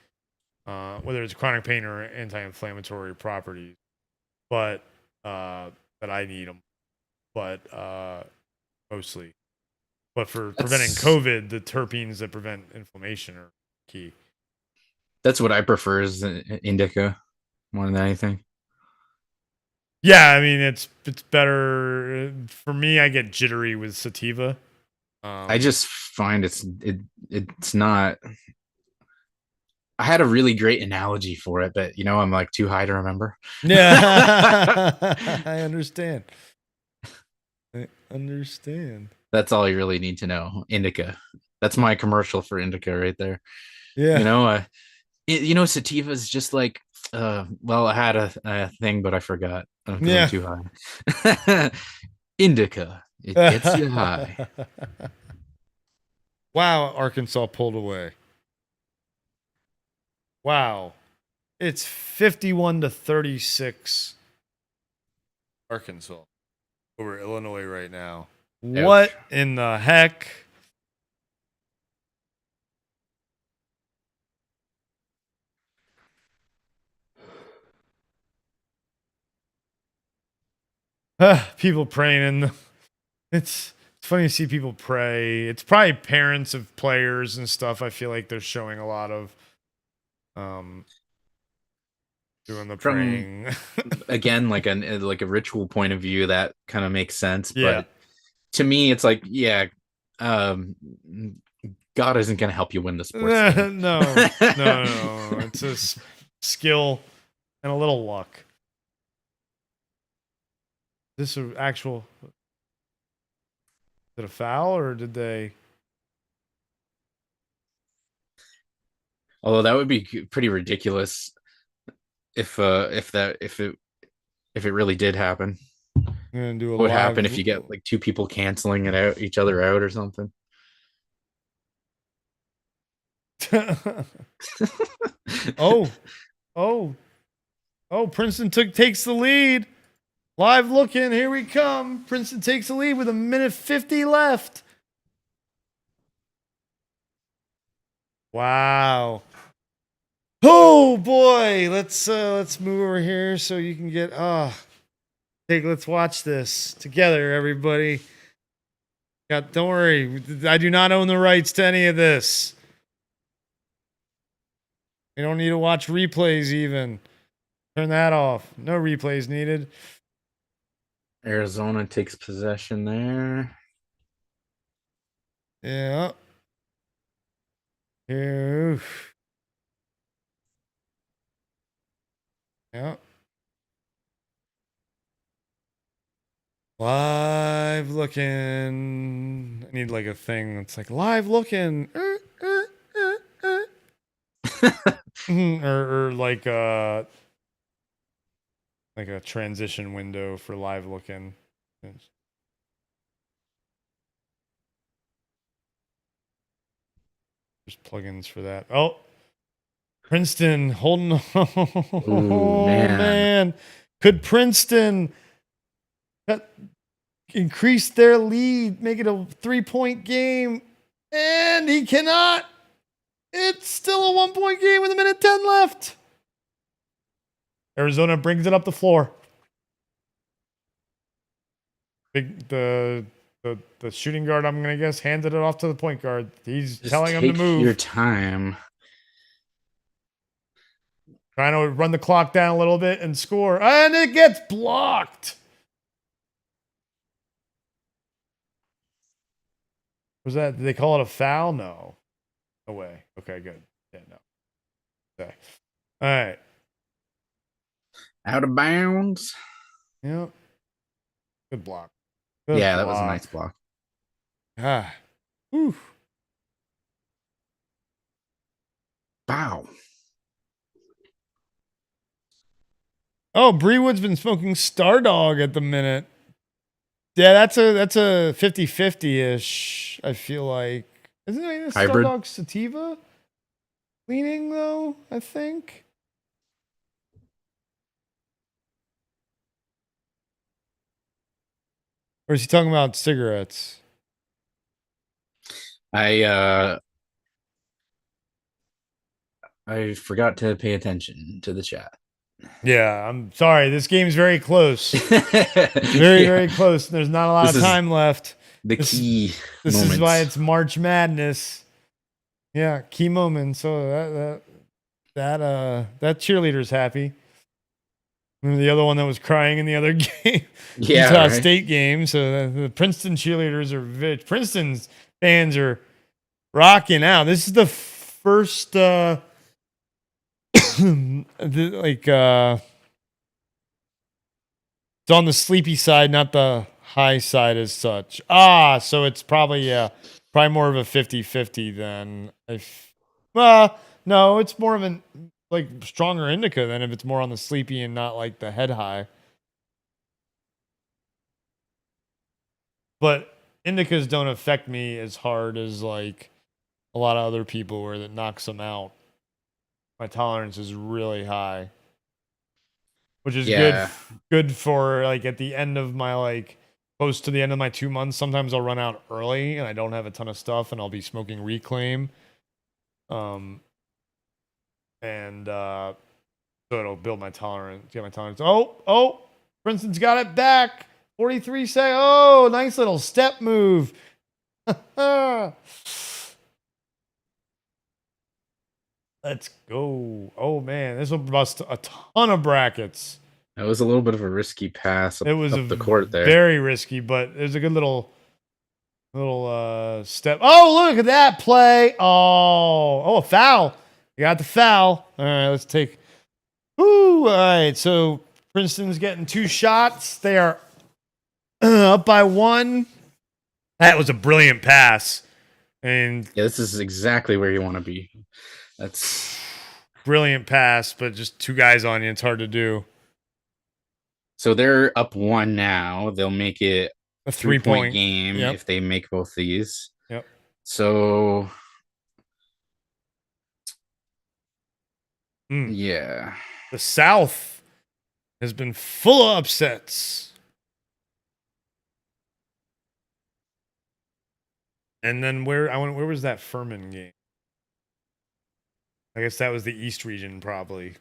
whether it's chronic pain or anti-inflammatory properties. But I need them. But mostly. But for preventing COVID, the terpenes that prevent inflammation are key. That's what I prefer is indica more than anything. Yeah, I mean it's better for me. I get jittery with sativa. I just find it's not. I had a really great analogy for it, but I'm like too high to remember. Yeah, I understand. That's all you really need to know. Indica. That's my commercial for Indica right there. Yeah. Sativa is just like, well, I had a thing, but I forgot because Yeah. I'm too high. Indica. It gets you high. Wow, Arkansas pulled away. Wow. It's 51-36 Arkansas over Illinois right now. Ouch. What in the heck? People praying in the, it's funny to see people pray. It's probably parents of players and stuff. I feel like they're showing a lot of doing the praying. Again, like a ritual point of view, that kind of makes sense. Yeah. But to me, it's like, God isn't going to help you win the sports game. No. It's a skill and a little luck. Is this an actual? Is it a foul or did they? Although that would be pretty ridiculous if it really did happen. I'm gonna do a What would live... happen if you get like two people canceling each other out or something? Oh! Princeton takes the lead. Live looking, here we come. Princeton takes the lead with 1:50 left. Wow. Oh boy, let's move over here so you can get let's watch this together, everybody. Don't worry, I do not own the rights to any of this. You don't need to watch replays even. Turn that off. No replays needed. Arizona takes possession there. Yeah. Oof. Yeah. Live looking. I need like a thing that's like live looking. or like a transition window for live looking. There's plugins for that. Oh, Princeton holding on. Oh, man. Could Princeton increase their lead, make it a 3-point game? And he cannot. It's still a 1-point game with 1:10 left. Arizona brings it up the floor. The shooting guard, I'm gonna guess, handed it off to the point guard. He's Just telling him to move. Your time. Trying to run the clock down a little bit and score, and it gets blocked. Was that? Did they call it a foul? No. No way. Okay, good. Yeah, no. Okay. All right. Out of bounds. Yep. Good block. That was a nice block. Whew. Wow. Oh, Brewood's been smoking Stardog at the minute. Yeah, that's a 50-50-ish, I feel like. Isn't it a Stardog sativa leaning though, I think? Or is he talking about cigarettes? I forgot to pay attention to the chat. Yeah, I'm sorry. This game's very close. Very close. There's not a lot of time left. This is why it's March Madness. Yeah, key moment. So that cheerleader's happy. Remember the other one that was crying in the other game? Yeah, Utah State game. So the Princeton cheerleaders Princeton's fans are rocking out. This is the first Like it's on the sleepy side, not the high side as such. Ah, so it's probably probably more of a 50-50 then. Well, no, it's more of an like stronger indica than if it's more on the sleepy and not like the head high. But indicas don't affect me as hard as like a lot of other people where that knocks them out. My tolerance is really high, which is good for like at the end of my like close to the end of my 2 months. Sometimes I'll run out early and I don't have a ton of stuff and I'll be smoking Reclaim. And so it'll build my tolerance. Get my tolerance. Oh, Princeton's got it back. 43 seconds. Oh, nice little step move. Let's go. Oh man, this will bust a ton of brackets. That was a little bit of a risky pass up, It was up the court there. Very risky, but it was a good little step. Oh, look at that play. Oh, a foul. You got the foul. All right, let's take. Ooh, all right. So Princeton's getting 2 shots. They are up by 1. That was a brilliant pass. And yeah, this is exactly where you want to be. That's brilliant pass, but just 2 guys on you. It's hard to do. So they're up 1 now. They'll make it a 3-point game if they make both these. Yep. So yeah, the South has been full of upsets. And then where was that Furman game? I guess that was the East region, probably.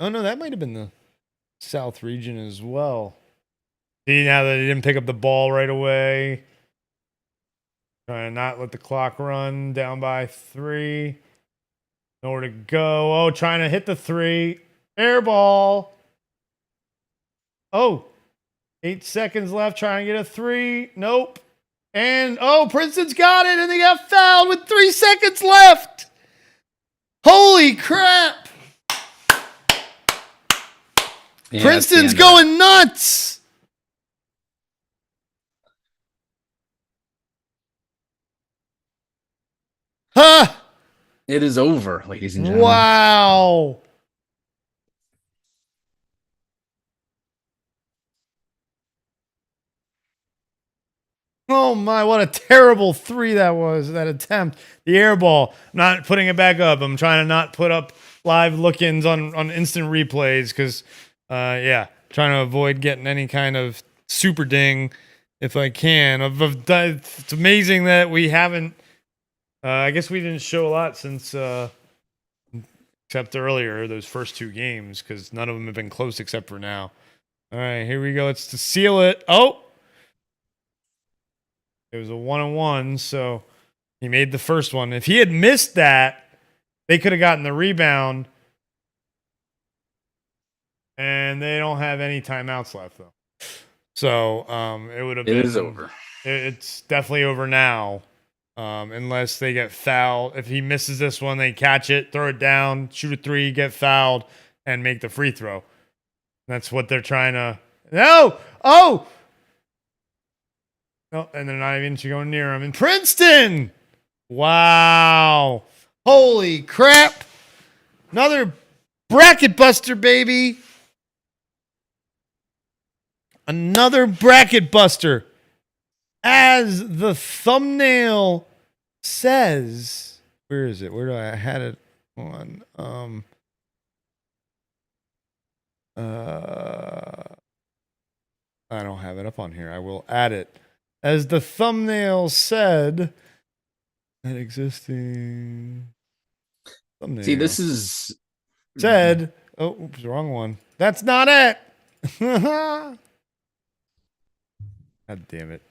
Oh no, that might have been the South region as well. See, now that he didn't pick up the ball right away. Trying to not let the clock run. Down by 3. Nowhere to go. Oh, trying to hit the 3. Air ball. Oh, 8 seconds left. Trying to get a 3. Nope. And, oh, Princeton's got it, and they got fouled with 3 seconds left. Holy crap. Yeah, Princeton's going nuts. Huh. It is over, ladies and gentlemen. Wow. Oh my, what a terrible 3 that was, that attempt. The air ball. I'm not putting it back up. I'm trying to not put up live look-ins on instant replays because, trying to avoid getting any kind of super ding if I can. It's amazing that we haven't, I guess we didn't show a lot since, except earlier, those first 2 games, because none of them have been close except for now. All right, here we go. It's to seal it. Oh! It was a 1-on-1, so he made the first one. If he had missed that, they could have gotten the rebound. And they don't have any timeouts left, though. So it would have been... It is over. It's definitely over now. Unless they get fouled. If he misses this one, they catch it, throw it down, shoot a 3, get fouled, and make the free throw. That's what they're trying to... No! Oh! No, and they're not even going near him. And Princeton! Wow. Holy crap. Another bracket buster, baby. Another bracket buster. As the thumbnail says. Where is it? Where do I had it on? I don't have it up on here. I will add it. As the thumbnail said, that existing thumbnail. See, this is said. Oh, oops, wrong one. That's not it. God damn it.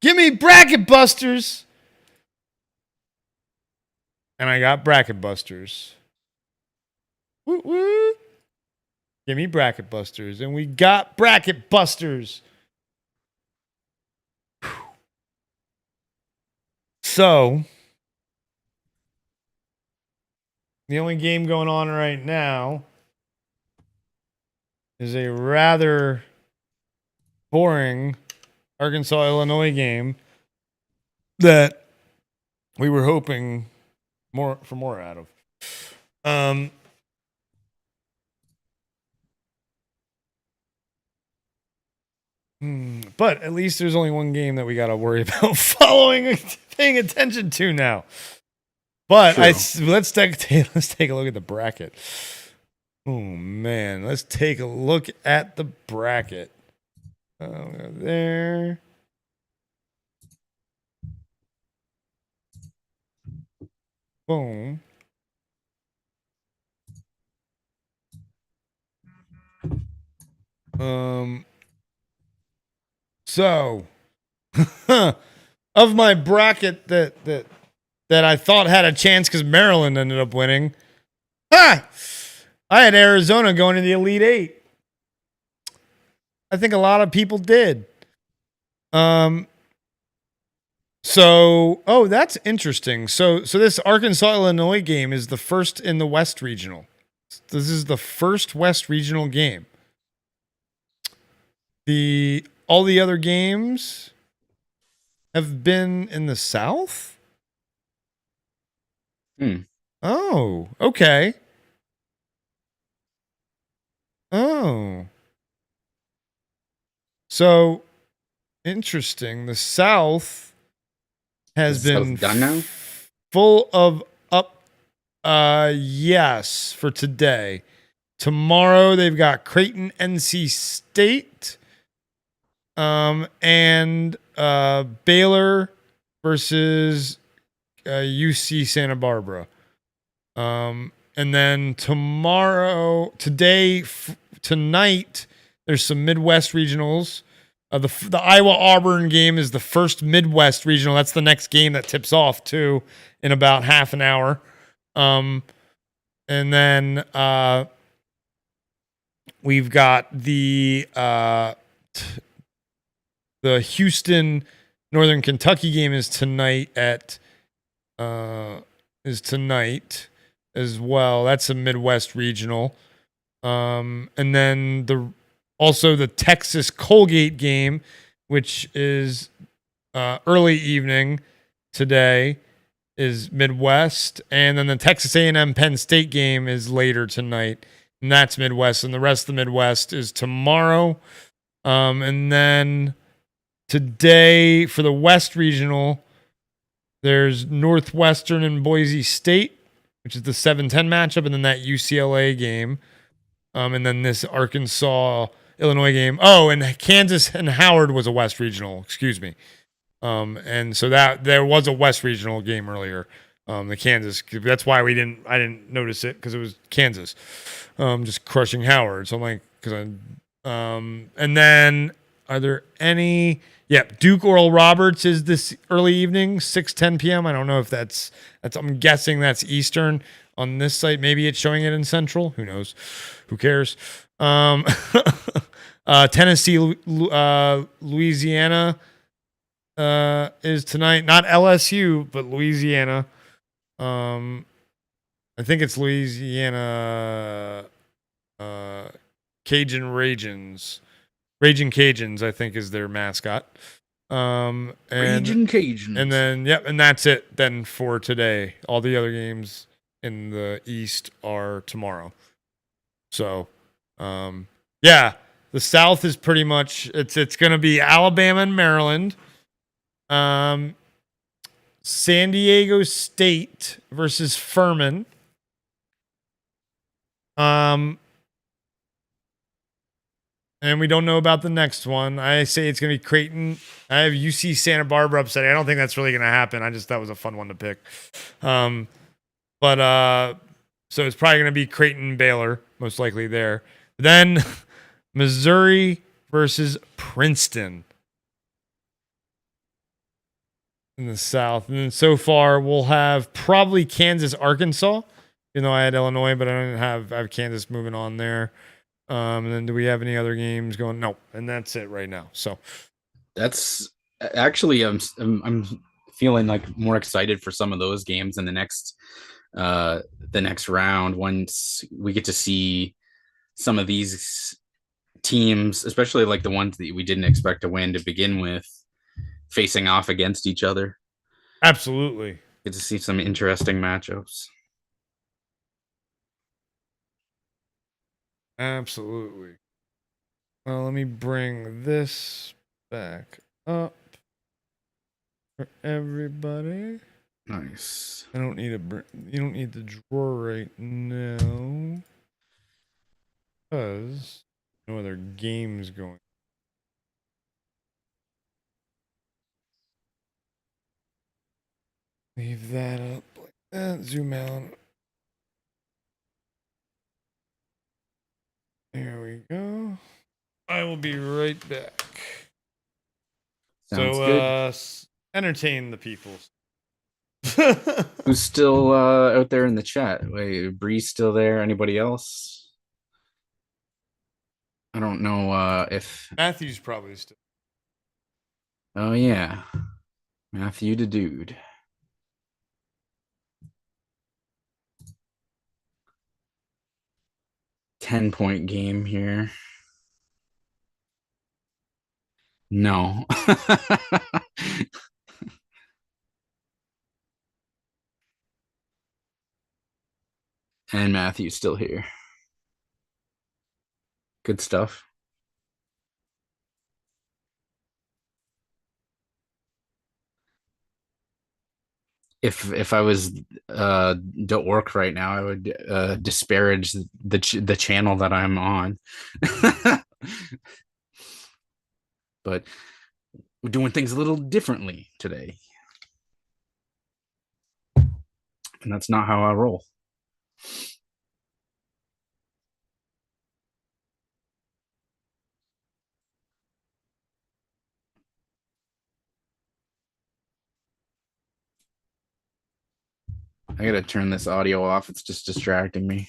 Give me bracket busters. And I got bracket busters. Woo woo. Give me bracket busters. And we got bracket busters. So the only game going on right now is a rather boring Arkansas-Illinois game that we were hoping more out of. But at least there's only one game that we got to worry about paying attention to now. But let's take a look at the bracket. Oh man, let's take a look at the bracket. There. Boom. So of my bracket that I thought had a chance because Maryland ended up winning. I had Arizona going to the Elite Eight. I think a lot of people did. So that's interesting. So this Arkansas-Illinois game is the first in the West Regional. This is the first West Regional game. All the other games have been in the South? Oh, okay. Oh. So interesting. The South has been done now? Full of yes, for today. Tomorrow they've got Creighton, NC State, and Baylor versus UC Santa Barbara. And then tonight, there's some Midwest regionals. The Iowa Auburn game is the first Midwest regional. That's the next game that tips off too in about half an hour. And then we've got the Houston Northern Kentucky game is tonight as well. That's a Midwest regional. And then also the Texas Colgate game, which is early evening today, is Midwest. And then the Texas A&M Penn State game is later tonight, and that's Midwest. And the rest of the Midwest is tomorrow. And then today for the West Regional, there's Northwestern and Boise State, which is the 7-10 matchup, and then that UCLA game. And then this Arkansas-Illinois game. Oh, and Kansas and Howard was a West Regional, excuse me. And so that there was a West Regional game earlier. The Kansas, that's why I didn't notice it, because it was Kansas just crushing Howard. So I'm like, and then are there any? Yep, Duke Oral Roberts is this early evening, 6:10 p.m. I don't know if that's I'm guessing that's Eastern on this site. Maybe it's showing it in Central. Who knows? Who cares? Tennessee, Louisiana is tonight. Not LSU, but Louisiana. I think it's Louisiana Cajun Raging Cajuns, I think, is their mascot. Raging Cajuns. And then, and that's it then for today. All the other games in the East are tomorrow. So, the South is pretty much, it's going to be Alabama and Maryland. San Diego State versus Furman. And we don't know about the next one. I say it's going to be Creighton. I have UC Santa Barbara upsetting. I don't think that's really going to happen. That was a fun one to pick. So it's probably going to be Creighton and Baylor, most likely there. Then Missouri versus Princeton in the South. And then so far we'll have probably Kansas, Arkansas, even though I had Illinois, but I have Kansas moving on there. And then do we have any other games going? No. And that's it right now. So that's actually, I'm feeling like more excited for some of those games in the next round once we get to see some of these teams, especially like the ones that we didn't expect to win to begin with, facing off against each other. Absolutely. Get to see some interesting matchups. Absolutely. Well, let me bring this back up for everybody. Nice. I don't need you don't need the drawer right now because no other games going. Leave that up like that. Zoom out. There we go. I will be right back. Sounds so, good. Entertain the people. Who's still out there in the chat? Wait, Bree's still there? Anybody else? I don't know if Matthew's probably still. Oh yeah, Matthew the dude. $10-point game here. No. And Matthew's still here. Good stuff. If I was at work right now, I would disparage the channel that I'm on. But we're doing things a little differently today. And that's not how I roll. I gotta turn this audio off. It's just distracting me.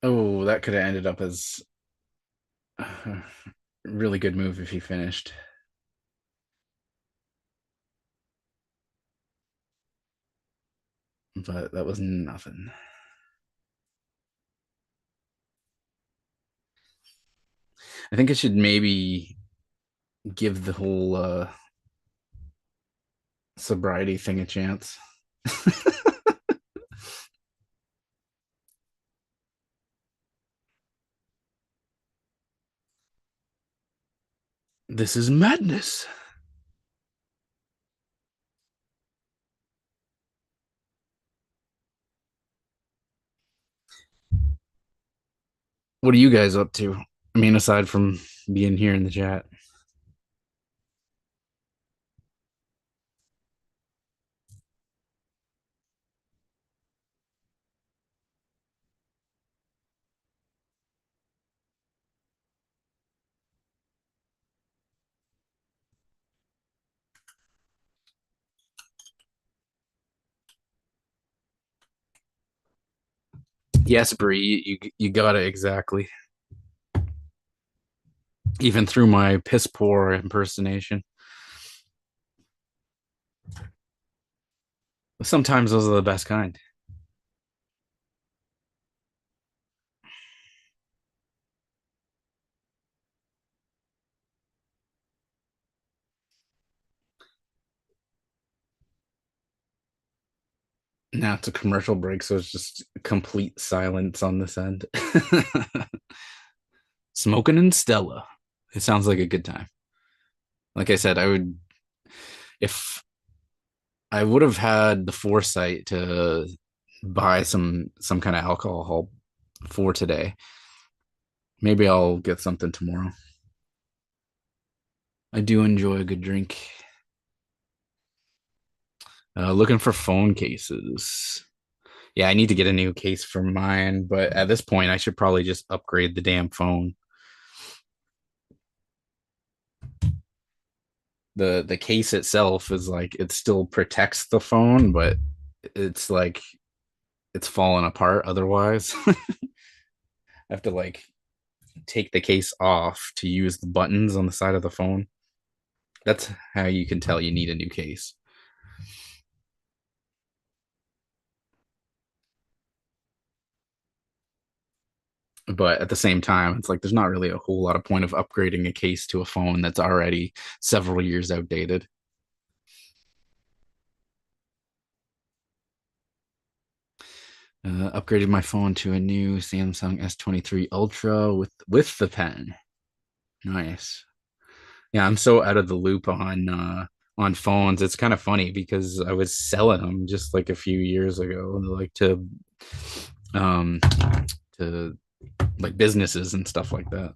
Oh, that could have ended up as a really good move if he finished. But that was nothing. I think I should maybe give the whole sobriety thing a chance. This is madness. What are you guys up to? I mean, aside from being here in the chat. Yes, Bree, you got it exactly. Even through my piss poor impersonation. Sometimes those are the best kind. Now it's a commercial break, so it's just complete silence on this end. Smoking and Stella. It sounds like a good time. Like I said, I would, if I would have had the foresight to buy some kind of alcohol for today. Maybe I'll get something tomorrow. I do enjoy a good drink. Looking for phone cases. Yeah, I need to get a new case for mine, but at this point, I should probably just upgrade the damn phone. The case itself is like it still protects the phone, but it's like it's falling apart otherwise. I have to like take the case off to use the buttons on the side of the phone. That's how you can tell you need a new case. But at the same time, it's like there's not really a whole lot of point of upgrading a case to a phone that's already several years outdated. Upgraded my phone to a new Samsung S23 Ultra with the pen. Nice. Yeah, I'm so out of the loop on phones. It's kind of funny because I was selling them just like a few years ago, like um to like businesses and stuff like that.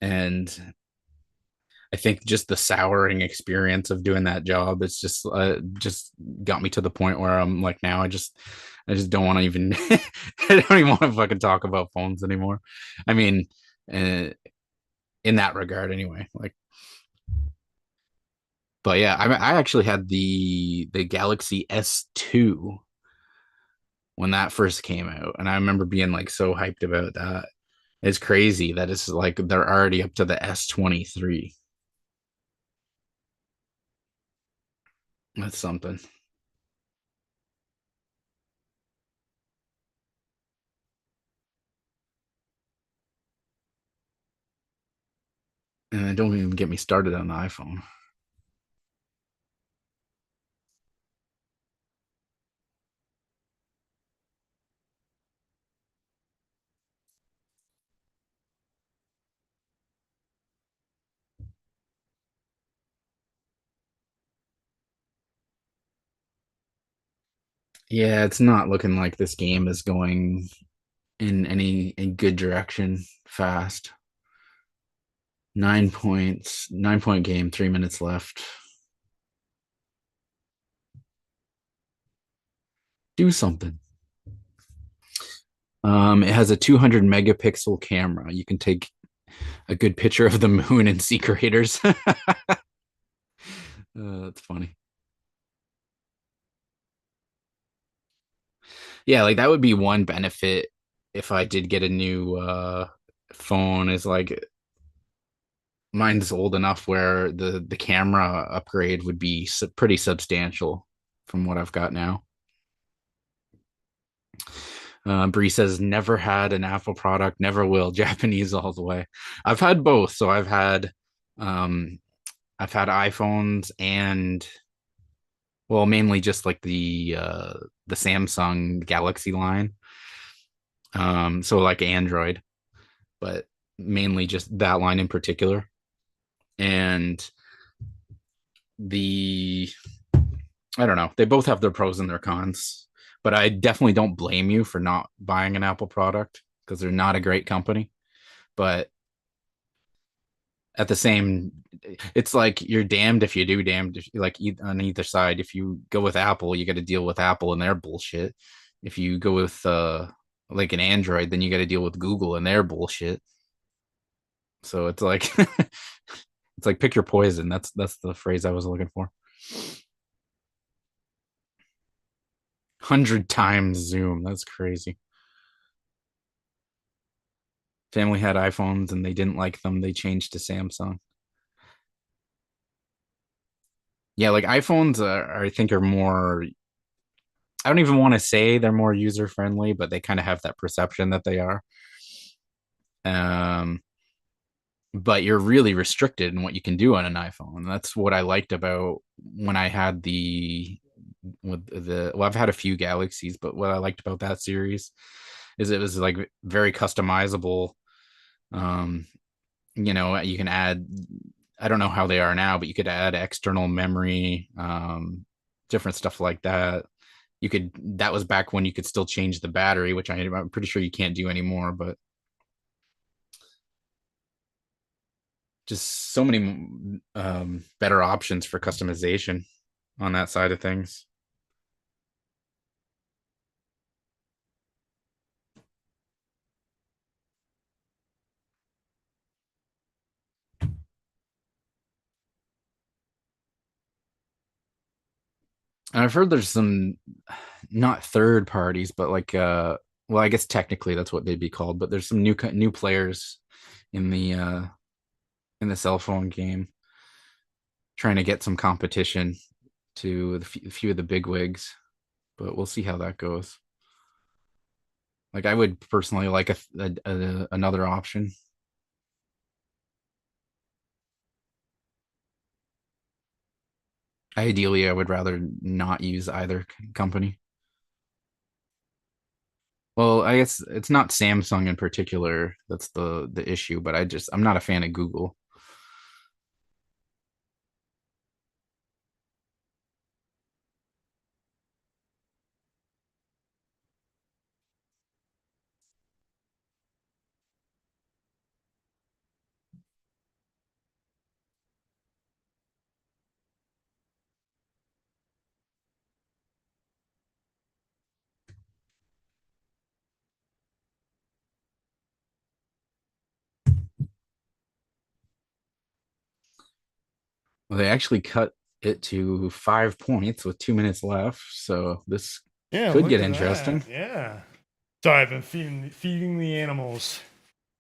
And I think just the souring experience of doing that job, it's just got me to the point where I'm like now I just don't want to even I don't even want to fucking talk about phones anymore. I mean, uh, in that regard anyway. Like, but yeah, I actually had the Galaxy S2 when that first came out, and I remember being like so hyped about that. It's crazy that it's like they're already up to the S23. That's something. And don't even get me started on the iPhone. Yeah, it's not looking like this game is going in any a good direction fast. 9 points, 9 point game, 3 minutes left. Do something. It has a 200 megapixel camera. You can take a good picture of the moon and see craters. That's funny. Yeah, like that would be one benefit if I did get a new phone is like mine's old enough where the camera upgrade would be pretty substantial from what I've got now. Bree says never had an Apple product, never will. Japanese all the way. I've had both, so um, I've had iPhones and well, mainly just like the Samsung Galaxy line. So like Android, but mainly just that line in particular. And the I don't know, they both have their pros and their cons, but I definitely don't blame you for not buying an Apple product because they're not a great company. But at the same, it's like you're damned if you do, damned if like on either side. If you go with Apple, you got to deal with Apple and their bullshit. If you go with like an Android, then you got to deal with Google and their bullshit. So it's like it's like pick your poison. That's the phrase I was looking for. 100 times zoom. That's crazy. Family had iPhones and they didn't like them. They changed to Samsung. Yeah, like iPhones I think are more. I don't even want to say they're more user friendly, but they kind of have that perception that they are. Um, but you're really restricted in what you can do on an iPhone. That's what I liked about when I had well, I've had a few Galaxies, but what I liked about that series is it was like very customizable. Um, you can add, I don't know how they are now, but you could add external memory, different stuff like that. That was back when you could still change the battery, which I'm pretty sure you can't do anymore, but just so many better options for customization on that side of things. And I've heard there's some not third parties, but like well, I guess technically that's what they'd be called, but there's some new players in the cell phone game trying to get some competition to a few of the big wigs, but we'll see how that goes. Like I would personally like another option. Ideally, I would rather not use either company. Well, I guess it's not Samsung in particular that's the issue, but I'm not a fan of Google. Well, they actually cut it to 5 points with 2 minutes left, so this could get interesting. That. Yeah. Sorry, I've been feeding the animals.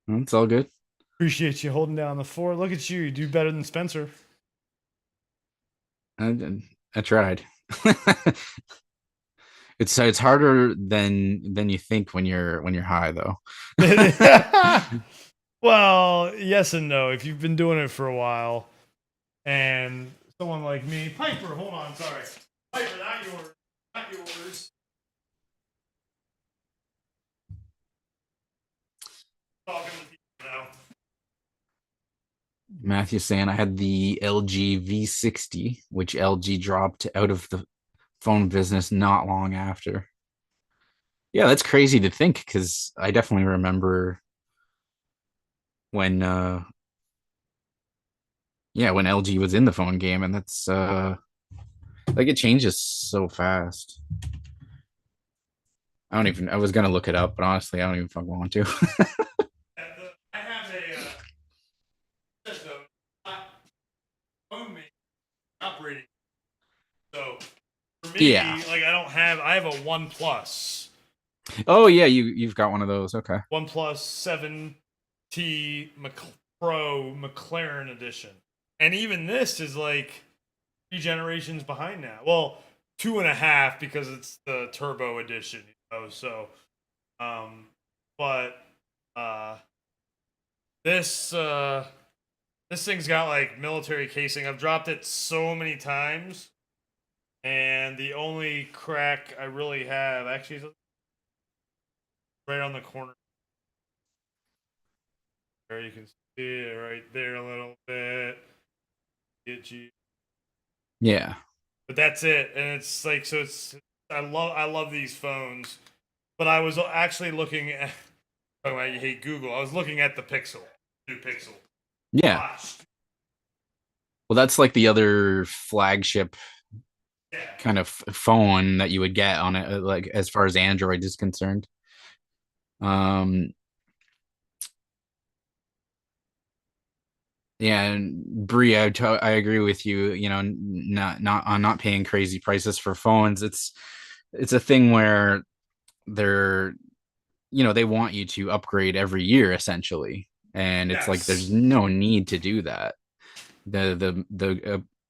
It's all good. Appreciate you holding down the fort. Look at you. You do better than Spencer. I tried. It's harder than you think when you're high, though. Well, yes and no. If you've been doing it for a while, and someone like me, Piper, hold on, sorry, Piper, not yours. Talking to people now. Matthew's saying I had the LG V60, which LG dropped out of the phone business not long after. Yeah, that's crazy to think because I definitely remember when when LG was in the phone game, and that's like it changes so fast. I was gonna look it up, but honestly I don't even fucking want to. I have a phone operating. So for me, like I have a OnePlus. Oh yeah, you've got one of those. Okay. OnePlus 7T Pro McLaren edition. And even this is like 3 generations behind now. Well, 2.5 because it's the turbo edition, so but this thing's got like military casing. I've dropped it so many times, and the only crack I really have actually is right on the corner. There you can see it right there a little bit. Yeah. But that's it, and it's like I love these phones, but I was actually looking at. Oh, I hate Google. I was looking at the Pixel, new Pixel. Yeah. Gosh. Well, that's like the other flagship kind of phone that you would get on it, like as far as Android is concerned. Yeah, and Bree, I agree with you. Not paying crazy prices for phones. It's a thing where they're, they want you to upgrade every year essentially, and it's like there's no need to do that. If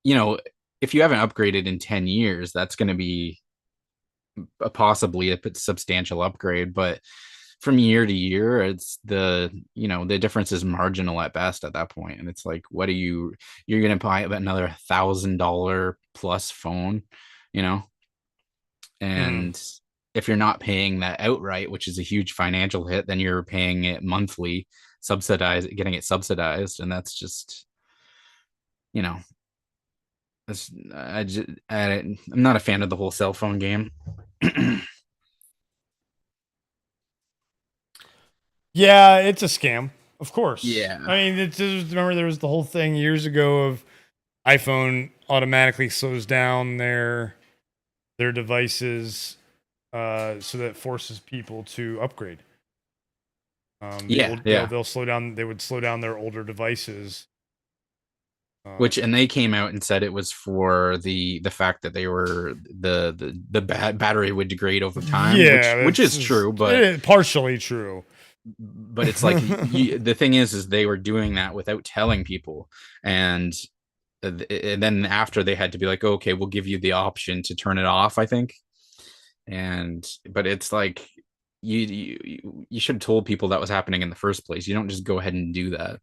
you haven't upgraded in 10 years, that's going to be possibly a substantial upgrade, but from year to year, it's the difference is marginal at best at that point. And it's like, you're going to buy another $1,000 plus phone, and if you're not paying that outright, which is a huge financial hit, then you're paying it monthly, getting it subsidized. And that's just, I'm not a fan of the whole cell phone game. Yeah, it's a scam, of course. Yeah. I mean, remember there was the whole thing years ago of iPhone automatically slows down their devices, so that forces people to upgrade. They'll slow down. They would slow down their older devices. And they came out and said it was for the fact that they were the battery would degrade over time. Yeah, which is true, but partially true. But it's like the thing is they were doing that without telling people, and then after they had to be like, okay, we'll give you the option to turn it off, I think. But it's like you should have told people that was happening in the first place. You don't just go ahead and do that.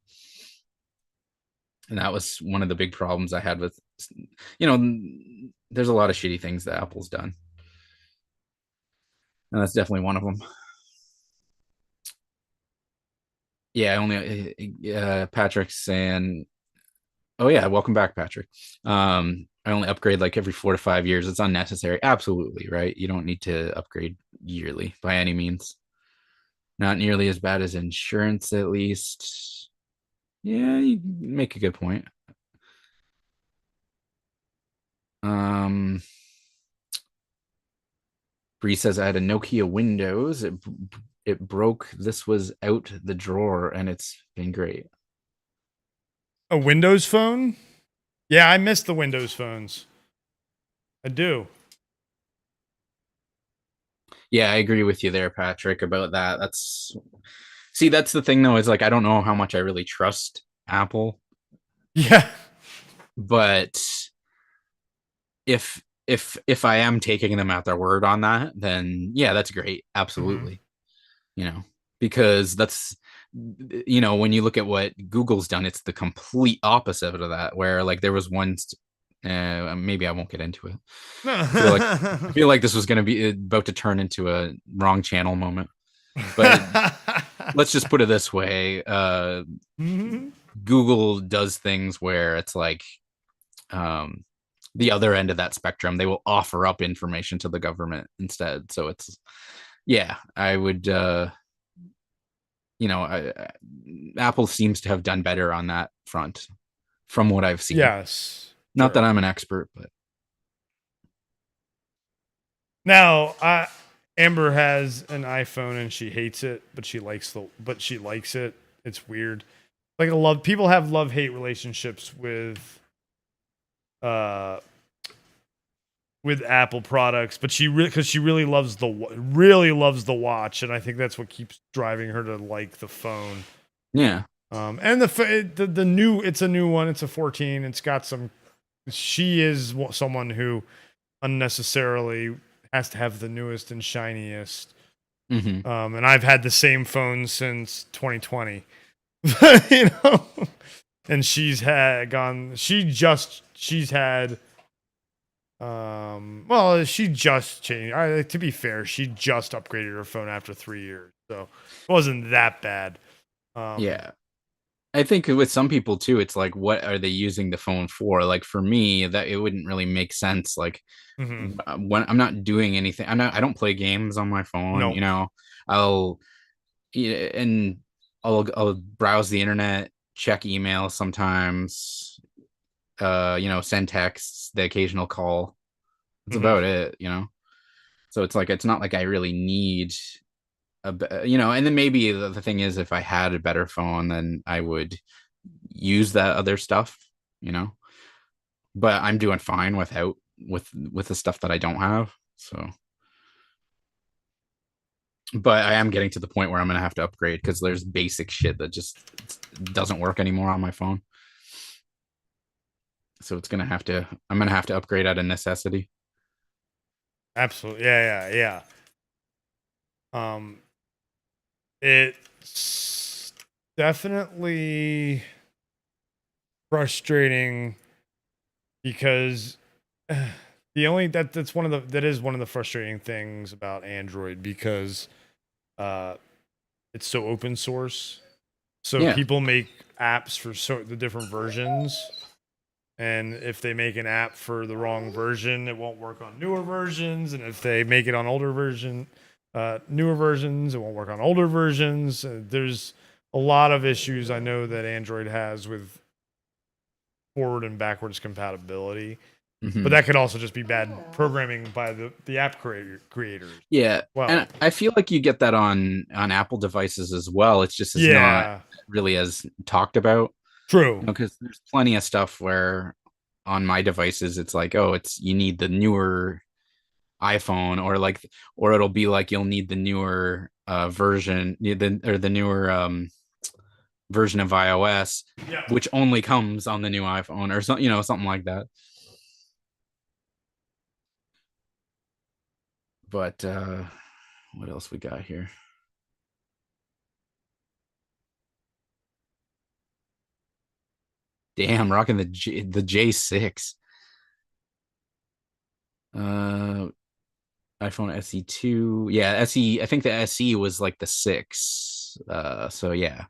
And that was one of the big problems I had with, there's a lot of shitty things that Apple's done, and that's definitely one of them. Yeah, Patrick's saying, oh yeah, welcome back, Patrick. I only upgrade like every 4 to 5 years. It's unnecessary. Absolutely, right? You don't need to upgrade yearly by any means. Not nearly as bad as insurance, at least. Yeah, you make a good point. Bree says I had a Nokia Windows. It broke. This was out the drawer, and it's been great. A Windows phone? Yeah, I miss the Windows phones. I do. Yeah, I agree with you there, Patrick, about that. That's the thing though, is like I don't know how much I really trust Apple. Yeah. But if I am taking them at their word on that, then yeah, that's great. Absolutely. Because that's when you look at what Google's done, it's the complete opposite of that, where like there was one maybe I won't get into it. I feel like this was going to be about to turn into a wrong channel moment. But let's just put it this way. Google does things where it's like the other end of that spectrum. They will offer up information to the government instead. So it's, yeah, I would, Apple seems to have done better on that front from what I've seen. Yes. Not that I'm an expert, but. Now, Amber has an iPhone and she hates it, but she likes it. It's weird. Like people have love-hate relationships with Apple products, but because she really loves the watch, and I think that's what keeps driving her to like the phone. Yeah. And the new, it's a new one. It's a 14. It's got some. She is someone who unnecessarily has to have the newest and shiniest. Mm-hmm. And I've had the same phone since 2020. And she's had she just changed. To be fair, she just upgraded her phone after 3 years, so it wasn't that bad. Yeah. I think with some people too, it's like, what are they using the phone for? Like for me, that it wouldn't really make sense. Like when I'm not doing anything, I don't play games on my phone. Nope. I'll browse the internet, check email sometimes, send texts, the occasional call. That's about it, So it's like, it's not like I really need and then maybe the thing is, if I had a better phone, then I would use that other stuff, but I'm doing fine with the stuff that I don't have. So, but I am getting to the point where I'm going to have to upgrade because there's basic shit that just doesn't work anymore on my phone. So I'm going to have to upgrade out of necessity. Absolutely. Yeah. It's definitely frustrating because that is one of the frustrating things about Android, because it's so open source. So people make apps for the different versions, And if they make an app for the wrong version, it won't work on newer versions. And if they make it on newer versions, it won't work on older versions. There's a lot of issues I know that Android has with forward and backwards compatibility. But that could also just be bad programming by the app creators. Yeah. Well, and I feel like you get that on Apple devices as well. It's just not really as talked about. True. Because there's plenty of stuff where on my devices it's like, oh, you need the newer iPhone, or it'll be like you'll need the newer version, the newer version of iOS, which only comes on the new iPhone or something, something like that. But what else we got here? Damn, rocking the J6. iPhone SE2. Yeah, SE. I think the SE was like the 6. So yeah,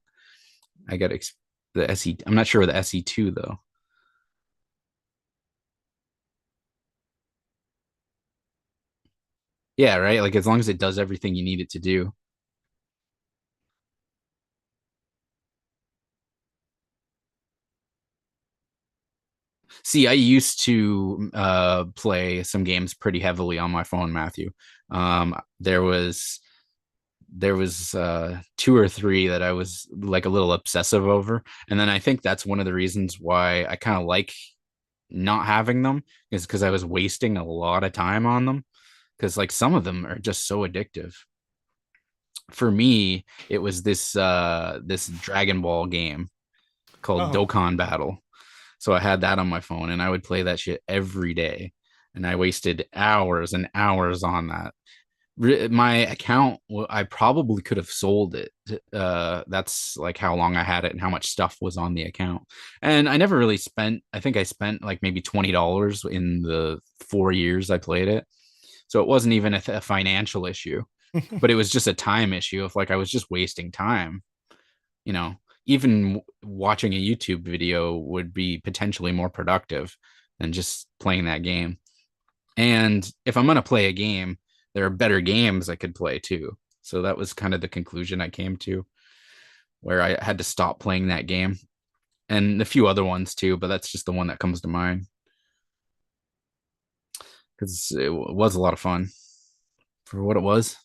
I got the SE. I'm not sure with the SE2 though. Yeah, right. Like as long as it does everything you need it to do. See, I used to play some games pretty heavily on my phone, Matthew. There was 2 or 3 that I was like a little obsessive over, and then I think that's one of the reasons why I kind of like not having them, is because I was wasting a lot of time on them, because like some of them are just so addictive. For me, it was this Dragon Ball game called Dokkan Battle. So I had that on my phone and I would play that shit every day. And I wasted hours and hours on that. My account, I probably could have sold it. That's like how long I had it and how much stuff was on the account. And I never really I think I spent like maybe $20 in the 4 years I played it. So it wasn't even a financial issue, but it was just a time issue of like I was just wasting time. Even watching a YouTube video would be potentially more productive than just playing that game. And if I'm going to play a game, there are better games I could play too. So that was kind of the conclusion I came to, where I had to stop playing that game, and a few other ones too, but that's just the one that comes to mind because it was a lot of fun for what it was.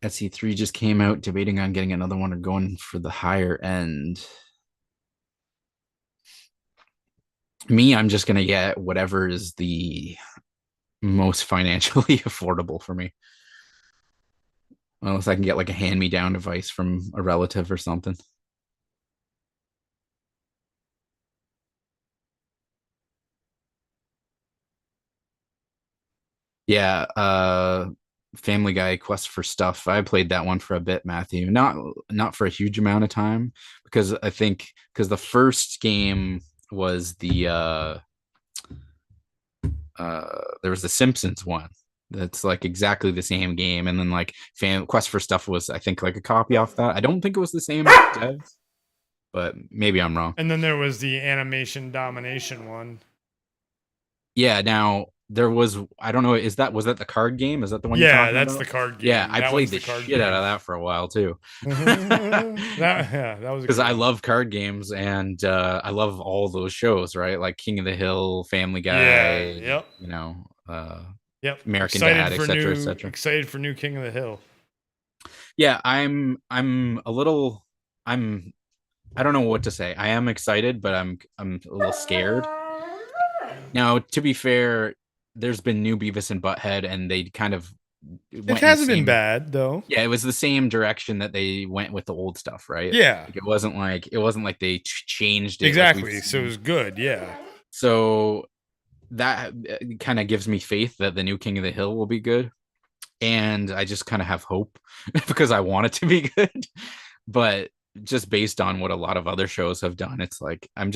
SE3 just came out, debating on getting another one or going for the higher end. Me, I'm just gonna get whatever is the most financially affordable for me. Unless I can get like a hand-me-down device from a relative or something. Yeah, Family Guy Quest for Stuff. I played that one for a bit, Matthew. Not for a huge amount of time, because I think the first game was there was the Simpsons one. That's like exactly the same game, and then like Quest for Stuff was, I think, like a copy off that. I don't think it was the same devs, but maybe I'm wrong. And then there was the Animation Domination one. Yeah, now there was, I don't know, was that the card game? Is that the one you're talking about? Yeah, that's the card game. Yeah, I played the shit out of that for a while too. that was because I love card games, and I love all those shows, right? Like King of the Hill, Family Guy, yep. American Dad, etc., etc. Excited for new King of the Hill. Yeah, I'm a little, I don't know what to say. I am excited, but I'm a little scared. Now, to be fair, there's been new Beavis and Butthead, and they kind of it hasn't been bad though. Yeah, it was the same direction that they went with the old stuff, right? Yeah, like it wasn't like they changed it exactly. So it was good. Yeah. So that kind of gives me faith that the new King of the Hill will be good. and I just kind of have hope because I want it to be good. But just based on what a lot of other shows have done, it's like I'm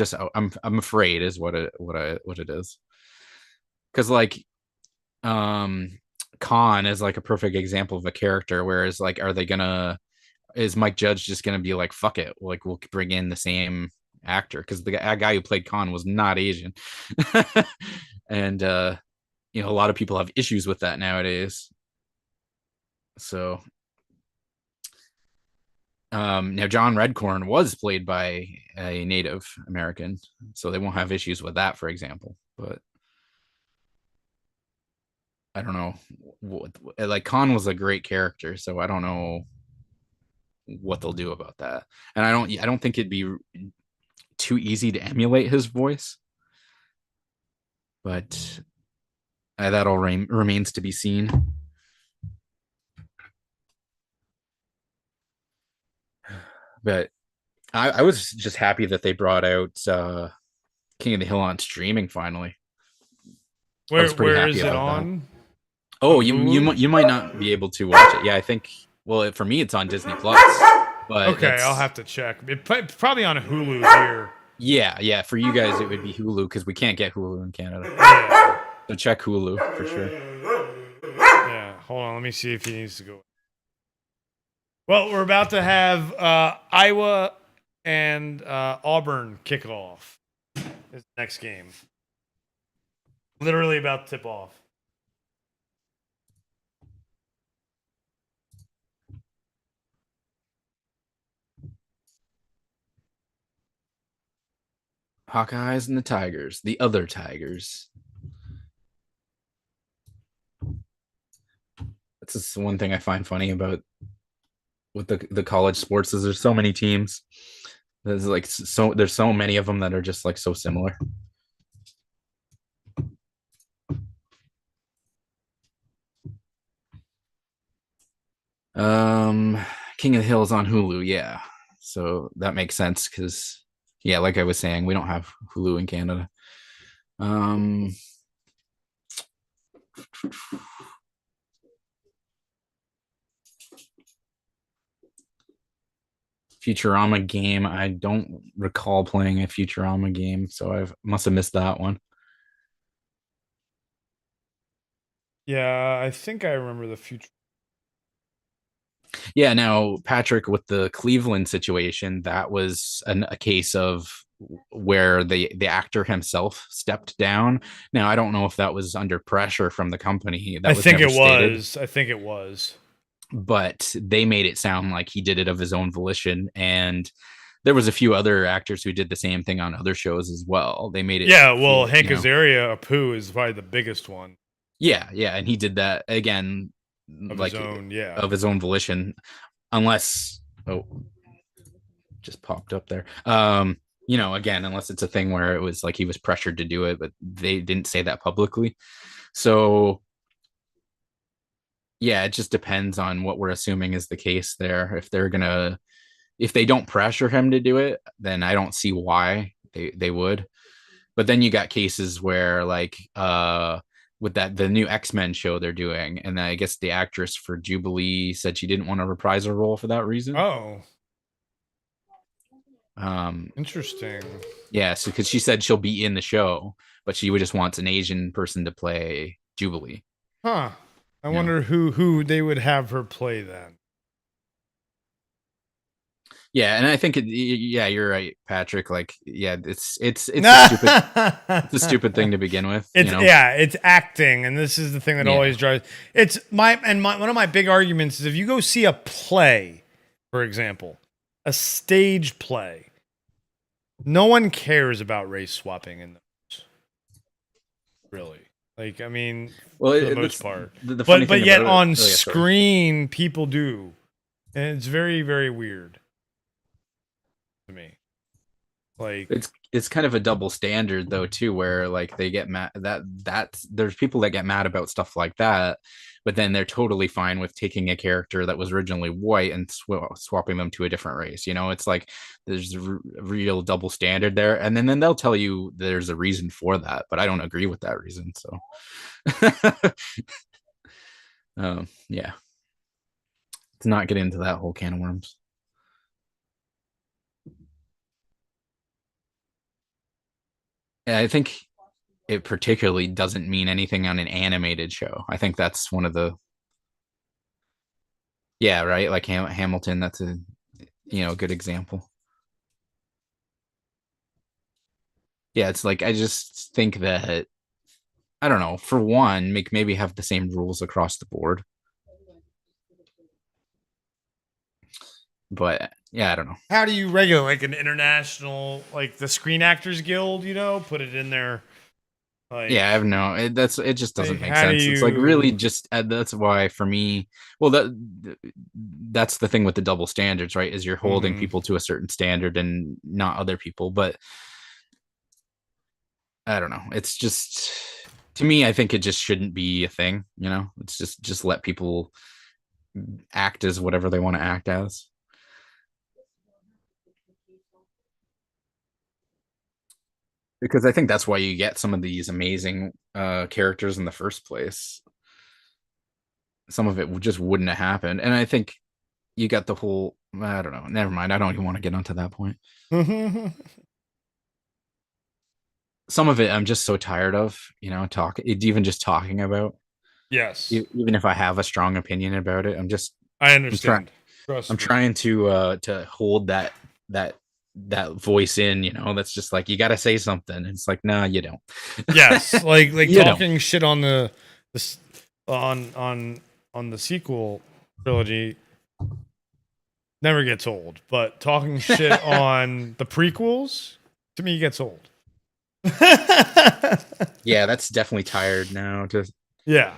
afraid is what it is. Because like Khan is like a perfect example of a character, whereas like is Mike Judge just gonna be like, fuck it, like we'll bring in the same actor, because the guy who played Khan was not Asian. And a lot of people have issues with that nowadays. So now John Redcorn was played by a Native American, so they won't have issues with that, for example. But I don't know, like Khan was a great character, so I don't know what they'll do about that. And I don't think it'd be too easy to emulate his voice, but that all remains to be seen. But I was just happy that they brought out King of the Hill on streaming finally. Where is it on? That. Oh, you might not be able to watch it. Yeah, I think. Well, for me, it's on Disney Plus. But okay, I'll have to check. It's probably on Hulu here. Yeah. For you guys, it would be Hulu because we can't get Hulu in Canada. Yeah. So check Hulu for sure. Yeah, hold on. Let me see if he needs to go. Well, we're about to have Iowa and Auburn kick off. This next game. Literally about to tip off. Hawkeyes and the Tigers, the other Tigers. That's just one thing I find funny about with the college sports is there's so many teams. There's so many of them that are just like so similar. King of the Hill is on Hulu, yeah. So that makes sense because yeah, like I was saying, we don't have Hulu in Canada. Futurama game. I don't recall playing a Futurama game, so I must have missed that one. Yeah, I think I remember the future. Yeah, now Patrick, with the Cleveland situation, that was a case of where the actor himself stepped down. Now I don't know if that was under pressure from the company. I think it was. But they made it sound like he did it of his own volition, and there was a few other actors who did the same thing on other shows as well. They made it. Yeah, well, Hank Azaria, Apu, is probably the biggest one. Yeah, and he did that again, of his own volition, unless just popped up there. Again, unless it's a thing where it was like he was pressured to do it, but they didn't say that publicly. So yeah, it just depends on what we're assuming is the case there. If they don't pressure him to do it, then I don't see why they would. But then you got cases where like with the new X-Men show they're doing, and I guess the actress for Jubilee said she didn't want to reprise her role for that reason. Oh. Interesting. Yeah, so because she said she'll be in the show, but she just wants an Asian person to play Jubilee. Huh. I wonder who they would have her play then. Yeah, and I think you're right, Patrick. Like, yeah, it's a stupid thing to begin with. It's acting, and this is the thing that always drives. One of my big arguments is if you go see a play, for example, a stage play, no one cares about race swapping in those. Really. Like, I mean, for the most part. But yet on screen, people do. And it's very, very weird to me. Like, it's kind of a double standard though too, where like they get mad that there's people that get mad about stuff like that, but then they're totally fine with taking a character that was originally white and swapping them to a different race. It's like there's a real double standard there, and then they'll tell you there's a reason for that, but I don't agree with that reason. So Yeah. Let's not get into that whole can of worms. And I think it particularly doesn't mean anything on an animated show. I think that's one of the right, like Hamilton. That's a good example. Yeah, it's like I just think that I don't know. For one, maybe have the same rules across the board. But yeah, I don't know. How do you regulate like an international, like the Screen Actors Guild? Put it in there. Like, yeah, I have no. It just doesn't make how do sense. It's like really you- just that's why for me. Well, that's the thing with the double standards, right? Is you're holding Mhm. people to a certain standard and not other people. But I don't know. It's just to me, I think it just shouldn't be a thing. It's just let people act as whatever they want to act as. Because I think that's why you get some of these amazing characters in the first place. Some of it just wouldn't have happened, and I think you got the whole. I don't know. Never mind. I don't even want to get onto that point. Some of it I'm just so tired of. Even just talking about. Yes. Even if I have a strong opinion about it, I understand. I'm trying to hold that voice in, that's just like you got to say something. It's like, nah, you don't. Yes, like You talking shit on the on the sequel trilogy never gets old, but talking shit on the prequels to me gets old. Yeah, that's definitely tired now. Yeah,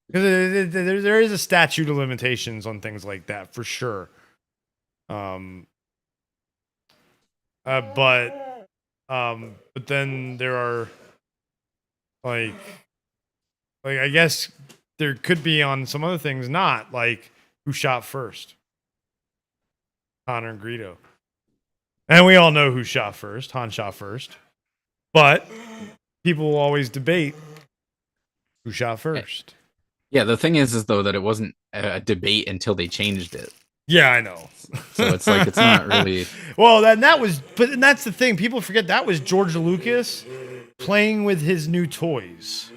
because there is a statute of limitations on things like that for sure. But then there are like I guess there could be on some other things not like who shot first, Connor and Greedo, and we all know who shot first. Han shot first, but people will always debate who shot first. Yeah, the thing is though that it wasn't a debate until they changed it. Yeah, I know. So it's like it's not really. Well, and that's the thing. People forget that was George Lucas playing with his new toys.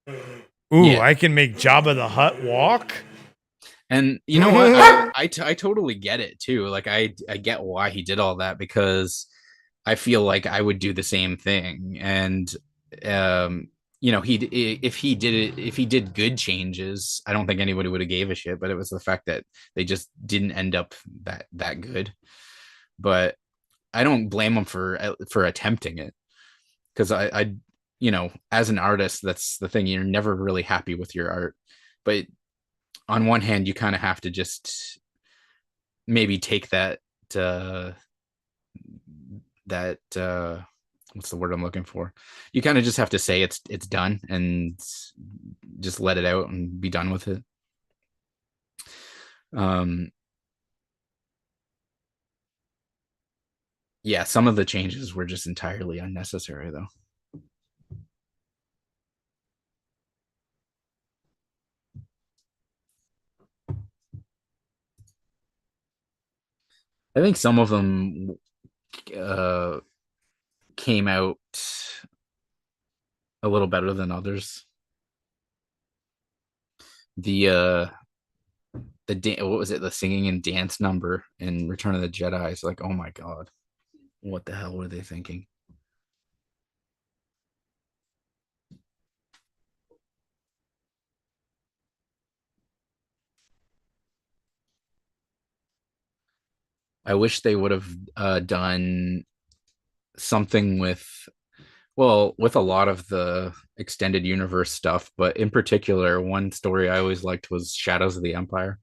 Ooh, Yeah. I can make Jabba the Hutt walk. And you know what? I totally get it too. Like I get why he did all that because I feel like I would do the same thing. And if he did good changes, I don't think anybody would have gave a shit. But it was the fact that they just didn't end up that good. But I don't blame him for attempting it because I as an artist, that's the thing. You're never really happy with your art, but on one hand, you kind of have to just maybe take that what's the word I'm looking for? You kind of just have to say it's done and just let it out and be done with it. Yeah, some of the changes were just entirely unnecessary though. I think some of them came out a little better than others. What was it? The singing and dance number in Return of the Jedi is like, oh my god, what the hell were they thinking? I wish they would have done something with a lot of the extended universe stuff, but in particular, one story I always liked was Shadows of the Empire.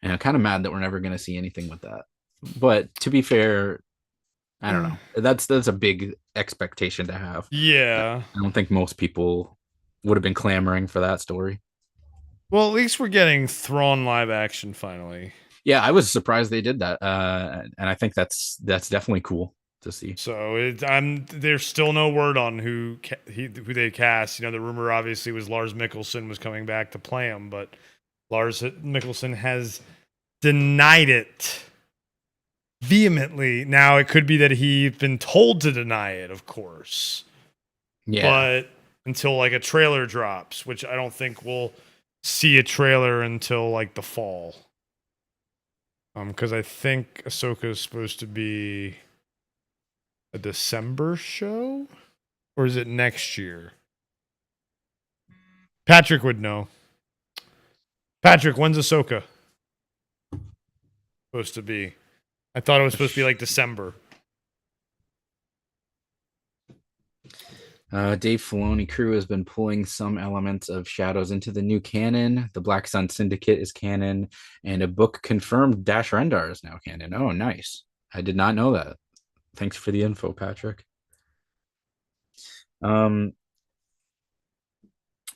And I'm kind of mad that we're never going to see anything with that. But to be fair, I don't know. That's a big expectation to have. Yeah. I don't think most people would have been clamoring for that story. Well, at least we're getting Thrawn live action finally. Yeah, I was surprised they did that, and I think that's definitely cool. to see. So there's still no word on who they cast. You know, the rumor obviously was Lars Mikkelsen was coming back to play him, but Lars Mikkelsen has denied it vehemently. Now it could be that he's been told to deny it, of course. Yeah. But until like a trailer drops, which I don't think we'll see a trailer until like the fall. Because I think Ahsoka is supposed to be a December show, or is it next year? Patrick would know. Patrick, when's Ahsoka supposed to be? I thought it was supposed to be like December. Dave Filoni crew has been pulling some elements of Shadows into the new canon. The Black Sun Syndicate is canon, and a book confirmed Dash Rendar is now canon. Oh, nice. I did not know that. Thanks for the info, Patrick.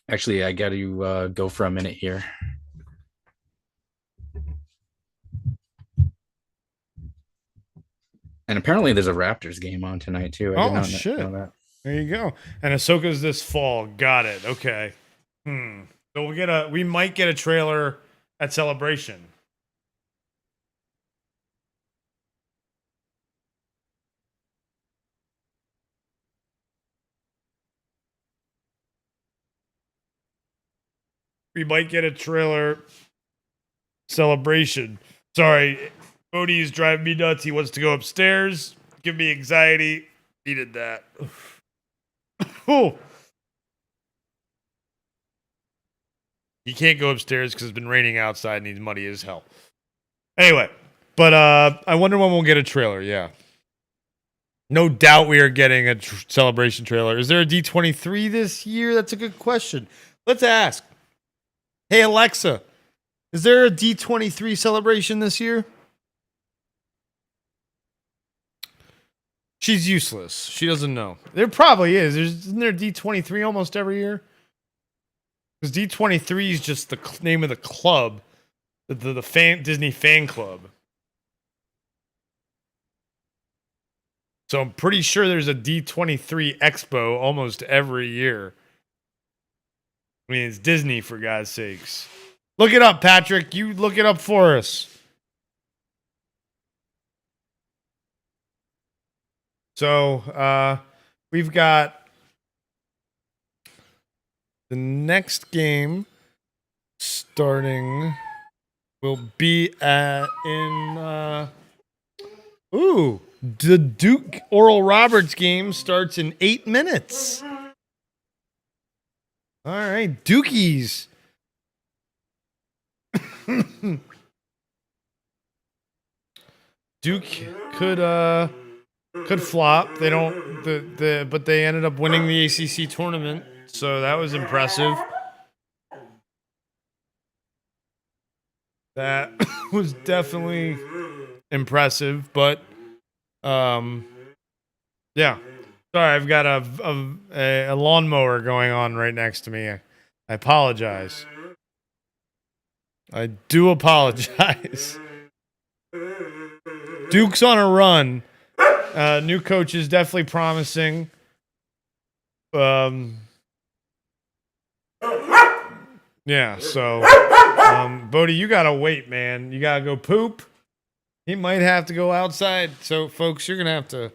Actually, I got to go for a minute here. And apparently there's a Raptors game on tonight, too. I did not know that. There you go. And Ahsoka's this fall. Got it. Okay. So we might get a trailer at Celebration. We might get a trailer Celebration. Sorry, Bodhi is driving me nuts. He wants to go upstairs. Give me anxiety. He did that. Oh. He can't go upstairs because it's been raining outside and he's muddy as hell. Anyway, but I wonder when we'll get a trailer. Yeah. No doubt we are getting a Celebration trailer. Is there a D23 this year? That's a good question. Let's ask. Hey, Alexa, is there a D23 Celebration this year? She's useless. She doesn't know. There probably is. Isn't there D23 almost every year? Because D23 is just the name of the club, the Disney fan club. So I'm pretty sure there's a D23 Expo almost every year. I mean, it's Disney, for God's sakes. Look it up, Patrick. You look it up for us. So we've got the next game starting will be the Duke Oral Roberts game starts in 8 minutes. All right, Dukies. Duke could flop. They don't but they ended up winning the ACC tournament, so that was impressive. That was definitely impressive, but yeah. Sorry, I've got a lawnmower going on right next to me. I apologize. I do apologize. Duke's on a run. New coach is definitely promising. Yeah, so Bodhi, you gotta wait, man. You gotta go poop. He might have to go outside. So, folks, you're gonna have to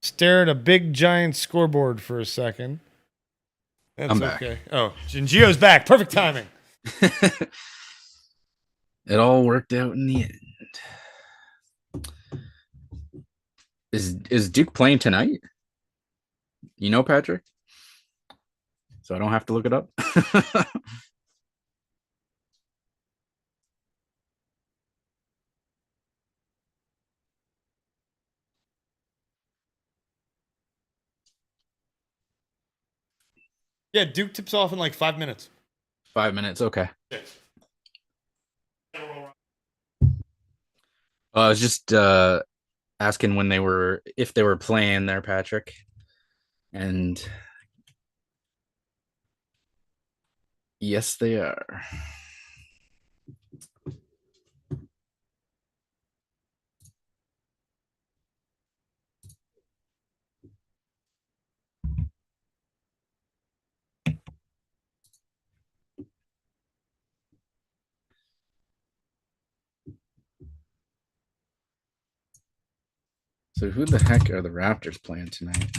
stare at a big giant scoreboard for a second. That's I'm back. Okay. Oh, Gio's back. Perfect timing. It all worked out in the end. Is Duke playing tonight? You know, Patrick? So I don't have to look it up. Yeah, Duke tips off in like 5 minutes. 5 minutes, okay. I was just asking if they were playing there, Patrick. And yes, they are. So who the heck are the Raptors playing tonight?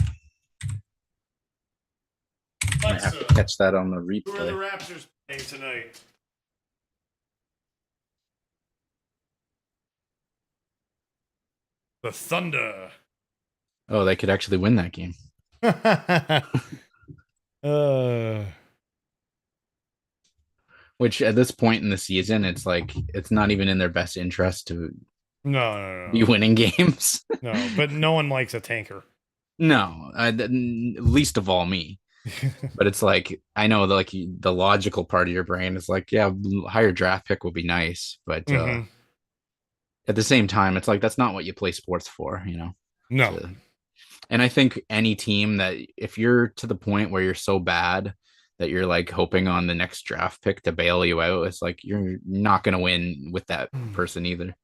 I have to catch that on the replay. Who are the Raptors playing tonight? The Thunder. Oh, they could actually win that game. Which at this point in the season, it's like it's not even in their best interest to no. be winning games. No, but no one likes a tanker. No, least of all me. But it's like I know like the logical part of your brain is like, yeah, higher draft pick would be nice, but at the same time, it's like that's not what you play sports for, you know. No. And I think any team that if you're to the point where you're so bad that you're like hoping on the next draft pick to bail you out, it's like you're not going to win with that person either.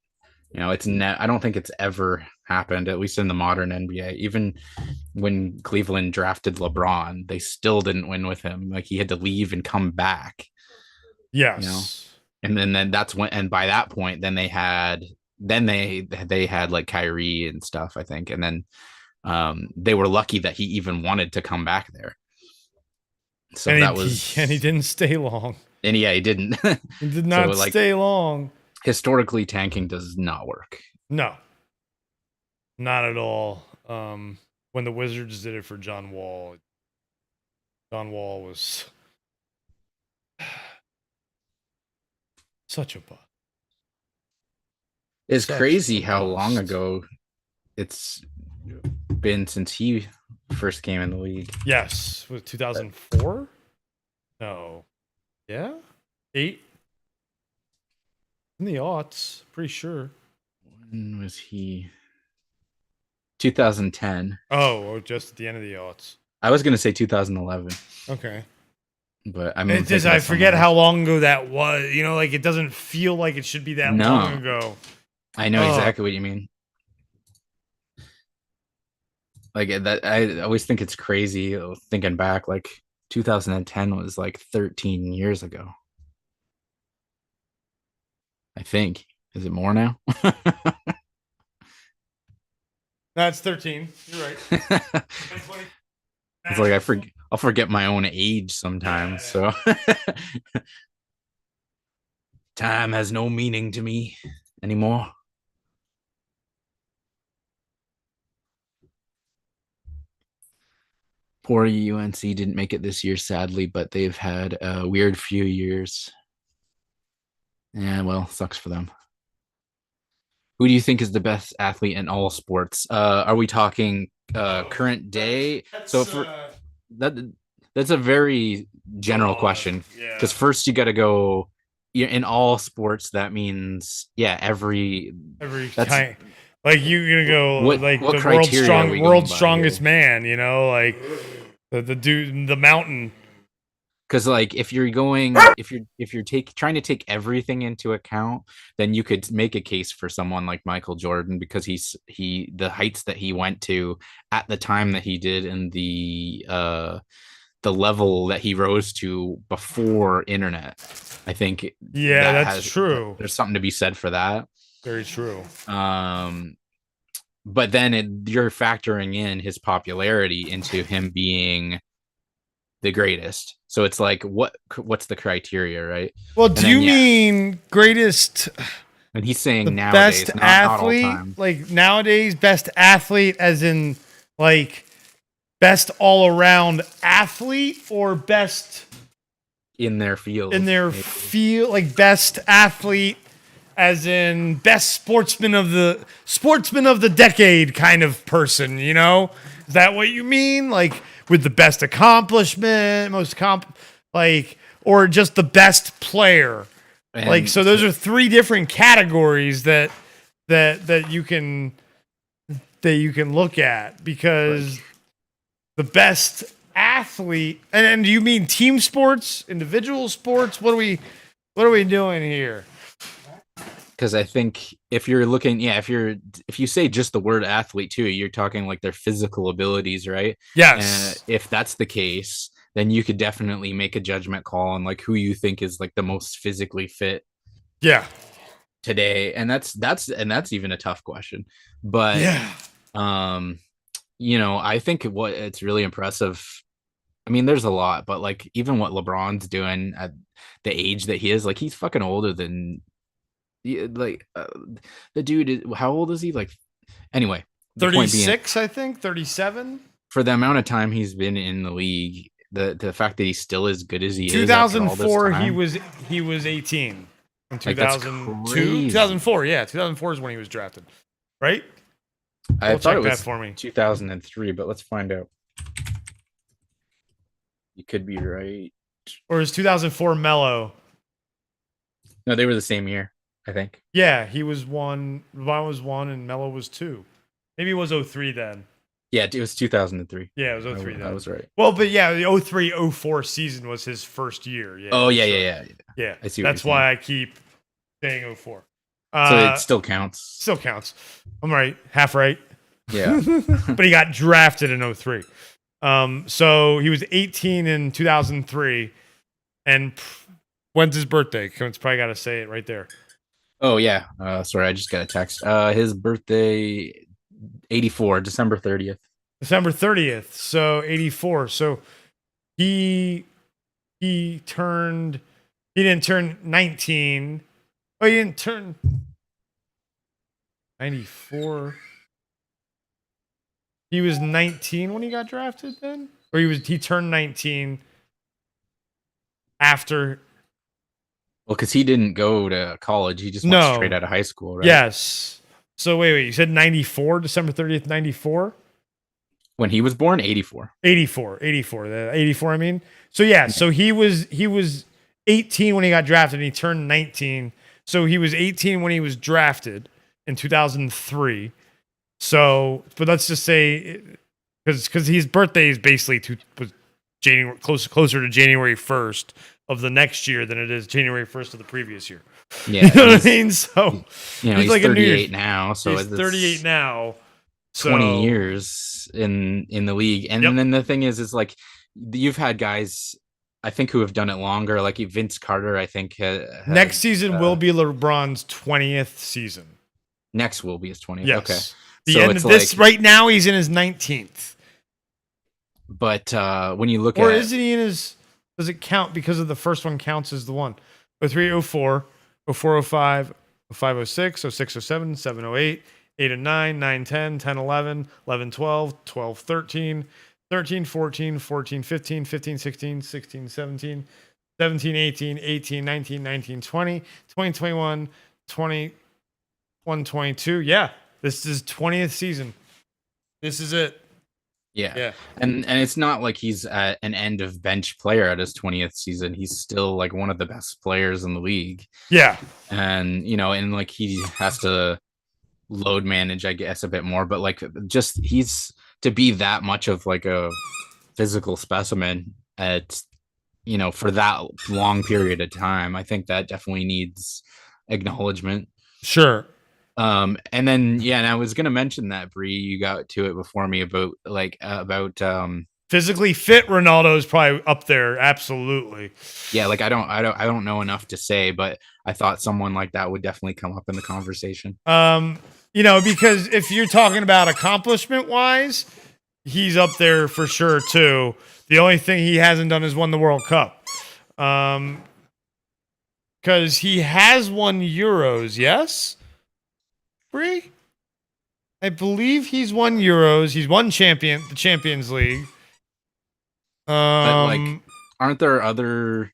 You know, I don't think it's ever happened, at least in the modern NBA. Even when Cleveland drafted LeBron, they still didn't win with him. Like he had to leave and come back. Yes. You know? And then that's when, and by that point, then they had like Kyrie and stuff, I think. And then they were lucky that he even wanted to come back there. So and that was, and he didn't stay long. And yeah, he didn't. He did not stay long. Historically, tanking does not work. No, not at all. When the Wizards did it for John Wall was such a bust. It's crazy how long ago it's been since he first came in the league. Yes, was 2004? No, yeah, 8. In the aughts, pretty sure. When was he? 2010. Oh, just at the end of the aughts. I was gonna say 2011. Okay. But I mean, I forget how long ago that was. You know, like it doesn't feel like it should be that long ago. I know exactly what you mean. Like that, I always think it's crazy thinking back. Like 2010 was like 13 years ago. I think. Is it more now? That's 13. You're right. It's like I'll forget my own age sometimes. So time has no meaning to me anymore. Poor UNC didn't make it this year, sadly, but they've had a weird few years. Yeah, well, sucks for them. Who do you think is the best athlete in all sports? Are we talking current day? So for that's a very general question. Because first you got to go in all sports. That means every kind. Like you're gonna go what the world's strongest man. You know, like the dude, the mountain. Because like if you're trying to take everything into account, then you could make a case for someone like Michael Jordan because the heights that he went to at the time that he did and the level that he rose to before internet. I think that's true. There's something to be said for that. Very true. But then you're factoring in his popularity into him being the greatest. So it's like, what's the criteria, right? Well, do you mean greatest? And he's saying nowadays, best athlete, not all time. Like nowadays, best athlete, as in like best all around athlete, or best in their field. Like best athlete, as in best sportsman of the decade kind of person. You know, is that what you mean? Like with the best accomplishment, or just the best player. And so those are 3 different categories that you can look at, because the best athlete, and do you mean team sports, individual sports? What are we doing here? Because I think if you're looking, if you say just the word athlete too, you're talking like their physical abilities, right? Yes. If that's the case, then you could definitely make a judgment call on like who you think is like the most physically fit. Yeah. Today, and that's even a tough question, but I think what it's really impressive. I mean, there's a lot, but like even what LeBron's doing at the age that he is, like he's fucking older than the dude is. How old is he? Like, anyway, the point being, 36, I think, 37. for the amount of time he's been in the league, the fact that he's still as good as he is. 2004, he was 18. In Like, that's 2002, crazy. 2004, yeah, 2004 is when he was drafted, right? I thought it check was that for me. 2003, but let's find out. You could be right. Or is 2004 Melo? No, they were the same year, I think. Yeah, he was one. LeBron was one, and Melo was two. Maybe it was 03 then. Yeah, it was 2003. Yeah, it was 03 then. I was right. Well, but yeah, the 03-04 season was his first year. Yeah. Oh, yeah, sure. yeah. I see. That's why I keep saying 04. So it still counts. Still counts. I'm right. Half right. Yeah. But he got drafted in 03. So he was 18 in 2003. And when's his birthday? It's probably got to say it right there. Oh, yeah. Sorry, I just got a text. His birthday, 84, December 30th. December 30th. So 84. So he didn't turn 19. Oh, he didn't turn 94. He was 19 when he got drafted then? Or he turned 19 after. Well, because he didn't go to college. He just went straight out of high school, right? Yes. So wait. You said 94, December 30th, 94? When he was born, 84. 84. 84, I mean. So yeah, so he was 18 when he got drafted and he turned 19. So he was 18 when he was drafted in 2003. So, but let's just say because his birthday is basically was January closer to January 1st of the next year than it is January 1st of the previous year. Yeah, you know what I mean? So he's like 38 now. So he's 38 now. 20 years in the league. And then the thing is like you've had guys, I think, who have done it longer. Like Vince Carter, I think. Next season will be LeBron's 20th season. Next will be his 20th. Yes. Okay. The so end of this, right now, he's in his 19th. But when you look or at. Or isn't he in his. Does it count because of the first one counts as the one? 03, 04, 04, 05, 05, 06, 06, 07, 07, 08, 8 and 9, 9, 10, 10, 11, 11, 12, 12, 13, 13, 14, 14, 15, 15, 16, 16, 17, 17, 18, 18, 19, 19, 20, 20, 21, 21, 22. Yeah, this is 20th season. This is it. Yeah. And it's not like he's at an end of bench player at his 20th season. He's still like one of the best players in the league. Yeah. And, and like he has to load manage, I guess, a bit more, but like just he's to be that much of like a physical specimen at for that long period of time. I think that definitely needs acknowledgement. Sure. And then and I was gonna mention that, Bree, you got to it before me about physically fit Ronaldo is probably up there. Absolutely. Yeah, like I don't know enough to say, but I thought someone like that would definitely come up in the conversation. Because if you're talking about accomplishment wise, he's up there for sure too. The only thing he hasn't done is won the World Cup. Because he has won Euros, yes? Bree? I believe he's won Euros. He's won the Champions League. But like, aren't there other?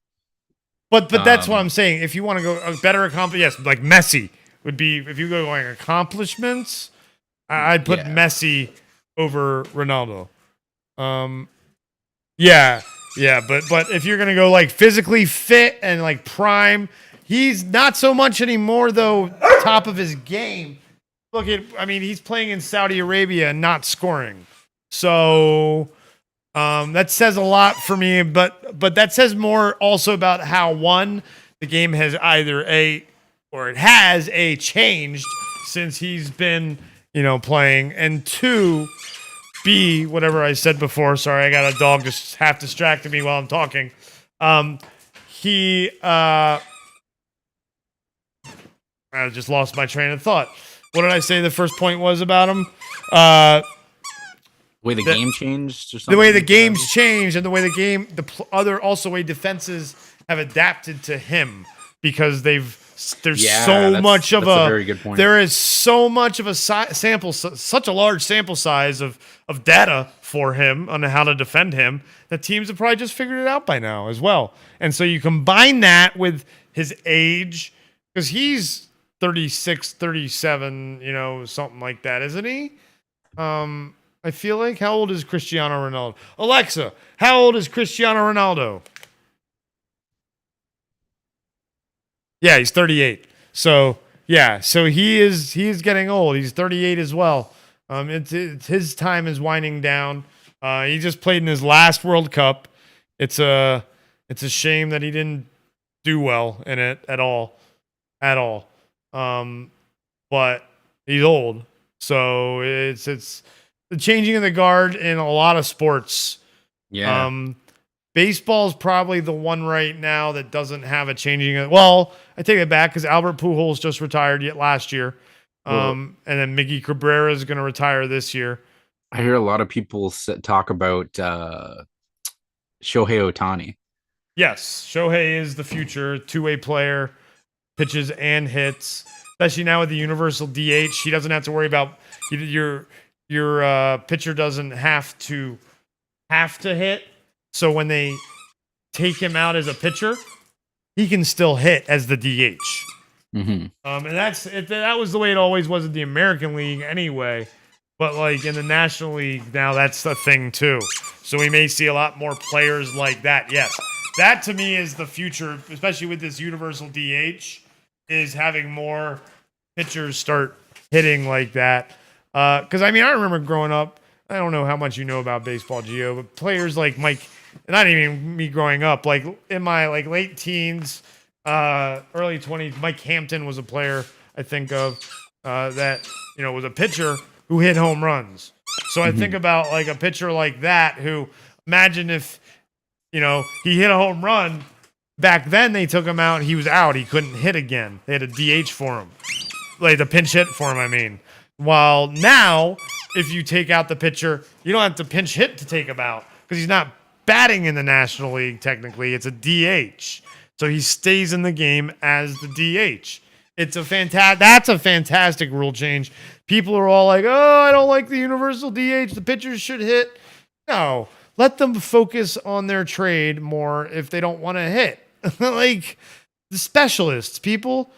But that's what I'm saying. If you want to go a better accomplishment, yes, like Messi would be. If you go going accomplishments, I'd put Messi over Ronaldo. But if you're gonna go like physically fit and like prime, he's not so much anymore though. Top of his game. Look he's playing in Saudi Arabia and not scoring. So that says a lot for me, but that says more also about how the game has changed since he's been, playing, and two, whatever I said before. Sorry, I got a dog just half distracted me while I'm talking. I just lost my train of thought. What did I say the first point was about him? The way the game changed or something? The way the game's changed and the way other way defenses have adapted to him because there's so much of a very good point. There is so much of a such a large sample size of data for him on how to defend him that teams have probably just figured it out by now as well. And so you combine that with his age, because he's 36, 37, something like that, isn't he? I feel like. How old is Cristiano Ronaldo? Alexa, how old is Cristiano Ronaldo? Yeah, he's 38. So he is getting old. He's 38 as well. It's his time is winding down. He just played in his last World Cup. It's a shame that he didn't do well in it at all. But he's old. So it's the changing of the guard in a lot of sports. Yeah. Baseball is probably the one right now that doesn't have a changing. Well, I take it back because Albert Pujols just retired last year. And then Miggy Cabrera is going to retire this year. I hear a lot of people talk about Shohei Ohtani. Yes, Shohei is the future two-way player, pitches and hits. Especially now with the universal DH, he doesn't have to worry about your pitcher doesn't have to hit. So when they take him out as a pitcher, he can still hit as the DH. Mm-hmm. And that was the way it always was in the American League anyway. But like in the National League now, that's the thing too. So we may see a lot more players like that. Yes, that to me is the future, especially with this universal DH, is having more pitchers start hitting like that. Because I remember growing up. I don't know how much you know about baseball, Gio, but players like Mike. Not even me growing up, like in my late teens, early 20s, Mike Hampton was a player I think of that was a pitcher who hit home runs. So I think about like a pitcher like that who, imagine if he hit a home run. Back then they took him out, he was out, he couldn't hit again. They had a DH for him, like the pinch hit for him. While now, if you take out the pitcher, you don't have to pinch hit to take him out because he's not batting in the National League, technically. It's a DH. So he stays in the game as the DH. That's a fantastic rule change. People are all like, oh, I don't like the universal DH. The pitchers should hit. No, let them focus on their trade more if they don't want to hit. Like the specialists, people.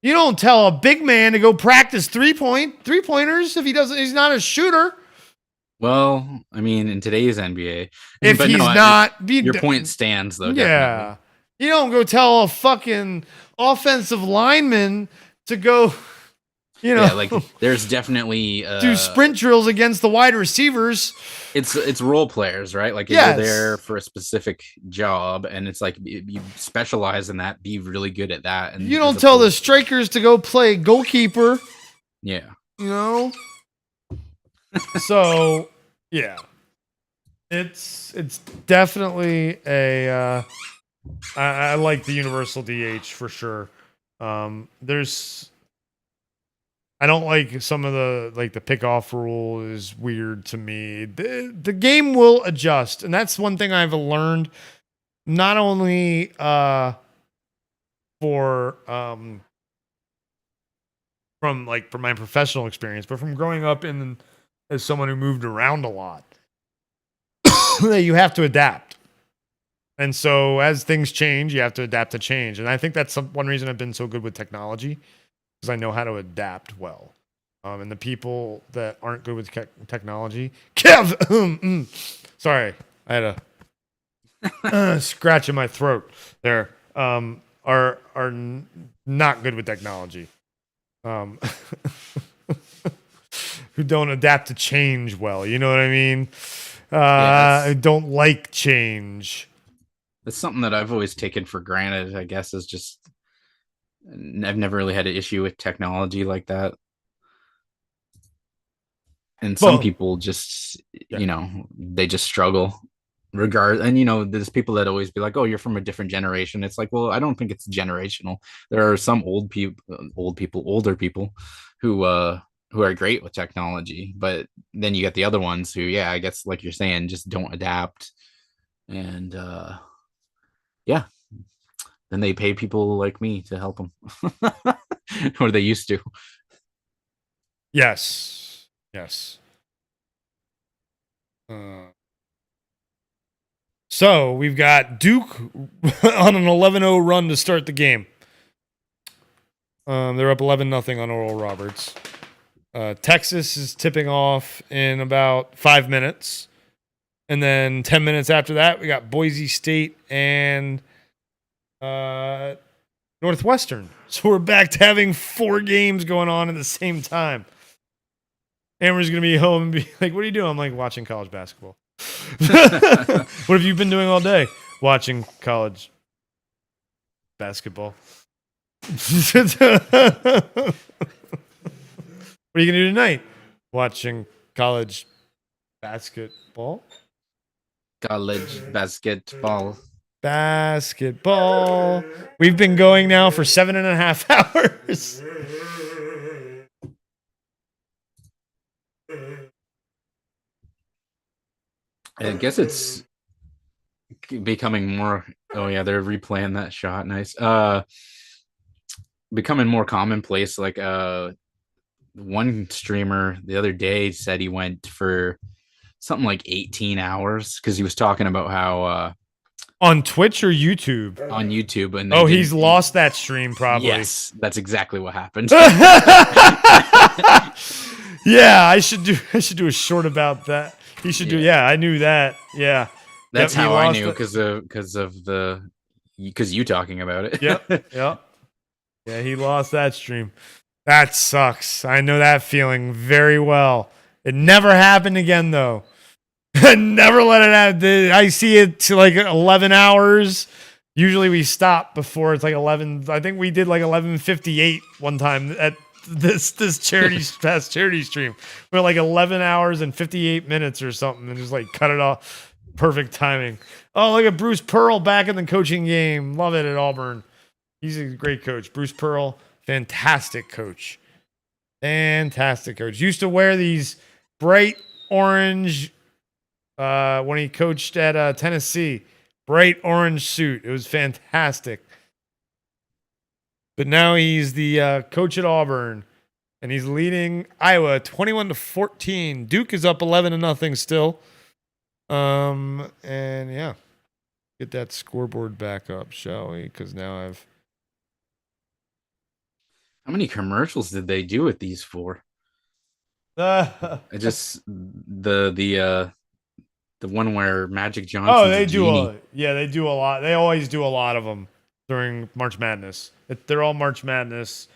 You don't tell a big man to go practice three-pointers if he's not a shooter. Well, in today's NBA, your point stands though. Yeah, definitely. You don't go tell a fucking offensive lineman to go. There's definitely do sprint drills against the wide receivers. It's role players, right? Like you're there for a specific job, and it's like you specialize in that, be really good at that. And you don't tell the strikers to go play goalkeeper. Yeah, So yeah, it's definitely a. I like the universal DH for sure. I don't like some of the the pick-off rule is weird to me. The game will adjust, and that's one thing I've learned, not only from my professional experience, but from growing up as someone who moved around a lot, that you have to adapt. And so as things change, you have to adapt to change. And I think that's one reason I've been so good with technology. Because I know how to adapt well. And the people that aren't good with technology, Kev, sorry, I had a scratch in my throat there, are not good with technology. Who don't adapt to change well, you know what I mean? I don't like change. That's something that I've always taken for granted, I guess, is just I've never really had an issue with technology like that. And some people just, they just struggle and there's people that always be like, oh, you're from a different generation. It's like, well, I don't think it's generational. There are some older people who are great with technology, but then you get the other ones who, yeah, I guess like you're saying, just don't adapt. And yeah, then they pay people like me to help them. Or they used to. Yes. So we've got Duke on an 11-0 run to start the game. They're up 11-0 on Oral Roberts. Texas is tipping off in about 5 minutes. And then 10 minutes after that, we got Boise State and Northwestern. So we're back to having 4 games going on at the same time. Amber's going to be home and be like, what are you doing? I'm like, watching college basketball. What have you been doing all day? Watching college basketball. What are you going to do tonight? Watching college basketball. College basketball. Basketball. We've been going now for 7.5 hours. I guess it's becoming more. Oh yeah, they're replaying that shot. Nice. Becoming more commonplace. Like one streamer the other day said he went for something like 18 hours because he was talking about how on Twitch or YouTube? On YouTube. And he's lost that stream probably. Yes, that's exactly what happened. Yeah, I should do a short about that. He should do. Yeah, I knew that. Yeah, that's how I knew because you talking about it. Yep. Yeah, he lost that stream. That sucks. I know that feeling very well. It never happened again though. Never let it happen. I see it to like 11 hours. Usually we stop before it's like 11. I think we did like 11:58 one time at this past charity stream. We're like 11 hours and 58 minutes or something and just like cut it off. Perfect timing. Oh, look at Bruce Pearl back in the coaching game. Love it at Auburn. He's a great coach. Bruce Pearl, fantastic coach. Used to wear these bright orange when he coached at Tennessee. Bright orange suit. It was fantastic. But now he's the coach at Auburn, and he's leading Iowa 21-14. Duke is up 11-0 still. And yeah, get that scoreboard back up, shall we? Because now I've. How many commercials did they do with these for? I just the one where Magic Johnson. Oh, they do they do a lot. They always do a lot of them during March Madness. They're all March Madness.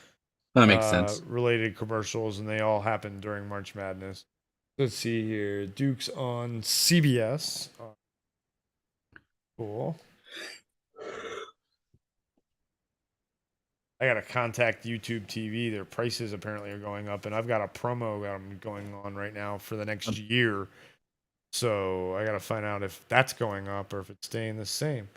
That makes sense. Related commercials, and they all happen during March Madness. Let's see here. Duke's on CBS. Cool. I got to contact YouTube TV. Their prices apparently are going up, and I've got a promo going on right now for the next year. So I got to find out if that's going up or if it's staying the same.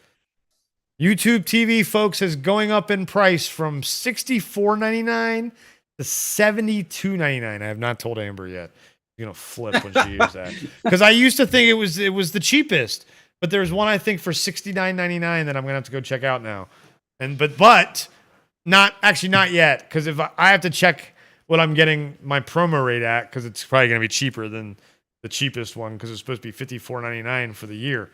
YouTube TV, folks, is going up in price from $64.99 to $72.99. I have not told Amber yet. She's gonna flip when she hears that, because I used to think it was the cheapest, but there's one I think for $69.99 that I'm gonna have to go check out now, but not yet, because if I have to check what I'm getting my promo rate at, because it's probably gonna be cheaper than the cheapest one, because it's supposed to be $54.99 for the year.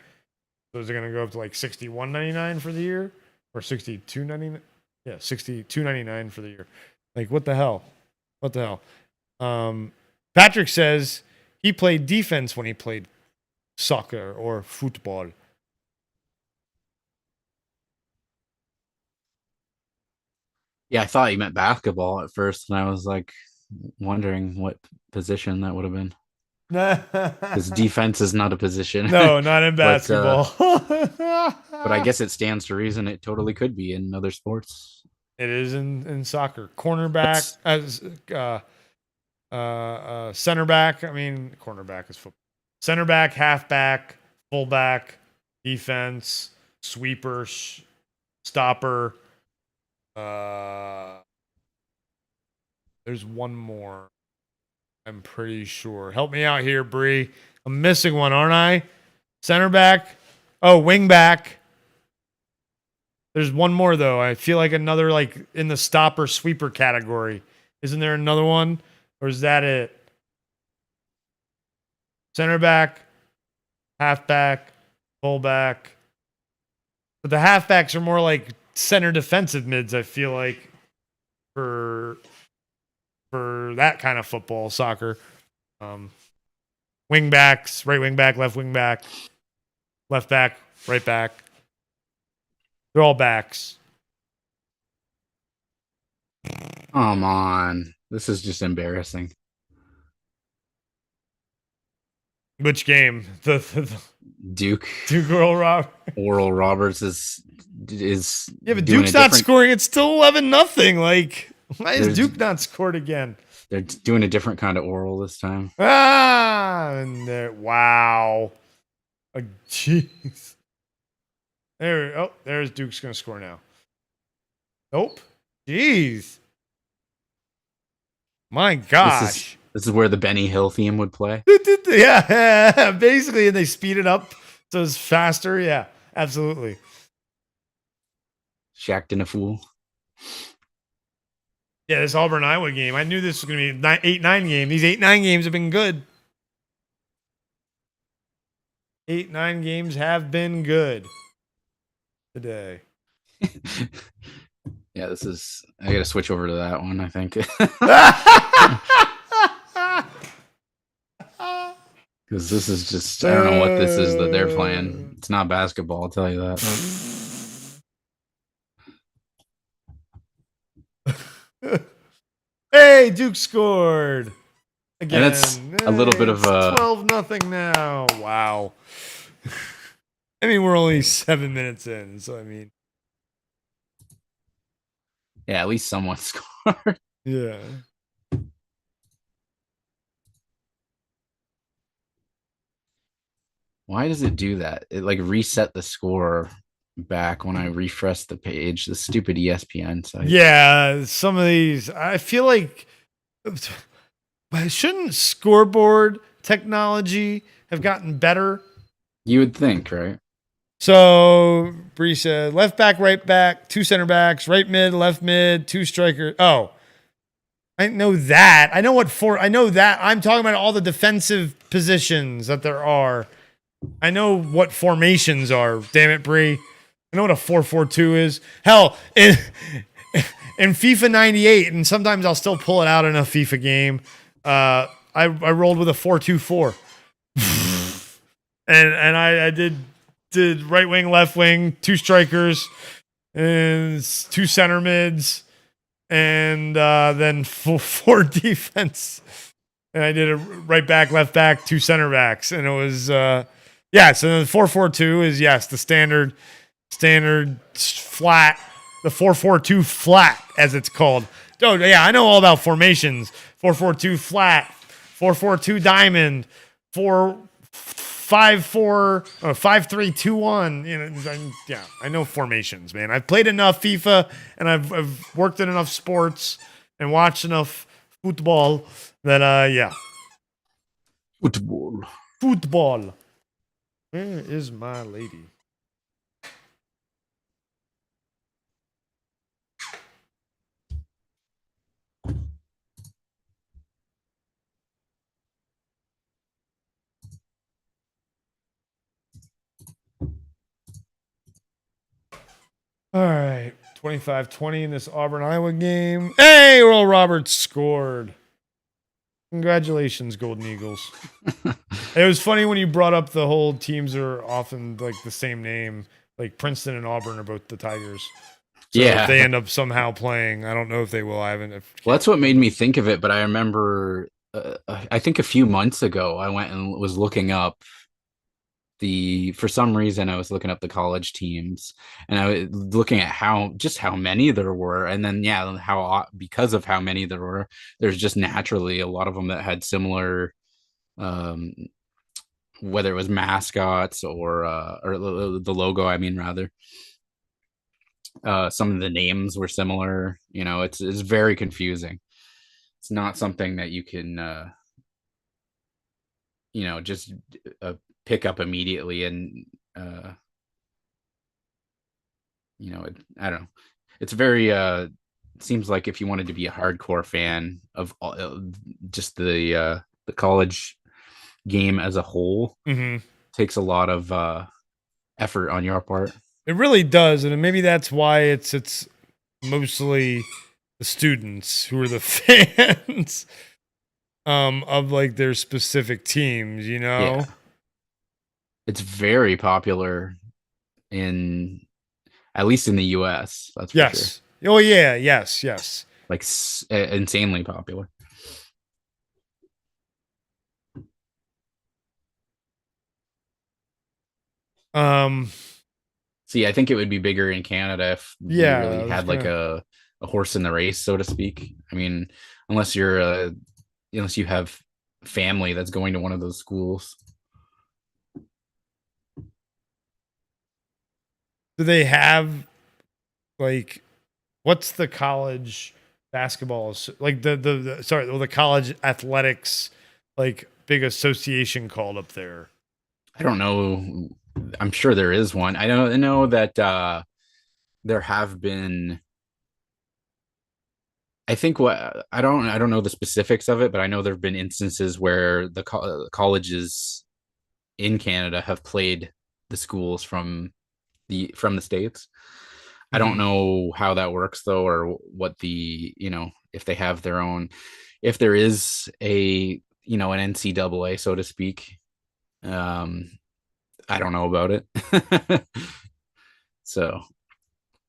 So is it gonna go up to like $61.99 for the year or $62.99? Yeah, $62.99 for the year. Like what the hell? Patrick says he played defense when he played soccer or football. Yeah, I thought you meant basketball at first, and I was like wondering what position that would have been. Because defense is not a position. No, not in basketball. But I guess it stands to reason it totally could be in other sports. It is in soccer. Cornerback as center back. I mean, cornerback is football. Center back, halfback, fullback, defense, sweeper, stopper. There's one more. I'm pretty sure. Help me out here, Bree. I'm missing one, aren't I? Center back. Oh, wing back. There's one more though. I feel like another like in the stopper sweeper category. Isn't there another one? Or is that it? Center back, halfback, fullback. But the halfbacks are more like center defensive mids, I feel like, for that kind of football, soccer. Wing backs, right wing back, left back, right back. They're all backs. Come on. This is just embarrassing. Which game? The Duke. Oral Roberts is yeah, but Duke's not scoring. It's still 11-0. Like, why is Duke not scored again? They're doing a different kind of oral this time. Wow. Jeez. There's Duke's gonna score now. Nope. Jeez. My gosh. This is where the Benny Hill theme would play. Yeah, basically, and they speed it up so it's faster. Yeah, absolutely. Shacked in a fool. Yeah, this Auburn-Iowa game. I knew this was going to be an 8-9 game. These 8-9 games have been good. 8-9 games have been good today. Yeah, this is... I got to switch over to that one, I think. Because this is just... I don't know what this is that they're playing. It's not basketball, I'll tell you that. Hey, Duke scored again. And it's a little bit of a 12-0 now. Wow. I mean, we're only 7 minutes in, so I mean, yeah, at least someone scored. Yeah. Why does it do that? It like reset the score back when I refresh the page. The stupid ESPN site. Yeah, some of these, I feel like, shouldn't scoreboard technology have gotten better? You would think, right? So Bree said left back, right back, 2 center backs, right mid, left mid, 2 strikers. Oh, I know that. I know that. I'm talking about all the defensive positions that there are. I know what formations are. Damn it, Bree. I know what a 4-4-2 is. Hell, in FIFA 98, and sometimes I'll still pull it out in a FIFA game. I rolled with a 4-2-4, and I did right wing, left wing, 2 strikers, and 2 center mids, and then 4 defense. And I did a right back, left back, 2 center backs, and it was so the 4-4-2 is the standard flat, the 4-4-2 flat as it's called. Oh yeah, I know all about formations. 4-4-2 flat, 4-4-2 diamond, 4-5-4, 5-3-2-1. You know, I know formations, man. I've played enough FIFA and I've worked in enough sports and watched enough football that Football. Where is my lady? All right, 25-20 in this Auburn-Iowa game. Hey, Oral Roberts scored. Congratulations, Golden Eagles. It was funny when you brought up the whole teams are often like the same name. Like Princeton and Auburn are both the Tigers. So if they end up somehow playing, I don't know if they will. I haven't. Well, that's what made me think of it. But I remember, I think a few months ago, I went and was looking up for some reason I was looking up the college teams, and I was looking at how many there were, and then because of how many there were, there's just naturally a lot of them that had similar whether it was mascots or the logo, I mean, rather. Some of the names were similar. You know, it's very confusing. It's not something that you can you know, just pick up immediately and you know, I don't know. It's very seems like if you wanted to be a hardcore fan of just the college game as a whole, takes a lot of effort on your part. It really does, and maybe that's why it's mostly the students who are the fans of like their specific teams, you know? Yeah. It's very popular in at least in the US. That's for Yes. Sure. Oh yeah, yes. Like insanely popular. See, I think it would be bigger in Canada if we really had like a horse in the race, so to speak. I mean, unless you're unless you have family that's going to one of those schools. Do they have like what's the college basketball like the college athletics like big association called up there? I don't know. I'm sure there is one. I know that there have been. I think I don't know the specifics of it, but I know there have been instances where the colleges in Canada have played the schools from the States. I don't know how that works though, or what the, you know, if they have their own, if there is a, you know, an NCAA, so to speak. I don't know about it. So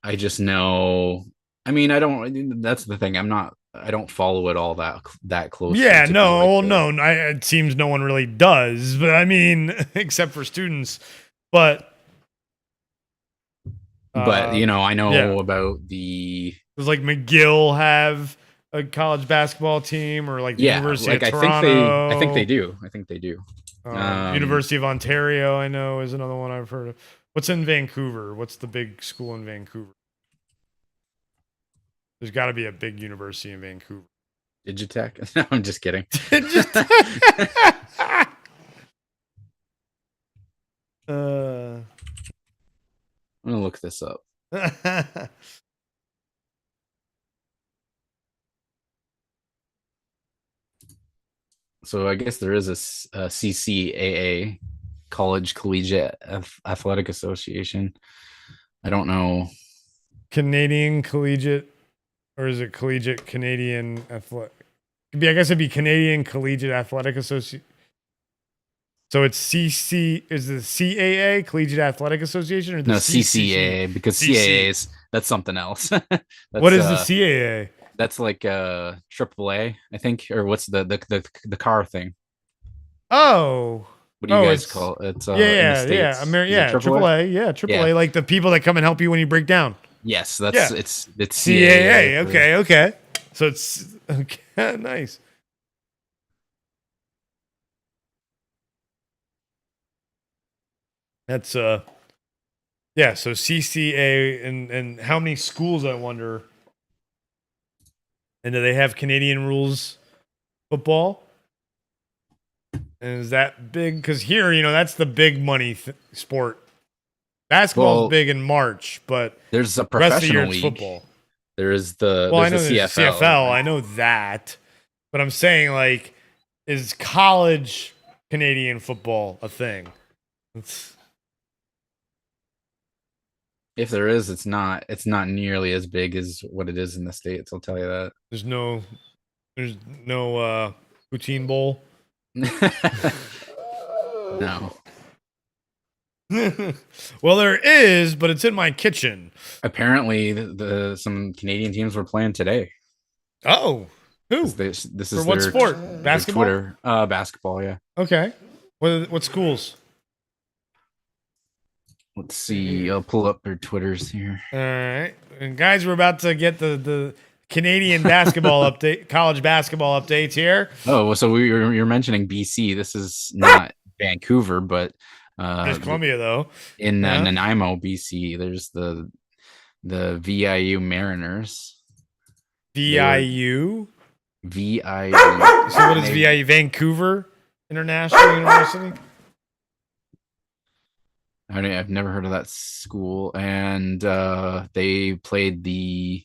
I just know, I mean, that's the thing. I don't follow it all that closely. Yeah, no, it seems no one really does, but I mean, except for students, but you know, I know about does like McGill have a college basketball team, or like the University of Toronto? I think they do. University of Ontario, I know, is another one I've heard of. What's in Vancouver? What's the big school in Vancouver? There's got to be a big university in Vancouver. Digitech? No, I'm just kidding. I'm gonna look this up. So I guess there is a CCAA, College Collegiate Athletic Association. I don't know. Canadian Collegiate, or is it Collegiate Canadian Athletic? I guess it'd be Canadian Collegiate Athletic Association. So it's CC, is the CAA, Collegiate Athletic Association, or the CCAA? Because CAA that's something else. What is the CAA? That's like AAA, I think, or what's the car thing? Oh, what do you guys call it? It's AAA, AAA, like the people that come and help you when you break down. Yes, it's CAA. Okay. So it's okay, nice. That's so CCA, and how many schools, I wonder? And do they have Canadian rules football? And is that big? Because here, you know, that's the big money sport. Basketball's big in March, but there's a professional league. Football. There is the I know there's CFL. I know that, but I'm saying, like, is college Canadian football a thing? If there is, it's not nearly as big as what it is in the States. I'll tell you that. There's no poutine bowl. No. Well, there is, but it's in my kitchen. Apparently, some Canadian teams were playing today. Oh, who? This is for what sport? Basketball. Twitter, basketball. Yeah. Okay. What schools? Let's see. I'll pull up their Twitters here. All right, and guys, we're about to get the Canadian basketball update, college basketball updates here. Oh, so you're mentioning BC. This is not Vancouver, but British Columbia, though. in Yeah. Nanaimo, BC, there's the VIU Mariners. VIU? VIU. So what is VIU? Vancouver International University? I've never heard of that school, and they played the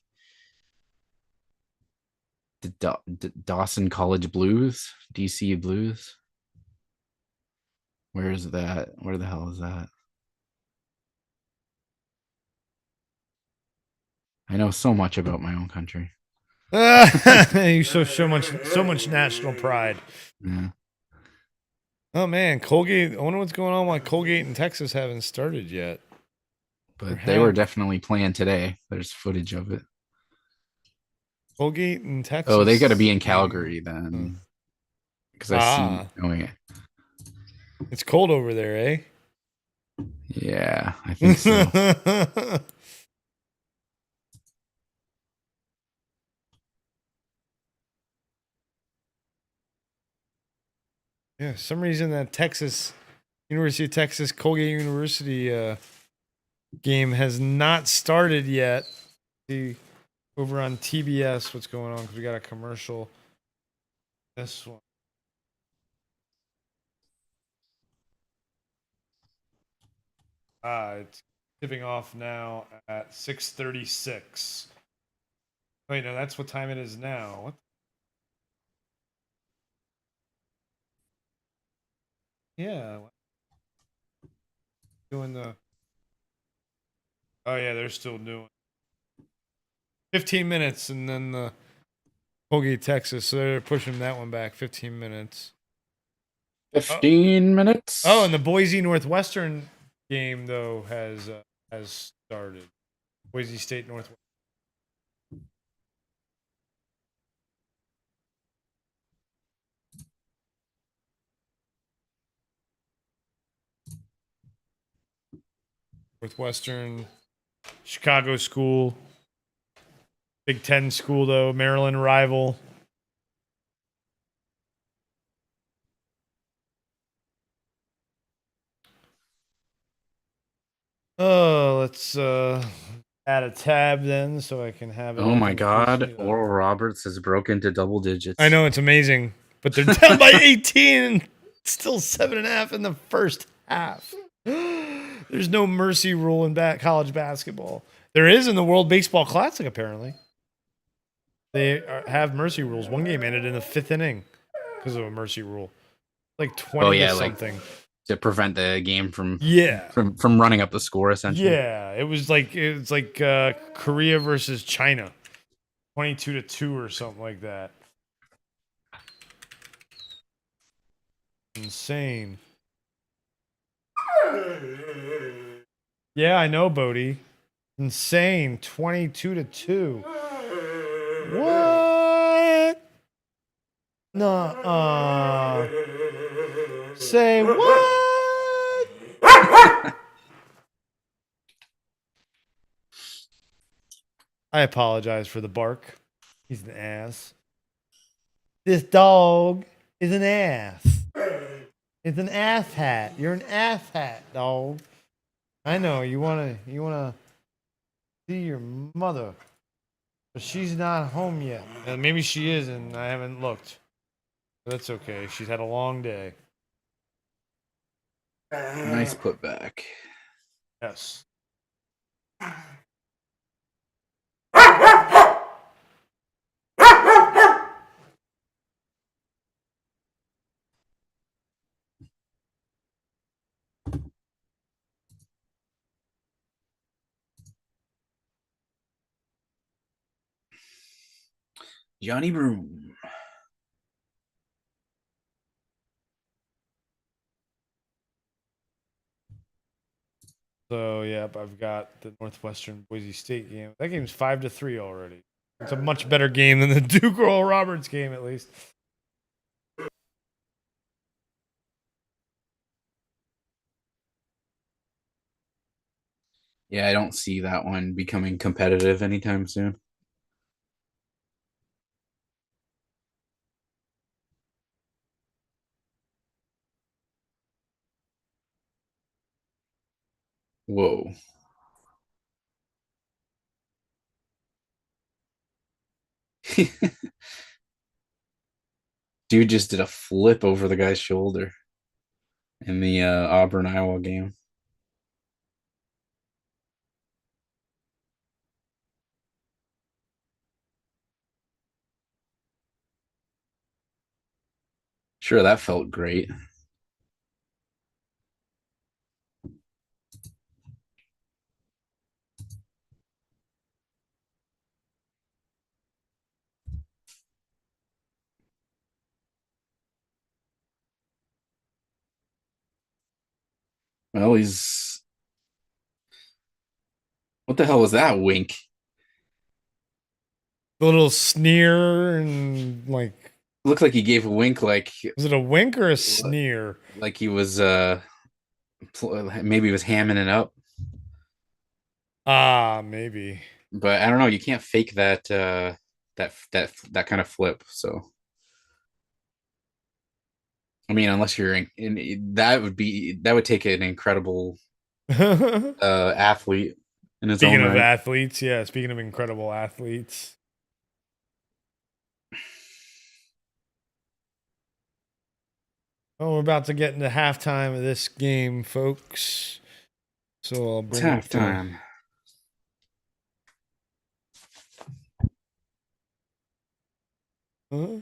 Dawson College Blues, DC Blues. Where is that? Where the hell is that? I know so much about my own country. You show so much national pride. Yeah. Oh man, Colgate. I wonder what's going on why Colgate in Texas haven't started yet. But they were definitely playing today. There's footage of it. Colgate in Texas. Oh, they got to be in Calgary then. Because I see going it. It's cold over there, eh? Yeah, I think so. Yeah, some reason that University of Texas, Colgate University game has not started yet. See over on TBS what's going on because we got a commercial. This one. It's tipping off now at 6:36. Wait, no, that's what time it is now. What? Yeah. Doing the. Oh yeah, they're still doing. 15 minutes, and then the Colgate, Texas. So they're pushing that one back 15 minutes. 15 minutes. Oh, and the Boise Northwestern game though has started. Boise State Northwestern. Northwestern, Chicago school, Big Ten school though, Maryland rival. Oh, let's add a tab then so I can have it. Oh my God, Oral Roberts has broken to double digits. I know, it's amazing, but they're down by 18 and still 7.5 in the first half. There's no mercy rule in college basketball. There is in the World Baseball Classic, apparently. They have mercy rules. One game ended in the 5th inning because of a mercy rule. Like 20 to something. To prevent the game from running up the score, essentially. Yeah, it was like Korea versus China. 22-2 or something like that. Insane. Yeah, I know, Bodie. Insane. 22-2. What? No. Say what? I apologize for the bark. He's an ass. This dog is an ass. It's an ass hat. You're an ass hat, dog. I know you wanna see your mother, but she's not home yet. Maybe she is, and I haven't looked. But that's okay. She's had a long day. Nice putback. Yes. Johnny Broom. So yep, I've got the Northwestern Boise State game. That game's 5-3 already. It's a much better game than the Duke Oral Roberts game, at least. Yeah, I don't see that one becoming competitive anytime soon. Whoa. Dude just did a flip over the guy's shoulder in the Auburn Iowa game. Sure, that felt great. Well, he's what the hell was that wink? The little sneer and like, Looked like he gave a wink like was it a wink or a sneer? like he was maybe he was hamming it up. Ah, maybe. But I don't know, you can't fake that kind of flip. So I mean, unless you're that would take an incredible athlete in its Speaking own of right. athletes, yeah, speaking of incredible athletes. Oh, we're about to get into halftime of this game, folks. So I'll It's bring up the halftime. huh?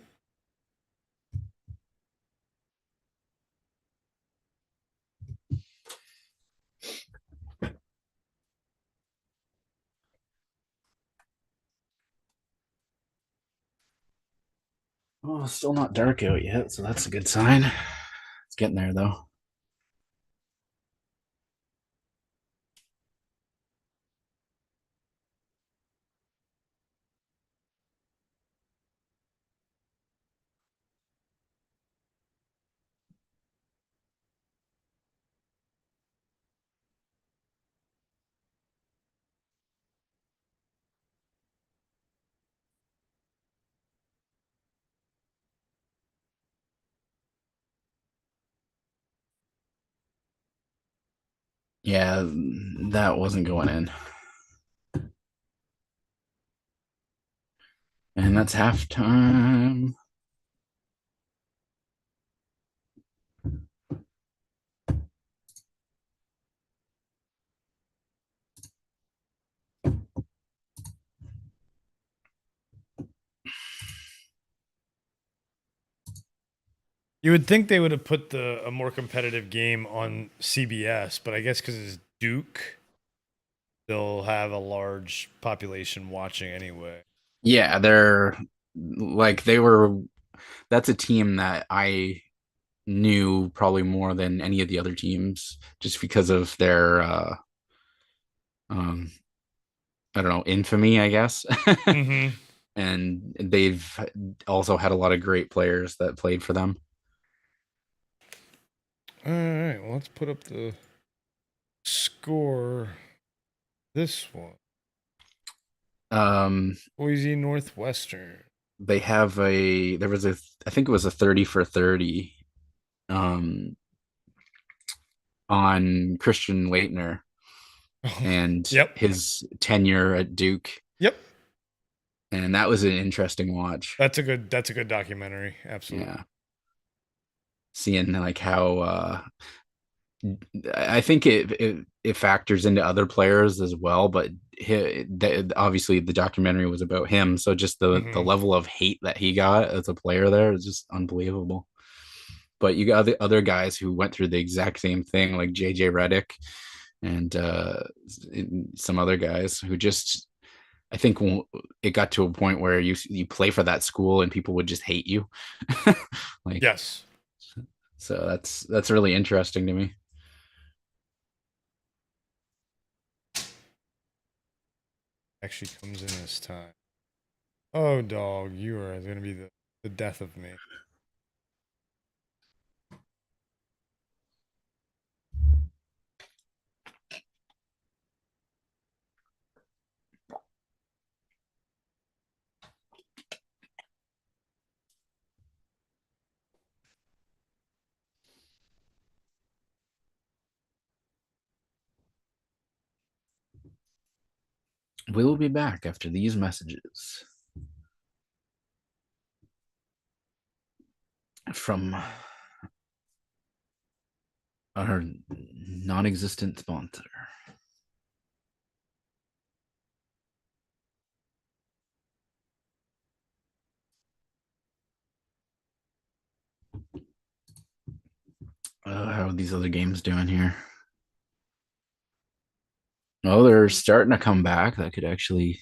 Oh, it's still not dark out yet, so that's a good sign. It's getting there though. Yeah, that wasn't going in. And that's halftime. You would think they would have put a more competitive game on CBS, but I guess because it's Duke, they'll have a large population watching anyway. Yeah, they're like they were that's a team that I knew probably more than any of the other teams just because of their um I don't know, infamy, I guess. Mm-hmm. And they've also had a lot of great players that played for them. All right, well, let's put up the score. This one, Boise Northwestern. They have there was I think it was a 30 for 30 um on Christian Leitner and Yep. his tenure at Duke. Yep. And that was an interesting watch. That's a good documentary. Absolutely. Yeah. Seeing like how I think it factors into other players as well, but obviously the documentary was about him, so just the level of hate that he got as a player there is just unbelievable. But you got the other guys who went through the exact same thing, like JJ Redick and some other guys who just I think it got to a point where you play for that school and people would just hate you. Like yes. So that's really interesting to me. Actually comes in this time. Oh, dog, you are going to be the death of me. We will be back after these messages from our non-existent sponsor. How are these other games doing here? Oh, they're starting to come back. That could actually...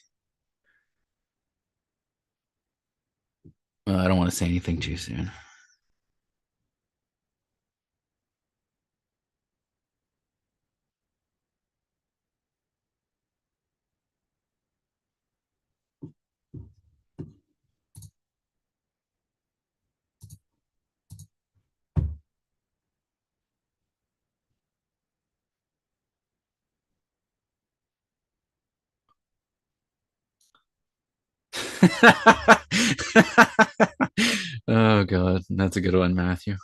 I don't want to say anything too soon. Oh god, that's a good one, Matthew.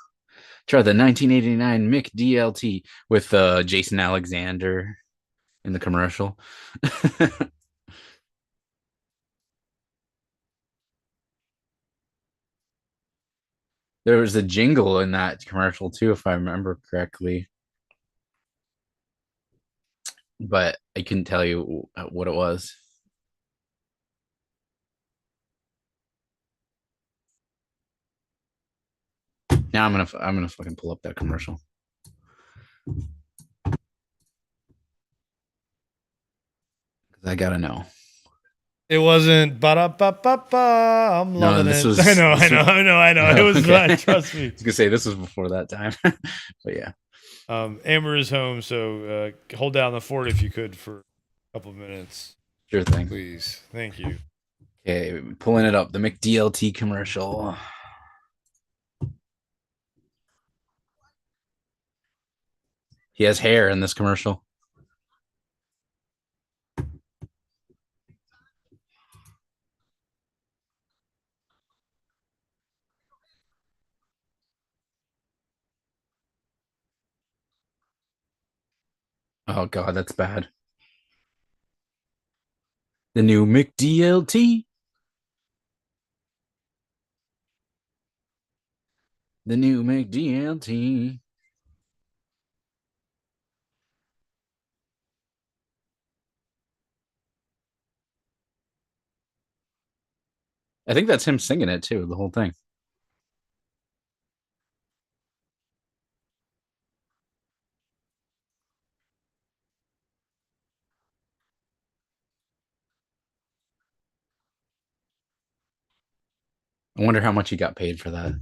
Try the 1989 Mick DLT with Jason Alexander in the commercial. There was a jingle in that commercial too, if I remember correctly, but I couldn't tell you what it was. Now I'm gonna fucking pull up that commercial. I gotta know. It wasn't ba-da-ba-ba-ba. I'm loving this it. was- I know. this I know. It was Okay. fun. Trust me. I was gonna say this was before that time, but yeah. Amber is home, so hold down the fort if you could for a couple of minutes. Sure thing. Please. Thank you. Okay, pulling it up. The McDLT commercial. He has hair in this commercial. Oh god, that's bad. The new McDLT. The new McDLT. I think that's him singing it too, the whole thing. I wonder how much he got paid for that.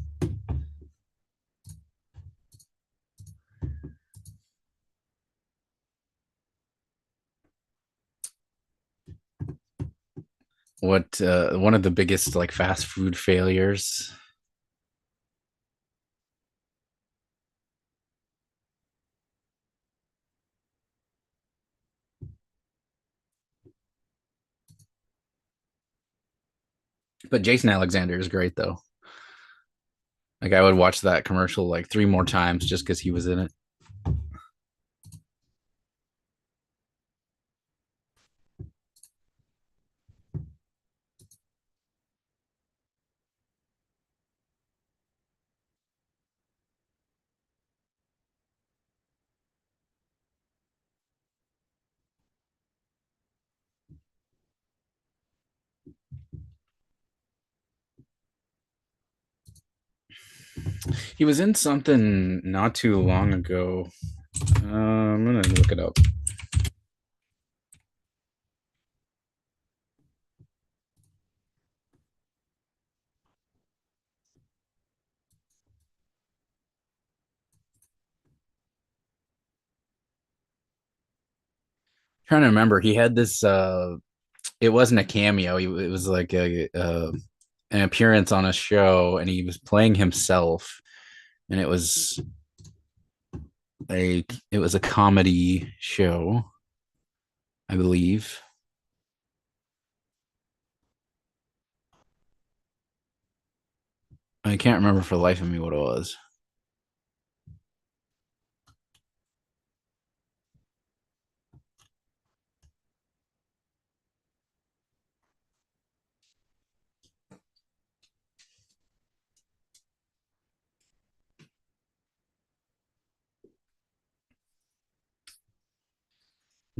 What one of the biggest like fast food failures? But Jason Alexander is great though. Like I would watch that commercial like 3 more times just because he was in it. He was in something not too long ago. I'm gonna look it up. Trying to remember, he had this. It wasn't a cameo. It was like an appearance on a show, and he was playing himself, and it was a comedy show, I believe. I can't remember for the life of me what it was.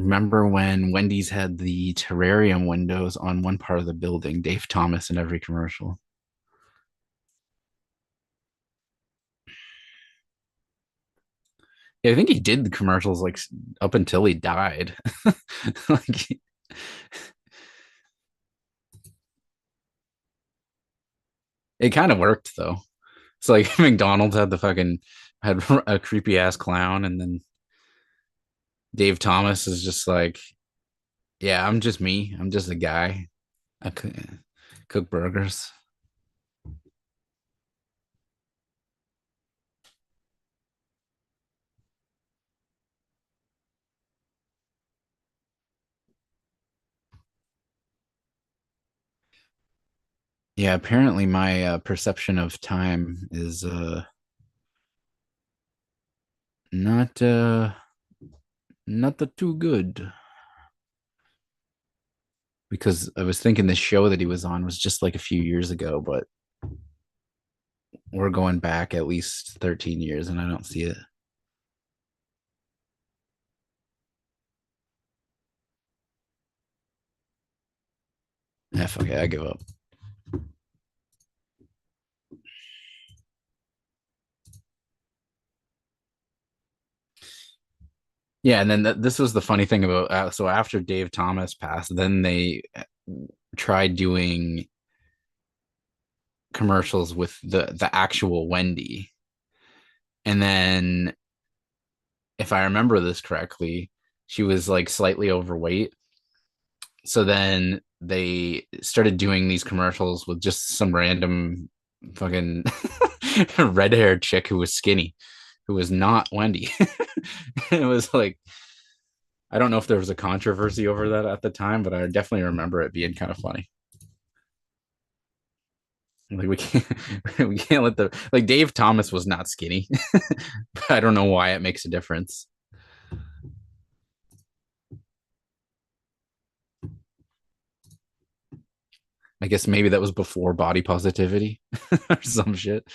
Remember when Wendy's had the terrarium windows on one part of the building? Dave Thomas in every commercial. Yeah, I think he did the commercials like up until he died. Like, it kind of worked though. It's like McDonald's had had a creepy ass clown, and then Dave Thomas is just like, yeah, I'm just me. I'm just a guy. I cook burgers. Yeah, apparently my perception of time is not not the too good, because I was thinking the show that he was on was just like a few years ago, but we're going back at least 13 years and I don't see it. Okay, I give up. Yeah, and then this was the funny thing about so after Dave Thomas passed, then they tried doing commercials with the actual Wendy. And then if I remember this correctly, she was like slightly overweight. So then they started doing these commercials with just some random fucking red-haired chick who was skinny, who was not Wendy. It was like, I don't know if there was a controversy over that at the time, but I definitely remember it being kind of funny. Like we can't let the like Dave Thomas was not skinny. But I don't know why it makes a difference. I guess maybe that was before body positivity or some shit.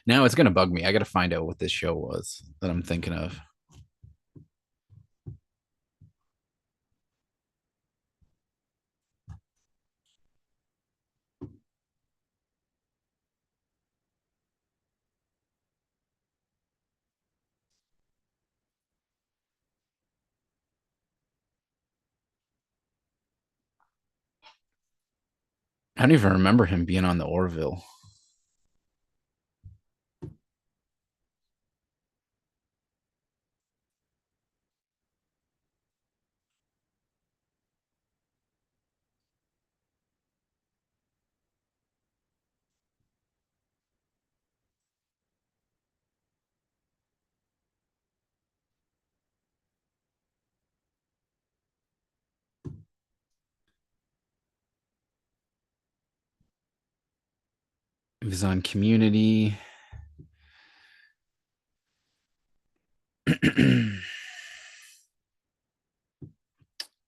Now it's gonna bug me. I gotta find out what this show was that I'm thinking of. I don't even remember him being on the Orville. He was on Community.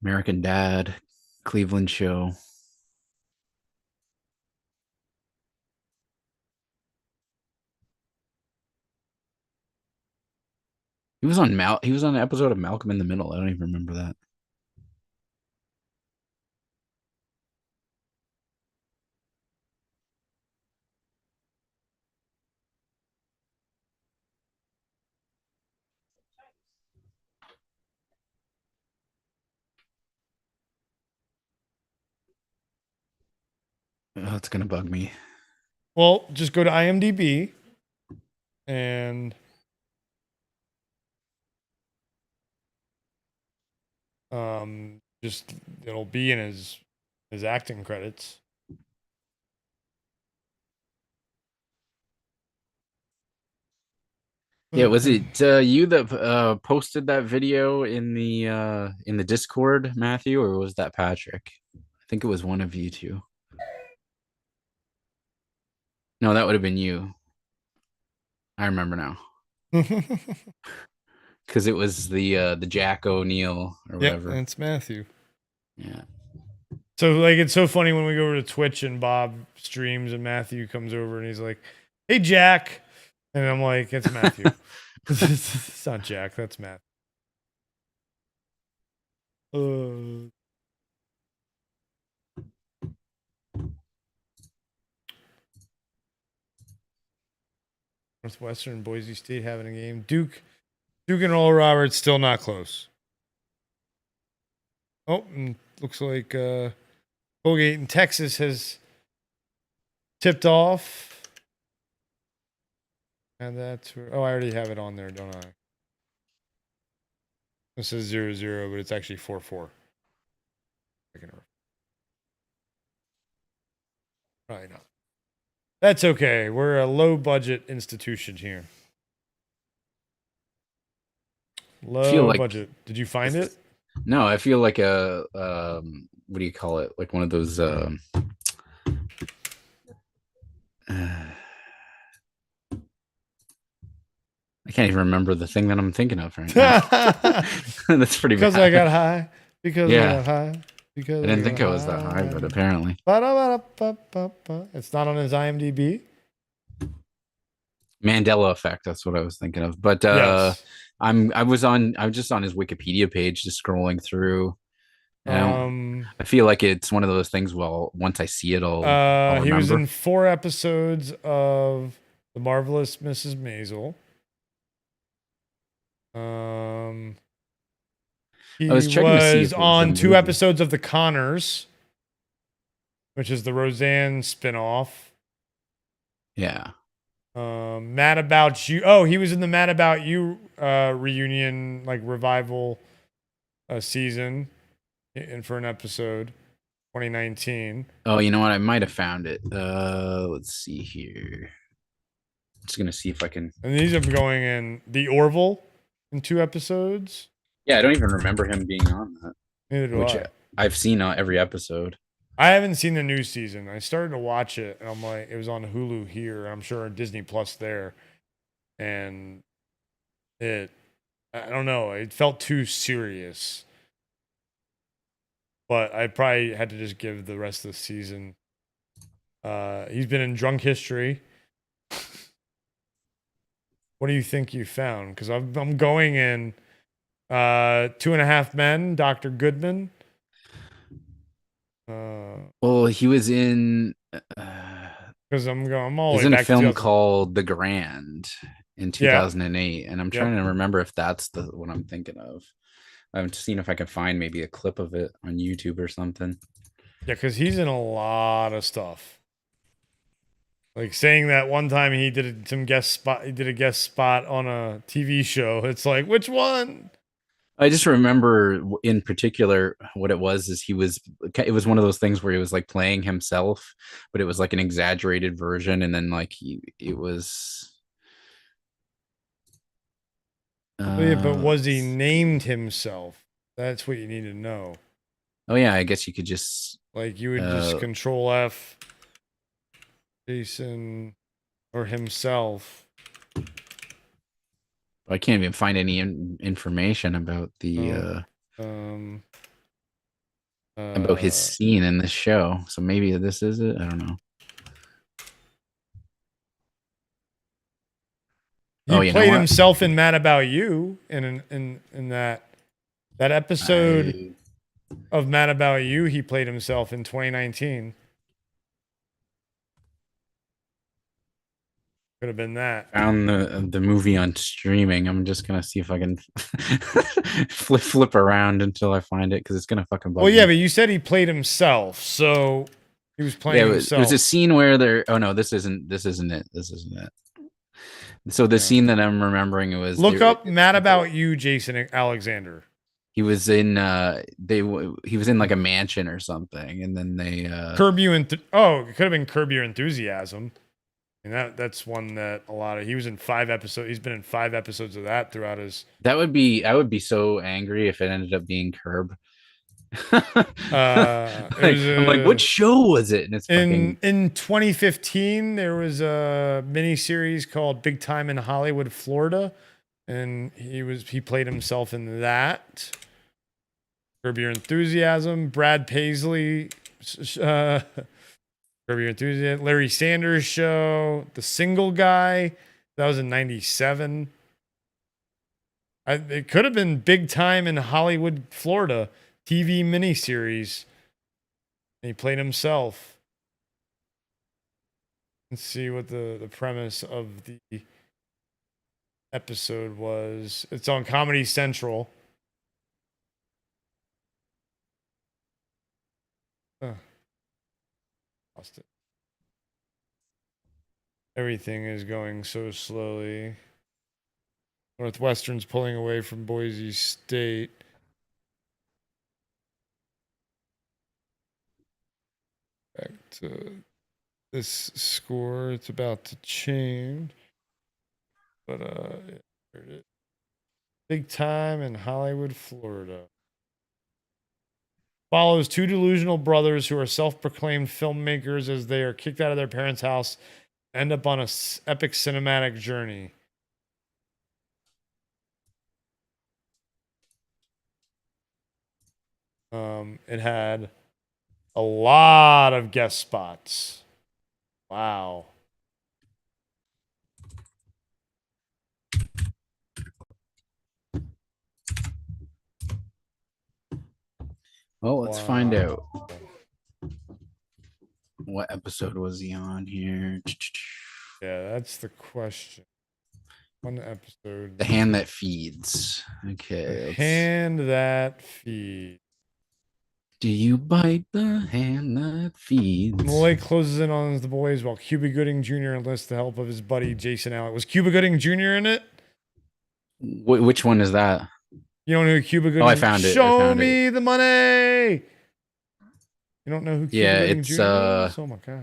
American Dad, Cleveland Show. He was on He was on an episode of Malcolm in the Middle. I don't even remember that. Oh, it's gonna bug me. Well, just go to IMDb and just it'll be in his acting credits. Yeah, was it you that posted that video in the Discord, Matthew, or was that Patrick? I think it was one of you two. No, that would have been you. I remember now. Because it was the Jack O'Neill or whatever. Yeah, it's Matthew. Yeah. So like it's so funny when we go over to Twitch and Bob streams and Matthew comes over and he's like, "Hey Jack," and I'm like, "It's Matthew." It's not Jack. That's Matt. Northwestern, Boise State having a game. Duke and Oral Roberts still not close. Oh, and looks like Colgate in Texas has tipped off. And that's where, oh, I already have it on there, don't I? This is 0-0, but it's actually 4-4. Probably not. That's okay. We're a low budget institution here. Low like budget. Did you find it? No, I feel like a what do you call it? Like one of those I can't even remember the thing that I'm thinking of right now. That's pretty because bad. I got high. Because I Yeah. got high. Because I didn't think I was that high, but apparently. It's not on his IMDb. Mandela effect, that's what I was thinking of. But Yes. I'm just on his Wikipedia page, just scrolling through. And I feel like it's one of those things. Well, once I see it, I'll he was remember. in 4 episodes of The Marvelous Mrs. Maisel. He I was checking to see if was it was on a 2 movie. episodes of The Conners, which is the Roseanne spinoff. Yeah. Mad About You. Oh, he was in the Mad About You reunion, like revival season, and for an episode, 2019. Oh, you know what? I might have found it. Let's see here. I'm just gonna see if I can. And these are going in The Orville in 2 episodes. Yeah, I don't even remember him being on that. Neither do Which I. I've seen every episode. I haven't seen the new season. I started to watch it, and I'm like, it was on Hulu here. I'm sure on Disney Plus there, and I don't know. It felt too serious, but I probably had to just give the rest of the season. He's been in Drunk History. What do you think you found? Because I'm going in 2.5 Men, Dr. Goodman. Well, he was in. Because I'm all the He's way in a back film to called The Grand in 2008, and I'm trying to remember if that's the what I'm thinking of. I'm just seeing if I can find maybe a clip of it on YouTube or something. Yeah, because he's in a lot of stuff. Like saying that one time he did a guest spot on a TV show. It's like, which one? I just remember in particular what it was is it was one of those things where he was like playing himself, but it was like an exaggerated version, and then like it was. Yeah, but was he named himself? That's what you need to know. Oh yeah, I guess you could just like you would just Control F, Jason, or himself. I can't even find any information about the about his scene in this show. So maybe this is it. I don't know. He played himself in Mad About You in that episode of Mad About You. He played himself in 2019. Could have been that. Found the movie on streaming. I'm just gonna see if I can flip around until I find it because it's gonna fucking bug me. But you said he played himself, so he was playing himself. There's a scene where there. Oh no, this isn't it. So the scene that I'm remembering was look up Mad About You, Jason Alexander. He was in he was in like a mansion or something, and then they Curb You it could have been Curb Your Enthusiasm. And that's one that he was in 5 episodes. He's been in 5 episodes of that throughout his. I would be so angry if it ended up being Curb. I'm like, what show was it? And it's in 2015 there was a mini series called Big Time in Hollywood, Florida, and he played himself in that. Curb Your Enthusiasm, Brad Paisley, Curb Your Enthusiasm, Larry Sanders Show, The Single Guy. That was in 97. It could have been Big Time in Hollywood, Florida, TV miniseries. And he played himself. Let's see what the premise of the episode was. It's on Comedy Central. Lost it. Everything is going so slowly. Northwestern's pulling away from Boise State. Back to this score. It's about to change. But here it is. Big Time in Hollywood, Florida. Follows two delusional brothers who are self-proclaimed filmmakers as they are kicked out of their parents' house, end up on a epic cinematic journey. It had a lot of guest spots. Wow. Well, let's find out. What episode was he on here? Yeah, that's the question. One episode. The Hand That Feeds. Okay. The Hand That Feeds. Do you bite the hand that feeds? Malloy closes in on the boys while Cuba Gooding Jr. enlists the help of his buddy Jason Allen. Was Cuba Gooding Jr. in it? Which one is that? You don't know who Cuba Gooding? Oh, I found it. Show me the money. You don't know who Cuba Gooding it's Jr. is? Oh my gosh.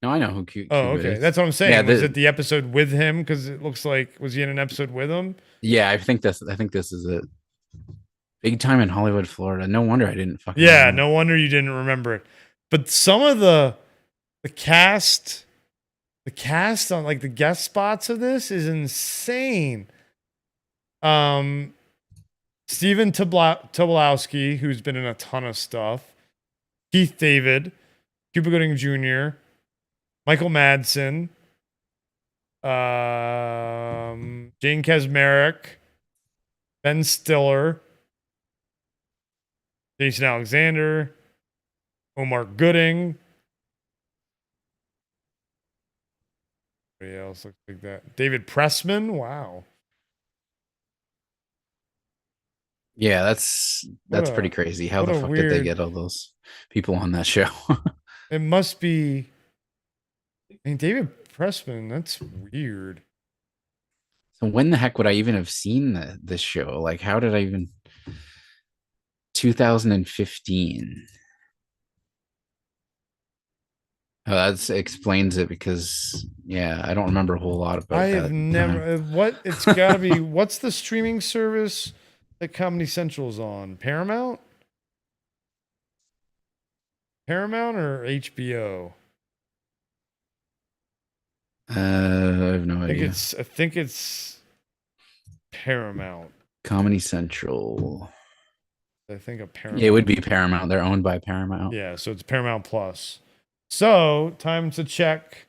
No, I know who Cuba Oh, okay. is. That's what I'm saying. Yeah, Was it the episode with him? Because it looks like, was he in an episode with him? Yeah, I think this is it. Big Time in Hollywood, Florida. No wonder I didn't fucking Yeah, remember. no wonder you didn't remember it. But some of the cast on like the guest spots of this is insane. Steven Tobolowsky, who's been in a ton of stuff. Keith David, Cuba Gooding Jr., Michael Madsen, Jane Kasmerick, Ben Stiller, Jason Alexander, Omar Gooding. Anybody else looks like that? David Pressman. Wow. Yeah, that's pretty crazy. How the fuck did they get all those people on that show? It must be. I mean, David Pressman. That's weird. So when the heck would I even have seen this show? Like, how did I even? 2015. Oh, that explains it because I don't remember a whole lot about. I have never. What it's got to be. What's the streaming service that Comedy Central's on? Paramount or HBO? I have no idea. I think it's Paramount. Comedy Central. I think a Paramount. Yeah, it would be Paramount. They're owned by Paramount. Yeah, so it's Paramount Plus. So time to check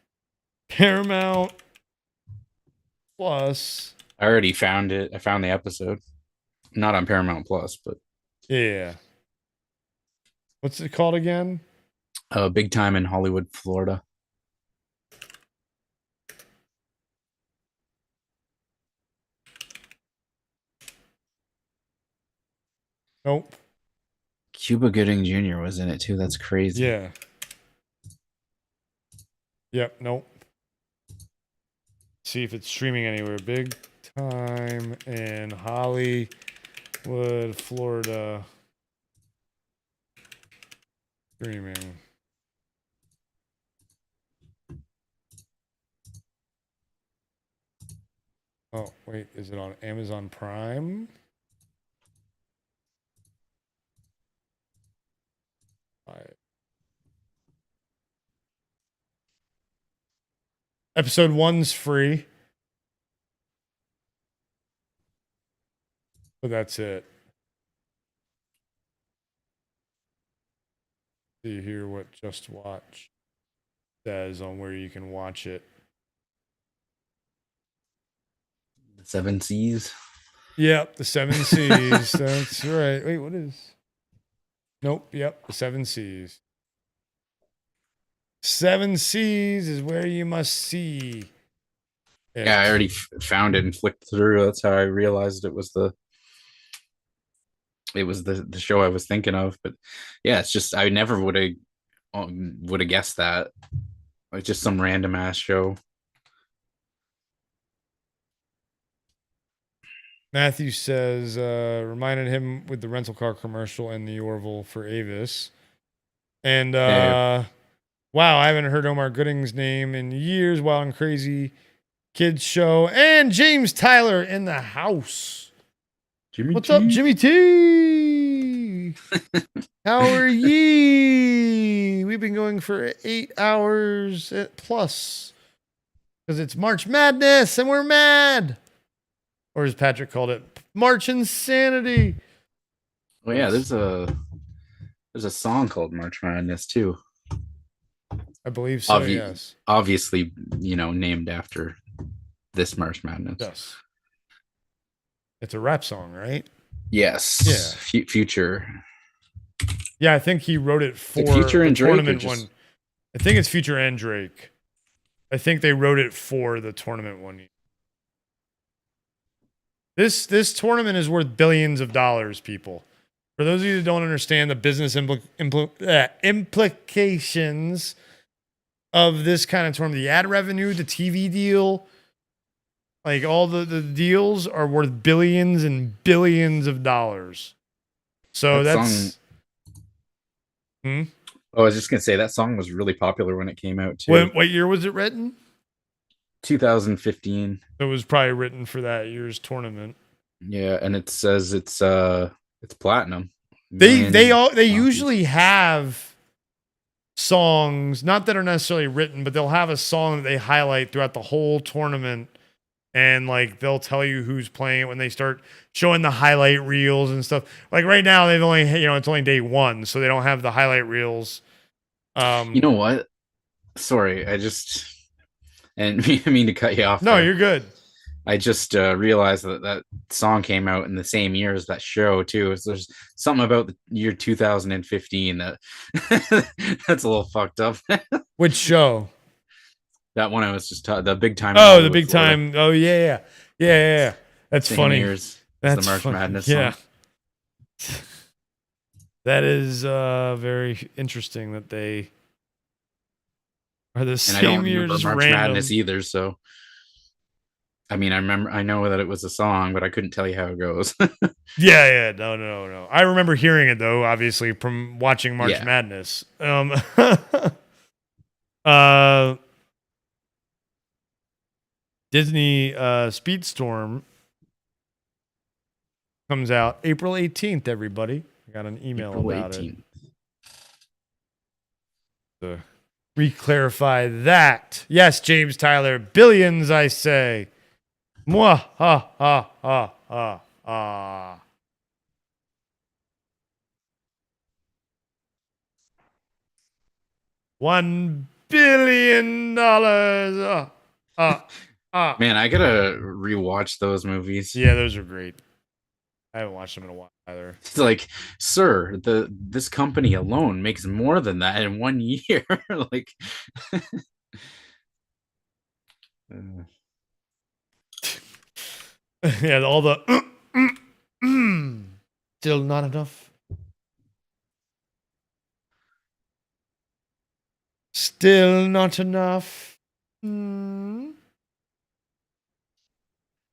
Paramount Plus. I already found it. I found the episode. Not on Paramount Plus, but yeah. What's it called again? Big Time in Hollywood, Florida. Nope. Cuba Gooding Jr. was in it too. That's crazy. Yeah. Yep. Nope. See if it's streaming anywhere. Big Time in Hollywood, Florida. Streaming. Oh, wait. Is it on Amazon Prime? Episode 1's free. But that's it. see here what Just Watch says on where you can watch it. The 7 Seas. Yep, the 7 Seas. That's right. Wait, what is? Nope. Yep, the 7 Seas. 7 Seas is where you must see. Yeah, I already found it and flicked through. That's how I realized it was the show I was thinking of. But yeah, it's just I never would have guessed that. Like just some random ass show. Matthew says, reminded him with the rental car commercial and the Orville for Avis. And Yeah. wow, I haven't heard Omar Gooding's name in years. Wild and Crazy Kids Show. And James Tyler in the house. Jimmy What's T. up, Jimmy T? How are ye? We've been going for 8 hours plus. Because it's March Madness and we're mad. Or as Patrick called it, March Insanity. Well, yeah, there's a song called March Madness too. I believe so, yes. Obviously, named after this March Madness. Yes. It's a rap song, right? Yes. Yeah. Future. Yeah, I think he wrote it for Future and the Drake tournament one. I think it's Future and Drake. I think they wrote it for the tournament one. This tournament is worth billions of dollars, people. For those of you that don't understand the business implications of this kind of tournament, the ad revenue, the TV deal, like all the deals are worth billions and billions of dollars. So that's... Oh, I was just going to say that song was really popular when it came out too. What year was it written? 2015. It was probably written for that year's tournament. Yeah, and it says it's platinum. They usually have songs, not that are necessarily written, but they'll have a song that they highlight throughout the whole tournament, and like they'll tell you who's playing it when they start showing the highlight reels and stuff. Like right now, they've only it's only day 1, so they don't have the highlight reels. You know what? Sorry, I mean to cut you off. No, you're good. I just realized that song came out in the same year as that show too. So there's something about the year 2015 that that's a little fucked up. Which show? That one I was just the big time. Oh, the big time. Oh yeah. That's same funny. Years That's the March funny. Madness. Yeah. Song. That is very interesting that they are the same I don't year. remember Just March random. Madness either. So, I mean, I know that it was a song, but I couldn't tell you how it goes. Yeah. No. I remember hearing it though, obviously from watching March Madness. Disney Speedstorm comes out April 18th, everybody. I got an email April about 18th. it. To re-clarify that. Yes, James Tyler. Billions, I say. Mwah, ha, ha, ha, ha, ha. $1 billion. Man, I gotta rewatch those movies. Yeah, those are great. I haven't watched them in a while either. It's like, sir, this company alone makes more than that in 1 year. Like, yeah, all the still not enough. Still not enough.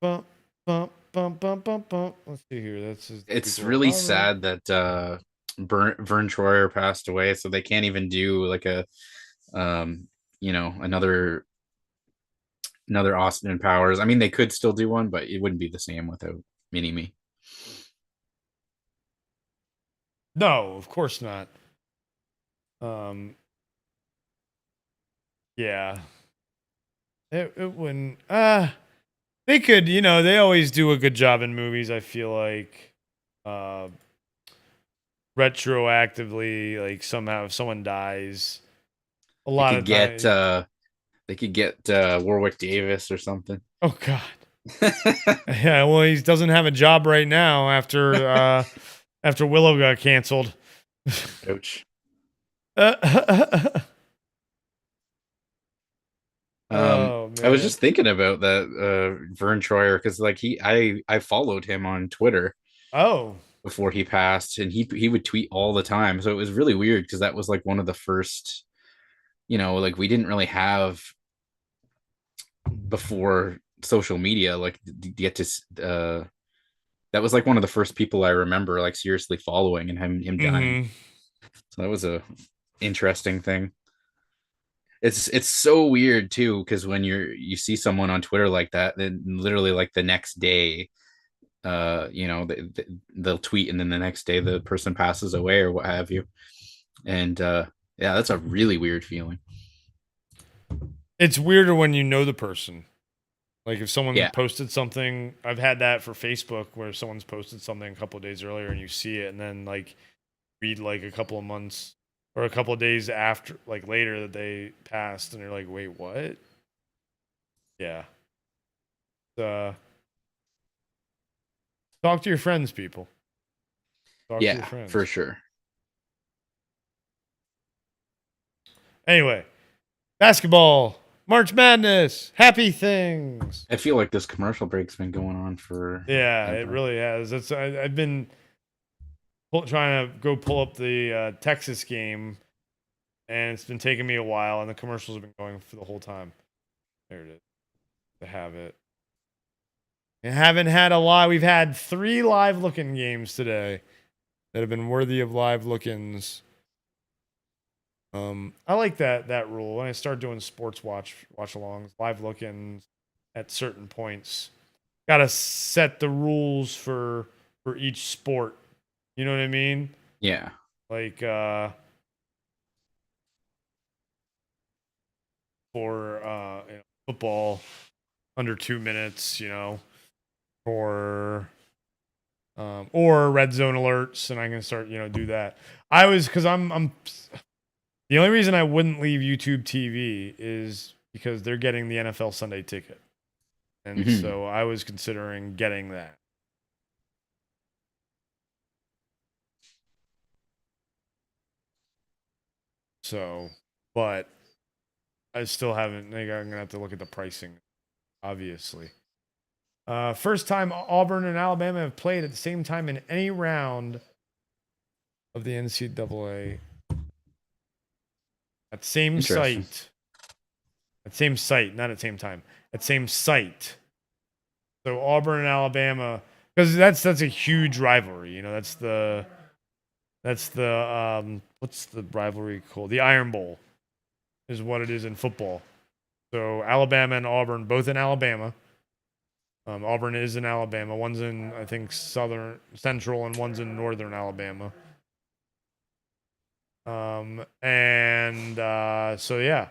Bum, bum, bum, bum, bum, bum. Let's see here. it's really sad that Vern Troyer passed away, so they can't even do like a another Austin Powers. I mean, they could still do one, but it wouldn't be the same without Mini-Me. No, of course not. Yeah. It wouldn't. They could, they always do a good job in movies, I feel like. retroactively, like somehow if someone dies, a lot of Get times. they could get Warwick Davis or something. Oh God. Yeah, well, he doesn't have a job right now after Willow got canceled. Ouch. Oh I was man. just thinking about that Vern Troyer because like I followed him on Twitter Oh. before he passed, and he would tweet all the time. So it was really weird because that was like one of the first, like we didn't really have before social media, like get to that was like one of the first people I remember like seriously following and him dying. Mhm. So that was a interesting thing. It's so weird too because when you see someone on Twitter like that, then literally like the next day, they'll tweet and then the next day the person passes away or what have you, and yeah, that's a really weird feeling. It's weirder when you know the person. Like if someone Yeah. posted something, I've had that for Facebook where someone's posted something a couple of days earlier and you see it and then like read like a couple of months or a couple of days after, like later that they passed and you're like, wait, what? Yeah. Talk to your friends, people. Talk to your Yeah, friends. for sure. Anyway, basketball, March Madness, happy things. I feel like this commercial break's been going on for Yeah, it really has. I've been trying to go pull up the Texas game, and it's been taking me a while, and the commercials have been going for the whole time. There it is. To have it. I haven't had a lot. We've had 3 live looking games today that have been worthy of live look-ins. I like that rule. When I start doing sports watch-alongs, live look-ins at certain points, gotta set the rules for each sport. You know what I mean? Yeah. Like for football, under 2 minutes. Or red zone alerts, and I can start do that. Because I'm the only reason I wouldn't leave YouTube TV is because they're getting the NFL Sunday Ticket, and so I was considering getting that. So, but I still haven't. I'm gonna have to look at the pricing, obviously. First time Auburn and Alabama have played at the same time in any round of the NCAA. At same site. At same site, not at same time. At same site. So Auburn and Alabama, because that's a huge rivalry. That's the what's the rivalry called? The Iron Bowl is what it is in football. So Alabama and Auburn, both in Alabama. Auburn is in Alabama. One's in, I think, central, and one's in northern Alabama. So yeah,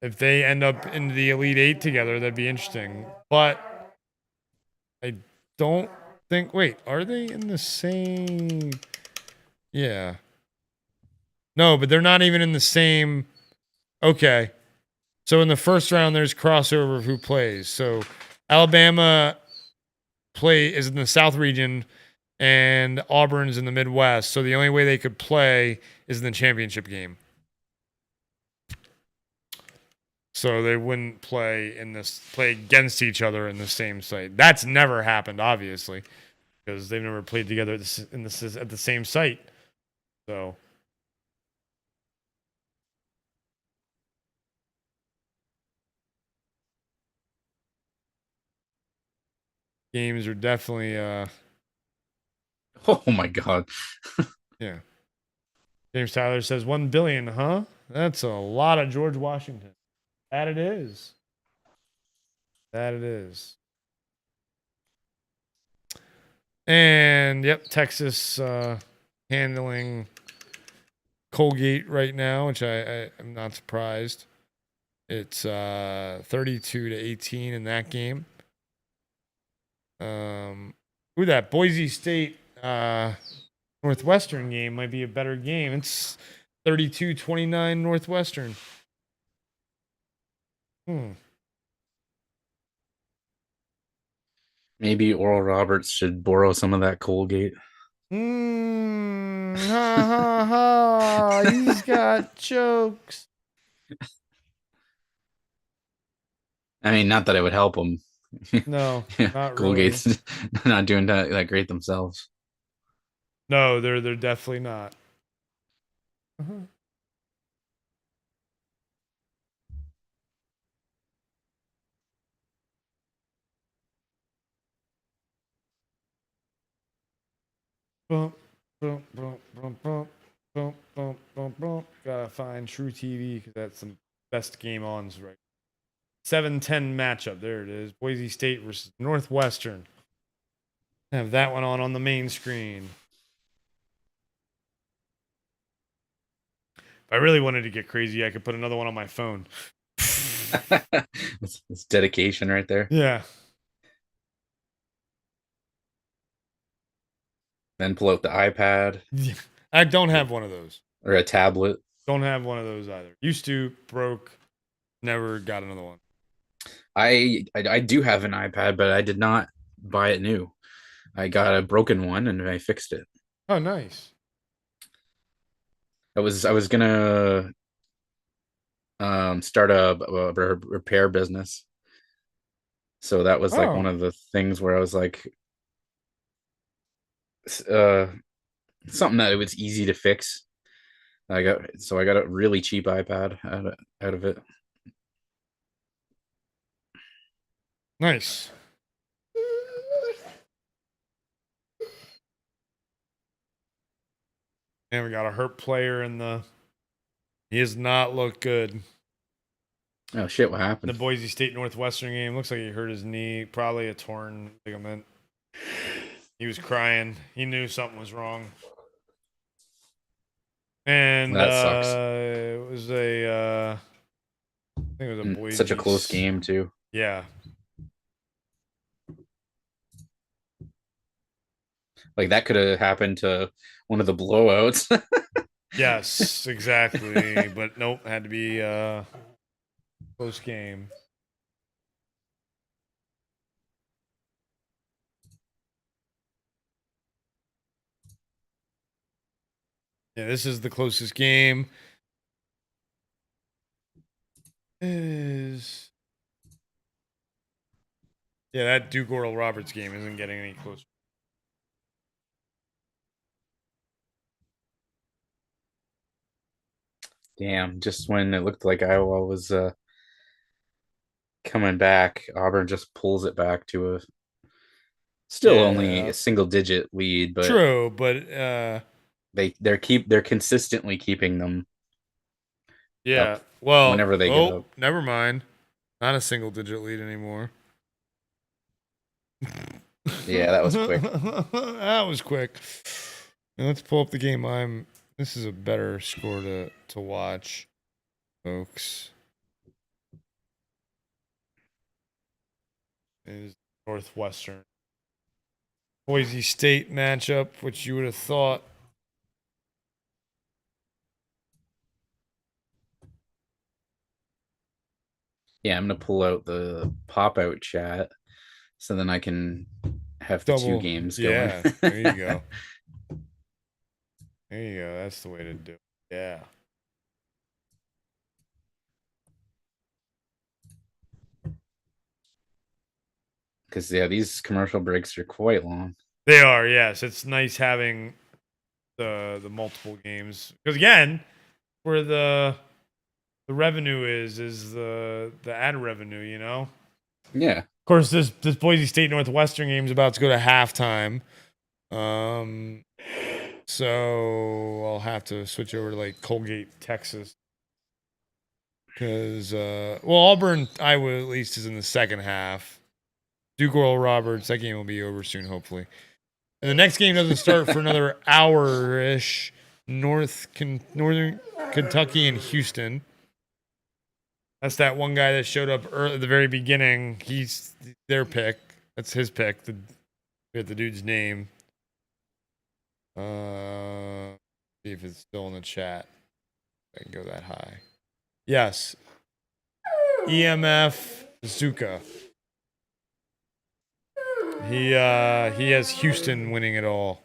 if they end up in the Elite Eight together, that'd be interesting. But I don't think. Wait, are they in the same? Yeah. No, but they're not even in the same. Okay. So in the first round, there's crossover of who plays. So Alabama is in the South region, and Auburn's in the Midwest. So the only way they could play is in the championship game. So they wouldn't play against each other in the same site. That's never happened, obviously, because they've never played together at the same site. So games are definitely Oh my god. yeah. James Tyler says 1 billion, huh? That's a lot of George Washington. That it is. That it is. And yep, Texas handling Colgate right now, which I am not surprised. It's 32-18 in that game. That Boise State Northwestern game might be a better game. It's 32-29 Northwestern. Maybe Oral Roberts should borrow some of that Colgate. Ha ha ha. He's got jokes. I mean, not that it would help him. No, not Colgate's really. not doing that great themselves. No, they're definitely not. Bump, bump, bump, bump, bump, bump, bump, bump, bump. Gotta find True TV because that's the best game on right. 7-10 matchup. There it is. Boise State versus Northwestern. Have that one on the main screen. If I really wanted to get crazy, I could put another one on my phone. It's dedication right there. Yeah. Then pull out the iPad. I don't have one of those. Or a tablet. Don't have one of those either. Used to, broke, never got another one. I do have an iPad, but I did not buy it new. I got a broken one and I fixed it. Oh, nice. I was gonna start a repair business. So that was like one of the things where I was like something that it was easy to fix. I got a really cheap iPad out of it. Nice. And we got a hurt player in the. He has not looked good. Oh shit! What happened? The Boise State Northwestern game looks like he hurt his knee, probably a torn ligament. He was crying. He knew something was wrong. And that sucks. It was I think it was a Boise. Such a close game too. Yeah. Like that could have happened to one of the blowouts. Yes, exactly. But nope, had to be close game. Yeah, this is the closest game. Is yeah, that Duke Oral Roberts game isn't getting any closer. Damn, just when it looked like Iowa was coming back, Auburn just pulls it back to a still only a single digit lead, but true, but they're consistently keeping them. Yeah. Well, whenever they get up. Never mind. Not a single digit lead anymore. Yeah, that was quick. That was quick. And let's pull up the game. This is a better score to watch, folks. Is Northwestern Boise State matchup, which you would have thought. Yeah, I'm gonna pull out the pop out chat so then I can have the two games going. Yeah, there you go. There you go. That's the way to do it. Yeah. Because these commercial breaks are quite long. They are, yes. It's nice having the multiple games because again, where the revenue is the ad revenue, you know. Yeah. Of course, this Boise State Northwestern game is about to go to halftime. So I'll have to switch over to like Colgate, Texas. Because Auburn, Iowa at least is in the second half. Duke Oral Roberts, that game will be over soon, hopefully. And the next game doesn't start for another hour-ish. Northern Kentucky and Houston. That's that one guy that showed up at the very beginning. He's their pick. That's his pick. I forget the dude's name. See if it's still in the chat. I can go that high. Yes. EMF Zuka. He has Houston winning it all.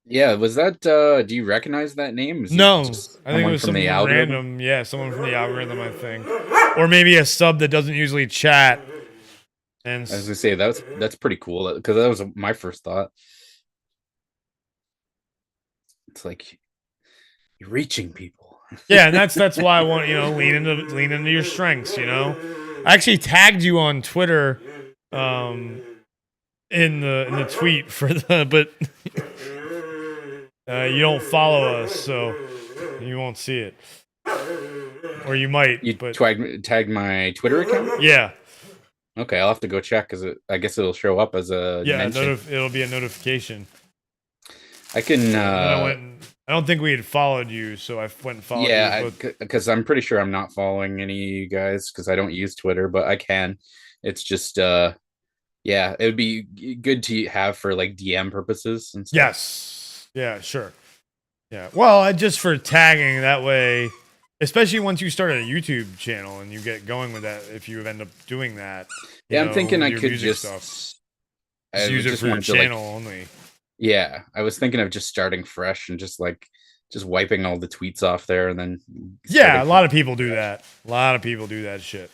Yeah, was that do you recognize that name? Is he No, just I think it someone was from the someone algorithm? random. Yeah, someone from the algorithm, I think, or maybe a sub that doesn't usually chat. And I was gonna say that's pretty cool because that was my first thought. It's like you're reaching people. yeah, and that's why I want lean into your strengths. I actually tagged you on Twitter, in the tweet for the but you don't follow us, so you won't see it, or you might. You but tagged my Twitter account? yeah, Okay, I'll have to go check because I guess it'll show up as a yeah, mention. it'll be a notification. I can. And then I don't think we had followed you, so I went and followed you. Because I'm pretty sure I'm not following any of you guys because I don't use Twitter, but I can. It's just yeah, it would be good to have for like DM purposes and stuff. Yes. Yeah, sure. Yeah. Well, just for tagging that way, especially once you start a YouTube channel and you get going with that, if you end up doing that. Yeah, I'm thinking I could just use it for your channel only. Yeah, I was thinking of just starting fresh and just wiping all the tweets off there and then. Yeah, a lot of people do that. A lot of people do that shit.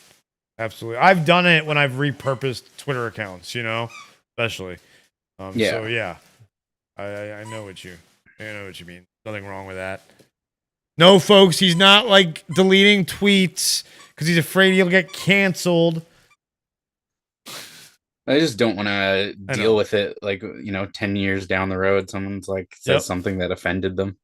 Absolutely. I've done it when I've repurposed Twitter accounts, especially. Yeah. So yeah, I know what you mean. Nothing wrong with that. No, folks, he's not like deleting tweets because he's afraid he'll get canceled. I just don't want to deal with it. Like 10 years down the road, someone's like says something that offended them.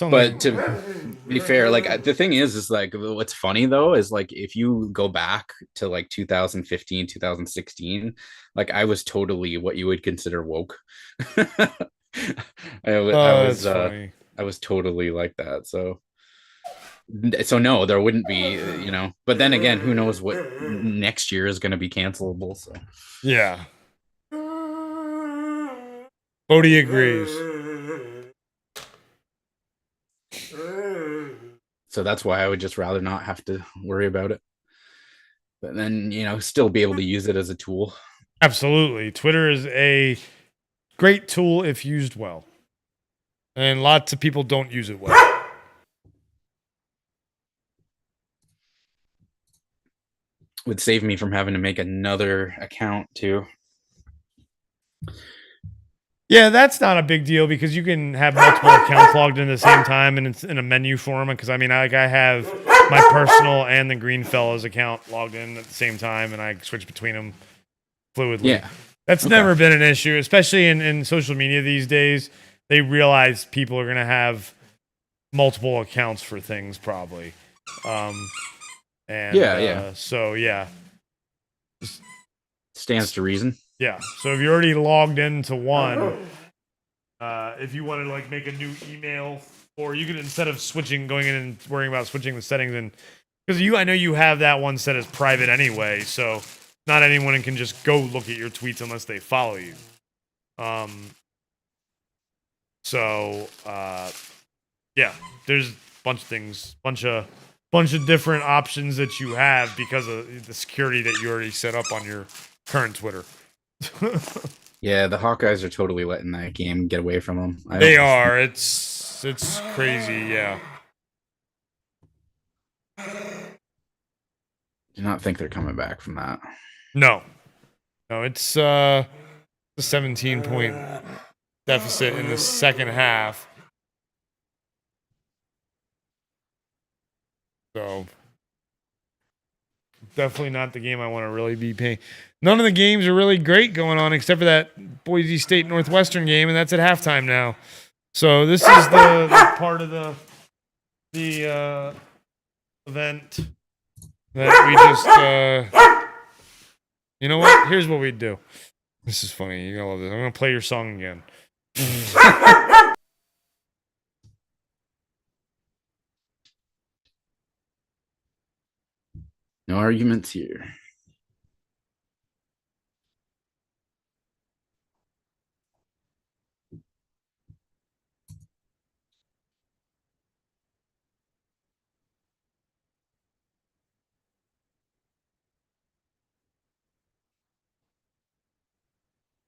But to be fair, like the thing is like what's funny though is like if you go back to like 2015, 2016, like I was totally what you would consider woke. I was totally like that. So no, there wouldn't be, but then again, who knows what next year is going to be cancelable. So yeah. Bodie agrees. So that's why I would just rather not have to worry about it. But then, still be able to use it as a tool. Absolutely. Twitter is a great tool if used well. And lots of people don't use it well. Would save me from having to make another account too. Yeah, that's not a big deal because you can have multiple accounts logged in at the same time and it's in a menu form. Because I have my personal and the Greenfellaz account logged in at the same time, and I switch between them fluidly. Yeah, that's never been an issue, especially in social media these days. They realize people are going to have multiple accounts for things probably. So yeah, stands to reason. Yeah. So if you're already logged into one, if you want to like make a new email, or you can, instead of going in and worrying about switching the settings, and because I know you have that one set as private anyway, so not anyone can just go look at your tweets unless they follow you. Yeah, there's a bunch of things, bunch of different options that you have because of the security that you already set up on your current Twitter. Yeah, the Hawkeyes are totally letting that game get away from them. They are. It's crazy. Yeah. Do not think they're coming back from that. No, it's a 17-point deficit in the second half. So definitely not the game I want to really be paying. None of the games are really great going on except for that Boise State Northwestern game, and that's at halftime now. So this is the part of the event that we just you know what? Here's what we do. This is funny. You're gonna love this. I'm gonna play your song again. No arguments here.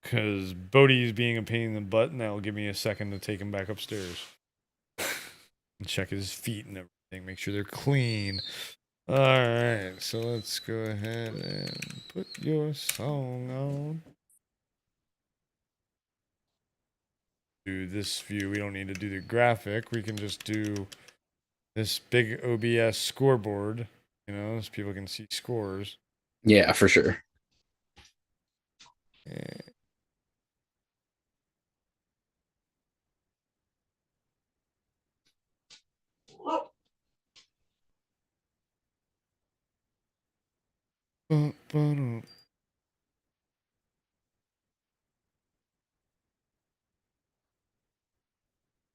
Because Bodie's being a pain in the butt, and that'll give me a second to take him back upstairs. And check his feet and everything. Make sure they're clean. Alright, so let's go ahead and put your song on. Do this view. We don't need to do the graphic. We can just do this big OBS scoreboard, you know, so people can see scores. Yeah, for sure.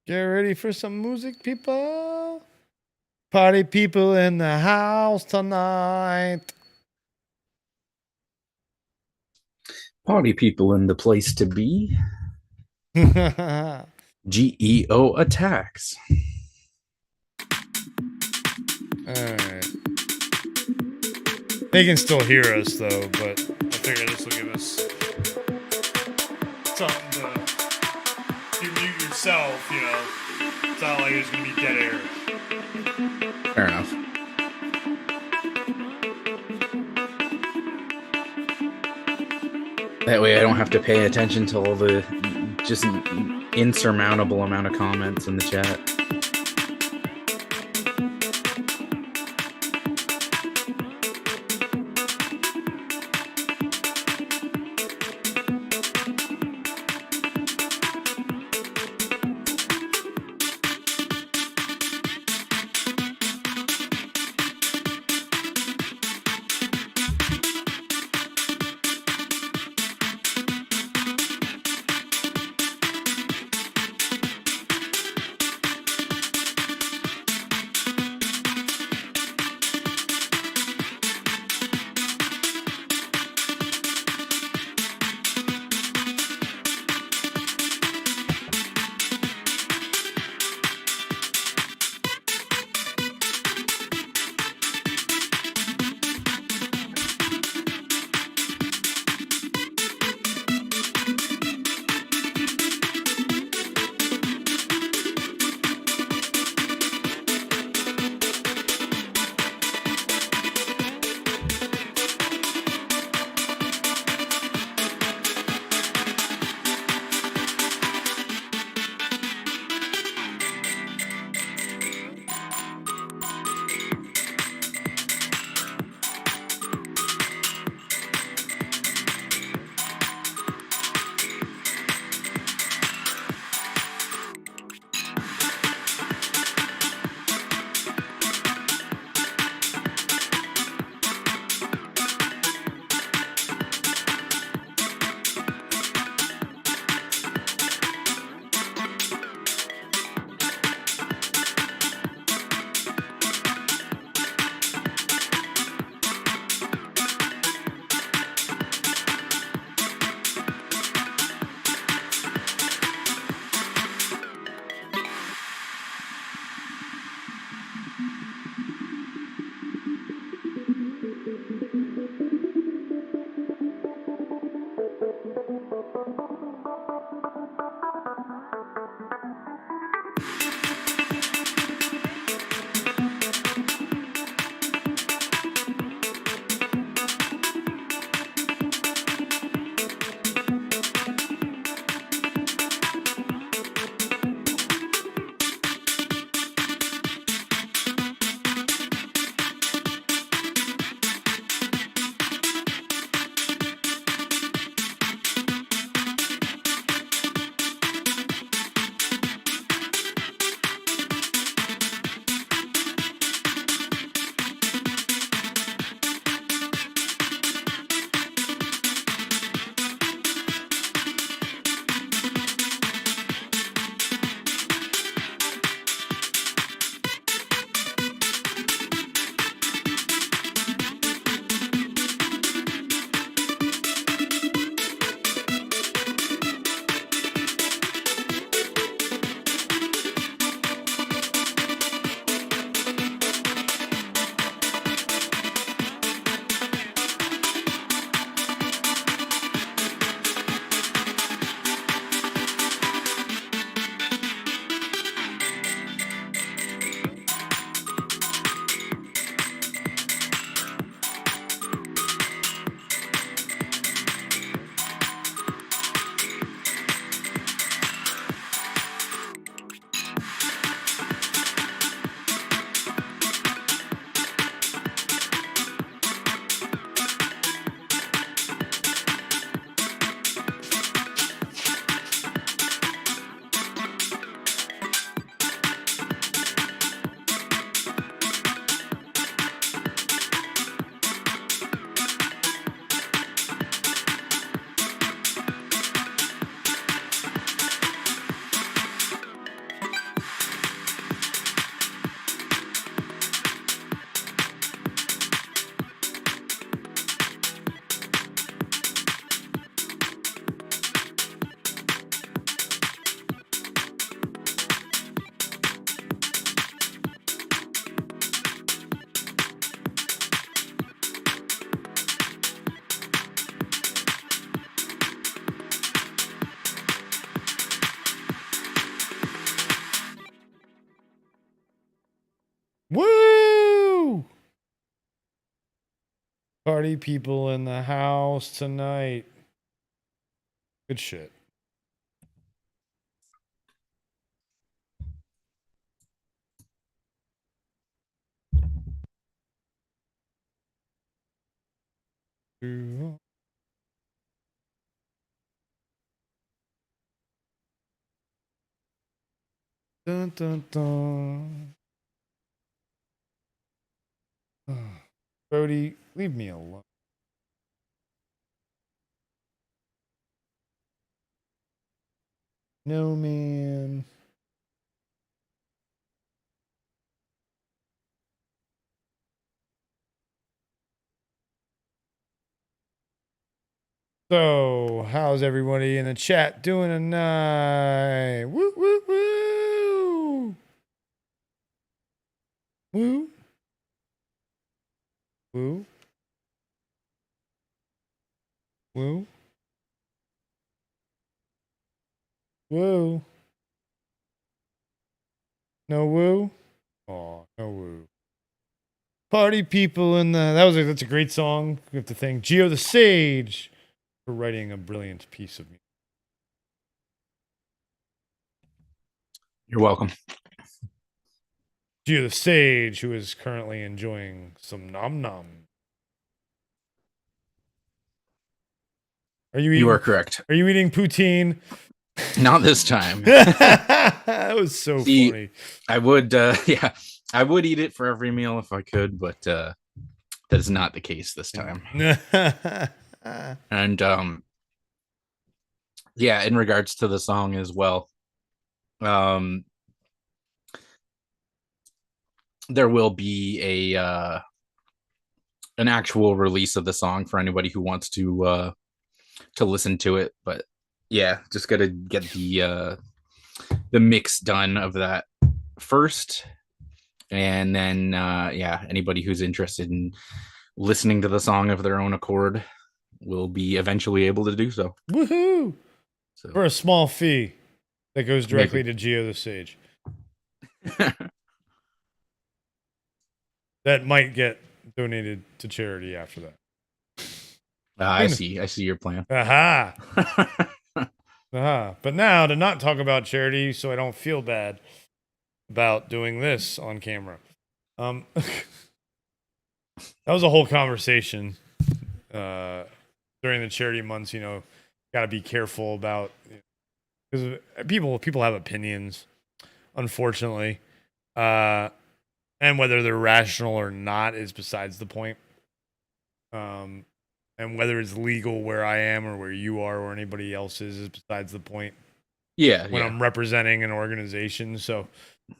Get ready for some music, people. Party people in the house tonight. Party people in the place to be. GEO attacks. Alright. They can still hear us though, but I figure this will give us something to. If you mute yourself, you know, it's not like there's gonna be dead air. Fair enough. That way I don't have to pay attention to all the just insurmountable amount of comments in the chat. Party people in the house tonight. Good shit. Dun, dun, dun. Brody, leave me alone. No, man. So, how's everybody in the chat doing tonight? Woo, woo, woo. Woo. Woo. Woo. Woo. No woo? Oh, no woo. Party people in the... That's a great song. We have to thank Geo the Sage for writing a brilliant piece of music. You're welcome. Geo the Sage, who is currently enjoying some nom nom. Are you eating? You are correct. Are you eating poutine? Not this time. That was so funny. I would, yeah, I would eat it for every meal if I could, but that is not the case this time. And yeah, in regards to the song as well, there will be an actual release of the song for anybody who wants to listen to it. But yeah, just gotta get the mix done of that first, and then yeah, anybody who's interested in listening to the song of their own accord will be eventually able to do so. Woohoo! So, for a small fee that goes directly to Geo the Sage. That might get donated to charity after that. I see your plan. Aha. Aha. But now to not talk about charity so I don't feel bad about doing this on camera. That was a whole conversation during the charity months, got to be careful about, because people have opinions, unfortunately. And whether they're rational or not is besides the point. And whether it's legal where I am or where you are or anybody else is besides the point. Yeah. When I'm representing an organization. So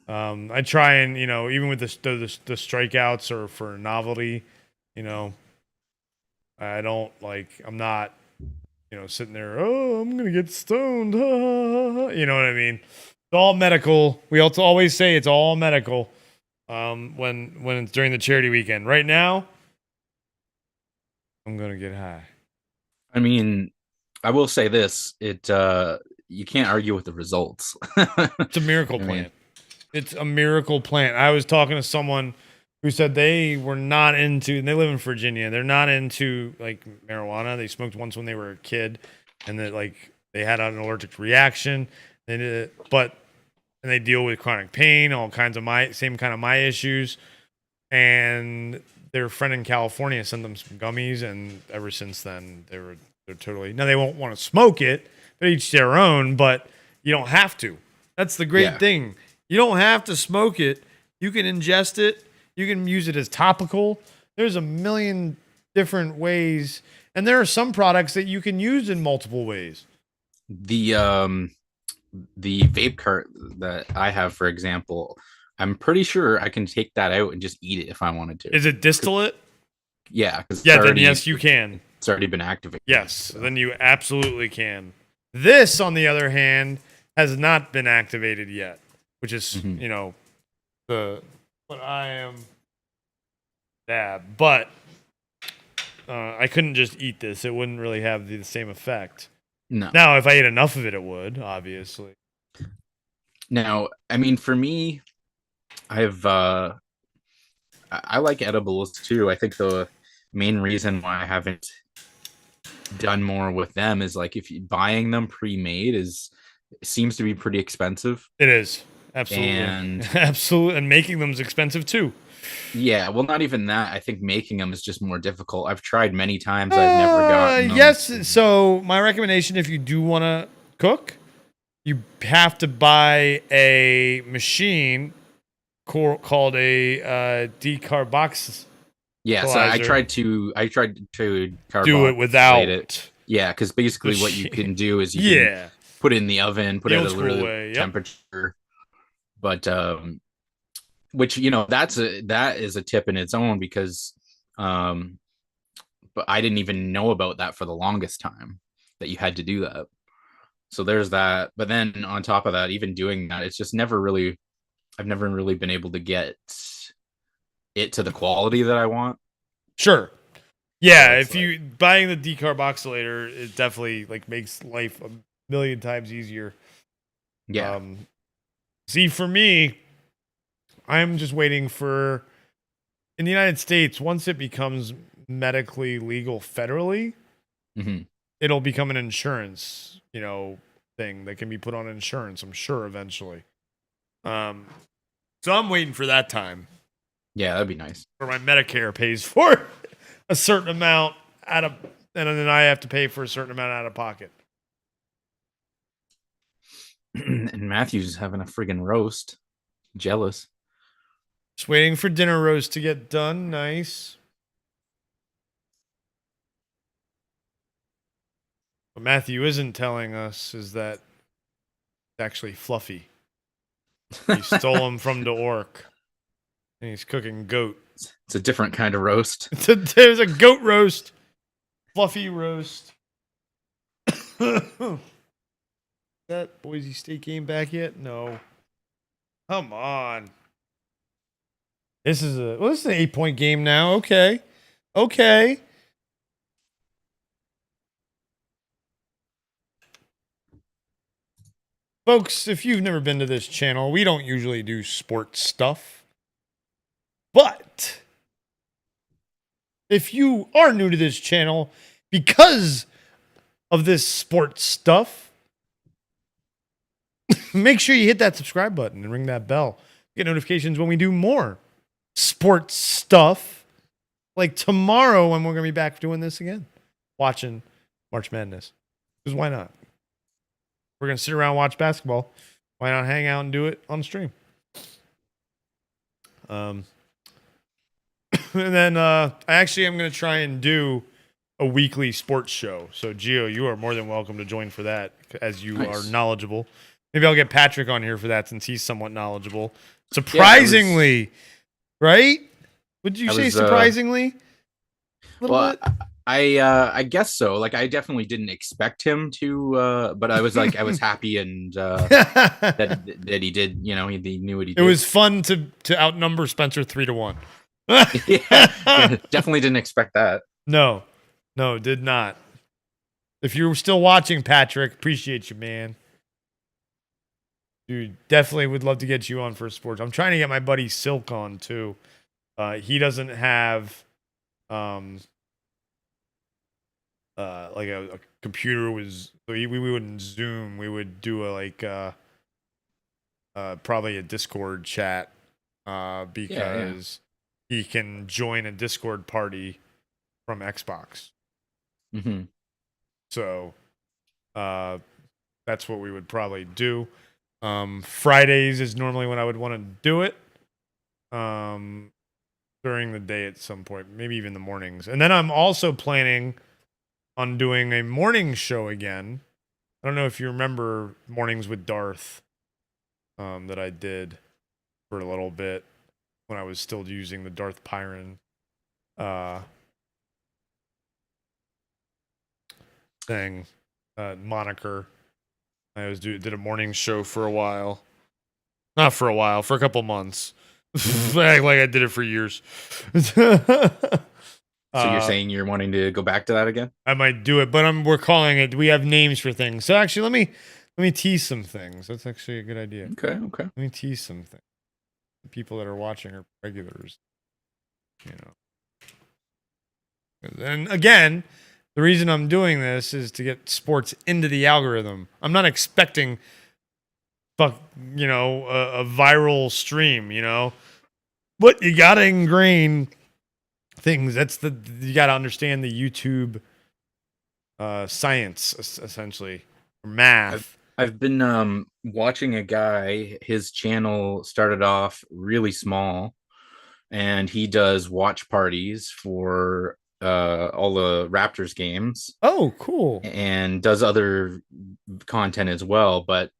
I try and, even with the strikeouts or for novelty, I don't I'm not, sitting there, oh, I'm going to get stoned. You know what I mean? It's all medical. We also always say it's all medical when it's during the charity weekend. Right now, I'm going to get high. I mean, I will say this, you can't argue with the results. It's a miracle plant. It's a miracle plant. I was talking to someone who said they were not into, and they live in Virginia, they're not into marijuana. They smoked once when they were a kid, and that they had an allergic reaction. And they deal with chronic pain, all kinds of same kind of my issues. And their friend in California sent them some gummies, and ever since then they're totally, now they won't want to smoke it, but each their own, but you don't have to. That's the great thing. You don't have to smoke it. You can ingest it. You can use it as topical. There's a million different ways, and there are some products that you can use in multiple ways. The vape cart that I have, for example, I'm pretty sure I can take that out and just eat it if I wanted to. Is it distillate? Yeah. Then yes, you can. It's already been activated. Yes, so. Then you absolutely can. This, on the other hand, has not been activated yet, which is, what I am bad. But I couldn't just eat this. It wouldn't really have the same effect. No. Now, if I ate enough of it, it would, obviously. Now, I mean, for me, I like edibles too. I think main reason why I haven't done more with them is like if you buying them pre-made seems to be pretty expensive. It is. Absolutely. And absolutely. And making them is expensive too. yeah, well, not even that. I think making them is just more difficult. I've tried many times. I've never gotten them. Yes. So my recommendation, if you do want to cook, you have to buy a machine called a decarbox. Yeah, so I tried to Do it without it. Yeah, because basically what you can do is you can put it in the oven, put it at a little temperature. But which that is a tip in its own because but I didn't even know about that for the longest time that you had to do that. So there's that. But then on top of that, even doing that, it's just I've never really been able to get it to the quality that I want. Sure. Yeah, so if you buying the decarboxylator, it definitely like makes life a million times easier. Yeah. See, for me, I'm just waiting for in the United States, once it becomes medically legal federally, it'll become an insurance, thing that can be put on insurance, I'm sure, eventually. So I'm waiting for that time. Yeah, that'd be nice. Or my Medicare pays for a certain amount and then I have to pay for a certain amount out of pocket. And Matthew's having a friggin' roast. Jealous. Just waiting for dinner roast to get done. Nice. What Matthew isn't telling us is that it's actually Fluffy. He stole him from the orc. And he's cooking goat. It's a different kind of roast. There's a goat roast. Fluffy roast. That Boise State game back yet? No. Come on. This is an 8-point game now. Okay. Folks, if you've never been to this channel, we don't usually do sports stuff. But if you are new to this channel because of this sports stuff, make sure you hit that subscribe button and ring that bell. Get notifications when we do more sports stuff. Like tomorrow when we're going to be back doing this again. Watching March Madness. Because why not? We're going to sit around and watch basketball. Why not hang out and do it on stream? And then I actually am going to try and do a weekly sports show. So, Gio, you are more than welcome to join for that as you are knowledgeable. Maybe I'll get Patrick on here for that since he's somewhat knowledgeable. Surprisingly, right? Would you say surprisingly? Well, I guess so. Like, I definitely didn't expect him to, but I was happy and that he did. He knew what he did. It was fun to outnumber Spencer 3-1. yeah, definitely didn't expect that. No, did not. If you're still watching, Patrick, appreciate you, man. Dude, definitely would love to get you on for sports. I'm trying to get my buddy Silk on too. He doesn't have like a computer was we wouldn't Zoom. We would do probably a Discord chat because he can join a Discord party from Xbox. So that's what we would probably do. Fridays is normally when I would want to do it. During the day at some point, maybe even the mornings. And then I'm also planning on doing a morning show again. I don't know if you remember Mornings with Darth that I did for a little bit when I was still using the Darth Pyrin thing, moniker. I did a morning show for a while. Not for a while, for a couple months. like I did it for years. So you're saying you're wanting to go back to that again? I might do it, but we're calling it. We have names for things. So actually, let me tease some things. That's actually a good idea. Okay. Let me tease some things. The people that are watching are regulars. And again, the reason I'm doing this is to get sports into the algorithm. I'm not expecting a viral stream, but you gotta ingrain things. You gotta understand the YouTube science, essentially, or math. I've been watching a guy. His channel started off really small, and he does watch parties for all the Raptors games. Oh, cool! And does other content as well. But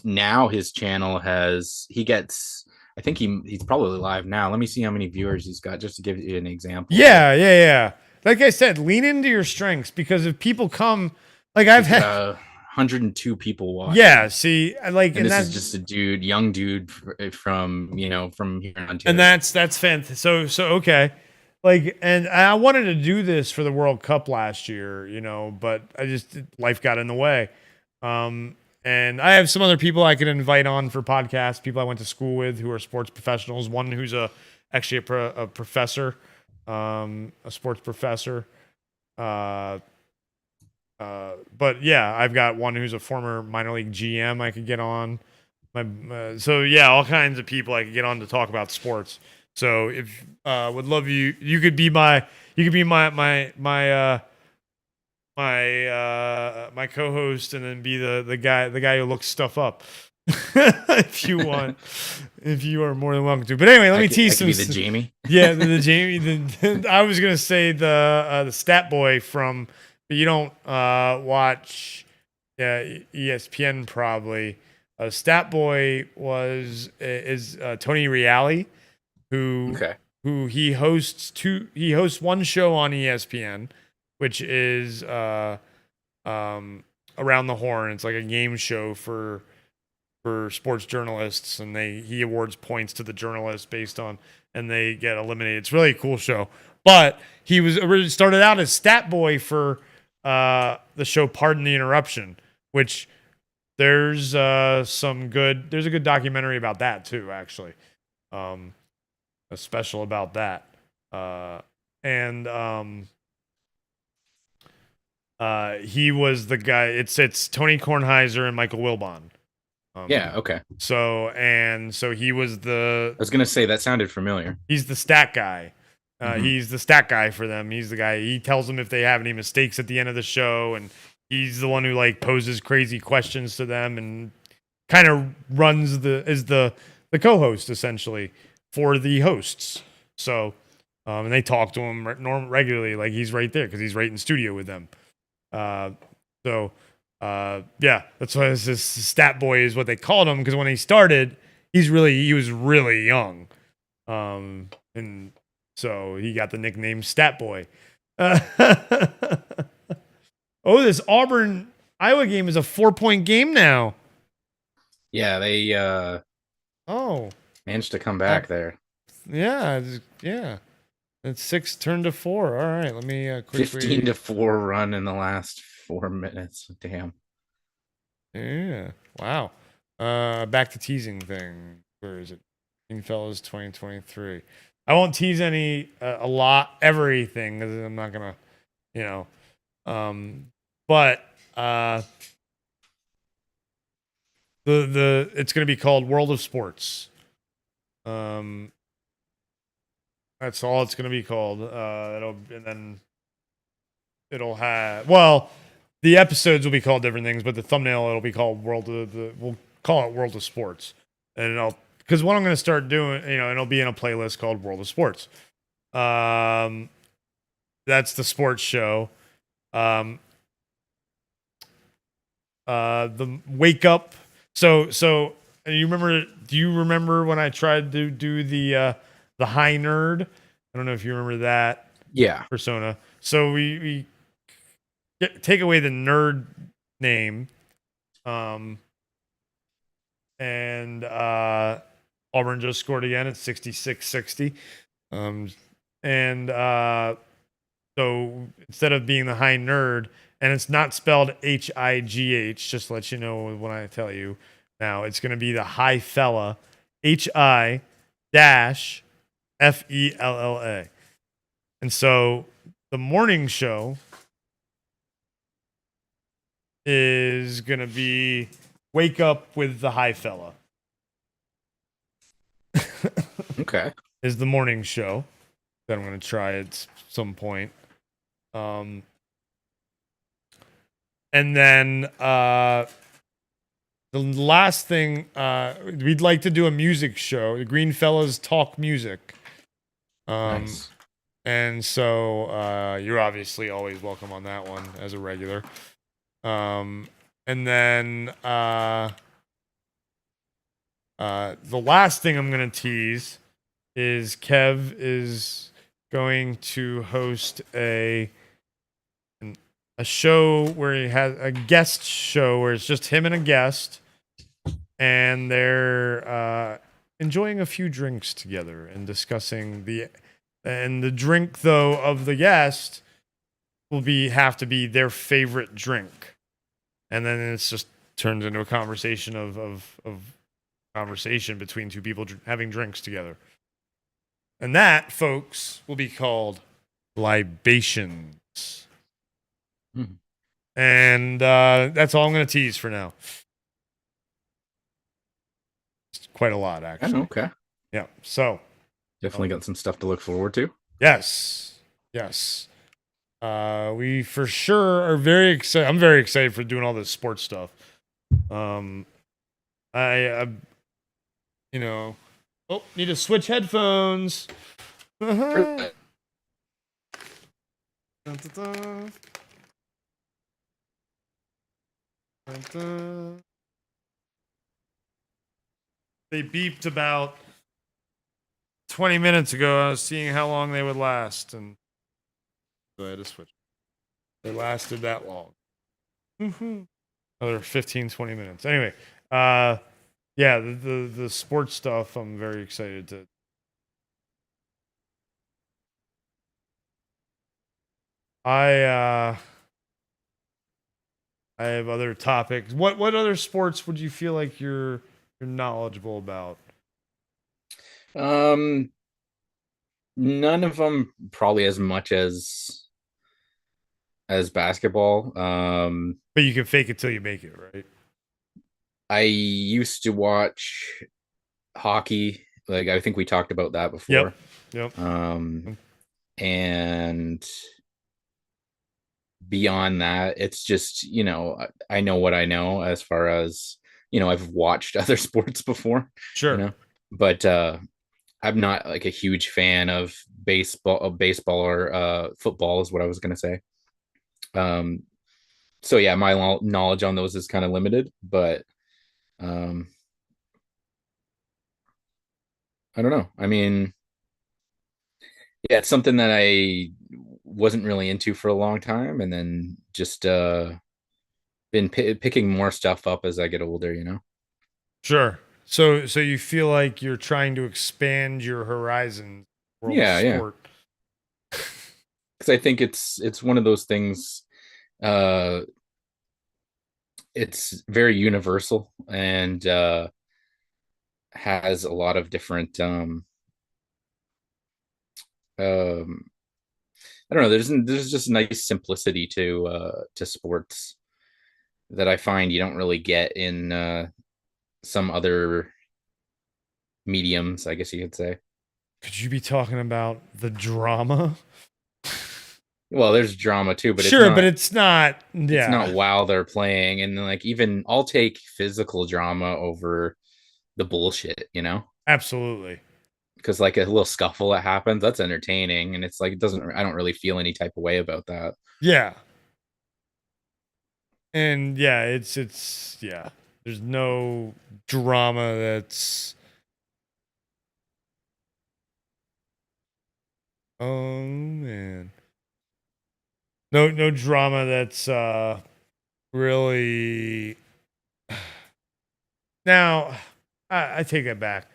now his channel gets. I think he's probably live now. Let me see how many viewers he's got, just to give you an example. Yeah. Like I said, lean into your strengths, because if people come, like I've had 102 people watching. Yeah, see, and this is just a young dude from here in Ontario. And that's fantastic. So okay, like, and I wanted to do this for the World Cup last year, but life got in the way. And I have some other people I could invite on for podcasts, people I went to school with who are sports professionals. One who's actually a professor, a sports professor. But yeah, I've got one who's a former minor league GM I could get on. So yeah, all kinds of people I could get on to talk about sports. So if would love you could be my co-host, and then be the guy who looks stuff up. If you want, if you are more than welcome to. But anyway, let me tease some. Be the Jamie. Yeah, the Jamie. I was gonna say the Stat Boy from, but you don't watch ESPN probably. Stat Boy is Tony Reali, who he hosts one show on ESPN, which is Around the Horn. It's like a game show for sports journalists, and he awards points to the journalists based on, and they get eliminated. It's really a cool show. But he was originally started out as Stat Boy for the show Pardon the Interruption, which there's a good documentary about that too, actually. A special about that. He was the guy. It's Tony Kornheiser and Michael Wilbon. Yeah. Okay. So he was I was gonna say that sounded familiar. He's the stat guy. He's the stat guy for them. He's the guy. He tells them if they have any mistakes at the end of the show, and he's the one who like poses crazy questions to them and kind of runs is the co-host essentially for the hosts. So, and they talk to him regularly, like he's right there because he's right in studio with them. Yeah, that's why this Stat Boy is what they called him, because when he started, he was really young, and so he got the nickname Stat Boy. Oh, this Auburn Iowa game is a 4-point game now. Yeah, they managed to come back there. Yeah. It's 6 turned to 4. All right, let me quickly 15-4 run in the last 4 minutes. Damn. Yeah. Wow. Back to teasing thing. Where is it? Greenfellaz 2023. I won't tease everything, because I'm not gonna, but it's gonna be called World of Sports. That's all it's gonna be called. It'll have, the episodes will be called different things, but the thumbnail, it'll be called we'll call it World of Sports. And because what I'm going to start doing, it'll be in a playlist called World of Sports. That's the sports show. The Wake Up. So do you remember when I tried to do the High Nerd? I don't know if you remember that. Yeah. Persona. So we take away the nerd name, and Auburn just scored again at 66-60. So instead of being the High Nerd, and it's not spelled HIGH, just to let you know when I tell you now, it's going to be the High Fella, HI-FELLA. And so the morning show is going to be Wake Up with the High Fella. Okay. Is the morning show that I'm going to try at some point. And then the last thing, we'd like to do a music show. The Greenfellaz talk music. Nice. And so you're obviously always welcome on that one as a regular. And then the last thing I'm going to tease is Kev is going to host a show where he has a guest show where it's just him and a guest, and they're enjoying a few drinks together and discussing the drink though of the guest will have to be their favorite drink, and then it's just turns into a conversation of conversation between two people having drinks together. And that, folks, will be called Libations. Mhm. And that's all I'm going to tease for now. It's quite a lot, actually. Okay. Yeah. So Definitely got some stuff to look forward to. yes. We for sure are very excited. I'm very excited for doing all this sports stuff. I need to switch headphones. They beeped about 20 minutes ago. I was seeing how long they would last, and so I had to switch. They lasted that long. Another 15, 20 minutes. Anyway, yeah, the sports stuff I'm very excited to. I have other topics. What other sports would you feel like you're knowledgeable about? None of them probably as much as basketball. But you can fake it till you make it, right? I used to watch hockey. Like, I think we talked about that before. Yep. And beyond that, it's just, I know what I know as far as, I've watched other sports before. Sure. But I'm not like a huge fan of baseball or football is what I was going to say. So yeah, my knowledge on those is kind of limited, but I don't know. I mean, yeah, it's something that I wasn't really into for a long time, and then just been picking more stuff up as I get older, Sure. So you feel like you're trying to expand your horizon. Yeah. Because I think it's one of those things. It's very universal and has a lot of different. I don't know. There's just a nice simplicity to sports that I find you don't really get in some other mediums, I guess you could say. Could you be talking about the drama? Well, there's drama too, but sure, but it's not. Yeah, it's not while they're playing, and like even I'll take physical drama over the bullshit, Absolutely. Because like a little scuffle that happens, that's entertaining, and it's like I don't really feel any type of way about that. Yeah. And yeah, it's yeah. There's no drama that's oh man. No drama that's really now I take that back.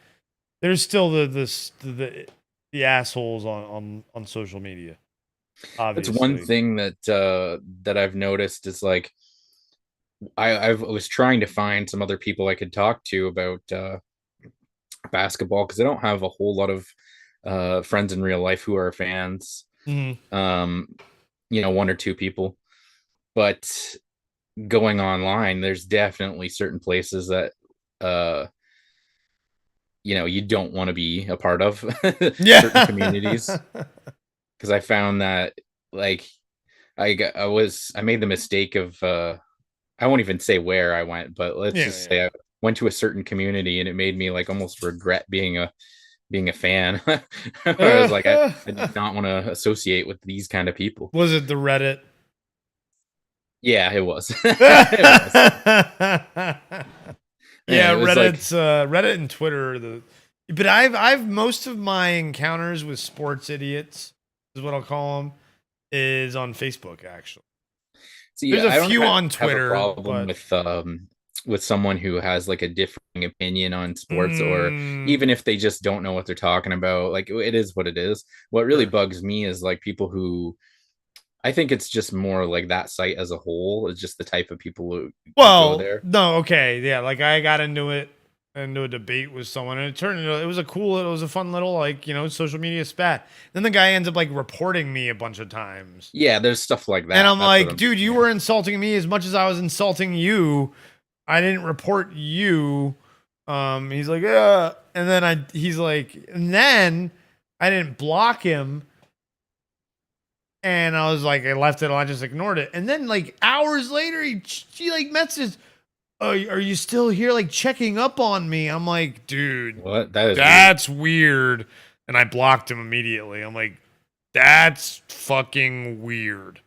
There's still the assholes on social media. Obviously. That's one thing that I've noticed is like I was trying to find some other people I could talk to about basketball because I don't have a whole lot of friends in real life who are fans. You know, one or two people. But going online, there's definitely certain places that you know, you don't want to be a part of. Certain communities. Because I found that, like, I made the mistake of I won't even say where I went, but let's just say I went to a certain community and it made me like almost regret being a fan. I was like, I did not want to associate with these kind of people. Was it the Reddit? Yeah, it was. Yeah, it was Reddit's Reddit and Twitter are the. But I've most of my encounters with sports idiots is what I'll call them is on Facebook actually. See, there's I a don't few have on Twitter, a problem with someone who has like a differing opinion on sports, or even if they just don't know what they're talking about. Like, it is what it is. What really bugs me is like people who, I think it's just more like that site as a whole is just the type of people who go there. No, okay, yeah, like I got into a debate with someone, and it was a fun little, like, you know, social media spat. Then the guy ends up like reporting me a bunch of times. Yeah, there's stuff like that. And I'm like, dude, you were insulting me as much as I was insulting you. I didn't report you. He's like, yeah. And then I didn't block him. And I was like, I left it. I just ignored it. And then like hours later, she like messages, "Oh, are you still here? Like checking up on me?" I'm like, dude, what? That's weird. And I blocked him immediately. I'm like, that's fucking weird.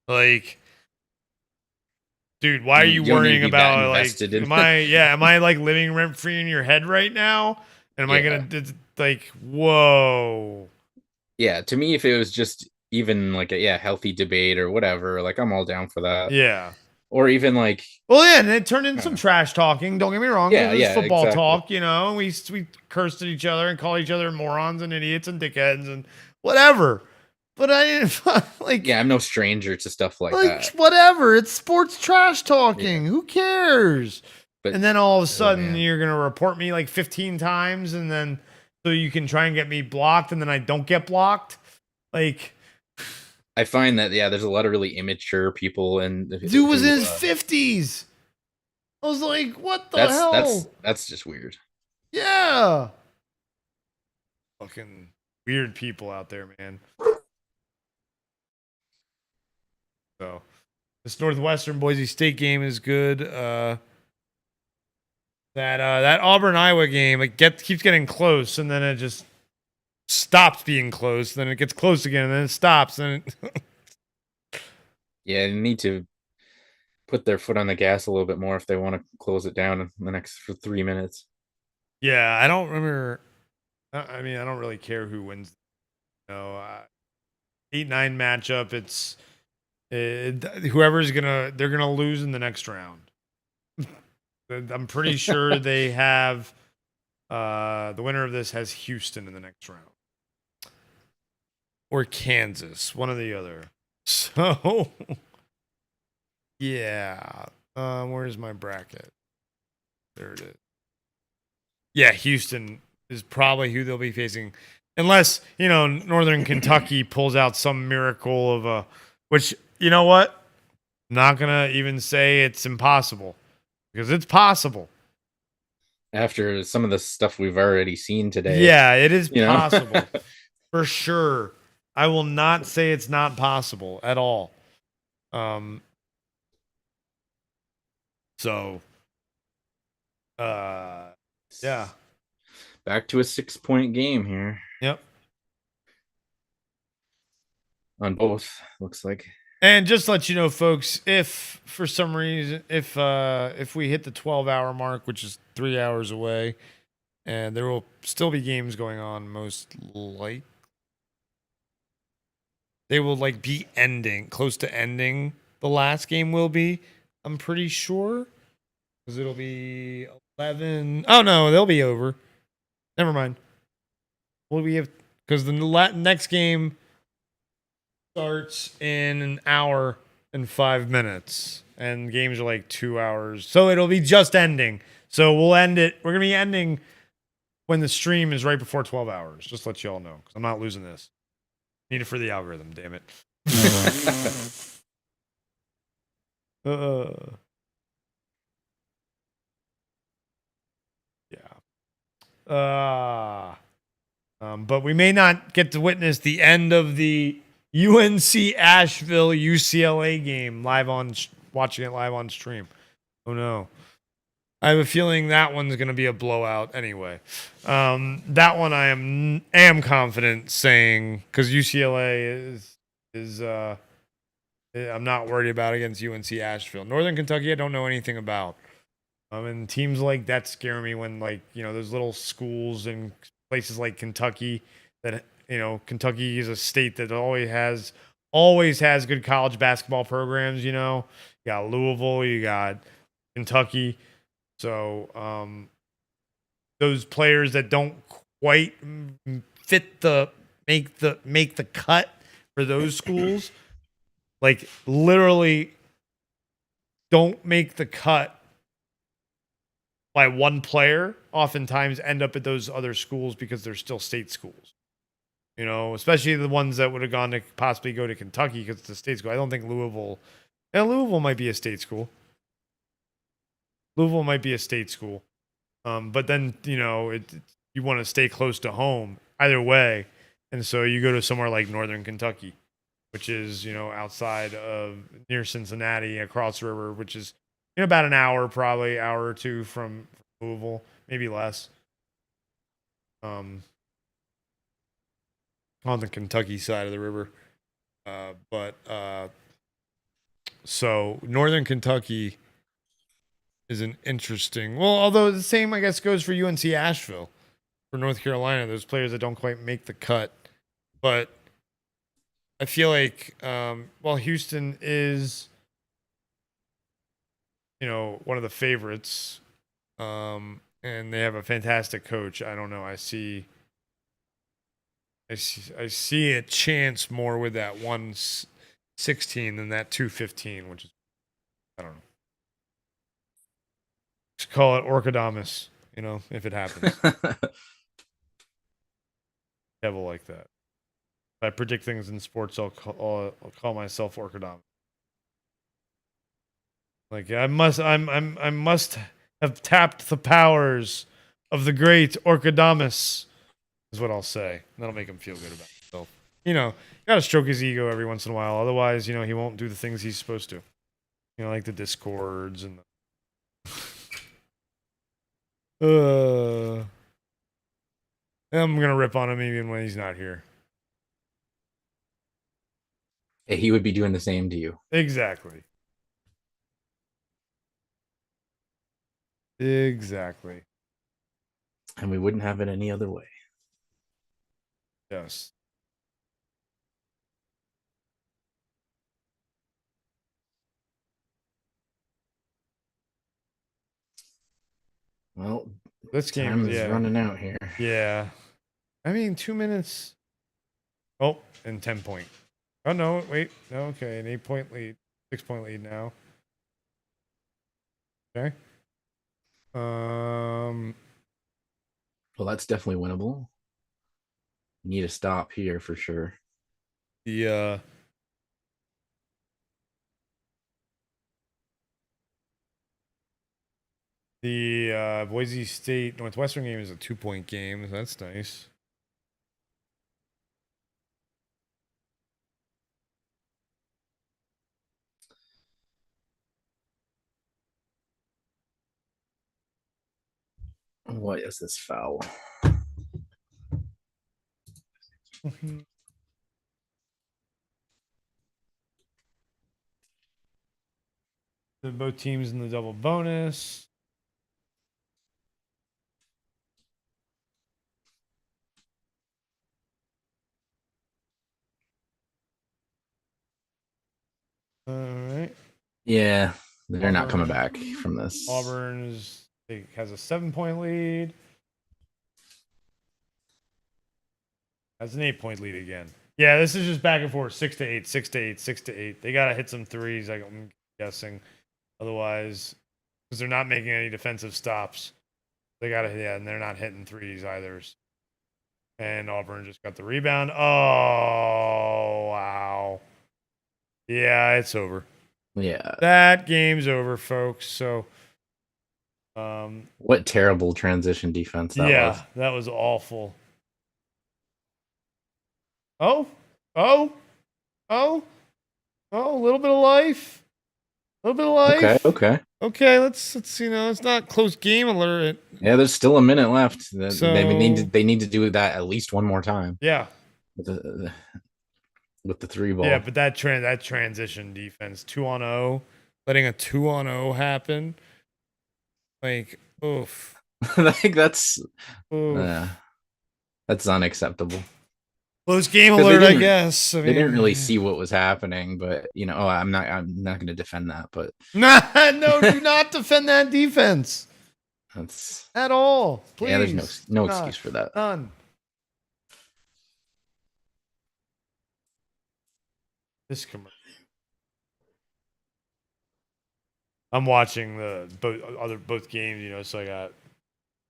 Like, dude, why are you worrying about like? Am I like living rent free in your head right now? And am I gonna like? Whoa. Yeah, to me, if it was just even like a healthy debate or whatever, like I'm all down for that. Yeah. Or even like, well, yeah, and it turned into some trash talking. Don't get me wrong. Yeah, it was football exactly. talk. You know, we cursed at each other and called each other morons and idiots and dickheads and whatever. But I didn't like. Yeah, I'm no stranger to stuff like that. Whatever. It's sports trash talking. Who cares? But, and then all of a sudden you're gonna report me like 15 times, and then so you can try and get me blocked, and then I don't get blocked. Like, I find that there's a lot of really immature people, and dude was in his 50s. I was like, what the hell? That's just weird. Yeah. Fucking weird people out there, man. So this Northwestern Boise State game is good. That Auburn Iowa game, it keeps getting close, and then it just stops being close. Then it gets close again, and then it stops. And yeah, they need to put their foot on the gas a little bit more if they want to close it down in the next 3 minutes. Yeah, I don't remember. I mean, I don't really care who wins. 8-9 matchup. It's whoever's they're gonna lose in the next round. I'm pretty sure they have the winner of this has Houston in the next round, or Kansas, one or the other. So yeah, where's my bracket? There it is. Yeah, Houston is probably who they'll be facing, unless Northern Kentucky pulls out some miracle of which, you know what? I'm not gonna even say it's impossible, because it's possible. After some of the stuff we've already seen today. Yeah, it is possible. For sure. I will not say it's not possible at all. So yeah. Back to a 6-point game here. Yep. On both, looks like. And just to let you know, folks, if for some reason, if we hit the 12-hour mark, which is 3 hours away, and there will still be games going on, most likely, they will like be close to ending. The last game will be, I'm pretty sure, because it'll be 11. Oh no, they'll be over. Never mind. What do we have? Because the next game starts in an hour and 5 minutes, and games are like 2 hours, so it'll be just ending. So we'll end it. We're gonna be ending when the stream is right before 12 hours. Just to let you all know, because I'm not losing this. Need it for the algorithm, damn it. Yeah. But we may not get to witness the end of the UNC Asheville UCLA game watching it live on stream. Oh no. I have a feeling that one's going to be a blowout anyway. That one I am confident saying, because UCLA is I'm not worried about against UNC Asheville. Northern Kentucky I don't know anything about. And teams like that scare me when, like, you know, there's little schools in places like Kentucky that, you know, Kentucky is a state that always has good college basketball programs, you know. You got Louisville, you got Kentucky. So, those players that don't quite fit make the cut for those schools, like literally don't make the cut by one player, oftentimes end up at those other schools because they're still state schools. You know, especially the ones that would have gone to possibly go to Kentucky because it's a state school. I don't think Louisville might be a state school. Louisville might be a state school. But then, you know, you want to stay close to home either way. And so you go to somewhere like Northern Kentucky, which is, you know, outside of near Cincinnati, across the river, which is, you know, about an hour, probably hour or two from Louisville, maybe less. On the Kentucky side of the river. So Northern Kentucky is an interesting, well, although the same, I guess, goes for UNC Asheville, for North Carolina. Those players that don't quite make the cut. But I feel like, Houston is, you know, one of the favorites, and they have a fantastic coach. I don't know. I see a chance more with that 116 than that 215, which is, I don't know. Just call it Orchodamus, you know, if it happens. Devil like that. If I predict things in sports, I'll call myself Orchodamus. Like I must have tapped the powers of the great Orchodamus, is what I'll say. That'll make him feel good about himself. You know, gotta stroke his ego every once in a while. Otherwise, you know, he won't do the things he's supposed to. You know, like the discords and I'm gonna rip on him even when he's not here. He would be doing the same to you. Exactly. Exactly. And we wouldn't have it any other way. Yes. Well, this game is running out here. Yeah. I mean, 2 minutes. Oh, and 10 point. Oh, no, wait. No, okay. An 8-point lead. 6-point lead now. Okay. Well, that's definitely winnable. Need a stop here for sure. The Boise State Northwestern game is a 2-point game. So that's nice. What is this foul? Both teams in the double bonus. All right. Yeah, they're not coming back from this. Auburn has a 7-point lead. Has an 8-point lead again. Yeah, this is just back and forth. 6-8, 6-8, 6-8. They gotta hit some threes, I'm guessing. Otherwise, because they're not making any defensive stops. They gotta, and they're not hitting threes either. And Auburn just got the rebound. Oh, wow. Yeah, it's over. Yeah. That game's over, folks. So, what terrible transition defense that was. That was awful. A little bit of life. A little bit of life. Okay, let's it's not close game alert. Yeah, there's still a minute left. So, they need to do that at least one more time. Yeah. With the 3 ball. Yeah, but that transition defense, 2-on-0, letting a 2-on-0 happen. Like, oof. Like that's unacceptable. Close game alert, I guess. I mean, they didn't really see what was happening, but I'm not going to defend that. But no, do not defend that defense. That's at all. Please. Yeah, there's no excuse for that. None. This commercial. I'm watching both games, so I got.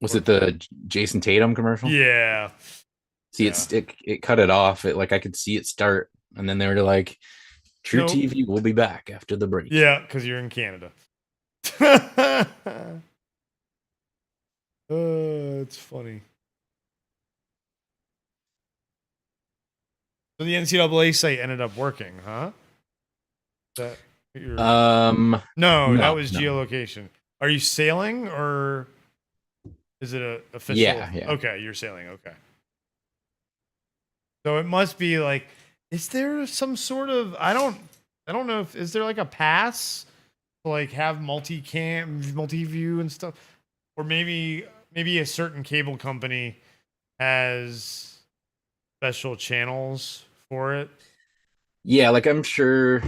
Was it the Jason Tatum commercial? Yeah. See, it cut it off. I could see it start, and then they were like, "True TV will be back after the break." Yeah, because you're in Canada. It's funny. So the NCAA site ended up working, huh? No, that was geolocation. Are you sailing or is it a official? Yeah. Okay, you're sailing. Okay. So it must be like, is there some sort of I don't know if is there like a pass to like have multi-view and stuff, or maybe a certain cable company has special channels for it. Yeah, I'm sure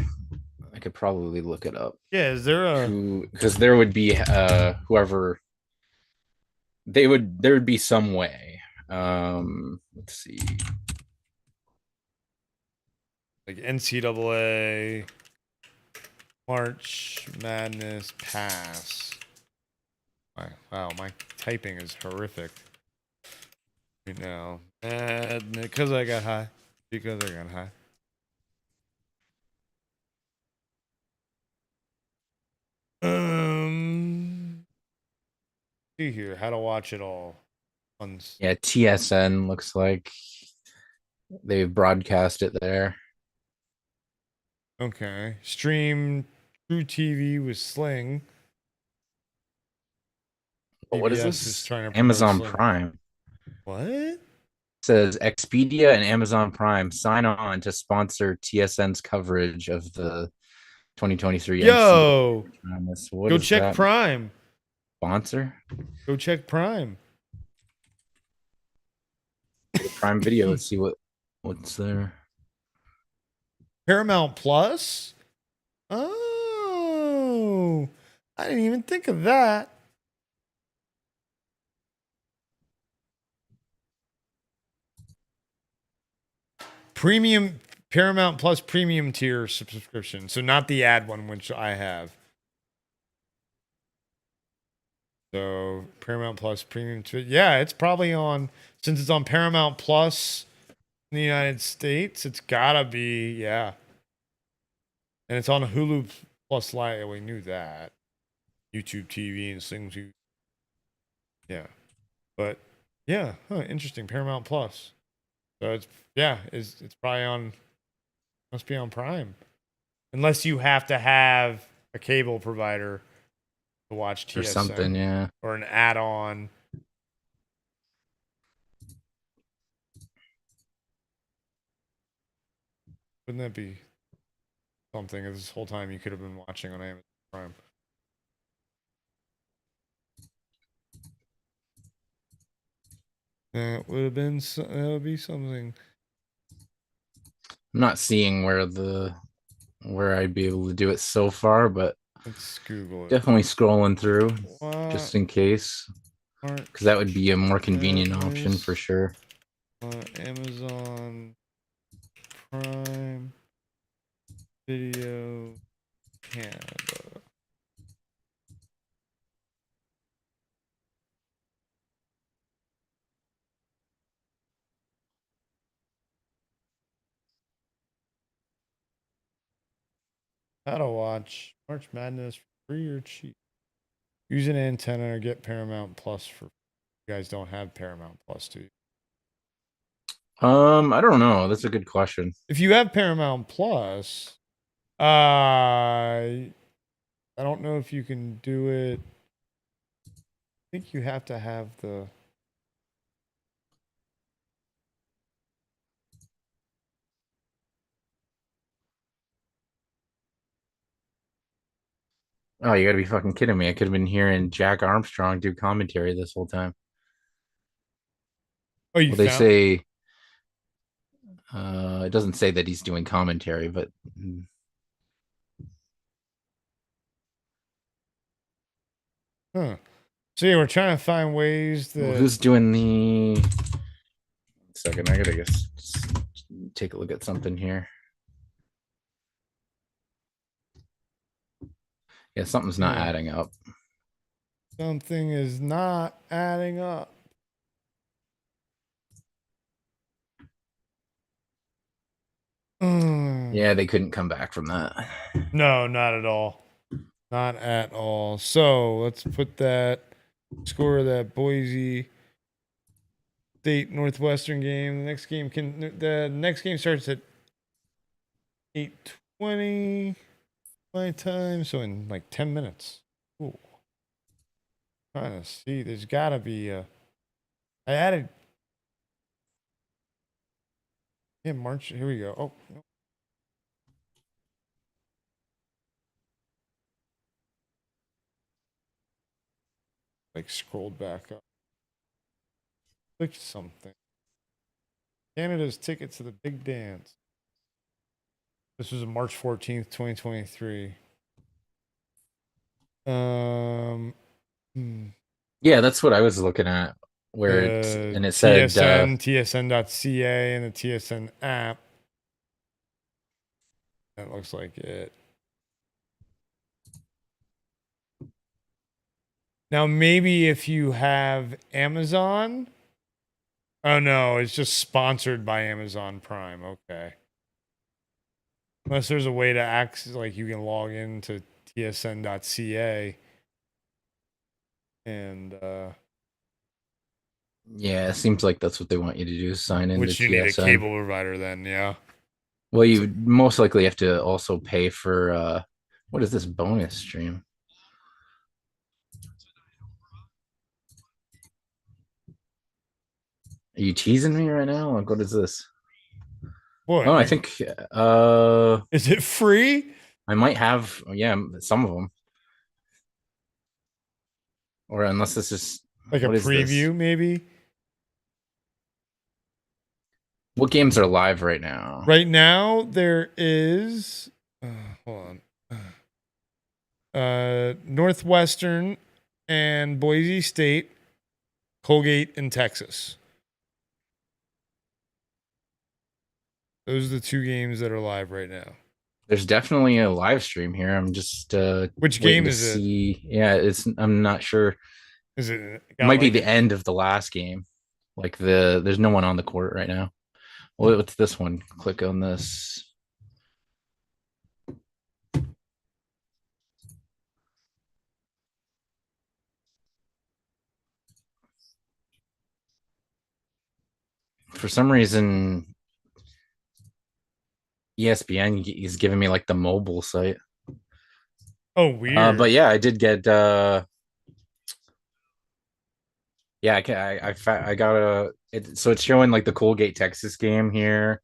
I could probably look it up. Yeah, is there because there would be whoever there would be some way. Let's see. Like NCAA March Madness Pass. Wow, my typing is horrific right now. Because I got high. See here, how to watch it all. Yeah, TSN looks like they've broadcast it there. Okay. Stream True TV with Sling. What is this? Amazon Prime. What? It says Expedia and Amazon Prime sign on to sponsor TSN's coverage of the 2023 Yo, NCAA. Go check Prime. Sponsor? Go check Prime. Prime Video. Let's see what's there. Paramount Plus? Oh, I didn't even think of that. Premium Paramount Plus premium tier subscription. So not the ad one, which I have. So Paramount Plus premium tier. Yeah, it's probably on, since it's on Paramount Plus in the United States, it's gotta be, yeah. And it's on Hulu Plus Live. We knew that. YouTube TV and things. Yeah. But yeah, interesting. Paramount Plus. So it's probably on, must be on Prime. Unless you have to have a cable provider to watch TSN. Or something, yeah. Or an add-on. Wouldn't that be something this whole time you could have been watching on Amazon Prime? That would be something. I'm not seeing where I'd be able to do it so far, but let's Google it. Definitely scrolling through just in case, because that would be a more convenient option for sure. Amazon Prime Video Canada. How to watch March Madness free or cheap? Use an antenna or get Paramount Plus for. You guys don't have Paramount Plus, do you? I don't know. That's a good question. If you have Paramount Plus, I don't know if you can do it. I think you have to have the. Oh, you gotta be fucking kidding me. I could have been hearing Jack Armstrong do commentary this whole time. Oh, you Well, they found. say it doesn't say that he's doing commentary, but Huh. So yeah, we're trying to find ways that. who's doing the. Second, I gotta just take a look at something here. Yeah, something's not adding up. Something is not adding up. Yeah, they couldn't come back from that. No, not at all. Not at all. So let's put that score of that Boise State Northwestern game. The next game starts at 8:20 my time, so in like 10 minutes. Ooh. Trying to see. There's gotta be a. I added. Yeah, March. Here we go. Oh. No. Like scrolled back up. Click something. Canada's ticket to the big dance. This was March 14th, 2023. Yeah, that's what I was looking at. Where it said TSN.ca and the TSN app. That looks like it. Now maybe if you have Amazon. Oh no, it's just sponsored by Amazon Prime. Okay. Unless there's a way to access, like you can log into tsn.ca and yeah, it seems like that's what they want you to do, sign in. Which you need a cable provider then, yeah. Well, you would most likely have to also pay for what is this bonus stream? Are you teasing me right now? Like, what is this? What? Oh, I think is it free? I might have, yeah, some of them. Or unless this is like a preview, maybe. What games are live right now? Right now, there is. Hold on. Northwestern and Boise State, Colgate, and Texas. Those are the two games that are live right now. There's definitely a live stream here. I'm just which game is it? Yeah, I'm not sure. Is it? It might be the end of the last game. Like there's no one on the court right now. Well, what's this one? Click on this. For some reason, ESPN is giving me like the mobile site. Oh, weird. But yeah, I did get. Yeah, I got so it's showing like the Colgate Texas game here.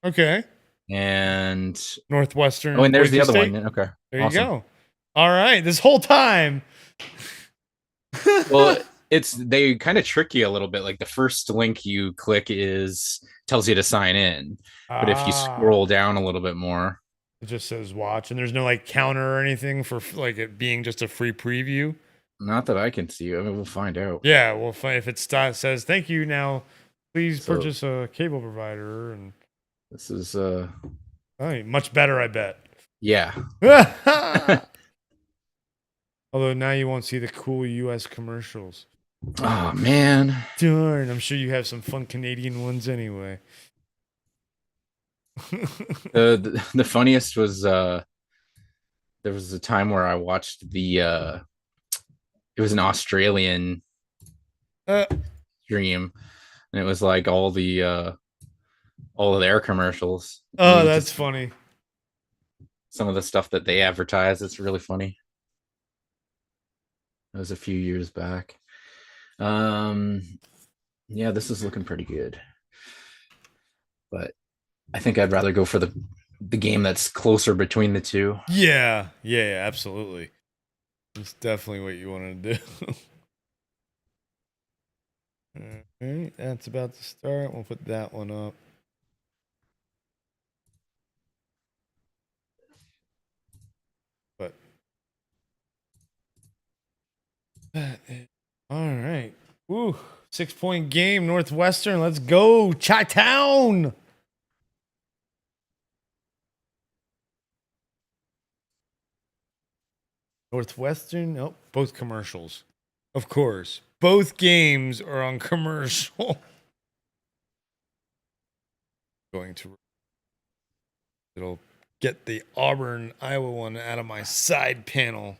Okay. And Northwestern. Oh, and there's Boise the other State. one. Okay. There you go. All right. This whole time. Well, they kind of trick you a little bit. Like the first link you click tells you to sign in. But if you scroll down a little bit more, it just says watch, and there's no like counter or anything for like it being just a free preview. Not that I can see. I mean, we'll find out. Yeah, we'll find if it says thank you now. Please purchase a cable provider, and this is much better, I bet. Yeah. Although now you won't see the cool U.S. commercials. Oh man, darn! I'm sure you have some fun Canadian ones anyway. The funniest was There was a time where I watched it was an Australian stream, and it was like all of their commercials. Oh, that's funny. Some of the stuff that they advertise, it's really funny. It was a few years back. Yeah, this is looking pretty good. But I think I'd rather go for the game that's closer between the two. Yeah, absolutely. That's definitely what you want to do. All right, that's about to start. We'll put that one up. But all right. Woo. 6-point game, Northwestern. Let's go. Chi-Town. Northwestern. Oh, both commercials. Of course. Both games are on commercial. Going to. It'll get the Auburn, Iowa one out of my side panel.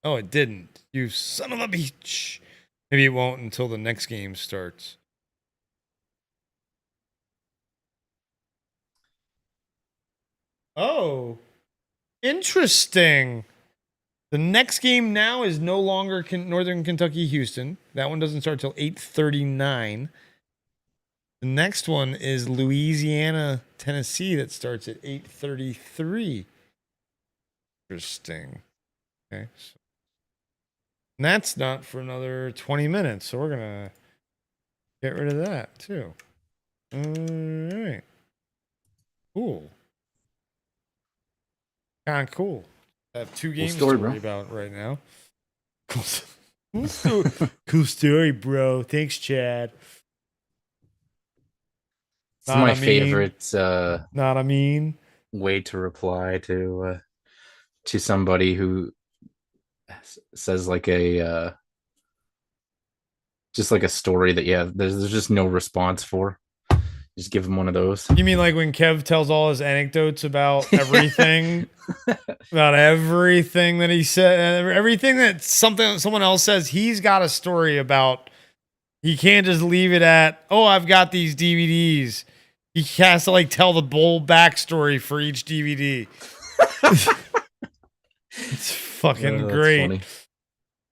Oh, it didn't. You son of a bitch. Maybe it won't until the next game starts. Oh, interesting. The next game now is no longer Northern Kentucky, Houston. That one doesn't start till 8:39. The next one is Louisiana, Tennessee. That starts at 8:33. Interesting. Okay. So, and that's not for another 20 minutes. So we're going to get rid of that too. All right. Cool. Kind of cool. I have two games to worry about right now. Cool story, bro. Thanks, Chad. It's my favorite not a mean way to reply to somebody who says like just like a story that there's just no response for. Just give him one of those. You mean like when Kev tells all his anecdotes about everything, about everything that he said, everything that someone else says, he's got a story about. He can't just leave it at, oh, I've got these DVDs. He has to like tell the whole backstory for each DVD. It's fucking great.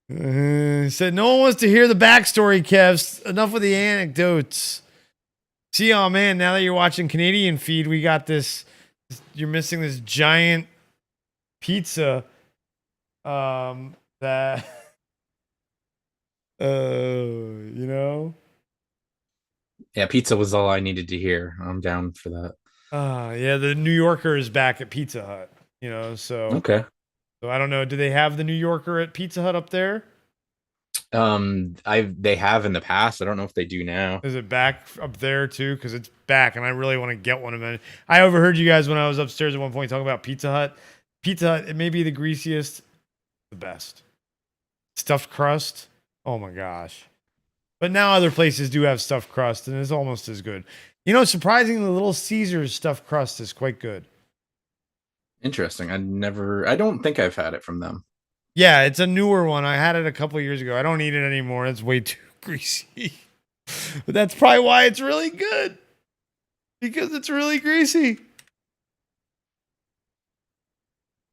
Said no one wants to hear the backstory, Kev. Enough with the anecdotes. See, oh man, now that you're watching Canadian feed, we got this. You're missing this giant pizza. That you know. Yeah, pizza was all I needed to hear. I'm down for that. Yeah, the New Yorker is back at Pizza Hut. You know, so okay. So I don't know. Do they have the New Yorker at Pizza Hut up there? They have in the past. I don't know if they do now. Is it back up there too? Because it's back, and I really want to get one of them. I overheard you guys when I was upstairs at one point talking about Pizza Hut. Pizza Hut, it may be the greasiest, the best. Stuffed crust. Oh my gosh. But now other places do have stuffed crust, and it's almost as good. You know, surprisingly, Little Caesars stuffed crust is quite good. Interesting. I don't think I've had it from them. Yeah, it's a newer one. I had it a couple years ago. I don't eat it anymore. It's way too greasy. But that's probably why it's really good. Because it's really greasy.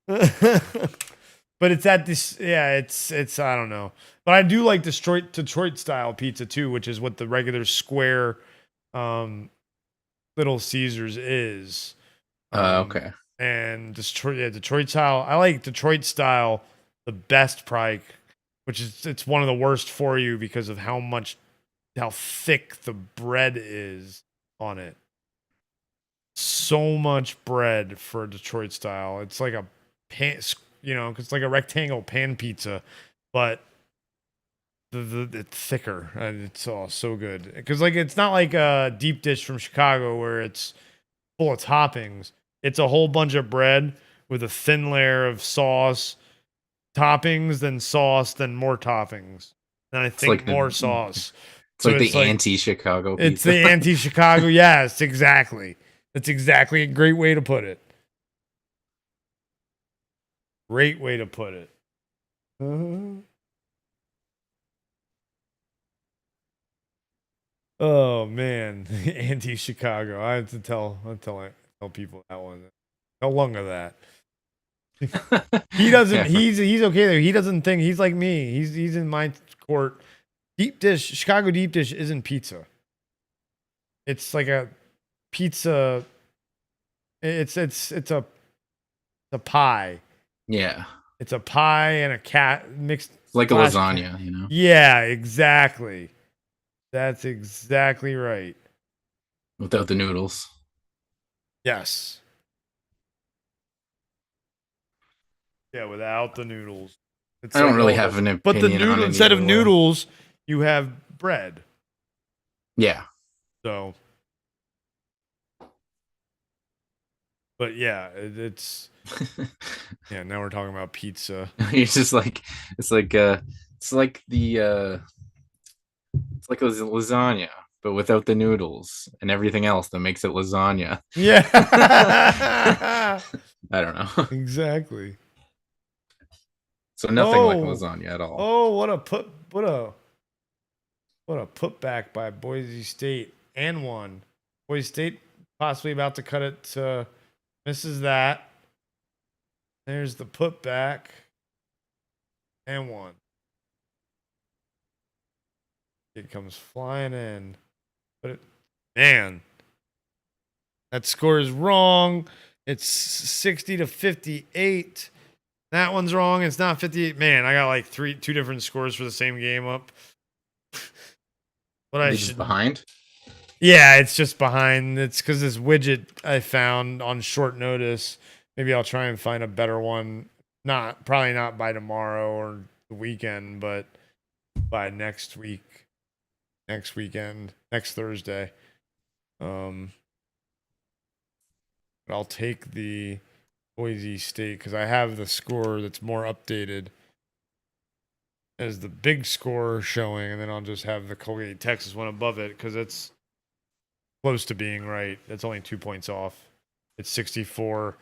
But it's at this, yeah, it's I don't know. But I do like Detroit style pizza too, which is what the regular square Little Caesars is. Okay. And Detroit style. I like Detroit style the best, probably, which is it's one of the worst for you because of how thick the bread is on it. So much bread for Detroit style. It's like a pan, you know, it's like a rectangle pan pizza, but it's thicker and it's so good. Because like it's not like a deep dish from Chicago where it's full of toppings. It's a whole bunch of bread with a thin layer of sauce, toppings, then sauce, then more toppings. and I think more sauce. It's like the anti-Chicago pizza. It's the anti-Chicago. Yes, exactly. That's exactly a great way to put it. Great way to put it. Oh man, anti-Chicago. I have to tell people that one. No longer that. He doesn't. He's okay there. He doesn't think he's like me. He's in my court. Deep dish Chicago deep dish isn't pizza. It's like a pizza. It's a pie. Yeah. It's a pie and a cat mixed. It's like a lasagna, you know. Yeah, exactly. That's exactly right. Without the noodles. Yes. Yeah, without the noodles. I don't really have an opinion. But the noodle, instead of noodles, you have bread. Yeah. So. But yeah, it's. Yeah, now we're talking about pizza. It's just like it's like a lasagna, but without the noodles and everything else that makes it lasagna. Yeah. I don't know. Exactly. So nothing like lasagna at all. Oh, what a putback by Boise State and one. Boise State possibly about to cut it to misses that. There's the putback and one. It comes flying in. But man, that score is wrong. It's 60-58. That one's wrong. It's not 58. Man, I got like two different scores for the same game up. But I should behind. Yeah, it's just behind. It's because this widget I found on short notice. Maybe I'll try and find a better one. Probably not by tomorrow or the weekend, but by next week, next weekend, next Thursday. But I'll take the Boise State because I have the score that's more updated as the big score showing, and then I'll just have the Colgate Texas one above it because it's close to being right. That's only 2 points off. It's 64-49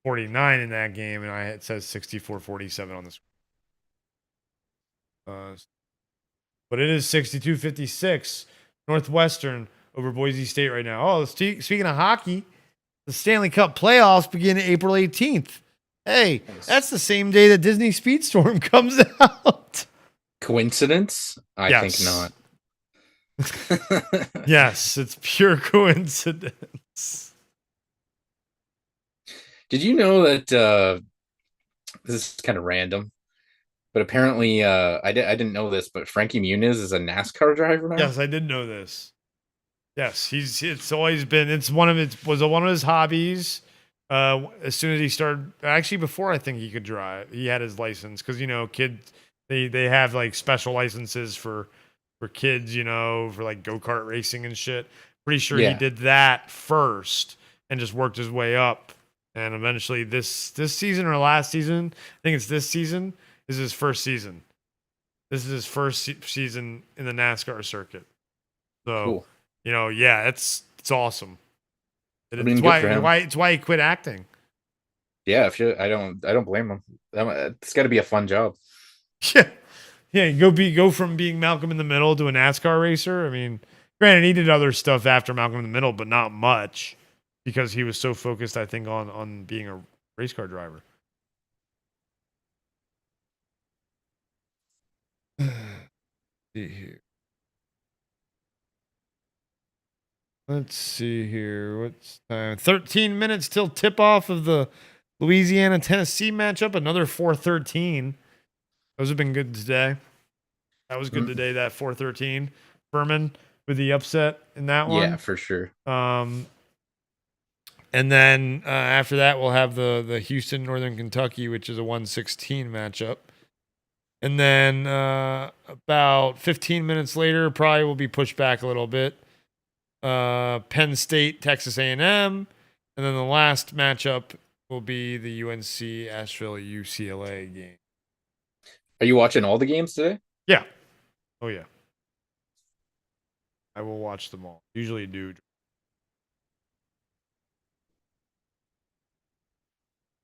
in that game, and it says 64-47 on the screen. But it is 62-56 Northwestern over Boise State right now. Oh, speaking of hockey, the Stanley Cup playoffs begin April 18th. Hey, that's the same day that Disney Speedstorm comes out. Coincidence? I think not. Yes, it's pure coincidence. Did you know that this is kind of random, but apparently I didn't know this, but Frankie Muniz is a NASCAR driver now? Yes, I did know this. Yes, it's always been one of his hobbies. As soon as he started, actually before I think he could drive, he had his license because kids they have like special licenses for kids, for like go-kart racing and shit. Pretty sure he did that first and just worked his way up. And eventually this season or last season, I think it's this season, is his first season. This is his first season in the NASCAR circuit. So, cool. It's awesome. It's why he quit acting. Yeah, I don't blame him. It's got to be a fun job. Yeah, go from being Malcolm in the Middle to a NASCAR racer. I mean, granted, he did other stuff after Malcolm in the Middle, but not much because he was so focused, I think, on being a race car driver. Let's see here. What's time? 13 minutes till tip off of the Louisiana-Tennessee matchup. Another 4-13. Those have been good today. That was good today, that 4-13. Furman with the upset in that one. Yeah, for sure. And then after that, we'll have the Houston, Northern Kentucky, which is a 1-16 matchup. And then about 15 minutes later, probably will be pushed back a little bit. Penn State, Texas A&M. And then the last matchup will be the UNC Asheville UCLA game. Are you watching all the games today? Yeah. Oh yeah. I will watch them all. Usually do.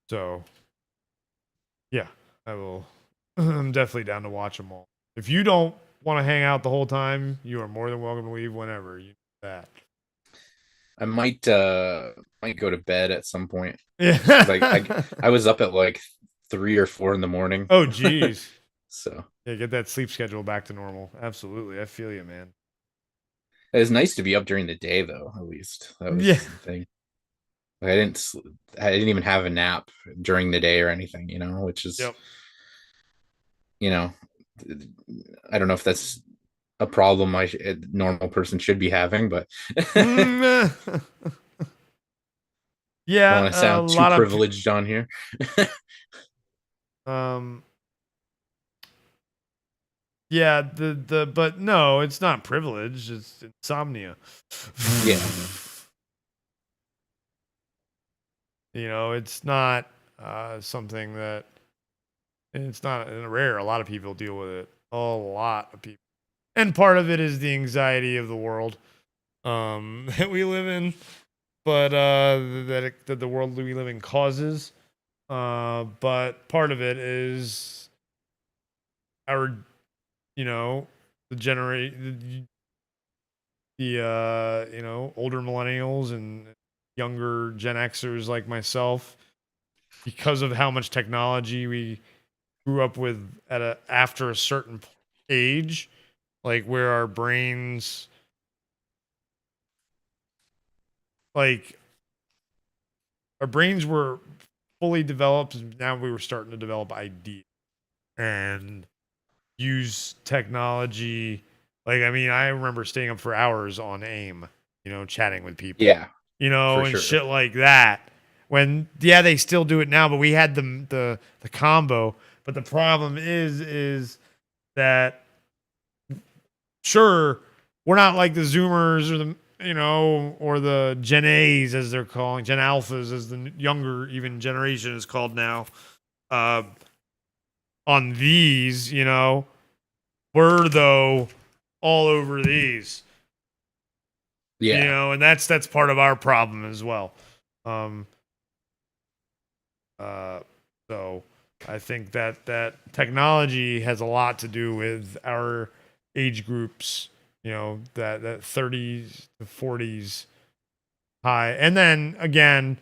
So, yeah, I will. I'm definitely down to watch them all. If you don't want to hang out the whole time, you are more than welcome to leave whenever. You know that. I might go to bed at some point. Yeah. Like I was up at like 3 or 4 in the morning. Oh, geez. So yeah, get that sleep schedule back to normal. Absolutely, I feel you, man. it's nice to be up during the day, though. At least that was Yeah. the thing. Like, I didn't even have a nap during the day or anything, which is, Yep. I don't know if that's a problem a normal person should be having, but yeah, I don't want to sound a too lot privileged on here. Yeah, but no, it's not privilege. It's insomnia. Yeah. It's not something that it's not rare. A lot of people deal with it. A lot of people, and part of it is the anxiety of the world that we live in, but that the world we live in causes. But part of it is our, the older millennials and younger Gen Xers like myself, because of how much technology we grew up with after a certain age, like where our brains, were fully developed, and now we were starting to develop ideas and use technology. Like, I mean, I remember staying up for hours on AIM, chatting with people. Yeah. And sure. shit like that. When they still do it now, but we had the combo. But the problem is that, sure, we're not like the Zoomers or the or the Gen A's, as they're calling, Gen Alphas, as the younger even generation is called now. On these, we're though all over these. Yeah. And that's part of our problem as well. So I think that technology has a lot to do with our age groups, that 30s to 40s high. And then again,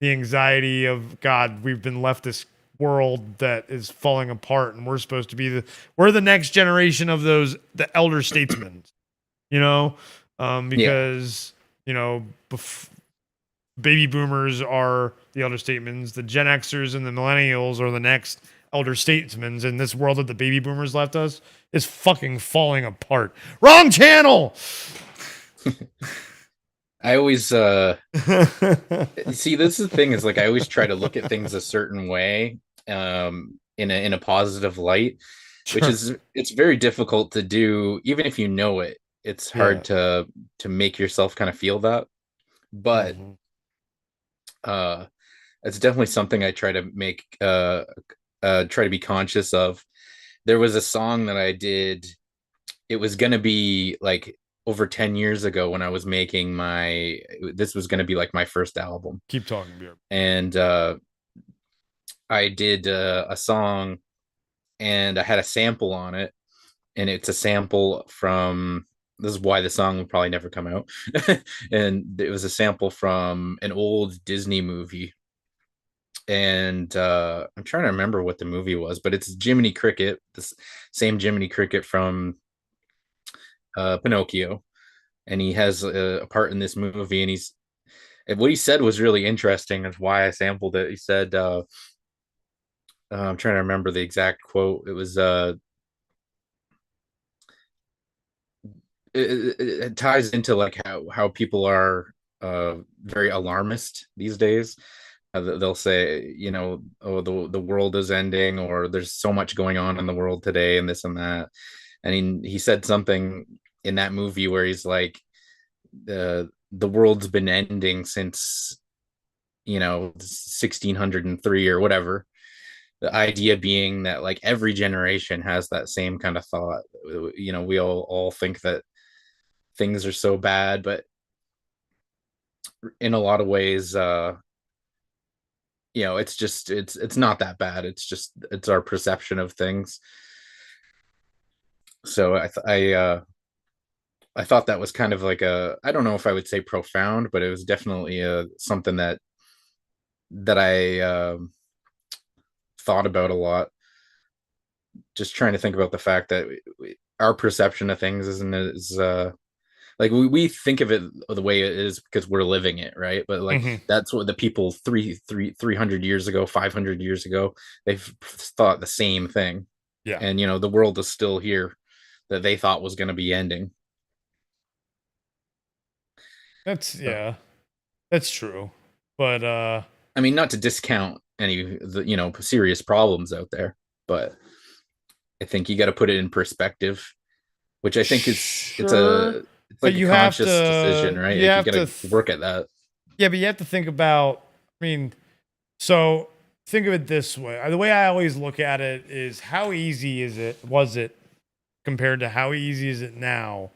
the anxiety of, God, we've been left this world that is falling apart, and we're supposed to be we're the next generation of the elder statesmen, because, baby boomers are the elder statesmen. The Gen Xers and the millennials are the next elder statesmen. And this world that the baby boomers left us is fucking falling apart. Wrong channel. I always see, this is the thing, is like I always try to look at things a certain way, in a positive light, Sure. which is, it's very difficult to do. Even if you know it, it's hard to make yourself kind of feel that. But it's definitely something I try to make, try to be conscious of. There was a song that I did. It was going to be like over 10 years ago when I was making this was going to be like my first album. Keep talking, beer. And I did a song, and I had a sample on it, and it's a sample from, this is why the song will probably never come out. And it was a sample from an old Disney movie. And I'm trying to remember what the movie was, but it's Jiminy Cricket, the same Jiminy Cricket from Pinocchio. And he has a part in this movie, and what he said was really interesting, and why I sampled it. He said, I'm trying to remember the exact quote. It was, it ties into like how people are very alarmist these days. They'll say, oh, the world is ending, or there's so much going on in the world today, and this and that. And he said something in that movie where he's like, the world's been ending since 1603 or whatever. the idea being that like every generation has that same kind of thought. You know, we all think that things are so bad, but in a lot of ways, you know, it's just it's not that bad. It's our perception of things. So I thought that was kind of like I don't know if I would say profound, but it was definitely something that I thought about a lot. Just trying to think about the fact that our perception of things isn't as like we think of it the way it is because we're living it, right? But like that's what the people 300 years ago, 500 years ago, they've thought the same thing. Yeah. And you know, the world is still here that they thought was going to be ending. That's true. But I mean, not to discount any of the, you know, serious problems out there, but I think you got to put it in perspective, which I think it's like a conscious decision, right? You got to work at that. Yeah, but you have to think about, I mean, so think of it this way. The way I always look at it is how easy was it compared to how easy is it now?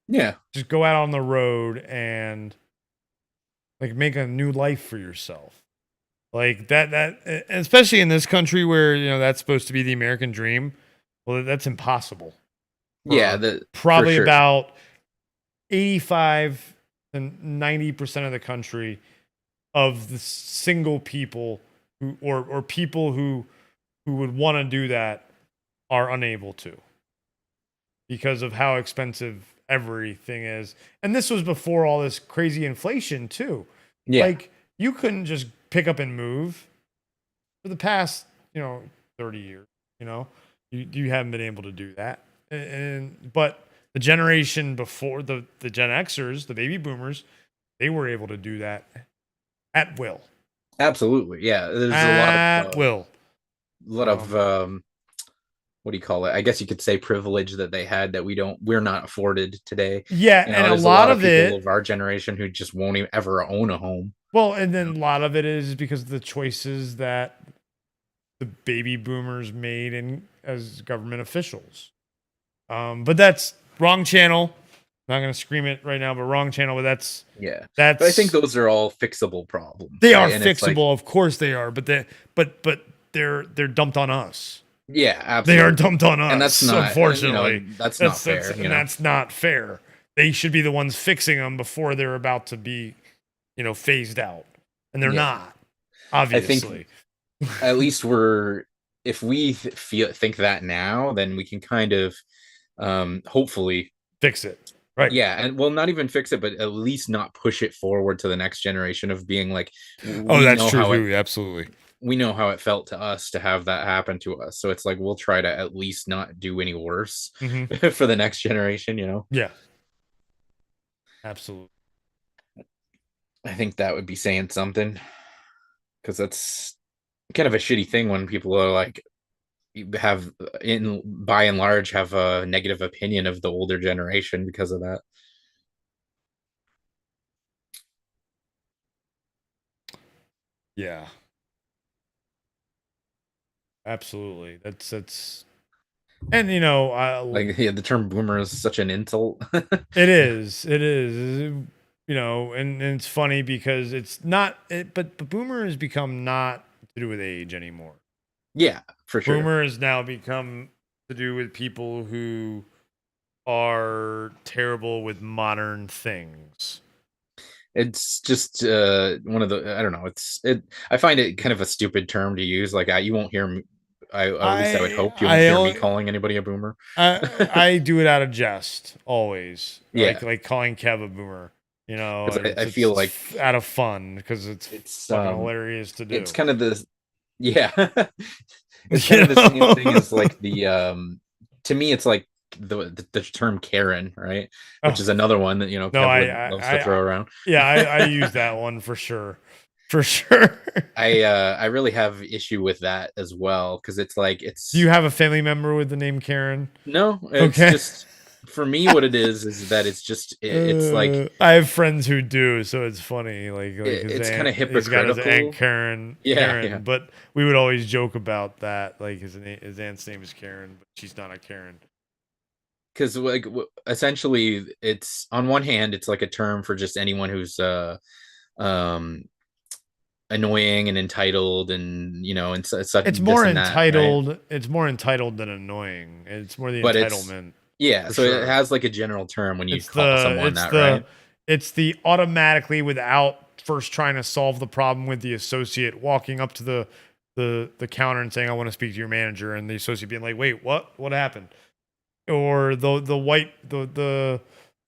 Yeah. Just go out on the road and like make a new life for yourself. Like that, especially in this country where, you know, that's supposed to be the American dream. Well, that's impossible. Yeah. Probably about 85 to 90% of the country of the single people who, or people who would want to do that are unable to because of how expensive everything is. And this was before all this crazy inflation too. Yeah. Like you couldn't just pick up and move for the past, you know, 30 years, you know, you haven't been able to do that. But the generation before the Gen Xers, the baby boomers, they were able to do that at will. Absolutely. Yeah. There's a lot of what do you call it? I guess you could say privilege that they had that we're not afforded today. Yeah. You know, and there's a lot of people it of our generation who just won't even ever own a home. Well, and then a lot of it is because of the choices that the baby boomers made as government officials. But that's wrong channel. Not going to scream it right now, but wrong channel. But that's. But I think those are all fixable problems. They are fixable, of course they are. But they're dumped on us. Yeah, absolutely. They are dumped on us. And that's not, unfortunately, you know, that's not fair. And that's not fair. They should be the ones fixing them before they're about to be, you know, phased out, and they're not. Obviously, I think at least if we think that now, then we can kind of hopefully fix it. Right. Yeah, and well, not even fix it, but at least not push it forward to the next generation of being like, oh, that's true. Absolutely. We know how it felt to us to have that happen to us. So it's like, we'll try to at least not do any worse for the next generation, you know? Yeah. Absolutely. I think that would be saying something, because that's kind of a shitty thing when people are like, by and large have a negative opinion of the older generation because of that. Yeah. Absolutely. That's and you know, like the term boomer is such an insult. It is, you know, and it's funny because it's not but boomer has become not to do with age anymore. Yeah, for sure. Boomer has now become to do with people who are terrible with modern things. It's just one of the, I don't know, I find it kind of a stupid term to use. Like you won't hear me, at least I would hope you won't hear me calling anybody a boomer. I do it out of jest always. Yeah. Like calling Kev a boomer. You know, I feel like out of fun because it's fucking hilarious to do. It's kind of the it's kind of the same thing as like the to me it's like the term Karen, right? Which is another one that, you know, Kev loves to throw around. Yeah, I use that one for sure. For sure. I really have issue with that as well, because it's like Do you have a family member with the name Karen? No, it's just For me, what it is that it's just it's like I have friends who do, so it's funny. Like his it's aunt, kind of he's got his aunt hypocritical. Karen, Yeah. but we would always joke about that. Like his aunt's name is Karen, but she's not a Karen. Because like essentially, it's on one hand, it's like a term for just anyone who's um annoying and entitled, and and such. It's more entitled. Right? It's more entitled than annoying. It's more the entitlement. Yeah, so sure. It has like a general term when you call someone that, right? It's the automatically, without first trying to solve the problem with the associate walking up to the counter and saying, "I want to speak to your manager," and the associate being like, "Wait, what? What happened?" Or the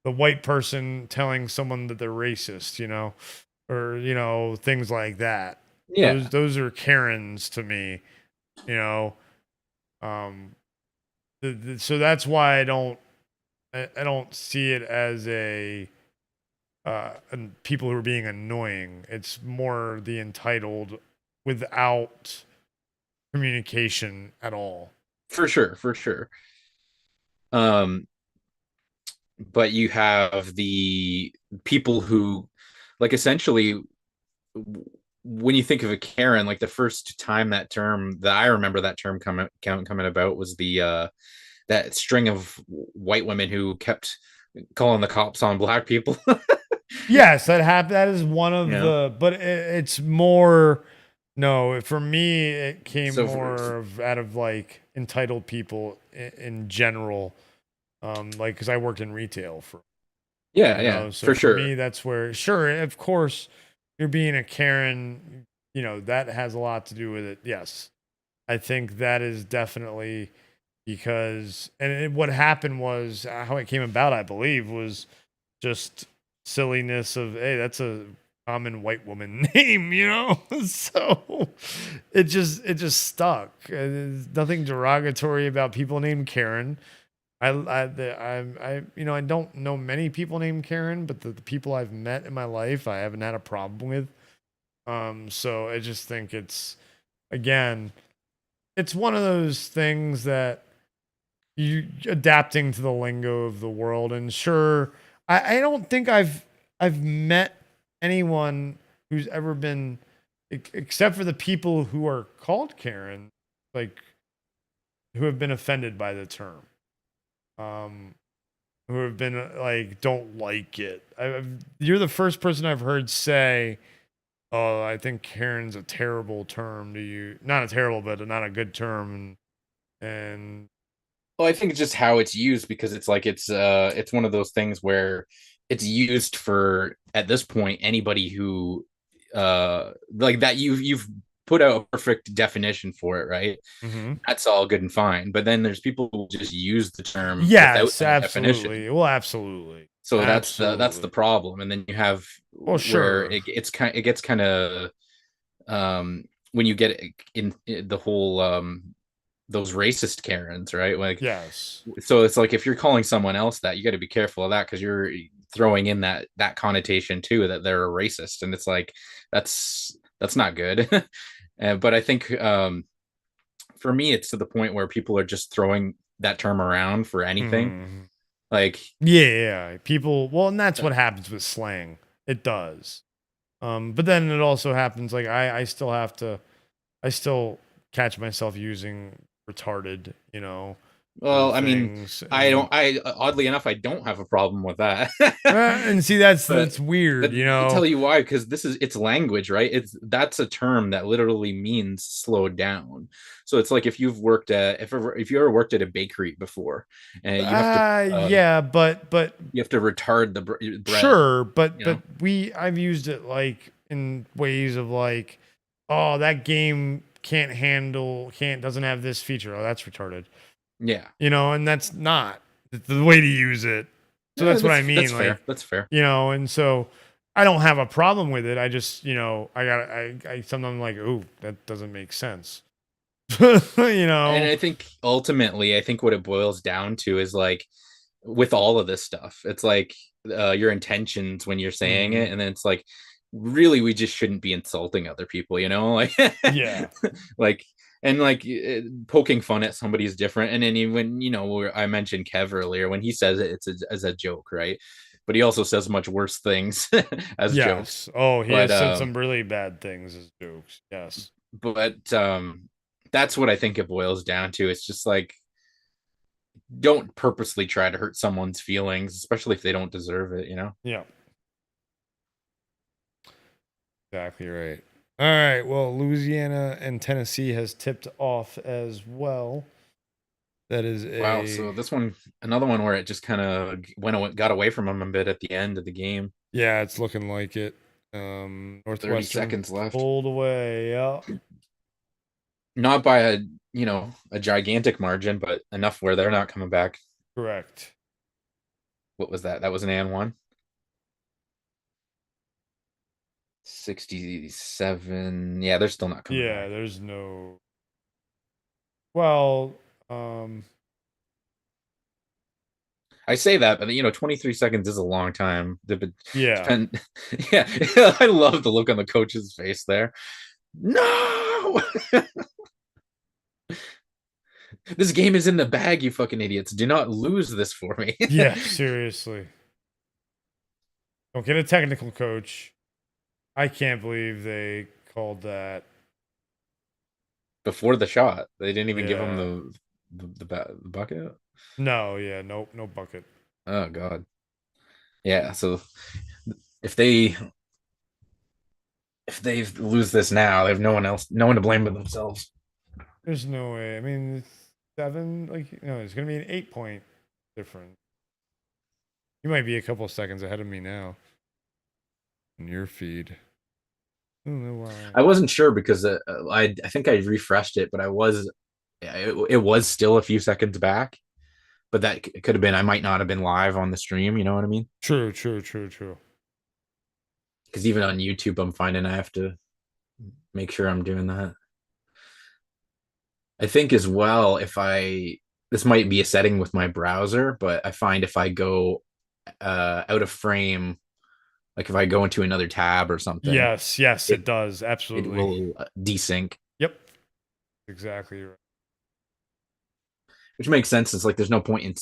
white person telling someone that they're racist, or things like that. Yeah, those are Karens to me, so that's why I don't see it as people who are being annoying. It's more the entitled without communication at all. For sure. But you have the people who, like, essentially, when you think of a Karen, like the first time that I remember that term coming about was the that string of white women who kept calling the cops on black people. Yes, that is one of but it's more. No, for me, it came out of like entitled people in general. Like, because I worked in retail so for sure. Me, that's where, sure, of course, you're being a Karen, that has a lot to do with it. Yes, I think that is definitely because, what happened was how it came about, I believe, was just silliness of, hey, that's a common white woman name, so it just stuck. There's nothing derogatory about people named Karen. I don't know many people named Karen, but the people I've met in my life, I haven't had a problem with. So I just think it's one of those things that you adapting to the lingo of the world. And sure, I don't think I've met anyone who's ever been, except for the people who are called Karen, like, who have been offended by the term. Who have been like, don't like it. You're the first person I've heard say, "Oh, I think Karen's a terrible term to you." Not a terrible, but not a good term. And well, I think it's just how it's used, because it's like it's one of those things where it's used for, at this point, anybody who like that you've put out a perfect definition for it, right? Mm-hmm. That's all good and fine. But then there's people who just use the term without absolutely. Definition. Well, absolutely. So that's the problem. And then you have sure, it gets kind of when you get in the whole those racist Karens, right? Like, yes. So it's like, if you're calling someone else that, you got to be careful of that, because you're throwing in that connotation too, that they're a racist, and it's like that's not good. But I think for me, it's to the point where people are just throwing that term around for anything. Mm-hmm. Like, yeah, people. Well, and that's what happens with slang. It does. But then it also happens, like, I still catch myself using retarded, well, I mean, I oddly enough, I don't have a problem with that. And see, that's weird, I'll tell you why, because it's language, right? That's a term that literally means slow down. So it's like, if you've worked if you ever worked at a bakery before, and you have to but you have to retard the bread. Sure, but I've used it like in ways of like, oh, that game doesn't have this feature. Oh, that's retarded. Yeah. And that's not the way to use it. So that's what I mean. That's like, fair. That's fair. And so I don't have a problem with it. I just, I sometimes like, oh, that doesn't make sense. And I think ultimately, what it boils down to is, like, with all of this stuff, it's like your intentions when you're saying it, and then it's like, really, we just shouldn't be insulting other people, like, yeah, like, and like poking fun at somebody is different. And then even where I mentioned Kev earlier, when he says it, it's as a joke, right? But he also says much worse things as jokes. Yes. Oh, he But has said some really bad things as jokes. Yes. that's what I think it boils down to. It's just like, don't purposely try to hurt someone's feelings, especially if they don't deserve it, Yeah. Exactly right. All right. Well, Louisiana and Tennessee has tipped off as well. That is Wow. So this one, another one where it just kind of got away from them a bit at the end of the game. Yeah, it's looking like it. 30 Northwestern seconds left. pulled away. Yeah. Not by a gigantic margin, but enough where they're not coming back. Correct. What was that? That was an and one. 67. Yeah, they're still not coming Yeah, back. there's no. Well, I say that, but 23 seconds is a long time. yeah. Yeah, I love the look on the coach's face there. No, this game is in the bag, you fucking idiots. Do not lose this for me. Yeah, seriously. Don't get a technical coach. I can't believe they called that. Before the shot, they didn't even give him Yeah. the bucket. No, yeah, nope, no bucket. Oh god. Yeah, so if they lose this now, they have no one to blame but themselves. There's no way. I mean, it's 7, it's gonna be an 8-point difference. You might be a couple of seconds ahead of me now in your feed. I don't know why. I wasn't sure because I think I refreshed it, but it was still a few seconds back. But that could have been, I might not have been live on the stream. You know what I mean? True. Because even on YouTube, I'm finding I have to make sure I'm doing that. I think as well, this might be a setting with my browser, but I find if I go out of frame, like if I go into another tab or something, Yes, it does. Absolutely. it will desync. Yep. Exactly right. Which makes sense. It's like there's no point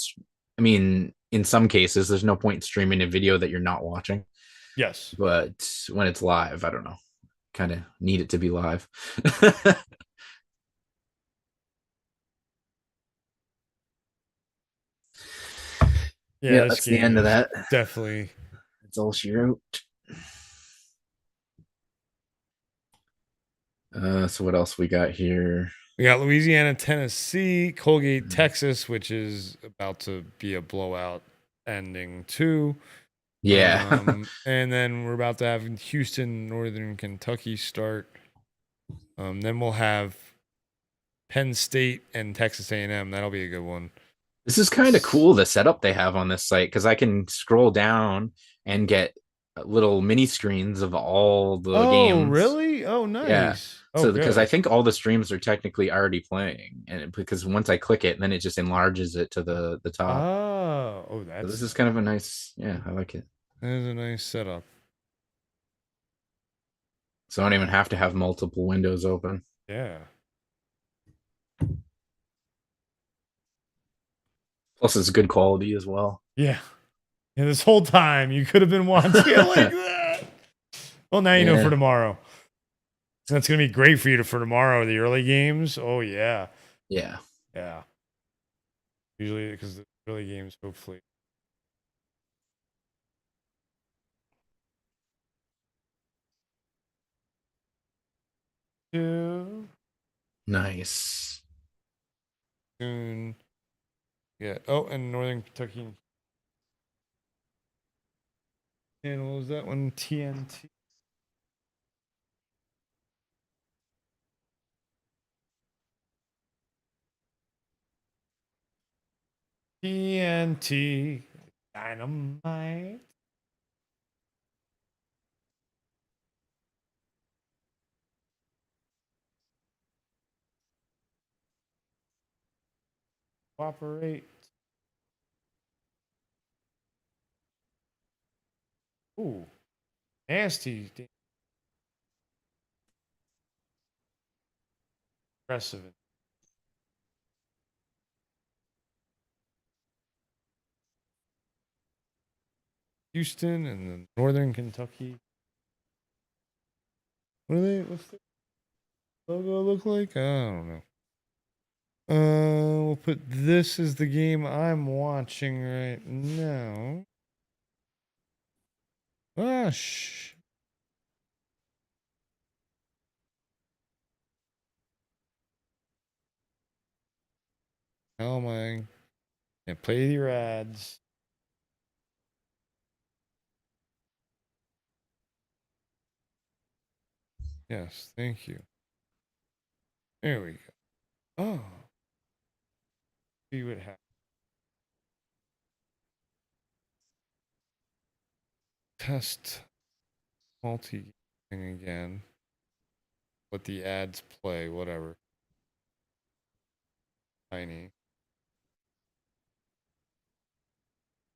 in some cases, there's no point in streaming a video that you're not watching. Yes. But when it's live, I don't know. Kind of need it to be live. Yeah, that's the end of that. Definitely. It's all she wrote. So what else we got here? We got Louisiana, Tennessee, Colgate, Texas, which is about to be a blowout ending too. Yeah. And then we're about to have Houston, Northern Kentucky start. Then we'll have Penn State and Texas A&M. That'll be a good one. This is kind of cool, the setup they have on this site, because I can scroll down and get little mini screens of all the games. Oh, really? Oh, nice. Yeah. Oh, So because I think all the streams are technically already playing, and because once I click it, then it just enlarges it to the top. Oh, that's. So this is kind of a nice. Yeah, I like it. That is a nice setup. So I don't even have to have multiple windows open. Yeah. Plus, it's good quality as well. Yeah. Yeah, this whole time you could have been watching it like that. Well, now you know for tomorrow. That's going to be great for you for tomorrow, the early games. Oh, yeah. Yeah. Yeah. Usually, because the early games, hopefully. Yeah. Nice. Soon. Yeah. Oh, and Northern Kentucky. And what was that one? TNT. TNT. Dynamite. Cooperate. Ooh. Nasty. Impressive. Houston and then Northern Kentucky. What's the logo look like? I don't know. We'll put this as the game I'm watching right now. Gosh. Oh my. Yeah, play your ads. Yes, thank you. There we go. Oh. See what happens. Test multi thing again. Let the ads play, whatever. Tiny.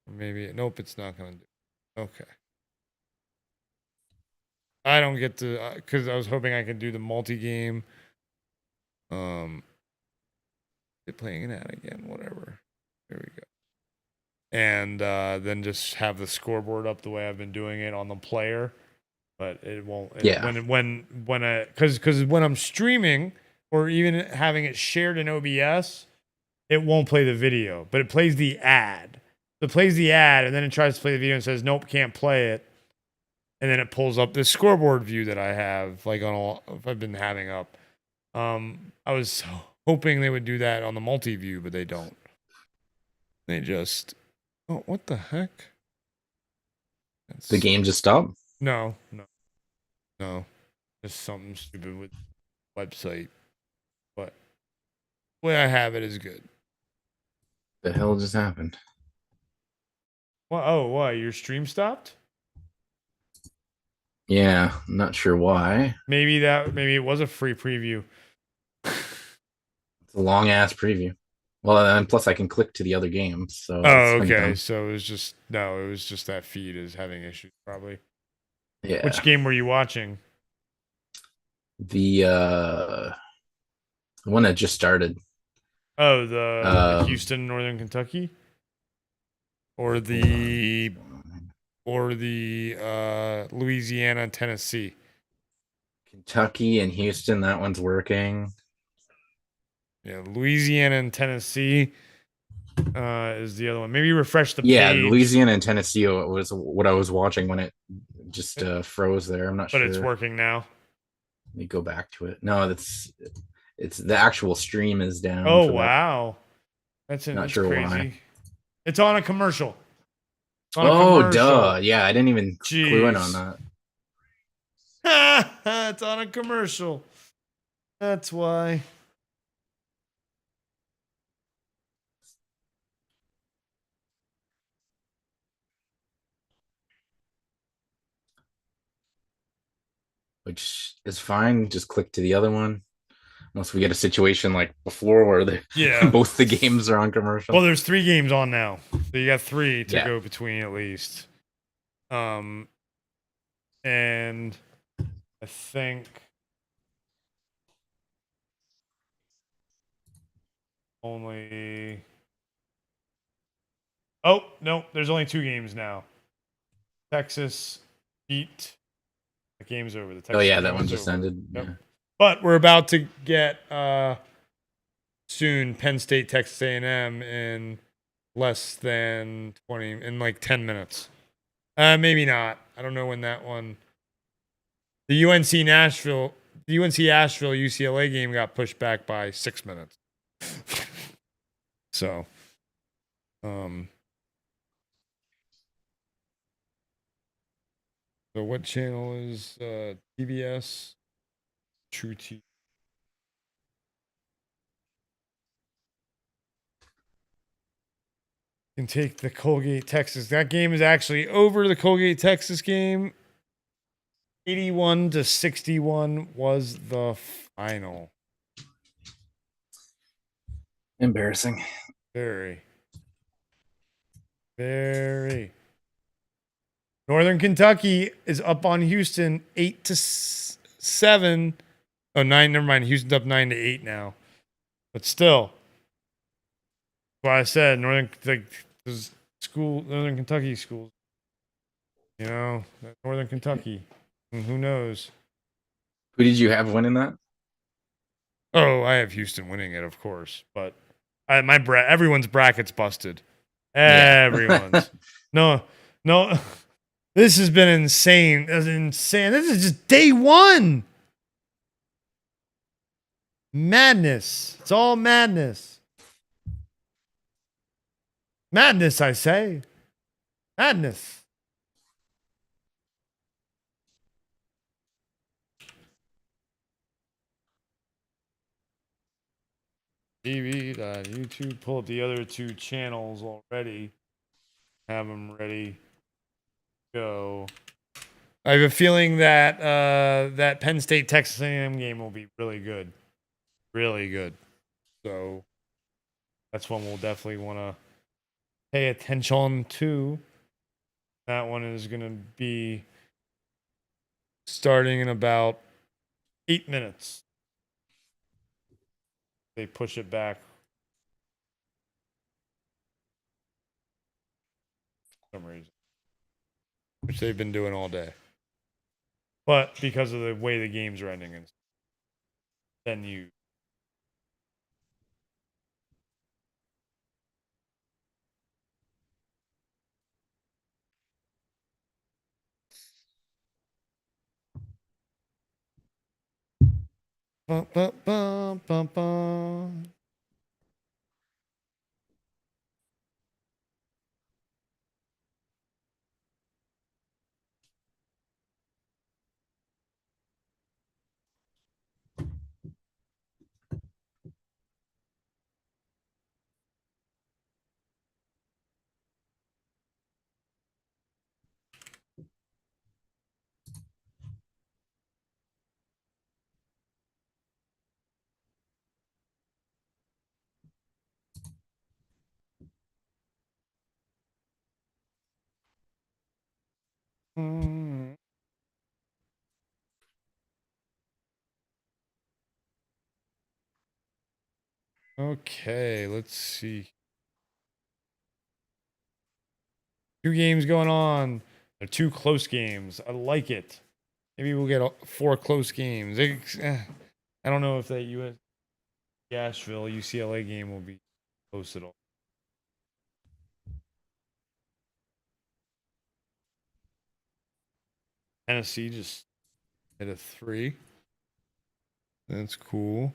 Maybe, nope, it's not going to do. Okay. I don't get to, because I was hoping I could do the multi-game. They're playing an ad again, whatever. There we go. And then just have the scoreboard up the way I've been doing it on the player. But it won't. Yeah. Because when I'm streaming or even having it shared in OBS, it won't play the video, but it plays the ad. It plays the ad, and then it tries to play the video and says, nope, can't play it. And then it pulls up this scoreboard view that I have, like on all I've been having up. I was hoping they would do that on the multi-view, but they don't. They just, oh, what the heck? The game just stopped? No. Just something stupid with the website. But the way I have it is good. The hell just happened? Well, oh, why? Your stream stopped? Yeah, I'm not sure why. Maybe it was a free preview. It's a long ass preview. Well, and plus I can click to the other games. So oh, okay. So it was just that feed is having issues probably. Yeah. Which game were you watching? The one that just started. Oh, the Houston, Northern Kentucky, or the Louisiana, Tennessee. Kentucky and Houston, that one's working. Yeah, Louisiana and Tennessee is the other one. Maybe refresh the page. Yeah, Louisiana and Tennessee was what I was watching when it just froze there. I'm not sure. But it's working now. Let me go back to it. No, it's the actual stream is down. Oh wow, that's not sure crazy. Why. It's on a commercial. Duh! Yeah, I didn't even clue in on that. It's on a commercial. That's why. Which is fine. Just click to the other one. Unless we get a situation like before where both the games are on commercial. Well, there's 3 games on now. So you got 3 to go between at least. And I think only... Oh, no, there's only 2 games now. Texas beat... The game's over. The Texas that one just ended. Yep. Yeah. But we're about to get soon Penn State, Texas A&M in less than 10 minutes. Maybe not. I don't know when that one. The UNC Asheville UCLA game got pushed back by 6 minutes. So, So what channel is TBS? True T. Can take the Colgate, Texas. That game is actually over. The Colgate, Texas game. 81-61 was the final. Embarrassing. Very. Northern Kentucky is up on Houston 8-7. Oh, 9. Never mind. Houston's up 9-8 now. But still, what I said, Northern Kentucky schools. You know, Northern Kentucky. And who knows? Who did you have winning that? Oh, I have Houston winning it, of course. But everyone's bracket's busted. Everyone's. No. This has been insane. That's insane. This is just day one. Madness. It's all madness. Madness, I say. Madness. TV.YouTube. Pull up the other 2 channels already. Have them ready. Go. I have a feeling that that Penn State Texas A&M game will be really good. Really good. So that's one we'll definitely want to pay attention to. That one is going to be starting in about 8 minutes. They push it back. For some reason. Which they've been doing all day. But because of the way the games are ending, and then you. Bum, bum, bum, bum, bum. Okay, let's see. 2 games going on. They're 2 close games. I like it. Maybe we'll get 4 close games. I don't know if that US Asheville UCLA game will be close at all. Tennessee just hit a 3. That's cool.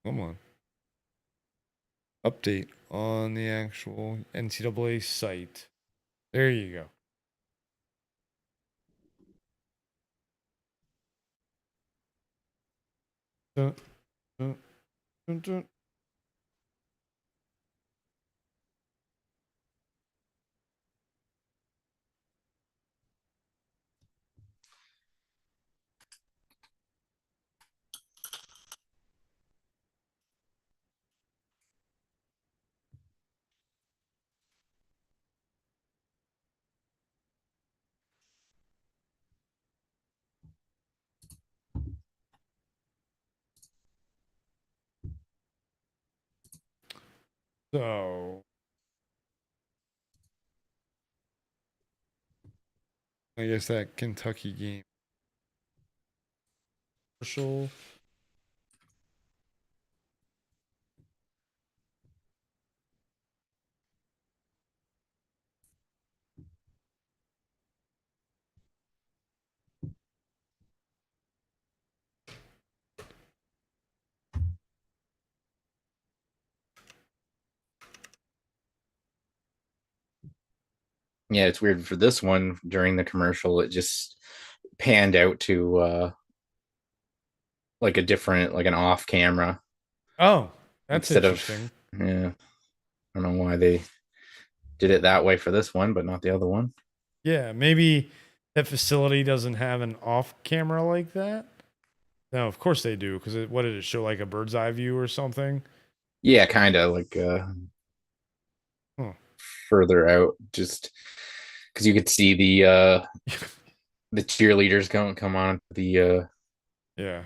Come on. Update on the actual NCAA site. There you go. Dun, dun, dun, dun. So I guess that Kentucky game. Commercial. Yeah, it's weird for this one. During the commercial, it just panned out to like a different, like an off camera. Oh, that's instead interesting. Yeah, I don't know why they did it that way for this one, but not the other one. Yeah, maybe that facility doesn't have an off camera like that. No, of course they do. Because what did it show? Like a bird's eye view or something? Yeah, kind of like further out, just because you could see the The cheerleaders come on Yeah.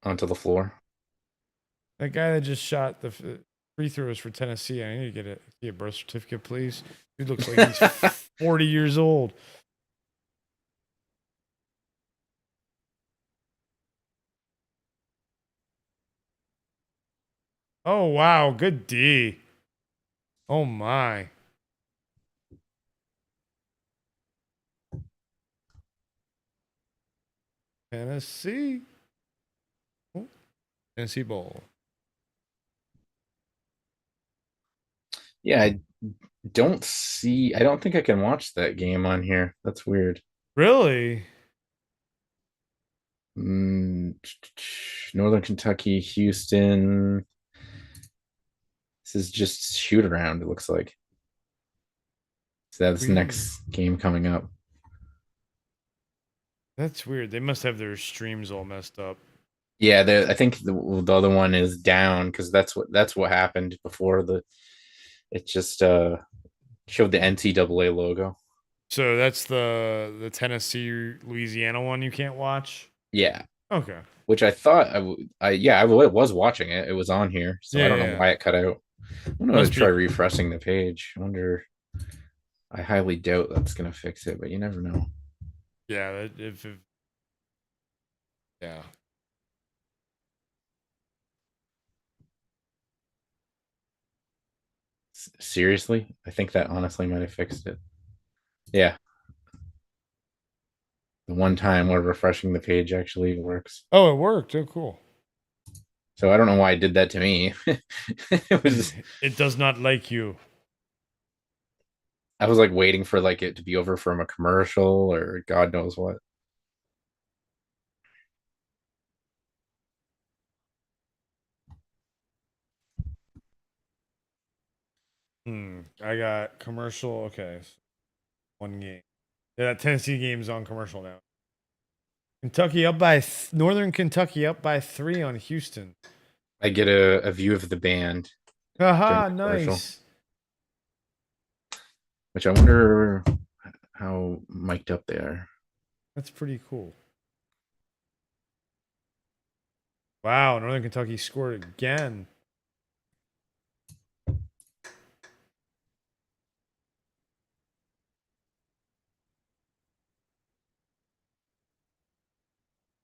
onto the floor. That guy that just shot the free throws for Tennessee. I need to get a birth certificate, please. Dude looks like he's 40 years old. Oh wow, good D. Oh my. Tennessee. Oh, Tennessee Bowl. Yeah, I don't think I can watch that game on here. That's weird. Really? Northern Kentucky, Houston. This is just shoot around, it looks like. So that's the Weird. next game coming up. That's weird. They must have their streams all messed up. Yeah, I think the other one is down because that's what happened before it just showed the NCAA logo. So that's the Tennessee Louisiana one you can't watch? Yeah. Okay. Which I thought I was watching it. It was on here, so I don't know why it cut out. I'm gonna try refreshing the page. I wonder. I highly doubt that's gonna fix it, but you never know. Yeah, yeah. Seriously, I think that honestly might have fixed it. Yeah. The one time where refreshing the page actually works. Oh, it worked. Oh, cool. So I don't know why it did that to me. It does not like you. I was like waiting for like it to be over from a commercial or God knows what. I got commercial. Okay. One game. Yeah, that Tennessee game's on commercial now. Kentucky up by Northern Kentucky up by 3 on Houston. I get a view of the band. Haha, nice. Which I wonder how mic'd up they are. That's pretty cool. Wow, Northern Kentucky scored again.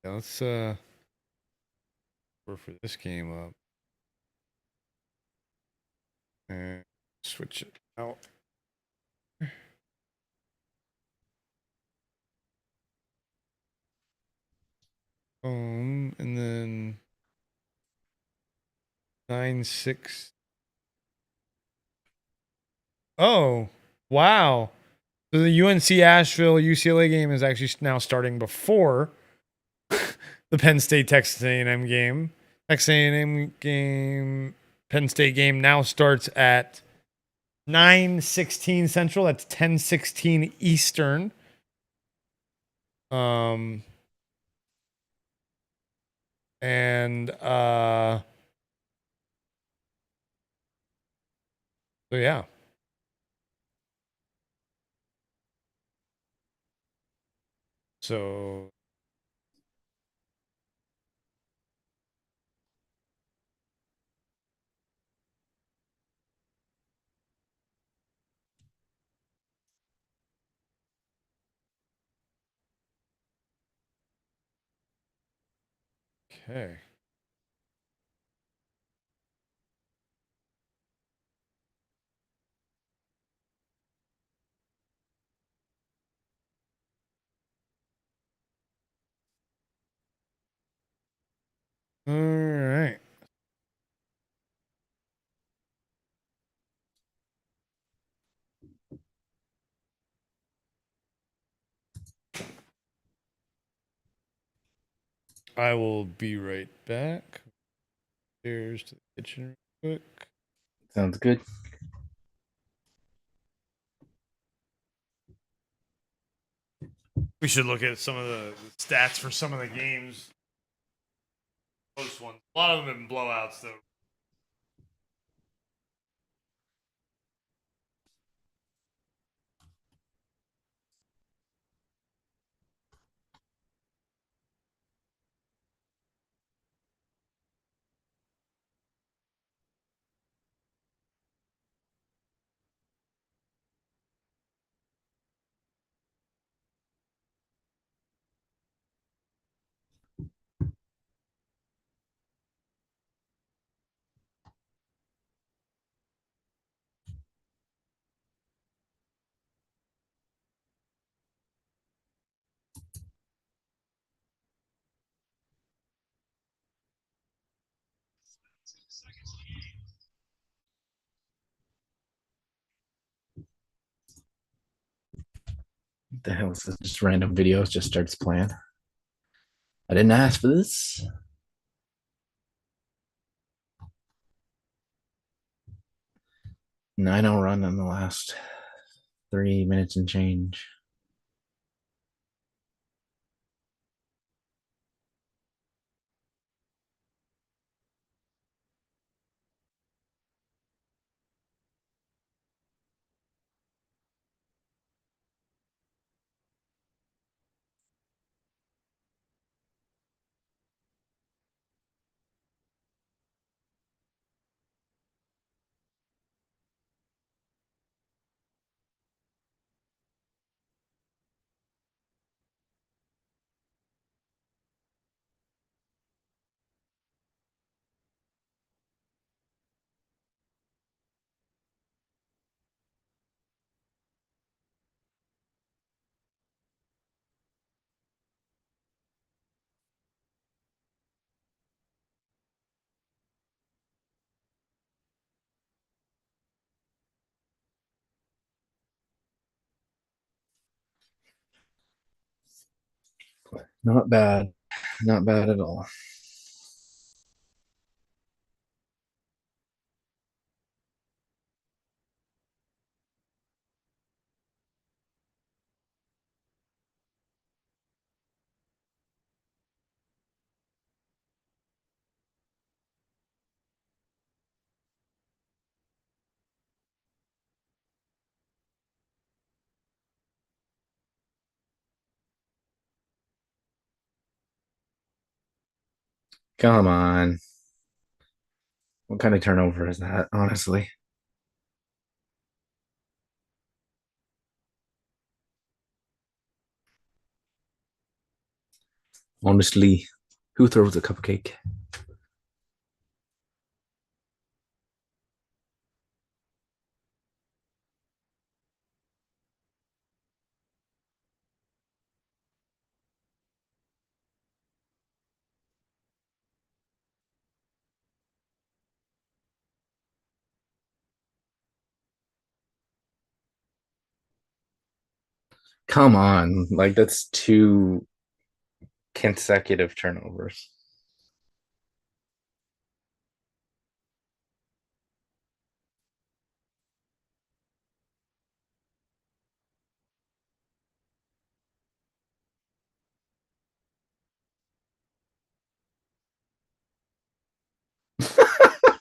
Yeah, let's work for this game up. And switch it out. And then 9-6. Oh, wow. So the UNC Asheville UCLA game is actually now starting before the Penn State Texas A&M game. Texas A&M game, Penn State game now starts at 9:16 Central. That's 10:16 Eastern. And so yeah. So okay. All right. I will be right back. Stairs to the kitchen real quick. Sounds good. We should look at some of the stats for some of the games. Close ones. A lot of them have been blowouts, though. The hell is this? Just random videos just starts playing. I didn't ask for this. Nine oh run in the last 3 minutes and change. Not bad. Not bad at all. Come on. What kind of turnover is that, honestly? Honestly, who throws a cupcake? Come on. Like, that's 2 consecutive turnovers.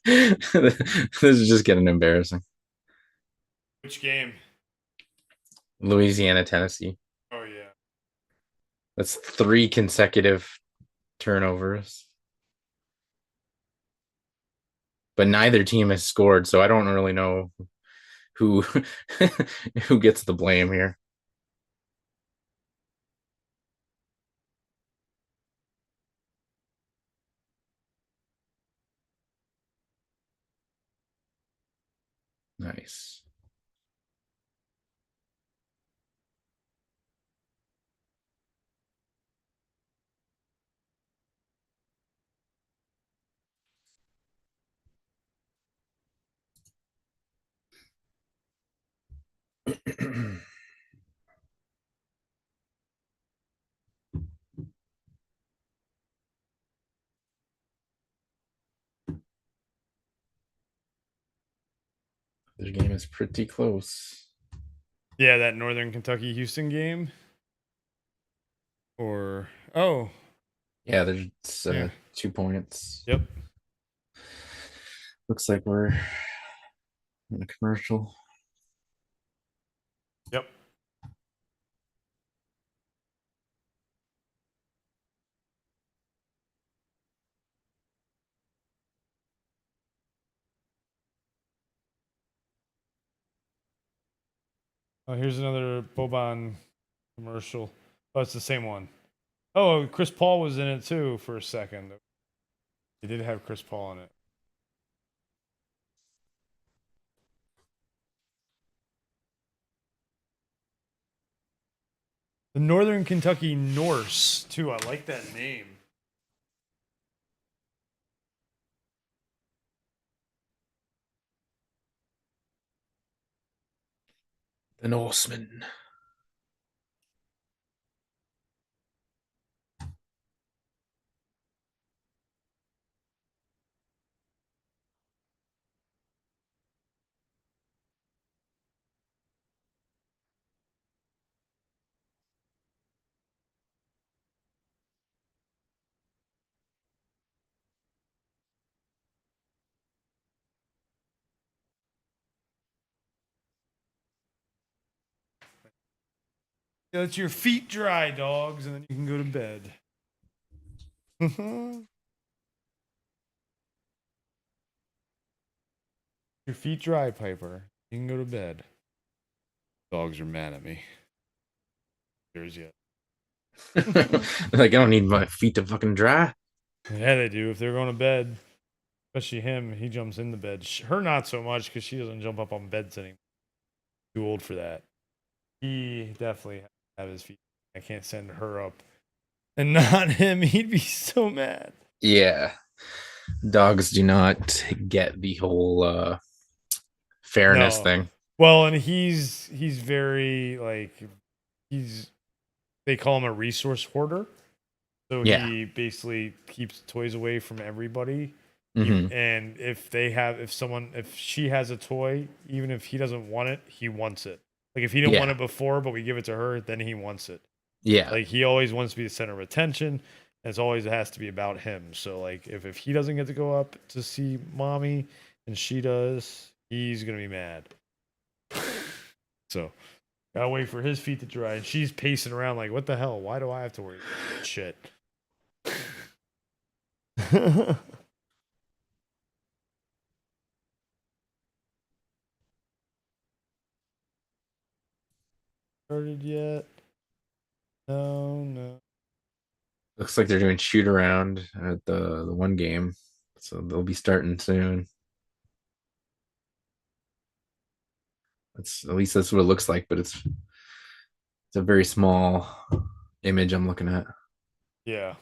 This is just getting embarrassing. Which game? Louisiana, Tennessee. Oh yeah. That's 3 consecutive turnovers. But neither team has scored, so I don't really know who who gets the blame here. Nice. Their game is pretty close. Yeah, that Northern Kentucky Houston game. Or oh, Yeah, there's yeah. 2 points. Yep. Looks like we're in a commercial. Yep. Oh, here's another Boban commercial. Oh, it's the same one. Oh, Chris Paul was in it too for a second. He did have Chris Paul in it. The Northern Kentucky Norse too. I like that name. The Norseman. Let your feet dry, dogs, and then you can go to bed. Your feet dry, Piper. You can go to bed. Dogs are mad at me. There's yet. Like, I don't need my feet to fucking dry. Yeah, they do. If they're going to bed, especially him, he jumps in the bed. Her not so much because she doesn't jump up on beds anymore. Too old for that. He definitely have his feet. I can't send her up, and not him. He'd be so mad. Yeah. Dogs do not get the whole fairness No. thing. Well, and he's very like they call him a resource hoarder. So Yeah. he basically keeps toys away from everybody. Mhm. And if she has a toy, even if he doesn't want it, he wants it. Like if he didn't want Yeah. it before, but we give it to her, then he wants it. Yeah. Like he always wants to be the center of attention. And it's always has to be about him. So like if he doesn't get to go up to see mommy and she does, he's gonna be mad. So gotta wait for his feet to dry. And she's pacing around like, what the hell? Why do I have to worry about shit? Started yet? No. Looks like they're doing shoot around at the one game. So they'll be starting soon. At least that's what it looks like, but it's a very small image I'm looking at. Yeah.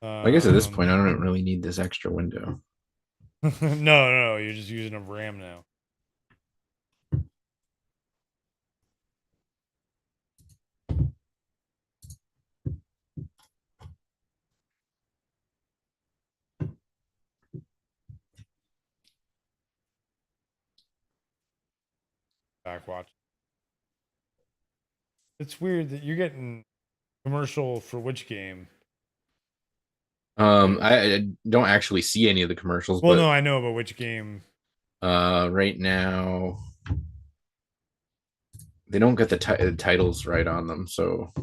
I guess at this point I don't really need this extra window. No, you're just using a RAM now. Backwatch. It's weird that you're getting commercial for which game? I don't actually see any of the commercials. Well, but no, I know, but which game? Right now they don't get the titles right on them. So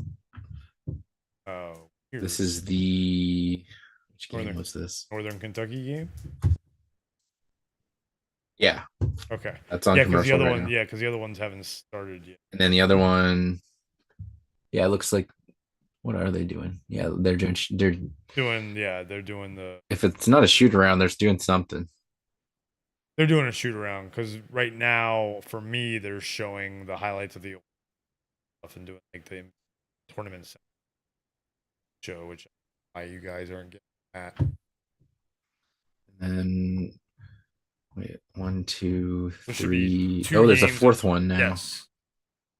this is which game was this? Northern Kentucky game. Yeah. Okay. That's on because the commercial other right one, now. yeah, because the other ones haven't started yet. And then the other one, yeah, it looks like, what are they doing? Yeah, they're doing the. If it's not a shoot around, they're doing something. They're doing a shoot around because right now, for me, they're showing the highlights of the stuff and doing like the tournament show, which why you guys aren't getting that. And then wait, 1, 2, There should be 3. two Oh, there's a games fourth one now. Yes.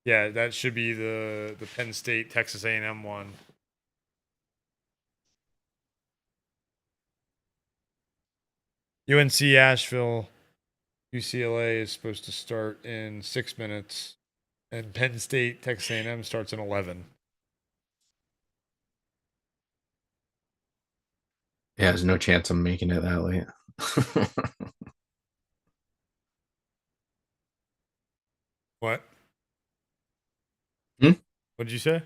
Yeah, that should be the Penn State Texas A&M one. UNC Asheville, UCLA is supposed to start in 6 minutes, and Penn State Texas A&M starts in 11. Yeah, there's no chance I'm making it that late. What? What'd you say?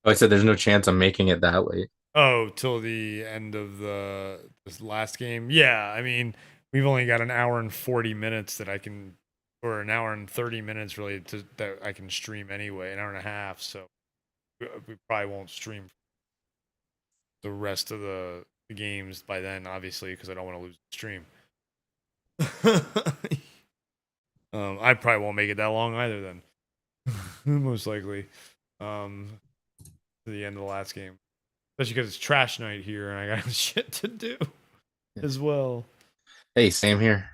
Oh, I said there's no chance I'm making it that late. Oh, till the end of this last game? Yeah, I mean, we've only got an hour and 40 minutes that I can, or an hour and 30 minutes really that I can stream anyway, an hour and a half. So we probably won't stream the rest of the games by then, obviously, because I don't want to lose the stream. I probably won't make it that long either then. Most likely. To the end of the last game. Especially because it's trash night here and I got shit to do as well. Hey, same here.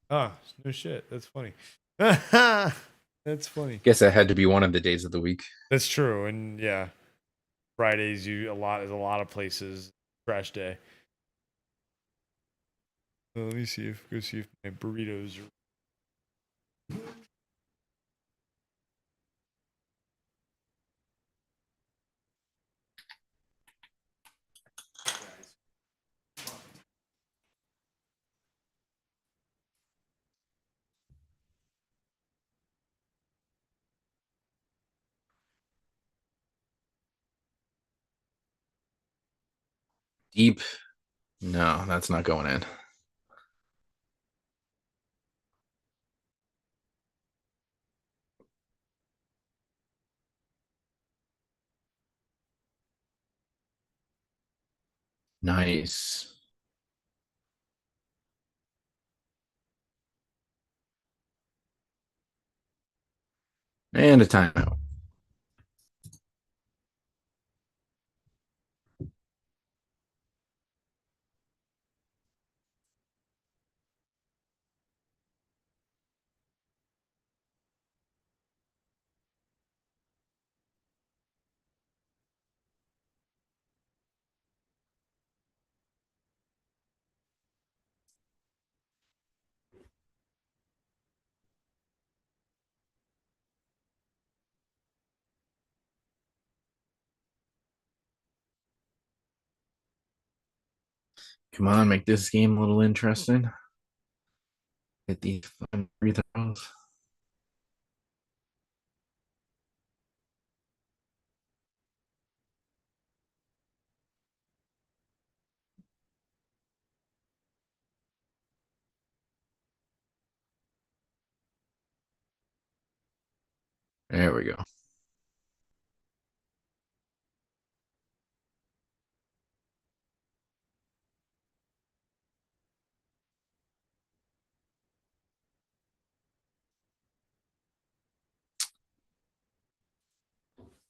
Ah, no shit. That's funny. That's funny. Guess that had to be one of the days of the week. That's true. And yeah, Fridays there's a lot of places trash day. Let me see if my burritos are. Deep. No, that's not going in. Nice. And a timeout. Come on, make this game a little interesting. Hit these fun free throws. There we go.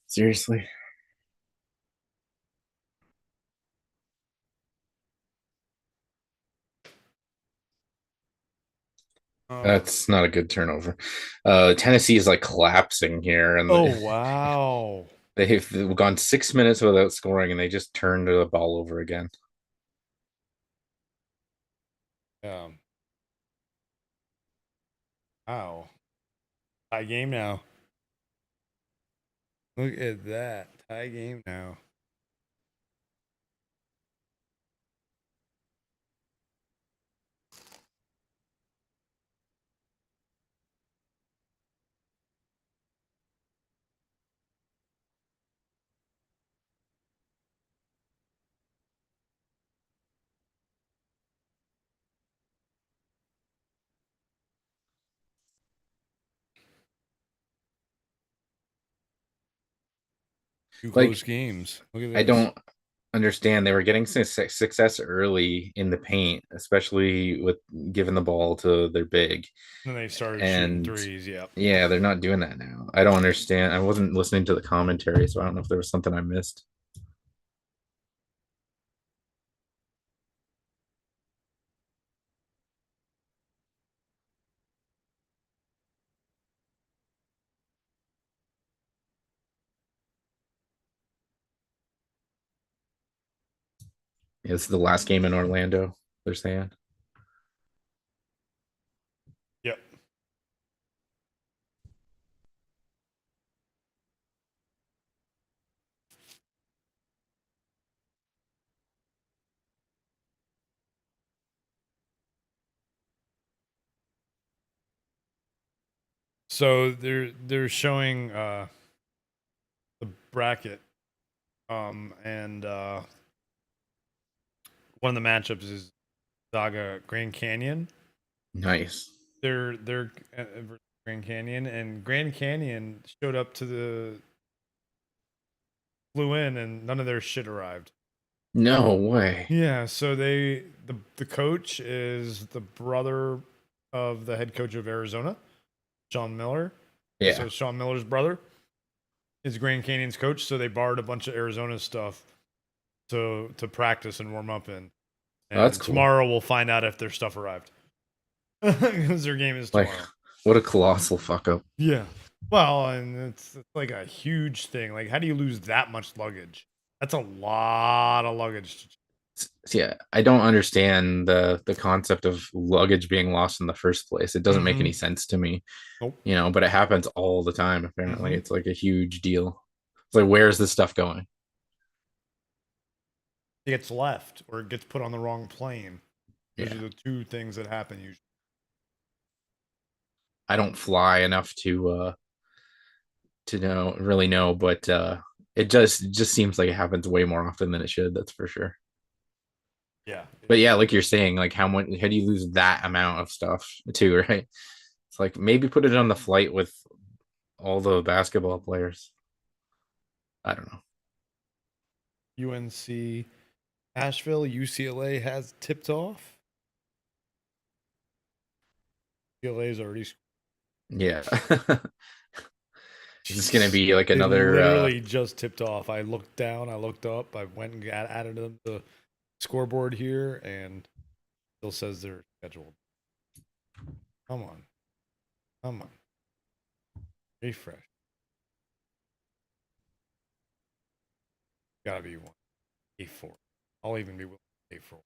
Seriously? That's not a good turnover. Tennessee is like collapsing here, and Oh wow. they've gone 6 minutes without scoring, and they just turned the ball over again. Yeah. Wow. Tie game now. Look at that. Tie game now. Two close games. Look at this. I don't understand. They were getting success early in the paint, especially with giving the ball to their big. Then they started shooting And threes. Yeah. yeah, they're not doing that now. I don't understand. I wasn't listening to the commentary, so I don't know if there was something I missed. Yeah, this is the last game in Orlando, they're saying. Yep. So they're showing the bracket, and one of the matchups is Zaga Grand Canyon. Nice. They're Grand Canyon, and Grand Canyon showed up to flew in, and none of their shit arrived. No way. Yeah, so the coach is the brother of the head coach of Arizona, Sean Miller. Yeah. So Sean Miller's brother is Grand Canyon's coach, so they borrowed a bunch of Arizona stuff to practice and warm up in. And That's cool. Tomorrow we'll find out if their stuff arrived. Because their game is tomorrow. Like, what a colossal fuck up. Yeah. Well, and it's like a huge thing. Like, how do you lose that much luggage? That's a lot of luggage. Yeah, I don't understand the concept of luggage being lost in the first place. It doesn't make any sense to me. Nope. You know, but it happens all the time, apparently. Mhm. It's like a huge deal. It's like, where's this stuff going? It gets left or it gets put on the wrong plane. Those Yeah. are the two things that happen usually. I don't fly enough to know, but it just seems like it happens way more often than it should, that's for sure. Yeah. But yeah, like you're saying, like how do you lose that amount of stuff too, right? It's like maybe put it on the flight with all the basketball players. I don't know. UNC Asheville, UCLA has tipped off. UCLA's already. Yeah. Is this gonna be like They another literally just tipped off. I looked down, I looked up, I went and added them to the scoreboard here, and still says they're scheduled. Come on. Come on. Refresh. Gotta be one. A4. I'll even be willing to pay for it.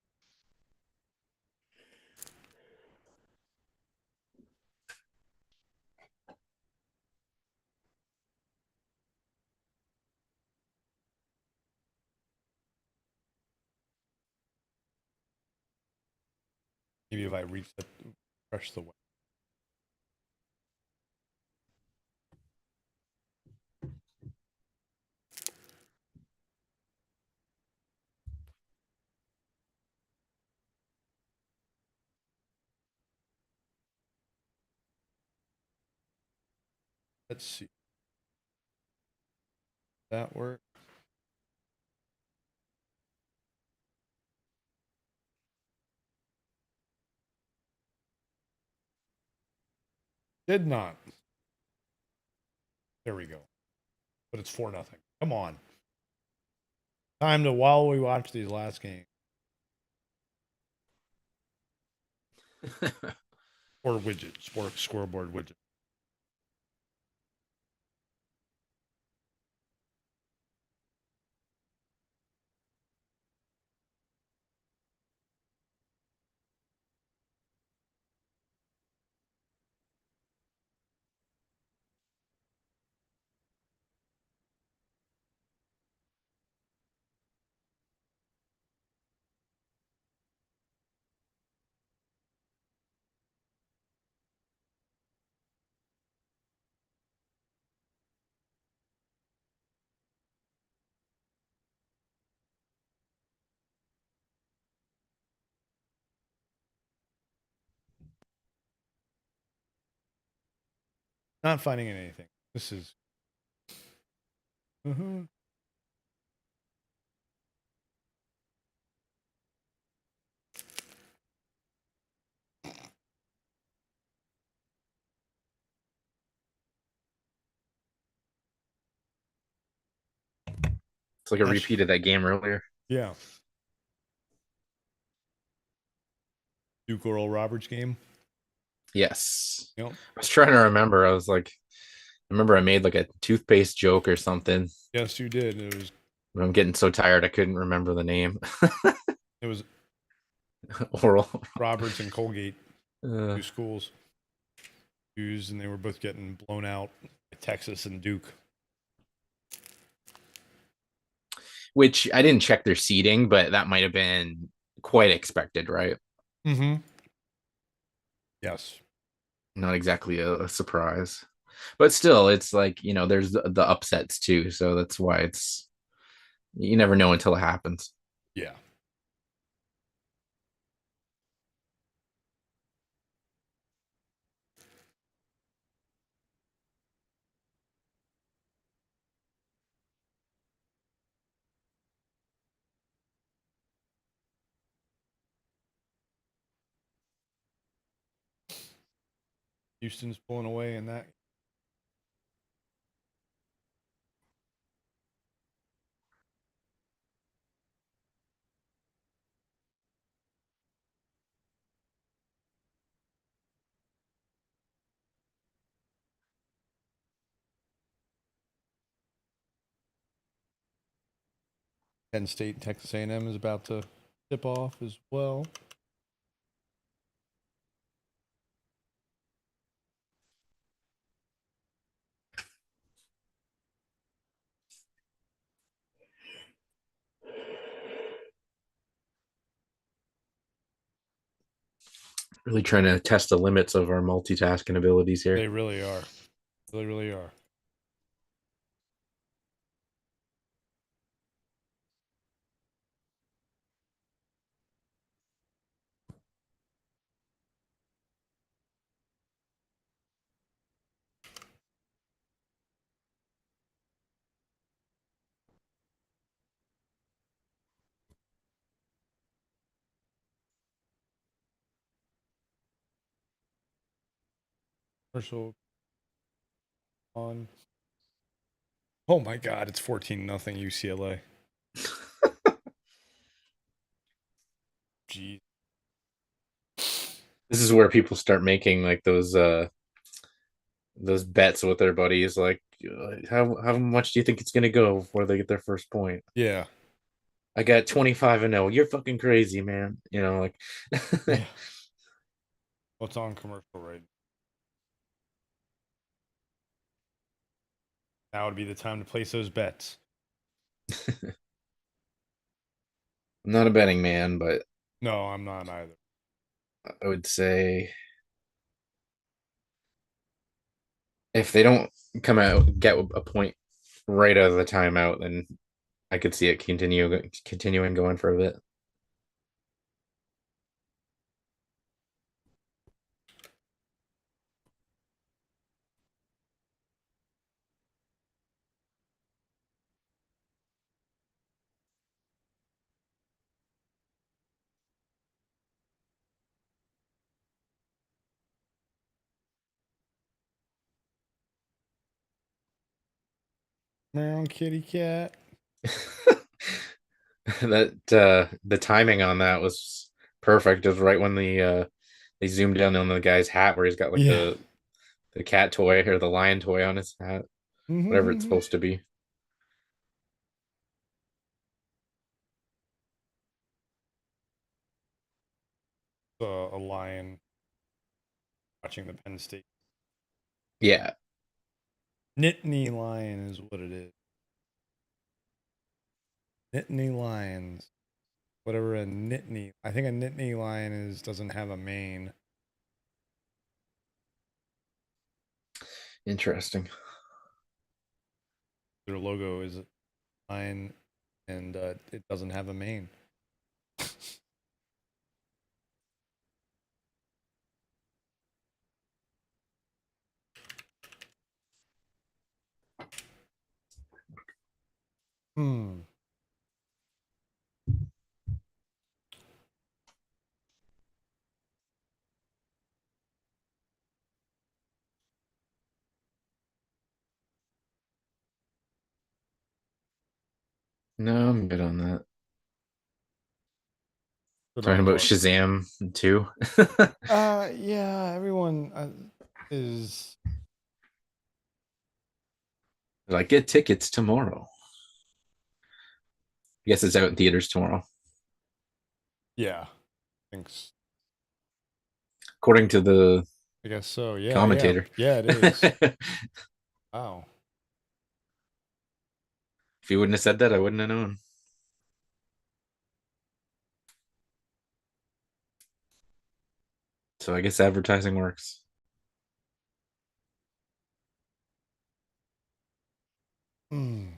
Maybe if I refresh the web. Let's see. That work. Did not. There we go. But it's 4-0. Come on. Time to while we watch these last games. Or widgets, or scoreboard widget. Not finding anything. This is. It's like a repeat of that game earlier. Yeah. Duke Oral Roberts game. Yes. Yep. I was trying to remember. I was like, I remember I made like a toothpaste joke or something. Yes, you did. It was. I'm getting so tired I couldn't remember the name. It was Oral Roberts and Colgate, two schools used, and they were both getting blown out by Texas and Duke. Which I didn't check their seating, but that might have been quite expected, right? Mm-hmm. Yes. Not exactly a surprise, but still, it's like, you know, there's the upsets too, so that's why it's, you never know until it happens. Yeah. Houston's pulling away in that. Penn State and Texas A&M is about to tip off as well. Really trying to test the limits of our multitasking abilities here. They really are. They really are. Commercial on. Oh my God, it's 14-0 UCLA. Jeez. This is where people start making like those bets with their buddies, like how much do you think it's gonna go before they get their first point? Yeah. I got 25-0. You're fucking crazy, man. You know, like Yeah. What's on commercial right now would be the time to place those bets. I'm not a betting man, but No, I'm not either. I would say if they don't come out get a point right out of the timeout, then I could see it continuing going for a bit. Meow, kitty cat. That the timing on that was perfect. It was right when they zoomed in on the guy's hat where he's got like Yeah. the cat toy or the lion toy on his hat, whatever it's supposed to be. A lion watching the Penn State. Yeah. Nittany lion is what it is. Nittany lions. Whatever a Nittany. I think a Nittany lion is doesn't have a mane. Interesting. Their logo is a lion, and it doesn't have a mane. Hmm. No, I'm good on that. Good Talking on about what? Shazam too. Yeah, everyone is. Like, get tickets tomorrow. I guess it's out in theaters tomorrow. Yeah. Thanks. According to the I guess so. Yeah. commentator. Yeah, it is. Wow. If you wouldn't have said that, I wouldn't have known. So I guess advertising works. Hmm.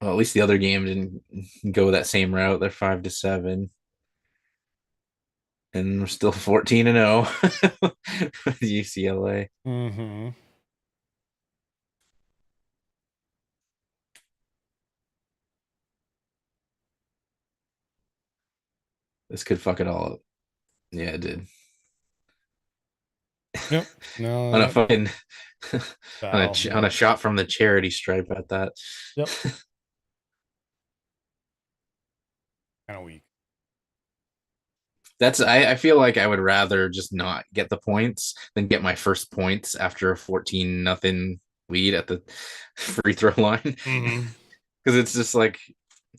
Well, at least the other game didn't go that same route. They're 5-7. And we're still 14-0 with UCLA. Mm-hmm. This could fuck it all up. Yeah, it did. Yep. No. On a fucking Foul, on a shot from the charity stripe at that. Yep. Kind of weak. I feel like I would rather just not get the points than get my first points after a 14-0 lead at the free throw line. Mm-hmm. Because it's just like,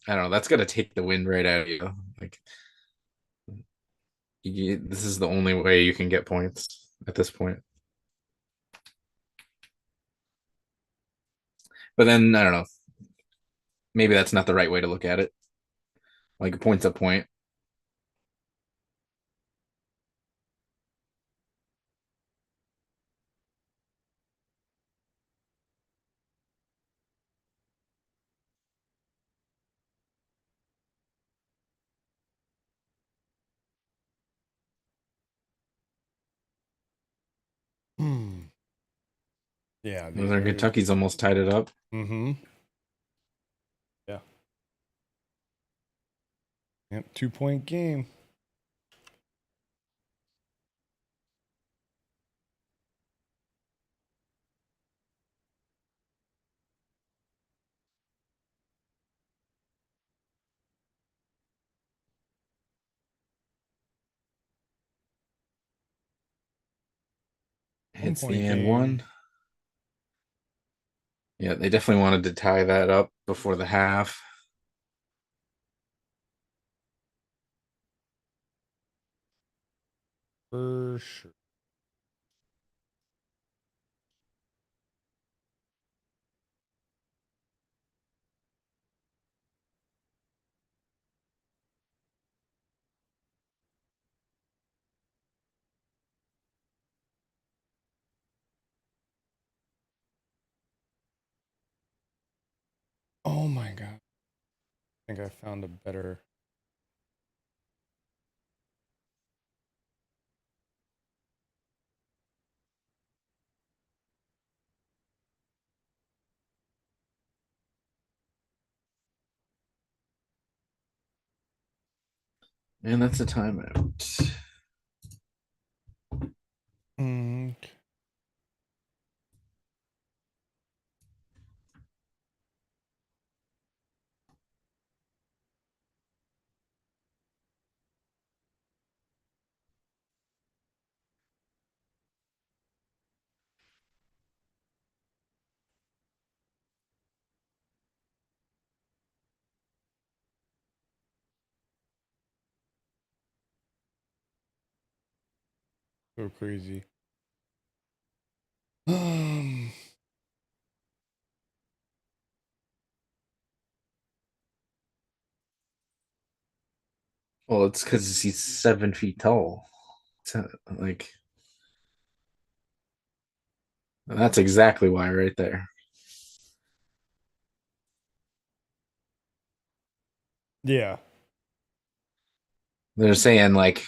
I don't know, that's gonna take the wind right out of you. Like, this is the only way you can get points at this point. But then I don't know. Maybe that's not the right way to look at it. Like, a point's a point. Yeah. Northern Kentucky's almost tied it up. Mm-hmm. Yeah. Yep. 2-point game. Hits the 1-point and game. one. Yeah, they definitely wanted to tie that up before the half. For sure. Oh my god. I think I found a better. And that's a timeout. Mm. So crazy. Well, it's because he's 7 feet tall. So, like, that's exactly why, right there. Yeah. They're saying like,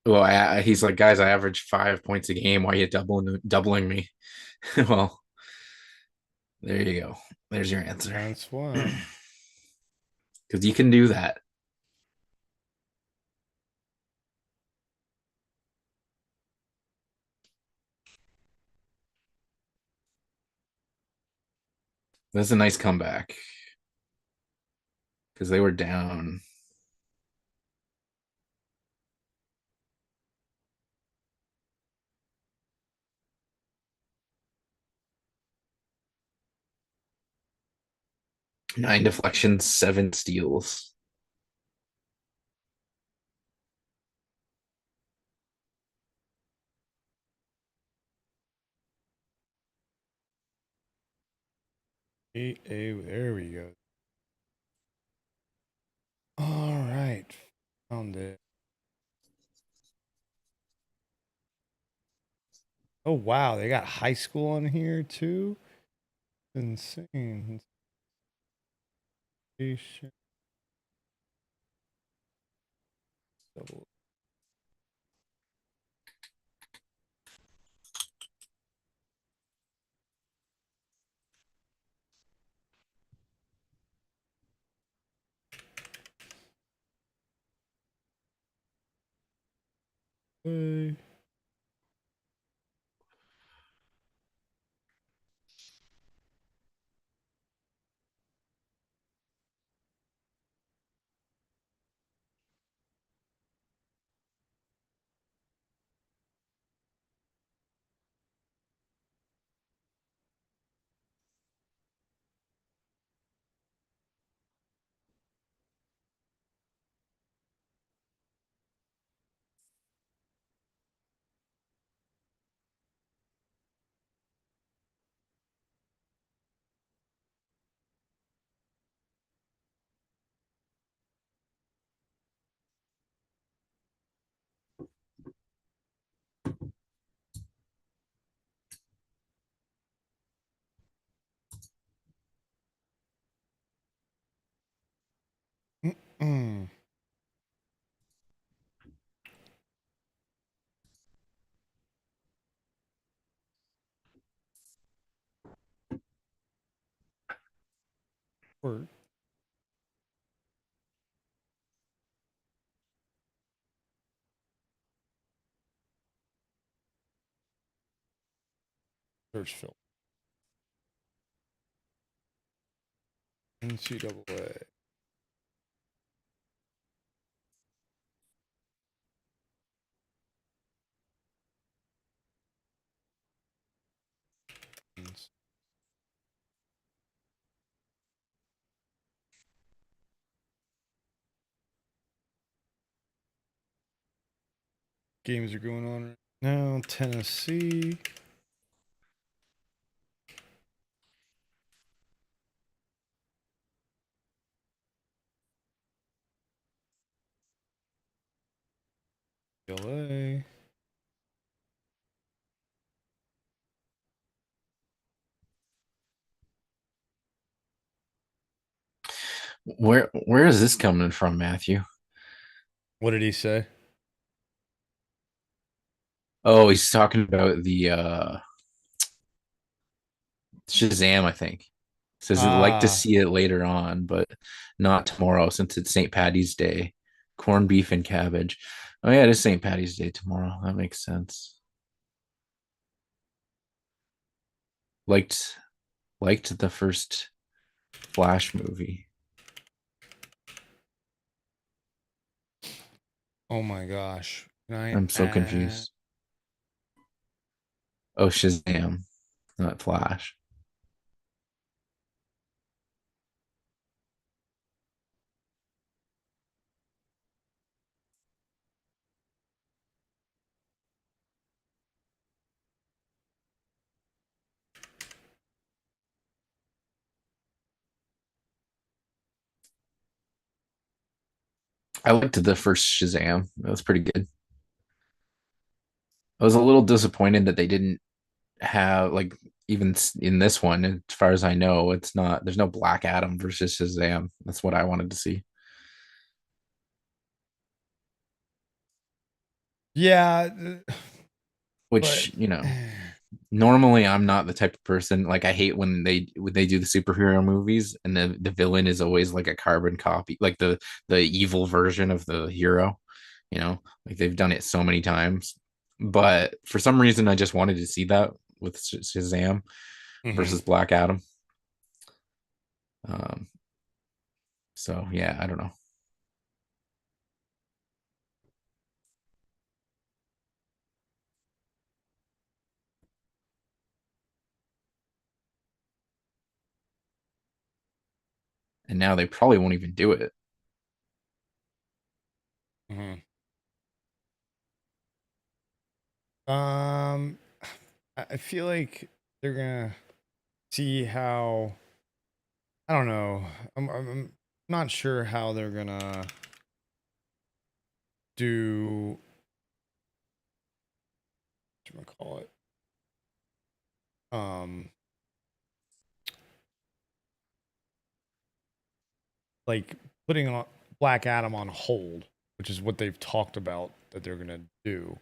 well, he's like, guys, I average 5 points a game. Why are you doubling me? Well, there you go. There's your answer. That's why. Because you can do that. That's a nice comeback. Because they were down. Nine deflections, 7 steals. There we go. All right. Found it. Oh, wow. They got high school on here too. Insane. Double. Hey. Or search film. NCAA. Games are going on right now. Tennessee. LA. Where is this coming from, Matthew? What did he say? Oh, he's talking about the Shazam, I think. Says he'd like to see it later on, but not tomorrow since it's St. Patty's Day. Corned beef and cabbage. Oh yeah, it is St. Patty's Day tomorrow. That makes sense. Liked the first Flash movie. Oh my gosh. I'm so confused. Oh, Shazam, not Flash. I liked the first Shazam. It was pretty good. I was a little disappointed that they didn't have like even in this one, as far as I know, there's no Black Adam versus Shazam. That's what I wanted to see. Yeah. Which, normally I'm not the type of person, like I hate when they do the superhero movies and the villain is always like a carbon copy, like the evil version of the hero, like they've done it so many times. But for some reason I just wanted to see that with Shazam versus Black Adam. So yeah, I don't know. And now they probably won't even do it. I feel like they're gonna see how. I don't know. I'm not sure how they're gonna do. What do I call it? Like putting on Black Adam on hold, which is what they've talked about that they're gonna do.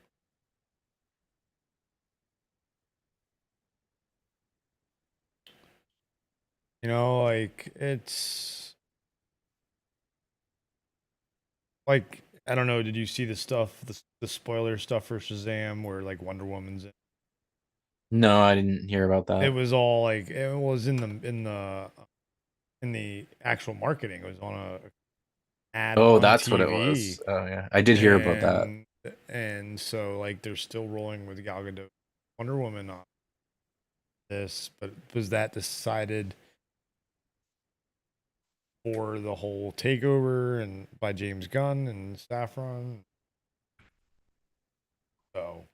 Like it's like I don't know. Did you see the stuff, the spoiler stuff for Shazam, where like Wonder Woman's in? No, I didn't hear about that. It was all like it was in the actual marketing. It was on a ad Oh, on that's TV. what it was. Oh yeah, I did hear about that. And so like they're still rolling with Gal Gadot, Wonder Woman on this, but was that decided for the whole takeover and by James Gunn and Saffron? So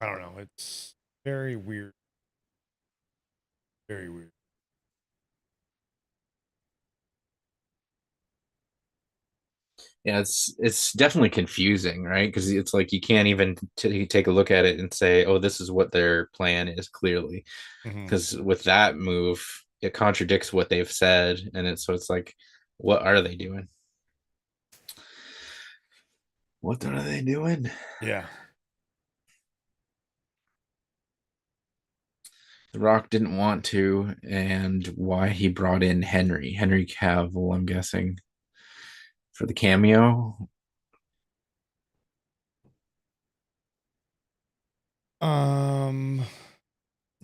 I don't know. It's very weird. Very weird. Yeah, it's definitely confusing, right? Because it's like you can't even take a look at it and say, "Oh, this is what their plan is." Clearly, because with that move, it contradicts what they've said, and it's like, what are they doing? What are they doing? Yeah. The Rock didn't want to, and why he brought in Henry Cavill, I'm guessing, for the cameo.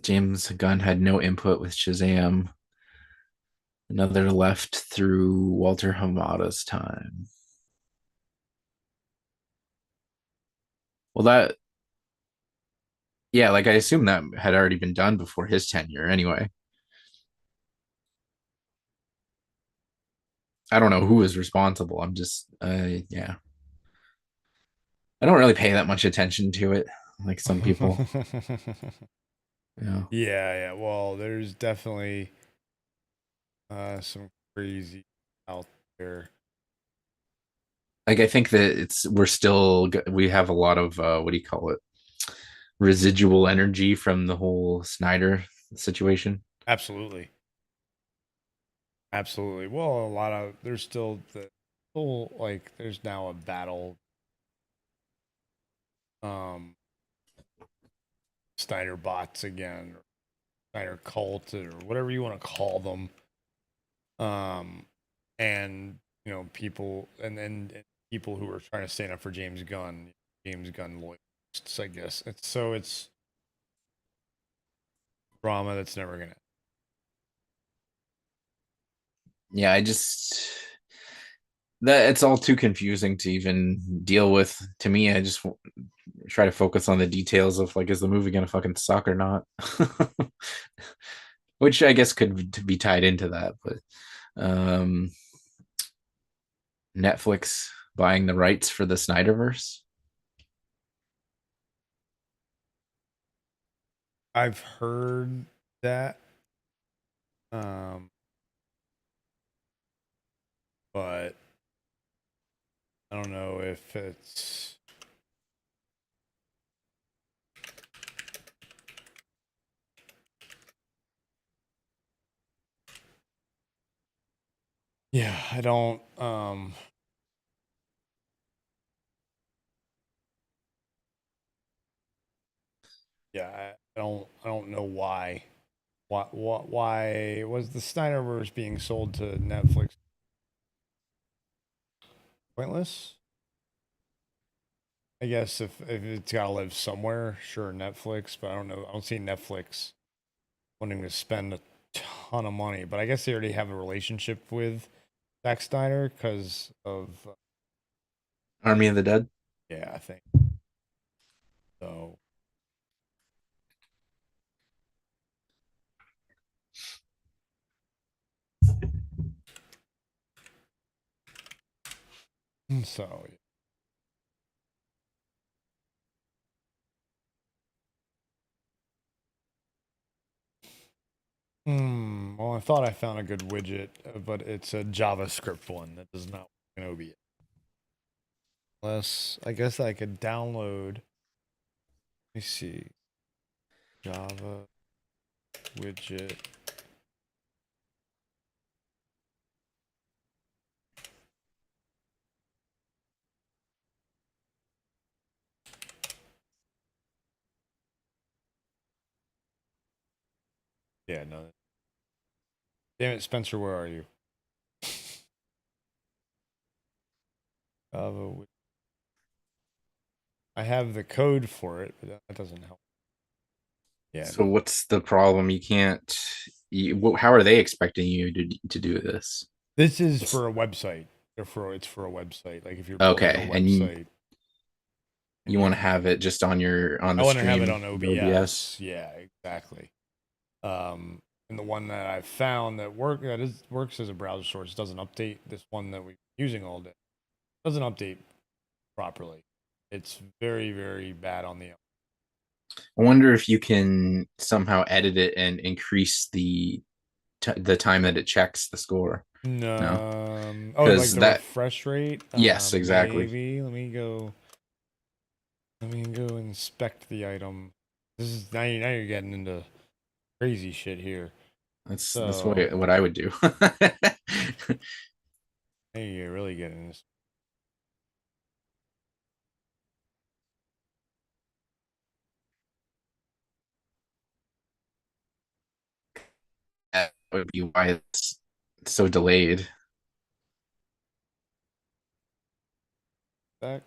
James Gunn had no input with Shazam. Another left through Walter Hamada's time. Well, yeah, like I assume that had already been done before his tenure anyway. I don't know who is responsible. I'm just, yeah. I don't really pay that much attention to it, like some people. Yeah. Yeah. Well, there's definitely some crazy out there. Like I think that we have a lot of what do you call it? Residual energy from the whole Snyder situation. Absolutely. Well, there's still the whole, like, there's now a battle. Snyder bots again, or Snyder cult, or whatever you want to call them. And people, and people who are trying to stand up for James Gunn loyalists, I guess. It's drama that's never gonna. Yeah, that it's all too confusing to even deal with. To me, I just try to focus on the details of, like, is the movie gonna fucking suck or not? Which I guess could be tied into that, but Netflix buying the rights for the Snyderverse. I've heard that, but I don't know if it's. Yeah, I don't. Yeah, I don't know why. Why was the Snyderverse being sold to Netflix? Pointless. I guess if it's got to live somewhere, sure, Netflix. But I don't know. I don't see Netflix wanting to spend a ton of money. But I guess they already have a relationship with Zack Snyder because of. Army of the Dead. Yeah, I think so. So. Well, I thought I found a good widget, but it's a JavaScript one that does not work in OBS. Unless, I guess I could download. Let me see. Java widget. Yeah, no. Damn it, Spencer, where are you? Java. I have the code for it, but that doesn't help. Yeah. So what's the problem? You can't. How are they expecting you to do this? This is for a website. It's for a website. Like if you're building Okay, a and website. you want to have it just on the I want to stream have it on of OBS. Yeah, exactly. And the one that I found that works as a browser source doesn't update. This one that we're using all day doesn't update properly. It's very, very bad on the. I wonder if you can somehow edit it and increase the time that it checks the score. No. Oh, like because the that refresh rate. yes, exactly. Maybe. Let me go. Inspect the item. This is now you're getting into crazy shit here. That's So what I would do. hey, you're really getting this. would be why it's so delayed. Back.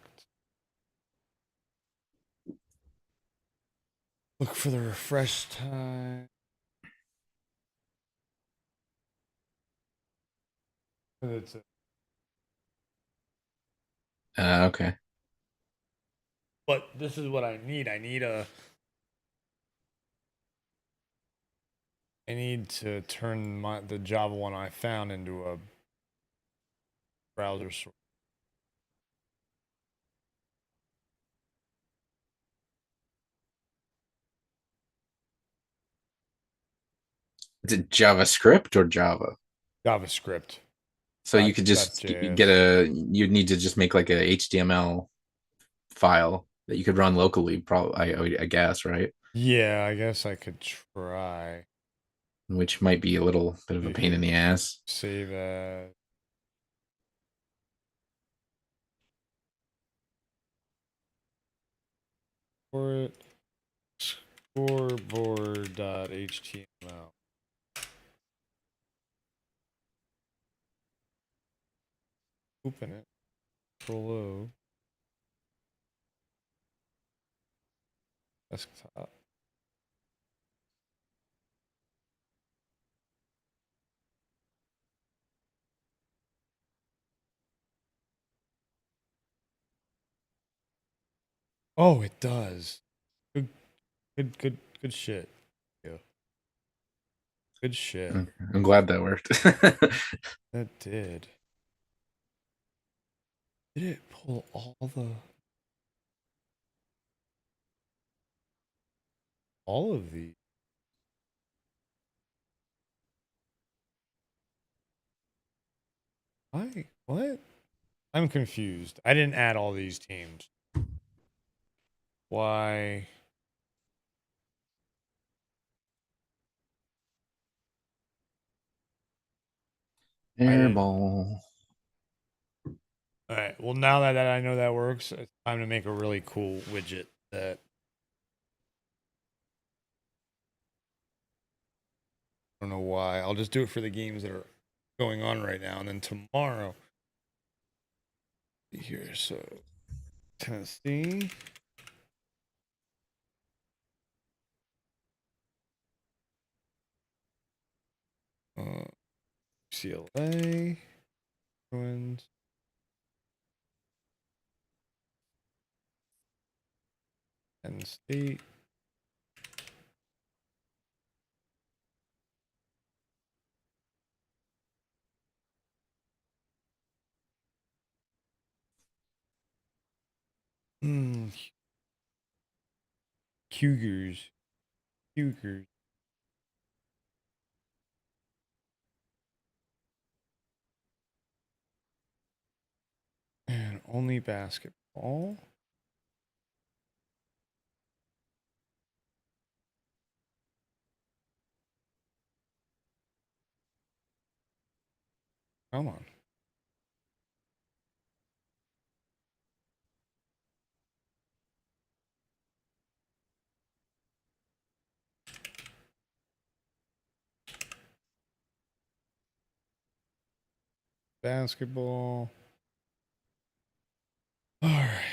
Look for the refresh time. It's Okay. But this is what I need. I need to turn the Java one I found into a browser source. Is it JavaScript or Java? JavaScript. So you could just you'd need to just make like a HTML file that you could run locally, probably, I guess, right? Yeah, I guess I could try. Which might be a little bit of a pain in the ass. Save as. For it. Scoreboard.html. Open it. Control O. Desktop. Oh, it does. Good shit. Yeah. Good shit. I'm glad that worked. That did. Did it pull all of these? What? I'm confused. I didn't add all these teams. Why? Airball. All right. Well, now that I know that works, it's time to make a really cool widget that I don't know why. I'll just do it for the games that are going on right now, and then tomorrow. Here, so Tennessee. UCLA. Bruins. Penn State. Cougars. And only basketball. Come on. Basketball. All right.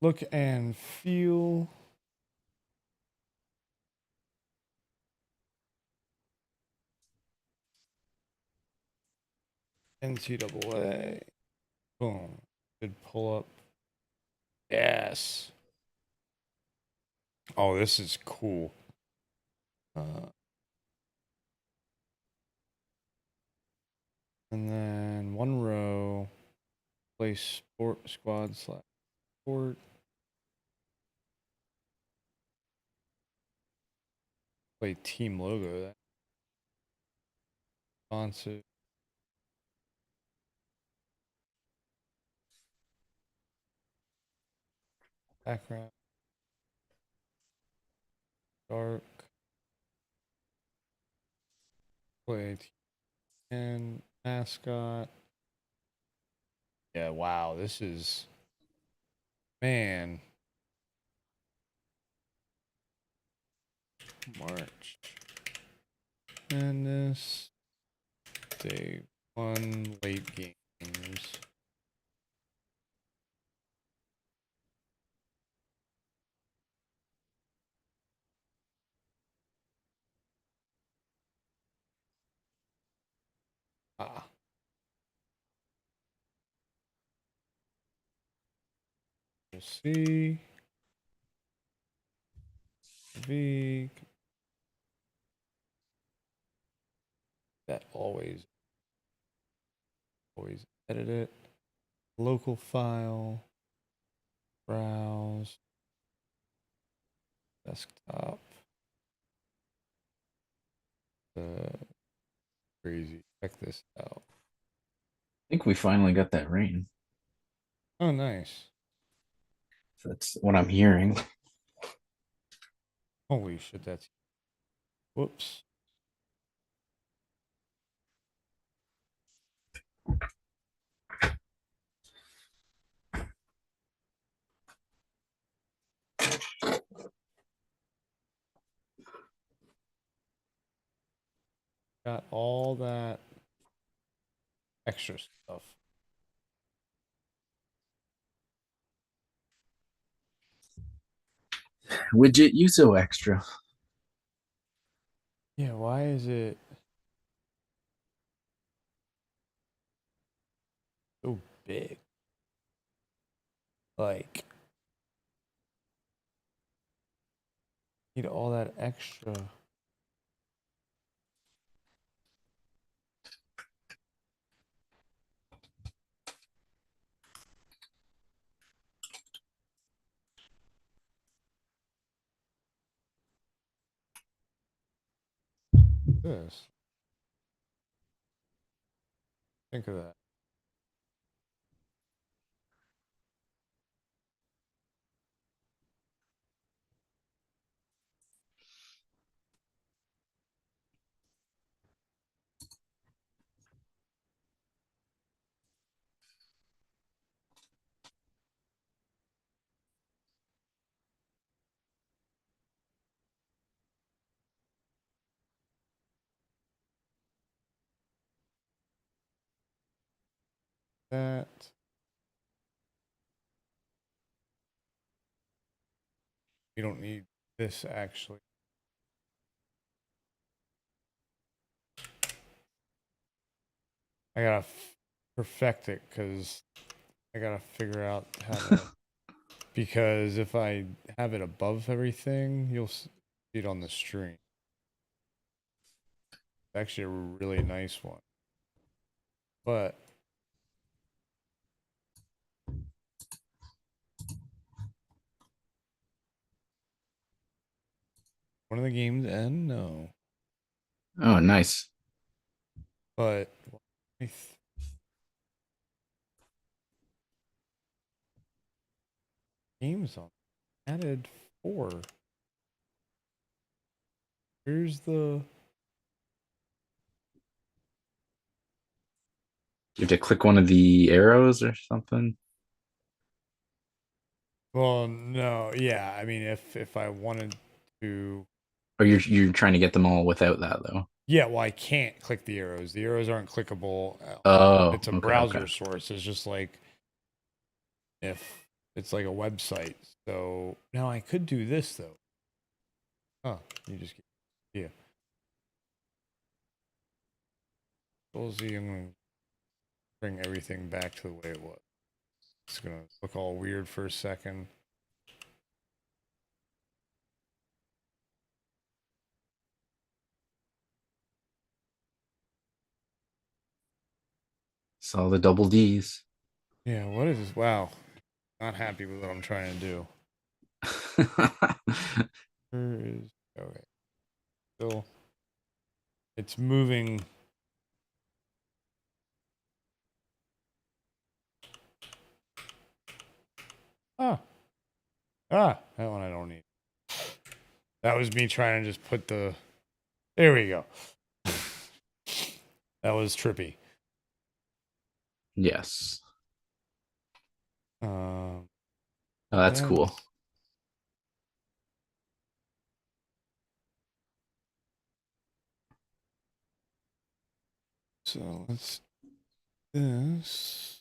Look and feel. NCAA. Boom. Should pull up. Yes. Oh, this is cool. And then one row. Play sport squad / sport. Play team logo. That sponsor. Background. Dark. Play team and mascot. Yeah, wow. This is, man. March Madness Day 1 late games. Ah. We'll see. V. That always edit it. Local file. Browse. Desktop. Crazy. Check this out. I think we finally got that rain. Oh, nice. That's what I'm hearing. Holy shit, that's... Whoops. Got all that extra stuff. Widget, you so extra. Yeah, why is it so big? Like, need all that extra. This. Think of that. That. You don't need this actually. I gotta perfect it because I gotta figure out how to. Because if I have it above everything, you'll see it on the stream. It's actually a really nice one. But one of the games end? No. Oh, nice. But games on added 4. Here's the You have to click one of the arrows or something. well, no, yeah. I mean, if I wanted to, Or you're trying to get them all without that though. yeah. Well, I can't click the arrows. The arrows aren't clickable. Oh, It's a browser source. It's just like if it's like a website. So now I could do this though. Huh? You just yeah. We'll see. I'm gonna bring everything back to the way it was. It's gonna look all weird for a second. Saw the double D's. Yeah. What is this? Wow. Not happy with what I'm trying to do. Where is okay? Still, it's moving. That one I don't need. That was me trying to just put the. There we go. That was trippy. Yes. Um, Oh, that's cool. So let's do this.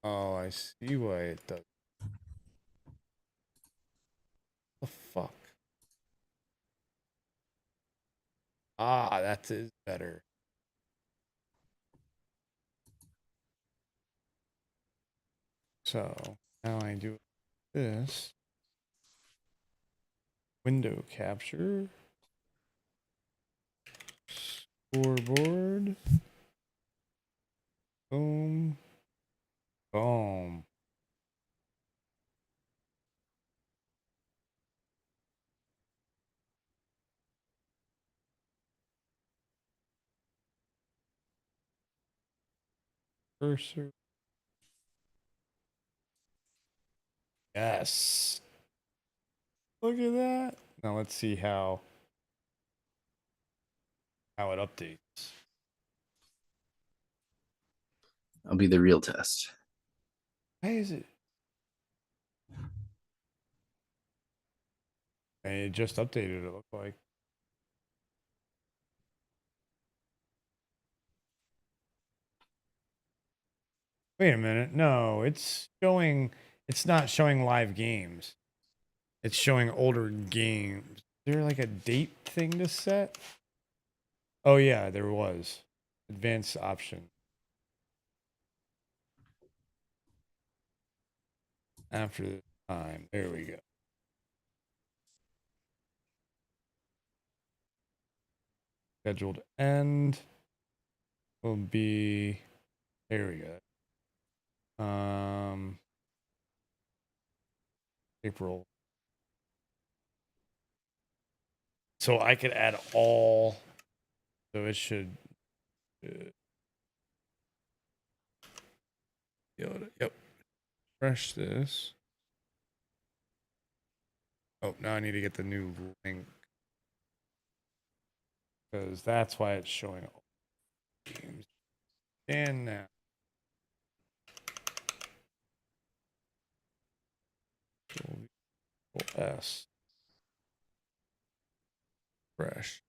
Oh, I see why it does. The fuck? Ah, that is better. So now I do this. Window capture. Scoreboard. Boom. Boom. Cursor. Yes. Look at that. Now let's see how it updates. That'll be the real test. Why is it? It just updated, it looked like. Wait a minute. No, it's not showing live games. It's showing older games. Is there like a date thing to set? Oh yeah, there was. Advanced option. After the time. There we go. Scheduled end will be, there we go. April. So I could add all, so it should yep. Refresh this. Oh, now I need to get the new link. Because that's why it's showing all games. And now. S. Fresh.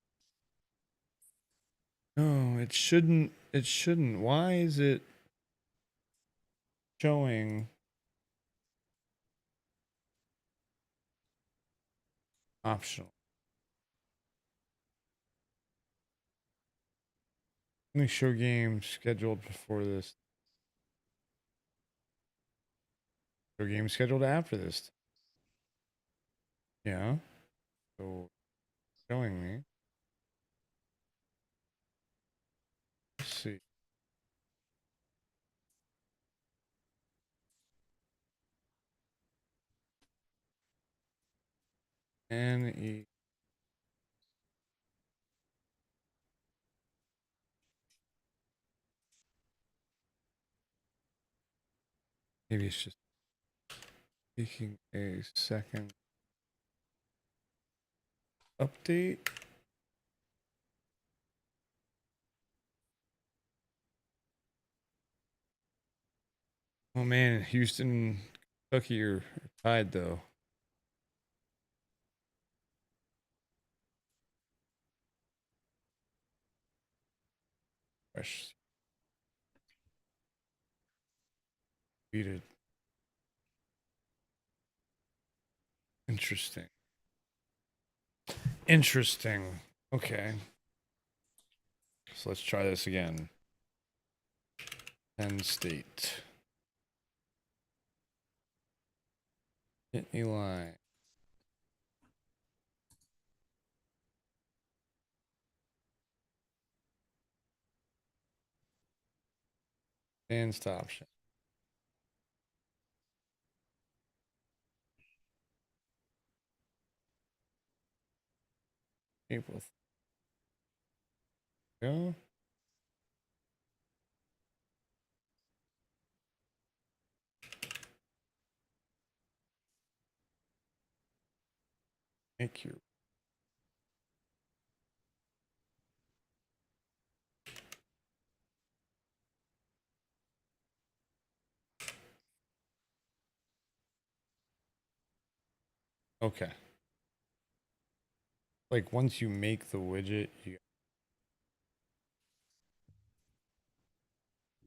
No, it shouldn't. It shouldn't. Why is it showing optional? Let me show games scheduled before this. Show games scheduled after this. Yeah. So showing me. Let's see. NE. Maybe it's just taking a second. Update. Oh man, Houston, Kentucky are tied though. Fresh. Tweeted. Interesting. Interesting. Okay. So let's try this again. Penn State. Whitney line. Advanced option. April. Go. Thank you. Okay. Like once you make the widget, you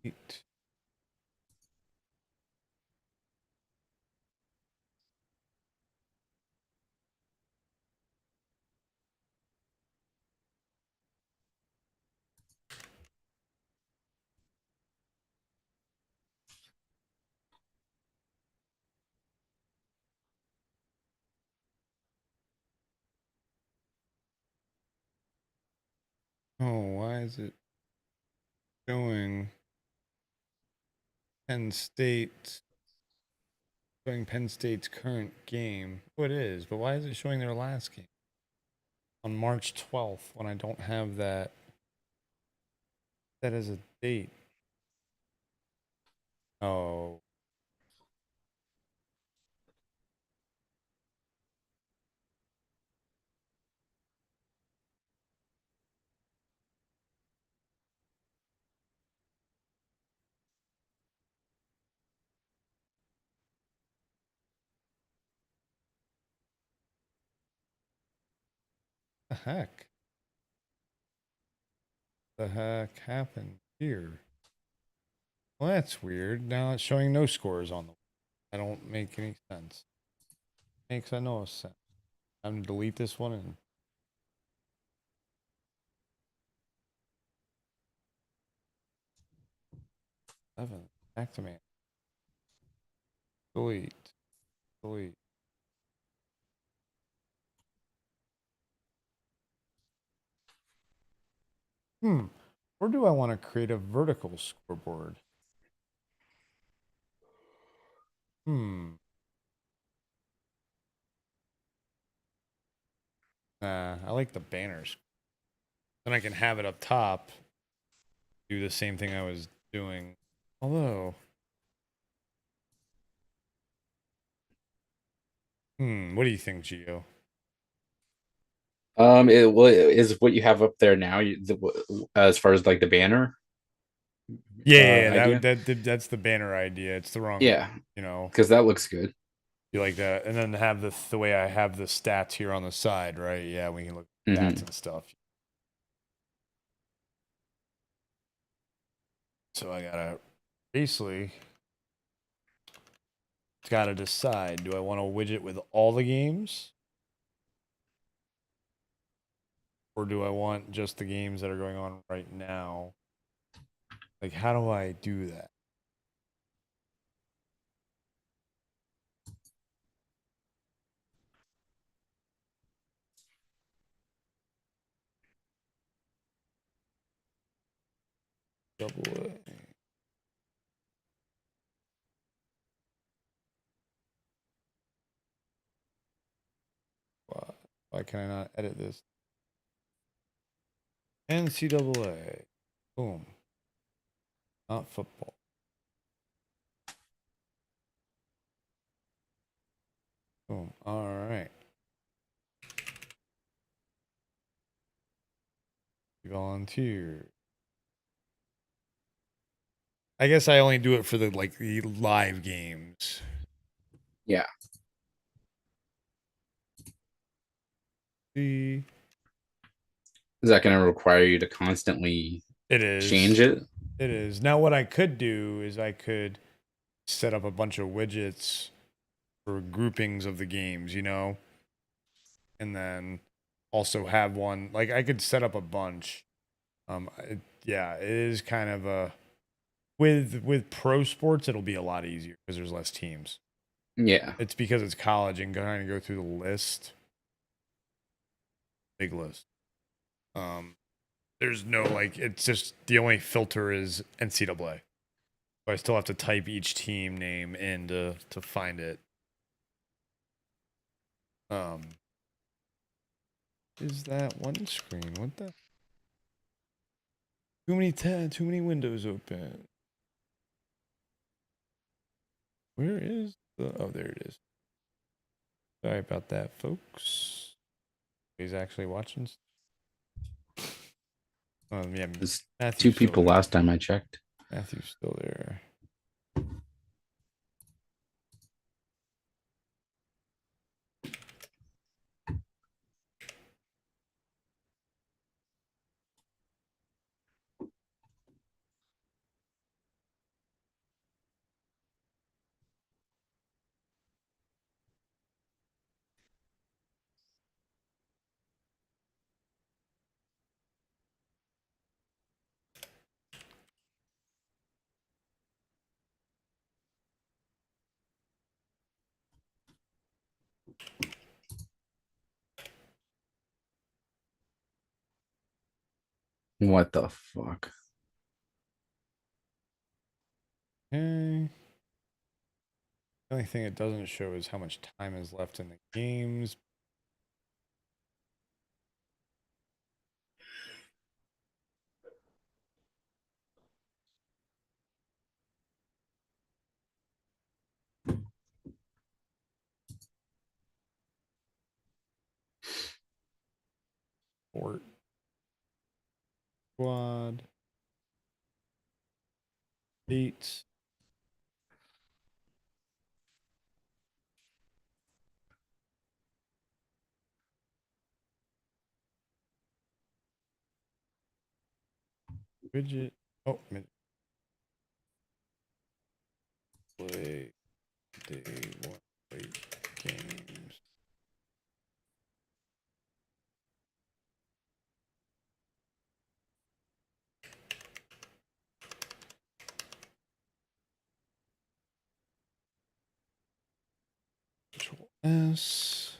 Eight. Oh, why is it showing Penn State? Showing Penn State's current game. Oh, it is, but why is it showing their last game on March 12th when I don't have that? That as a date. Oh. The heck? The heck happened here? Well, that's weird. Now it's showing no scores on the. I don't make any sense. Makes no sense. I'm gonna delete this one and. Seven. Back to me. Delete. Delete. Where do I want to create a vertical scoreboard? I like the banners. Then I can have it up top. Do the same thing I was doing. Although. What do you think, Gio? Is what you have up there now, as far as like the banner? Yeah, that's the banner idea. It's the wrong, Yeah, you know, because that looks good. You like that, and then have the way I have the stats here on the side, right? Yeah, we can look at stats and stuff. So I gotta basically gotta decide: do I want a widget with all the games, or do I want just the games that are going on right now? Like, how do I do that? Double A. Why can I not edit this? NCAA. Boom. Not football. Boom. All right. Volunteer. I guess I only do it for the live games. Yeah. See. Is that going to require you to constantly change it? It is. Now what I could do is I could set up a bunch of widgets for groupings of the games, you know? And then also have one, like I could set up a bunch. Yeah, it is kind of a with pro sports it'll be a lot easier because there's less teams. Yeah. It's because it's college and trying to go through the list. Big list. There's no it's just the only filter is NCAA. But I still have to type each team name in to find it. Is that one screen? What the? Too many windows open. Where is the? Oh, there it is. Sorry about that, folks. He's actually watching. Yeah, There's Matthew's 2 people last time I checked. Matthew's still there. What the fuck? Okay. The only thing it doesn't show is how much time is left in the games. Fort squad. Dates. Widget. Oh, play day one late games. Control S.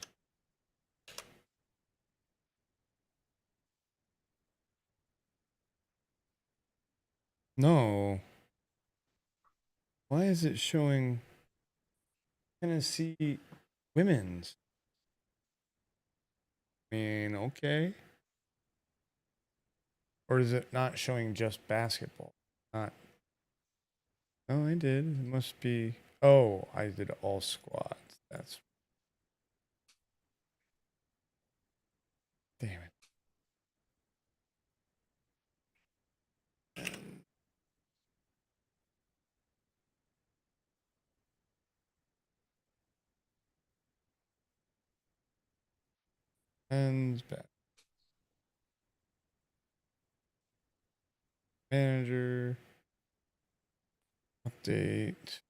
No. Why is it showing Tennessee women's? I mean, okay. Or is it not showing just basketball? Not. Oh, I did. It must be. Oh, I did all squads. That's. Damn it. And back. Manager. Update.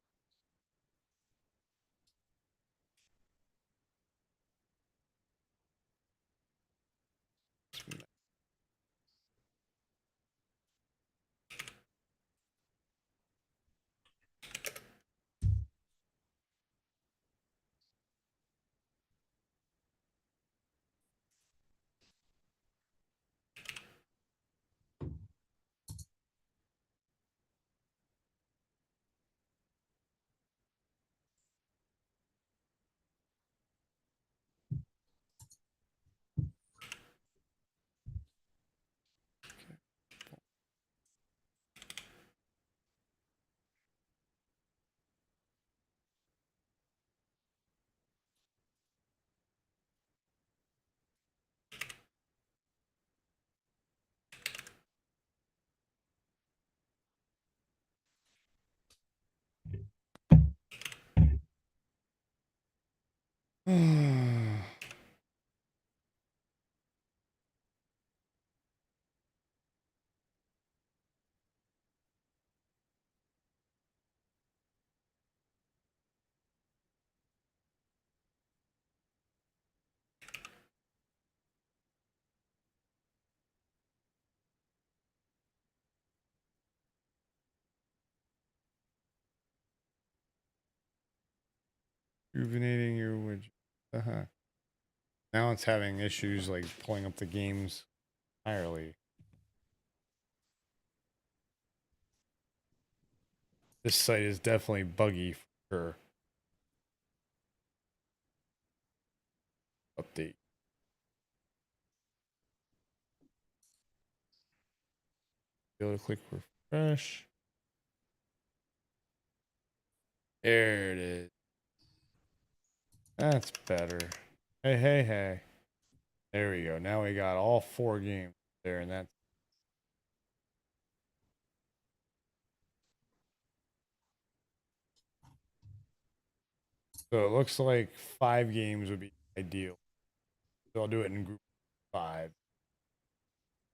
Rejuvenating your widget. Uh-huh. Now it's having issues like pulling up the games entirely. This site is definitely buggy for sure. Update. Be able to click refresh. There it is. That's better. Hey, hey, hey. There we go. Now we got all 4 games there, and that's. So it looks like 5 games would be ideal. So I'll do it in group 5.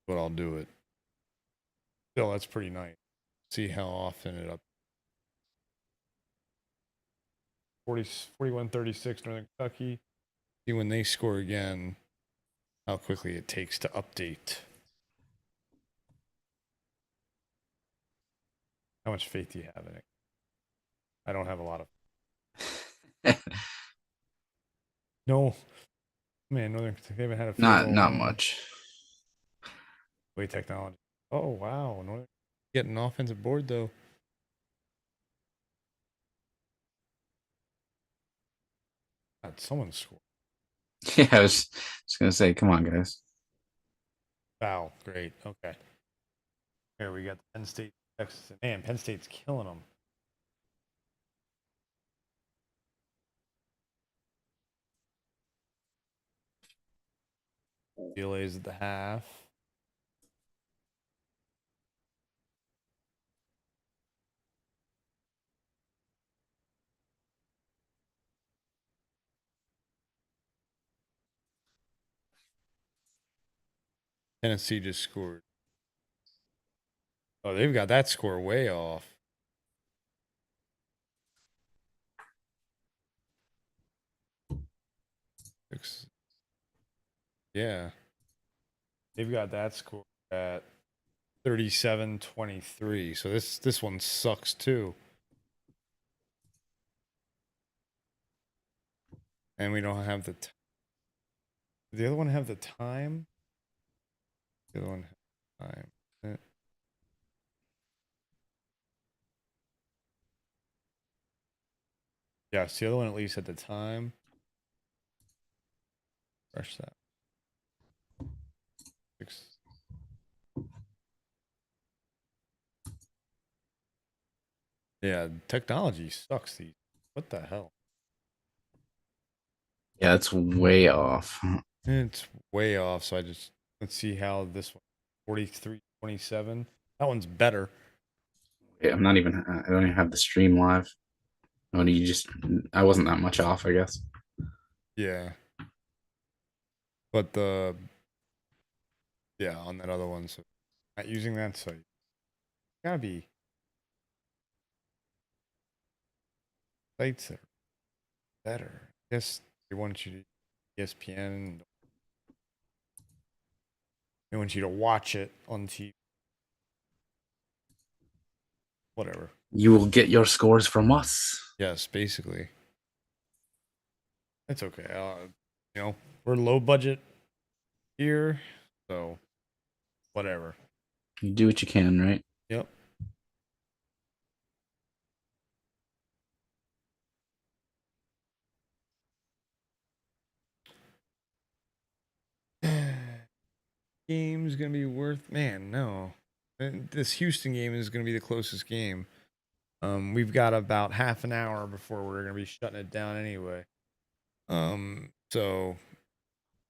But I'll do it. Still, that's pretty nice. See how often it up. 41-36 Northern Kentucky. See when they score again, how quickly it takes to update. How much faith do you have in it? I don't have a lot of. No, man, Northern Kentucky, they haven't had a not much. Way technology. Oh wow, no, getting an offensive board though. God, someone scored. Yeah, I was just gonna say, come on, guys. Wow, great. Okay. Here we got Penn State, Texas. Man, Penn State's killing them. Delays at the half. Tennessee just scored. Oh, they've got that score way off. Yeah. They've got that score at 37-23. So this one sucks too. And we don't have the did the other one have the time? The other one had time. Yes, the other one at least at the time. Fresh that. Yeah, technology sucks these. What the hell? Yeah, it's way off. It's way off. So let's see how this one 43-27. That one's better. Yeah, I don't even have the stream live. Oh, I wasn't that much off, I guess. Yeah. But on that other one, so not using that, so gotta be sites that are better. I guess they want you to ESPN. They want you to watch it on TV. Whatever. You will get your scores from us. Yes, basically. It's okay. We're low budget here, so whatever. You do what you can, right? Yep. Game's gonna be no. This Houston game is gonna be the closest game. We've got about half an hour before we're gonna be shutting it down anyway. So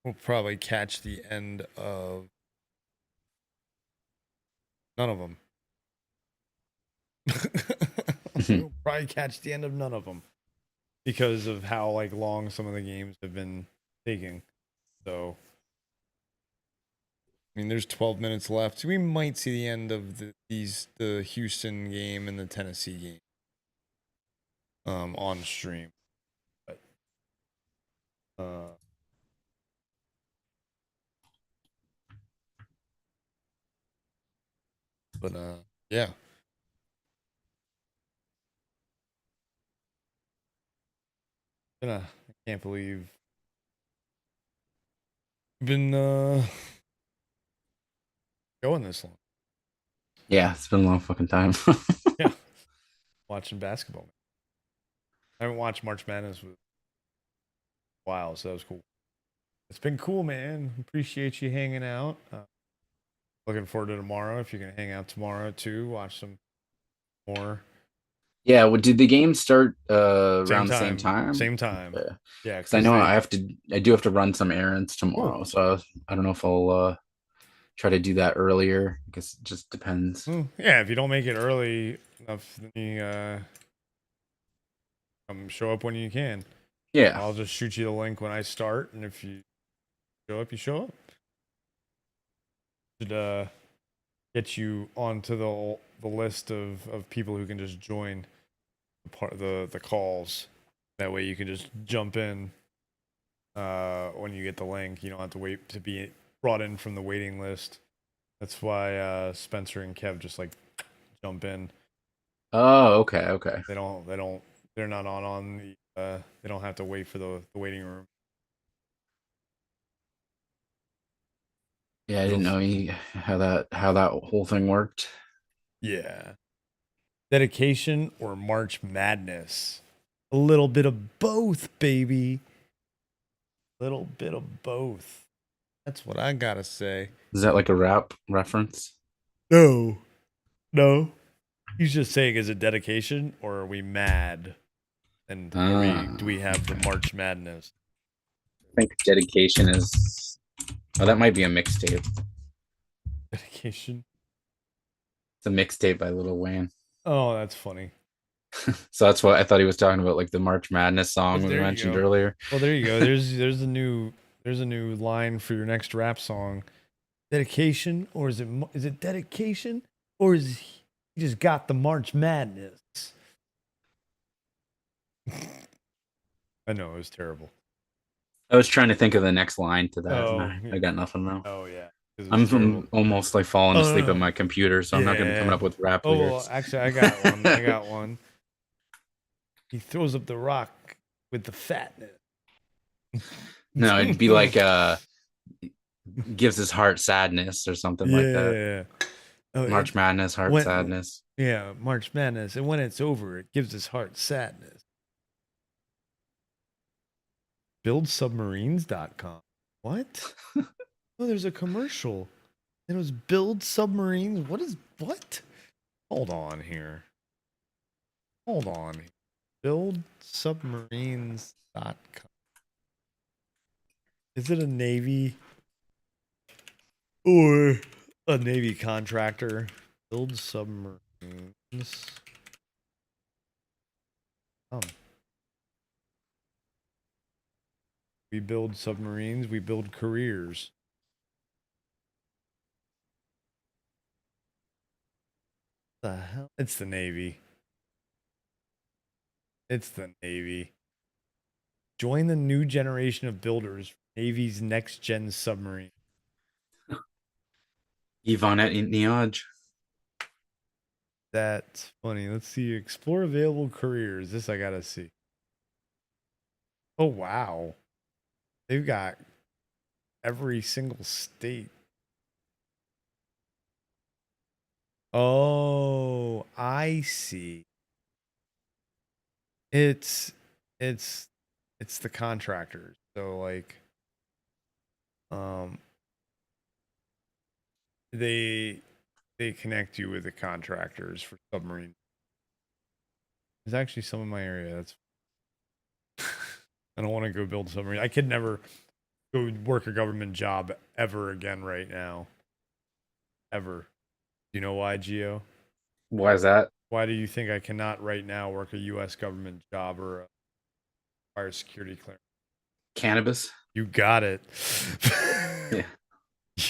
we'll probably catch the end of none of them. We'll probably catch the end of none of them because of how long some of the games have been taking. So I mean, there's 12 minutes left. So we might see the end of the Houston game and the Tennessee game on stream. But yeah. I can't believe we've been going this long. Yeah, it's been a long fucking time. Yeah. Watching basketball. I haven't watched March Madness in a while, so that was cool. It's been cool, man. Appreciate you hanging out. Looking forward to tomorrow. If you're gonna hang out tomorrow too, watch some more. Yeah, well, did the game start around the same time? Same time. Yeah, because I know I do have to run some errands tomorrow, so I don't know if I'll try to do that earlier. I guess it just depends. Yeah, if you don't make it early enough, then you show up when you can. Yeah, I'll just shoot you the link when I start, and if you show up, you show up. Should get you onto the list of people who can just join the calls. That way you can just jump in when you get the link. You don't have to wait to be brought in from the waiting list. That's why Spencer and Kev just jump in. Oh, okay. They're not on the they don't have to wait for the waiting room. Yeah, I didn't know how that whole thing worked. Yeah. Dedication or March Madness? A little bit of both, baby. Little bit of both. That's what I gotta say. Is that like a rap reference? No. No. He's just saying, is it dedication or are we mad? And do we have the March Madness? I think dedication is. Oh, that might be a mixtape. Dedication. It's a mixtape by Lil Wayne. Oh, that's funny. So that's what I thought he was talking about, like the March Madness song we mentioned earlier. Well, there you go. There's a new line for your next rap song. Dedication, or is it dedication, or is he just got the March Madness? I know, it was terrible. I was trying to think of the next line to that. Oh, I got nothing now. Oh yeah. I'm almost like falling asleep at my computer, so I'm not going to come up with rap lyrics. Well, actually, I got one. I got one. He throws up the rock with the fatness. No, it'd be like gives his heart sadness or something like that. Oh, March Madness, heart sadness. Yeah, March Madness. And when it's over, it gives his heart sadness. BuildSubmarines.com. What? Oh, there's a commercial. It was Build Submarines. What? Hold on here. BuildSubmarines.com. Is it a Navy or a Navy contractor? Build Submarines. We build submarines. We build careers. What the hell? It's the Navy. Join the new generation of builders for Navy's next gen submarine. Yvonne Niage. That's funny. Let's see. Explore available careers. This I gotta see. Oh wow. They've got every single state. Oh, I see. It's the contractors. So like they connect you with the contractors for submarine. There's actually some in my area. That's I don't want to go build a submarine. I could never go work a government job ever again right now. Ever. Do you know why, Gio? Why is that? Why do you think I cannot right now work a U.S. government job or require security clearance? Cannabis? You got it. Yeah.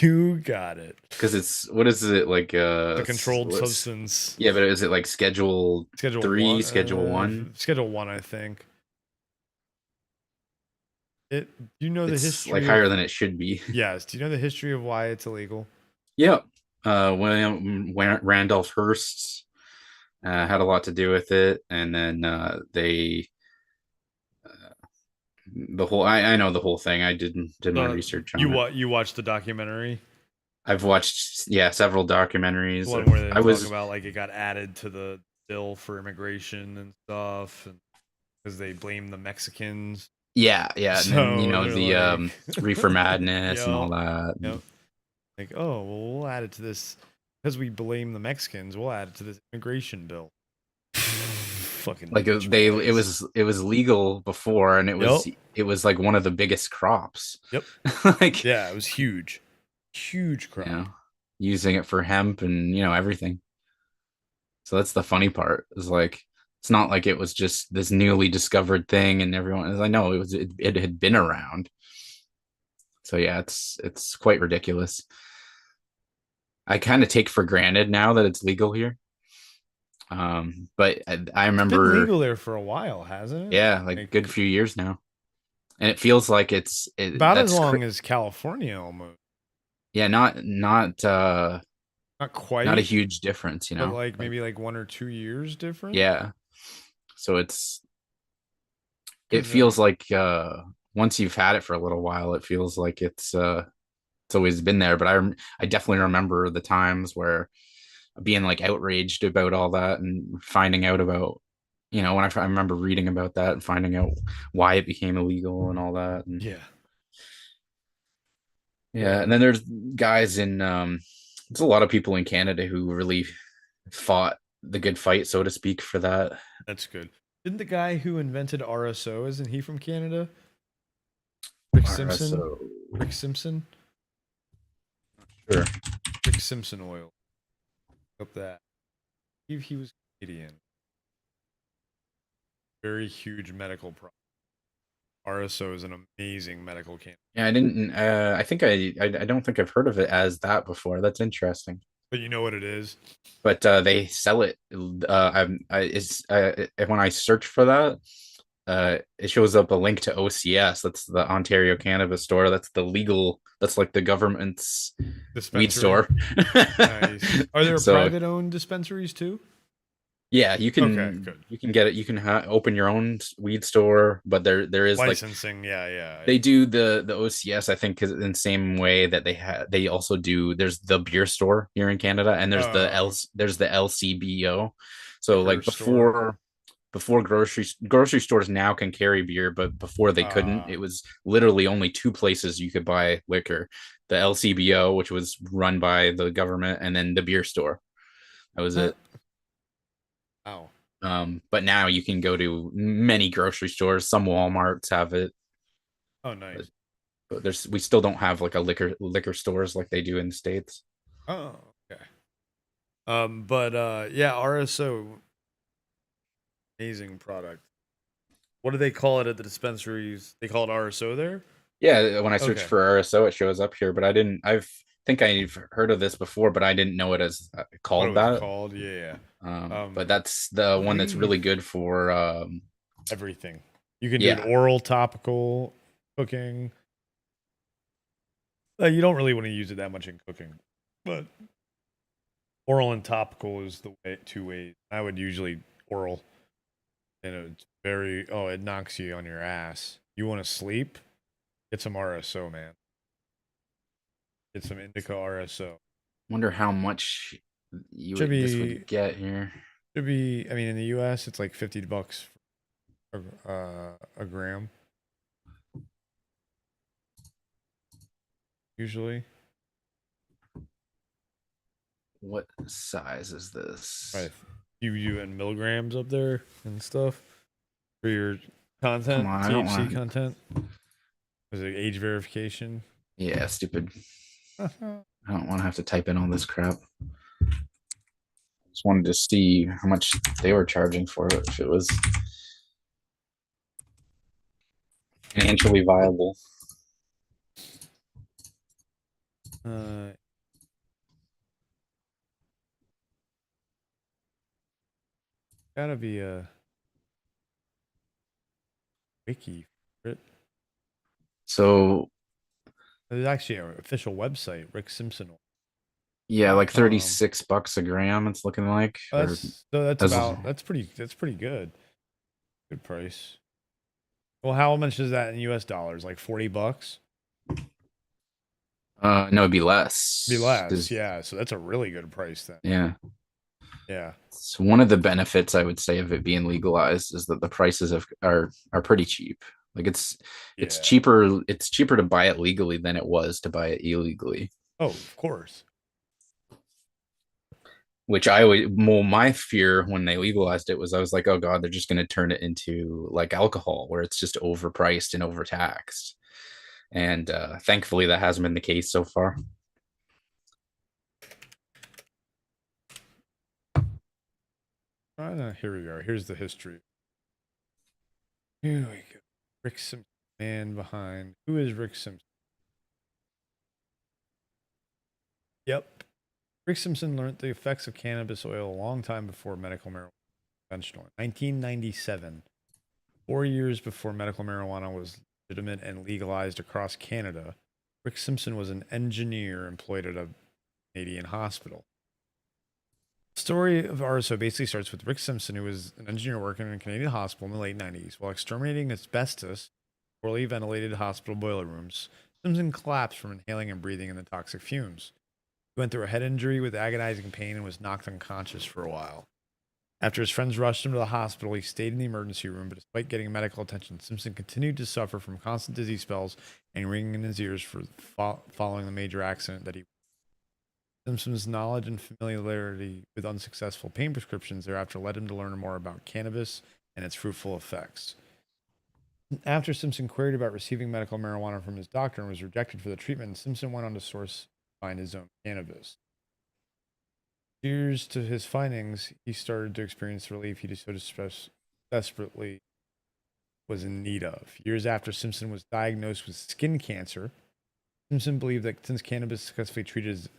You got it. Because what is it like? The controlled substance. Yeah, but is it like Schedule 3, one, Schedule 1? Schedule 1, I think. Do you know the history? Like higher than it should be. Yes. Do you know the history of why it's illegal? Yeah. William Randolph Hearst had a lot to do with it, and then they the whole. I know the whole thing. I did my research on it. You watched the documentary? I've watched several documentaries. The one where they talk about like it got added to the bill for immigration and stuff, because they blame the Mexicans. Yeah, So, and then, the like... reefer madness and all that. Yep. Like, oh well, we'll add it to this because we blame the Mexicans. We'll add it to this immigration bill. Fucking like it was legal before, and it was like one of the biggest crops. Yep. Like yeah, it was huge crop. Using it for hemp and everything. So that's the funny part. Is like it's not like it was just this newly discovered thing, and everyone is like, no, it had been around. So yeah, it's quite ridiculous. I kind of take for granted now that it's legal here. But I remember it's been legal there for a while, hasn't it? Yeah, like a good few years now, and it feels like it's about as long as California almost. Yeah, not quite, not a huge difference, but like maybe like 1 or 2 years difference. Yeah, so it feels like once you've had it for a little while, it feels like it's it's always been there. But I definitely remember the times where being like outraged about all that and finding out about, when I remember reading about that and finding out why it became illegal and all that. And yeah, and then there's guys in there's a lot of people in Canada who really fought the good fight, so to speak, for that. That's good. Didn't the guy who invented RSO, isn't he from Canada? Rick Simpson? RSO. Rick Simpson? Sure. Rick Simpson oil. Up that. He was Canadian. Very huge medical product. RSO is an amazing medical cannabis. Yeah, I didn't. I think I don't think I've heard of it as that before. That's interesting. But you know what it is. But they sell it. When I search for that, it shows up a link to OCS. That's the Ontario Cannabis Store. That's the legal. That's like the government's weed store. Nice. Are there So- private-owned dispensaries too? Yeah, you can. Okay, good. You can get it. You can open your own weed store, but there is like Licensing. Yeah. they do the OCS. I think in the same way that they also do. There's the beer store here in Canada, and there's there's the LCBO. So like before grocery stores now can carry beer, but before they couldn't. It was literally only two places you could buy liquor: the LCBO, which was run by the government, and then the beer store. That was it. Wow. But now you can go to many grocery stores. Some Walmarts have it. Oh, nice. But we still don't have like a liquor stores like they do in the States. Oh, okay. But yeah, RSO, amazing product. What do they call it at the dispensaries? They call it RSO there? Yeah, when I search Okay. for RSO, it shows up here. But I think I've heard of this before, but I didn't know it as called What it was that. called? Yeah. But that's the one that's really good for Everything. You can do Yeah. it oral, topical, cooking. You don't really want to use it that much in cooking, but oral and topical is the way, two ways. I would usually oral, and it's it knocks you on your ass. You want to sleep? Get some RSO, man. Get some indica RSO. Wonder how much this would get here. Should be. I mean, in the U.S., it's like $50 a gram. Usually. What size is this? Right. You in milligrams up there and stuff for your content, Come on, I don't THC want- content. Was it age verification? Yeah, stupid. I don't want to have to type in all this crap. Just wanted to see how much they were charging for it, if it was financially viable. Gotta be a wiki for it. So There's actually an official website, Rick Simpson. yeah, like $36 a gram. It's looking like. That's pretty good. Good price. Well, how much is that in US dollars? Like $40? No, it'd be less. Be less, yeah. So that's a really good price then. Yeah. Yeah. So one of the benefits I would say of it being legalized is that the prices are pretty cheap. Like it's cheaper to buy it legally than it was to buy it illegally. Oh, of course. Which my fear when they legalized it was I was like, oh God, they're just going to turn it into like alcohol where it's just overpriced and overtaxed. And thankfully that hasn't been the case so far. Here we are. Here's the history. Here we go. Rick Simpson, man behind. Who is Rick Simpson? Yep. Rick Simpson learned the effects of cannabis oil a long time before medical marijuana was conventional. 1997, 4 years before medical marijuana was legitimate and legalized across Canada, Rick Simpson was an engineer employed at a Canadian hospital. The story of RSO basically starts with Rick Simpson, who was an engineer working in a Canadian hospital in the late 90s. While exterminating asbestos, poorly ventilated hospital boiler rooms, Simpson collapsed from inhaling and breathing in the toxic fumes. He went through a head injury with agonizing pain and was knocked unconscious for a while. After his friends rushed him to the hospital, he stayed in the emergency room, but despite getting medical attention, Simpson continued to suffer from constant dizzy spells and ringing in his ears following the major accident that he. Simpson's knowledge and familiarity with unsuccessful pain prescriptions thereafter led him to learn more about cannabis and its fruitful effects. After Simpson queried about receiving medical marijuana from his doctor and was rejected for the treatment, Simpson went on to find his own cannabis. Years to his findings, he started to experience the relief he so desperately was in need of. Years after Simpson was diagnosed with skin cancer, Simpson believed that since cannabis successfully treated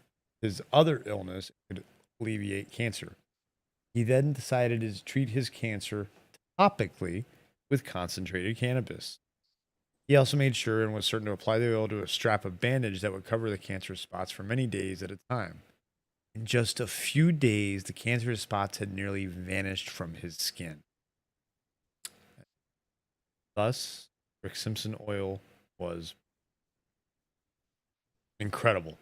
his other illness, it could alleviate cancer. He then decided to treat his cancer topically with concentrated cannabis. He also made sure and was certain to apply the oil to a strap of bandage that would cover the cancerous spots for many days at a time. In just a few days, the cancerous spots had nearly vanished from his skin. Thus, Rick Simpson oil was incredible.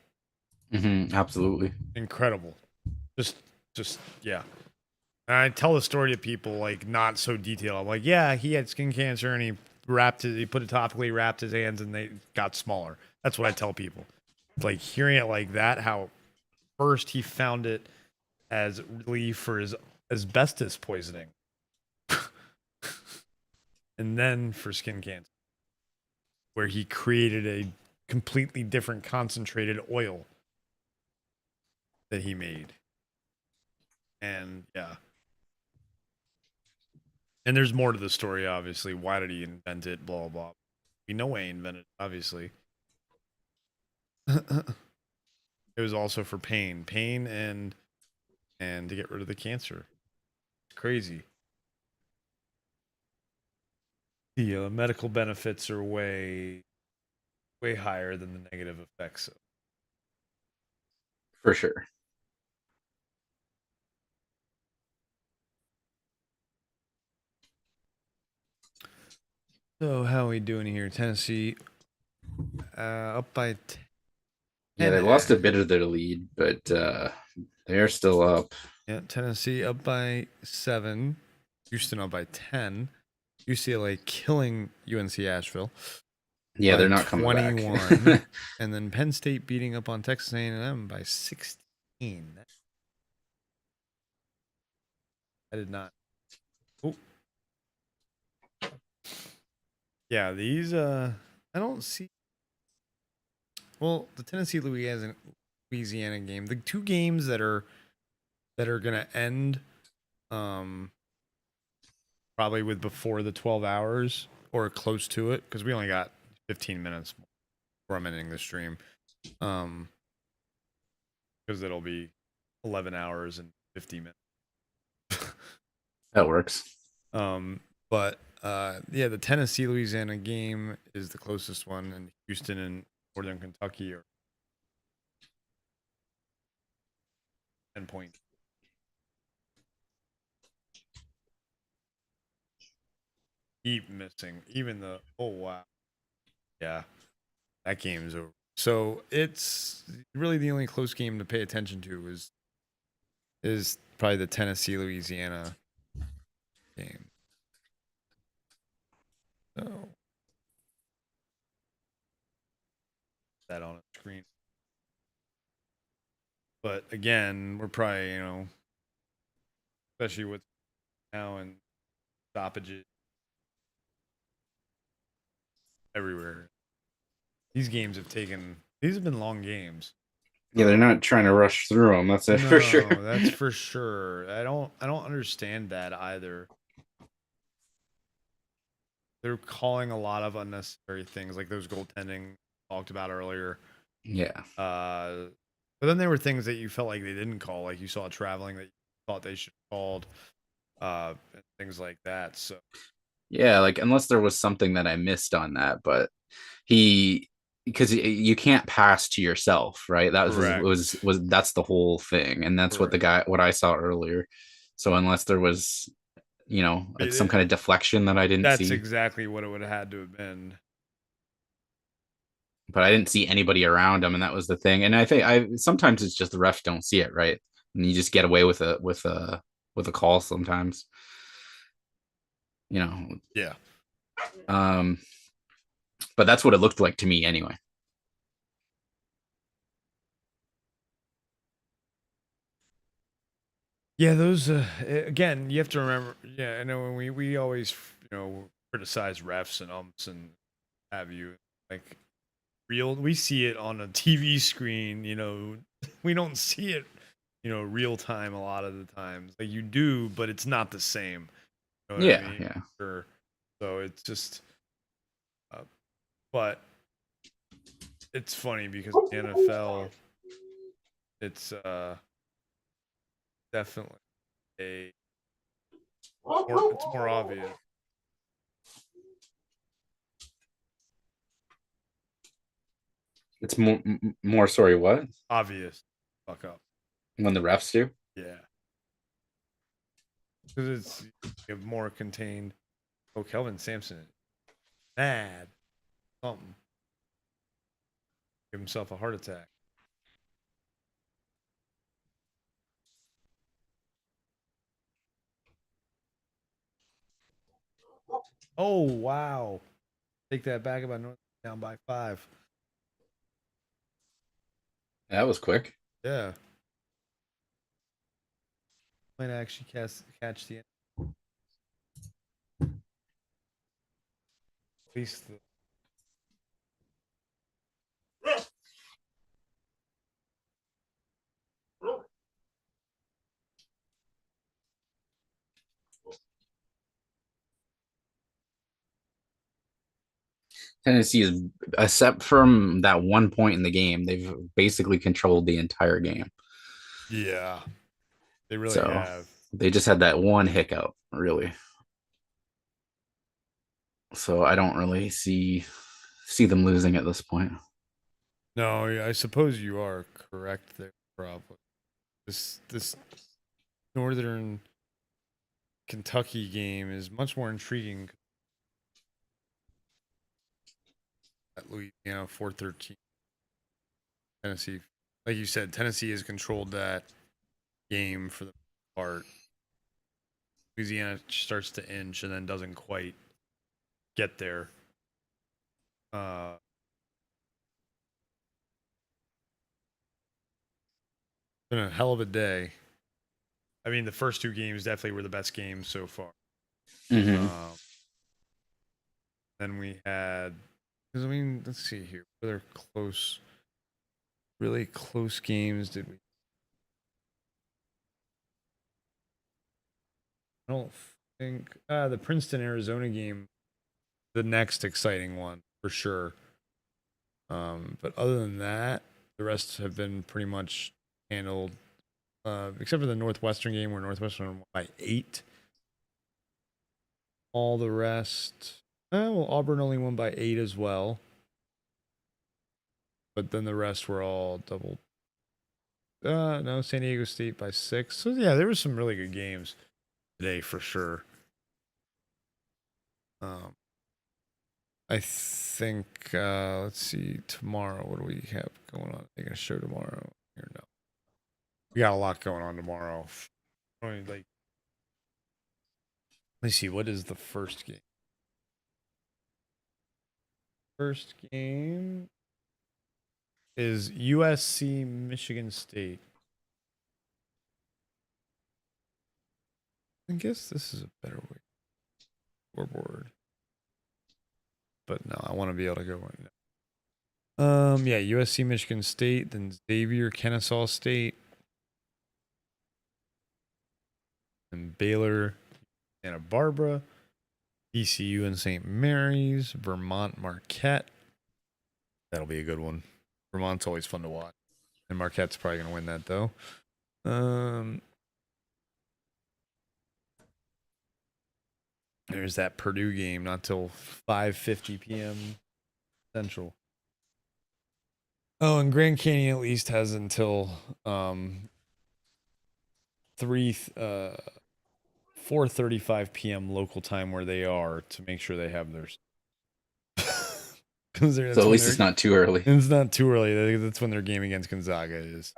Absolutely. Incredible. Just, yeah. And I tell the story to people, like, not so detailed. I'm like, yeah, he had skin cancer and he put it topically, wrapped his hands, and they got smaller. That's what I tell people. Like, hearing it like that, how first he found it as relief for his asbestos poisoning. And then for skin cancer, where he created a completely different concentrated oil that he made. And yeah. And there's more to the story, obviously. Why did he invent it? Blah, blah. We know why he invented it, obviously. It was also for pain and to get rid of the cancer. It's crazy. The medical benefits are way higher than the negative effects. For sure. So how are we doing here? Tennessee up by 10. Yeah, they lost a bit of their lead, but they're still up. Yeah, Tennessee up by 7. Houston up by 10. UCLA killing UNC Asheville. Yeah, they're not coming 21. back. And then Penn State beating up on Texas A&M by 16. I did not. Oh. Yeah, these I don't see. Well, the Tennessee Louisiana game, the two games that are gonna end probably with before the 12 hours or close to it, because we only got 15 minutes before I'm ending the stream. Because it'll be 11 hours and 50 minutes. That works. But yeah, the Tennessee Louisiana game is the closest one, and Houston and Northern Kentucky are 10 points. Keep missing. Even the wow. Yeah. That game's over. So it's really the only close game to pay attention to is probably the Tennessee Louisiana game. So that on a screen. But again, we're probably, especially with now and stoppages everywhere. These games have been long games. Yeah, they're not trying to rush through them. That's for sure. That's for sure. I don't understand that either. They're calling a lot of unnecessary things, like those goaltending talked about earlier. Yeah. But then there were things that you felt like they didn't call, like you saw traveling that you thought they should have called, and things like that. So yeah, like unless there was something that I missed on that, but because you can't pass to yourself, right? That was that's the whole thing, and that's what I saw earlier. So unless there was, like some kind of deflection that I didn't see, that's exactly what it would have had to have been. but I didn't see anybody around him, and that was the thing. And I think sometimes it's just the refs don't see it, right? And you just get away with a call sometimes. You know. Yeah. But that's what it looked like to me anyway. Yeah, those again, you have to remember. Yeah, I know when we always criticize refs and umps and have you like we see it on a TV screen. We don't see it real time a lot of the times. Like you do, but it's not the same. You know what I mean? Yeah. Sure. So it's just, but it's funny because the NFL, it's definitely it's more obvious. It's more. Sorry, what? Obvious. Fuck up. When the refs do? Yeah. Because it's more contained. Oh, Kelvin Sampson. Mad. Something. Give himself a heart attack. Oh, wow. Take that back about North down by 5. That was quick. Yeah. Might actually catch the end. At least the Tennessee is, except from that one point in the game, they've basically controlled the entire game. yeah. They really have. They just had that one hiccup, really. So I don't really see them losing at this point. No, I suppose you are correct there, probably. This Northern Kentucky game is much more intriguing. At Louisiana 4-13. Tennessee, like you said, Tennessee has controlled that game for the most part. Louisiana starts to inch and then doesn't quite get there. Been a hell of a day. I mean, the first 2 games definitely were the best games so far. Mm-hmm. Then we had, because I mean, let's see here. Were there really close games did we? I don't think the Princeton Arizona game, the next exciting one for sure. But other than that, the rest have been pretty much handled, except for the Northwestern game where Northwestern won by 8. All the rest, well, Auburn only won by 8 as well. But then the rest were all double. No, San Diego State by 6. So yeah, there were some really good games today for sure. I think let's see, tomorrow what do we have going on? They're gonna show tomorrow or no? We got a lot going on tomorrow. Let me see, what is the first game? First game is USC Michigan State. I guess this is a better way. Scoreboard. But no, I want to be able to go in. Yeah, USC Michigan State, then Xavier Kennesaw State, and Baylor Santa Barbara, ECU and St. Mary's, Vermont Marquette. That'll be a good one. Vermont's always fun to watch. And Marquette's probably going to win that, though. There's that Purdue game, not till 5:50 p.m. Central. Oh, and Grand Canyon at least has until 4:35 p.m. local time where they are to make sure they have theirs. 'Cause So at least it's not too early. It's not too early. That's when their game against Gonzaga is.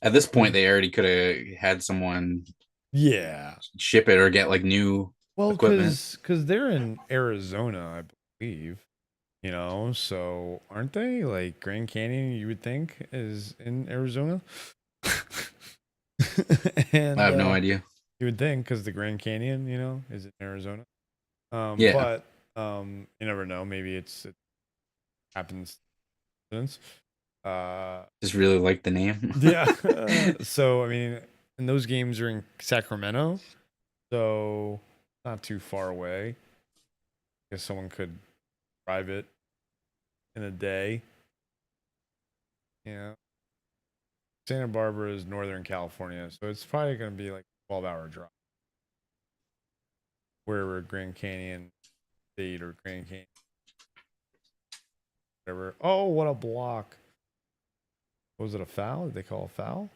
At this point, they already could have had someone ship it or get like new equipment. Because they're in Arizona, I believe. You know, so aren't they? Like Grand Canyon, you would think, is in Arizona. And I have no idea. You would think because the Grand Canyon, you know, is in Arizona. Yeah. But you never know. Maybe it happens. Just really like the name. Yeah. So I mean, and those games are in Sacramento, so not too far away. I guess someone could drive it in a day. Yeah. Santa Barbara is Northern California, so it's probably going to be like a 12-hour drive. Wherever Grand Canyon State or Grand Canyon, whatever. Oh, what a block! Was it a foul? Did they call a foul?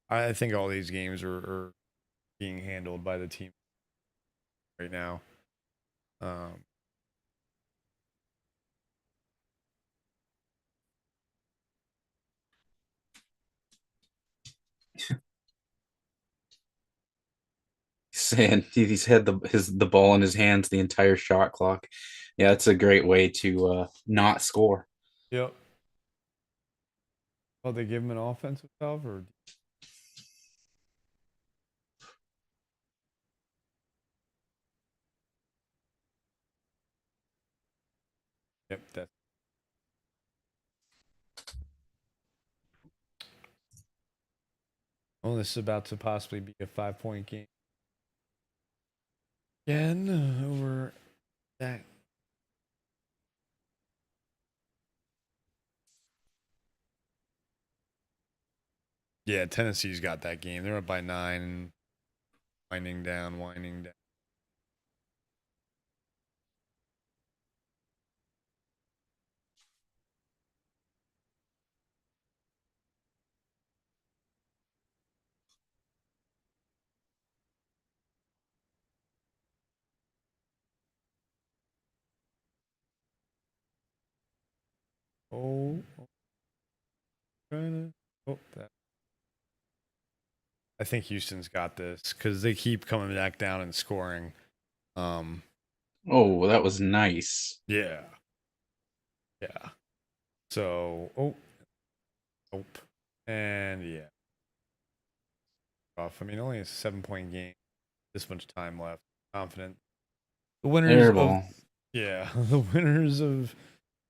I think all these games are being handled by the team right now. Saying he's had the ball in his hands the entire shot clock. Yeah, it's a great way to not score. Yep. Oh, they give him an offensive foul or? Yep, that's. Oh, this is about to possibly be a 5-point game. Again, over that. Yeah, Tennessee's got that game. They're up by 9, winding down. Oh, that. I think Houston's got this because they keep coming back down and scoring. Oh, that was nice. Yeah. So, nope, and yeah. Off. I mean, only a 7-point game. This much time left. Confident. The winners of the winners of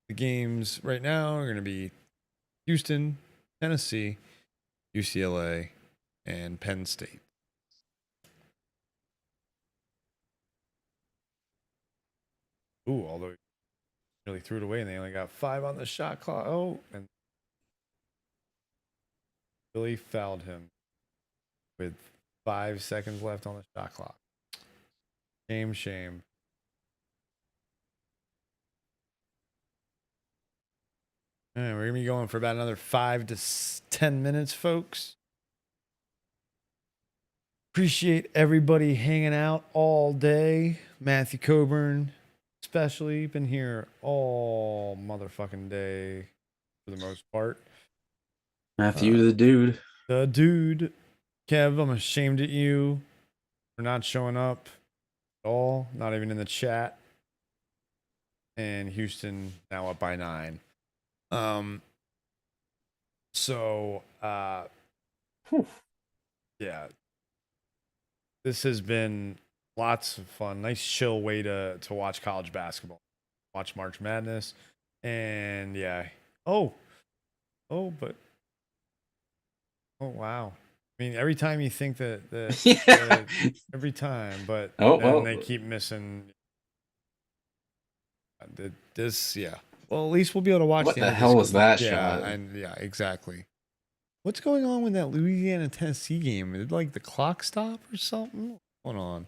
the games right now are going to be Houston, Tennessee, UCLA, and Penn State. Ooh, although he really threw it away and they only got 5 on the shot clock. Oh, and Billy fouled him with 5 seconds left on the shot clock. Shame. All right, we're going to be going for about another 5 to 10 minutes, folks. Appreciate everybody hanging out all day. Matthew Coburn, especially, been here all motherfucking day for the most part. Matthew, the dude. The dude. Kev, I'm ashamed at you for not showing up at all, not even in the chat. And Houston now up by 9. Yeah. This has been lots of fun. Nice chill way to watch college basketball. Watch March Madness. And yeah. Oh, wow. I mean, every time you think that every time, but then they keep missing this. Yeah. Well, at least we'll be able to watch. What the hell was that shot? Yeah, exactly. What's going on with that Louisiana Tennessee game? Did like the clock stop or something? What's going on?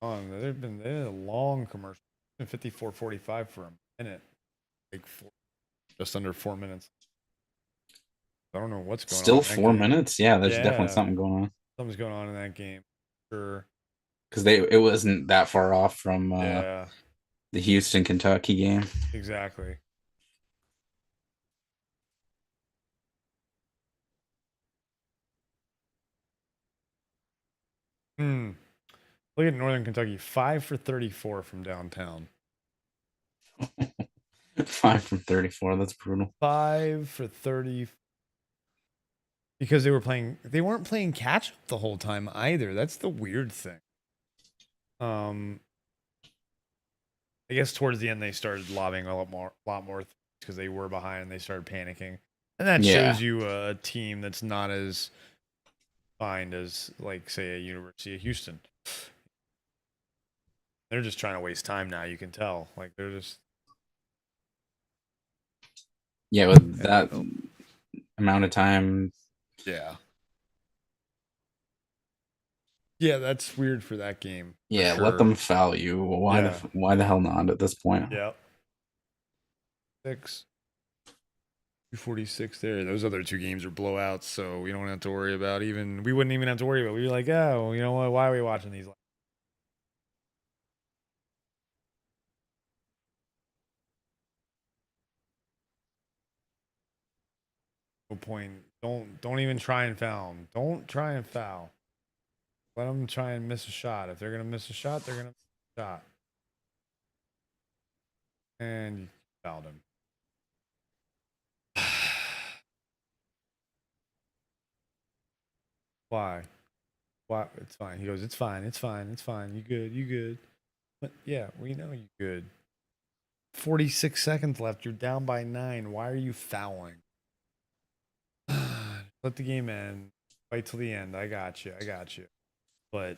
They're a long commercial. It's been 54:45 for a minute, like just under 4 minutes. I don't know what's going on. Still in that 4 game. minutes? Yeah, there's Yeah. definitely something going on. Something's going on in that game. Sure. Because it wasn't that far off from Yeah, the Houston, Kentucky game. exactly. Look at Northern Kentucky, 5 for 34 from downtown. 5 from 34. That's brutal. 5 for 30. Because they weren't playing catch up the whole time either. That's the weird thing. I guess towards the end they started lobbing a lot more because they were behind and they started panicking. And that shows you a team that's not as fine as, like, say, a University of Houston. They're just trying to waste time now. You can tell. Like, they're just. Yeah, with that amount of time. Yeah. Yeah, that's weird for that game. Yeah, sure. Let them foul you. Why the hell not at this point? Yeah. 246 there. Those other two games are blowouts, so we don't have to worry about we wouldn't even have to worry about. We'd be like, oh, you know what? Why are we watching these? No point. Don't even try and foul them. Don't try and foul. Let them try and miss a shot. If they're gonna miss a shot, they're gonna miss a shot. And you fouled him. Why? It's fine. He goes, it's fine. It's fine. It's fine. You good. You good. But yeah, we know you good. 46 seconds left. You're down by 9. Why are you fouling? Let the game end. Wait till the end. I got you. But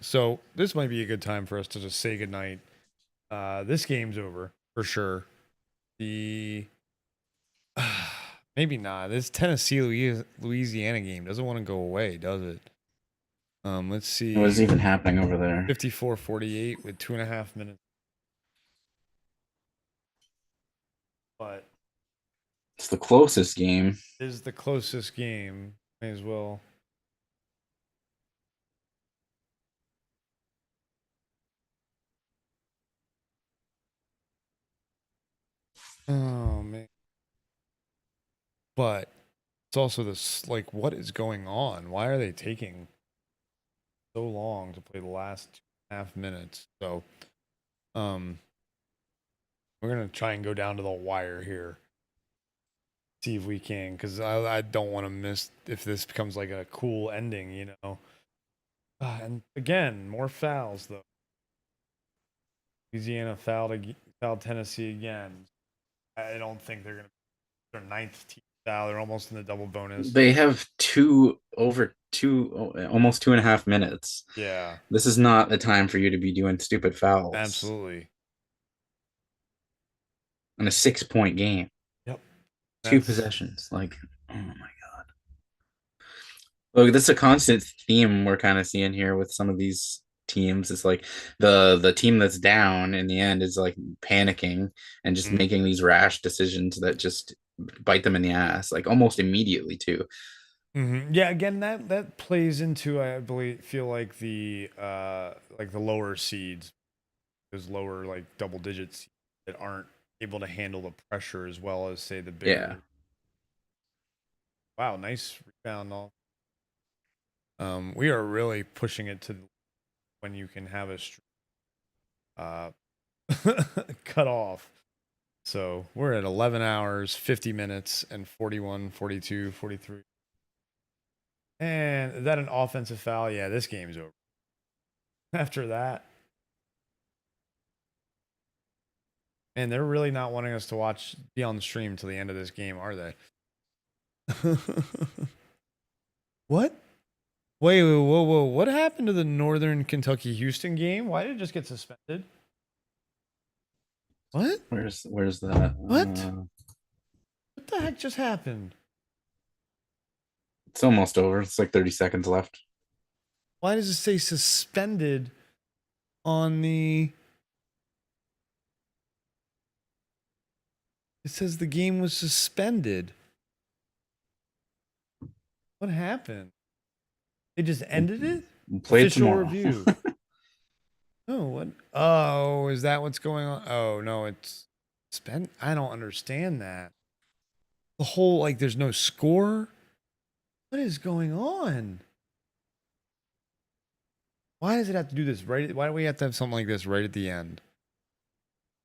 so this might be a good time for us to just say goodnight. This game's over for sure. Maybe not. This Tennessee Louisiana game doesn't want to go away, does it? Let's see. What's even happening over there? 54-48 with 2.5 minutes. But it's the closest game. It is the closest game. May as well. Oh man. But it's also this, like, what is going on? Why are they taking so long to play the last 2.5 minutes? So we're gonna try and go down to the wire here. See if we can, because I don't want to miss if this becomes like a cool ending, you know. And again, more fouls though. Louisiana fouled Tennessee again. I don't think they're gonna be their 9th team foul. They're almost in the double bonus. They have almost 2.5 minutes. Yeah. This is not the time for you to be doing stupid fouls. Absolutely. In a 6-point game. Yep. 2 possessions. Like, oh my god. Look, this is a constant theme we're kind of seeing here with some of these teams. It's like the team that's down in the end is like panicking and just making these rash decisions that just bite them in the ass, like almost immediately too. Yeah, again, that plays into, I feel like the lower seeds, those lower like double digits that aren't able to handle the pressure as well as, say, the bigger. Yeah. Wow, nice rebound off. We are really pushing it to when you can have a cut off. So we're at 11 hours, 50 minutes, and 41, 42, 43. And is that an offensive foul? Yeah, this game's over. After that. And they're really not wanting us to be on the stream till the end of this game, are they? What? Wait, whoa. What happened to the Northern Kentucky Houston game? Why did it just get suspended? What? Where's that? What? What the heck just happened? It's almost over. It's like 30 seconds left. Why does it say suspended on the... It says the game was suspended. What happened? They just ended it? We'll play it Official tomorrow. review. Oh, what? Oh, is that what's going on? Oh, no, it's spent. I don't understand that. The whole, like, there's no score? What is going on? Why does it have to do this right? Why do we have to have something like this right at the end?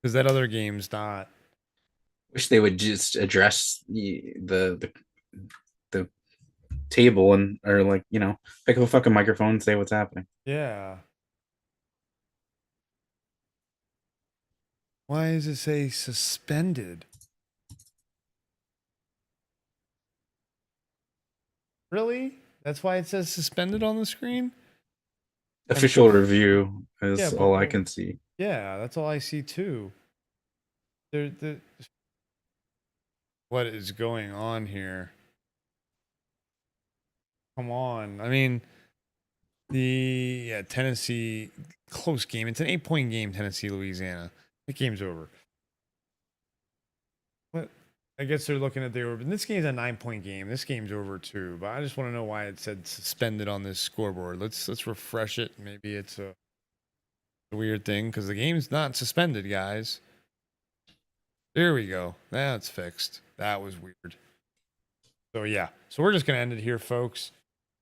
Because that other game's not. Wish they would just address the table and or like pick up a fucking microphone and say what's happening. Yeah. Why does it say suspended? Really? That's why it says suspended on the screen? Official review is Yeah, but all I can see. Yeah, that's all I see too. What is going on here? Come on. I mean, Tennessee, close game. It's an 8-point game, Tennessee, Louisiana. The game's over. What? I guess they're looking at but this game's a 9-point game. This game's over too. But I just want to know why it said suspended on this scoreboard. Let's refresh it. Maybe it's a weird thing because the game's not suspended, guys. There we go. That's fixed. That was weird. So yeah. So we're just gonna end it here, folks.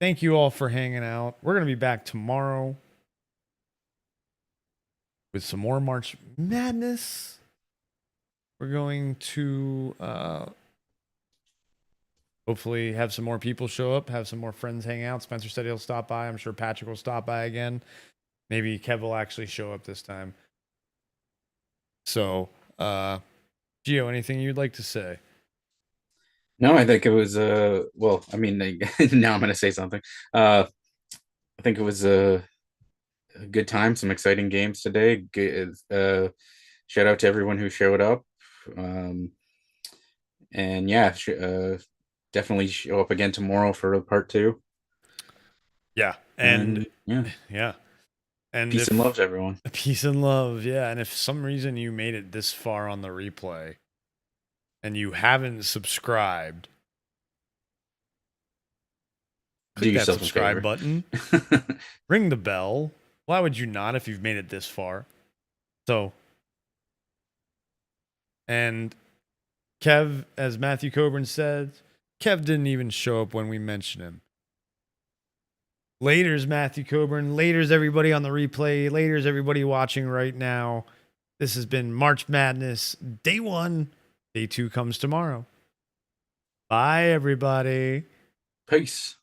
Thank you all for hanging out. We're gonna be back tomorrow with some more March Madness. We're going to hopefully have some more people show up, have some more friends hang out. Spencer said he'll stop by. I'm sure Patrick will stop by again. Maybe Kev will actually show up this time. So, Gio, anything you'd like to say? No, I think it was well, I mean, now I'm going to say something. I think it was a good time, some exciting games today. Shout out to everyone who showed up. And yeah, definitely show up again tomorrow for part 2. Yeah. And yeah. Yeah. And peace and love to everyone. Peace and love. Yeah. And if for some reason you made it this far on the replay and you haven't subscribed, click that subscribe button. Ring the bell. Why would you not if you've made it this far? So, and Kev, as Matthew Coburn said, Kev didn't even show up when we mentioned him. Laters, Matthew Coburn. Laters, everybody on the replay. Laters, everybody watching right now. This has been March Madness Day 1. Day 2 comes tomorrow. Bye, everybody. Peace.